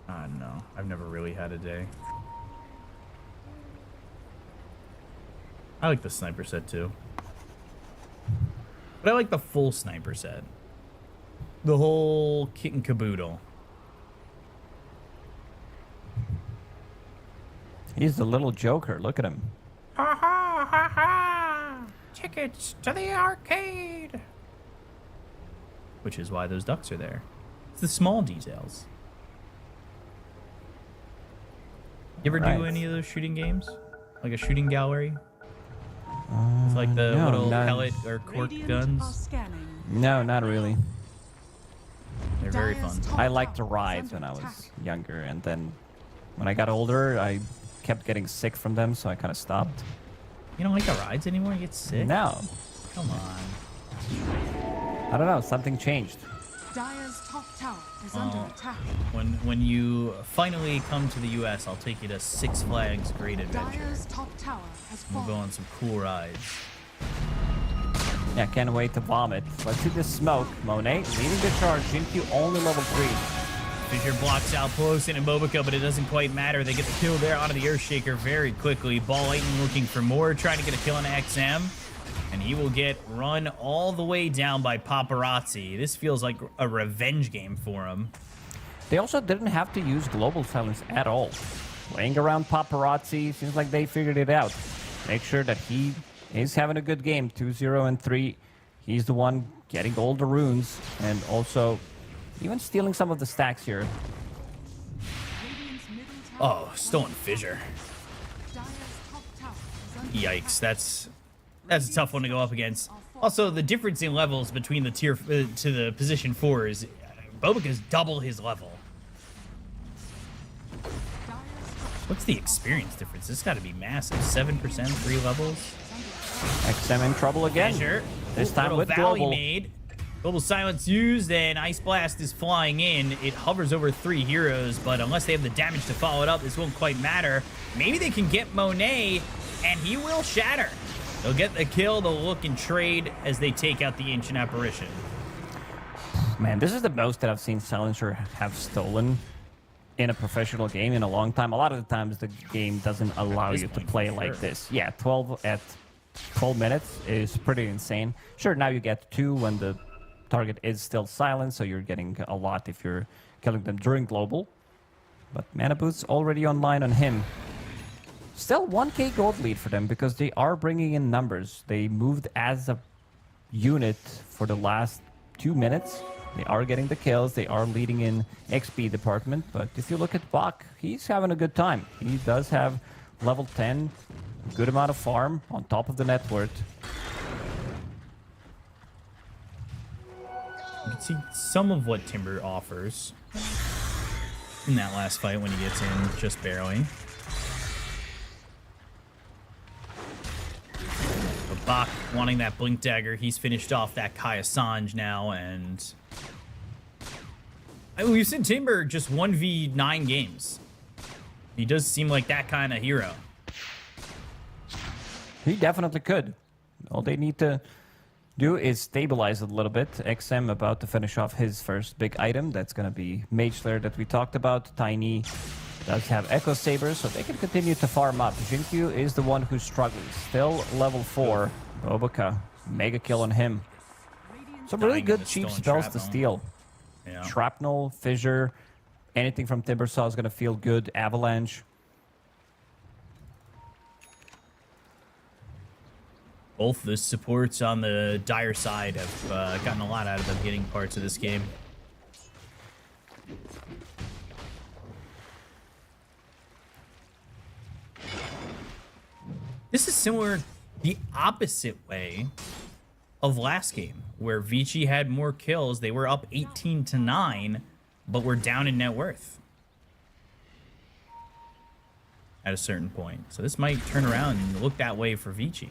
Speaker 9: I don't know. I've never really had a day. I like the sniper set too. But I like the full sniper set. The whole kit and caboodle.
Speaker 8: He's the little Joker. Look at him.
Speaker 9: Ha ha ha ha! Tickets to the arcade! Which is why those ducks are there. It's the small details. You ever do
Speaker 8: Right.
Speaker 9: any of those shooting games? Like a shooting gallery? It's like the
Speaker 8: no,
Speaker 9: little
Speaker 8: none.
Speaker 9: pellet or cork
Speaker 3: Radiant are
Speaker 9: guns.
Speaker 3: scanning.
Speaker 8: No, not really.
Speaker 9: They're very
Speaker 3: Dire's
Speaker 9: fun.
Speaker 3: top
Speaker 8: I liked the
Speaker 3: tower is
Speaker 8: rides
Speaker 3: under
Speaker 8: when I
Speaker 3: attack.
Speaker 8: was younger, and then when I got older, I kept getting sick from them, so I kind of stopped.
Speaker 9: You don't like the rides anymore? You get sick?
Speaker 8: No,
Speaker 9: Come on.
Speaker 8: I don't know. Something changed.
Speaker 3: Dire's top tower is under attack.
Speaker 9: When you finally come to the U.S., I'll take you to Six Flags Great Adventure.
Speaker 3: Dire's top tower has
Speaker 9: We'll go
Speaker 3: fallen.
Speaker 9: on some cool rides.
Speaker 8: Yeah, can't wait to vomit. Let's see the smoke. Monet leading the charge. Jinkyu only level 3.
Speaker 9: Fissure blocks out Pelosin and Bobica, but it doesn't quite matter. They get the kill there onto the Earthshaker very quickly. Ball Lightning looking for more, trying to get a kill on XM. And he will get run all the way down by Paparazzi. This feels like a revenge game for him.
Speaker 8: They also didn't have to use global silence at all. Playing around Paparazzi, seems like they figured it out. Make sure that he is having a good game. 2-0 and 3. He's the one getting all the runes and also even stealing some of the stacks here.
Speaker 3: Radiant's middle tower
Speaker 9: Oh, stolen Fissure.
Speaker 3: Dire's top tower is under
Speaker 9: Yikes, that's a tough one to go up against. Also, the difference in levels between the tier to the position 4s, Bobica's double his level. What's the experience difference? This got to be massive. 7%, 3 levels.
Speaker 8: XM in trouble again.
Speaker 9: Measure.
Speaker 8: This
Speaker 9: Ooh,
Speaker 8: time
Speaker 9: little
Speaker 8: with
Speaker 9: valley
Speaker 8: global.
Speaker 9: made. Global silence used, and Ice Blast is flying in. It hovers over 3 heroes, but unless they have the damage to follow it up, this won't quite matter. Maybe they can get Monet, and he will shatter. They'll get the kill, they'll look and trade as they take out the Ancient Apparition.
Speaker 8: Man, this is the most that I've seen Silencer have stolen in a professional game in a long time. A lot of the times the game doesn't allow
Speaker 9: this
Speaker 8: you to
Speaker 9: point,
Speaker 8: play
Speaker 9: for
Speaker 8: like
Speaker 9: sure.
Speaker 8: this. Yeah, 12 at 12 minutes is pretty insane. Sure, now you get 2 when the target is still silent, so you're getting a lot if you're killing them during global. But Mana Boost's already online on him. Still 1k gold lead for them because they are bringing in numbers. They moved as a unit for the last 2 minutes. They are getting the kills. They are leading in XP department. But if you look at Bach, he's having a good time. He does have level 10, good amount of farm on top of the net worth.
Speaker 9: You can see some of what Timber offers in that last fight when he gets in, just barely. But Bach wanting that Blink Dagger, he's finished off that Kai Assange now, and I mean, we've seen Timber just 1v9 games. He does seem like that kind of hero.
Speaker 8: He definitely could. All they need to do is stabilize it a little bit. XM about to finish off his first big item. That's going to be Mage Slayer that we talked about. Tiny does have Echo Saber, so they can continue to farm up. Jinkyu is the one who's struggling. Still level 4. Bobica, mega kill on him. Some really
Speaker 9: Dying in
Speaker 8: good
Speaker 9: the
Speaker 8: cheap
Speaker 9: stolen
Speaker 8: spells to
Speaker 9: shrapnel.
Speaker 8: steal.
Speaker 9: Yeah.
Speaker 8: Shrapnel, Fissure, anything from Timbersaw is going to feel good. Avalanche.
Speaker 9: Both the supports on the Dire side have gotten a lot out of the beginning parts of this game. This is similar, the opposite way of last game, where Vici had more kills. They were up 18-9, but were down in net worth at a certain point. So this might turn around and look that way for Vici.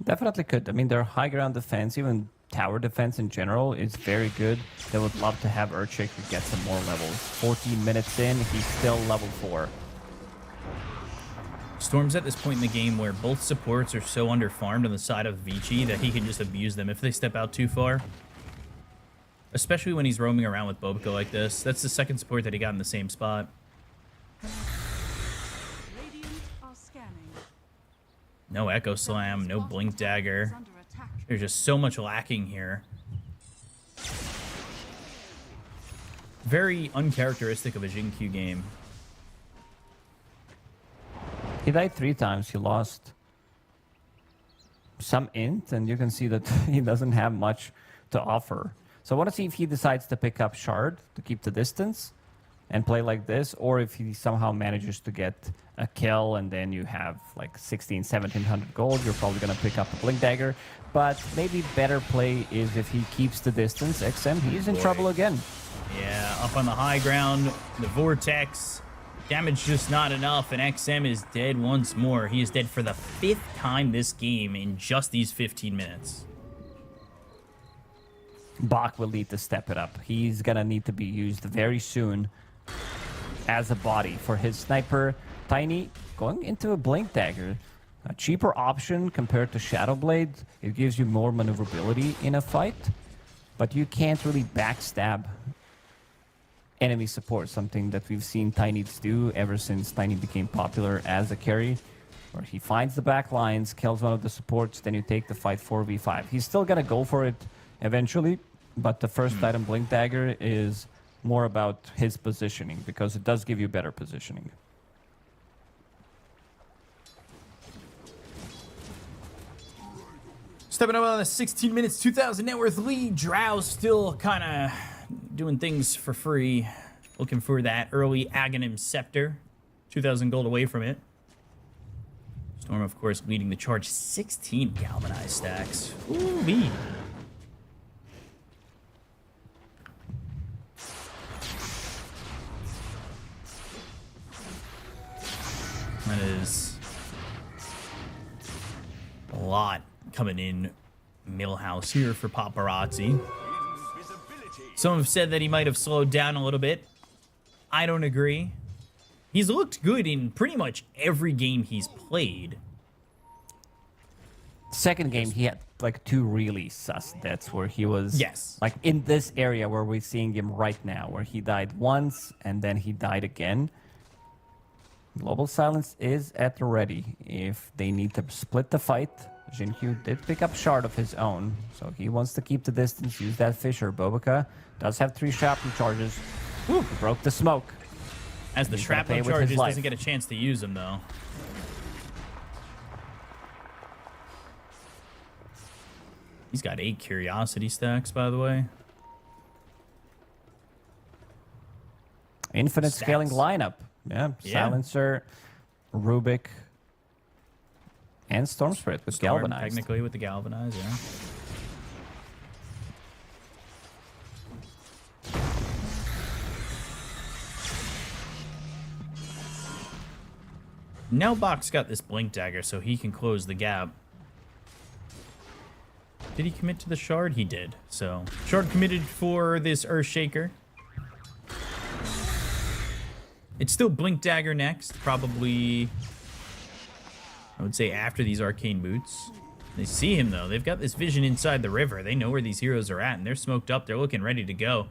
Speaker 8: Definitely could. I mean, they're high ground defense. Even tower defense in general is very good. They would love to have Earthshaker get some more levels. 14 minutes in, he's still level 4.
Speaker 9: Storm's at this point in the game where both supports are so underfarmed on the side of Vici that he can just abuse them if they step out too far. Especially when he's roaming around with Bobica like this. That's the second support that he got in the same spot.
Speaker 3: Radiant are scanning.
Speaker 9: No Echo Slam, no Blink Dagger.
Speaker 3: Under attack.
Speaker 9: There's just so much lacking here. Very uncharacteristic of a Jin-Q game.
Speaker 8: He died 3 times. He lost some int, and you can see that he doesn't have much to offer. So I want to see if he decides to pick up Shard to keep the distance and play like this, or if he somehow manages to get a kill and then you have like 1700 gold. You're probably going to pick up a Blink Dagger. But maybe better play is if he keeps the distance. XM, he's in trouble again.
Speaker 9: Yeah, up on the high ground, the Vortex. Damage just not enough, and XM is dead once more. He is dead for the 5th time this game in just these 15 minutes.
Speaker 8: Bach will need to step it up. He's gonna need to be used very soon as a body for his sniper. Tiny going into a Blink Dagger. A cheaper option compared to Shadow Blade. It gives you more maneuverability in a fight, but you can't really backstab enemy support, something that we've seen Tiny do ever since Tiny became popular as a carry, where he finds the back lines, kills one of the supports, then you take the fight 4v5. He's still gonna go for it eventually, but the first item, Blink Dagger, is more about his positioning, because it does give you better positioning.
Speaker 9: Stepping up on the 16 minutes, 2,000 net worth lead. Drow still kind of doing things for free. Looking for that early Aghanim Scepter. 2,000 gold away from it. Storm, of course, leading the charge. 16 galvanized stacks. Ooh-wee. That is a lot coming in Millhouse here for Paparazzi. Some have said that he might have slowed down a little bit. I don't agree. He's looked good in pretty much every game he's played.
Speaker 8: Second game, he had like 2 really sus deaths where he was
Speaker 9: Yes.
Speaker 8: like in this area where we're seeing him right now, where he died once and then he died again. Global Silence is at the ready if they need to split the fight. Jin-Q did pick up Shard of his own, so he wants to keep the distance, use that Fissure. Bobica does have 3 shrapnel charges. Ooh, broke the smoke.
Speaker 9: As the
Speaker 8: He's gonna pay
Speaker 9: shrapnel
Speaker 8: with his
Speaker 9: charges
Speaker 8: life.
Speaker 9: doesn't get a chance to use them, though. He's got 8 Curiosity stacks, by the way.
Speaker 8: Infinite
Speaker 9: Stats.
Speaker 8: scaling lineup. Yeah,
Speaker 9: Yeah.
Speaker 8: Silencer, Rubik, and Storm Spirit with
Speaker 9: Storm,
Speaker 8: Galvanized.
Speaker 9: technically, with the Galvanize, yeah. Now Bach's got this Blink Dagger, so he can close the gap. Did he commit to the Shard? He did. So, Shard committed for this Earthshaker. It's still Blink Dagger next, probably, I would say, after these Arcane Boots. They see him, though. They've got this vision inside the river. They know where these heroes are at, and they're smoked up. They're looking ready to go.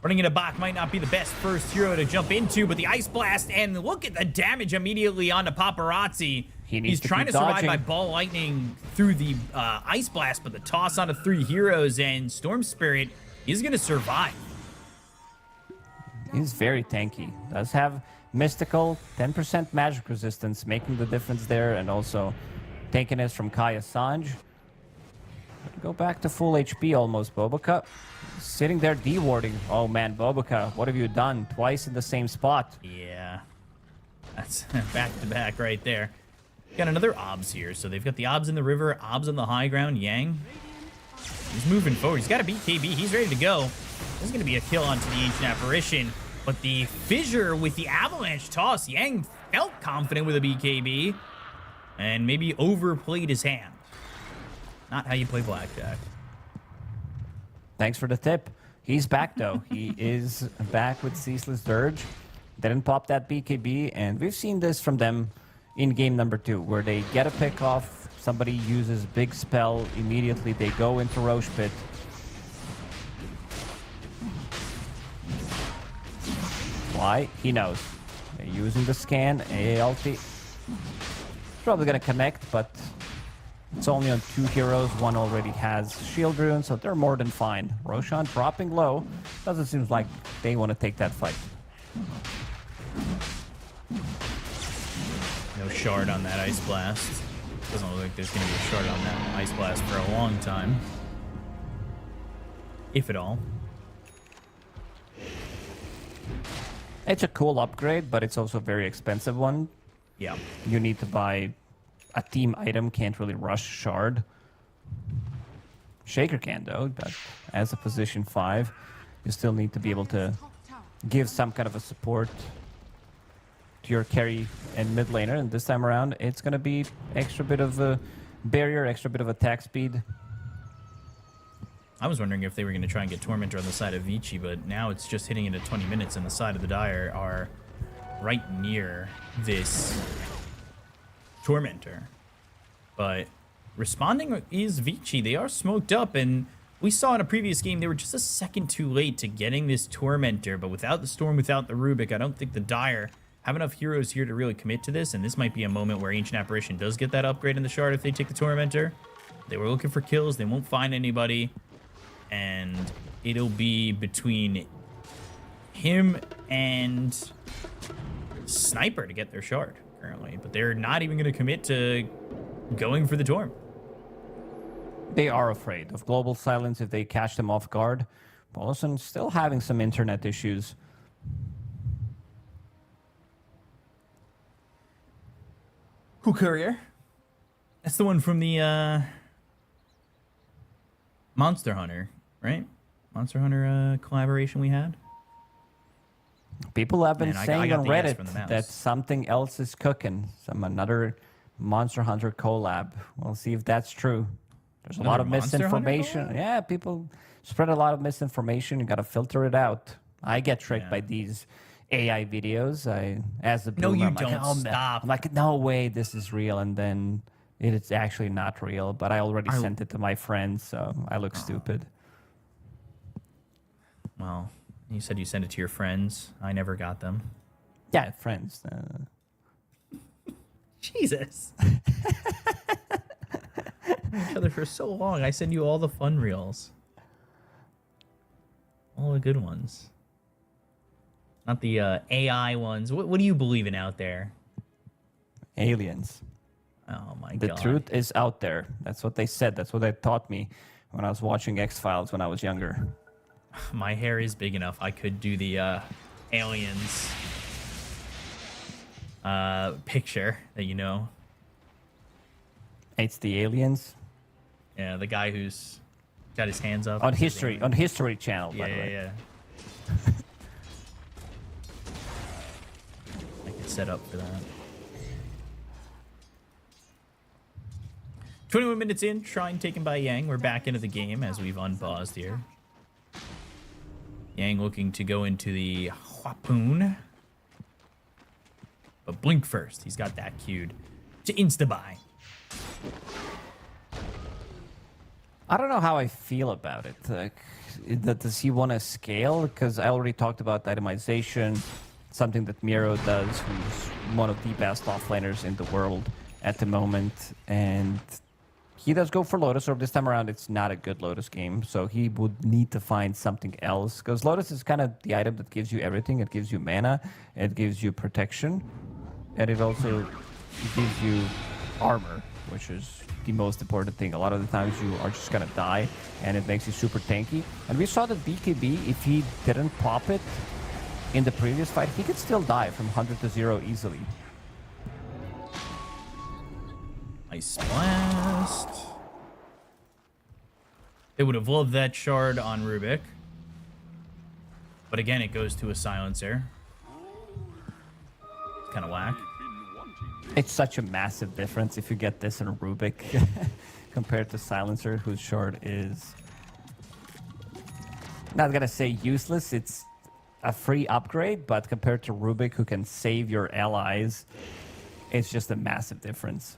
Speaker 9: Running into Bach might not be the best first hero to jump into, but the Ice Blast, and look at the damage immediately onto Paparazzi. He's
Speaker 8: to
Speaker 9: trying
Speaker 8: keep
Speaker 9: to survive
Speaker 8: dodging.
Speaker 9: by Ball Lightning through the Ice Blast, but the toss onto 3 heroes, and Storm Spirit is going to survive.
Speaker 8: He's very tanky. Does have mystical, 10% magic resistance, making the difference there, and also tankiness from Kaya Sanj. Go back to full HP almost, Bobica. Sitting there de-warding. Oh man, Bobica, what have you done? Twice in the same spot.
Speaker 9: Yeah. That's back to back right there. Got another Obs here. So they've got the Obs in the river, Obs on the high ground. Yang. He's moving forward. He's got a BKB. He's ready to go. This is going to be a kill onto the Ancient Apparition. But the Fissure with the Avalanche toss. Yang felt confident with a BKB. And maybe overplayed his hand. Not how you play Blackjack.
Speaker 8: Thanks for the tip. He's back, though. He is back with Ceaseless Dirge. Didn't pop that BKB, and we've seen this from them in game number 2, where they get a pick off, somebody uses big spell, immediately they go into Roche Pit. Why? He knows. They're using the scan, ALT. Probably gonna connect, but it's only on 2 heroes. One already has shield rune, so they're more than fine. Roshan dropping low. Doesn't seem like they want to take that fight.
Speaker 9: No shard on that Ice Blast. Doesn't look like there's going to be a shard on that Ice Blast for a long time. If at all.
Speaker 8: It's a cool upgrade, but it's also a very expensive one.
Speaker 9: Yeah.
Speaker 8: You need to buy a team item, can't really rush shard. Shaker can, though, but as a position 5, you still need to be able to give some kind of a support to your carry and mid laner, and this time around it's going to be extra bit of a barrier, extra bit of attack speed.
Speaker 9: I was wondering if they were going to try and get Tormentor on the side of Vici, but now it's just hitting into 20 minutes, and the side of the Dire are right near this Tormentor. But responding is Vici. They are smoked up, and we saw in a previous game they were just a second too late to getting this Tormentor, but without the Storm, without the Rubik, I don't think the Dire have enough heroes here to really commit to this, and this might be a moment where Ancient Apparition does get that upgrade in the shard if they take the Tormentor. They were looking for kills, they won't find anybody, and it'll be between him and Sniper to get their shard currently, but they're not even going to commit to going for the Torm.
Speaker 8: They are afraid of Global Silence if they catch them off guard. Bolson still having some internet issues.
Speaker 9: Cool Courier. That's the one from the Monster Hunter, right? Monster Hunter collaboration we had.
Speaker 8: People have been
Speaker 9: Man, I
Speaker 8: saying
Speaker 9: got
Speaker 8: on
Speaker 9: the yes
Speaker 8: Reddit
Speaker 9: from the mouse.
Speaker 8: that something else is cooking. Another Monster Hunter collab. We'll see if that's true. There's a lot of
Speaker 9: Another Monster Hunter
Speaker 8: misinformation.
Speaker 9: collab?
Speaker 8: Yeah, people spread a lot of misinformation. You got to filter it out. I get tricked by these AI videos. As a
Speaker 9: No,
Speaker 8: boomer,
Speaker 9: you
Speaker 8: I'm like,
Speaker 9: don't.
Speaker 8: "Oh,
Speaker 9: Stop."
Speaker 8: I'm like, no way, this is real. And then it's actually not real. But I already sent it to my friends, so I look stupid.
Speaker 9: Well, you said you sent it to your friends. I never got them.
Speaker 8: Yeah, friends.
Speaker 9: Jesus. Each other for so long. I send you all the fun reels. All the good ones. Not the AI ones. What do you believe in out there?
Speaker 8: Aliens.
Speaker 9: Oh my
Speaker 8: The
Speaker 9: god.
Speaker 8: truth is out there. That's what they said. That's what they taught me when I was watching X-Files when I was younger.
Speaker 9: My hair is big enough. I could do the aliens picture that you know.
Speaker 8: It's the aliens
Speaker 9: Yeah, the guy who's got his hands up.
Speaker 8: on History Channel.
Speaker 9: Yeah,
Speaker 8: by the
Speaker 9: yeah,
Speaker 8: way.
Speaker 9: yeah. I get set up for that. 21 minutes in, Shrine taken by Yang. We're back into the game as we've unpaused here. Yang looking to go into the Harpoon. But Blink first. He's got that queued to insta-buy.
Speaker 8: I don't know how I feel about it. Like, does he want to scale? Because I already talked about itemization, something that Miro does, who's one of the best offlaners in the world at the moment. And he does go for Lotus, or this time around it's not a good Lotus game, so he would need to find something else. Because Lotus is kind of the item that gives you everything. It gives you mana, it gives you protection, and it also gives you armor, which is the most important thing. A lot of the times you are just gonna die, and it makes you super tanky. And we saw that BKB, if he didn't pop it in the previous fight, he could still die from 100 to 0 easily.
Speaker 9: Ice Blast. They would have loved that shard on Rubik. But again, it goes to a silencer. It's kind of whack.
Speaker 8: It's such a massive difference if you get this in a Rubik compared to Silencer, whose shard is Not gonna say useless, it's a free upgrade, but compared to Rubik, who can save your allies, it's just a massive difference.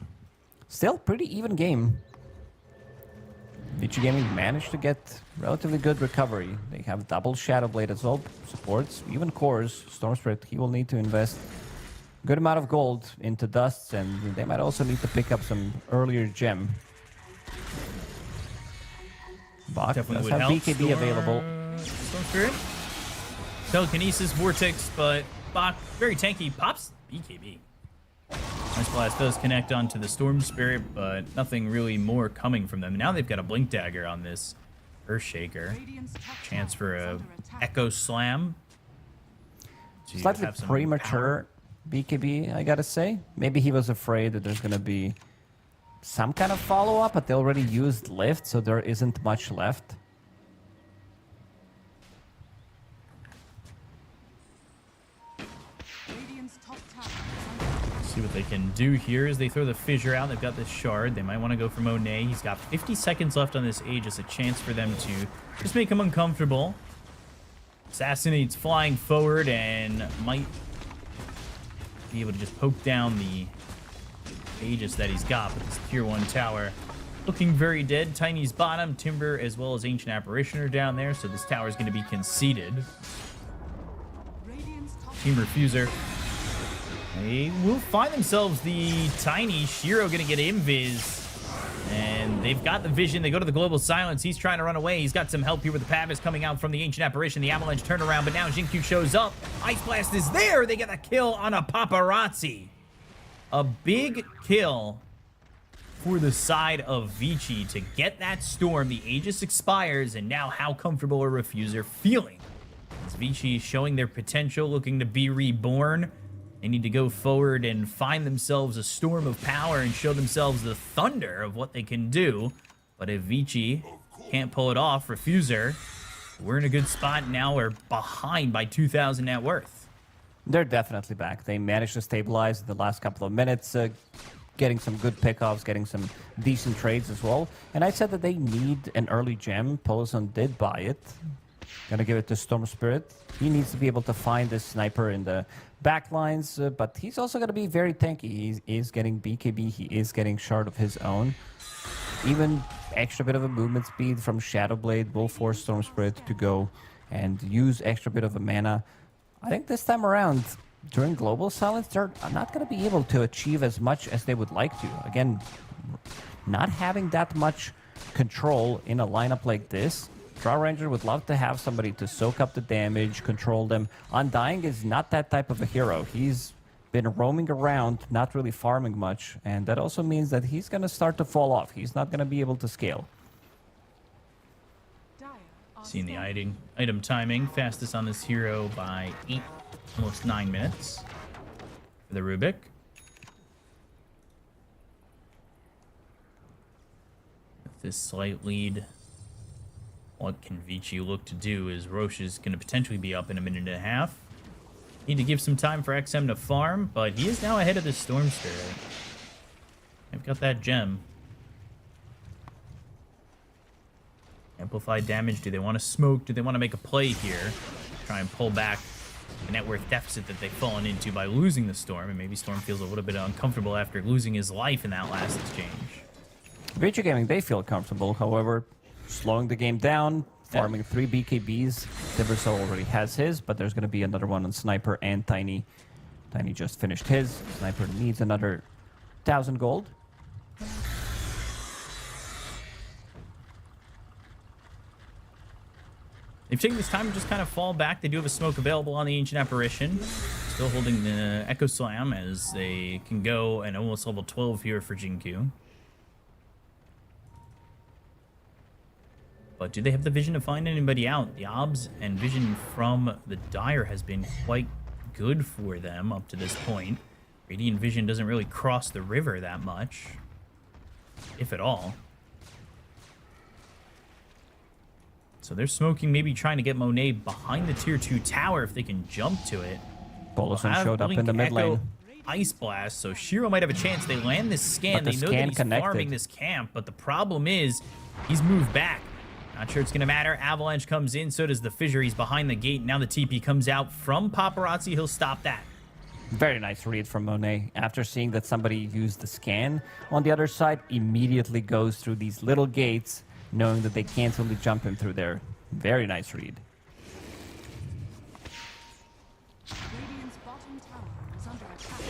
Speaker 8: Still, pretty even game. Vici Gaming managed to get relatively good recovery. They have double Shadow Blade as well, supports, even cores. Storm Spirit, he will need to invest a good amount of gold into dusts, and they might also need to pick up some earlier gem. Bach does
Speaker 9: Definitely
Speaker 8: have
Speaker 9: would help.
Speaker 8: BKB available.
Speaker 9: Storm Spirit. Telekinesis, Vortex, but Bach, very tanky. Pops BKB. Ice Blast does connect onto the Storm Spirit, but nothing really more coming from them. Now they've got a Blink Dagger on this Earthshaker. Chance for a Echo Slam. to
Speaker 8: Slightly
Speaker 9: have some
Speaker 8: premature BKB, I gotta say. Maybe he was afraid that there's gonna be some kind of follow-up, but they already used Lift, so there isn't much left.
Speaker 9: See what they can do here as they throw the Fissure out. They've got this Shard. They might want to go for Monet. He's got 50 seconds left on this Aegis. A chance for them to just make him uncomfortable. Assassinate's flying forward and might be able to just poke down the Aegis that he's got. But this Tier 1 tower looking very dead. Tiny's bottom, Timber, as well as Ancient Apparition are down there. So this tower is going to be conceded. Team Refuser. They will find themselves the Tiny. Shiro going to get invis. And they've got the vision. They go to the Global Silence. He's trying to run away. He's got some help here with the Pavis coming out from the Ancient Apparition. The Avalanche turnaround. But now Jinkyu shows up. Ice Blast is there. They get a kill on a Paparazzi. A big kill for the side of Vici to get that storm. The Aegis expires. And now how comfortable are Refuser feeling? As Vici showing their potential, looking to be reborn. They need to go forward and find themselves a storm of power and show themselves the thunder of what they can do. But if Vici can't pull it off, Refuser, we're in a good spot now. We're behind by 2,000 net worth.
Speaker 8: They're definitely back. They managed to stabilize the last couple of minutes, getting some good pickoffs, getting some decent trades as well. And I said that they need an early gem. Polison did buy it. Gonna give it to Storm Spirit. He needs to be able to find this sniper in the back lines, but he's also gonna be very tanky. He is getting BKB, he is getting Shard of his own. Even extra bit of a movement speed from Shadow Blade will force Storm Spirit to go and use extra bit of a mana. I think this time around, during Global Silence, they're not gonna be able to achieve as much as they would like to. Again, not having that much control in a lineup like this. Draw Ranger would love to have somebody to soak up the damage, control them. Undying is not that type of a hero. He's been roaming around, not really farming much, and that also means that he's going to start to fall off. He's not going to be able to scale.
Speaker 9: Seeing the item timing, fastest on this hero by 8, almost 9 minutes for the Rubik. With this slight lead, what can Vici look to do is Roche is going to potentially be up in a minute and a half. Need to give some time for XM to farm, but he is now ahead of the Storm Spirit. They've got that gem. Amplified damage. Do they want to smoke? Do they want to make a play here? Try and pull back the net worth deficit that they've fallen into by losing the Storm. And maybe Storm feels a little bit uncomfortable after losing his life in that last exchange.
Speaker 8: Vici Gaming, they feel comfortable. However, slowing the game down, farming 3 BKBs. Diverso already has his, but there's going to be another one on Sniper and Tiny. Tiny just finished his. Sniper needs another 1,000 gold.
Speaker 9: They've taken this time to just kind of fall back. They do have a smoke available on the Ancient Apparition. Still holding the Echo Slam as they can go and almost level 12 here for Jinkyu. But do they have the vision to find anybody out? The obs and vision from the Dire has been quite good for them up to this point. Radiant Vision doesn't really cross the river that much, if at all. So they're smoking, maybe trying to get Monet behind the Tier 2 tower if they can jump to it.
Speaker 8: Bolison showed up in the mid lane.
Speaker 9: Ice Blast, so Shiro might have a chance. They land this scan.
Speaker 8: But
Speaker 9: They know that he's farming this camp, but the problem is he's moved back. Not sure it's going to matter. Avalanche comes in, so does the Fissure. He's behind the gate. Now the TP comes out from Paparazzi. He'll stop that.
Speaker 7: Very nice read from Monet. After seeing that somebody used the scan on the other side, immediately goes through these little gates, knowing that they can't really jump him through there. Very nice read.
Speaker 3: Radiant's bottom tower is under attack.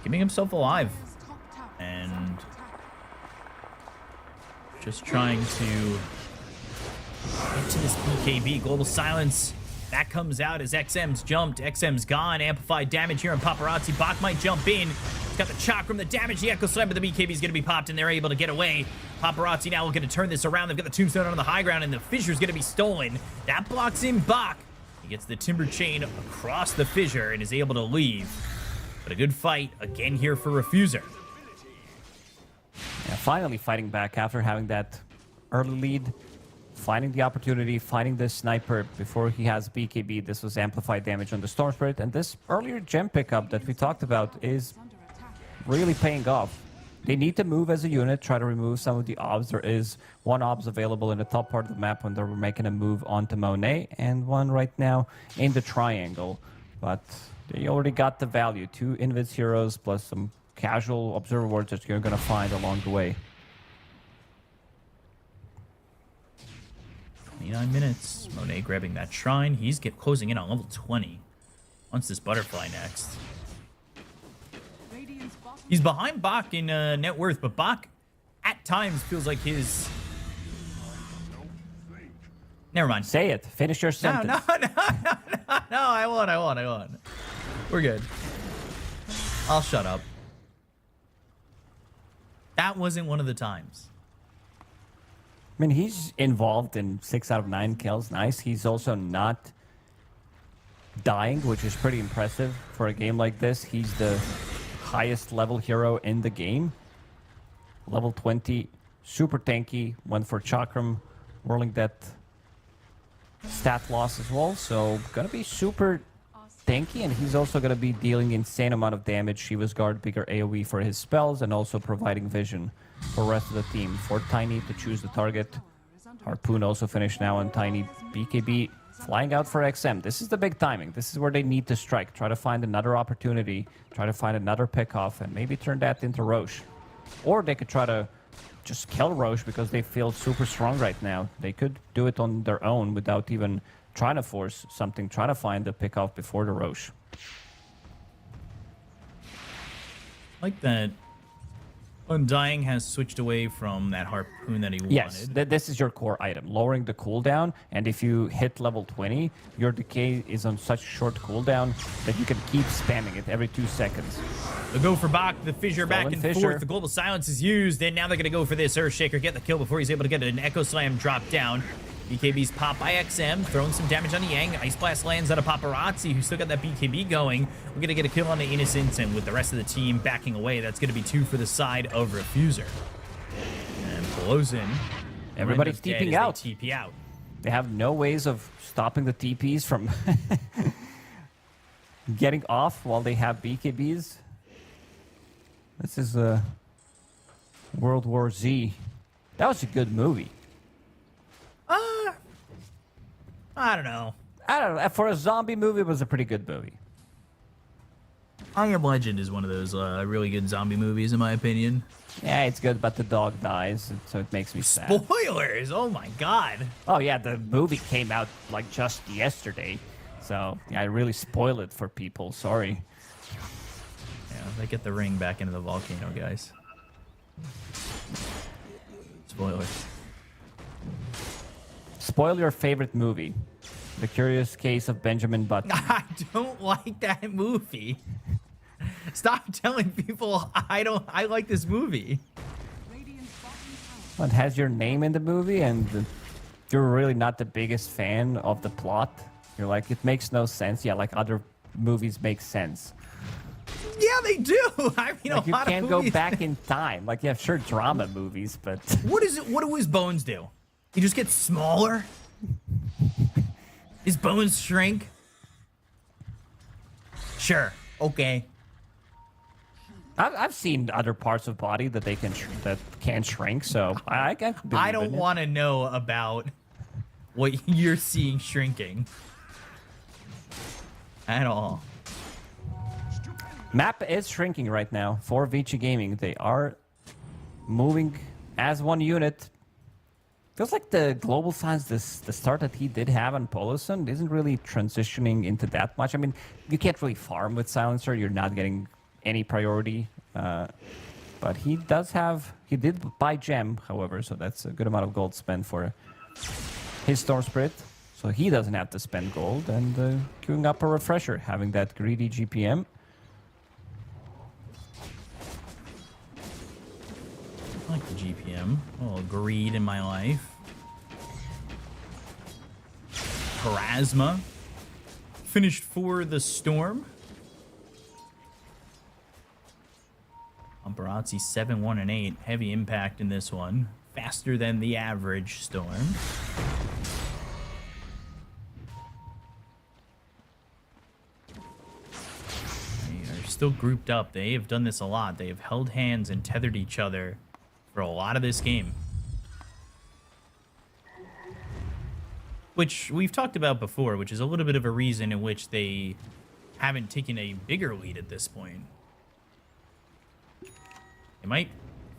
Speaker 9: Keeping himself alive.
Speaker 3: Radiant's top tower is
Speaker 9: And
Speaker 3: under attack.
Speaker 9: just trying to get to this BKB. Global Silence. That comes out as XM's jumped. XM's gone. Amplified damage here on Paparazzi. Bach might jump in. He's got the Chakram, the damage, the Echo Slam, but the BKB is going to be popped, and they're able to get away. Paparazzi now looking to turn this around. They've got the Tombstone on the high ground, and the Fissure's going to be stolen. That blocks in Bach. He gets the Timber Chain across the Fissure and is able to leave. But a good fight again here for Refuser.
Speaker 7: Yeah, finally fighting back after having that early lead. Finding the opportunity, finding this sniper before he has BKB. This was amplified damage on the Storm Spirit. And this earlier gem pickup that we talked about is really paying off. They need to move as a unit, try to remove some of the obs. There is one obs available in the top part of the map when they're making a move onto Monet, and one right now in the triangle. But they already got the value. 2 Invis heroes plus some casual observer wards that you're going to find along the way.
Speaker 9: 29 minutes. Monet grabbing that shrine. He's closing in on level 20. Wants this butterfly next.
Speaker 3: Radiant's bottom
Speaker 9: He's behind Bach in net worth, but Bach at times feels like his... Never mind.
Speaker 7: Say it. Finish your sentence.
Speaker 9: No, I won't. We're good. I'll shut up. That wasn't one of the times.
Speaker 7: I mean, he's involved in 6 out of 9 kills. Nice. He's also not dying, which is pretty impressive for a game like this. He's the highest level hero in the game. Level 20. Super tanky. Went for Chakram. Whirling that stat loss as well. So, gonna be super tanky. And he's also gonna be dealing insane amount of damage. Shiva's Guard, bigger AoE for his spells. And also providing vision for the rest of the team. For Tiny to choose the target. Harpoon also finished now on Tiny. BKB flying out for XM. This is the big timing. This is where they need to strike. Try to find another opportunity. Try to find another pick-off and maybe turn that into Roche. Or they could try to just kill Roche because they feel super strong right now. They could do it on their own without even trying to force something. Try to find the pick-off before the Roche.
Speaker 9: Like that. Undying has switched away from that harpoon that he wanted.
Speaker 7: Yes, this is your core item, lowering the cooldown, and if you hit level 20, your decay is on such short cooldown that you can keep spamming it every 2 seconds.
Speaker 9: They'll go for Bach, the Fissure back and
Speaker 7: Fissure.
Speaker 9: forth. The Global Silence is used, and now they're going to go for this Earthshaker, get the kill before he's able to get an Echo Slam drop down. BKB's popped by XM, throwing some damage on the Yang. Ice Blast lands on a Paparazzi, who's still got that BKB going. We're going to get a kill on the Innocents, and with the rest of the team backing away, that's going to be 2 for the side of Refuser. And blows in.
Speaker 7: Everybody's TPing out.
Speaker 9: TP out.
Speaker 7: They have no ways of stopping the TPs from getting off while they have BKBs. This is World War Z. That was a good movie.
Speaker 9: I don't know.
Speaker 7: I don't know. For a zombie movie, it was a pretty good movie.
Speaker 9: I Am Legend is one of those really good zombie movies, in my opinion.
Speaker 7: Yeah, it's good, but the dog dies, so it makes me sad.
Speaker 9: Spoilers! Oh my god.
Speaker 7: Oh yeah, the movie came out like just yesterday, so yeah, I really spoil it for people. Sorry.
Speaker 9: Yeah, they get the ring back into the volcano, guys. Spoilers.
Speaker 7: Spoil your favorite movie. The Curious Case of Benjamin Button.
Speaker 9: I don't like that movie. Stop telling people I like this movie.
Speaker 3: Radiant's bottom tower
Speaker 7: It has your name in the movie, and you're really not the biggest fan of the plot. You're like, it makes no sense. Yeah, like other movies make sense.
Speaker 9: Yeah, they do. I mean,
Speaker 7: Like
Speaker 9: a
Speaker 7: you
Speaker 9: lot
Speaker 7: can't
Speaker 9: of
Speaker 7: go
Speaker 9: movies.
Speaker 7: back in time. Like, yeah, sure, drama movies, but
Speaker 9: What is it? What do his bones do? He just gets smaller? His bones shrink? Sure. Okay.
Speaker 8: I've seen other parts of body that they can that can shrink, so I
Speaker 9: I don't want to know about what you're seeing shrinking at all.
Speaker 8: Map is shrinking right now for Vici Gaming. They are moving as one unit. Feels like the global size, the start that he did have on Poloson isn't really transitioning into that much. I mean, you can't really farm with Silencer. You're not getting any priority. But he did buy Gem, however, so that's a good amount of gold spent for his Storm Spirit. So he doesn't have to spend gold, and queuing up a refresher, having that greedy GPM.
Speaker 9: I like the GPM. A little greed in my life. Parasma finished for the Storm. Paparazzi 7-1-8. Heavy impact in this one. Faster than the average Storm. They are still grouped up. They have done this a lot. They have held hands and tethered each other for a lot of this game. Which we've talked about before, which is a little bit of a reason in which they haven't taken a bigger lead at this point. They might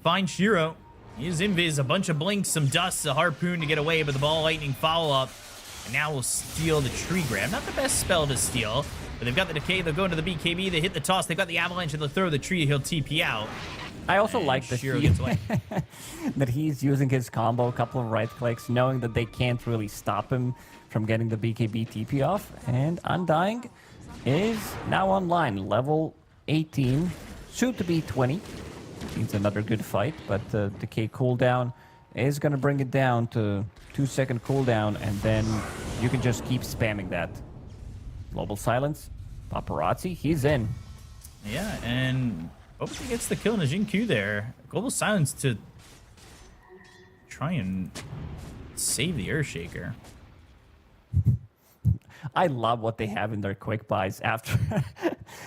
Speaker 9: find Shiro. He is invis, a bunch of blinks, some dust, a harpoon to get away, but the ball lightning follow-up. And now we'll steal the tree grab. Not the best spell to steal, but they've got the decay. They'll go into the BKB. They hit the toss. They've got the avalanche, and they'll throw the tree. He'll TP out.
Speaker 8: I also
Speaker 9: And
Speaker 8: like that,
Speaker 9: Shiro gets away.
Speaker 8: that he's using his combo, a couple of right clicks, knowing that they can't really stop him from getting the BKB TP off. And Undying is now online, level 18, soon to be 20. Needs another good fight, but the decay cooldown is going to bring it down to 2-second cooldown, and then you can just keep spamming that. Global Silence, Paparazzi, he's in.
Speaker 9: Yeah, and Obviously gets the kill in a Jin-Q there. Global Silence to try and save the Earthshaker.
Speaker 8: I love what they have in their quick buys after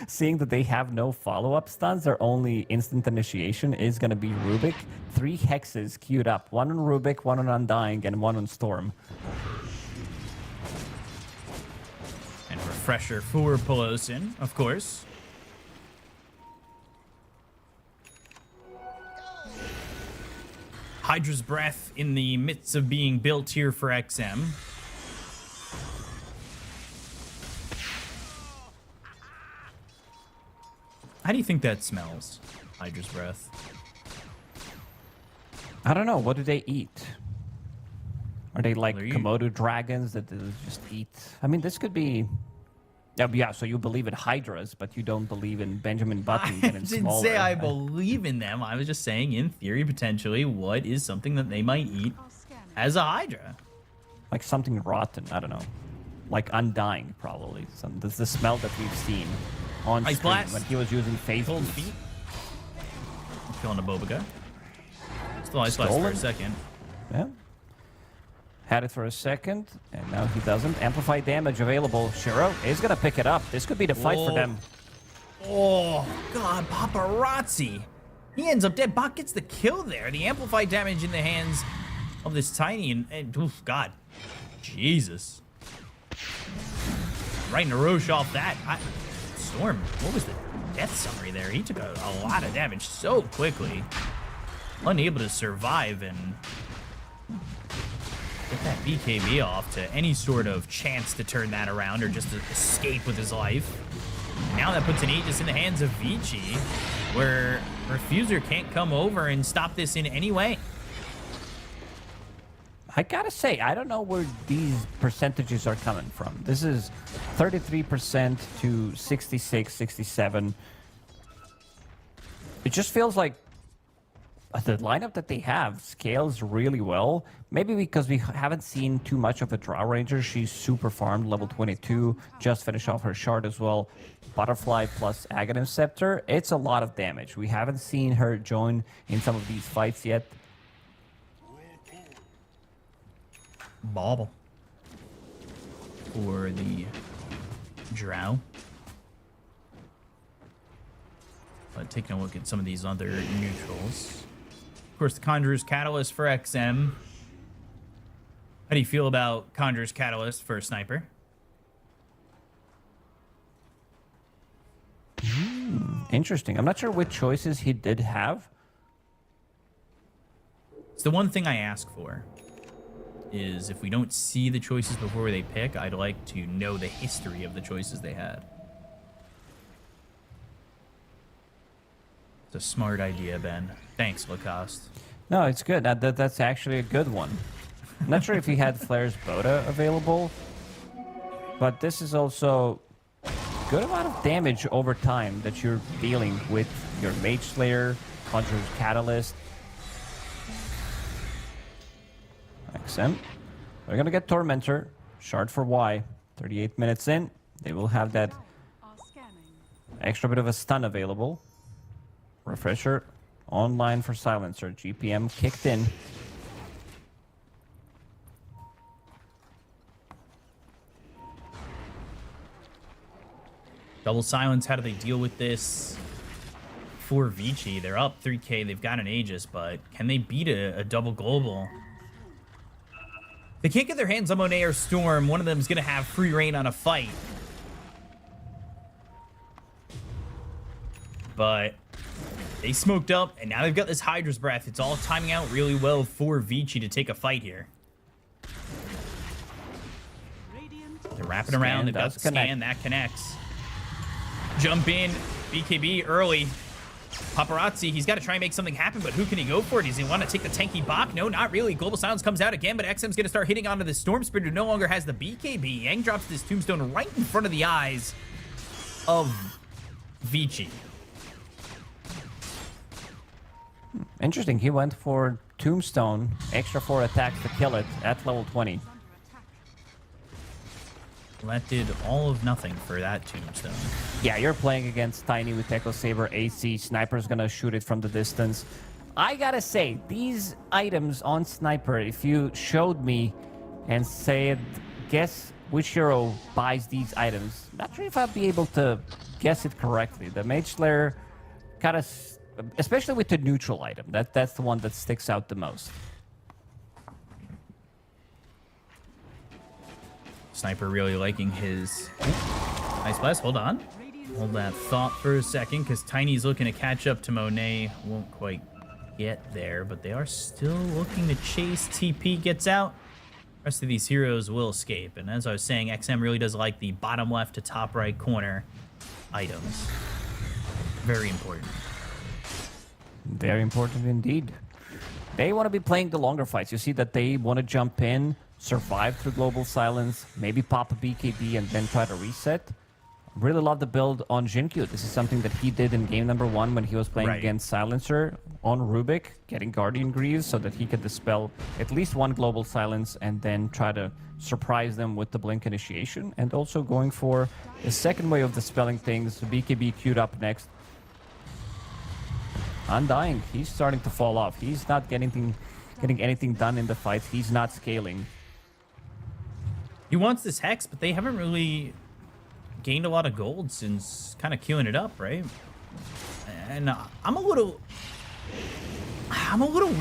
Speaker 8: seeing that they have no follow-up stuns. Their only instant initiation is going to be Rubik. 3 hexes queued up. 1 on Rubik, 1 on Undying, and 1 on Storm.
Speaker 9: And a refresher for Pelosin, of course. Hydra's Breath in the midst of being built here for XM. How do you think that smells, Hydra's Breath?
Speaker 8: I don't know. What do they eat? Are they like
Speaker 9: Well, you-
Speaker 8: Komodo dragons that they just eat? I mean, this could be... Yeah, so you believe in Hydras, but you don't believe in Benjamin Button
Speaker 9: I
Speaker 8: getting
Speaker 9: didn't
Speaker 8: smaller.
Speaker 9: say I believe in them. I was just saying, in theory, potentially, what is something that they might eat as a Hydra?
Speaker 8: Like something rotten. I don't know. Like Undying, probably. That's the smell that we've seen on
Speaker 9: Ice
Speaker 8: screen
Speaker 9: Blast.
Speaker 8: when he was using phase
Speaker 9: Cold
Speaker 8: boost.
Speaker 9: feet. Killing a Bobaga. Still Ice Blast for
Speaker 8: Stolen.
Speaker 9: a second.
Speaker 8: Yeah. Had it for a second, and now he doesn't. Amplified damage available. Shiro is going to pick it up. This could be the fight for
Speaker 9: Whoa.
Speaker 8: them.
Speaker 9: Oh, God, Paparazzi. He ends up dead. Bot gets the kill there. The amplified damage in the hands of this tiny and oof, God. Jesus. Right in a Roche off that. Storm, what was the death summary there? He took a lot of damage so quickly. Unable to survive and get that BKB off to any sort of chance to turn that around or just to escape with his life. Now that puts an Aegis in the hands of Vici, where Refuser can't come over and stop this in any way.
Speaker 8: I gotta say, I don't know where these percentages are coming from. This is 33% to 66, 67. It just feels like the lineup that they have scales really well. Maybe because we haven't seen too much of a Draw Ranger. She's super farmed, level 22. Just finished off her shard as well. Butterfly plus Aghanim Scepter. It's a lot of damage. We haven't seen her join in some of these fights yet.
Speaker 9: Bauble for the Drow. But taking a look at some of these other neutrals. Of course, the Conjurer's Catalyst for XM. How do you feel about Conjurer's Catalyst for Sniper?
Speaker 7: Interesting. I'm not sure which choices he did have.
Speaker 9: It's the one thing I ask for. Is if we don't see the choices before they pick, I'd like to know the history of the choices they had. It's a smart idea, Ben. Thanks, Lacoste.
Speaker 7: No, it's good. That's actually a good one. I'm not sure if he had Flair's Boda available, but this is also good amount of damage over time that you're dealing with your Mage Slayer, Conjurer's Catalyst. XM. They're gonna get Tormentor. Shard for Y. 38 minutes in. They will have that
Speaker 3: Are scanning.
Speaker 7: extra bit of a stun available. Refresher online for Silencer. GPM kicked in.
Speaker 9: Double silence, how do they deal with this? For Vici, they're up 3k, they've got an Aegis, but can they beat a double global? They can't get their hands on Monet or Storm. One of them is going to have free reign on a fight. But they smoked up, and now they've got this Hydra's Breath. It's all timing out really well for Vici to take a fight here. They're wrapping around. They've got the scan. That connects. Jump in. BKB early. Paparazzi, he's got to try and make something happen, but who can he go for? Does he want to take the tanky Bach? No, not really. Global Silence comes out again, but XM's going to start hitting onto the Storm Spirit, who no longer has the BKB. Yang drops this Tombstone right in front of the eyes of Vici.
Speaker 7: Interesting. He went for Tombstone, extra 4 attacks to kill it at level 20.
Speaker 9: Well, that did all of nothing for that Tombstone.
Speaker 7: Yeah, you're playing against Tiny with Echo Saber AC. Sniper's gonna shoot it from the distance. I gotta say, these items on Sniper, if you showed me and said, guess which hero buys these items, not sure if I'd be able to guess it correctly. The Mage Slayer kind of, especially with the neutral item, that's the one that sticks out the most.
Speaker 9: Sniper really liking his nice blast. Hold on. Hold that thought for a second, because Tiny's looking to catch up to Monet. Won't quite get there, but they are still looking to chase. TP gets out. Rest of these heroes will escape. And as I was saying, XM really does like the bottom left to top right corner items. Very important.
Speaker 7: Very important indeed. They want to be playing the longer fights. You see that they want to jump in, survive through Global Silence, maybe pop a BKB and then try to reset. Really love the build on Jinkyu. This is something that he did in game number 1 when he was playing against Silencer on Rubik, getting Guardian Greaves so that he could dispel at least one Global Silence and then try to surprise them with the Blink Initiation. And also going for the second way of dispelling things, BKB queued up next. Undying, he's starting to fall off. He's not getting anything done in the fights. He's not scaling.
Speaker 9: He wants this Hex, but they haven't really gained a lot of gold since kind of queuing it up, right? And I'm a little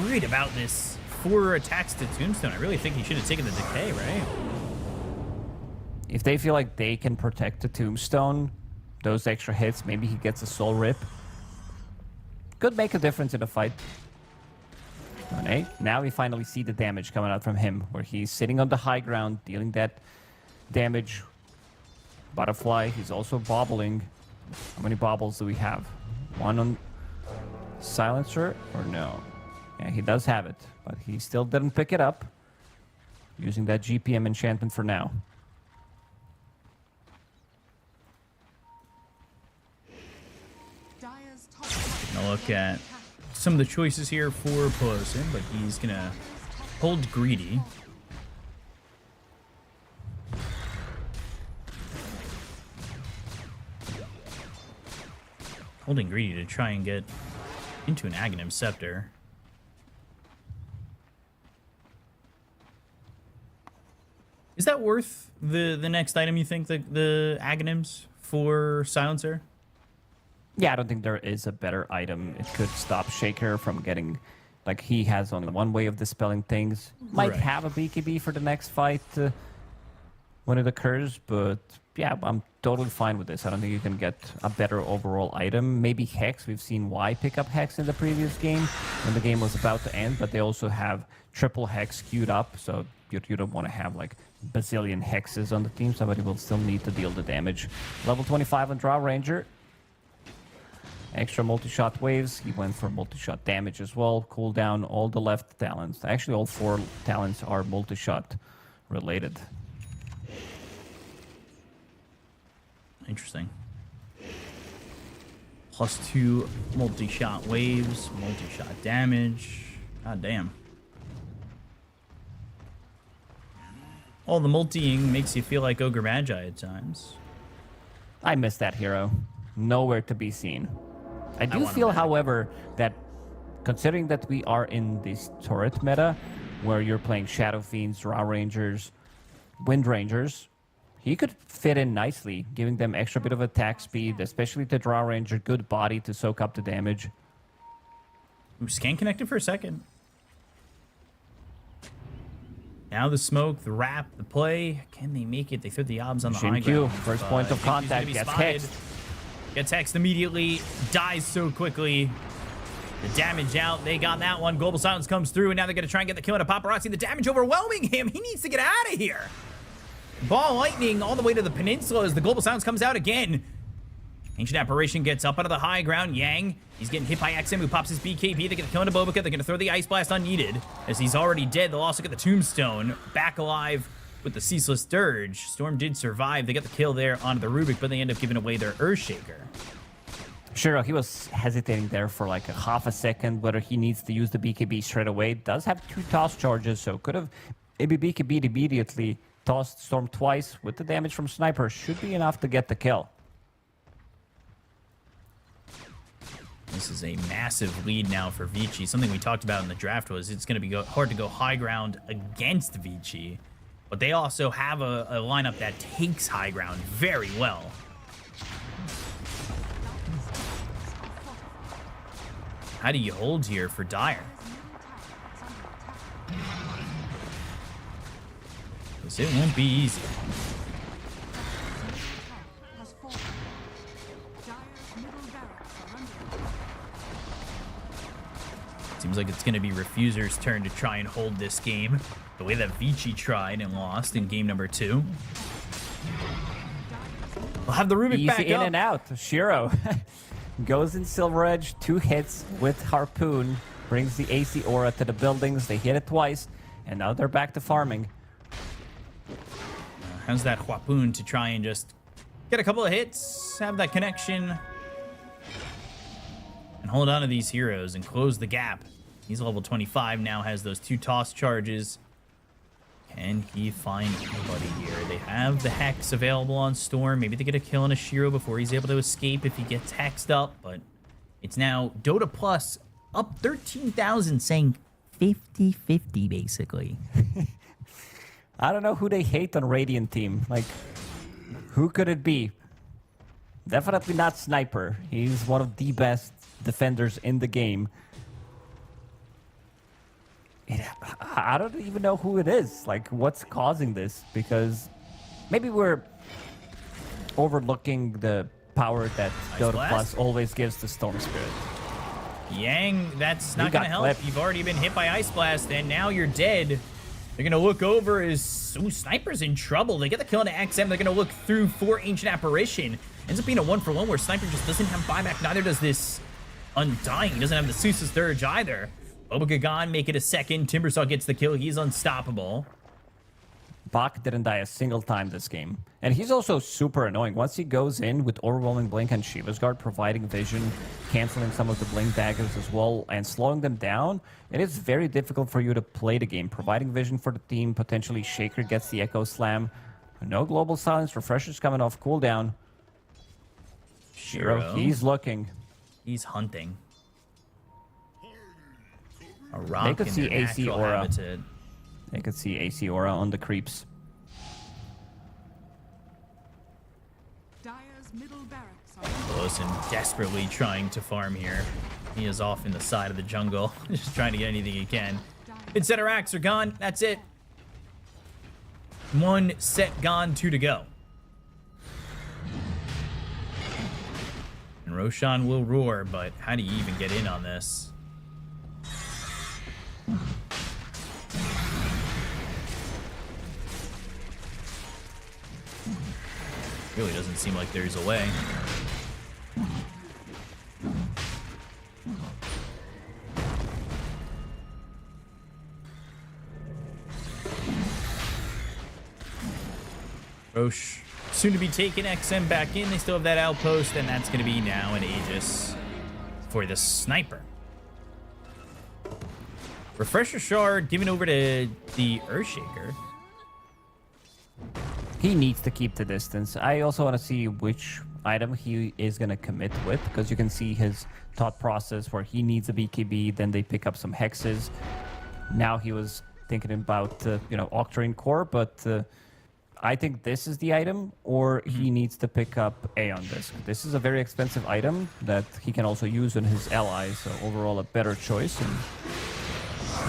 Speaker 9: worried about this 4 attacks to Tombstone. I really think he should have taken the Decay, right?
Speaker 7: If they feel like they can protect the Tombstone, those extra hits, maybe he gets a Soul Rip. Could make a difference in a fight. Okay, now we finally see the damage coming out from him, where he's sitting on the high ground, dealing that damage. Butterfly, he's also bobbling. How many bobbles do we have? 1 on Silencer, or no? Yeah, he does have it, but he still didn't pick it up. Using that GPM enchantment for now.
Speaker 3: Dire's top
Speaker 9: Now look at some of the choices here for Pelosin, but he's gonna hold Greedy. Holding Greedy to try and get into an Aghanim Scepter. Is that worth the next item, you think, the Aghanims for Silencer?
Speaker 8: Yeah, I don't think there is a better item. It could stop Shaker from getting... Like, he has only one way of dispelling things. Might
Speaker 9: Right.
Speaker 8: have a BKB for the next fight when it occurs, but yeah, I'm totally fine with this. I don't think you can get a better overall item. Maybe Hex. We've seen Y pick up Hex in the previous game when the game was about to end, but they also have triple Hex queued up, so you don't want to have like bazillion Hexes on the team. Somebody will still need to deal the damage. Level 25 on Draw Ranger. Extra multi-shot waves. He went for multi-shot damage as well. Cooldown, all the left talents. Actually, all 4 talents are multi-shot related.
Speaker 9: Interesting. +2 multi-shot waves, multi-shot damage. God damn. All the multiing makes you feel like Ogre Magi at times.
Speaker 8: I miss that hero. Nowhere to be seen. I do
Speaker 9: want him
Speaker 8: feel,
Speaker 9: back.
Speaker 8: however, that considering that we are in this turret meta, where you're playing Shadow Fiends, Raw Rangers, Wind Rangers, he could fit in nicely, giving them extra bit of attack speed, especially to Draw Ranger, good body to soak up the damage.
Speaker 9: Ooh, scan connected for a second. Now the smoke, the wrap, the play. Can they make it? They threw the obs on the high
Speaker 8: Shin
Speaker 9: ground.
Speaker 8: Q, first point of
Speaker 9: Shin Q's gonna
Speaker 8: contact,
Speaker 9: be
Speaker 8: gets
Speaker 9: spotted.
Speaker 8: hexed.
Speaker 9: Gets hexed immediately. Dies so quickly. The damage out. They got that one. Global Silence comes through, and now they're going to try and get the kill on a Paparazzi. The damage overwhelming him. He needs to get out of here. Ball lightning all the way to the peninsula as the Global Silence comes out again. Ancient Apparition gets up out of the high ground. Yang, he's getting hit by XM, who pops his BKB. They're going to kill into Bobica. They're going to throw the Ice Blast unneeded. As he's already dead, they'll also get the Tombstone. Back alive with the Ceaseless Dirge. Storm did survive. They got the kill there onto the Rubik, but they end up giving away their Earthshaker.
Speaker 8: Sure, he was hesitating there for like a half a second whether he needs to use the BKB straight away. Does have 2 toss charges, so could have maybe BKB'd immediately. Tossed Storm twice with the damage from Sniper. Should be enough to get the kill.
Speaker 9: This is a massive lead now for Vici. Something we talked about in the draft was it's going to be hard to go high ground against Vici. But they also have a lineup that takes high ground very well. How do you hold here for Dire? Because it won't be easy.
Speaker 3: Has fallen. Dire's middle barracks are under attack.
Speaker 9: Seems like it's going to be Refuser's turn to try and hold this game the way that Vici tried and lost in game number 2. We'll have the Rubik
Speaker 8: Easy
Speaker 9: back
Speaker 8: in
Speaker 9: up.
Speaker 8: and out. Shiro goes in Silver Edge, 2 hits with Harpoon, brings the AC Aura to the buildings. They hit it twice, and now they're back to farming.
Speaker 9: How's that Harpoon to try and just get a couple of hits, have that connection, and hold on to these heroes and close the gap. He's level 25 now, has those 2 toss charges. Can he find anybody here? They have the Hex available on Storm. Maybe they get a kill on a Shiro before he's able to escape if he gets hexed up. But it's now Dota Plus up 13,000, saying 50-50 basically.
Speaker 8: I don't know who they hate on Radiant team. Like, who could it be? Definitely not Sniper. He's one of the best defenders in the game. I don't even know who it is. Like, what's causing this? Because maybe we're overlooking the power that Dota
Speaker 9: Blast.
Speaker 8: Plus always gives to Storm Spirit.
Speaker 9: Yang, that's
Speaker 8: You
Speaker 9: not
Speaker 8: got
Speaker 9: going to help.
Speaker 8: clipped.
Speaker 9: You've already been hit by Ice Blast, and now you're dead. They're going to look over as... Ooh, Sniper's in trouble. They get the kill into XM. They're going to look through for Ancient Apparition. Ends up being a 1-for-1 where Sniper just doesn't have buyback. Neither does this Undying. He doesn't have the Seuss's Dirge either. Obagagon make it a second. Timbersaw gets the kill. He's unstoppable.
Speaker 8: Bach didn't die a single time this game. And he's also super annoying. Once he goes in with Overwhelming Blink and Shiva's Guard providing vision, canceling some of the Blink daggers as well, and slowing them down, it is very difficult for you to play the game. Providing vision for the team, potentially Shaker gets the Echo Slam. No Global Silence, Refresher's coming off cooldown. Shiro, he's looking.
Speaker 9: He's hunting. A rock
Speaker 8: They could
Speaker 9: in
Speaker 8: see
Speaker 9: their
Speaker 8: AC
Speaker 9: natural
Speaker 8: Aura.
Speaker 9: habitat.
Speaker 8: They could see AC Aura on the creeps.
Speaker 3: Dire's middle barracks are under
Speaker 9: Listen, desperately trying to farm here. He is off in the side of the jungle, just trying to get anything he can. Mid-center racks are gone. That's it. One set gone, 2 to go. And Roshan will roar, but how do you even get in on this? Really doesn't seem like there's a way. Roche soon to be taking XM back in. They still have that outpost, and that's going to be now an Aegis for the sniper. Refresher Shard given over to the Earthshaker.
Speaker 8: He needs to keep the distance. I also want to see which item he is going to commit with, because you can see his thought process where he needs a BKB, then they pick up some hexes. Now he was thinking about, Octarine Core, but I think this is the item, or he needs to pick up Aeon Disc. This is a very expensive item that he can also use on his allies, so overall a better choice. And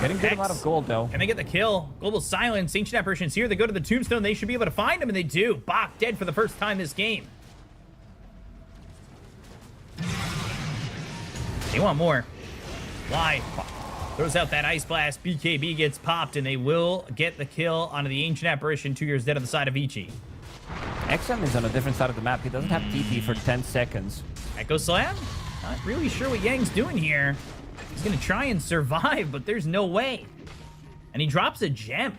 Speaker 8: getting good amount of gold, though.
Speaker 9: Can they get the kill? Global Silence. Ancient Apparitions here. They go to the Tombstone. They should be able to find him, and they do. Bach dead for the first time this game. They want more. Why? Throws out that Ice Blast. BKB gets popped, and they will get the kill onto the Ancient Apparition. 2 years dead on the side of Vici.
Speaker 7: XM is on a different side of the map. He doesn't have TP for 10 seconds.
Speaker 9: Echo Slam? Not really sure what Yang's doing here. He's going to try and survive, but there's no way. And he drops a gem.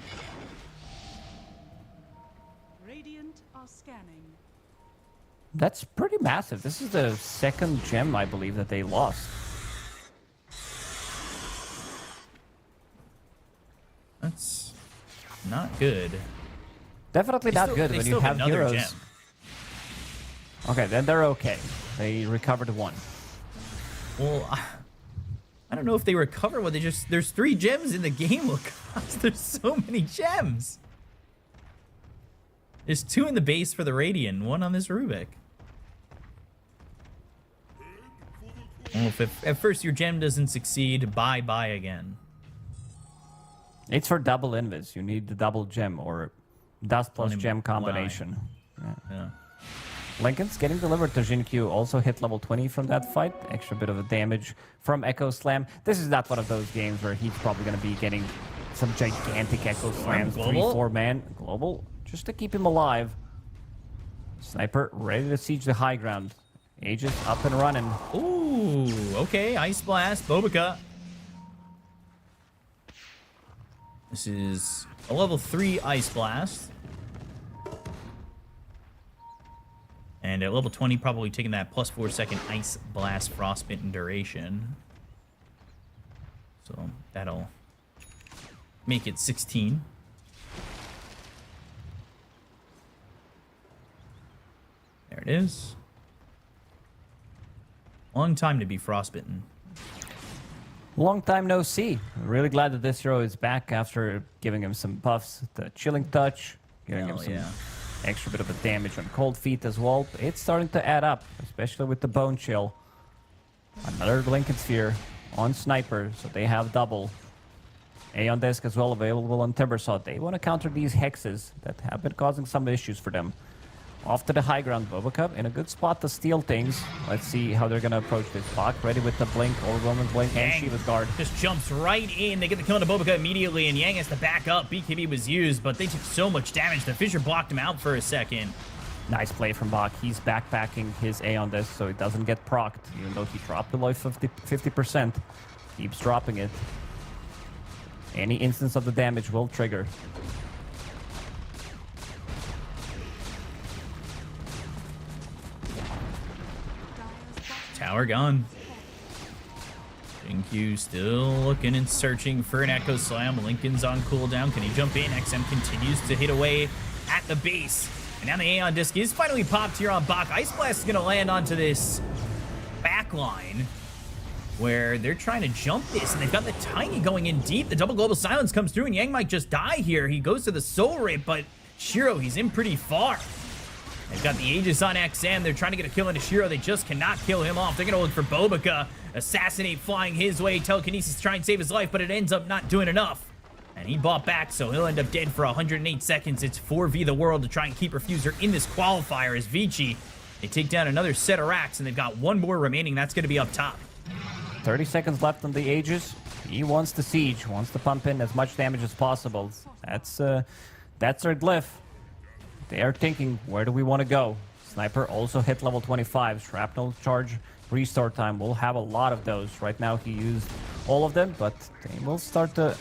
Speaker 3: Radiant are scanning.
Speaker 7: That's pretty massive. This is the second gem, I believe, that they lost.
Speaker 9: That's not good.
Speaker 7: Definitely
Speaker 9: They
Speaker 7: not
Speaker 9: still-
Speaker 7: good
Speaker 9: they
Speaker 7: when
Speaker 9: still
Speaker 7: you have
Speaker 9: another
Speaker 7: heroes.
Speaker 9: gem.
Speaker 7: Okay, then they're okay. They recovered one.
Speaker 9: Well, I don't know if they recover what they just... There's 3 gems in the game, Lucas. There's so many gems. There's 2 in the base for the Radiant, 1 on this Rubik. Well, if at first your gem doesn't succeed, bye-bye again.
Speaker 7: It's for double invis. You need the double gem or dust plus
Speaker 9: Only
Speaker 7: gem
Speaker 9: one
Speaker 7: combination.
Speaker 9: Yeah.
Speaker 7: Lincoln's getting delivered to Jinkyu. Also hit level 20 from that fight. Extra bit of a damage from Echo Slam. This is not one of those games where he's probably going to be getting some gigantic Echo Slams.
Speaker 9: Global?
Speaker 7: 3-4 man. Global. Just to keep him alive. Sniper ready to siege the high ground. Aegis up and running.
Speaker 9: Ooh, okay. Ice Blast, Bobica. This is a level 3 Ice Blast. And at level 20, probably taking that plus 4 second Ice Blast Frostbitten duration. So that'll make it 16. There it is. Long time to be frostbitten.
Speaker 7: Long time no see. Really glad that this hero is back after giving him some buffs. The Chilling Touch, giving him
Speaker 9: Hell
Speaker 7: some
Speaker 9: yeah.
Speaker 7: extra bit of a damage on Cold Feet as well. It's starting to add up, especially with the Bone Chill. Another Lincoln Sphere on Sniper, so they have double. Aeon Disc as well available on Timbersaw. They want to counter these hexes that have been causing some issues for them. Off to the high ground, Boba in a good spot to steal things. Let's see how they're going to approach this block. Ready with the Blink, Overwhelming Blink, and
Speaker 9: Yang
Speaker 7: Shiva's Guard.
Speaker 9: just jumps right in. They get the kill on Bobica immediately, and Yang has to back up. BKB was used, but they took so much damage. The Fissure blocked him out for a second.
Speaker 7: Nice play from Bach. He's backpacking his Aeon Disc so it doesn't get procced, even though he dropped below 50%. Keeps dropping it. Any instance of the damage will trigger.
Speaker 9: Tower gone. Jinkyu still looking and searching for an Echo Slam. Lincoln's on cooldown. Can he jump in? XM continues to hit away at the base. And now the Aeon Disc is finally popped here on Bach. Ice Blast is going to land onto this back line where they're trying to jump this. And they've got the Tiny going in deep. The double Global Silence comes through, and Yang might just die here. He goes to the Soul Rip, but Shiro, he's in pretty far. They've got the Aegis on XM. They're trying to get a kill on Shiro. They just cannot kill him off. They're going to look for Bobica. Assassinate flying his way. Telekinesis to try and save his life, but it ends up not doing enough. And he bought back, so he'll end up dead for 108 seconds. It's 4v the world to try and keep Refuser in this qualifier as Vici. They take down another set of racks, and they've got one more remaining. That's going to be up top.
Speaker 7: 30 seconds left on the Aegis. He wants the siege, wants to pump in as much damage as possible. That's their glyph. They are thinking, where do we want to go? Sniper also hit level 25. Shrapnel charge restore time. We'll have a lot of those. Right now he used all of them, but they will start to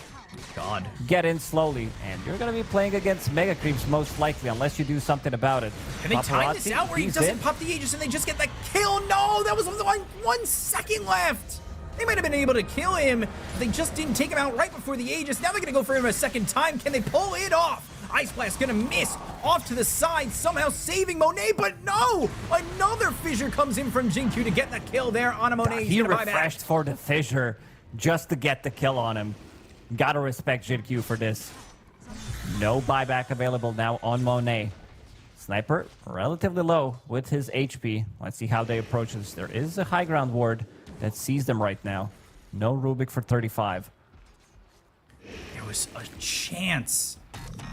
Speaker 7: get in slowly. And you're going to be playing against Mega Creeps most likely, unless you do something about it.
Speaker 9: Can they time this out where he doesn't pop the Aegis and they just get the kill? No, that was 1 second left. They might have been able to kill him. They just didn't take him out right before the Aegis. Now they're going to go for him a second time. Can they pull it off? Ice Blast going to miss off to the side, somehow saving Monet, but no! Another fissure comes in from Jinkyu to get the kill there on a Monet.
Speaker 7: He refreshed for the fissure just to get the kill on him. Gotta respect Jinkyu for this. No buyback available now on Monet. Sniper relatively low with his HP. Let's see how they approach this. There is a high ground ward that sees them right now. No Rubik for 35.
Speaker 9: There was a chance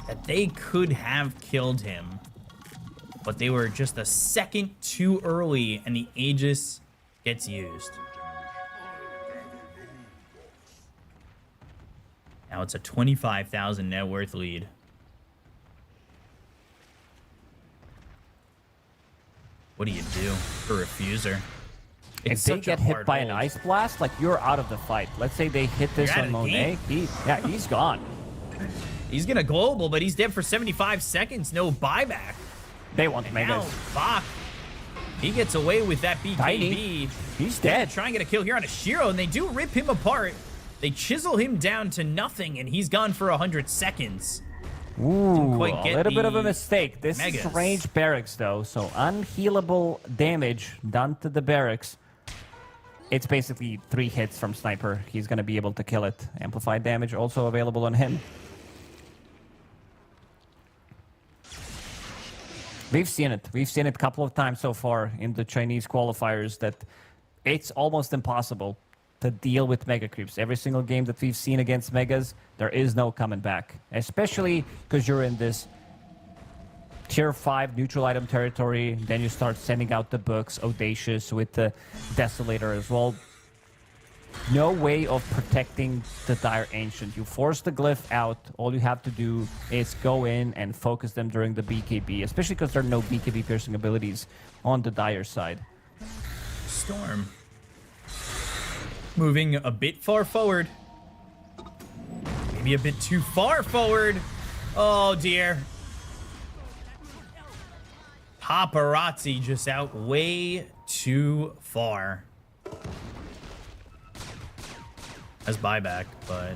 Speaker 9: that they could have killed him, but they were just a second too early, and the Aegis gets used. Now it's a 25,000 net worth lead. What do you do for Refuser?
Speaker 7: If they get hit by an Ice Blast, like, you're out of the fight. Let's say they hit this on Monet. He's gone.
Speaker 9: He's gonna global, but he's dead for 75 seconds. No buyback.
Speaker 7: They want Megas.
Speaker 9: Now, Bach, he gets away with that BKB.
Speaker 7: Tiny. He's dead.
Speaker 9: Try and get a kill here on a Shiro, and they do rip him apart. They chisel him down to nothing, and he's gone for 100 seconds.
Speaker 7: Ooh, a little bit of a mistake. This
Speaker 9: Megas.
Speaker 7: is range barracks, though, so unhealable damage done to the barracks. It's basically 3 hits from Sniper. He's going to be able to kill it. Amplified damage also available on him. We've seen it. We've seen it a couple of times so far in the Chinese qualifiers that it's almost impossible to deal with Mega Creeps. Every single game that we've seen against Megas, there is no coming back. Especially because you're in this Tier 5 neutral item territory. Then you start sending out the books, Audacious with the Desolator as well. No way of protecting the Dire Ancient. You force the glyph out. All you have to do is go in and focus them during the BKB, especially because there are no BKB piercing abilities on the Dire side.
Speaker 9: Storm. Moving a bit far forward. Maybe a bit too far forward. Oh, dear. Paparazzi just out way too far. Has buyback, but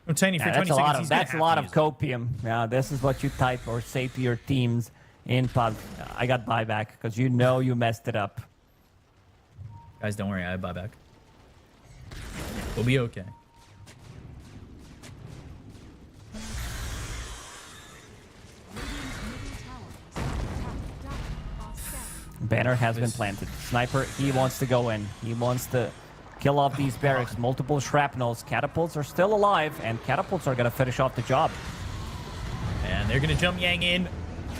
Speaker 9: no Tiny for 20 seconds.
Speaker 7: That's a lot of copium. Yeah, this is what you type or say to your teams in pub. I got buyback because you know you messed it up.
Speaker 9: Guys, don't worry, I have buyback. We'll be okay.
Speaker 7: Banner has been planted. Sniper, he wants to go in. He wants to kill off these barracks. Multiple shrapnels. Catapults are still alive, and catapults are going to finish off the job.
Speaker 9: And they're going to jump Yang in.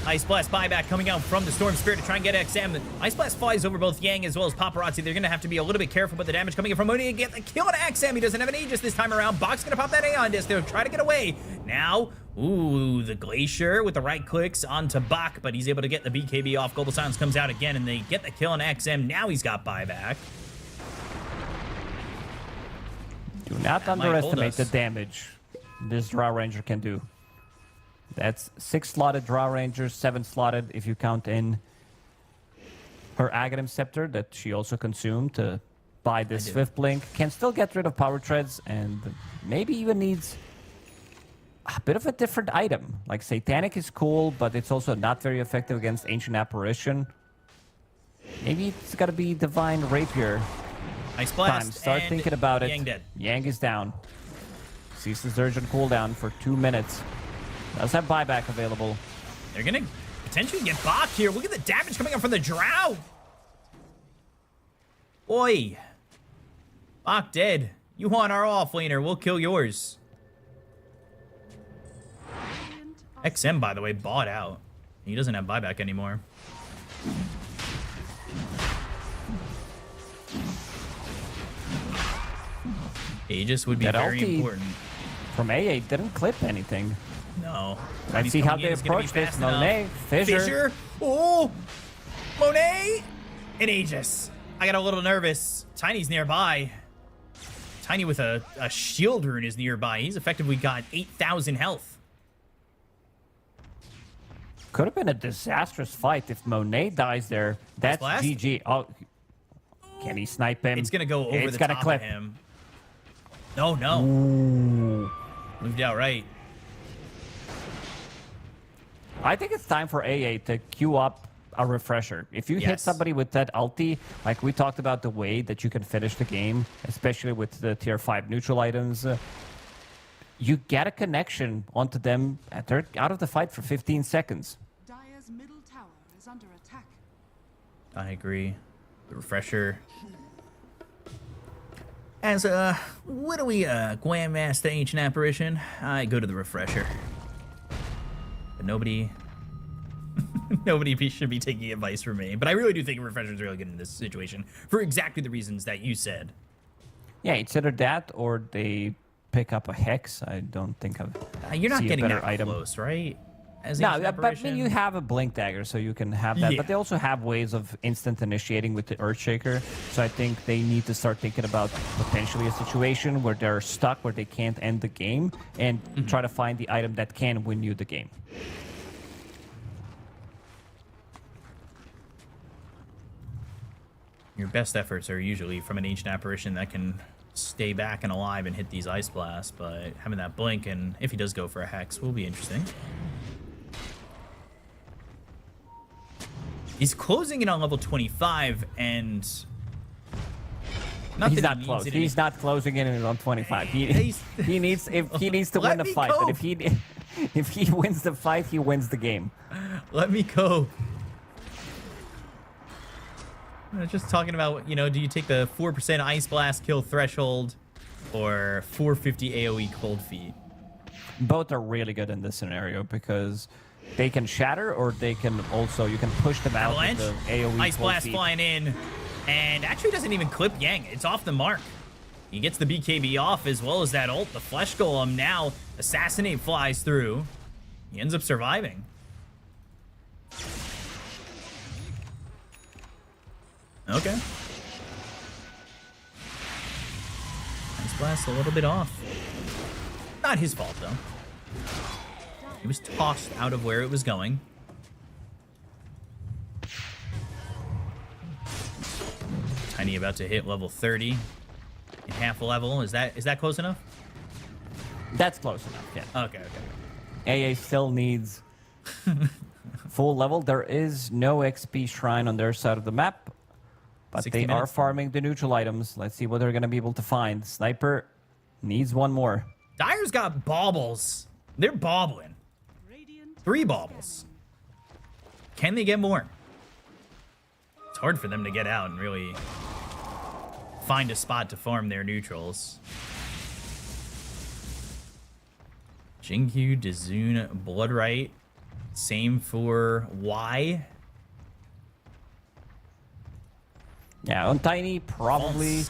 Speaker 9: Ice Blast buyback coming out from the Storm Spirit to try and get XM. Ice Blast flies over both Yang as well as Paparazzi. They're going to have to be a little bit careful about the damage coming in from Monet to get the kill on XM. He doesn't have an Aegis this time around. Bach's going to pop that Aeon Disc. They'll try to get away. Now, ooh, the Glacier with the right clicks onto Bach, but he's able to get the BKB off. Global Silence comes out again, and they get the kill on XM. Now he's got buyback.
Speaker 7: Do not underestimate the damage this Draw Ranger can do. That's 6 slotted Draw Rangers, 7 slotted if you count in her Aghanim Scepter that she also consumed to buy this Swift Blink. Can still get rid of Power Treads and maybe even needs a bit of a different item. Like Satanic is cool, but it's also not very effective against Ancient Apparition. Maybe it's got to be Divine Rapier.
Speaker 9: Ice Blast.
Speaker 7: Start thinking about it.
Speaker 9: Yang dead.
Speaker 7: Yang is down. Ceases Surge on cooldown for 2 minutes. Does have buyback available.
Speaker 9: They're going to potentially get Bach here. Look at the damage coming up from the Drow. Oi. Bach dead. You want our off laner, we'll kill yours. XM, by the way, bought out. He doesn't have buyback anymore. Aegis would be
Speaker 7: That
Speaker 9: very
Speaker 7: ulti
Speaker 9: important.
Speaker 7: From AA didn't clip anything.
Speaker 9: No.
Speaker 7: Let's see how they approach this. Monet, Fissure.
Speaker 9: Oh! Monet! And Aegis. I got a little nervous. Tiny's nearby. Tiny with a shield rune is nearby. He's effectively got 8,000 health.
Speaker 7: Could have been a disastrous fight if Monet dies there. That's
Speaker 9: Blast?
Speaker 7: GG. Oh, can he snipe him?
Speaker 9: It's going to go over
Speaker 7: It's
Speaker 9: the
Speaker 7: gonna
Speaker 9: top
Speaker 7: clip
Speaker 9: of him. No, no.
Speaker 7: Ooh.
Speaker 9: Moved out right.
Speaker 7: I think it's time for AA to queue up a refresher. If you hit
Speaker 9: Yes.
Speaker 7: somebody with that ulti, like we talked about the way that you can finish the game, especially with the tier 5 neutral items, you get a connection onto them and they're out of the fight for 15 seconds.
Speaker 3: Dire's middle tower is under attack.
Speaker 9: I agree. The refresher. As what do we Grandmaster Ancient Apparition? I go to the refresher. But nobody should be taking advice from me. But I really do think a refresher is really good in this situation for exactly the reasons that you said.
Speaker 7: Yeah, it's either that or they pick up a hex. I don't think I've
Speaker 9: You're not
Speaker 7: see a
Speaker 9: getting
Speaker 7: better
Speaker 9: that
Speaker 7: item.
Speaker 9: close, right? As
Speaker 7: No,
Speaker 9: Ancient
Speaker 7: but I mean,
Speaker 9: Apparition?
Speaker 7: you have a blink dagger, so you can have that.
Speaker 9: Yeah.
Speaker 7: But they also have ways of instant initiating with the Earthshaker. So I think they need to start thinking about potentially a situation where they're stuck, where they can't end the game, and try to find the item that can win you the game.
Speaker 9: Your best efforts are usually from an Ancient Apparition that can stay back and alive and hit these Ice Blasts, but having that blink, and if he does go for a Hex, will be interesting. He's closing in on level 25, and...
Speaker 7: He's
Speaker 9: that
Speaker 7: not
Speaker 9: he
Speaker 7: close.
Speaker 9: needs it
Speaker 7: He's not closing in on 25. He needs to
Speaker 9: Let
Speaker 7: win the
Speaker 9: me
Speaker 7: fight.
Speaker 9: go.
Speaker 7: But if he wins the fight, he wins the game.
Speaker 9: Let me go. Just talking about, you know, do you take the 4% Ice Blast kill threshold or 450 AoE cold feet?
Speaker 7: Both are really good in this scenario because they can shatter, or they can also, you can push them out with
Speaker 9: Avalanche?
Speaker 7: the AoE
Speaker 9: Ice
Speaker 7: cold
Speaker 9: Blast
Speaker 7: feet.
Speaker 9: flying in, and actually doesn't even clip Yang. It's off the mark. He gets the BKB off as well as that ult. The Flesh Golem now, Assassinate flies through. He ends up surviving. Okay. Ice Blast a little bit off. Not his fault, though. It was tossed out of where it was going. Tiny about to hit level 30 in half a level. Is that close enough?
Speaker 7: That's close enough, yeah.
Speaker 9: Okay, okay.
Speaker 7: AA still needs full level. There is no XP shrine on their side of the map, but
Speaker 9: 60
Speaker 7: they are
Speaker 9: minutes.
Speaker 7: farming the neutral items. Let's see what they're going to be able to find. Sniper needs one more.
Speaker 9: Dire's got baubles. They're bobbling.
Speaker 3: Radiant
Speaker 9: 3 baubles. Can they get more? It's hard for them to get out and really find a spot to farm their neutrals. Jingyu, Dazun, Bloodright. Same for Y.
Speaker 7: Yeah, on Tiny, probably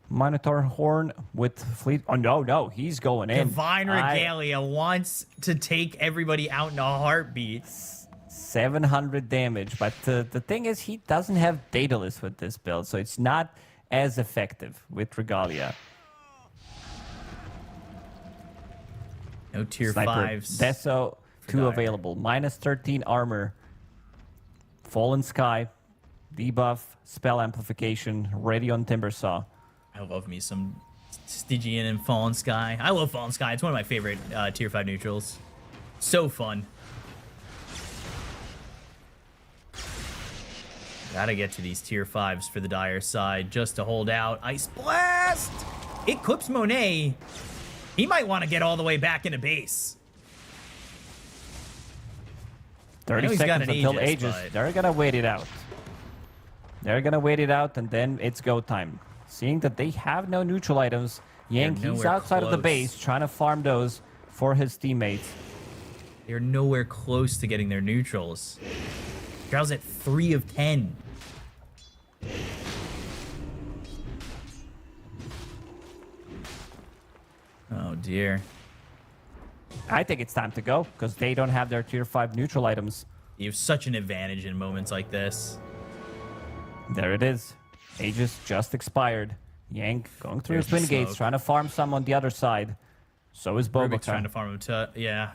Speaker 7: Minotaur Horn with Fleet. Oh, no, he's going in.
Speaker 9: Divine Regalia wants to take everybody out in a heartbeat.
Speaker 7: 700 damage, but the thing is, he doesn't have Daedalus with this build, so it's not as effective with Regalia.
Speaker 9: No tier
Speaker 7: Sniper
Speaker 9: 5s.
Speaker 7: Deso,
Speaker 9: for
Speaker 7: 2
Speaker 9: Dire.
Speaker 7: available. Minus 13 armor. Fallen Sky, debuff, spell amplification, ready on Timbersaw.
Speaker 9: I love me some Stygian and Fallen Sky. I love Fallen Sky. It's one of my favorite tier 5 neutrals. So fun. Gotta get to these tier 5s for the Dire side just to hold out. Ice Blast! It clips Monet. He might want to get all the way back into base.
Speaker 8: 30
Speaker 9: he's got
Speaker 8: seconds
Speaker 9: an
Speaker 8: until
Speaker 9: Aegis,
Speaker 8: Aegis.
Speaker 9: but-
Speaker 8: They're gonna wait it out. They're gonna wait it out, and then it's go time. Seeing that they have no neutral items, Yang, he's
Speaker 9: nowhere
Speaker 8: outside of the
Speaker 9: close.
Speaker 8: base trying to farm those for his teammates.
Speaker 9: They're nowhere close to getting their neutrals. Drow's at 3 of 10. Oh dear.
Speaker 8: I think it's time to go, because they don't have their tier 5 neutral items.
Speaker 9: You have such an advantage in moments like this.
Speaker 8: There it is. Aegis just expired. Yang going through
Speaker 9: There's
Speaker 8: his twin
Speaker 9: the
Speaker 8: gates,
Speaker 9: smoke.
Speaker 8: trying to farm some on the other side. So is
Speaker 9: Rubik's trying to
Speaker 8: Boboka.
Speaker 9: farm him to, yeah.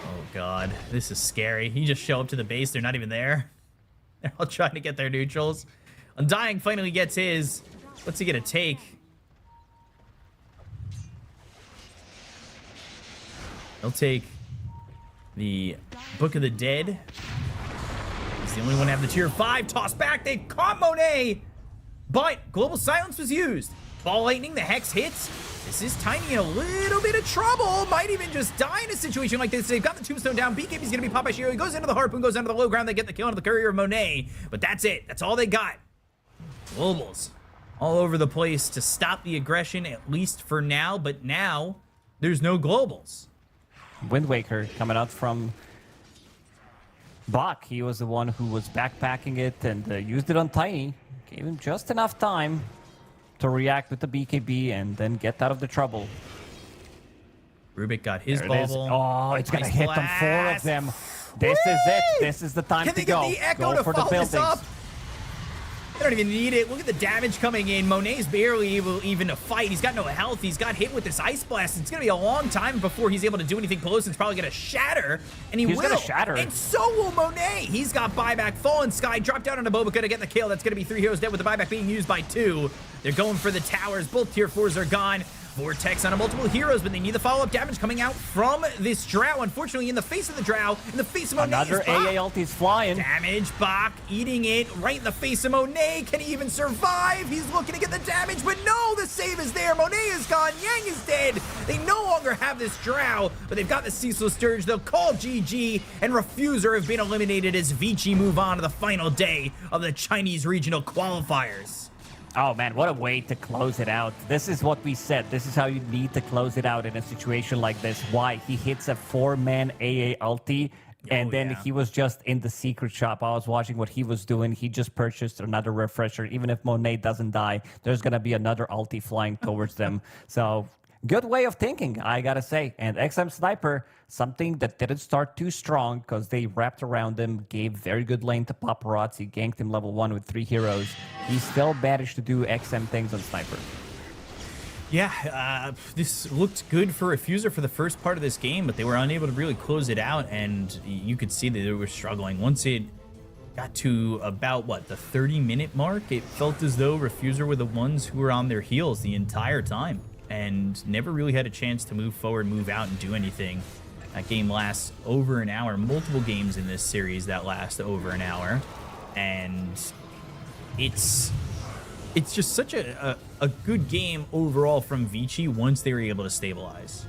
Speaker 9: Oh god, this is scary. You just show up to the base, they're not even there. They're all trying to get their neutrals. Undying finally gets his. What's he gonna take? He'll take the Book of the Dead. He's the only one to have the tier 5 tossed back. They caught Monet, but Global Silence was used. Ball Lightning, the Hex hits. This is Tiny in a little bit of trouble. Might even just die in a situation like this. They've got the Tombstone down. BKB's gonna be popped by Shiro. He goes into the Harpoon, goes down to the low ground. They get the kill onto the Courier of Monet, but that's it. That's all they got. Globals all over the place to stop the aggression, at least for now, but now there's no Globals.
Speaker 8: Wind Waker coming out from Bach. He was the one who was backpacking it and used it on Tiny. Gave him just enough time to react with the BKB and then get out of the trouble.
Speaker 9: Rubik got his
Speaker 8: There it is.
Speaker 9: bubble.
Speaker 8: Oh, it's gonna
Speaker 9: Nice
Speaker 8: hit them, 4 of
Speaker 9: blast.
Speaker 8: them. This is it. This is the time
Speaker 9: Can
Speaker 8: to
Speaker 9: they
Speaker 8: go.
Speaker 9: get the Echo
Speaker 8: Go
Speaker 9: to
Speaker 8: for the
Speaker 9: follow this
Speaker 8: buildings.
Speaker 9: up? They don't even need it. Look at the damage coming in. Monet's barely able even to fight. He's got no health. He's got hit with this Ice Blast. It's going to be a long time before he's able to do anything close. It's probably going to shatter, and
Speaker 8: He's
Speaker 9: will.
Speaker 8: gonna shatter.
Speaker 9: And so will Monet. He's got buyback. Fallen Sky dropped down onto Boba to get the kill. That's going to be 3 heroes dead with the buyback being used by 2. They're going for the towers. Both tier 4s are gone. Vortex on multiple heroes, but they need the follow-up damage coming out from this Drow. Unfortunately, in the face of the Drow, in the face of Monet,
Speaker 8: Another AA ulti's flying.
Speaker 9: damage. Bach eating it right in the face of Monet. Can he even survive? He's looking to get the damage, but no, the save is there. Monet is gone. Yang is dead. They no longer have this Drow, but they've got the Ceaseless Sturge. They'll call GG, and Refuser have been eliminated as Vici move on to the final day of the Chinese regional qualifiers.
Speaker 8: Oh man, what a way to close it out. This is what we said. This is how you need to close it out in a situation like this. Why? He hits a 4-man AA ulti, and then
Speaker 9: yeah.
Speaker 8: he was just in the secret shop. I was watching what he was doing. He just purchased another refresher. Even if Monet doesn't die, there's going to be another ulti flying towards them. So, good way of thinking, I gotta say. And XM Sniper, something that didn't start too strong because they wrapped around him, gave very good lane to Paparazzi, ganked him level 1 with 3 heroes. He still managed to do XM things on Sniper.
Speaker 9: Yeah, this looked good for Refuser for the first part of this game, but they were unable to really close it out, and you could see that they were struggling. Once it got to about, what, the 30-minute mark, it felt as though Refuser were the ones who were on their heels the entire time and never really had a chance to move forward, move out, and do anything. That game lasts over an hour. Multiple games in this series that last over an hour, and it's just such a good game overall from Vici once they were able to stabilize.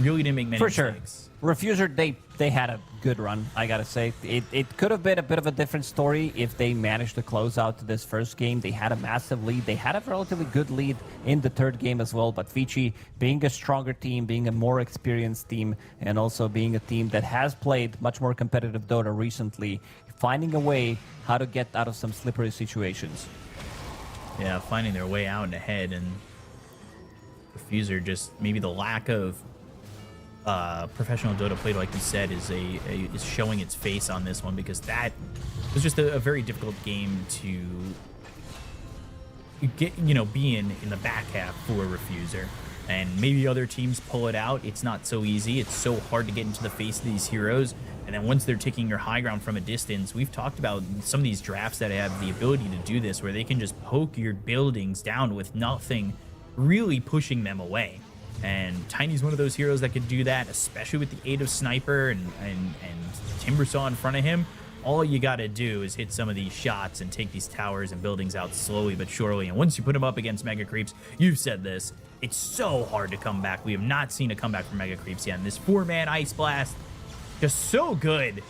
Speaker 9: Really didn't make many
Speaker 8: For sure.
Speaker 9: mistakes.
Speaker 8: Refuser, they had a good run, I gotta say. It could have been a bit of a different story if they managed to close out this first game. They had a massive lead. They had a relatively good lead in the third game as well, but Vici, being a stronger team, being a more experienced team, and also being a team that has played much more competitive Dota recently, finding a way how to get out of some slippery situations.
Speaker 9: Yeah, finding their way out and ahead, and Refuser just maybe the lack of professional Dota play, like you said, is showing its face on this one, because that was just a very difficult game to get, be in the back half for Refuser. And maybe other teams pull it out. It's not so easy. It's so hard to get into the face of these heroes. And then once they're taking your high ground from a distance, we've talked about some of these drafts that have the ability to do this, where they can just poke your buildings down with nothing really pushing them away. And Tiny's one of those heroes that could do that, especially with the aid of Sniper and Timbersaw in front of him. All you got to do is hit some of these shots and take these towers and buildings out slowly but surely. And once you put them up against Mega Creeps, you've said this, it's so hard to come back. We have not seen a comeback from Mega Creeps yet. And this 4-man Ice Blast, Just so good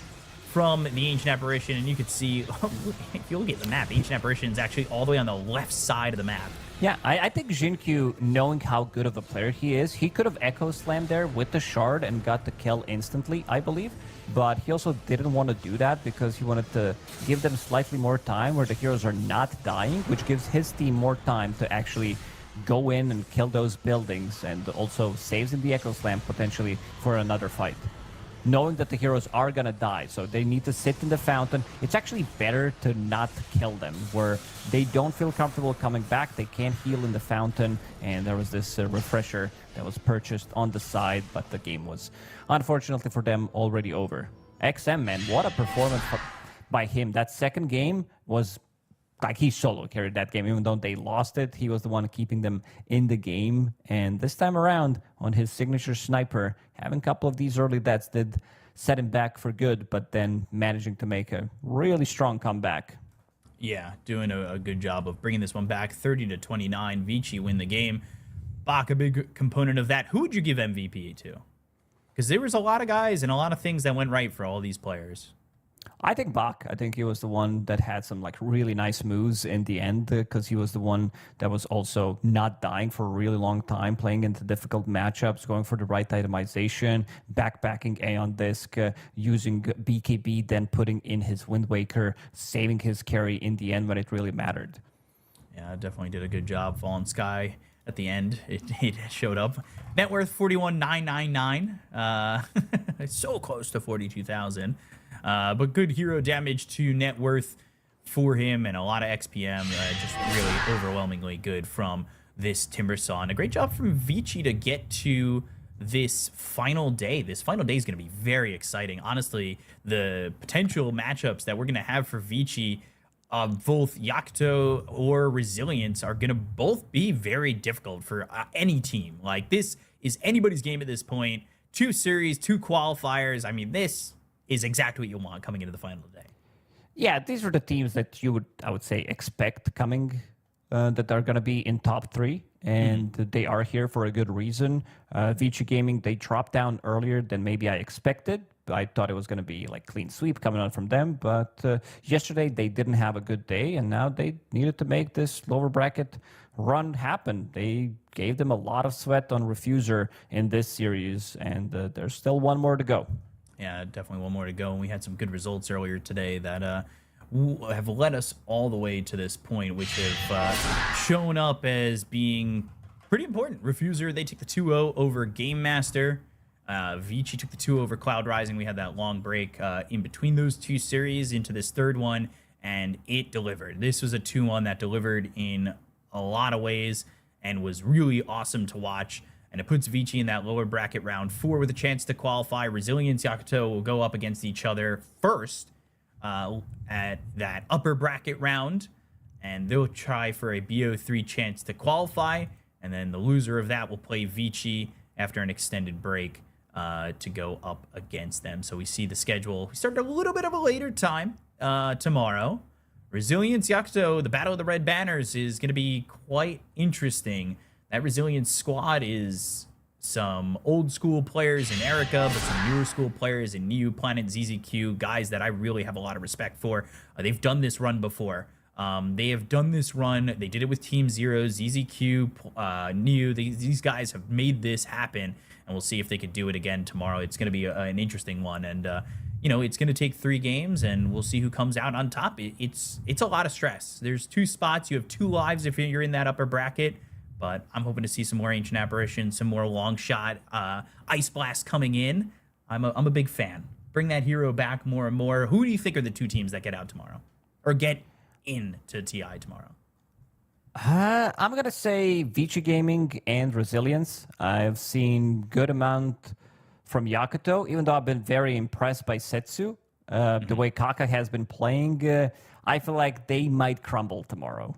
Speaker 9: from the Ancient Apparition, and you could see, if you look at the map, the Ancient Apparition is actually all the way on the left side of the map.
Speaker 8: Yeah, I think Jinkyu, knowing how good of a player he is, he could have Echo Slammed there with the shard and got the kill instantly, I believe. But he also didn't want to do that because he wanted to give them slightly more time where the heroes are not dying, which gives his team more time to actually go in and kill those buildings, and also saves in the Echo Slam potentially for another fight. Knowing that the heroes are gonna die, so they need to sit in the fountain. It's actually better to not kill them, where they don't feel comfortable coming back. They can't heal in the fountain, and there was this refresher that was purchased on the side, but the game was, unfortunately for them, already over. XM, man, what a performance by him. That second game was like he solo carried that game. Even though they lost it, he was the one keeping them in the game. And this time around, on his signature sniper, having a couple of these early deaths did set him back for good, but then managing to make a really strong comeback.
Speaker 9: Yeah, doing a good job of bringing this one back. 30-29, Vici win the game. Bach, a big component of that. Who would you give MVP to? Because there was a lot of guys and a lot of things that went right for all these players.
Speaker 8: I think Bach. I think he was the one that had some like really nice moves in the end, because he was the one that was also not dying for a really long time, playing into difficult matchups, going for the right itemization, backpacking A on disc, using BKB, then putting in his Wind Waker, saving his carry in the end when it really mattered.
Speaker 9: Yeah, definitely did a good job. Fallen Sky at the end, it showed up. Net worth 41,999. So close to 42,000. But good hero damage to net worth for him, and a lot of XPM. Just really overwhelmingly good from this Timbersaw. And a great job from Vici to get to this final day. This final day is going to be very exciting. Honestly, the potential matchups that we're going to have for Vici, both Yakuto or Resilience, are going to both be very difficult for any team. Like, this is anybody's game at this point. 2 series, 2 qualifiers. I mean, this is exactly what you want coming into the final day.
Speaker 8: Yeah, these are the teams that you would, I would say, expect coming, that are going to be in top 3, and they are here for a good reason. Vici Gaming, they dropped down earlier than maybe I expected. I thought it was going to be like clean sweep coming on from them, but yesterday they didn't have a good day, and now they needed to make this lower bracket run happen. They gave them a lot of sweat on Refuser in this series, and there's still one more to go.
Speaker 9: Yeah, definitely one more to go. And we had some good results earlier today that have led us all the way to this point, which have shown up as being pretty important. Refuser, they took the 2-0 over Game Master. Vici took the 2 over Cloud Rising. We had that long break in between those 2 series into this third one, and it delivered. This was a 2-1 that delivered in a lot of ways and was really awesome to watch. And it puts Vici in that lower bracket round 4 with a chance to qualify. Resilience, Yakuto will go up against each other first at that upper bracket round, and they'll try for a BO3 chance to qualify. And then the loser of that will play Vici after an extended break to go up against them. So we see the schedule. We start a little bit of a later time tomorrow. Resilience, Yakuto, the Battle of the Red Banners is going to be quite interesting. That Resilience squad is some old school players in Erica, but some newer school players in Niu, Planet, ZZQ, guys that I really have a lot of respect for. They've done this run before. They have done this run. They did it with Team Zero, ZZQ, Niu. These guys have made this happen, and we'll see if they could do it again tomorrow. It's going to be an interesting one, and you know, it's going to take 3 games, and we'll see who comes out on top. It's a lot of stress. There's 2 spots. You have 2 lives if you're in that upper bracket. But I'm hoping to see some more Ancient Apparition, some more long shot Ice Blast coming in. I'm a big fan. Bring that hero back more and more. Who do you think are the 2 teams that get out tomorrow? Or get into TI tomorrow?
Speaker 8: I'm going to say Vici Gaming and Resilience. I've seen good amount from Yakuto, even though I've been very impressed by Setsu. The way Kaka has been playing, I feel like they might crumble tomorrow.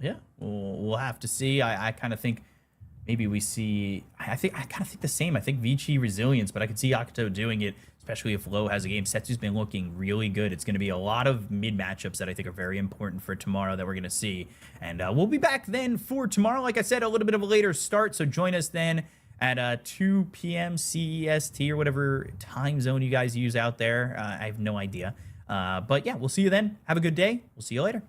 Speaker 9: Yeah, we'll have to see. I kind of think maybe we see. I kind of think the same. I think Vici Resilience, but I could see Yakuto doing it, especially if Low has a game. Setsu's been looking really good. It's going to be a lot of mid matchups that I think are very important for tomorrow that we're going to see. And we'll be back then for tomorrow. Like I said, a little bit of a later start, so join us then at 2 p.m. CEST or whatever time zone you guys use out there. I have no idea. But yeah, we'll see you then. Have a good day. We'll see you later.